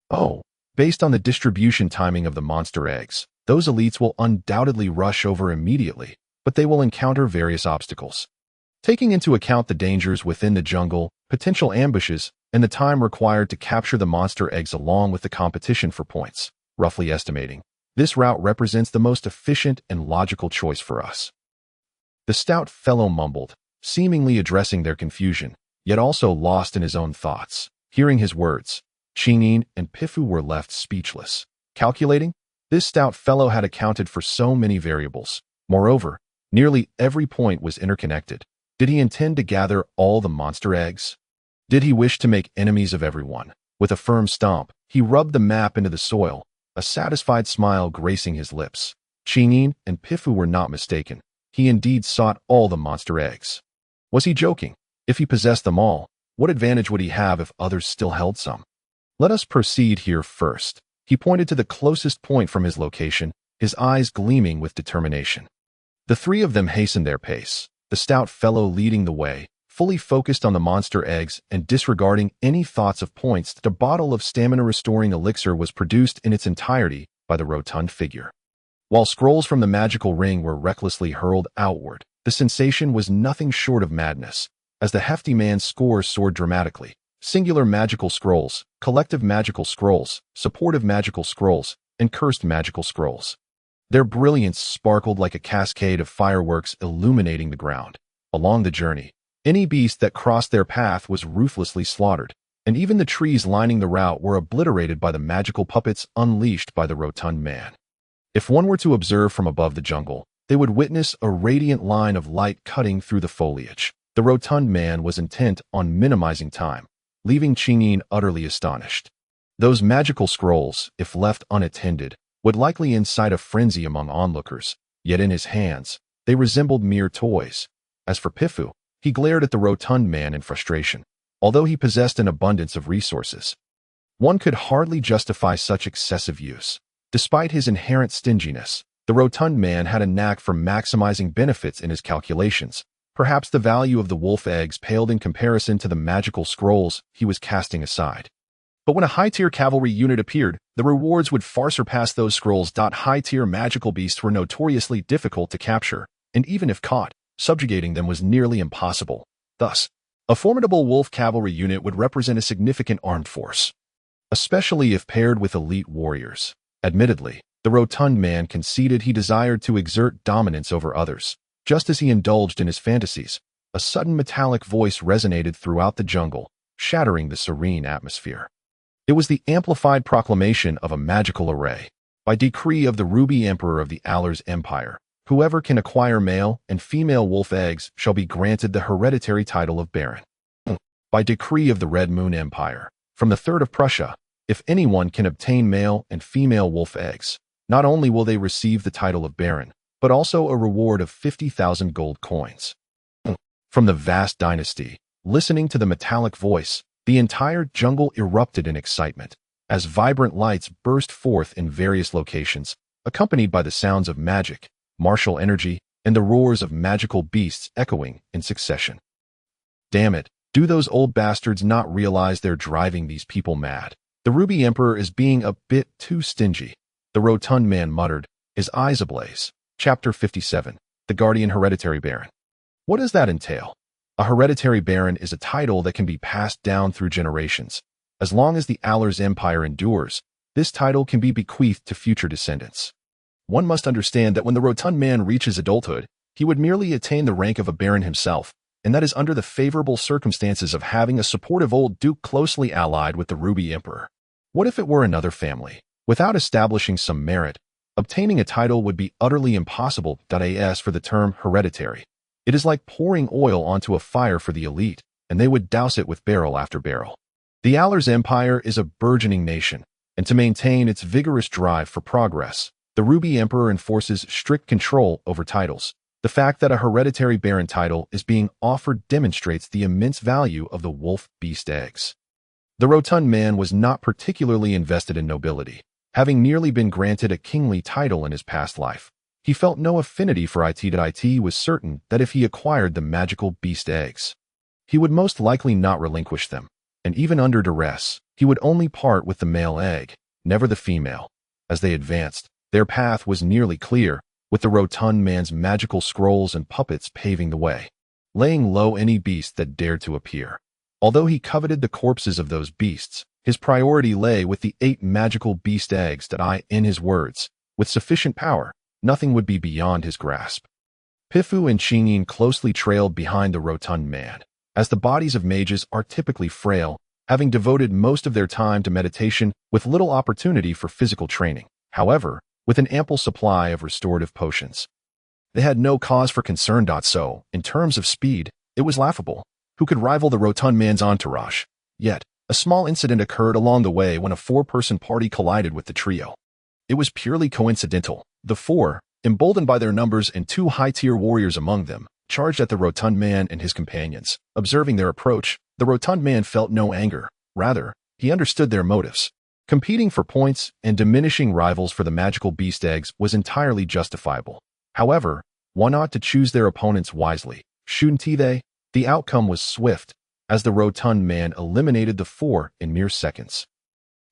Oh, based on the distribution timing of the monster eggs, those elites will undoubtedly rush over immediately, but they will encounter various obstacles. Taking into account the dangers within the jungle, potential ambushes, and the time required to capture the monster eggs along with the competition for points, roughly estimating, this route represents the most efficient and logical choice for us. The stout fellow mumbled, seemingly addressing their confusion, yet also lost in his own thoughts. Hearing his words, Qingyin and Pifu were left speechless. Calculating? This stout fellow had accounted for so many variables. Moreover, nearly every point was interconnected. Did he intend to gather all the monster eggs? Did he wish to make enemies of everyone? With a firm stomp, he rubbed the map into the soil, a satisfied smile gracing his lips. Qingyin and Pifu were not mistaken. He indeed sought all the monster eggs. Was he joking? If he possessed them all, what advantage would he have if others still held some? Let us proceed here first. He pointed to the closest point from his location, his eyes gleaming with determination. The 3 of them hastened their pace, the stout fellow leading the way, fully focused on the monster eggs and disregarding any thoughts of points. The bottle of stamina-restoring elixir was produced in its entirety by the rotund figure. While scrolls from the magical ring were recklessly hurled outward, the sensation was nothing short of madness, as the hefty man's scores soared dramatically. Singular magical scrolls, collective magical scrolls, supportive magical scrolls, and cursed magical scrolls. Their brilliance sparkled like a cascade of fireworks illuminating the ground. Along the journey, any beast that crossed their path was ruthlessly slaughtered, and even the trees lining the route were obliterated by the magical puppets unleashed by the rotund man. If one were to observe from above the jungle, they would witness a radiant line of light cutting through the foliage. The rotund man was intent on minimizing time, leaving Qingyin utterly astonished. Those magical scrolls, if left unattended, would likely incite a frenzy among onlookers, yet in his hands, they resembled mere toys. As for Pifu, he glared at the rotund man in frustration. Although he possessed an abundance of resources, one could hardly justify such excessive use. Despite his inherent stinginess, the rotund man had a knack for maximizing benefits in his calculations. Perhaps the value of the wolf eggs paled in comparison to the magical scrolls he was casting aside. But when a high-tier cavalry unit appeared, the rewards would far surpass those scrolls. High-tier magical beasts were notoriously difficult to capture, and even if caught, subjugating them was nearly impossible. Thus, a formidable wolf cavalry unit would represent a significant armed force, especially if paired with elite warriors. Admittedly, the rotund man conceded he desired to exert dominance over others. Just as he indulged in his fantasies, a sudden metallic voice resonated throughout the jungle, shattering the serene atmosphere. It was the amplified proclamation of a magical array. By decree of the Ruby Emperor of the Allers Empire, whoever can acquire male and female wolf eggs shall be granted the hereditary title of Baron. By decree of the Red Moon Empire, from the Third of Prussia, if anyone can obtain male and female wolf eggs, not only will they receive the title of Baron, but also a reward of 50,000 gold coins. From the vast dynasty, listening to the metallic voice, the entire jungle erupted in excitement, as vibrant lights burst forth in various locations, accompanied by the sounds of magic, martial energy, and the roars of magical beasts echoing in succession. Damn it, do those old bastards not realize they're driving these people mad? The Ruby Emperor is being a bit too stingy, the rotund man muttered, his eyes ablaze. Chapter 57, The Guardian Hereditary Baron. What does that entail? A hereditary baron is a title that can be passed down through generations. As long as the Allers Empire endures, this title can be bequeathed to future descendants. One must understand that when the rotund man reaches adulthood, he would merely attain the rank of a baron himself, and that is under the favorable circumstances of having a supportive old duke closely allied with the Ruby Emperor. What if it were another family? Without establishing some merit, obtaining a title would be utterly impossible. As for the term hereditary, it is like pouring oil onto a fire for the elite, and they would douse it with barrel after barrel. The Allers Empire is a burgeoning nation, and to maintain its vigorous drive for progress, the Ruby Emperor enforces strict control over titles. The fact that a hereditary baron title is being offered demonstrates the immense value of the wolf beast eggs. The rotund man was not particularly invested in nobility, having nearly been granted a kingly title in his past life. He felt no affinity for it. It was certain that if he acquired the magical beast eggs, he would most likely not relinquish them, and even under duress, he would only part with the male egg, never the female. As they advanced, their path was nearly clear, with the rotund man's magical scrolls and puppets paving the way, laying low any beast that dared to appear. Although he coveted the corpses of those beasts, his priority lay with the 8 magical beast eggs. In his words, with sufficient power, nothing would be beyond his grasp. Pifu and Qingyin closely trailed behind the rotund man, as the bodies of mages are typically frail, having devoted most of their time to meditation with little opportunity for physical training. However, with an ample supply of restorative potions, they had no cause for concern. So, in terms of speed, it was laughable. Who could rival the rotund man's entourage? Yet, a small incident occurred along the way when a 4-person party collided with the trio. It was purely coincidental. The 4, emboldened by their numbers and 2 high-tier warriors among them, charged at the rotund man and his companions. Observing their approach, the rotund man felt no anger. Rather, he understood their motives. Competing for points and diminishing rivals for the magical beast eggs was entirely justifiable. However, one ought to choose their opponents wisely, shouldn't they? The outcome was swift, as the rotund man eliminated the 4 in mere seconds.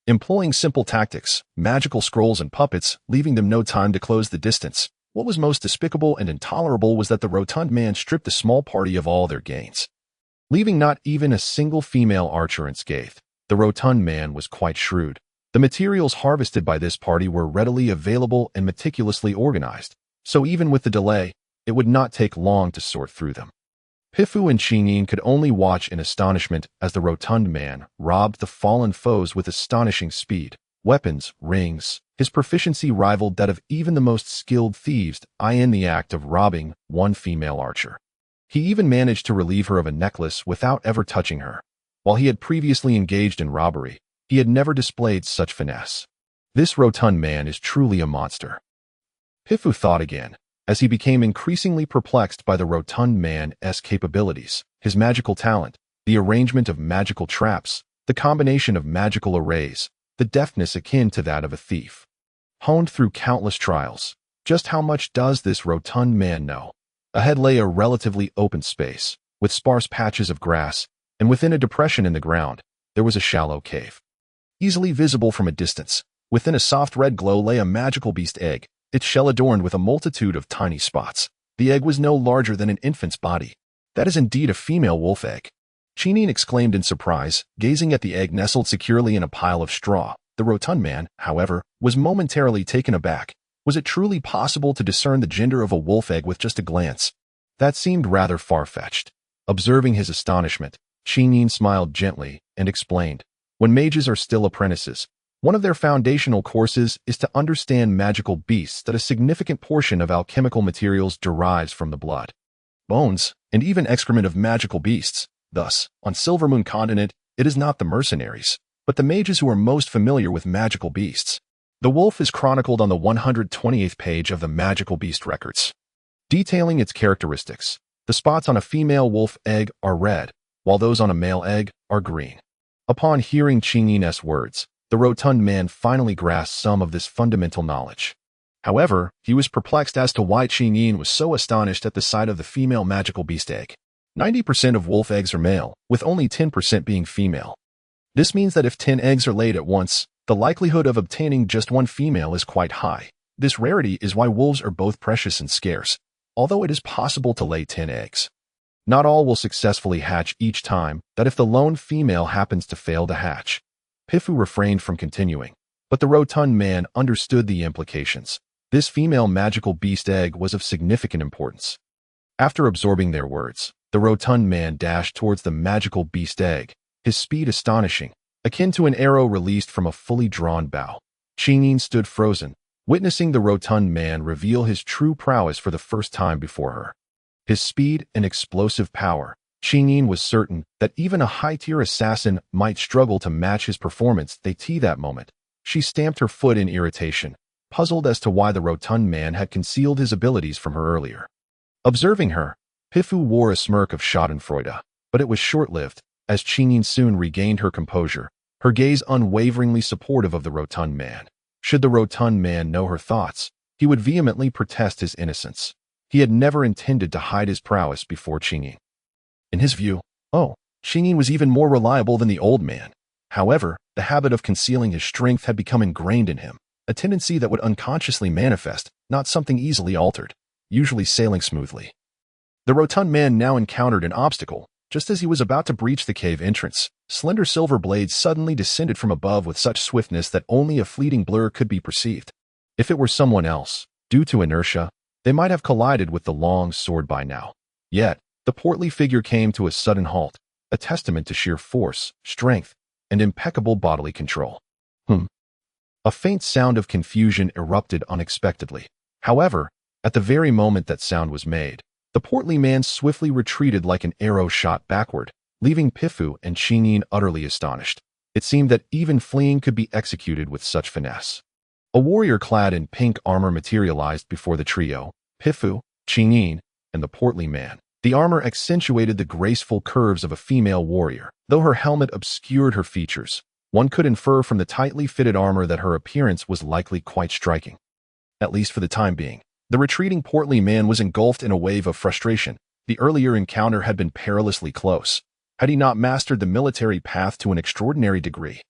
Employing simple tactics, magical scrolls and puppets, leaving them no time to close the distance, what was most despicable and intolerable was that the rotund man stripped the small party of all their gains, leaving not even a single female archer unscathed. The rotund man was quite shrewd. The materials harvested by this party were readily available and meticulously organized, so even with the delay, it would not take long to sort through them. Pifu and Qingyin could only watch in astonishment as the rotund man robbed the fallen foes with astonishing speed. Weapons, rings, his proficiency rivaled that of even the most skilled thieves in the act of robbing one female archer. He even managed to relieve her of a necklace without ever touching her. While he had previously engaged in robbery, he had never displayed such finesse. This rotund man is truly a monster. Pifu thought again, as he became increasingly perplexed by the rotund man's capabilities, his magical talent, the arrangement of magical traps, the combination of magical arrays, the deftness akin to that of a thief. Honed through countless trials, just how much does this rotund man know? Ahead lay a relatively open space, with sparse patches of grass, and within a depression in the ground, there was a shallow cave. Easily visible from a distance, within a soft red glow lay a magical beast egg, its shell adorned with a multitude of tiny spots. The egg was no larger than an infant's body. That is indeed a female wolf egg. Qingyin exclaimed in surprise, gazing at the egg nestled securely in a pile of straw. The rotund man, however, was momentarily taken aback. Was it truly possible to discern the gender of a wolf egg with just a glance? That seemed rather far-fetched. Observing his astonishment, Qingyin smiled gently and explained, when mages are still apprentices, one of their foundational courses is to understand magical beasts that a significant portion of alchemical materials derives from the blood, bones, and even excrement of magical beasts. Thus, on Silvermoon Continent, it is not the mercenaries, but the mages who are most familiar with magical beasts. The wolf is chronicled on the 128th page of the Magical Beast Records, detailing its characteristics. The spots on a female wolf egg are red, while those on a male egg are green. Upon hearing Qingyin's words, the rotund man finally grasped some of this fundamental knowledge. However, he was perplexed as to why Qingyin was so astonished at the sight of the female magical beast egg. 90% of wolf eggs are male, with only 10% being female. This means that if 10 eggs are laid at once, the likelihood of obtaining just one female is quite high. This rarity is why wolves are both precious and scarce, although it is possible to lay 10 eggs. Not all will successfully hatch each time, that if the lone female happens to fail to hatch. Pifu refrained from continuing, but the rotund man understood the implications. This female magical beast egg was of significant importance. After absorbing their words, the rotund man dashed towards the magical beast egg, his speed astonishing, akin to an arrow released from a fully drawn bow. Qingyin stood frozen, witnessing the rotund man reveal his true prowess for the first time before her. His speed and explosive power, Qingyin was certain that even a high-tier assassin might struggle to match his performance. That moment, she stamped her foot in irritation, puzzled as to why the rotund man had concealed his abilities from her earlier. Observing her, Pifu wore a smirk of schadenfreude, but it was short-lived, as Qingyin soon regained her composure, her gaze unwaveringly supportive of the rotund man. Should the rotund man know her thoughts, he would vehemently protest his innocence. He had never intended to hide his prowess before Qingyin. In his view, Qingyin was even more reliable than the old man. However, the habit of concealing his strength had become ingrained in him, a tendency that would unconsciously manifest, not something easily altered, usually sailing smoothly. The rotund man now encountered an obstacle. Just as he was about to breach the cave entrance, slender silver blades suddenly descended from above with such swiftness that only a fleeting blur could be perceived. If it were someone else, due to inertia, they might have collided with the long sword by now. Yet, the portly figure came to a sudden halt, a testament to sheer force, strength, and impeccable bodily control. A faint sound of confusion erupted unexpectedly. However, at the very moment that sound was made, the portly man swiftly retreated like an arrow shot backward, leaving Pifu and Qingyin utterly astonished. It seemed that even fleeing could be executed with such finesse. A warrior clad in pink armor materialized before the trio, Pifu, Qingyin, and the portly man. The armor accentuated the graceful curves of a female warrior. Though her helmet obscured her features, one could infer from the tightly fitted armor that her appearance was likely quite striking. At least for the time being. The retreating portly man was engulfed in a wave of frustration. The earlier encounter had been perilously close. Had he not mastered the military path to an extraordinary degree,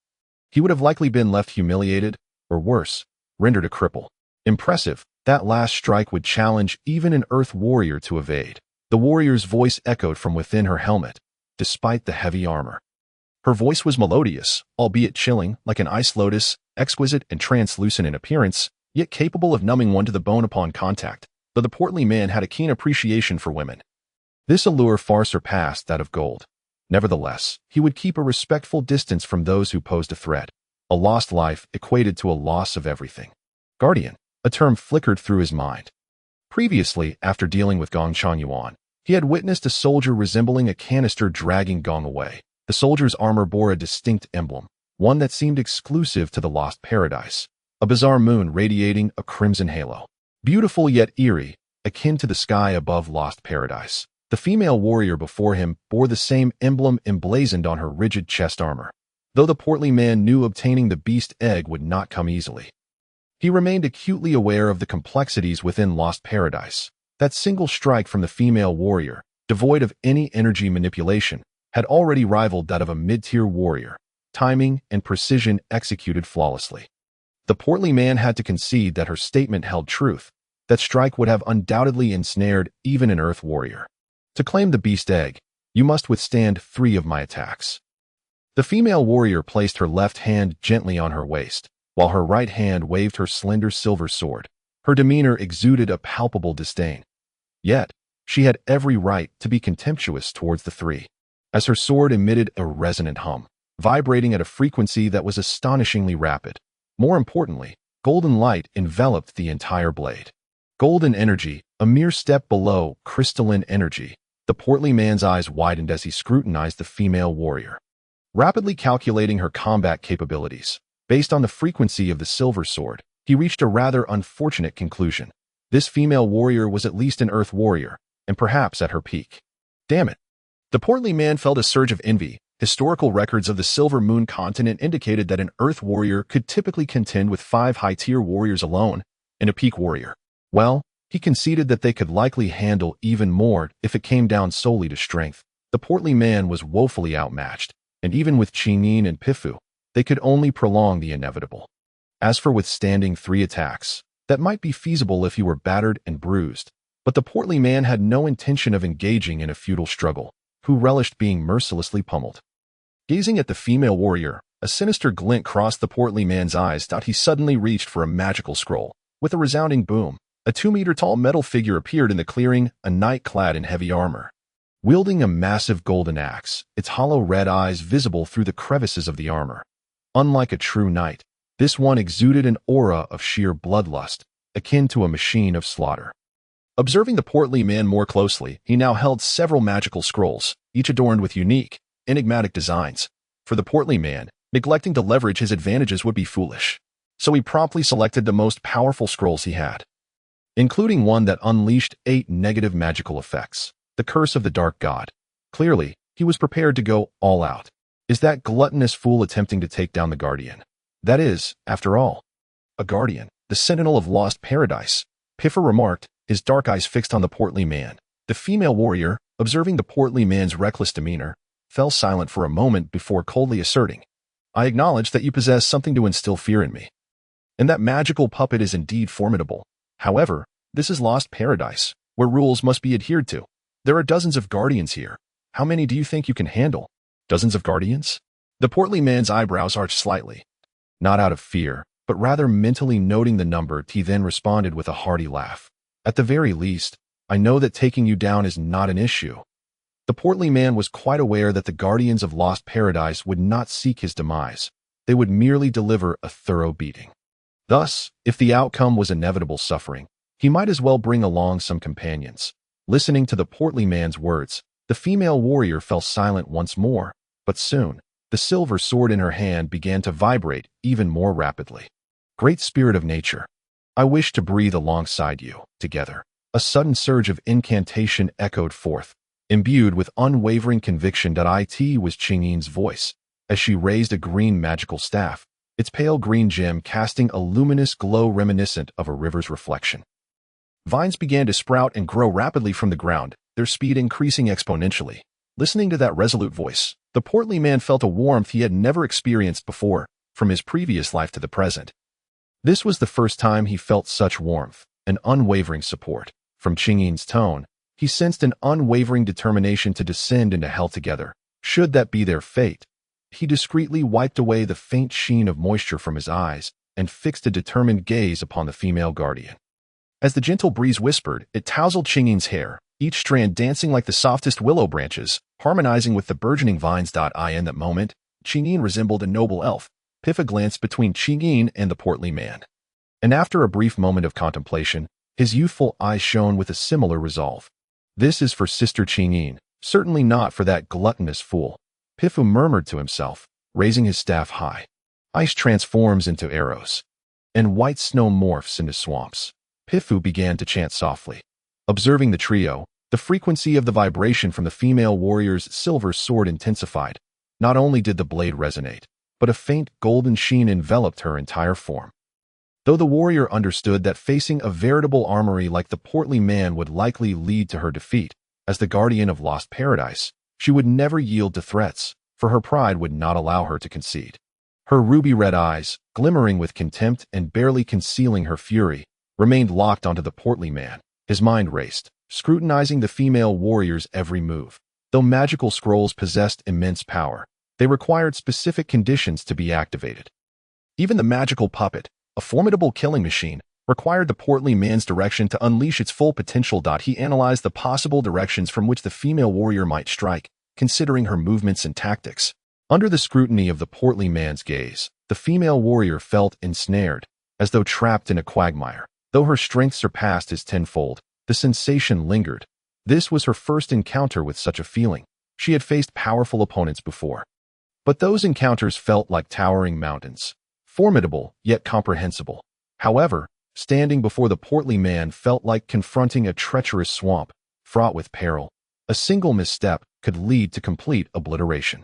he would have likely been left humiliated, or worse, rendered a cripple. Impressive, that last strike would challenge even an earth warrior to evade. The warrior's voice echoed from within her helmet, despite the heavy armor. Her voice was melodious, albeit chilling, like an ice lotus, exquisite and translucent in appearance, yet capable of numbing one to the bone upon contact, though the portly man had a keen appreciation for women. This allure far surpassed that of gold. Nevertheless, he would keep a respectful distance from those who posed a threat. A lost life equated to a loss of everything. Guardian, a term flickered through his mind. Previously, after dealing with Gong Changyuan, he had witnessed a soldier resembling a canister dragging Gong away. The soldier's armor bore a distinct emblem, one that seemed exclusive to the Lost Paradise, a bizarre moon radiating a crimson halo. Beautiful yet eerie, akin to the sky above Lost Paradise. The female warrior before him bore the same emblem emblazoned on her rigid chest armor. Though the portly man knew obtaining the beast egg would not come easily, he remained acutely aware of the complexities within Lost Paradise. That single strike from the female warrior, devoid of any energy manipulation, had already rivaled that of a mid-tier warrior, timing and precision executed flawlessly. The portly man had to concede that her statement held truth. That strike would have undoubtedly ensnared even an earth warrior. To claim the beast egg, you must withstand 3 of my attacks. The female warrior placed her left hand gently on her waist, while her right hand waved her slender silver sword. Her demeanor exuded a palpable disdain. Yet, she had every right to be contemptuous towards the 3, as her sword emitted a resonant hum, vibrating at a frequency that was astonishingly rapid. More importantly, golden light enveloped the entire blade. Golden energy, a mere step below crystalline energy. The portly man's eyes widened as he scrutinized the female warrior. Rapidly calculating her combat capabilities, based on the frequency of the silver sword, he reached a rather unfortunate conclusion. This female warrior was at least an earth warrior, and perhaps at her peak. Damn it. The portly man felt a surge of envy. Historical records of the Silver Moon continent indicated that an earth warrior could typically contend with 5 high-tier warriors alone, and a peak warrior. Well, he conceded that they could likely handle even more if it came down solely to strength. The portly man was woefully outmatched, and even with Qingyin and Pifu, they could only prolong the inevitable. As for withstanding 3 attacks, that might be feasible if he were battered and bruised, but the portly man had no intention of engaging in a futile struggle, who relished being mercilessly pummeled. Gazing at the female warrior, a sinister glint crossed the portly man's eyes. He suddenly reached for a magical scroll. With a resounding boom, a 2-meter-tall metal figure appeared in the clearing, a knight clad in heavy armor. Wielding a massive golden axe, its hollow red eyes visible through the crevices of the armor. Unlike a true knight, this one exuded an aura of sheer bloodlust, akin to a machine of slaughter. Observing the portly man more closely, he now held several magical scrolls, each adorned with unique, enigmatic designs. For the portly man, neglecting to leverage his advantages would be foolish. So he promptly selected the most powerful scrolls he had, including one that unleashed 8 negative magical effects. The Curse of the Dark God. Clearly, he was prepared to go all out. Is that gluttonous fool attempting to take down the Guardian? That is, after all, a Guardian, the Sentinel of Lost Paradise, Piffer remarked, his dark eyes fixed on the portly man. The female warrior, observing the portly man's reckless demeanor, fell silent for a moment before coldly asserting, I acknowledge that you possess something to instill fear in me. And that magical puppet is indeed formidable. However, this is Lost Paradise, where rules must be adhered to. There are dozens of guardians here. How many do you think you can handle? Dozens of guardians? The portly man's eyebrows arched slightly. Not out of fear, but rather mentally noting the number, he then responded with a hearty laugh. At the very least, I know that taking you down is not an issue. The portly man was quite aware that the guardians of Lost Paradise would not seek his demise. They would merely deliver a thorough beating. Thus, if the outcome was inevitable suffering, he might as well bring along some companions. Listening to the portly man's words, the female warrior fell silent once more, but soon, the silver sword in her hand began to vibrate even more rapidly. Great Spirit of Nature, I wish to breathe alongside you, together. A sudden surge of incantation echoed forth, imbued with unwavering conviction that it was Qingyin's voice, as she raised a green magical staff, its pale green gem casting a luminous glow reminiscent of a river's reflection. Vines began to sprout and grow rapidly from the ground, their speed increasing exponentially. Listening to that resolute voice, the portly man felt a warmth he had never experienced before, from his previous life to the present. This was the first time he felt such warmth, an unwavering support. From Qingyin's tone, he sensed an unwavering determination to descend into hell together, should that be their fate. He discreetly wiped away the faint sheen of moisture from his eyes and fixed a determined gaze upon the female guardian. As the gentle breeze whispered, it tousled Qingyin's hair, each strand dancing like the softest willow branches, harmonizing with the burgeoning vines. In that moment, Qingyin resembled a noble elf. Pifa glanced between Qingyin and the portly man. And after a brief moment of contemplation, his youthful eyes shone with a similar resolve. "This is for Sister Qingyin, certainly not for that gluttonous fool," Pifu murmured to himself, raising his staff high. Ice transforms into arrows, and white snow morphs into swamps. Pifu began to chant softly. Observing the trio, the frequency of the vibration from the female warrior's silver sword intensified. Not only did the blade resonate, but a faint golden sheen enveloped her entire form. Though the warrior understood that facing a veritable armory like the portly man would likely lead to her defeat, as the guardian of Lost Paradise, she would never yield to threats, for her pride would not allow her to concede. Her ruby-red eyes, glimmering with contempt and barely concealing her fury, remained locked onto the portly man. His mind raced, scrutinizing the female warrior's every move. Though magical scrolls possessed immense power, they required specific conditions to be activated. Even the magical puppet, a formidable killing machine, required the portly man's direction to unleash its full potential. He analyzed the possible directions from which the female warrior might strike, considering her movements and tactics. Under the scrutiny of the portly man's gaze, the female warrior felt ensnared, as though trapped in a quagmire. Though her strength surpassed his tenfold, the sensation lingered. This was her first encounter with such a feeling. She had faced powerful opponents before, but those encounters felt like towering mountains, formidable yet comprehensible. However, standing before the portly man felt like confronting a treacherous swamp, fraught with peril. A single misstep could lead to complete obliteration.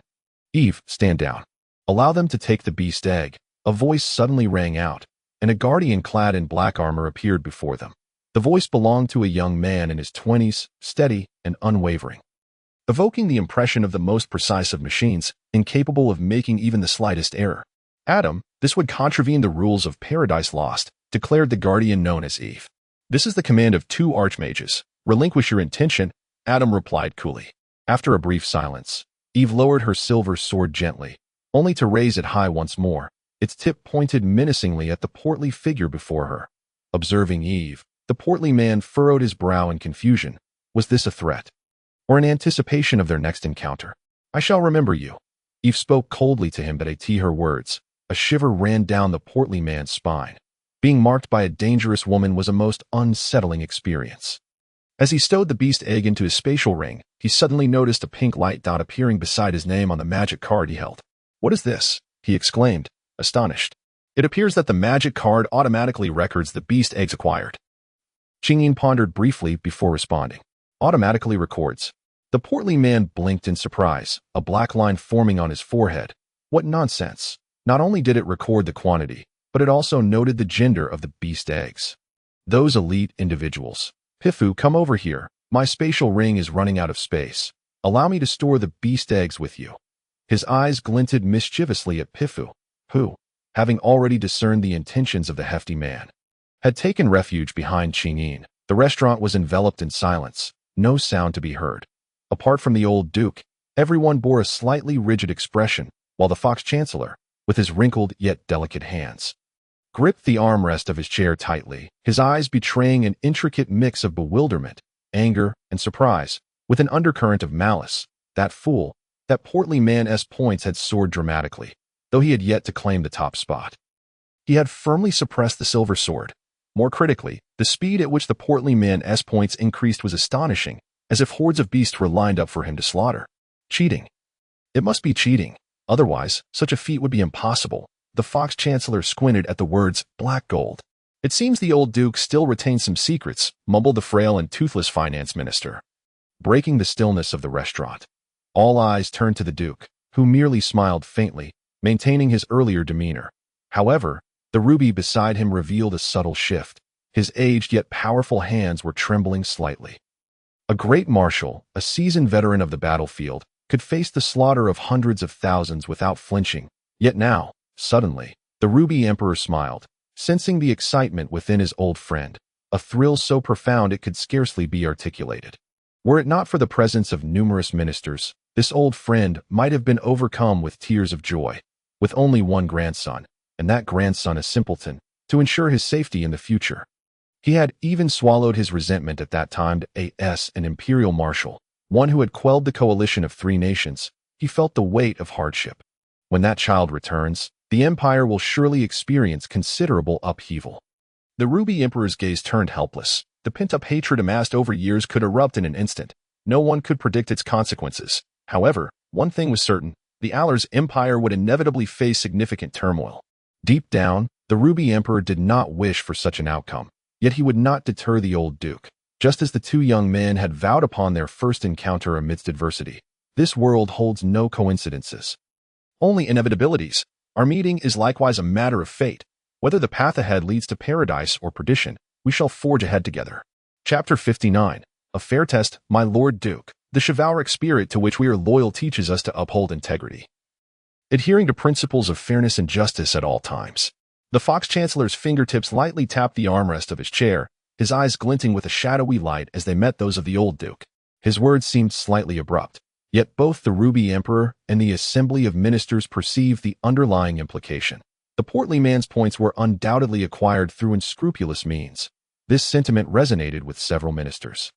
"Eve, stand down. Allow them to take the beast egg." A voice suddenly rang out, and a guardian clad in black armor appeared before them. The voice belonged to a young man in his 20s, steady and unwavering, evoking the impression of the most precise of machines, incapable of making even the slightest error. "Adam, this would contravene the rules of Paradise Lost," declared the guardian known as Eve. "This is the command of 2 archmages. Relinquish your intention," Adam replied coolly. After a brief silence, Eve lowered her silver sword gently, only to raise it high once more, its tip pointed menacingly at the portly figure before her. Observing Eve, the portly man furrowed his brow in confusion. Was this a threat, or an anticipation of their next encounter? "I shall remember you." Eve spoke coldly to him, but at her words, a shiver ran down the portly man's spine. Being marked by a dangerous woman was a most unsettling experience. As he stowed the beast egg into his spatial ring, he suddenly noticed a pink light dot appearing beside his name on the magic card he held. "What is this?" he exclaimed, astonished. "It appears that the magic card automatically records the beast eggs acquired." Qingyin pondered briefly before responding. "Automatically records." The portly man blinked in surprise, a black line forming on his forehead. What nonsense! Not only did it record the quantity, but it also noted the gender of the beast eggs. Those elite individuals. "Pifu, come over here. My spatial ring is running out of space. Allow me to store the beast eggs with you." His eyes glinted mischievously at Pifu, who, having already discerned the intentions of the hefty man, had taken refuge behind Qingyin. The restaurant was enveloped in silence, no sound to be heard. Apart from the old duke, everyone bore a slightly rigid expression, while the Fox Chancellor, with his wrinkled yet delicate hands, gripped the armrest of his chair tightly, his eyes betraying an intricate mix of bewilderment, anger, and surprise, with an undercurrent of malice. That fool, that portly man's points had soared dramatically, though he had yet to claim the top spot. He had firmly suppressed the silver sword. More critically, the speed at which the portly man's points increased was astonishing, as if hordes of beasts were lined up for him to slaughter. Cheating. It must be cheating. Otherwise, such a feat would be impossible. The Fox Chancellor squinted at the words, "black gold." "It seems the old duke still retains some secrets," mumbled the frail and toothless finance minister. Breaking the stillness of the restaurant, all eyes turned to the duke, who merely smiled faintly, maintaining his earlier demeanor. However, the ruby beside him revealed a subtle shift. His aged yet powerful hands were trembling slightly. A great marshal, a seasoned veteran of the battlefield, could face the slaughter of hundreds of thousands without flinching. Yet now, suddenly, the Ruby Emperor smiled, sensing the excitement within his old friend, a thrill so profound it could scarcely be articulated. Were it not for the presence of numerous ministers, This old friend might have been overcome with tears of joy, with only one grandson, and that grandson a simpleton, to ensure his safety in the future. He had even swallowed his resentment at that time as an imperial marshal, one who had quelled the coalition of 3 nations. He felt the weight of hardship. When that child returns, the empire will surely experience considerable upheaval. The Ruby Emperor's gaze turned helpless. The pent-up hatred amassed over years could erupt in an instant. No one could predict its consequences. However, one thing was certain: the Alars Empire would inevitably face significant turmoil. Deep down, the Ruby Emperor did not wish for such an outcome, yet he would not deter the old duke. Just as the 2 young men had vowed upon their first encounter amidst adversity, this world holds no coincidences, only inevitabilities. Our meeting is likewise a matter of fate. Whether the path ahead leads to paradise or perdition, we shall forge ahead together. Chapter 59. A fair test, my Lord Duke. The chivalric spirit to which we are loyal teaches us to uphold integrity, adhering to principles of fairness and justice at all times. The Fox Chancellor's fingertips lightly tapped the armrest of his chair, his eyes glinting with a shadowy light as they met those of the old duke. His words seemed slightly abrupt, yet both the Ruby Emperor and the Assembly of Ministers perceived the underlying implication. The portly man's points were undoubtedly acquired through unscrupulous means. This sentiment resonated with several ministers,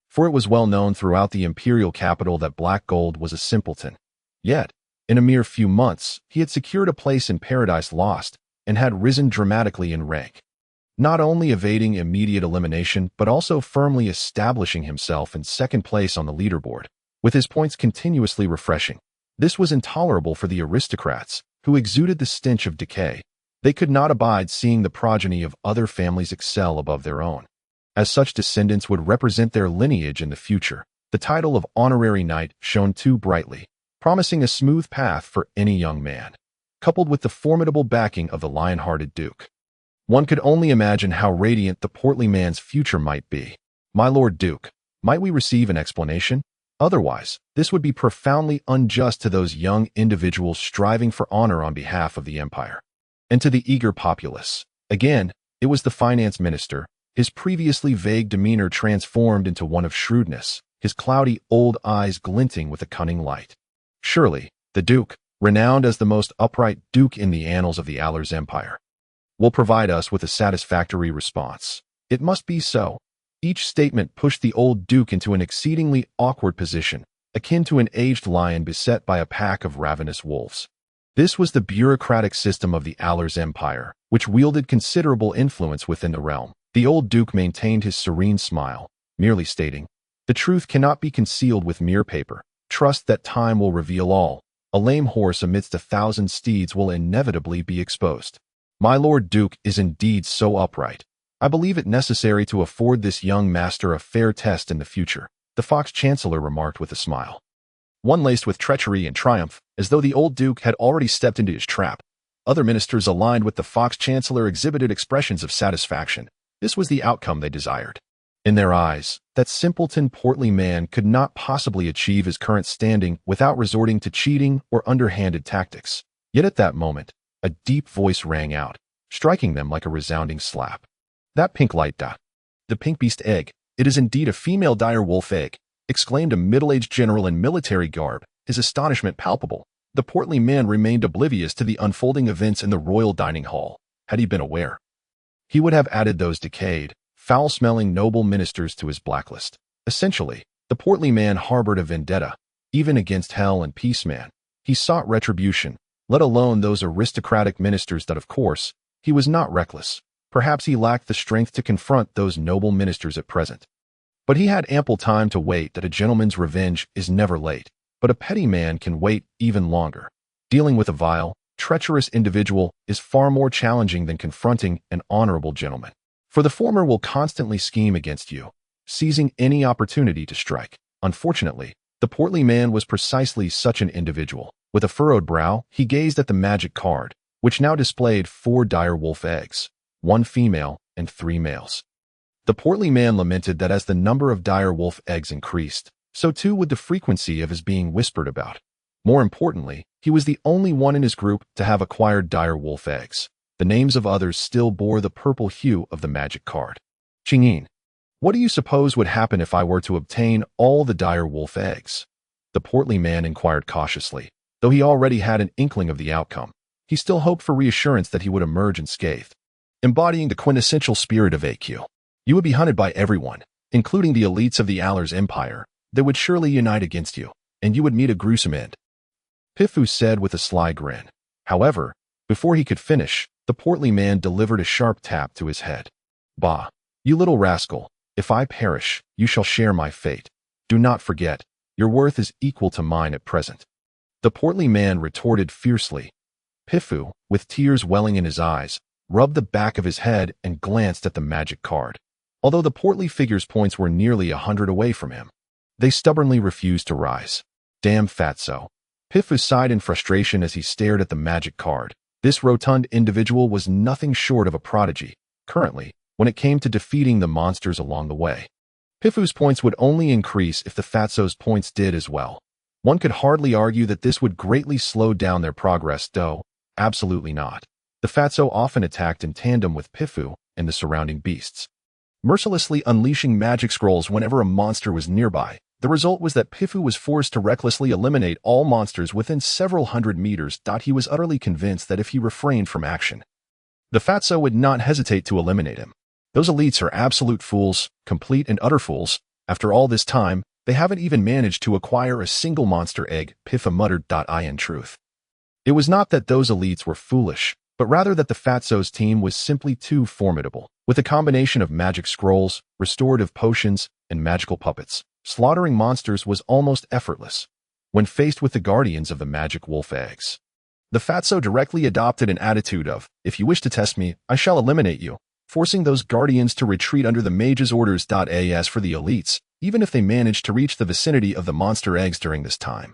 for it was well known throughout the imperial capital that Black Gold was a simpleton. Yet, in a mere few months, he had secured a place in Paradise Lost and had risen dramatically in rank, not only evading immediate elimination but also firmly establishing himself in second place on the leaderboard, with his points continuously refreshing. This was intolerable for the aristocrats, who exuded the stench of decay. They could not abide seeing the progeny of other families excel above their own, as such descendants would represent their lineage in the future. The title of honorary knight shone too brightly, promising a smooth path for any young man, coupled with the formidable backing of the lion-hearted duke. One could only imagine how radiant the portly man's future might be. My Lord Duke, might we receive an explanation? Otherwise, this would be profoundly unjust to those young individuals striving for honor on behalf of the empire, and to the eager populace. Again, it was the finance minister, his previously vague demeanor transformed into one of shrewdness, his cloudy old eyes glinting with a cunning light. Surely, the duke, renowned as the most upright duke in the annals of the Alars Empire, will provide us with a satisfactory response. It must be so. Each statement pushed the old duke into an exceedingly awkward position, akin to an aged lion beset by a pack of ravenous wolves. This was the bureaucratic system of the Alars Empire, which wielded considerable influence within the realm. The old duke maintained his serene smile, merely stating, "The truth cannot be concealed with mere paper. Trust that time will reveal all. A lame horse amidst 1,000 steeds will inevitably be exposed." My Lord Duke is indeed so upright. I believe it necessary to afford this young master a fair test in the future, the Fox Chancellor remarked with a smile, one laced with treachery and triumph, as though the old duke had already stepped into his trap. Other ministers aligned with the Fox Chancellor exhibited expressions of satisfaction. This was the outcome they desired. In their eyes, that simpleton portly man could not possibly achieve his current standing without resorting to cheating or underhanded tactics. Yet at that moment, a deep voice rang out, striking them like a resounding slap. "That pink light dot. The pink beast egg. It is indeed a female dire wolf egg," exclaimed a middle-aged general in military garb, his astonishment palpable. The portly man remained oblivious to the unfolding events in the royal dining hall. Had he been aware, he would have added those decayed, foul-smelling noble ministers to his blacklist. Essentially, the portly man harbored a vendetta, even against Hell and Peaceman. He sought retribution, let alone those aristocratic ministers that, of course, he was not reckless. Perhaps he lacked the strength to confront those noble ministers at present. But he had ample time to wait. That a gentleman's revenge is never late, but a petty man can wait even longer. Dealing with a vile, treacherous individual is far more challenging than confronting an honorable gentleman. For the former will constantly scheme against you, seizing any opportunity to strike. Unfortunately, the portly man was precisely such an individual. With a furrowed brow, he gazed at the magic card, which now displayed 4 dire wolf eggs, 1 female and 3 males. The portly man lamented that as the number of dire wolf eggs increased, so too would the frequency of his being whispered about. More importantly, he was the only one in his group to have acquired dire wolf eggs. The names of others still bore the purple hue of the magic card. Chingyin, what do you suppose would happen if I were to obtain all the dire wolf eggs? The portly man inquired cautiously. Though he already had an inkling of the outcome, he still hoped for reassurance that he would emerge unscathed. Embodying the quintessential spirit of AQ, you would be hunted by everyone, including the elites of the Allers Empire. They would surely unite against you, and you would meet a gruesome end, Pifu said with a sly grin. However, before he could finish, the portly man delivered a sharp tap to his head. Bah, you little rascal, if I perish, you shall share my fate. Do not forget, your worth is equal to mine at present. The portly man retorted fiercely. Pifu, with tears welling in his eyes, rubbed the back of his head and glanced at the magic card. Although the portly figure's points were nearly 100 away from him, they stubbornly refused to rise. Damn fatso. Pifu sighed in frustration as he stared at the magic card. This rotund individual was nothing short of a prodigy, currently, when it came to defeating the monsters along the way. Pifu's points would only increase if the fatso's points did as well. One could hardly argue that this would greatly slow down their progress, though. Absolutely not. The fatso often attacked in tandem with Pifu and the surrounding beasts, mercilessly unleashing magic scrolls whenever a monster was nearby. The result was that Pifu was forced to recklessly eliminate all monsters within several hundred meters. He was utterly convinced that if he refrained from action, the fatso would not hesitate to eliminate him. Those elites are absolute fools, complete and utter fools. After all this time, they haven't even managed to acquire a single monster egg, Pifu muttered. In truth, it was not that those elites were foolish, but rather that the fatso's team was simply too formidable. With a combination of magic scrolls, restorative potions, and magical puppets, slaughtering monsters was almost effortless. When faced with the guardians of the magic wolf eggs, the fatso directly adopted an attitude of, if you wish to test me, I shall eliminate you, forcing those guardians to retreat under the mage's orders. As for the elites, even if they managed to reach the vicinity of the monster eggs during this time,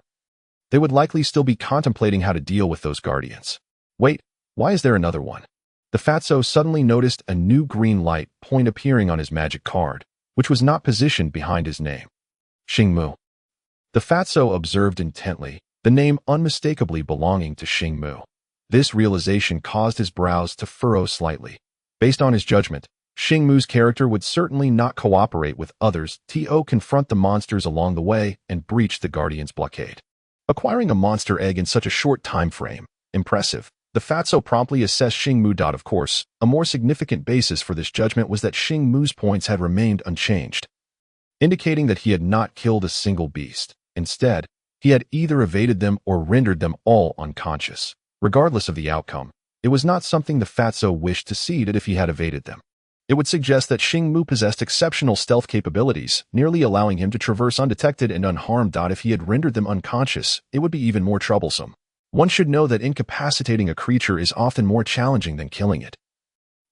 they would likely still be contemplating how to deal with those guardians. Wait, why is there another one? The fatso suddenly noticed a new green light point appearing on his magic card, which was not positioned behind his name. Xingmu. The fatso observed intently, the name unmistakably belonging to Xingmu. This realization caused his brows to furrow slightly. Based on his judgment, Xingmu's character would certainly not cooperate with others to confront the monsters along the way and breach the Guardian's blockade. Acquiring a monster egg in such a short time frame, impressive. The fatso promptly assessed Xingmu. Of course, a more significant basis for this judgment was that Xingmu's points had remained unchanged, indicating that he had not killed a single beast. Instead, he had either evaded them or rendered them all unconscious. Regardless of the outcome, it was not something the fatso wished to see that if he had evaded them. It would suggest that Xingmu possessed exceptional stealth capabilities, nearly allowing him to traverse undetected and unharmed. If he had rendered them unconscious, it would be even more troublesome. One should know that incapacitating a creature is often more challenging than killing it,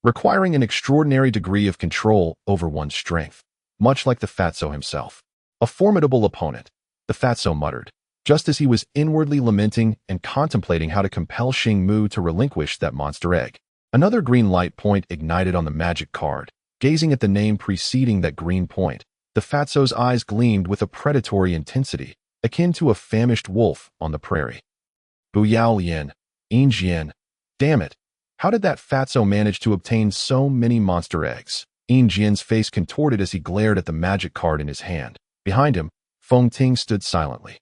requiring an extraordinary degree of control over one's strength, much like the fatso himself. A formidable opponent, the fatso muttered, just as he was inwardly lamenting and contemplating how to compel Xingmu to relinquish that monster egg. Another green light point ignited on the magic card. Gazing at the name preceding that green point, the fatso's eyes gleamed with a predatory intensity, akin to a famished wolf on the prairie. Buyao Lian, Jian. Damn it. How did that fatso manage to obtain so many monster eggs? Jian's face contorted as he glared at the magic card in his hand. Behind him, Feng Ting stood silently.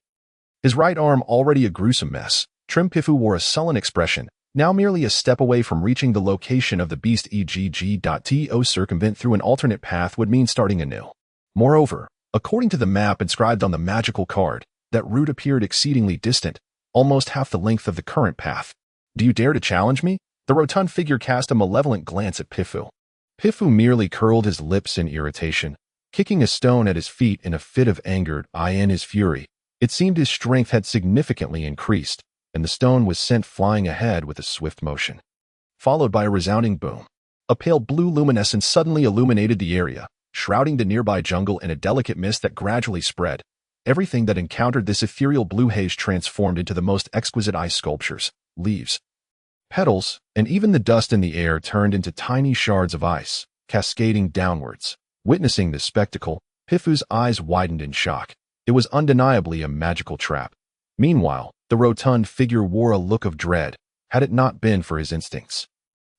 His right arm already a gruesome mess, Trim Pifu wore a sullen expression, now merely a step away from reaching the location of the beast. To circumvent through an alternate path would mean starting anew. Moreover, according to the map inscribed on the magical card, that route appeared exceedingly distant, almost half the length of the current path. Do you dare to challenge me? The rotund figure cast a malevolent glance at Pifu. Pifu merely curled his lips in irritation, kicking a stone at his feet in a fit of anger. In his fury, it seemed his strength had significantly increased, and the stone was sent flying ahead with a swift motion, followed by a resounding boom. A pale blue luminescence suddenly illuminated the area, shrouding the nearby jungle in a delicate mist that gradually spread. Everything that encountered this ethereal blue haze transformed into the most exquisite ice sculptures. Leaves, petals, and even the dust in the air turned into tiny shards of ice, cascading downwards. Witnessing this spectacle, Pifu's eyes widened in shock. It was undeniably a magical trap. Meanwhile, the rotund figure wore a look of dread. Had it not been for his instincts,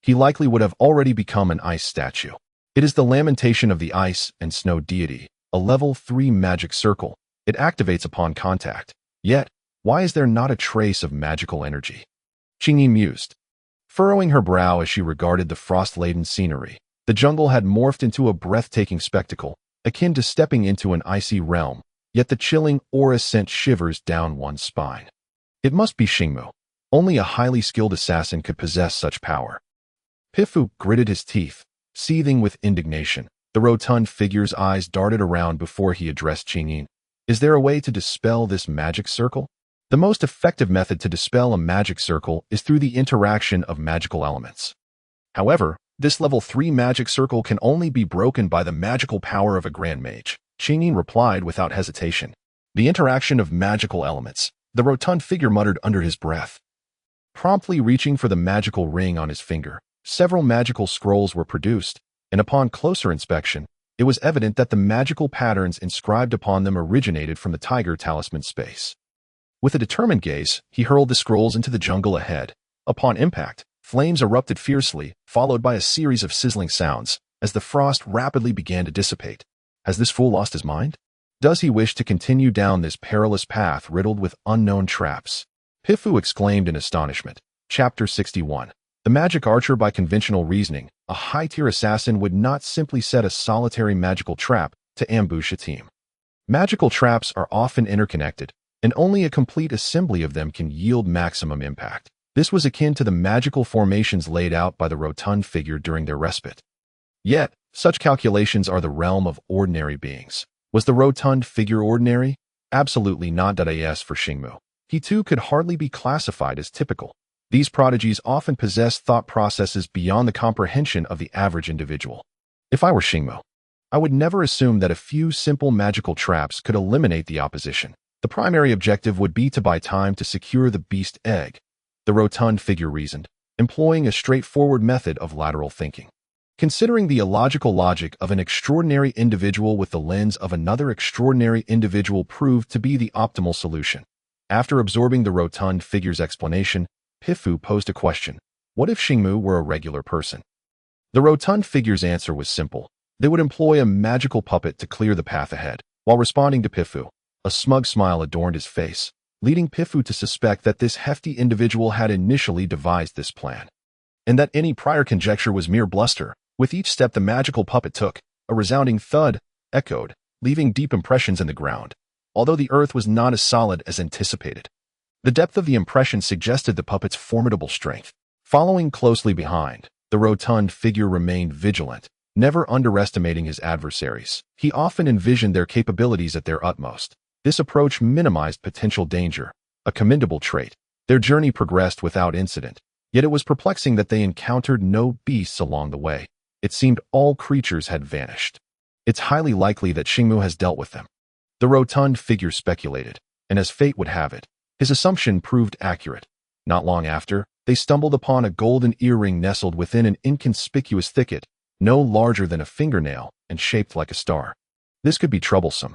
he likely would have already become an ice statue. It is the lamentation of the ice and snow deity, a level 3 magic circle. It activates upon contact. Yet, why is there not a trace of magical energy? Qingyi mused, furrowing her brow as she regarded the frost-laden scenery. The jungle had morphed into a breathtaking spectacle, akin to stepping into an icy realm, yet the chilling aura sent shivers down one's spine. It must be Xingmu. Only a highly skilled assassin could possess such power. Pifu gritted his teeth, seething with indignation. The rotund figure's eyes darted around before he addressed Qingyin. Is there a way to dispel this magic circle? The most effective method to dispel a magic circle is through the interaction of magical elements. However, this level 3 magic circle can only be broken by the magical power of a grand mage, Qingyin replied without hesitation. The interaction of magical elements, the rotund figure muttered under his breath. Promptly reaching for the magical ring on his finger, several magical scrolls were produced, and upon closer inspection, it was evident that the magical patterns inscribed upon them originated from the tiger talisman space. With a determined gaze, he hurled the scrolls into the jungle ahead. Upon impact, flames erupted fiercely, followed by a series of sizzling sounds, as the frost rapidly began to dissipate. Has this fool lost his mind? Does he wish to continue down this perilous path riddled with unknown traps? Pifu exclaimed in astonishment. Chapter 61. The magic archer. By conventional reasoning, a high-tier assassin would not simply set a solitary magical trap to ambush a team. Magical traps are often interconnected, and only a complete assembly of them can yield maximum impact. This was akin to the magical formations laid out by the rotund figure during their respite. Yet, such calculations are the realm of ordinary beings. Was the rotund figure ordinary? Absolutely not. As for Xingmu, he too could hardly be classified as typical. These prodigies often possess thought processes beyond the comprehension of the average individual. If I were Xingmu, I would never assume that a few simple magical traps could eliminate the opposition. The primary objective would be to buy time to secure the beast egg. The rotund figure reasoned, employing a straightforward method of lateral thinking. Considering the illogical logic of an extraordinary individual with the lens of another extraordinary individual proved to be the optimal solution. After absorbing the rotund figure's explanation, Pifu posed a question. What if Xingmu were a regular person? The rotund figure's answer was simple. They would employ a magical puppet to clear the path ahead. While responding to Pifu, a smug smile adorned his face, leading Pifu to suspect that this hefty individual had initially devised this plan, and that any prior conjecture was mere bluster. With each step the magical puppet took, a resounding thud echoed, leaving deep impressions in the ground, although the earth was not as solid as anticipated. The depth of the impression suggested the puppet's formidable strength. Following closely behind, the rotund figure remained vigilant, never underestimating his adversaries. He often envisioned their capabilities at their utmost. This approach minimized potential danger, a commendable trait. Their journey progressed without incident, yet it was perplexing that they encountered no beasts along the way. It seemed all creatures had vanished. It's highly likely that Xingmu has dealt with them. The rotund figure speculated, and as fate would have it, his assumption proved accurate. Not long after, they stumbled upon a golden earring nestled within an inconspicuous thicket, no larger than a fingernail and shaped like a star. This could be troublesome.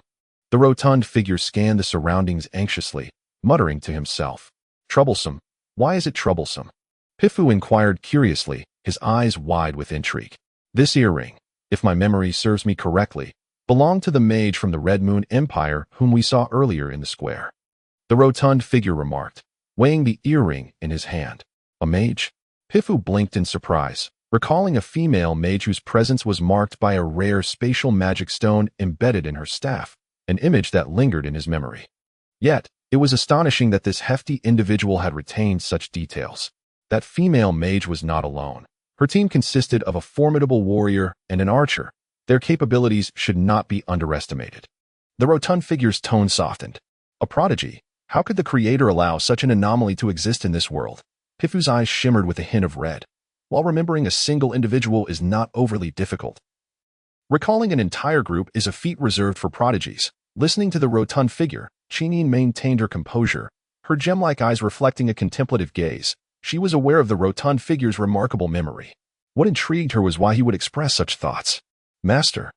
The rotund figure scanned the surroundings anxiously, muttering to himself. Troublesome? Why is it troublesome? Pifu inquired curiously, his eyes wide with intrigue. This earring, if my memory serves me correctly, belonged to the mage from the Red Moon Empire whom we saw earlier in the square. The rotund figure remarked, weighing the earring in his hand. A mage? Pifu blinked in surprise, recalling a female mage whose presence was marked by a rare spatial magic stone embedded in her staff, an image that lingered in his memory. Yet, it was astonishing that this hefty individual had retained such details. That female mage was not alone. Her team consisted of a formidable warrior and an archer. Their capabilities should not be underestimated. The rotund figure's tone softened. A prodigy? How could the creator allow such an anomaly to exist in this world? Pifu's eyes shimmered with a hint of red. While remembering a single individual is not overly difficult, recalling an entire group is a feat reserved for prodigies. Listening to the rotund figure, Qingyin maintained her composure, her gem-like eyes reflecting a contemplative gaze. She was aware of the rotund figure's remarkable memory. What intrigued her was why he would express such thoughts. Master,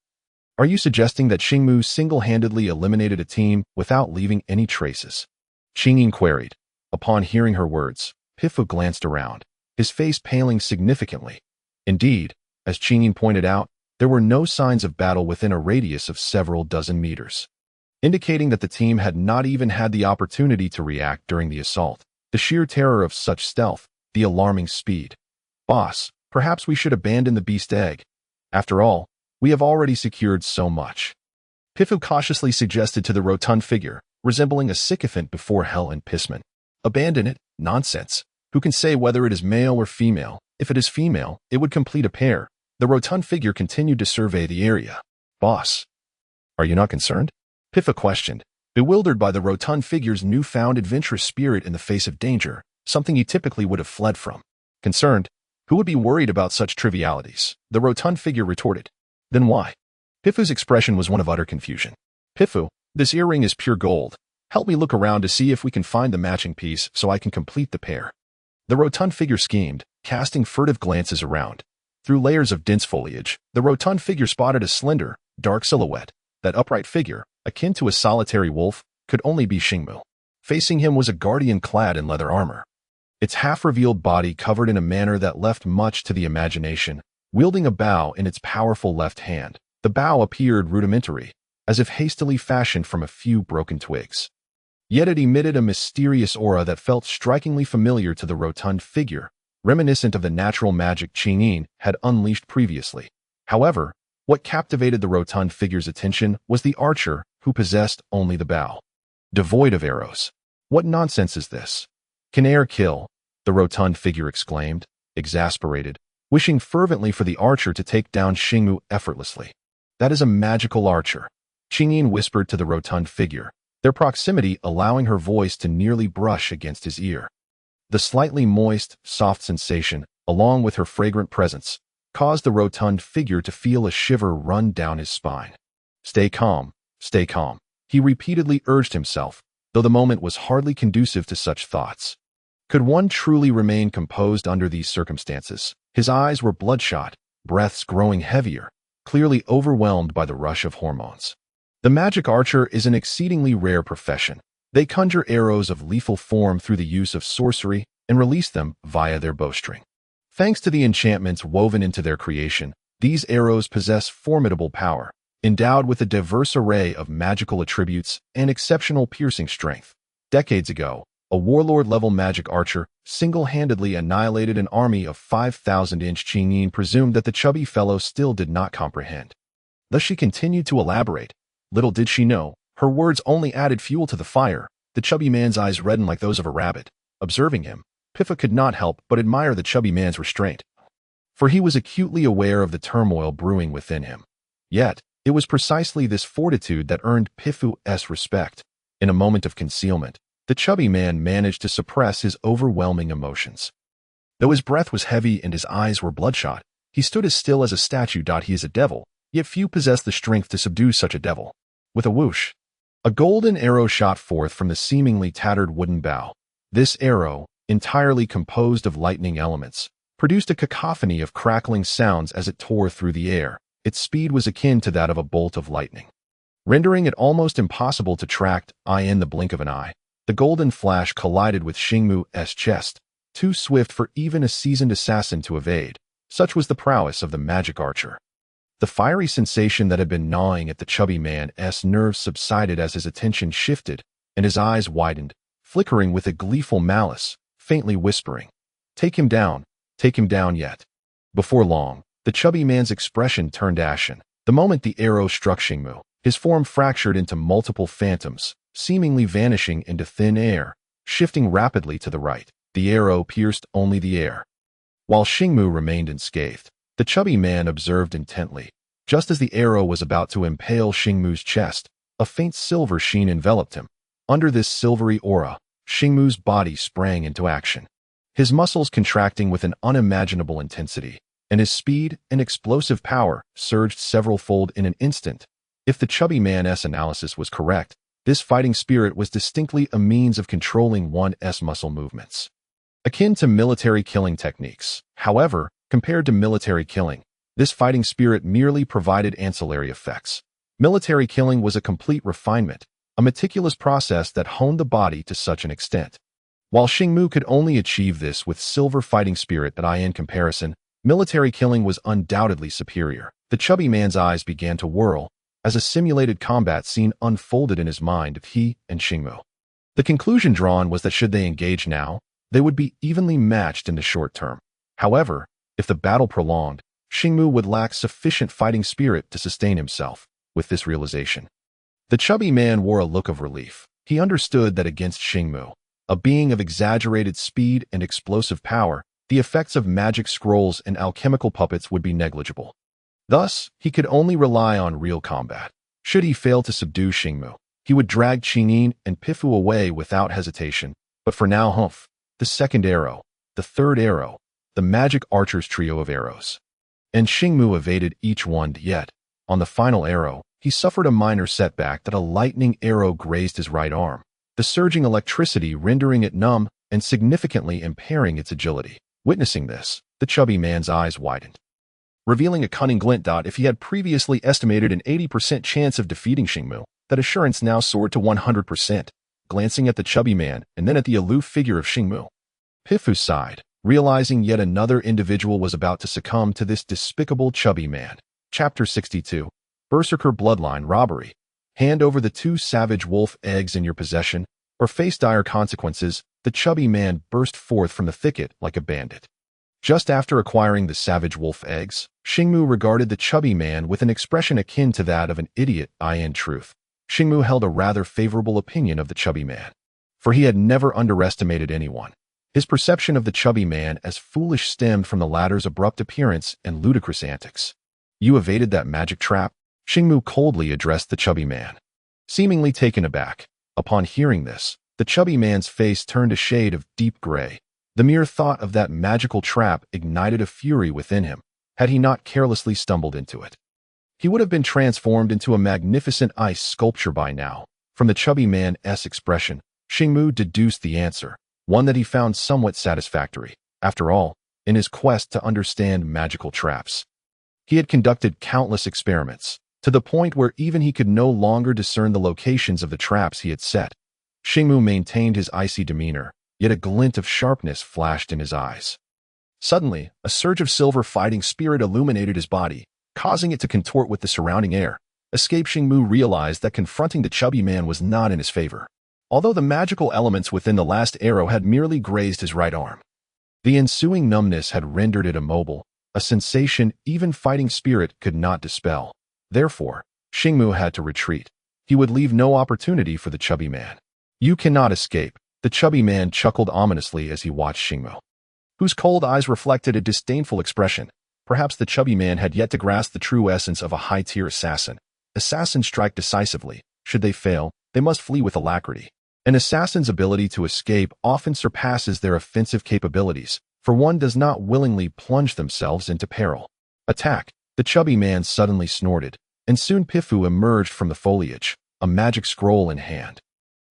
are you suggesting that Xingmu single-handedly eliminated a team without leaving any traces? Qingyin queried. Upon hearing her words, Pifu glanced around, his face paling significantly. Indeed, as Qingyin pointed out, there were no signs of battle within a radius of several dozen meters. indicating that the team had not even had the opportunity to react during the assault. The sheer terror of such stealth, the alarming speed. Boss, perhaps we should abandon the beast egg. After all, we have already secured so much. Pifu cautiously suggested to the rotund figure, resembling a sycophant before Hell and Pissman. Abandon it? Nonsense. Who can say whether it is male or female? If it is female, it would complete a pair. The rotund figure continued to survey the area. Boss, are you not concerned? Pifu questioned, bewildered by the rotund figure's newfound adventurous spirit in the face of danger, something he typically would have fled from. Concerned? Who would be worried about such trivialities? The rotund figure retorted. Then why? Pifu's expression was one of utter confusion. Pifu, this earring is pure gold. Help me look around to see if we can find the matching piece so I can complete the pair. The rotund figure schemed, casting furtive glances around. Through layers of dense foliage, the rotund figure spotted a slender, dark silhouette. That upright figure, akin to a solitary wolf, could only be Xingmu. Facing him was a guardian clad in leather armor. Its half-revealed body covered in a manner that left much to the imagination, wielding a bow in its powerful left hand. The bow appeared rudimentary, as if hastily fashioned from a few broken twigs. Yet it emitted a mysterious aura that felt strikingly familiar to the rotund figure, reminiscent of the natural magic Qingyin had unleashed previously. However, what captivated the rotund figure's attention was the archer who possessed only the bow. Devoid of arrows. What nonsense is this? Can air kill? The rotund figure exclaimed, exasperated, wishing fervently for the archer to take down Xingmu effortlessly. That is a magical archer, Qingyin whispered to the rotund figure, their proximity allowing her voice to nearly brush against his ear. The slightly moist, soft sensation, along with her fragrant presence, caused the rotund figure to feel a shiver run down his spine. Stay calm, he repeatedly urged himself, though the moment was hardly conducive to such thoughts. Could one truly remain composed under these circumstances? His eyes were bloodshot, breaths growing heavier, clearly overwhelmed by the rush of hormones. The magic archer is an exceedingly rare profession. They conjure arrows of lethal form through the use of sorcery and release them via their bowstring. Thanks to the enchantments woven into their creation, these arrows possess formidable power, endowed with a diverse array of magical attributes and exceptional piercing strength. Decades ago, a warlord-level magic archer single-handedly annihilated an army of 5,000-inch Qingyin presumed that the chubby fellow still did not comprehend. Thus she continued to elaborate. Little did she know, her words only added fuel to the fire. The chubby man's eyes reddened like those of a rabbit. Observing him, Pifu could not help but admire the chubby man's restraint, for he was acutely aware of the turmoil brewing within him. Yet, it was precisely this fortitude that earned Pifu's respect. In a moment of concealment, the chubby man managed to suppress his overwhelming emotions. Though his breath was heavy and his eyes were bloodshot, he stood as still as a statue. He is a devil, yet few possess the strength to subdue such a devil. With a whoosh, a golden arrow shot forth from the seemingly tattered wooden bow. This arrow, entirely composed of lightning elements, produced a cacophony of crackling sounds as it tore through the air. Its speed was akin to that of a bolt of lightning, rendering it almost impossible to track in the blink of an eye. The golden flash collided with Xingmu's chest, too swift for even a seasoned assassin to evade. Such was the prowess of the magic archer. The fiery sensation that had been gnawing at the chubby man's nerves subsided as his attention shifted, and his eyes widened, flickering with a gleeful malice, faintly whispering, take him down yet." Before long, the chubby man's expression turned ashen. The moment the arrow struck Xingmu, his form fractured into multiple phantoms, seemingly vanishing into thin air, shifting rapidly to the right. The arrow pierced only the air. While Xingmu remained unscathed, the chubby man observed intently. Just as the arrow was about to impale Xingmu's chest, a faint silver sheen enveloped him. Under this silvery aura, Xingmu's body sprang into action, his muscles contracting with an unimaginable intensity, and his speed and explosive power surged several-fold in an instant. If the chubby man's analysis was correct, this fighting spirit was distinctly a means of controlling one's muscle movements, akin to military killing techniques. However, compared to military killing, this fighting spirit merely provided ancillary effects. Military killing was a complete refinement, a meticulous process that honed the body to such an extent. While Xingmu could only achieve this with silver fighting spirit in comparison, military killing was undoubtedly superior. The chubby man's eyes began to whirl, as a simulated combat scene unfolded in his mind of he and Xingmu. The conclusion drawn was that should they engage now, they would be evenly matched in the short term. However, if the battle prolonged, Xingmu would lack sufficient fighting spirit to sustain himself. With this realization, the chubby man wore a look of relief. He understood that against Xingmu, a being of exaggerated speed and explosive power, the effects of magic scrolls and alchemical puppets would be negligible. Thus, he could only rely on real combat. Should he fail to subdue Xingmu, he would drag Qingyin and Pifu away without hesitation. But for now, humph, the second arrow, the third arrow, the magic archer's trio of arrows. And Xingmu evaded each one, yet, on the final arrow, he suffered a minor setback that a lightning arrow grazed his right arm, the surging electricity rendering it numb and significantly impairing its agility. Witnessing this, the chubby man's eyes widened, revealing a cunning glint. If he had previously estimated an 80% chance of defeating Xingmu, that assurance now soared to 100%. Glancing at the chubby man and then at the aloof figure of Xingmu, Pifu sighed, realizing yet another individual was about to succumb to this despicable chubby man. Chapter 62. Berserker Bloodline Robbery. Hand over the 2 savage wolf eggs in your possession, or face dire consequences. The chubby man burst forth from the thicket like a bandit. Just after acquiring the savage wolf eggs, Xingmu regarded the chubby man with an expression akin to that of an idiot. In truth, Xingmu held a rather favorable opinion of the chubby man, for he had never underestimated anyone. His perception of the chubby man as foolish stemmed from the latter's abrupt appearance and ludicrous antics. You evaded that magic trap? Xingmu coldly addressed the chubby man, seemingly taken aback. Upon hearing this, the chubby man's face turned a shade of deep gray. The mere thought of that magical trap ignited a fury within him. Had he not carelessly stumbled into it, he would have been transformed into a magnificent ice sculpture by now. From the chubby man's expression, Xingmu deduced the answer, one that he found somewhat satisfactory. After all, in his quest to understand magical traps, he had conducted countless experiments, to the point where even he could no longer discern the locations of the traps he had set. Xingmu maintained his icy demeanor, yet a glint of sharpness flashed in his eyes. Suddenly, a surge of silver fighting spirit illuminated his body, causing it to contort with the surrounding air. Escape. Xingmu realized that confronting the chubby man was not in his favor, although the magical elements within the last arrow had merely grazed his right arm. The ensuing numbness had rendered it immobile, a sensation even fighting spirit could not dispel. Therefore, Xingmu had to retreat. He would leave no opportunity for the chubby man. You cannot escape. The chubby man chuckled ominously as he watched Xingmu, whose cold eyes reflected a disdainful expression. Perhaps the chubby man had yet to grasp the true essence of a high-tier assassin. Assassins strike decisively. Should they fail, they must flee with alacrity. An assassin's ability to escape often surpasses their offensive capabilities, for one does not willingly plunge themselves into peril. Attack! The chubby man suddenly snorted, and soon Pifu emerged from the foliage, a magic scroll in hand.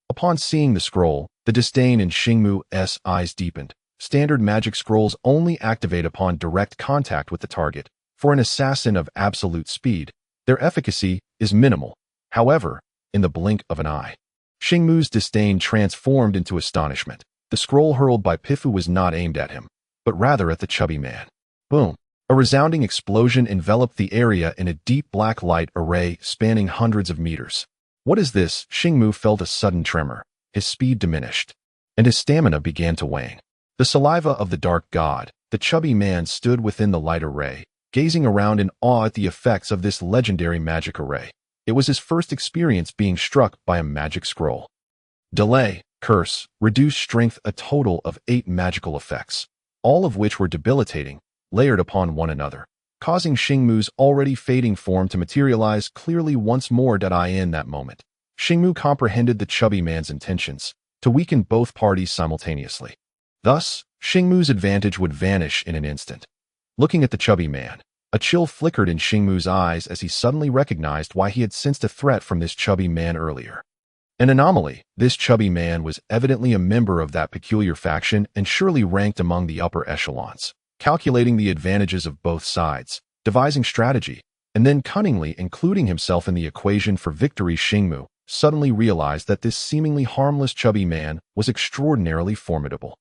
Upon seeing the scroll, the disdain in Xingmu's eyes deepened. Standard magic scrolls only activate upon direct contact with the target. For an assassin of absolute speed, their efficacy is minimal. However, in the blink of an eye, Xingmu's disdain transformed into astonishment. The scroll hurled by Pifu was not aimed at him, but rather at the chubby man. Boom! A resounding explosion enveloped the area in a deep black light array spanning hundreds of meters. What is this? Xingmu felt a sudden tremor. His speed diminished, and his stamina began to wane. The saliva of the dark god, the chubby man stood within the light array, gazing around in awe at the effects of this legendary magic array. It was his first experience being struck by a magic scroll. Delay, curse, reduce strength, a total of 8 magical effects, all of which were debilitating, layered upon one another, causing Xingmu's already fading form to materialize clearly once more. In that moment, Xingmu comprehended the chubby man's intentions, to weaken both parties simultaneously. Thus, Xingmu's advantage would vanish in an instant. Looking at the chubby man, a chill flickered in Xingmu's eyes as he suddenly recognized why he had sensed a threat from this chubby man earlier. An anomaly. This chubby man was evidently a member of that peculiar faction and surely ranked among the upper echelons. Calculating the advantages of both sides, devising strategy, and then cunningly including himself in the equation for victory, Xingmu suddenly realized that this seemingly harmless chubby man was extraordinarily formidable,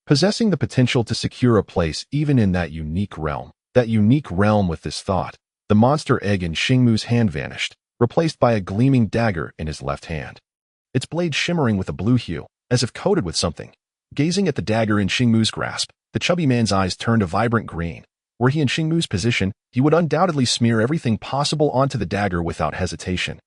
possessing the potential to secure a place even in that unique realm. With this thought, the monster egg in Xingmu's hand vanished, replaced by a gleaming dagger in his left hand. Its blade shimmering with a blue hue, as if coated with something. Gazing at the dagger in Xingmu's grasp, the chubby man's eyes turned a vibrant green. Were he in Xingmu's position, he would undoubtedly smear everything possible onto the dagger without hesitation.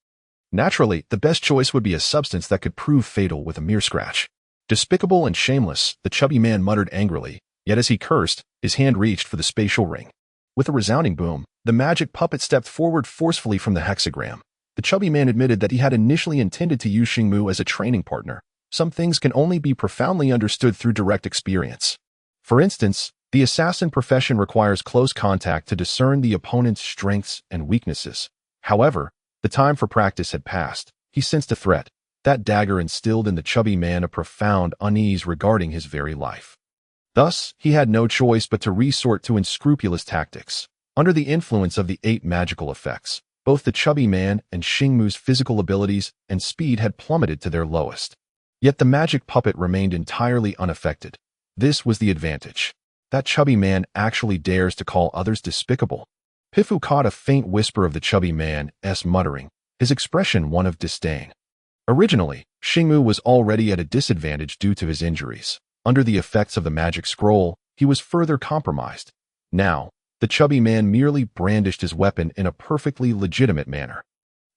Naturally, the best choice would be a substance that could prove fatal with a mere scratch. Despicable and shameless, the chubby man muttered angrily, yet as he cursed, his hand reached for the spatial ring. With a resounding boom, the magic puppet stepped forward forcefully from the hexagram. The chubby man admitted that he had initially intended to use Xingmu as a training partner. Some things can only be profoundly understood through direct experience. For instance, the assassin profession requires close contact to discern the opponent's strengths and weaknesses. However, the time for practice had passed. He sensed a threat. That dagger instilled in the chubby man a profound unease regarding his very life. Thus, he had no choice but to resort to unscrupulous tactics. Under the influence of the 8 magical effects, both the chubby man and Xingmu's physical abilities and speed had plummeted to their lowest. Yet the magic puppet remained entirely unaffected. This was the advantage. That chubby man actually dares to call others despicable. Pifu caught a faint whisper of the chubby man's muttering, his expression one of disdain. Originally, Xingmu was already at a disadvantage due to his injuries. Under the effects of the magic scroll, he was further compromised. Now, the chubby man merely brandished his weapon in a perfectly legitimate manner.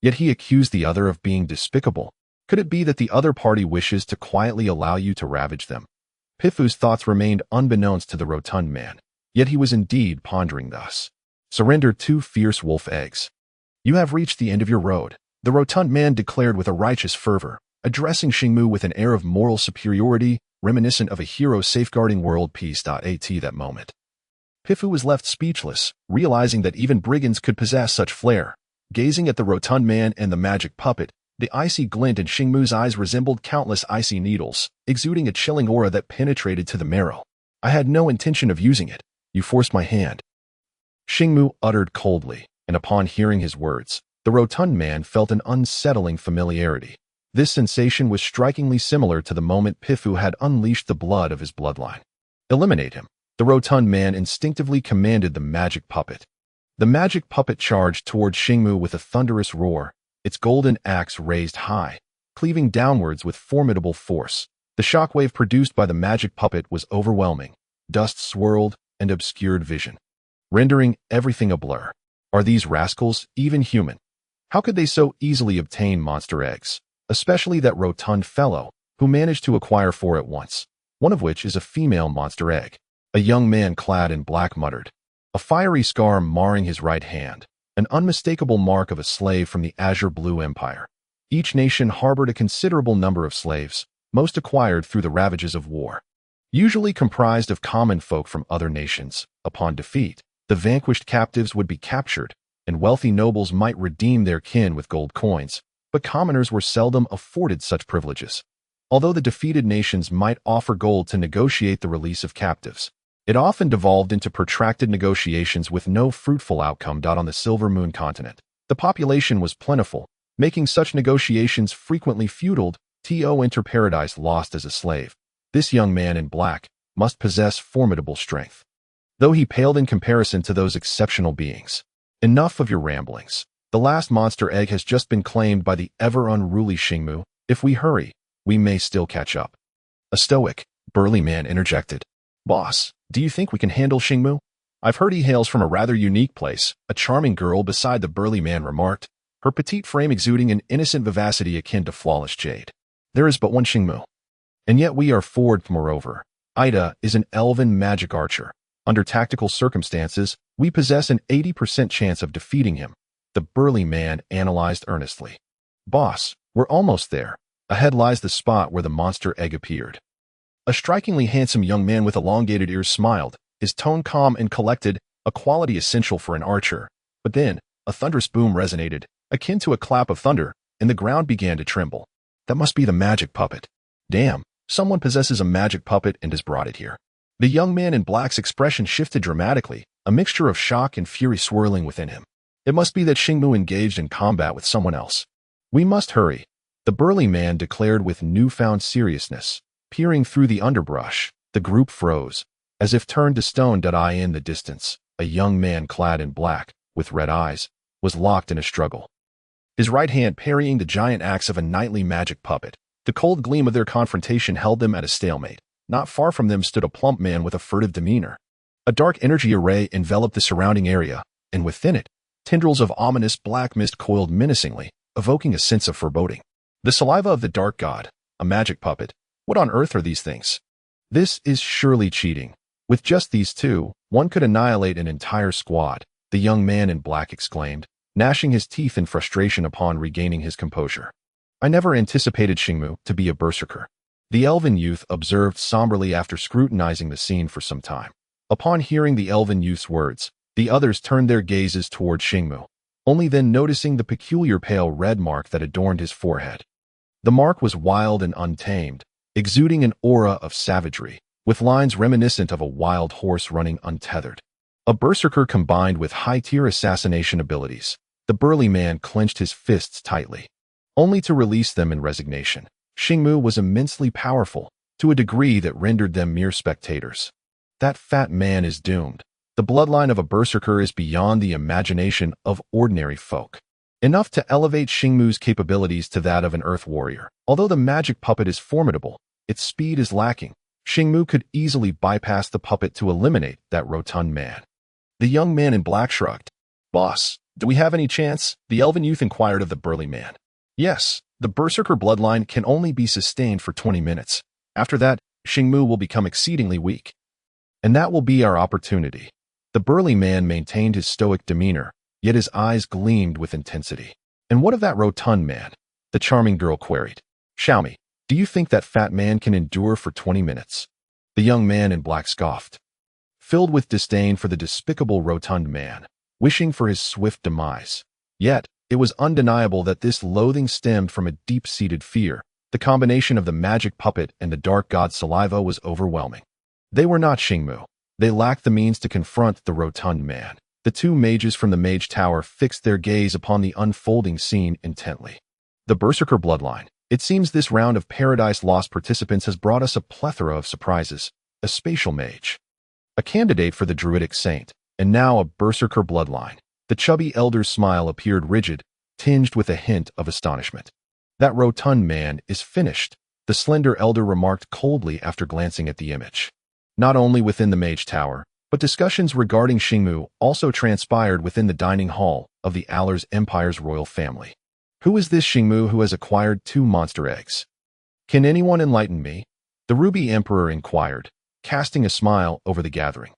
Yet he accused the other of being despicable. Could it be that the other party wishes to quietly allow you to ravage them? Pifu's thoughts remained unbeknownst to the rotund man, yet he was indeed pondering thus. Surrender 2 fierce wolf eggs. You have reached the end of your road, the rotund man declared with a righteous fervor, addressing Xingmu with an air of moral superiority, reminiscent of a hero safeguarding world peace. At that moment, Pifu was left speechless, realizing that even brigands could possess such flair. Gazing at the rotund man and the magic puppet, the icy glint in Xingmu's eyes resembled countless icy needles, exuding a chilling aura that penetrated to the marrow. I had no intention of using it. You forced my hand. Xingmu uttered coldly, and upon hearing his words, the rotund man felt an unsettling familiarity. This sensation was strikingly similar to the moment Pifu had unleashed the blood of his bloodline. Eliminate him. The rotund man instinctively commanded the magic puppet. The magic puppet charged toward Xingmu with a thunderous roar, its golden axe raised high, cleaving downwards with formidable force. The shockwave produced by the magic puppet was overwhelming. Dust swirled and obscured vision, rendering everything a blur. Are these rascals even human? How could they so easily obtain monster eggs? Especially that rotund fellow, who managed to acquire 4 at once, one of which is a female monster egg. A young man clad in black muttered, a fiery scar marring his right hand, an unmistakable mark of a slave from the Azure Blue Empire. Each nation harbored a considerable number of slaves, most acquired through the ravages of war. Usually comprised of common folk from other nations, upon defeat, the vanquished captives would be captured, and wealthy nobles might redeem their kin with gold coins, but commoners were seldom afforded such privileges. Although the defeated nations might offer gold to negotiate the release of captives, it often devolved into protracted negotiations with no fruitful outcome. On the Silver Moon continent, the population was plentiful, making such negotiations frequently futile. To enter paradise lost as a slave. This young man in black must possess formidable strength, though he paled in comparison to those exceptional beings. Enough of your ramblings. The last monster egg has just been claimed by the ever unruly Xingmu. If we hurry, we may still catch up. A stoic, burly man interjected. Boss, do you think we can handle Xingmu? I've heard he hails from a rather unique place, a charming girl beside the burly man remarked, her petite frame exuding an innocent vivacity akin to flawless jade. There is but one Xingmu. And yet we are forward. Moreover, Ida is an elven magic archer. Under tactical circumstances, we possess an 80% chance of defeating him. The burly man analyzed earnestly. Boss, we're almost there. Ahead lies the spot where the monster egg appeared. A strikingly handsome young man with elongated ears smiled, his tone calm and collected, a quality essential for an archer. But then, a thunderous boom resonated, akin to a clap of thunder, and the ground began to tremble. That must be the magic puppet. Damn, someone possesses a magic puppet and has brought it here. The young man in black's expression shifted dramatically, a mixture of shock and fury swirling within him. It must be that Xingmu engaged in combat with someone else. We must hurry, the burly man declared with newfound seriousness. Peering through the underbrush, the group froze, as if turned to stone. In the distance, a young man clad in black, with red eyes, was locked in a struggle. his right hand parrying the giant axe of a knightly magic puppet. The cold gleam of their confrontation held them at a stalemate. Not far from them stood a plump man with a furtive demeanor. A dark energy array enveloped the surrounding area, and within it, tendrils of ominous black mist coiled menacingly, evoking a sense of foreboding. The saliva of the dark god, a magic puppet. What on earth are these things? This is surely cheating. With just these two, one could annihilate an entire squad, the young man in black exclaimed, gnashing his teeth in frustration upon regaining his composure. I never anticipated Xingmu to be a berserker. The elven youth observed somberly after scrutinizing the scene for some time. Upon hearing the elven youth's words, the others turned their gazes toward Xingmu, only then noticing the peculiar pale red mark that adorned his forehead. The mark was wild and untamed, exuding an aura of savagery, with lines reminiscent of a wild horse running untethered. A berserker combined with high-tier assassination abilities, the burly man clenched his fists tightly, only to release them in resignation. Xingmu was immensely powerful, to a degree that rendered them mere spectators. That fat man is doomed. The bloodline of a berserker is beyond the imagination of ordinary folk. Enough to elevate Xingmu's capabilities to that of an earth warrior. Although the magic puppet is formidable, its speed is lacking. Xingmu could easily bypass the puppet to eliminate that rotund man. The young man in black shrugged. Boss, do we have any chance? The elven youth inquired of the burly man. Yes, the berserker bloodline can only be sustained for 20 minutes. After that, Xingmu will become exceedingly weak. And that will be our opportunity. The burly man maintained his stoic demeanor, yet his eyes gleamed with intensity. And what of that rotund man? The charming girl queried. Xiaomi, do you think that fat man can endure for 20 minutes? The young man in black scoffed, filled with disdain for the despicable rotund man, wishing for his swift demise. Yet, it was undeniable that this loathing stemmed from a deep-seated fear. The combination of the magic puppet and the dark god's saliva was overwhelming. They were not Xingmu. They lacked the means to confront the rotund man. The two mages from the mage tower fixed their gaze upon the unfolding scene intently. The berserker bloodline. It seems this round of Paradise Lost participants has brought us a plethora of surprises. A spatial mage, a candidate for the druidic saint, and now a berserker bloodline. The chubby elder's smile appeared rigid, tinged with a hint of astonishment. That rotund man is finished, the slender elder remarked coldly after glancing at the image. Not only within the mage tower, but discussions regarding Xingmu also transpired within the dining hall of the Allers Empire's royal family. Who is this Xingmu who has acquired 2 monster eggs? Can anyone enlighten me? The Ruby Emperor inquired, casting a smile over the gathering.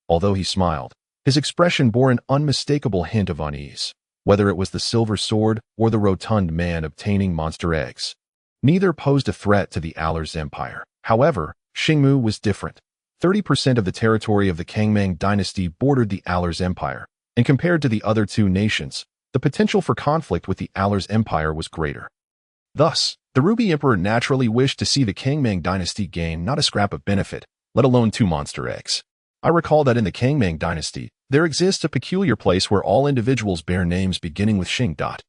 Although he smiled, his expression bore an unmistakable hint of unease, whether it was the silver sword or the rotund man obtaining monster eggs. Neither posed a threat to the Allers Empire. However, Xingmu was different. 30% of the territory of the Kangmang dynasty bordered the Allers Empire, and compared to the other 2 nations, the potential for conflict with the Allers Empire was greater. Thus, the Ruby Emperor naturally wished to see the Kangmang dynasty gain not a scrap of benefit, let alone 2 monster eggs. I recall that in the Kangmang dynasty, there exists a peculiar place where all individuals bear names beginning with Xing.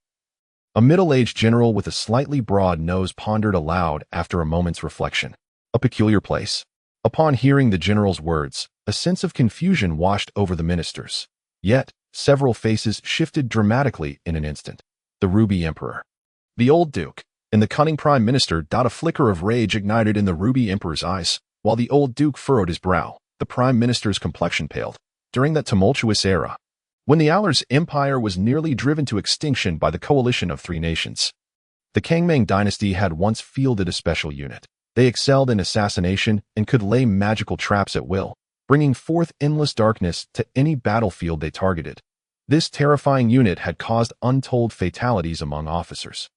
A middle-aged general with a slightly broad nose pondered aloud after a moment's reflection. A peculiar place? Upon hearing the general's words, a sense of confusion washed over the ministers. Yet, several faces shifted dramatically in an instant. The Ruby Emperor, the old duke, and the cunning prime minister. A flicker of rage ignited in the Ruby Emperor's eyes, while the old duke furrowed his brow. The prime minister's complexion paled. During that tumultuous era, when the Allers Empire was nearly driven to extinction by the coalition of 3 nations, the Kangmang dynasty had once fielded a special unit. They excelled in assassination and could lay magical traps at will, bringing forth endless darkness to any battlefield they targeted. This terrifying unit had caused untold fatalities among officers.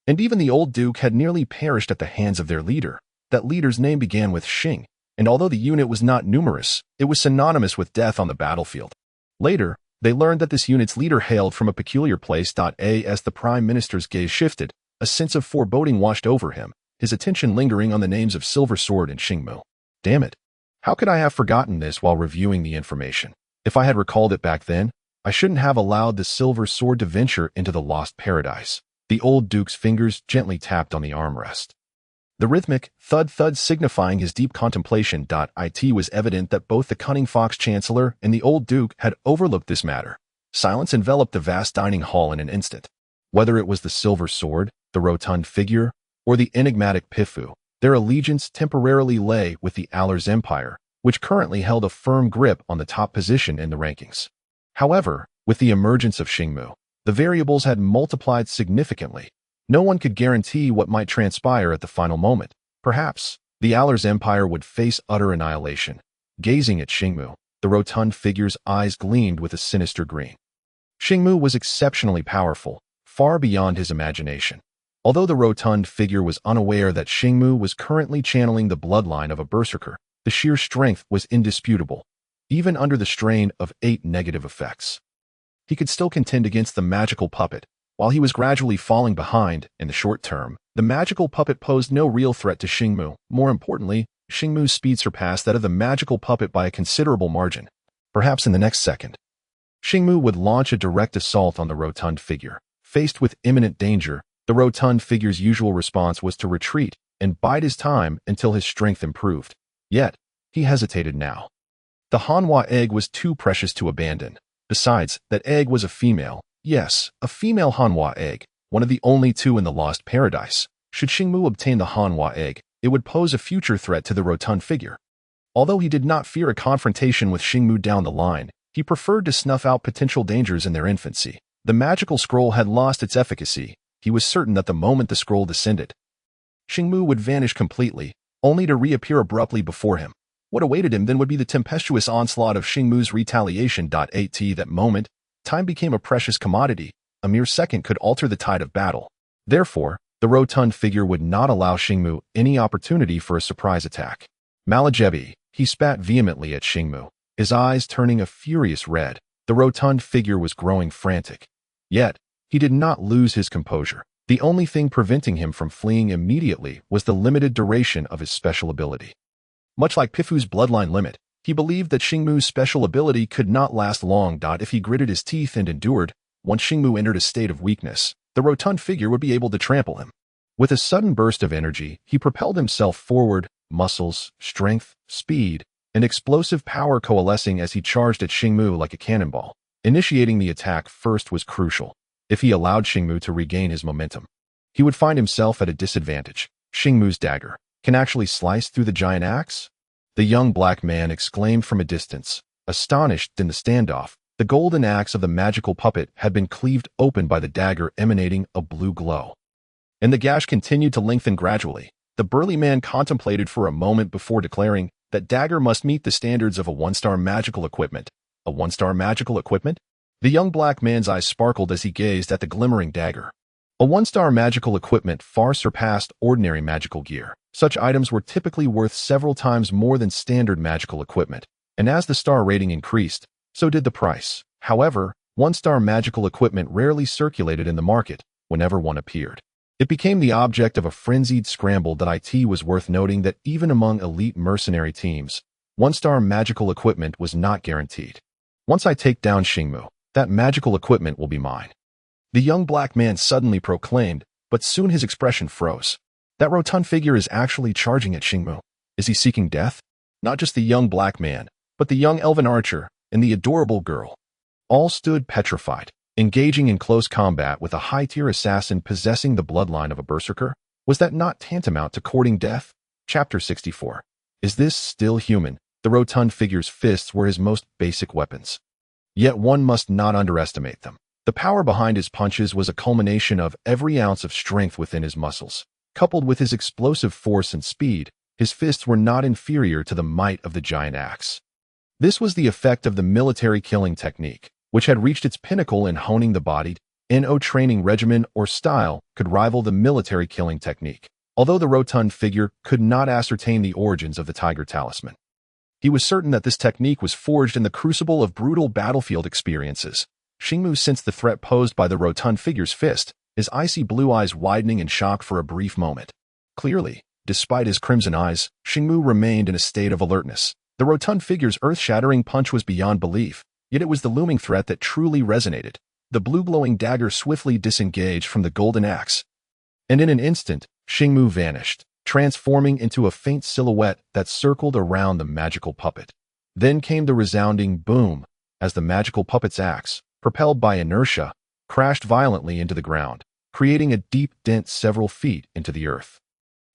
And even the old duke had nearly perished at the hands of their leader. That leader's name began with Xing, and although the unit was not numerous, it was synonymous with death on the battlefield. Later, they learned that this unit's leader hailed from a peculiar place. As the prime minister's gaze shifted, a sense of foreboding washed over him, his attention lingering on the names of Silver Sword and Xingmu. Damn it. How could I have forgotten this while reviewing the information? If I had recalled it back then, I shouldn't have allowed the Silver Sword to venture into the lost paradise. The old duke's fingers gently tapped on the armrest. The rhythmic thud-thud signifying his deep contemplation. It was evident that both the cunning fox chancellor and the old duke had overlooked this matter. Silence enveloped the vast dining hall in an instant. Whether it was the silver sword, the rotund figure, or the enigmatic Pifu, their allegiance temporarily lay with the Allers Empire, which currently held a firm grip on the top position in the rankings. However, with the emergence of Xingmu, the variables had multiplied significantly. No one could guarantee what might transpire at the final moment. Perhaps, the Allers Empire would face utter annihilation. Gazing at Xingmu, the rotund figure's eyes gleamed with a sinister green. Xingmu was exceptionally powerful, far beyond his imagination. Although the rotund figure was unaware that Xingmu was currently channeling the bloodline of a berserker, the sheer strength was indisputable, even under the strain of 8 negative effects. He could still contend against the magical puppet. While he was gradually falling behind in the short term, the magical puppet posed no real threat to Xingmu. More importantly, Xingmu's speed surpassed that of the magical puppet by a considerable margin. Perhaps in the next second, Xingmu would launch a direct assault on the rotund figure. Faced with imminent danger, the rotund figure's usual response was to retreat and bide his time until his strength improved. Yet, he hesitated now. The Hanwha egg was too precious to abandon. Besides, that egg was a female. Yes, a female Hanwha egg, one of the only 2 in the Lost Paradise. Should Xingmu obtain the Hanwha egg, it would pose a future threat to the rotund figure. Although he did not fear a confrontation with Xingmu down the line, he preferred to snuff out potential dangers in their infancy. The magical scroll had lost its efficacy. He was certain that the moment the scroll descended, Xingmu would vanish completely, only to reappear abruptly before him. What awaited him then would be the tempestuous onslaught of Xingmu's retaliation. At that moment, time became a precious commodity. A mere second could alter the tide of battle. Therefore, the rotund figure would not allow Xingmu any opportunity for a surprise attack. Malajebi, he spat vehemently at Xingmu, his eyes turning a furious red. The rotund figure was growing frantic. Yet, he did not lose his composure. The only thing preventing him from fleeing immediately was the limited duration of his special ability. Much like Pifu's bloodline limit, he believed that Xingmu's special ability could not last long. If he gritted his teeth and endured, once Xingmu entered a state of weakness, the rotund figure would be able to trample him. With a sudden burst of energy, he propelled himself forward, muscles, strength, speed, and explosive power coalescing as he charged at Xingmu like a cannonball. Initiating the attack first was crucial. If he allowed Xingmu to regain his momentum, he would find himself at a disadvantage. Xingmu's dagger can actually slice through the giant axe? The young black man exclaimed from a distance. Astonished in the standoff, the golden axe of the magical puppet had been cleaved open by the dagger emanating a blue glow. And the gash continued to lengthen gradually. The burly man contemplated for a moment before declaring that dagger must meet the standards of a 1-star magical equipment. A 1-star magical equipment? The young black man's eyes sparkled as he gazed at the glimmering dagger. A 1-star magical equipment far surpassed ordinary magical gear. Such items were typically worth several times more than standard magical equipment, and as the star rating increased, so did the price. However, 1-star magical equipment rarely circulated in the market whenever one appeared. It became the object of a frenzied scramble. It was worth noting that even among elite mercenary teams, 1-star magical equipment was not guaranteed. Once I take down Xingmu, that magical equipment will be mine. The young black man suddenly proclaimed, but soon his expression froze. That rotund figure is actually charging at Xingmu. Is he seeking death? Not just the young black man, but the young elven archer and the adorable girl. All stood petrified. Engaging in close combat with a high-tier assassin possessing the bloodline of a berserker? Was that not tantamount to courting death? Chapter 64. Is this still human? The rotund figure's fists were his most basic weapons. Yet one must not underestimate them. The power behind his punches was a culmination of every ounce of strength within his muscles. Coupled with his explosive force and speed, his fists were not inferior to the might of the giant axe. This was the effect of the military killing technique, which had reached its pinnacle in honing the body. No training regimen or style could rival the military killing technique, although the rotund figure could not ascertain the origins of the tiger talisman. He was certain that this technique was forged in the crucible of brutal battlefield experiences. Xingmu sensed the threat posed by the rotund figure's fist, his icy blue eyes widening in shock for a brief moment. Clearly, despite his crimson eyes, Xingmu remained in a state of alertness. The rotund figure's earth-shattering punch was beyond belief, yet it was the looming threat that truly resonated. The blue-glowing dagger swiftly disengaged from the golden axe, and in an instant, Xingmu vanished, transforming into a faint silhouette that circled around the magical puppet. Then came the resounding boom, as the magical puppet's axe, propelled by inertia, crashed violently into the ground, creating a deep dent several feet into the earth.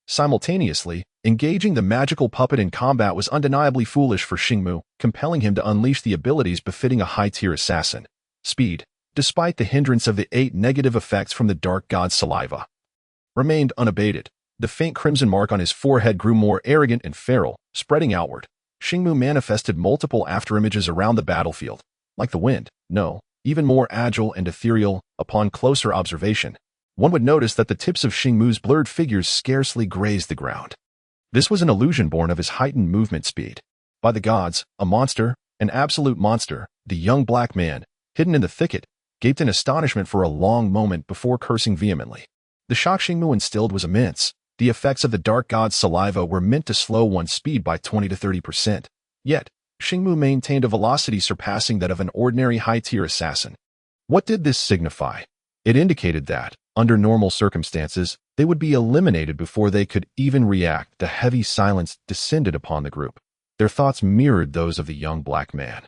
Simultaneously, engaging the magical puppet in combat was undeniably foolish for Xingmu, compelling him to unleash the abilities befitting a high-tier assassin. Speed, despite the hindrance of the 8 negative effects from the dark god's saliva, remained unabated. The faint crimson mark on his forehead grew more arrogant and feral, spreading outward. Xingmu manifested multiple afterimages around the battlefield, like the wind, even more agile and ethereal. Upon closer observation, one would notice that the tips of Xingmu's blurred figures scarcely grazed the ground. This was an illusion born of his heightened movement speed. By the gods, a monster, an absolute monster, the young black man, hidden in the thicket, gaped in astonishment for a long moment before cursing vehemently. The shock Xingmu instilled was immense. The effects of the dark god's saliva were meant to slow one's speed by 20 to 30%. Yet, Xingmu maintained a velocity surpassing that of an ordinary high-tier assassin. What did this signify? It indicated that, under normal circumstances, they would be eliminated before they could even react. The heavy silence descended upon the group. Their thoughts mirrored those of the young black man.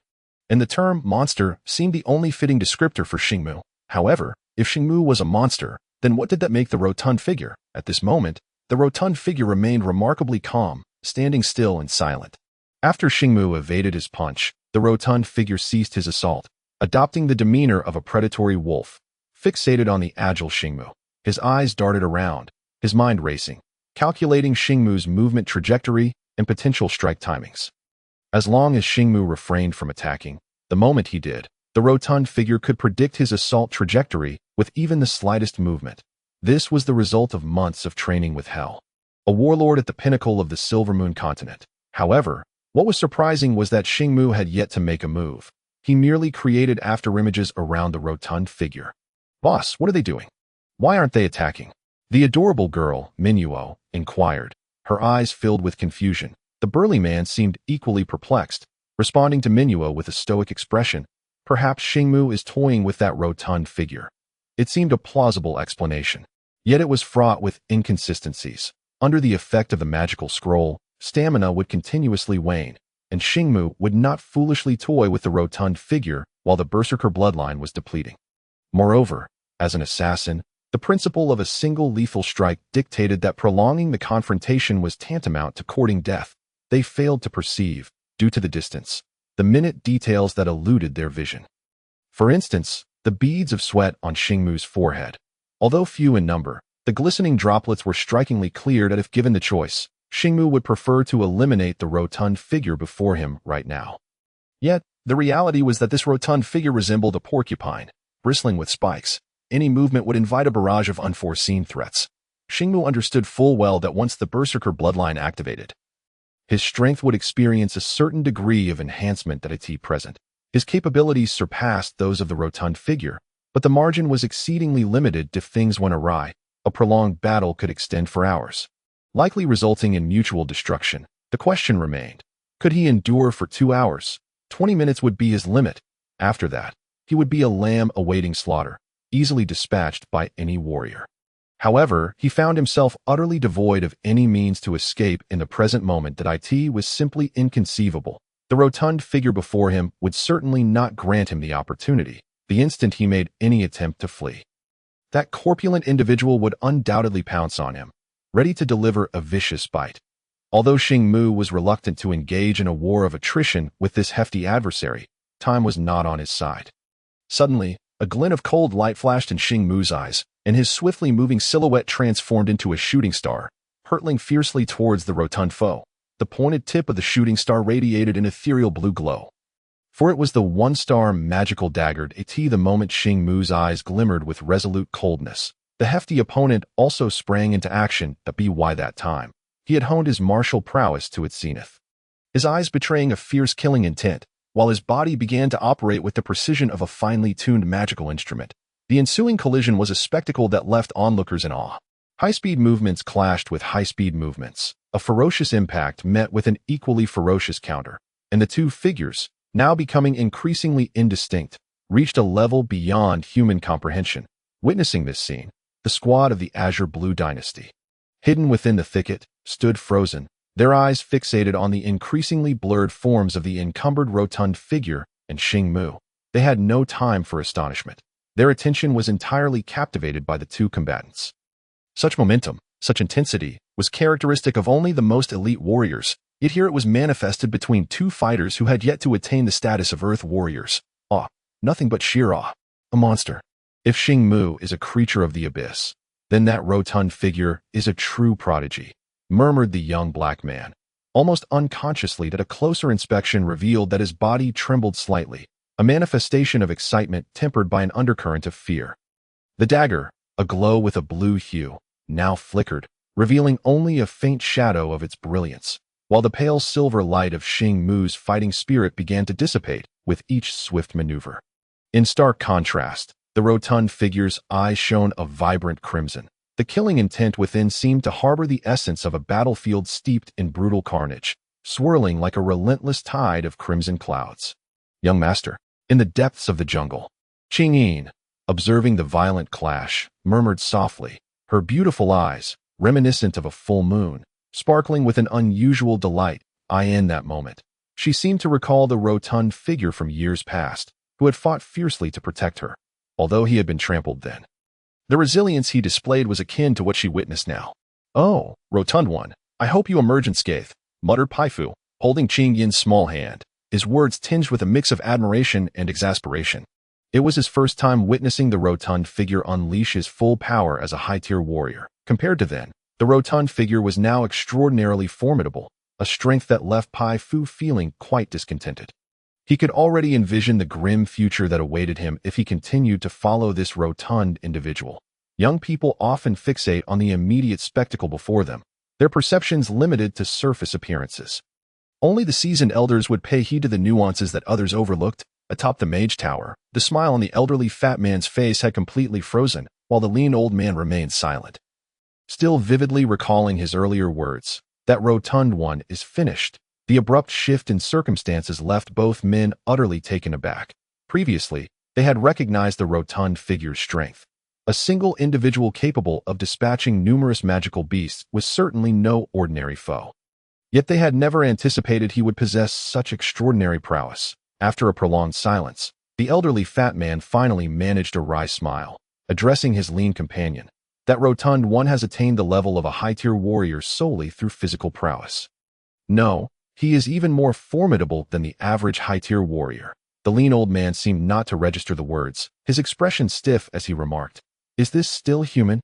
And the term monster seemed the only fitting descriptor for Xingmu. However, if Xingmu was a monster, then what did that make the rotund figure? At this moment, the rotund figure remained remarkably calm, standing still and silent. After Xingmu evaded his punch, the rotund figure ceased his assault, adopting the demeanor of a predatory wolf. Fixated on the agile Xingmu, his eyes darted around, his mind racing, calculating Xingmu's movement trajectory and potential strike timings. As long as Xingmu refrained from attacking, the moment he did, the rotund figure could predict his assault trajectory with even the slightest movement. This was the result of months of training with Hell, a warlord at the pinnacle of the Silver Moon continent. However, what was surprising was that Xingmu had yet to make a move. He merely created afterimages around the rotund figure. "Boss, what are they doing? Why aren't they attacking?" The adorable girl, Minuo, inquired, her eyes filled with confusion. The burly man seemed equally perplexed, responding to Minuo with a stoic expression. Perhaps Xingmu is toying with that rotund figure. It seemed a plausible explanation. Yet it was fraught with inconsistencies. Under the effect of the magical scroll, stamina would continuously wane, and Xingmu would not foolishly toy with the rotund figure while the berserker bloodline was depleting. Moreover, as an assassin, the principle of a single lethal strike dictated that prolonging the confrontation was tantamount to courting death. They failed to perceive, due to the distance, the minute details that eluded their vision. For instance, the beads of sweat on Xingmu's forehead. Although few in number, the glistening droplets were strikingly clear that if given the choice, Xingmu would prefer to eliminate the rotund figure before him right now. Yet, the reality was that this rotund figure resembled a porcupine, bristling with spikes. Any movement would invite a barrage of unforeseen threats. Xingmu understood full well that once the berserker bloodline activated, his strength would experience a certain degree of enhancement at present. His capabilities surpassed those of the rotund figure, but the margin was exceedingly limited if things went awry. A prolonged battle could extend for hours, likely resulting in mutual destruction. The question remained, could he endure for 2 hours? 20 minutes would be his limit. After that, he would be a lamb awaiting slaughter, easily dispatched by any warrior. However, he found himself utterly devoid of any means to escape in the present moment. That it was simply inconceivable. The rotund figure before him would certainly not grant him the opportunity, the instant he made any attempt to flee. That corpulent individual would undoubtedly pounce on him, ready to deliver a vicious bite. Although Xingmu was reluctant to engage in a war of attrition with this hefty adversary, time was not on his side. Suddenly, a glint of cold light flashed in Xingmu's eyes, and his swiftly moving silhouette transformed into a shooting star, hurtling fiercely towards the rotund foe. The pointed tip of the shooting star radiated an ethereal blue glow. For it was the one-star magical dagger. The moment Xingmu's eyes glimmered with resolute coldness, the hefty opponent also sprang into action. By that time, he had honed his martial prowess to its zenith, his eyes betraying a fierce killing intent, while his body began to operate with the precision of a finely tuned magical instrument. The ensuing collision was a spectacle that left onlookers in awe. High-speed movements clashed with high-speed movements. A ferocious impact met with an equally ferocious counter, and the two figures, now becoming increasingly indistinct, reached a level beyond human comprehension. Witnessing this scene, the squad of the Azure Blue Dynasty, hidden within the thicket, stood frozen, their eyes fixated on the increasingly blurred forms of the encumbered rotund figure and Xingmu. They had no time for astonishment. Their attention was entirely captivated by the two combatants. Such momentum, such intensity, was characteristic of only the most elite warriors, yet here it was manifested between two fighters who had yet to attain the status of Earth warriors. Awe, nothing but sheer awe. A monster. If Xing Mu is a creature of the abyss, then that rotund figure is a true prodigy, murmured the young black man, almost unconsciously that a closer inspection revealed that his body trembled slightly, a manifestation of excitement tempered by an undercurrent of fear. The dagger, aglow with a blue hue, now flickered, revealing only a faint shadow of its brilliance, while the pale silver light of Xing Mu's fighting spirit began to dissipate with each swift maneuver. In stark contrast, the rotund figure's eyes shone a vibrant crimson. The killing intent within seemed to harbor the essence of a battlefield steeped in brutal carnage, swirling like a relentless tide of crimson clouds. Young master, in the depths of the jungle, Qing Yin, observing the violent clash, murmured softly, her beautiful eyes, reminiscent of a full moon, sparkling with an unusual delight. In that moment, she seemed to recall the rotund figure from years past, who had fought fiercely to protect her, although he had been trampled then. The resilience he displayed was akin to what she witnessed now. "Oh, rotund one, I hope you emerge unscathed," muttered Paifu, holding Qing Yin's small hand, his words tinged with a mix of admiration and exasperation. It was his first time witnessing the rotund figure unleash his full power as a high-tier warrior. Compared to then, the rotund figure was now extraordinarily formidable, a strength that left Paifu feeling quite discontented. He could already envision the grim future that awaited him if he continued to follow this rotund individual. Young people often fixate on the immediate spectacle before them, their perceptions limited to surface appearances. Only the seasoned elders would pay heed to the nuances that others overlooked. Atop the mage tower, the smile on the elderly fat man's face had completely frozen, while the lean old man remained silent. Still vividly recalling his earlier words, "That rotund one is finished," the abrupt shift in circumstances left both men utterly taken aback. Previously, they had recognized the rotund figure's strength. A single individual capable of dispatching numerous magical beasts was certainly no ordinary foe. Yet they had never anticipated he would possess such extraordinary prowess. After a prolonged silence, the elderly fat man finally managed a wry smile, addressing his lean companion. "That rotund one has attained the level of a high-tier warrior solely through physical prowess. No, he is even more formidable than the average high-tier warrior." The lean old man seemed not to register the words, his expression stiff as he remarked, "Is this still human?"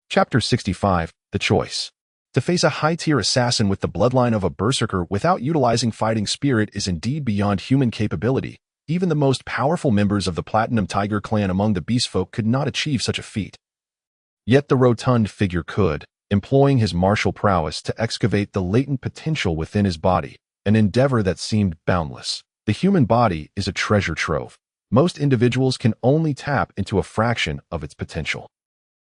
Chapter 65, The Choice. To face a high-tier assassin with the bloodline of a berserker without utilizing fighting spirit is indeed beyond human capability. Even the most powerful members of the Platinum Tiger clan among the beastfolk could not achieve such a feat. Yet the rotund figure could, employing his martial prowess to excavate the latent potential within his body, an endeavor that seemed boundless. The human body is a treasure trove. Most individuals can only tap into a fraction of its potential,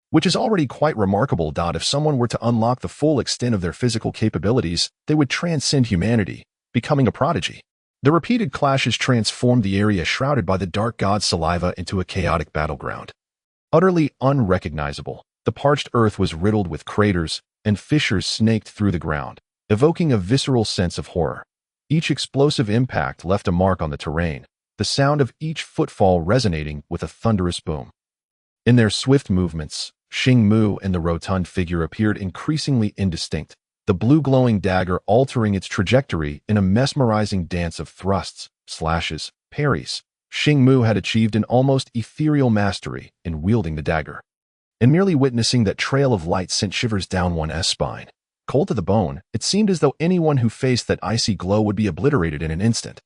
which is already quite remarkable. If someone were to unlock the full extent of their physical capabilities, they would transcend humanity, becoming a prodigy. The repeated clashes transformed the area shrouded by the dark god's saliva into a chaotic battleground. Utterly unrecognizable, the parched earth was riddled with craters, and fissures snaked through the ground, evoking a visceral sense of horror. Each explosive impact left a mark on the terrain, the sound of each footfall resonating with a thunderous boom. In their swift movements, Xing Mu and the rotund figure appeared increasingly indistinct, the blue glowing dagger altering its trajectory in a mesmerizing dance of thrusts, slashes, parries. Xing Mu had achieved an almost ethereal mastery in wielding the dagger. And merely witnessing that trail of light sent shivers down one's spine. Cold to the bone, it seemed as though anyone who faced that icy glow would be obliterated in an instant.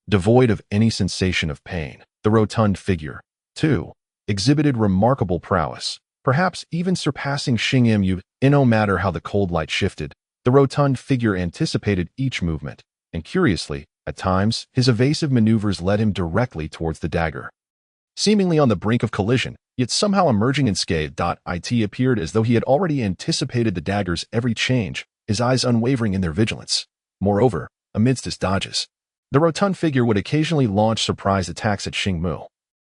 Devoid of any sensation of pain, the rotund figure, too, exhibited remarkable prowess, perhaps even surpassing Xing Mu. No matter how the cold light shifted, the rotund figure anticipated each movement, and curiously, at times, his evasive maneuvers led him directly towards the dagger. Seemingly on the brink of collision, yet somehow emerging unscathed. It appeared as though he had already anticipated the dagger's every change, his eyes unwavering in their vigilance. Moreover, amidst his dodges, the rotund figure would occasionally launch surprise attacks at Xing Mu,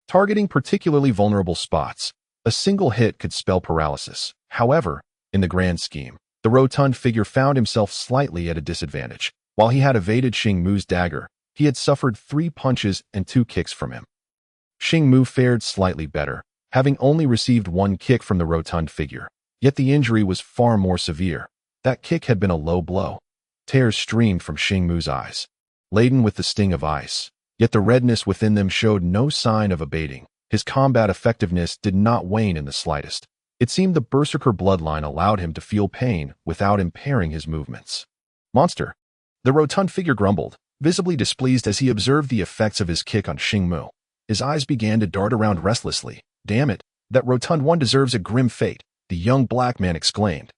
targeting particularly vulnerable spots. A single hit could spell paralysis. However, in the grand scheme, the rotund figure found himself slightly at a disadvantage. While he had evaded Xing Mu's dagger, he had suffered 3 punches and 2 kicks from him. Xing Mu fared slightly better, having only received one kick from the rotund figure. Yet the injury was far more severe. That kick had been a low blow. Tears streamed from Xing Mu's eyes, laden with the sting of ice. Yet the redness within them showed no sign of abating. His combat effectiveness did not wane in the slightest. It seemed the berserker bloodline allowed him to feel pain without impairing his movements. Monster! The rotund figure grumbled, visibly displeased as he observed the effects of his kick on Xing Mu. His eyes began to dart around restlessly. Damn it, that rotund one deserves a grim fate, the young black man exclaimed,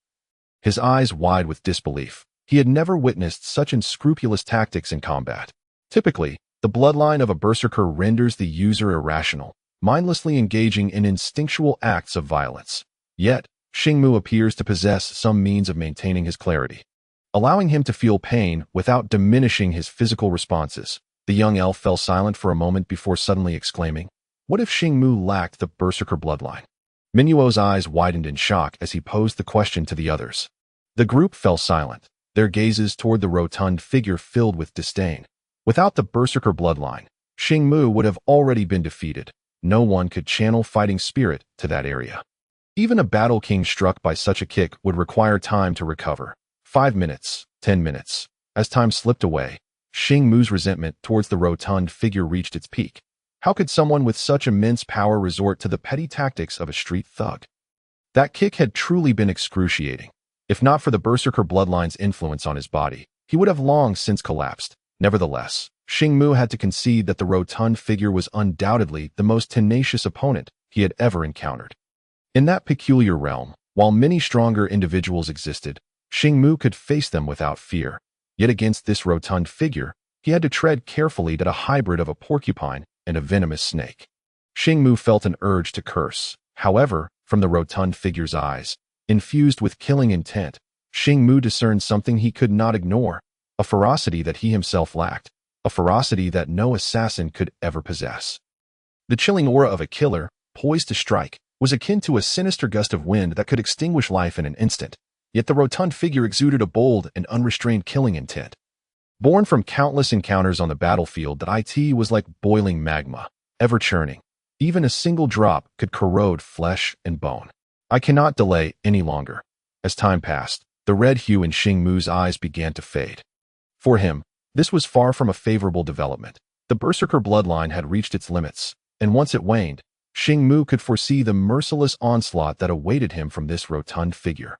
his eyes wide with disbelief. He had never witnessed such unscrupulous tactics in combat. Typically, the bloodline of a berserker renders the user irrational, mindlessly engaging in instinctual acts of violence. Yet, Xing Mu appears to possess some means of maintaining his clarity, allowing him to feel pain without diminishing his physical responses. The young elf fell silent for a moment before suddenly exclaiming, "What if Xing Mu lacked the berserker bloodline?" Minuo's eyes widened in shock as he posed the question to the others. The group fell silent, their gazes toward the rotund figure filled with disdain. Without the berserker bloodline, Xing Mu would have already been defeated. No one could channel fighting spirit to that area. Even a battle king struck by such a kick would require time to recover. 5 minutes, 10 minutes. As time slipped away, Xing Mu's resentment towards the rotund figure reached its peak. How could someone with such immense power resort to the petty tactics of a street thug? That kick had truly been excruciating. If not for the berserker bloodline's influence on his body, he would have long since collapsed. Nevertheless, Xing Mu had to concede that the rotund figure was undoubtedly the most tenacious opponent he had ever encountered. In that peculiar realm, while many stronger individuals existed, Xing Mu could face them without fear. Yet against this rotund figure, he had to tread carefully like a hybrid of a porcupine and a venomous snake. Xing Mu felt an urge to curse. However, from the rotund figure's eyes, infused with killing intent, Xing Mu discerned something he could not ignore, a ferocity that he himself lacked, a ferocity that no assassin could ever possess. The chilling aura of a killer, poised to strike, was akin to a sinister gust of wind that could extinguish life in an instant. Yet the rotund figure exuded a bold and unrestrained killing intent. Born from countless encounters on the battlefield, that it was like boiling magma, ever churning. Even a single drop could corrode flesh and bone. I cannot delay any longer. As time passed, the red hue in Xing Mu's eyes began to fade. For him, this was far from a favorable development. The berserker bloodline had reached its limits, and once it waned, Xing Mu could foresee the merciless onslaught that awaited him from this rotund figure.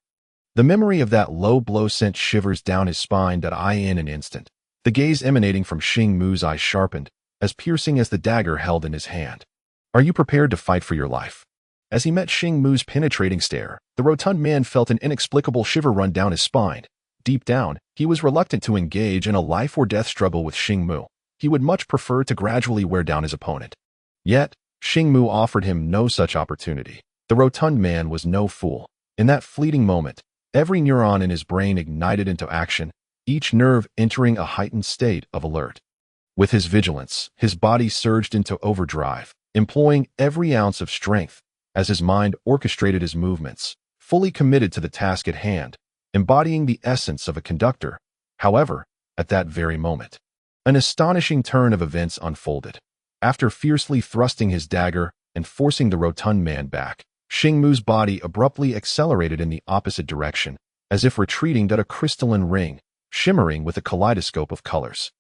The memory of that low blow sent shivers down his spine in an instant. The gaze emanating from Xing Mu's eyes sharpened, as piercing as the dagger held in his hand. "Are you prepared to fight for your life?" As he met Xing Mu's penetrating stare, the rotund man felt an inexplicable shiver run down his spine. Deep down, he was reluctant to engage in a life-or-death struggle with Xing Mu. He would much prefer to gradually wear down his opponent. Yet, Xing Mu offered him no such opportunity. The rotund man was no fool. In that fleeting moment, every neuron in his brain ignited into action, each nerve entering a heightened state of alert. With his vigilance, his body surged into overdrive, employing every ounce of strength as his mind orchestrated his movements, fully committed to the task at hand, embodying the essence of a conductor. However, at that very moment, an astonishing turn of events unfolded. After fiercely thrusting his dagger and forcing the rotund man back, Xing Mu's body abruptly accelerated in the opposite direction, as if retreating that a crystalline ring, shimmering with a kaleidoscope of colors,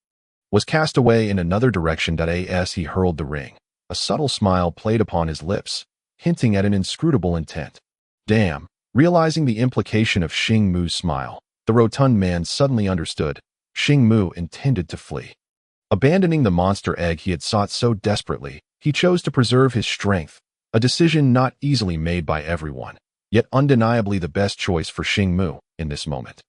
was cast away in another direction as he hurled the ring. A subtle smile played upon his lips, hinting at an inscrutable intent. Damn! Realizing the implication of Xing Mu's smile, the rotund man suddenly understood. Xing Mu intended to flee. Abandoning the monster egg he had sought so desperately, he chose to preserve his strength, a decision not easily made by everyone, yet undeniably the best choice for Xing Mu in this moment.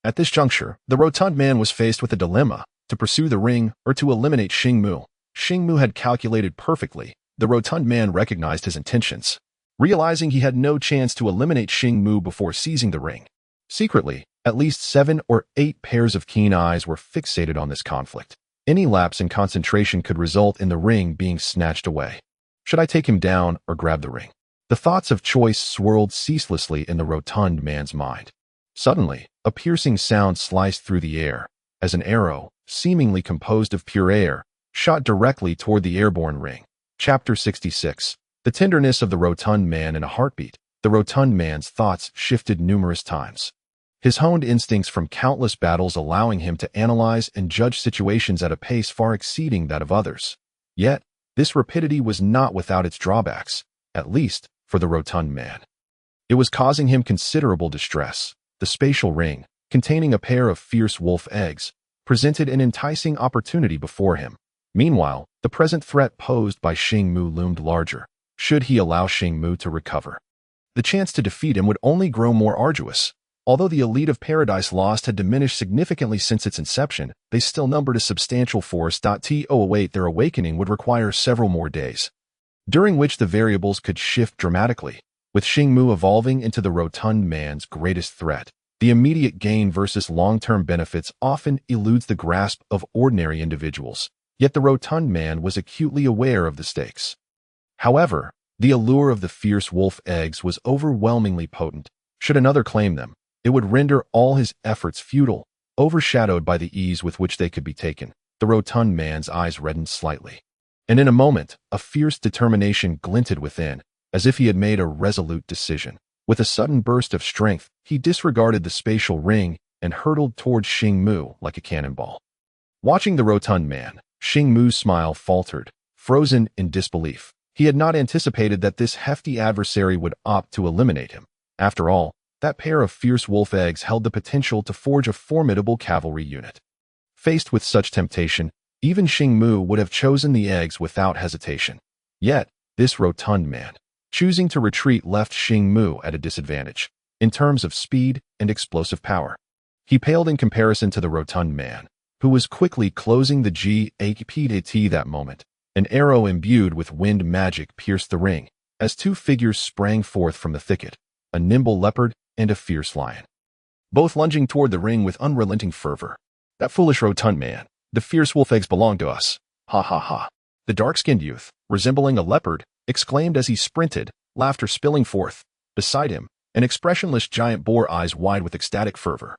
At this juncture, the rotund man was faced with a dilemma: to pursue the ring or to eliminate Xing Mu. Xing Mu had calculated perfectly. The rotund man recognized his intentions, realizing he had no chance to eliminate Xing Mu before seizing the ring. Secretly, at least 7 or 8 pairs of keen eyes were fixated on this conflict. Any lapse in concentration could result in the ring being snatched away. Should I take him down or grab the ring? The thoughts of choice swirled ceaselessly in the rotund man's mind. Suddenly, a piercing sound sliced through the air, as an arrow, seemingly composed of pure air, shot directly toward the airborne ring. Chapter 66. The tenderness of the rotund man in a heartbeat. The rotund man's thoughts shifted numerous times. His honed instincts from countless battles allowing him to analyze and judge situations at a pace far exceeding that of others. Yet, this rapidity was not without its drawbacks, at least for the rotund man. It was causing him considerable distress. The spatial ring, containing a pair of fierce wolf eggs, presented an enticing opportunity before him. Meanwhile, the present threat posed by Xing Mu loomed larger. Should he allow Xing Mu to recover, the chance to defeat him would only grow more arduous. Although the elite of Paradise Lost had diminished significantly since its inception, they still numbered a substantial force. To await their awakening would require several more days, during which the variables could shift dramatically. With Xing Mu evolving into the rotund man's greatest threat, the immediate gain versus long-term benefits often eludes the grasp of ordinary individuals. Yet the rotund man was acutely aware of the stakes. However, the allure of the fierce wolf eggs was overwhelmingly potent. Should another claim them, it would render all his efforts futile, overshadowed by the ease with which they could be taken. The rotund man's eyes reddened slightly, and in a moment, a fierce determination glinted within, as if he had made a resolute decision. With a sudden burst of strength, he disregarded the spatial ring and hurtled towards Xing Mu like a cannonball. Watching the rotund man, Xing Mu's smile faltered, frozen in disbelief. He had not anticipated that this hefty adversary would opt to eliminate him. After all, that pair of fierce wolf eggs held the potential to forge a formidable cavalry unit. Faced with such temptation, even Xing Mu would have chosen the eggs without hesitation. Yet, this rotund man, choosing to retreat, left Xing Mu at a disadvantage in terms of speed and explosive power. He paled in comparison to the rotund man, who was quickly closing the gap that moment. An arrow imbued with wind magic pierced the ring, as two figures sprang forth from the thicket, a nimble leopard and a fierce lion, both lunging toward the ring with unrelenting fervor. That foolish rotund man, the fierce wolf eggs belong to us. Ha ha ha. The dark-skinned youth, resembling a leopard, exclaimed as he sprinted, laughter spilling forth. Beside him, an expressionless giant bore eyes wide with ecstatic fervor.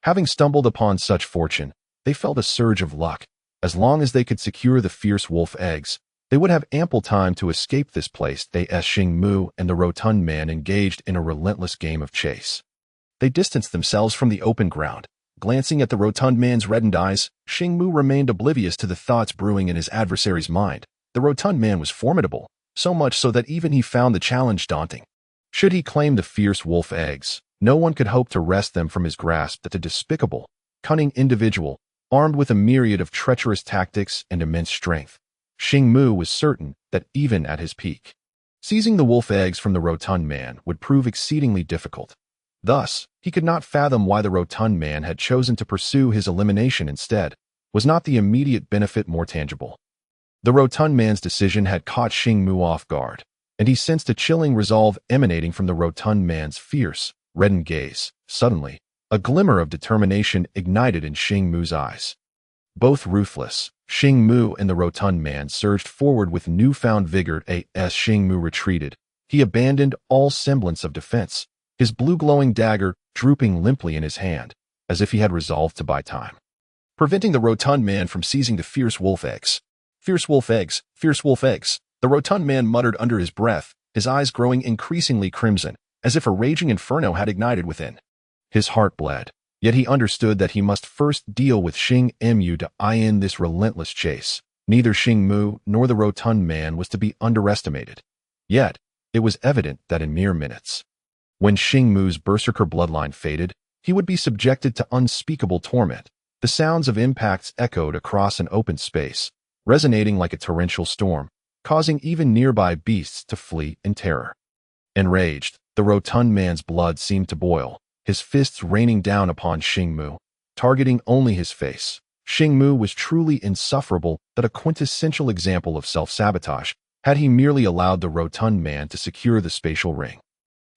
Having stumbled upon such fortune, they felt a surge of luck. As long as they could secure the fierce wolf eggs, they would have ample time to escape this place. Xing Mu and the rotund man engaged in a relentless game of chase. They distanced themselves from the open ground. Glancing at the rotund man's reddened eyes, Xing Mu remained oblivious to the thoughts brewing in his adversary's mind. The rotund man was formidable, so much so that even he found the challenge daunting. Should he claim the fierce wolf eggs, no one could hope to wrest them from his grasp. That the despicable, cunning individual, armed with a myriad of treacherous tactics and immense strength, Xing Mu was certain that even at his peak, seizing the wolf eggs from the rotund man would prove exceedingly difficult. Thus, he could not fathom why the rotund man had chosen to pursue his elimination instead. Was not the immediate benefit more tangible? The rotund man's decision had caught Xing Mu off guard, and he sensed a chilling resolve emanating from the rotund man's fierce, reddened gaze. Suddenly, a glimmer of determination ignited in Xing Mu's eyes. Both ruthless, Xing Mu and the rotund man surged forward with newfound vigor. As Xing Mu retreated, he abandoned all semblance of defense, his blue-glowing dagger drooping limply in his hand, as if he had resolved to buy time, preventing the rotund man from seizing the fierce wolf eggs. Fierce wolf eggs, fierce wolf eggs, the rotund man muttered under his breath, his eyes growing increasingly crimson, as if a raging inferno had ignited within. His heart bled, yet he understood that he must first deal with Xing Mu to end this relentless chase. Neither Xing Mu nor the rotund man was to be underestimated. Yet, it was evident that in mere minutes, when Xing Mu's berserker bloodline faded, he would be subjected to unspeakable torment. The sounds of impacts echoed across an open space, resonating like a torrential storm, causing even nearby beasts to flee in terror. Enraged, the rotund man's blood seemed to boil, his fists raining down upon Xing Mu, targeting only his face. Xing Mu was truly insufferable, that a quintessential example of self-sabotage, had he merely allowed the rotund man to secure the spatial ring.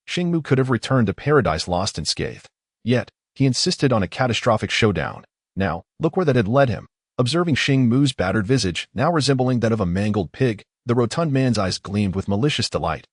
Xing Mu could have returned to Paradise Lost unscathed. Yet, he insisted on a catastrophic showdown. Now, look where that had led him. Observing Xing Mu's battered visage, now resembling that of a mangled pig, the rotund man's eyes gleamed with malicious delight.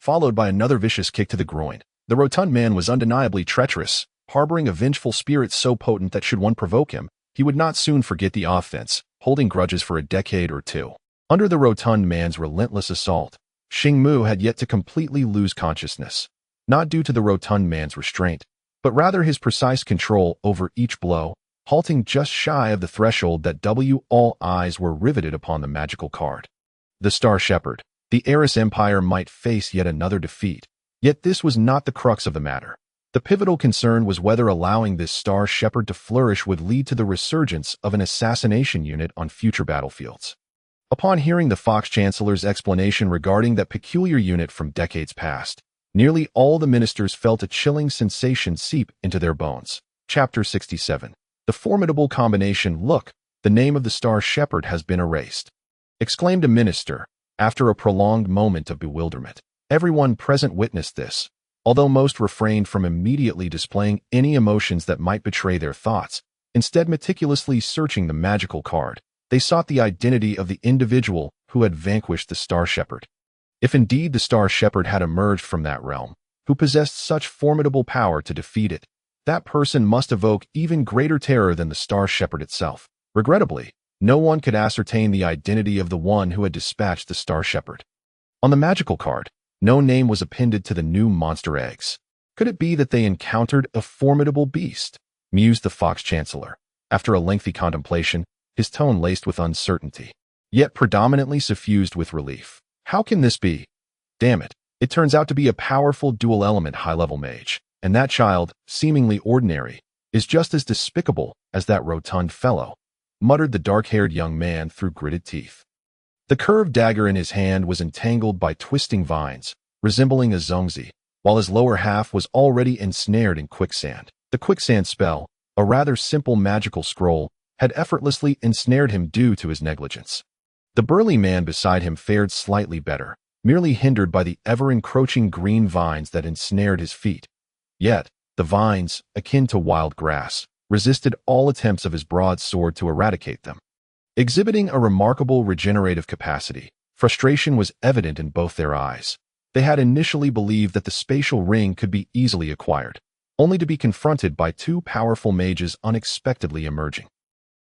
Followed by another vicious kick to the groin. The rotund man was undeniably treacherous, harboring a vengeful spirit so potent that should one provoke him, he would not soon forget the offense, holding grudges for a decade or two. Under the rotund man's relentless assault, Xingmu had yet to completely lose consciousness, not due to the rotund man's restraint, but rather his precise control over each blow, halting just shy of the threshold that all eyes were riveted upon the magical card. The Star Shepherd. The Eris Empire might face yet another defeat, yet this was not the crux of the matter. The pivotal concern was whether allowing this Star Shepherd to flourish would lead to the resurgence of an assassination unit on future battlefields. Upon hearing the Fox Chancellor's explanation regarding that peculiar unit from decades past, nearly all the ministers felt a chilling sensation seep into their bones. Chapter 67. The formidable combination. Look, the name of the Star Shepherd has been erased, exclaimed a minister, after a prolonged moment of bewilderment. Everyone present witnessed this, although most refrained from immediately displaying any emotions that might betray their thoughts, instead meticulously searching the magical card. They sought the identity of the individual who had vanquished the Star Shepherd. If indeed the Star Shepherd had emerged from that realm, who possessed such formidable power to defeat it, that person must evoke even greater terror than the Star Shepherd itself. Regrettably, no one could ascertain the identity of the one who had dispatched the Star Shepherd. On the magical card, no name was appended to the new monster eggs. Could it be that they encountered a formidable beast? Mused the Fox Chancellor. After a lengthy contemplation, his tone laced with uncertainty, yet predominantly suffused with relief. How can this be? Damn it, it turns out to be a powerful dual-element high-level mage, and that child, seemingly ordinary, is just as despicable as that rotund fellow, muttered the dark-haired young man through gritted teeth. The curved dagger in his hand was entangled by twisting vines, resembling a zongzi, while his lower half was already ensnared in quicksand. The quicksand spell, a rather simple magical scroll, had effortlessly ensnared him due to his negligence. The burly man beside him fared slightly better, merely hindered by the ever-encroaching green vines that ensnared his feet. Yet, the vines, akin to wild grass, resisted all attempts of his broadsword to eradicate them. Exhibiting a remarkable regenerative capacity, frustration was evident in both their eyes. They had initially believed that the spatial ring could be easily acquired, only to be confronted by two powerful mages unexpectedly emerging.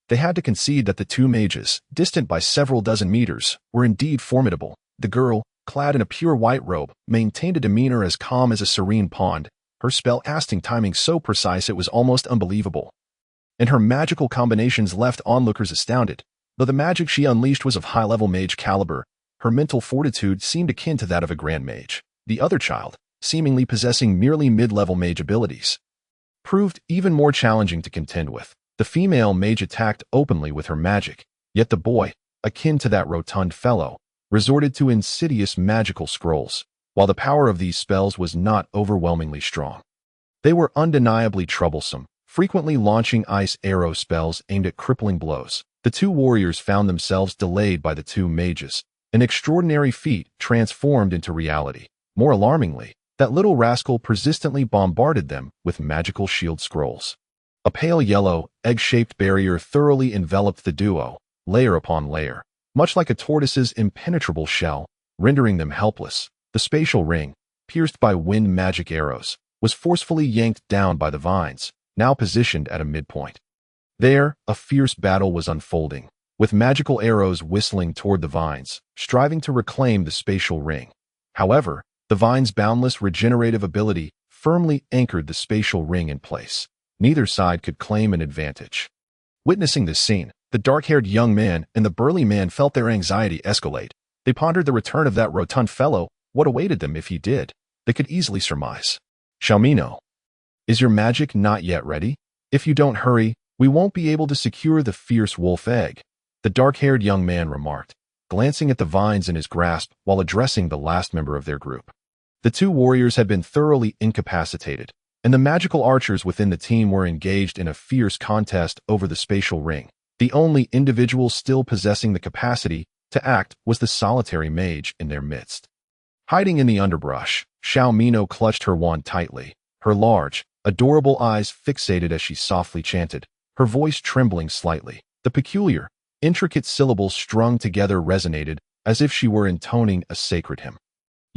They had to concede that the two mages, distant by several dozen meters, were indeed formidable. The girl, clad in a pure white robe, maintained a demeanor as calm as a serene pond, her spell-casting timing so precise it was almost unbelievable. And her magical combinations left onlookers astounded. Though the magic she unleashed was of high-level mage caliber, her mental fortitude seemed akin to that of a grand mage. The other child, seemingly possessing merely mid-level mage abilities, proved even more challenging to contend with. The female mage attacked openly with her magic, yet the boy, akin to that rotund fellow, resorted to insidious magical scrolls. While the power of these spells was not overwhelmingly strong, they were undeniably troublesome, frequently launching ice arrow spells aimed at crippling blows. The two warriors found themselves delayed by the two mages, an extraordinary feat transformed into reality. More alarmingly, that little rascal persistently bombarded them with magical shield scrolls. A pale yellow, egg-shaped barrier thoroughly enveloped the duo, layer upon layer, much like a tortoise's impenetrable shell, rendering them helpless. The spatial ring, pierced by wind magic arrows, was forcefully yanked down by the vines, now positioned at a midpoint. There, a fierce battle was unfolding, with magical arrows whistling toward the vines, striving to reclaim the spatial ring. However, the vine's boundless regenerative ability firmly anchored the spatial ring in place. Neither side could claim an advantage. Witnessing this scene, the dark-haired young man and the burly man felt their anxiety escalate. They pondered the return of that rotund fellow. What awaited them if he did? They could easily surmise. Xiaomino, is your magic not yet ready? If you don't hurry, we won't be able to secure the fierce wolf egg, the dark-haired young man remarked, glancing at the vines in his grasp while addressing the last member of their group. The two warriors had been thoroughly incapacitated, and the magical archers within the team were engaged in a fierce contest over the spatial ring. The only individual still possessing the capacity to act was the solitary mage in their midst. Hiding in the underbrush, Xiaomino clutched her wand tightly, her large, adorable eyes fixated as she softly chanted, her voice trembling slightly. The peculiar, intricate syllables strung together resonated as if she were intoning a sacred hymn.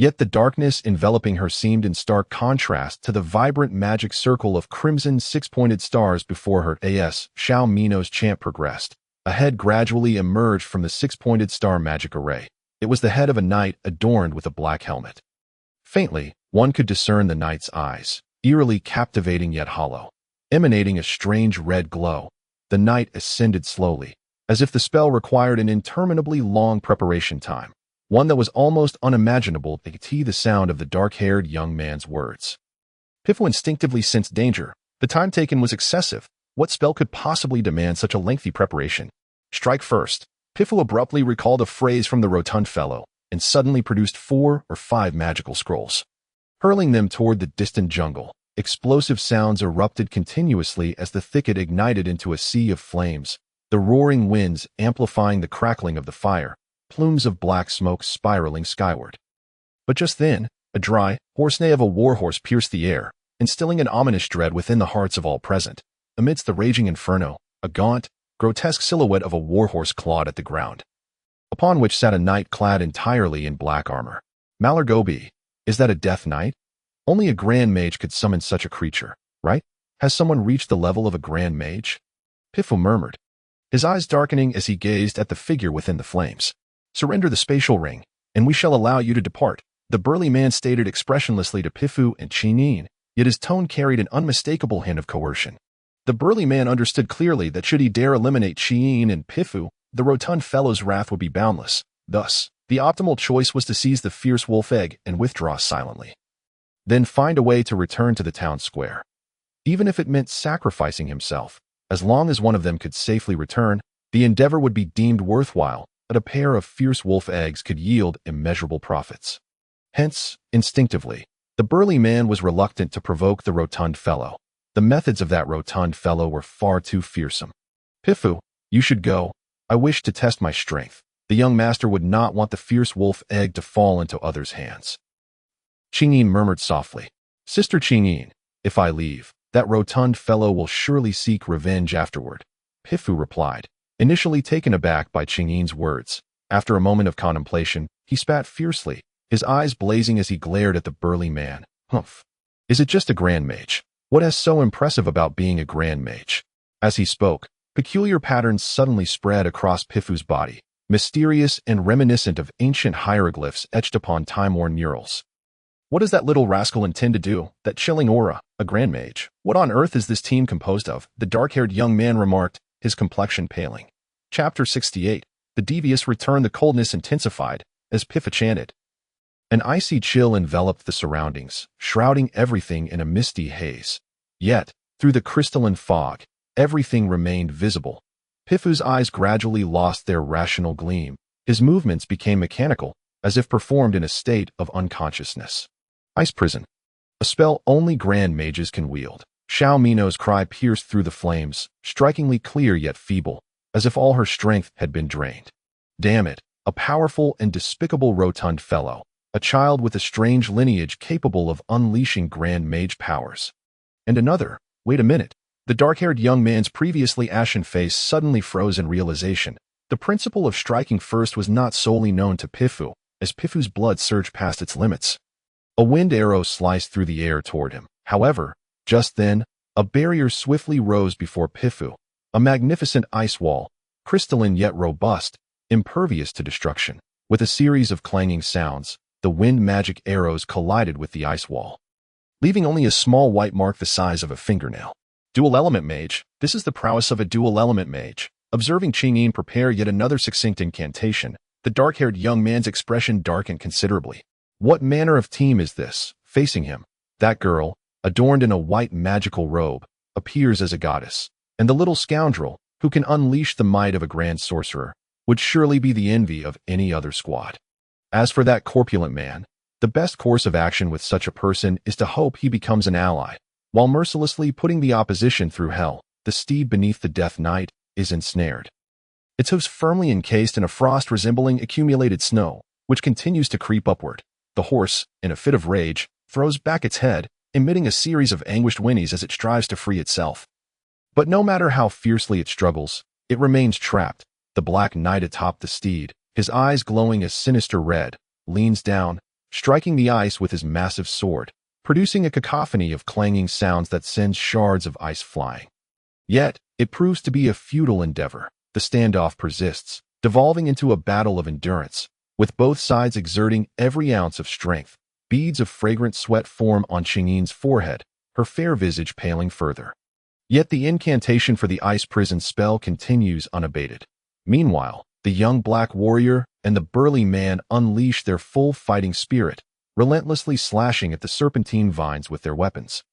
Yet the darkness enveloping her seemed in stark contrast to the vibrant magic circle of crimson six-pointed stars before her. As Xiaomino's chant progressed, A head gradually emerged from the six-pointed star magic array. It was the head of a knight adorned with a black helmet. Faintly, one could discern the knight's eyes, eerily captivating yet hollow, emanating a strange red glow. The knight ascended slowly, as if the spell required an interminably long preparation time, one that was almost unimaginable to the sound of the dark-haired young man's words. Pifu instinctively sensed danger. The time taken was excessive. What spell could possibly demand such a lengthy preparation? Strike first. Pifu abruptly recalled a phrase from the rotund fellow and suddenly produced 4 or 5 magical scrolls. Hurling them toward the distant jungle, explosive sounds erupted continuously as the thicket ignited into a sea of flames, the roaring winds amplifying the crackling of the fire, plumes of black smoke spiraling skyward. But just then, a dry, hoarse neigh of a warhorse pierced the air, instilling an ominous dread within the hearts of all present. Amidst the raging inferno, a gaunt, grotesque silhouette of a warhorse clawed at the ground, upon which sat a knight clad entirely in black armor. Malargobi, is that a death knight? Only a grand mage could summon such a creature, right? Has someone reached the level of a grand mage? Pifu murmured, his eyes darkening as he gazed at the figure within the flames. Surrender the spatial ring, and we shall allow you to depart, the burly man stated expressionlessly to Pifu and Chinin, yet his tone carried an unmistakable hint of coercion. The burly man understood clearly that should he dare eliminate Chinin and Pifu, the rotund fellow's wrath would be boundless. Thus, the optimal choice was to seize the fierce wolf egg and withdraw silently. Then find a way to return to the town square. Even if it meant sacrificing himself, as long as one of them could safely return, the endeavor would be deemed worthwhile, but a pair of fierce wolf eggs could yield immeasurable profits. Hence, instinctively, the burly man was reluctant to provoke the rotund fellow. The methods of that rotund fellow were far too fearsome. Pifu, you should go. I wish to test my strength. The young master would not want the fierce wolf egg to fall into others' hands. Chinin murmured softly, Sister Chinin, if I leave, that rotund fellow will surely seek revenge afterward. Pifu replied, initially taken aback by Chinin's words. After a moment of contemplation, he spat fiercely, his eyes blazing as he glared at the burly man. Humph. Is it just a grand mage? What is so impressive about being a grand mage? As he spoke, peculiar patterns suddenly spread across Pifu's body, mysterious and reminiscent of ancient hieroglyphs etched upon time-worn murals. What does that little rascal intend to do? That chilling aura, a grand mage. What on earth is this team composed of? The dark-haired young man remarked, his complexion paling. Chapter 68. The devious return. The coldness intensified, as Pifu chanted. An icy chill enveloped the surroundings, shrouding everything in a misty haze. Yet, through the crystalline fog, everything remained visible. Pifu's eyes gradually lost their rational gleam. His movements became mechanical, as if performed in a state of unconsciousness. Ice prison. A spell only grand mages can wield. Xiao Mino's cry pierced through the flames, strikingly clear yet feeble, as if all her strength had been drained. Damn it, a powerful and despicable rotund fellow. A child with a strange lineage capable of unleashing grand mage powers. And another, wait a minute. The dark-haired young man's previously ashen face suddenly froze in realization. The principle of striking first was not solely known to Pifu, as Pifu's blood surged past its limits. A wind arrow sliced through the air toward him. However, just then, a barrier swiftly rose before Pifu, a magnificent ice wall, crystalline yet robust, impervious to destruction. With a series of clanging sounds, the wind magic arrows collided with the ice wall, leaving only a small white mark the size of a fingernail. Dual element mage. This is the prowess of a dual element mage. Observing Chinin prepare yet another succinct incantation, the dark-haired young man's expression darkened considerably. What manner of team is this? Facing him, that girl, adorned in a white magical robe, appears as a goddess, and the little scoundrel, who can unleash the might of a grand sorcerer, would surely be the envy of any other squad. As for that corpulent man, the best course of action with such a person is to hope he becomes an ally. While mercilessly putting the opposition through hell, the steed beneath the Death Knight is ensnared. Its hooves firmly encased in a frost resembling accumulated snow, which continues to creep upward. The horse, in a fit of rage, throws back its head, emitting a series of anguished whinnies as it strives to free itself. But no matter how fiercely it struggles, it remains trapped. The Black Knight atop the steed, his eyes glowing a sinister red, leans down, striking the ice with his massive sword, producing a cacophony of clanging sounds that sends shards of ice flying. Yet, it proves to be a futile endeavor. the standoff persists, devolving into a battle of endurance, with both sides exerting every ounce of strength. Beads of fragrant sweat form on Qingyi's forehead, her fair visage paling further. Yet the incantation for the ice prison spell continues unabated. Meanwhile, the young black warrior and the burly man unleash their full fighting spirit, relentlessly slashing at the serpentine vines with their weapons.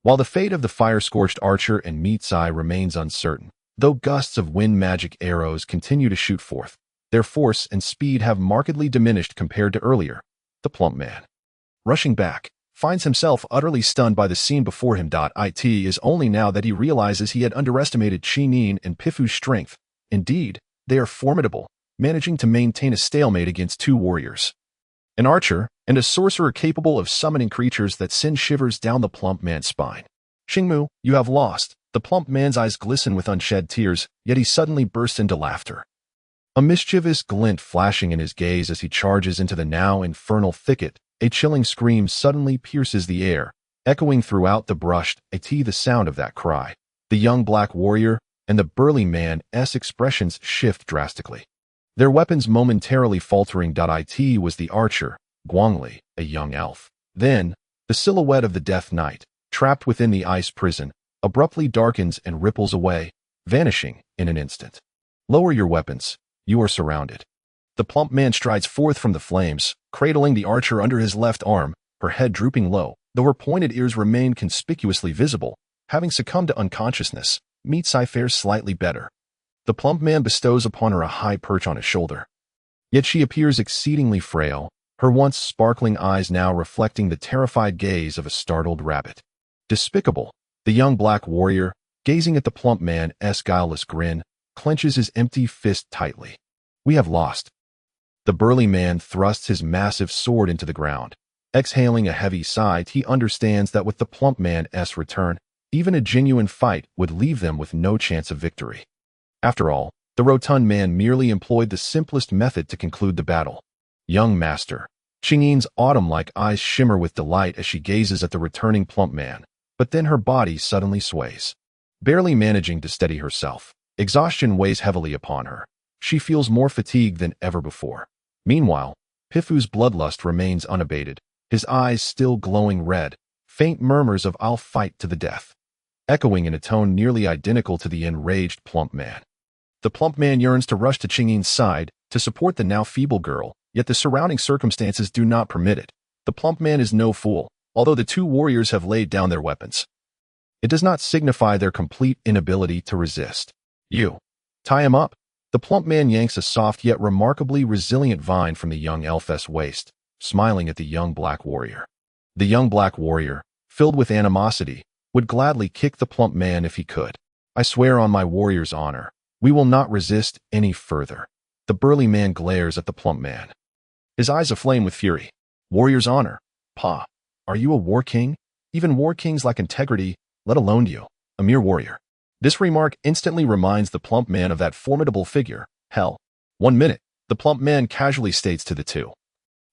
While the fate of the fire-scorched archer and Mitsai remains uncertain, though gusts of wind magic arrows continue to shoot forth, their force and speed have markedly diminished compared to earlier. The plump man, rushing back, finds himself utterly stunned by the scene before him. It is only now that he realizes he had underestimated Qingyin and Pifu's strength. Indeed, they are formidable, managing to maintain a stalemate against two warriors. An archer and a sorcerer capable of summoning creatures that send shivers down the plump man's spine. Xingmu, you have lost. The plump man's eyes glisten with unshed tears, yet he suddenly bursts into laughter. A mischievous glint flashing in his gaze as he charges into the now infernal thicket. A chilling scream suddenly pierces the air, echoing throughout the brush. The sound of that cry. The young black warrior and the burly man's expressions shift drastically. Their weapons momentarily faltering. It was the archer, Guangli, a young elf. Then, the silhouette of the Death Knight, trapped within the ice prison, abruptly darkens and ripples away, vanishing in an instant. Lower your weapons. You are surrounded. The plump man strides forth from the flames, cradling the archer under his left arm, her head drooping low, though her pointed ears remain conspicuously visible. Having succumbed to unconsciousness, Mitsai fares slightly better. The plump man bestows upon her a high perch on his shoulder. Yet she appears exceedingly frail, her once sparkling eyes now reflecting the terrified gaze of a startled rabbit. Despicable, the young black warrior, gazing at the plump man's guileless grin, clenches his empty fist tightly. We have lost. The burly man thrusts his massive sword into the ground. Exhaling a heavy sigh, he understands that with the plump man's return, even a genuine fight would leave them with no chance of victory. After all, the rotund man merely employed the simplest method to conclude the battle. Young master. Qingyi's autumn-like eyes shimmer with delight as she gazes at the returning plump man, but then her body suddenly sways. Barely managing to steady herself, exhaustion weighs heavily upon her. She feels more fatigued than ever before. Meanwhile, Pifu's bloodlust remains unabated, his eyes still glowing red, faint murmurs of "I'll fight to the death," echoing in a tone nearly identical to the enraged plump man. The plump man yearns to rush to Qingyi's side, to support the now feeble girl, yet the surrounding circumstances do not permit it. The plump man is no fool, although the two warriors have laid down their weapons. It does not signify their complete inability to resist. You. Tie him up. The plump man yanks a soft yet remarkably resilient vine from the young elf's waist, smiling at the young black warrior. The young black warrior, filled with animosity, would gladly kick the plump man if he could. I swear on my warrior's honor, we will not resist any further. The burly man glares at the plump man, his eyes aflame with fury. Warrior's honor? Pa, are you a war king? Even war kings lack integrity, let alone you, a mere warrior. This remark instantly reminds the plump man of that formidable figure. Hell, 1 minute, the plump man casually states to the two.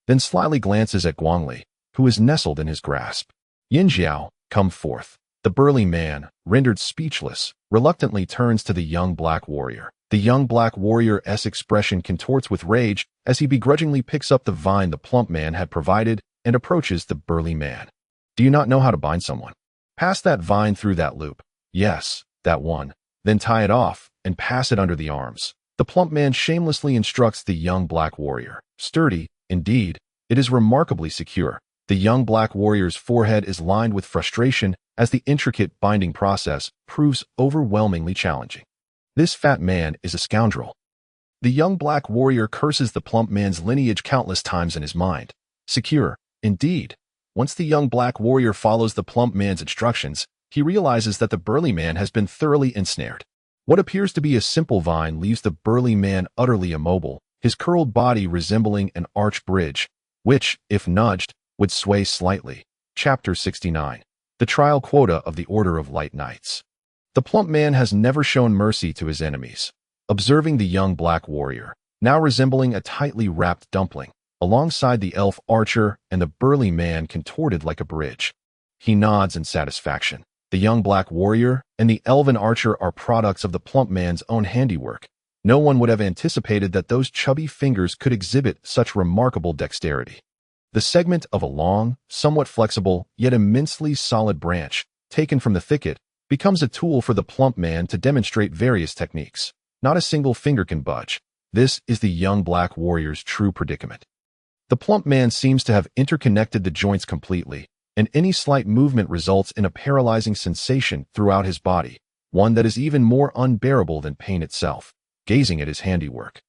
Then slyly glances at Guangli, who is nestled in his grasp. Yin Jiao, come forth. The burly man, rendered speechless, reluctantly turns to the young black warrior. The young black warrior's expression contorts with rage as he begrudgingly picks up the vine the plump man had provided and approaches the burly man. Do you not know how to bind someone? Pass that vine through that loop. Yes, that one. Then tie it off and pass it under the arms. The plump man shamelessly instructs the young black warrior. Sturdy, indeed, it is remarkably secure. The young black warrior's forehead is lined with frustration as the intricate binding process proves overwhelmingly challenging. This fat man is a scoundrel. The young black warrior curses the plump man's lineage countless times in his mind. Secure, indeed. Once the young black warrior follows the plump man's instructions, he realizes that the burly man has been thoroughly ensnared. What appears to be a simple vine leaves the burly man utterly immobile, his curled body resembling an arched bridge, which, if nudged, would sway slightly. Chapter 69. The Trial Quota of the Order of Light Knights. The plump man has never shown mercy to his enemies. Observing the young black warrior, now resembling a tightly wrapped dumpling, alongside the elf archer and the burly man contorted like a bridge, he nods in satisfaction. The young black warrior and the elven archer are products of the plump man's own handiwork. No one would have anticipated that those chubby fingers could exhibit such remarkable dexterity. The segment of a long, somewhat flexible, yet immensely solid branch, taken from the thicket, becomes a tool for the plump man to demonstrate various techniques. Not a single finger can budge. This is the young black warrior's true predicament. The plump man seems to have interconnected the joints completely, and any slight movement results in a paralyzing sensation throughout his body, one that is even more unbearable than pain itself. Gazing at his handiwork,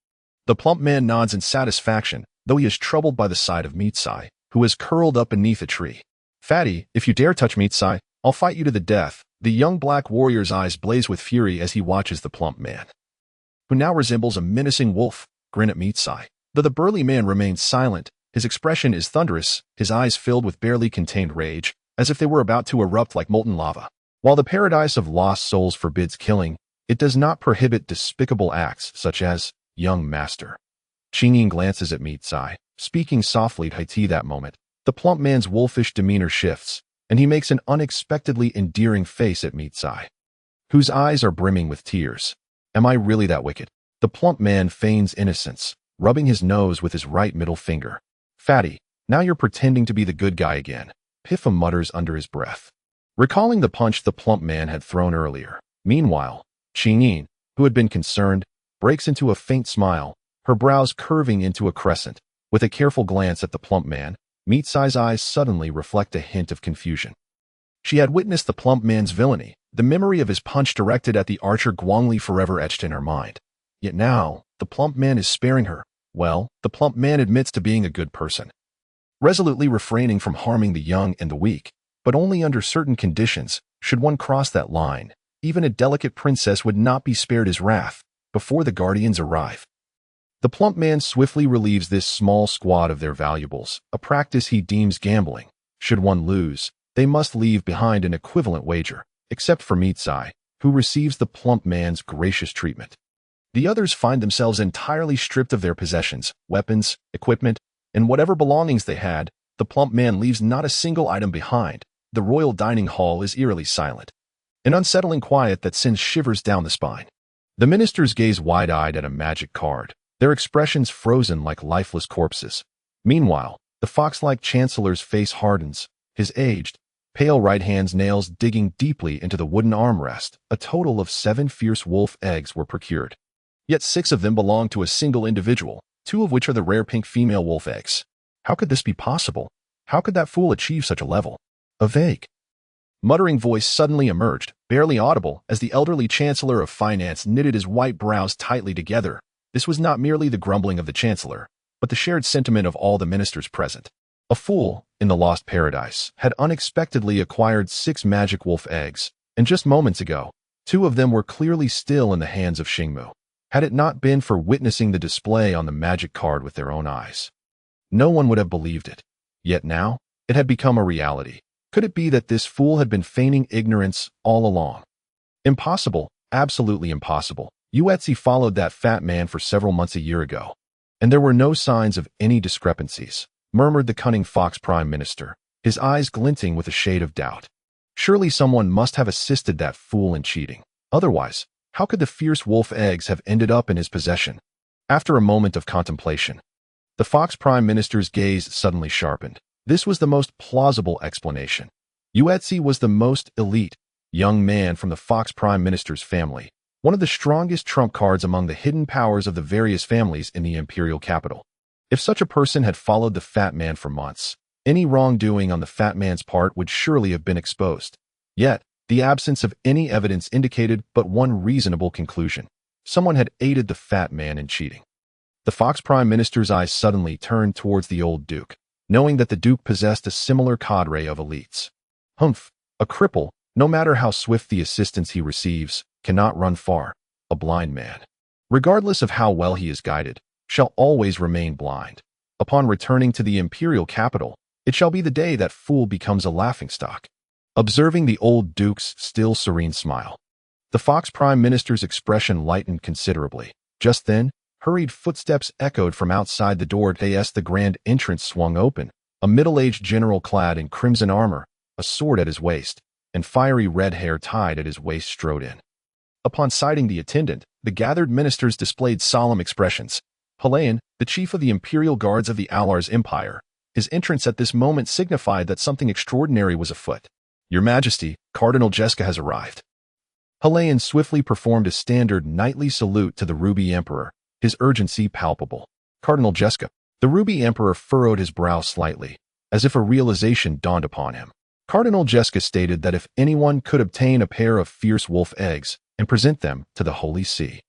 the plump man nods in satisfaction, though he is troubled by the sight of Meatsai, who is curled up beneath a tree. "Fatty, if you dare touch Meatsai, I'll fight you to the death." The young black warrior's eyes blaze with fury as he watches the plump man, who now resembles a menacing wolf, grin at Meatsai. Though the burly man remains silent, his expression is thunderous, his eyes filled with barely contained rage, as if they were about to erupt like molten lava. While the paradise of lost souls forbids killing, it does not prohibit despicable acts such as, "Young master." Qingyin glances at Meatsai, speaking softly to Haiti that moment. The plump man's wolfish demeanor shifts, and he makes an unexpectedly endearing face at Meatsai, whose eyes are brimming with tears. "Am I really that wicked?" The plump man feigns innocence, rubbing his nose with his right middle finger. "Fatty, now you're pretending to be the good guy again," Piffa mutters under his breath, recalling the punch the plump man had thrown earlier. Meanwhile, Qingyin, who had been concerned, breaks into a faint smile, her brows curving into a crescent. With a careful glance at the plump man, Meatsai's eyes suddenly reflect a hint of confusion. She had witnessed the plump man's villainy, the memory of his punch directed at the archer Guangli forever etched in her mind. Yet now, the plump man is sparing her. Well, the plump man admits to being a good person, resolutely refraining from harming the young and the weak, but only under certain conditions. Should one cross that line, even a delicate princess would not be spared his wrath before the guardians arrive. The plump man swiftly relieves this small squad of their valuables, a practice he deems gambling. Should one lose, they must leave behind an equivalent wager, except for Meatsai, who receives the plump man's gracious treatment. The others find themselves entirely stripped of their possessions, weapons, equipment, and whatever belongings they had. The plump man leaves not a single item behind. The royal dining hall is eerily silent, an unsettling quiet that sends shivers down the spine. The ministers gaze wide-eyed at a magic card, their expressions frozen like lifeless corpses. Meanwhile, the fox-like chancellor's face hardens, his aged, pale right hand's nails digging deeply into the wooden armrest. A total of 7 fierce wolf eggs were procured. Yet 6 of them belong to a single individual, 2 of which are the rare pink female wolf eggs. How could this be possible? How could that fool achieve such a level? A vague, muttering voice suddenly emerged, barely audible, as the elderly chancellor of finance knitted his white brows tightly together. This was not merely the grumbling of the chancellor, but the shared sentiment of all the ministers present. A fool, in the lost paradise, had unexpectedly acquired 6 magic wolf eggs, and just moments ago, 2 of them were clearly still in the hands of Xingmu. Had it not been for witnessing the display on the magic card with their own eyes, no one would have believed it. Yet now, it had become a reality. Could it be that this fool had been feigning ignorance all along? Impossible, absolutely impossible. Yuetzi followed that fat man for several months a year ago, and there were no signs of any discrepancies, murmured the cunning fox prime minister, his eyes glinting with a shade of doubt. Surely someone must have assisted that fool in cheating. Otherwise, how could the fierce wolf eggs have ended up in his possession? After a moment of contemplation, the fox prime minister's gaze suddenly sharpened. This was the most plausible explanation. Yuetzi was the most elite young man from the fox prime minister's family, one of the strongest trump cards among the hidden powers of the various families in the imperial capital. If such a person had followed the fat man for months, any wrongdoing on the fat man's part would surely have been exposed. Yet, the absence of any evidence indicated but one reasonable conclusion. Someone had aided the fat man in cheating. The fox prime minister's eyes suddenly turned towards the old duke, knowing that the duke possessed a similar cadre of elites. Humph, a cripple, no matter how swift the assistance he receives, cannot run far. A blind man, regardless of how well he is guided, shall always remain blind. Upon returning to the imperial capital, it shall be the day that fool becomes a laughingstock. Observing the old duke's still serene smile, the fox prime minister's expression lightened considerably. Just then, hurried footsteps echoed from outside the door. The grand entrance swung open. A middle-aged general clad in crimson armor, a sword at his waist, and fiery red hair tied at his waist strode in. Upon sighting the attendant, the gathered ministers displayed solemn expressions. Palayan, the chief of the imperial guards of the Alars Empire, his entrance at this moment signified that something extraordinary was afoot. "Your Majesty, Cardinal Jeska has arrived." Palayan swiftly performed a standard knightly salute to the Ruby Emperor, his urgency palpable. "Cardinal Jeska." The Ruby Emperor furrowed his brow slightly, as if a realization dawned upon him. Cardinal Jeska stated that if anyone could obtain a pair of fierce wolf eggs and present them to the Holy See,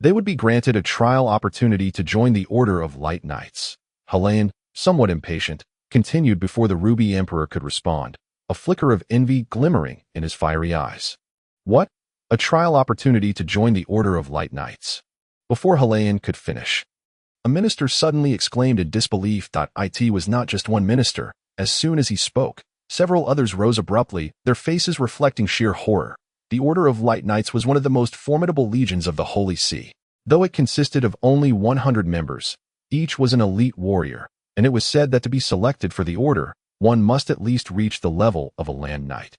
they would be granted a trial opportunity to join the Order of Light Knights. Palayan, somewhat impatient, continued before the Ruby Emperor could respond, a flicker of envy glimmering in his fiery eyes. "What? A trial opportunity to join the Order of Light Knights?" Before Palayan could finish, a minister suddenly exclaimed in disbelief. It was not just one minister. As soon as he spoke, several others rose abruptly, their faces reflecting sheer horror. The Order of Light Knights was one of the most formidable legions of the Holy See. Though it consisted of only 100 members, each was an elite warrior, and it was said that to be selected for the order, one must at least reach the level of a land knight.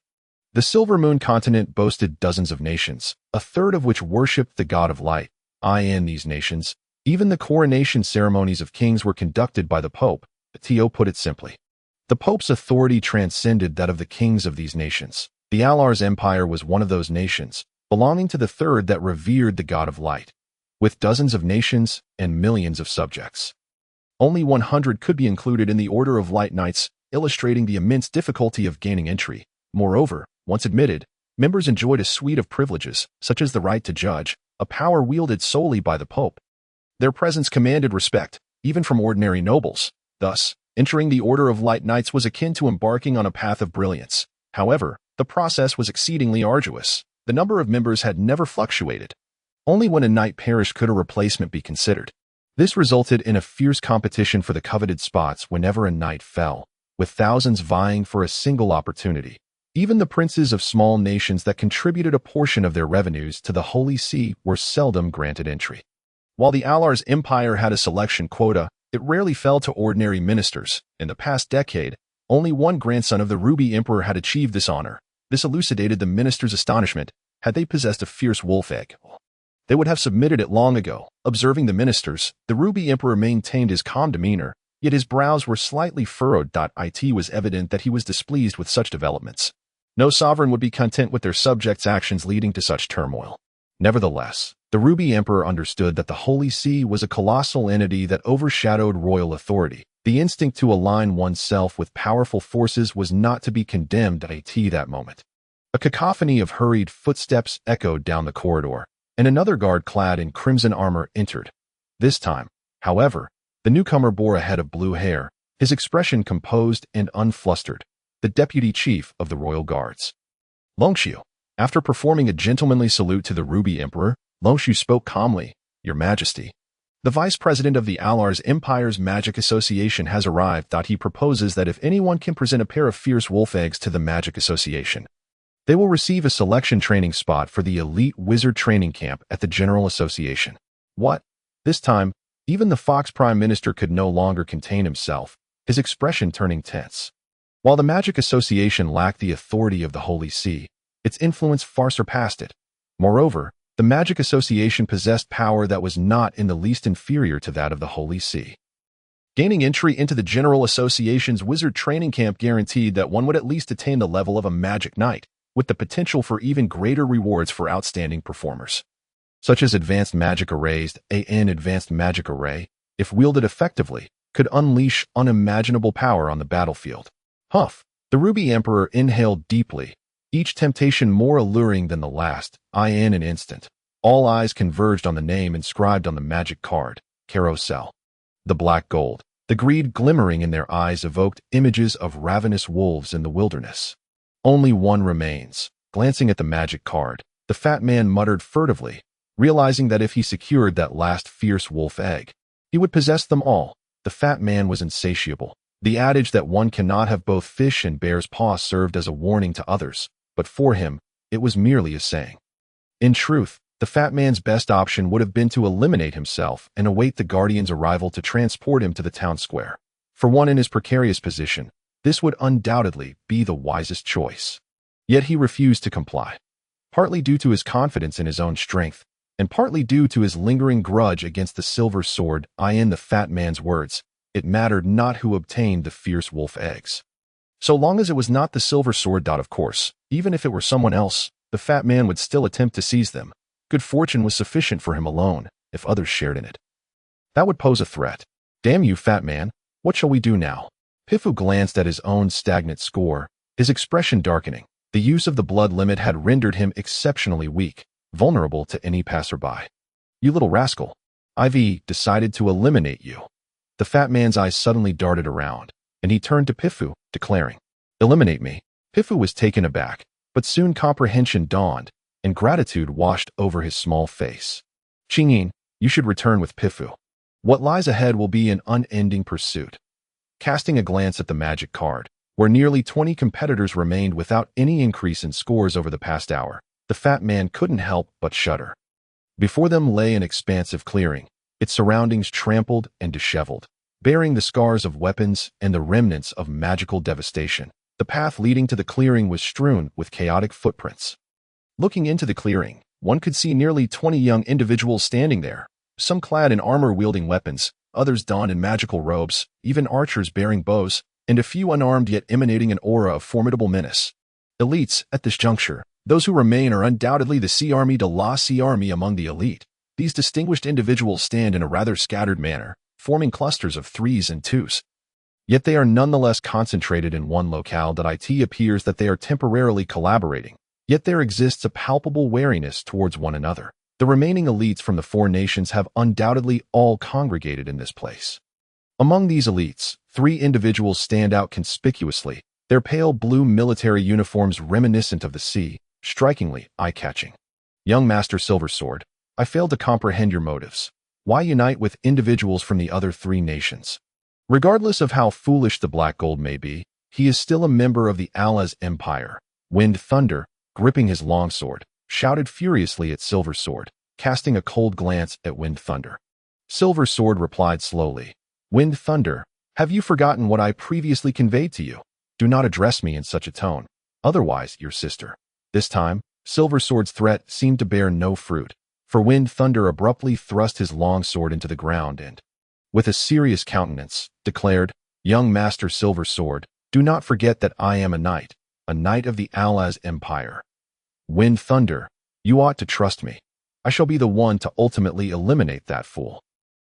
The Silver Moon continent boasted dozens of nations, a third of which worshipped the god of light. In these nations, even the coronation ceremonies of kings were conducted by the Pope. Tio put it simply. The Pope's authority transcended that of the kings of these nations. The Alars Empire was one of those nations, belonging to the third that revered the god of light. With dozens of nations and millions of subjects, only 100 could be included in the Order of Light Knights, illustrating the immense difficulty of gaining entry. Moreover, once admitted, members enjoyed a suite of privileges, such as the right to judge, a power wielded solely by the Pope. Their presence commanded respect, even from ordinary nobles. Thus, entering the Order of Light Knights was akin to embarking on a path of brilliance. However, the process was exceedingly arduous. The number of members had never fluctuated. Only when a knight perished could a replacement be considered. This resulted in a fierce competition for the coveted spots whenever a knight fell, with thousands vying for a single opportunity. Even the princes of small nations that contributed a portion of their revenues to the Holy See were seldom granted entry. While the Alars Empire had a selection quota, it rarely fell to ordinary ministers. In the past decade, only one grandson of the Ruby Emperor had achieved this honor. This elucidated the ministers' astonishment. Had they possessed a fierce wolf egg, they would have submitted it long ago. Observing the ministers, the Ruby Emperor maintained his calm demeanor, yet his brows were slightly furrowed. It was evident that he was displeased with such developments. No sovereign would be content with their subjects' actions leading to such turmoil. Nevertheless, the Ruby Emperor understood that the Holy See was a colossal entity that overshadowed royal authority. The instinct to align oneself with powerful forces was not to be condemned at that moment. A cacophony of hurried footsteps echoed down the corridor, and another guard clad in crimson armor entered. This time, however, the newcomer bore a head of blue hair, his expression composed and unflustered. The deputy chief of the royal guards. Longshu. After performing a gentlemanly salute to the Ruby Emperor, Longshu spoke calmly. "Your Majesty, the vice president of the Alars Empire's Magic Association has arrived. He proposes that if anyone can present a pair of fierce wolf eggs to the Magic Association, they will receive a selection training spot for the elite wizard training camp at the General Association." What? This time, even the Fox Prime Minister could no longer contain himself, his expression turning tense. While the Magic Association lacked the authority of the Holy See, its influence far surpassed it. Moreover, the Magic Association possessed power that was not in the least inferior to that of the Holy See. Gaining entry into the General Association's wizard training camp guaranteed that one would at least attain the level of a magic knight, with the potential for even greater rewards for outstanding performers, such as advanced magic arrays. An advanced magic array, if wielded effectively, could unleash unimaginable power on the battlefield. Huff! The Ruby Emperor inhaled deeply, each temptation more alluring than the last. In an instant, all eyes converged on the name inscribed on the magic card, Carousel. The black gold, the greed glimmering in their eyes evoked images of ravenous wolves in the wilderness. Only one remains. Glancing at the magic card, the fat man muttered furtively, realizing that if he secured that last fierce wolf egg, he would possess them all. The fat man was insatiable. The adage that one cannot have both fish and bear's paw served as a warning to others, but for him, it was merely a saying. In truth, the fat man's best option would have been to eliminate himself and await the Guardian's arrival to transport him to the town square. For one in his precarious position, this would undoubtedly be the wisest choice. Yet he refused to comply. partly due to his confidence in his own strength, and partly due to his lingering grudge against the silver sword. In the fat man's words, it mattered not who obtained the fierce wolf eggs. So long as it was not the silver sword. Of course, even if it were someone else, the fat man would still attempt to seize them. Good fortune was sufficient for him alone, if others shared in it. That would pose a threat. Damn you, fat man, what shall we do now? Pifu glanced at his own stagnant score, his expression darkening. The use of the blood limit had rendered him exceptionally weak, vulnerable to any passerby. You little rascal. I've decided to eliminate you. The fat man's eyes suddenly darted around, and he turned to Pifu, declaring, Eliminate me. Pifu was taken aback, but soon comprehension dawned, and gratitude washed over his small face. Qingyin, you should return with Pifu. What lies ahead will be an unending pursuit. Casting a glance at the magic card, where nearly 20 competitors remained without any increase in scores over the past hour, the fat man couldn't help but shudder. Before them lay an expansive clearing, its surroundings trampled and disheveled, bearing the scars of weapons and the remnants of magical devastation. The path leading to the clearing was strewn with chaotic footprints. Looking into the clearing, one could see nearly 20 young individuals standing there, some clad in armor wielding weapons, others donned in magical robes, even archers bearing bows, and a few unarmed yet emanating an aura of formidable menace. Elites, at this juncture, those who remain are undoubtedly the Sea Army de la Sea Army among the elite. These distinguished individuals stand in a rather scattered manner, forming clusters of 3s and 2s. Yet they are nonetheless concentrated in one locale. It appears that they are temporarily collaborating, yet there exists a palpable wariness towards one another. The remaining elites from the 4 nations have undoubtedly all congregated in this place. Among these elites, 3 individuals stand out conspicuously, their pale blue military uniforms reminiscent of the sea, strikingly eye-catching. Young Master Silversword, I fail to comprehend your motives. Why unite with individuals from the other 3 nations? Regardless of how foolish the Black Gold may be, he is still a member of the Allah's Empire. Wind Thunder, gripping his longsword, shouted furiously at Silver Sword, casting a cold glance at Wind Thunder. Silver Sword replied slowly, Wind Thunder, have you forgotten what I previously conveyed to you? Do not address me in such a tone, otherwise your sister. This time, Silver Sword's threat seemed to bear no fruit, for Wind Thunder abruptly thrust his longsword into the ground and, with a serious countenance, declared, Young Master Silver Sword, do not forget that I am a knight of the Allah's Empire. Wind Thunder, you ought to trust me. I shall be the one to ultimately eliminate that fool.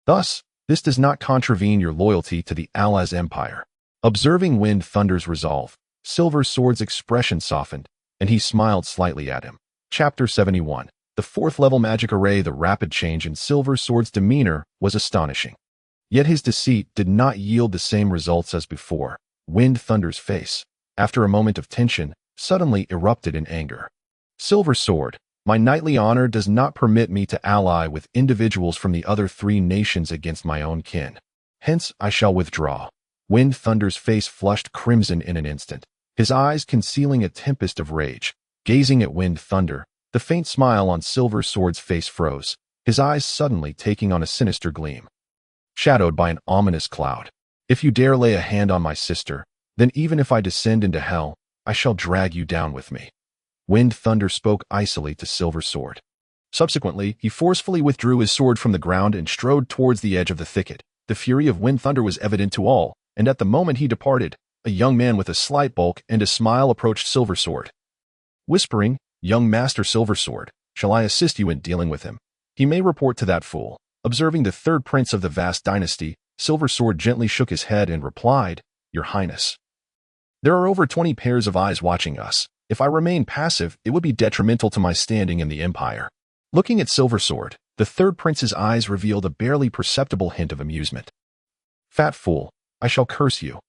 Thus, this does not contravene your loyalty to the Allah's Empire. Observing Wind Thunder's resolve, Silver Sword's expression softened, and he smiled slightly at him. Chapter 71. The 4th level magic array. The rapid change in Silver Sword's demeanor was astonishing. Yet his deceit did not yield the same results as before. Wind Thunder's face, after a moment of tension, suddenly erupted in anger. Silver Sword, my knightly honor does not permit me to ally with individuals from the other 3 nations against my own kin. Hence, I shall withdraw. Wind Thunder's face flushed crimson in an instant, his eyes concealing a tempest of rage. Gazing at Wind Thunder, the faint smile on Silver Sword's face froze, his eyes suddenly taking on a sinister gleam. Shadowed by an ominous cloud. If you dare lay a hand on my sister, then even if I descend into hell, I shall drag you down with me. Wind Thunder spoke icily to Silver Sword. Subsequently, he forcefully withdrew his sword from the ground and strode towards the edge of the thicket. The fury of Wind Thunder was evident to all, and at the moment he departed, a young man with a slight bulk and a smile approached Silver Sword. Whispering, Young Master Silver Sword, shall I assist you in dealing with him? He may report to that fool. Observing the 3rd prince of the vast dynasty, Silver Sword gently shook his head and replied, Your Highness. There are over 20 pairs of eyes watching us. If I remain passive, it would be detrimental to my standing in the Empire. Looking at Silver Sword, the 3rd prince's eyes revealed a barely perceptible hint of amusement. Fat fool, I shall curse you.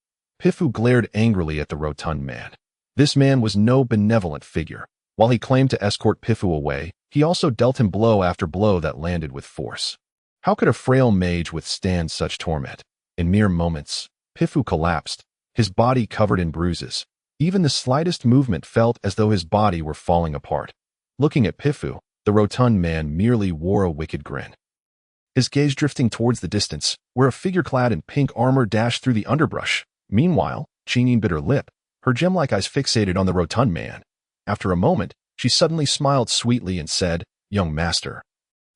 Pifu glared angrily at the rotund man. This man was no benevolent figure. While he claimed to escort Pifu away, he also dealt him blow after blow that landed with force. How could a frail mage withstand such torment? In mere moments, Pifu collapsed, his body covered in bruises. Even the slightest movement felt as though his body were falling apart. Looking at Pifu, the rotund man merely wore a wicked grin. His gaze drifting towards the distance, where a figure clad in pink armor dashed through the underbrush. Meanwhile, Qingyin bit her lip, her gem-like eyes fixated on the rotund man. After a moment, she suddenly smiled sweetly and said, "Young master,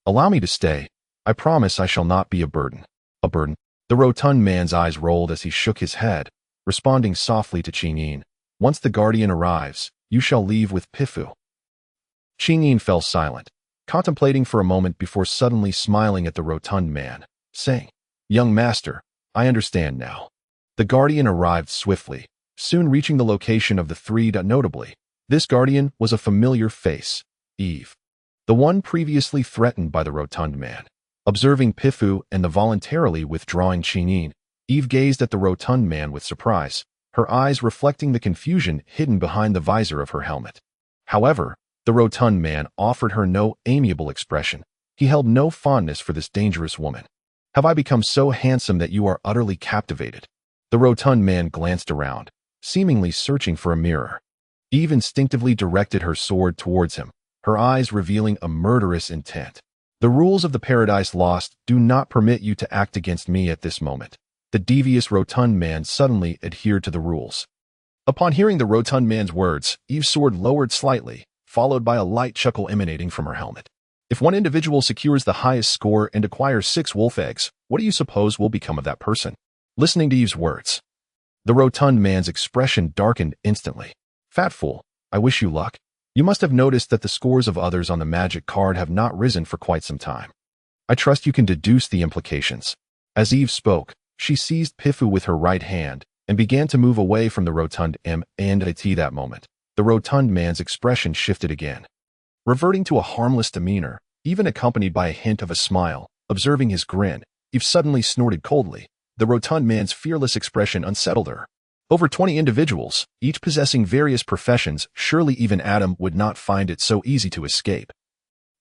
allow me to stay. I promise I shall not be a burden." A burden? The rotund man's eyes rolled as he shook his head, responding softly to Qingyin. "Once the guardian arrives, you shall leave with Pifu." Qingyin fell silent, contemplating for a moment before suddenly smiling at the rotund man, saying, "Young master, I understand now." The guardian arrived swiftly, soon reaching the location of the three. Notably, this guardian was a familiar face, Eve, the one previously threatened by the rotund man. Observing Pifu and the voluntarily withdrawing Qingyin, Eve gazed at the rotund man with surprise, her eyes reflecting the confusion hidden behind the visor of her helmet. However, the rotund man offered her no amiable expression. He held no fondness for this dangerous woman. "Have I become so handsome that you are utterly captivated?" The rotund man glanced around, seemingly searching for a mirror. Eve instinctively directed her sword towards him, her eyes revealing a murderous intent. "The rules of the Paradise Lost do not permit you to act against me at this moment." The devious rotund man suddenly adhered to the rules. Upon hearing the rotund man's words, Eve's sword lowered slightly, followed by a light chuckle emanating from her helmet. "If one individual secures the highest score and acquires 6 wolf eggs, what do you suppose will become of that person?" Listening to Eve's words, the rotund man's expression darkened instantly. "Fat fool, I wish you luck. You must have noticed that the scores of others on the magic card have not risen for quite some time. I trust you can deduce the implications." As Eve spoke, she seized Pifu with her right hand and began to move away from the rotund man. At that moment, the rotund man's expression shifted again. Reverting to a harmless demeanor, even accompanied by a hint of a smile, observing his grin, Eve suddenly snorted coldly. The rotund man's fearless expression unsettled her. Over 20 individuals, each possessing various professions, surely even Adam would not find it so easy to escape.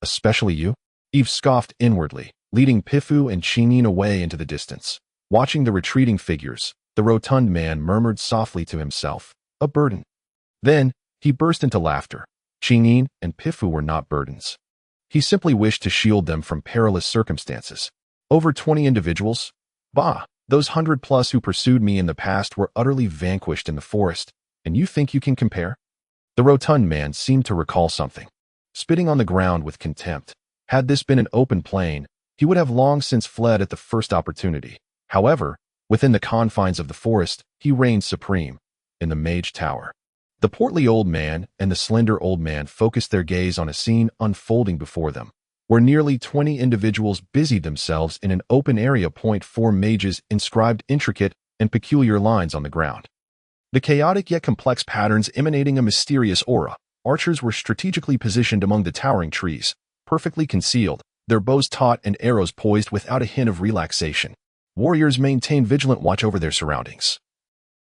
"Especially you?" Eve scoffed inwardly, leading Pifu and Qingyin away into the distance. Watching the retreating figures, the rotund man murmured softly to himself, "A burden." Then, he burst into laughter. Qingyin and Pifu were not burdens. He simply wished to shield them from perilous circumstances. Over 20 individuals? Bah! Those 100+ who pursued me in the past were utterly vanquished in the forest, and you think you can compare? The rotund man seemed to recall something. Spitting on the ground with contempt, had this been an open plain, he would have long since fled at the first opportunity. However, within the confines of the forest, he reigned supreme, in the mage tower. The portly old man and the slender old man focused their gaze on a scene unfolding before them, where nearly 20 individuals busied themselves in an open area. 4 mages inscribed intricate and peculiar lines on the ground. The chaotic yet complex patterns emanating a mysterious aura. Archers were strategically positioned among the towering trees, perfectly concealed, their bows taut and arrows poised without a hint of relaxation. Warriors maintained vigilant watch over their surroundings,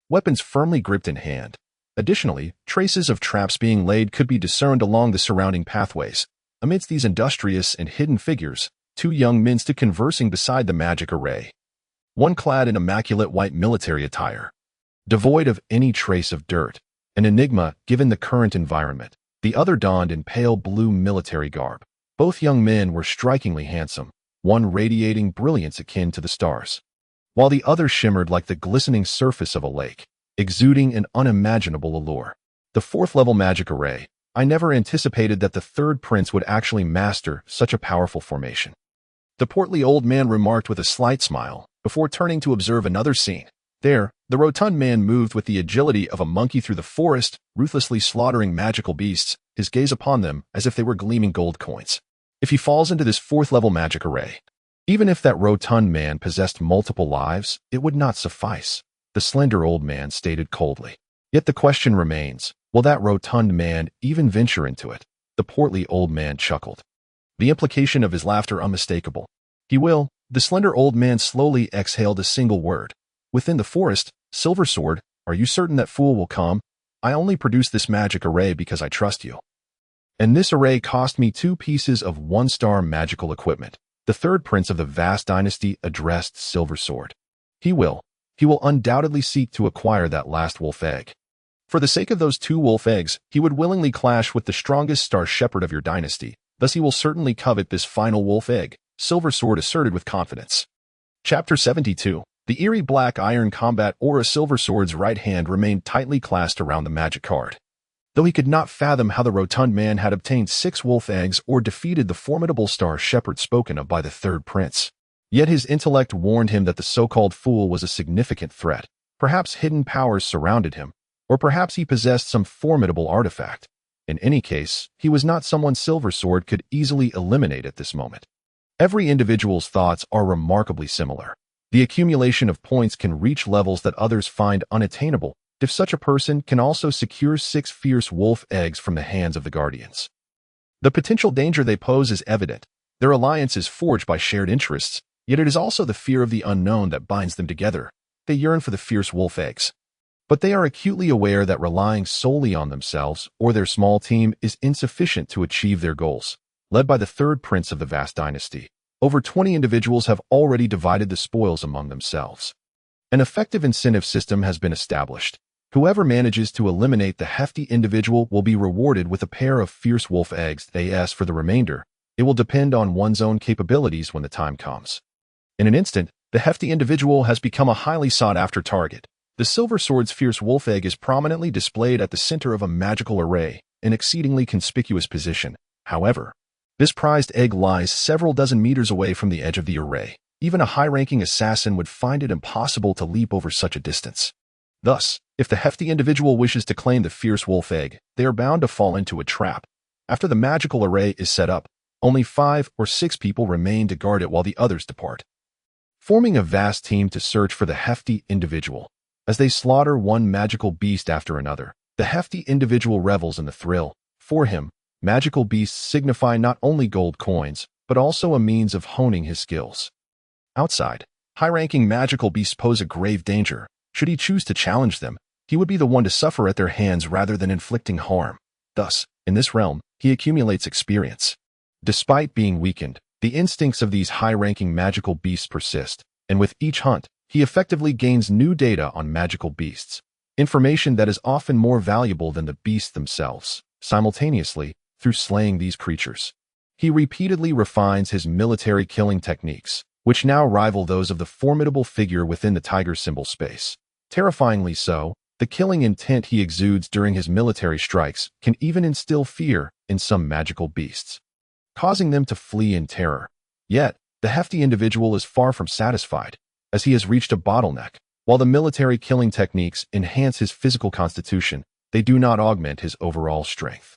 weapons firmly gripped in hand. Additionally, traces of traps being laid could be discerned along the surrounding pathways. Amidst these industrious and hidden figures, 2 young men stood conversing beside the magic array. One clad in immaculate white military attire, devoid of any trace of dirt, an enigma given the current environment. The other donned in pale blue military garb. Both young men were strikingly handsome, one radiating brilliance akin to the stars, while the other shimmered like the glistening surface of a lake, exuding an unimaginable allure. The 4th-level magic array. I never anticipated that the 3rd prince would actually master such a powerful formation. The portly old man remarked with a slight smile, before turning to observe another scene. There, the rotund man moved with the agility of a monkey through the forest, ruthlessly slaughtering magical beasts, his gaze upon them as if they were gleaming gold coins. If he falls into this 4th-level magic array, even if that rotund man possessed multiple lives, it would not suffice, the slender old man stated coldly. Yet the question remains, will that rotund man even venture into it? The portly old man chuckled, the implication of his laughter unmistakable. He will. The slender old man slowly exhaled a single word. Within the forest, Silver Sword, are you certain that fool will come? I only produce this magic array because I trust you. And this array cost me 2 pieces of 1-star magical equipment. The 3rd prince of the vast dynasty addressed Silver Sword. He will undoubtedly seek to acquire that last wolf egg. For the sake of those 2 wolf eggs, he would willingly clash with the strongest star shepherd of your dynasty. Thus he will certainly covet this final wolf egg, Silver Sword asserted with confidence. Chapter 72. The eerie black iron combat aura. Silver Sword's right hand remained tightly clasped around the magic card. though he could not fathom how the rotund man had obtained 6 wolf eggs or defeated the formidable star shepherd spoken of by the third prince. Yet his intellect warned him that the so-called fool was a significant threat. Perhaps hidden powers surrounded him, or perhaps he possessed some formidable artifact. In any case, he was not someone Silver Sword could easily eliminate at this moment. Every individual's thoughts are remarkably similar. The accumulation of points can reach levels that others find unattainable if such a person can also secure 6 fierce wolf eggs from the hands of the guardians. The potential danger they pose is evident. Their alliance is forged by shared interests, yet it is also the fear of the unknown that binds them together. They yearn for the fierce wolf eggs. But they are acutely aware that relying solely on themselves or their small team is insufficient to achieve their goals. Led by the third prince of the vast dynasty, over 20 individuals have already divided the spoils among themselves. An effective incentive system has been established. Whoever manages to eliminate the hefty individual will be rewarded with a pair of fierce wolf eggs. As for the remainder, it will depend on one's own capabilities when the time comes. In an instant, the hefty individual has become a highly sought-after target. The Silver Sword's fierce wolf egg is prominently displayed at the center of a magical array, an exceedingly conspicuous position. However, this prized egg lies several dozen meters away from the edge of the array. Even a high-ranking assassin would find it impossible to leap over such a distance. Thus, if the hefty individual wishes to claim the fierce wolf egg, they are bound to fall into a trap. After the magical array is set up, only 5 or 6 people remain to guard it while the others depart, forming a vast team to search for the hefty individual. As they slaughter one magical beast after another, the hefty individual revels in the thrill. For him, magical beasts signify not only gold coins, but also a means of honing his skills. Outside, high-ranking magical beasts pose a grave danger. Should he choose to challenge them, he would be the one to suffer at their hands rather than inflicting harm. Thus, in this realm, he accumulates experience. Despite being weakened, the instincts of these high-ranking magical beasts persist, and with each hunt, he effectively gains new data on magical beasts, information that is often more valuable than the beasts themselves. Simultaneously, through slaying these creatures, he repeatedly refines his military killing techniques, which now rival those of the formidable figure within the tiger symbol space. Terrifyingly so, the killing intent he exudes during his military strikes can even instill fear in some magical beasts, causing them to flee in terror. Yet, the hefty individual is far from satisfied, as he has reached a bottleneck. While the military killing techniques enhance his physical constitution, they do not augment his overall strength.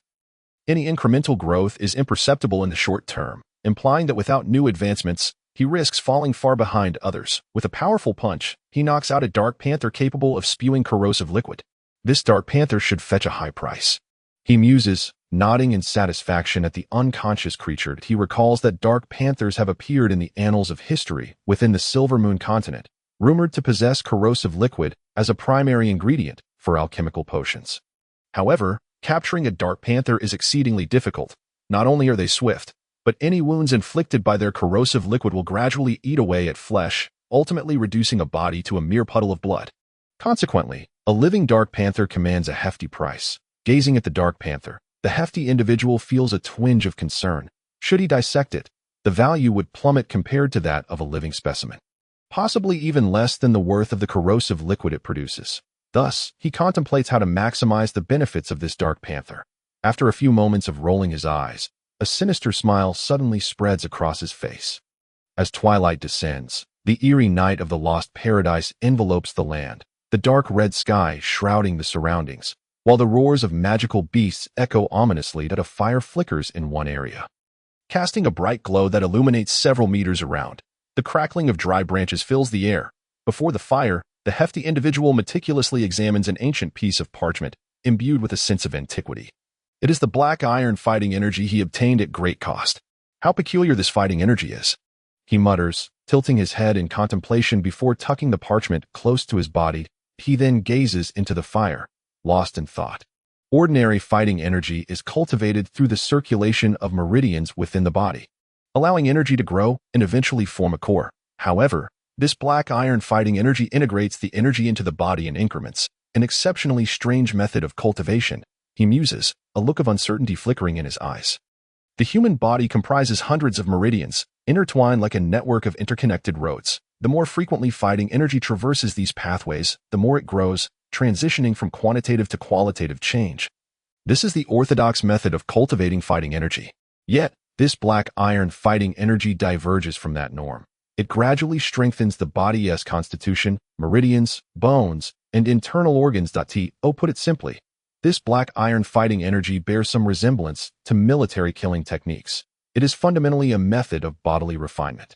Any incremental growth is imperceptible in the short term, implying that without new advancements, he risks falling far behind others. With a powerful punch, he knocks out a dark panther capable of spewing corrosive liquid. This dark panther should fetch a high price. He muses, nodding in satisfaction at the unconscious creature. He recalls that dark panthers have appeared in the annals of history within the Silver Moon continent, rumored to possess corrosive liquid as a primary ingredient for alchemical potions. However, capturing a dark panther is exceedingly difficult. Not only are they swift, but any wounds inflicted by their corrosive liquid will gradually eat away at flesh, ultimately reducing a body to a mere puddle of blood. Consequently, a living dark panther commands a hefty price. Gazing at the dark panther, the hefty individual feels a twinge of concern. Should he dissect it, the value would plummet compared to that of a living specimen, possibly even less than the worth of the corrosive liquid it produces. Thus, he contemplates how to maximize the benefits of this dark panther. After a few moments of rolling his eyes, a sinister smile suddenly spreads across his face. As twilight descends, the eerie night of the lost paradise envelopes the land, the dark red sky shrouding the surroundings, while the roars of magical beasts echo ominously that a fire flickers in one area, casting a bright glow that illuminates several meters around. The crackling of dry branches fills the air. Before the fire, the hefty individual meticulously examines an ancient piece of parchment, imbued with a sense of antiquity. It is the black iron fighting energy he obtained at great cost. How peculiar this fighting energy is, he mutters, tilting his head in contemplation before tucking the parchment close to his body. He then gazes into the fire, lost in thought. Ordinary fighting energy is cultivated through the circulation of meridians within the body, allowing energy to grow and eventually form a core. However, this black iron fighting energy integrates the energy into the body in increments, an exceptionally strange method of cultivation, he muses, a look of uncertainty flickering in his eyes. The human body comprises hundreds of meridians, intertwined like a network of interconnected roads. The more frequently fighting energy traverses these pathways, the more it grows, transitioning from quantitative to qualitative change. This is the orthodox method of cultivating fighting energy. Yet, this black iron fighting energy diverges from that norm. It gradually strengthens the body's constitution, meridians, bones, and internal organs. To put it simply, this black iron fighting energy bears some resemblance to military killing techniques. It is fundamentally a method of bodily refinement.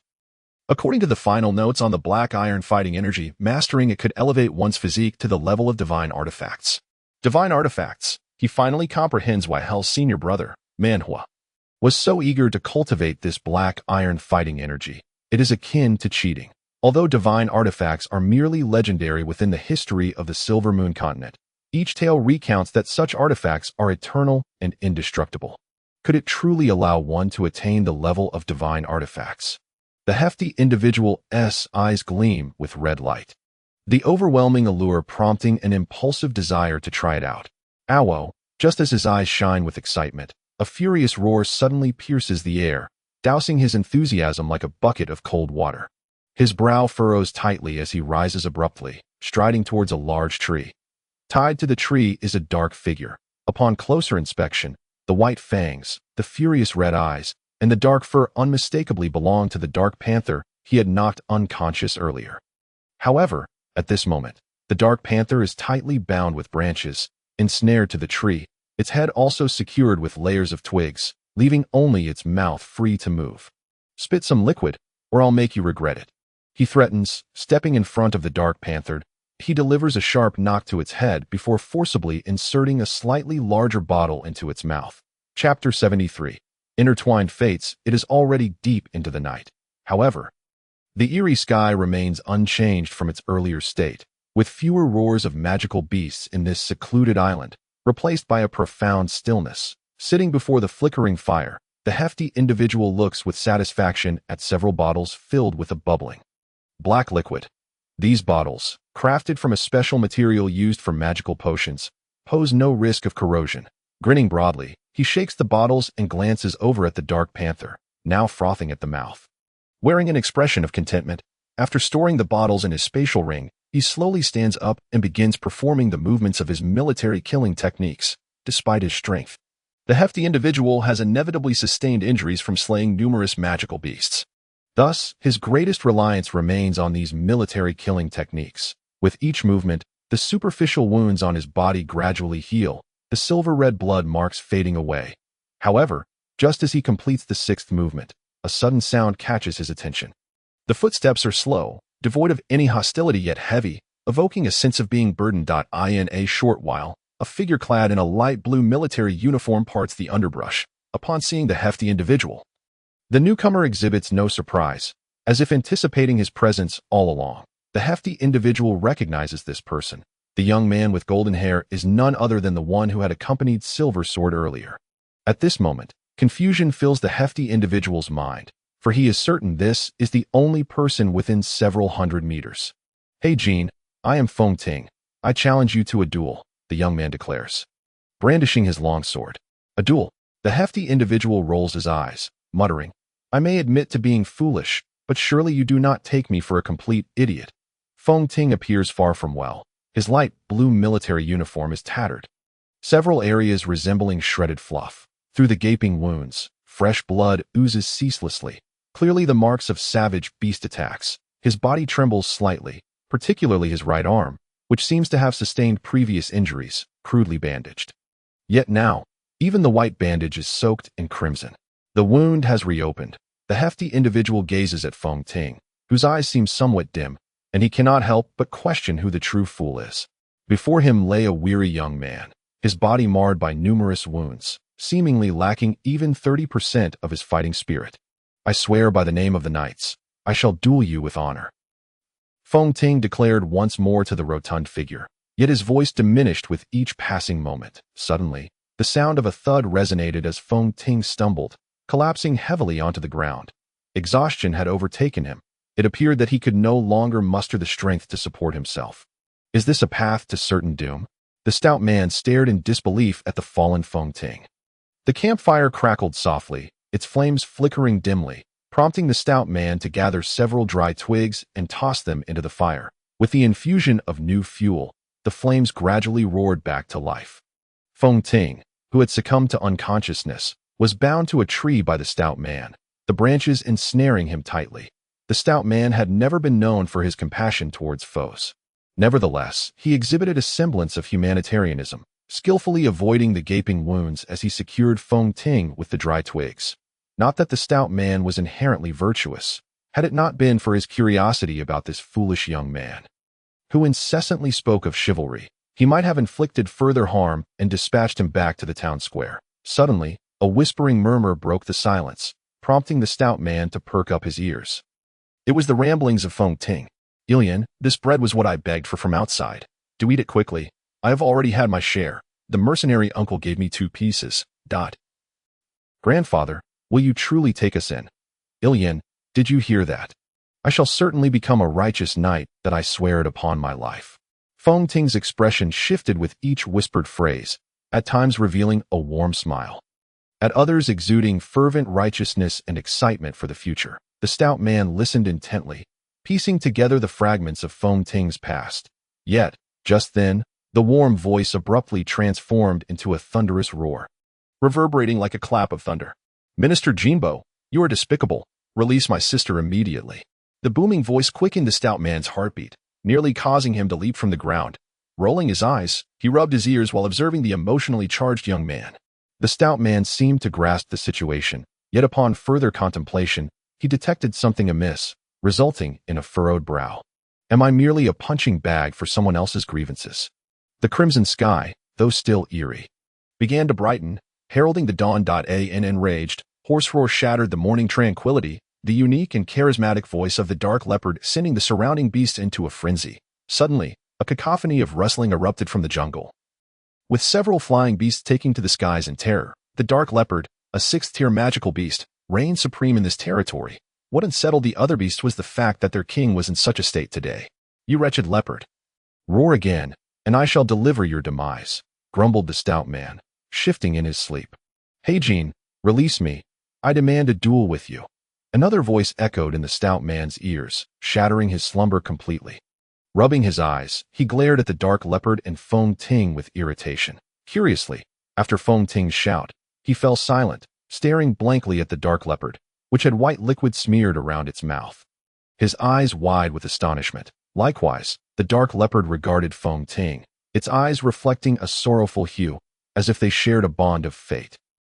According to the final notes on the black iron fighting energy, mastering it could elevate one's physique to the level of divine artifacts. Divine artifacts. He finally comprehends why Hell's senior brother, Manhua, was so eager to cultivate this black iron fighting energy. It is akin to cheating. Although divine artifacts are merely legendary within the history of the Silver Moon continent, each tale recounts that such artifacts are eternal and indestructible. Could it truly allow one to attain the level of divine artifacts? The hefty individual's eyes gleam with red light, the overwhelming allure prompting an impulsive desire to try it out. Awo, just as his eyes shine with excitement, a furious roar suddenly pierces the air, dousing his enthusiasm like a bucket of cold water. His brow furrows tightly as he rises abruptly, striding towards a large tree. Tied to the tree is a dark figure. Upon closer inspection, the white fangs, the furious red eyes, and the dark fur unmistakably belong to the dark panther he had knocked unconscious earlier. However, at this moment, the dark panther is tightly bound with branches, ensnared to the tree, its head also secured with layers of twigs, leaving only its mouth free to move. Spit some liquid, or I'll make you regret it. He threatens, stepping in front of the dark panther. He delivers a sharp knock to its head before forcibly inserting a slightly larger bottle into its mouth. Chapter 73. Intertwined Fates. It is already deep into the night. However, the eerie sky remains unchanged from its earlier state, with fewer roars of magical beasts in this secluded island, replaced by a profound stillness. Sitting before the flickering fire, the hefty individual looks with satisfaction at several bottles filled with a bubbling black liquid. These bottles, crafted from a special material used for magical potions, pose no risk of corrosion. Grinning broadly, he shakes the bottles and glances over at the dark panther, now frothing at the mouth. Wearing an expression of contentment, after storing the bottles in his spatial ring, he slowly stands up and begins performing the movements of his military killing techniques. Despite his strength, the hefty individual has inevitably sustained injuries from slaying numerous magical beasts. Thus, his greatest reliance remains on these military killing techniques. With each movement, the superficial wounds on his body gradually heal, the silver-red blood marks fading away. However, just as he completes the sixth movement, a sudden sound catches his attention. The footsteps are slow, devoid of any hostility yet heavy, evoking a sense of being burdened. In a short while, a figure clad in a light blue military uniform parts the underbrush. Upon seeing the hefty individual, the newcomer exhibits no surprise, as if anticipating his presence all along. The hefty individual recognizes this person. The young man with golden hair is none other than the one who had accompanied Silver Sword earlier. At this moment, confusion fills the hefty individual's mind, for he is certain this is the only person within several hundred meters. "Hey Jean, I am Feng Ting. I challenge you to a duel," the young man declares, brandishing his long sword. "A duel?" The hefty individual rolls his eyes, muttering, "I may admit to being foolish, but surely you do not take me for a complete idiot." Feng Ting appears far from well. His light blue military uniform is tattered, several areas resembling shredded fluff. Through the gaping wounds, fresh blood oozes ceaselessly, clearly the marks of savage beast attacks. His body trembles slightly, particularly his right arm, which seems to have sustained previous injuries, crudely bandaged. Yet now, even the white bandage is soaked in crimson. The wound has reopened. The hefty individual gazes at Feng Ting, whose eyes seem somewhat dim, and he cannot help but question who the true fool is. Before him lay a weary young man, his body marred by numerous wounds, seemingly lacking even 30% of his fighting spirit. "I swear by the name of the knights, I shall duel you with honor," Feng Ting declared once more to the rotund figure, yet his voice diminished with each passing moment. Suddenly, the sound of a thud resonated as Feng Ting stumbled, collapsing heavily onto the ground. Exhaustion had overtaken him. It appeared that he could no longer muster the strength to support himself. Is this a path to certain doom? The stout man stared in disbelief at the fallen Feng Ting. The campfire crackled softly, its flames flickering dimly, prompting the stout man to gather several dry twigs and toss them into the fire. With the infusion of new fuel, the flames gradually roared back to life. "Feng Ting, who had succumbed to unconsciousness, was bound to a tree by the stout man, the branches ensnaring him tightly. The stout man had never been known for his compassion towards foes. Nevertheless, he exhibited a semblance of humanitarianism, skillfully avoiding the gaping wounds as he secured Feng Ting with the dry twigs. Not that the stout man was inherently virtuous, had it not been for his curiosity about this foolish young man, who incessantly spoke of chivalry. He might have inflicted further harm and dispatched him back to the town square. Suddenly, a whispering murmur broke the silence, prompting the stout man to perk up his ears. It was the ramblings of Feng Ting. "Ilian, this bread was what I begged for from outside. Do eat it quickly. I have already had my share. The mercenary uncle gave me 2 pieces. Grandfather, will you truly take us in? Ilian, did you hear that? I shall certainly become a righteous knight, that I swear it upon my life." Feng Ting's expression shifted with each whispered phrase, at times revealing a warm smile, at others exuding fervent righteousness and excitement for the future. The stout man listened intently, piecing together the fragments of Feng Ting's past. Yet, just then, the warm voice abruptly transformed into a thunderous roar, reverberating like a clap of thunder. "Minister Jinbo, you are despicable. Release my sister immediately." The booming voice quickened the stout man's heartbeat, nearly causing him to leap from the ground. Rolling his eyes, he rubbed his ears while observing the emotionally charged young man. The stout man seemed to grasp the situation, yet upon further contemplation, he detected something amiss, resulting in a furrowed brow. "Am I merely a punching bag for someone else's grievances?" The crimson sky, though still eerie, began to brighten, heralding the dawn. An enraged hoarse roar shattered the morning tranquility, the unique and charismatic voice of the dark leopard sending the surrounding beasts into a frenzy. Suddenly, a cacophony of rustling erupted from the jungle, with several flying beasts taking to the skies in terror. The dark leopard, a 6th-tier magical beast, reigned supreme in this territory. What unsettled the other beasts was the fact that their king was in such a state today. "You wretched leopard! Roar again, and I shall deliver your demise," grumbled the stout man, shifting in his sleep. "Hey Jean, release me. I demand a duel with you." Another voice echoed in the stout man's ears, shattering his slumber completely. Rubbing his eyes, he glared at the dark leopard and Feng Ting with irritation. Curiously, after Feng Ting's shout, he fell silent, staring blankly at the dark leopard, which had white liquid smeared around its mouth, his eyes wide with astonishment. Likewise, the dark leopard regarded Feng Ting, its eyes reflecting a sorrowful hue, as if they shared a bond of fate.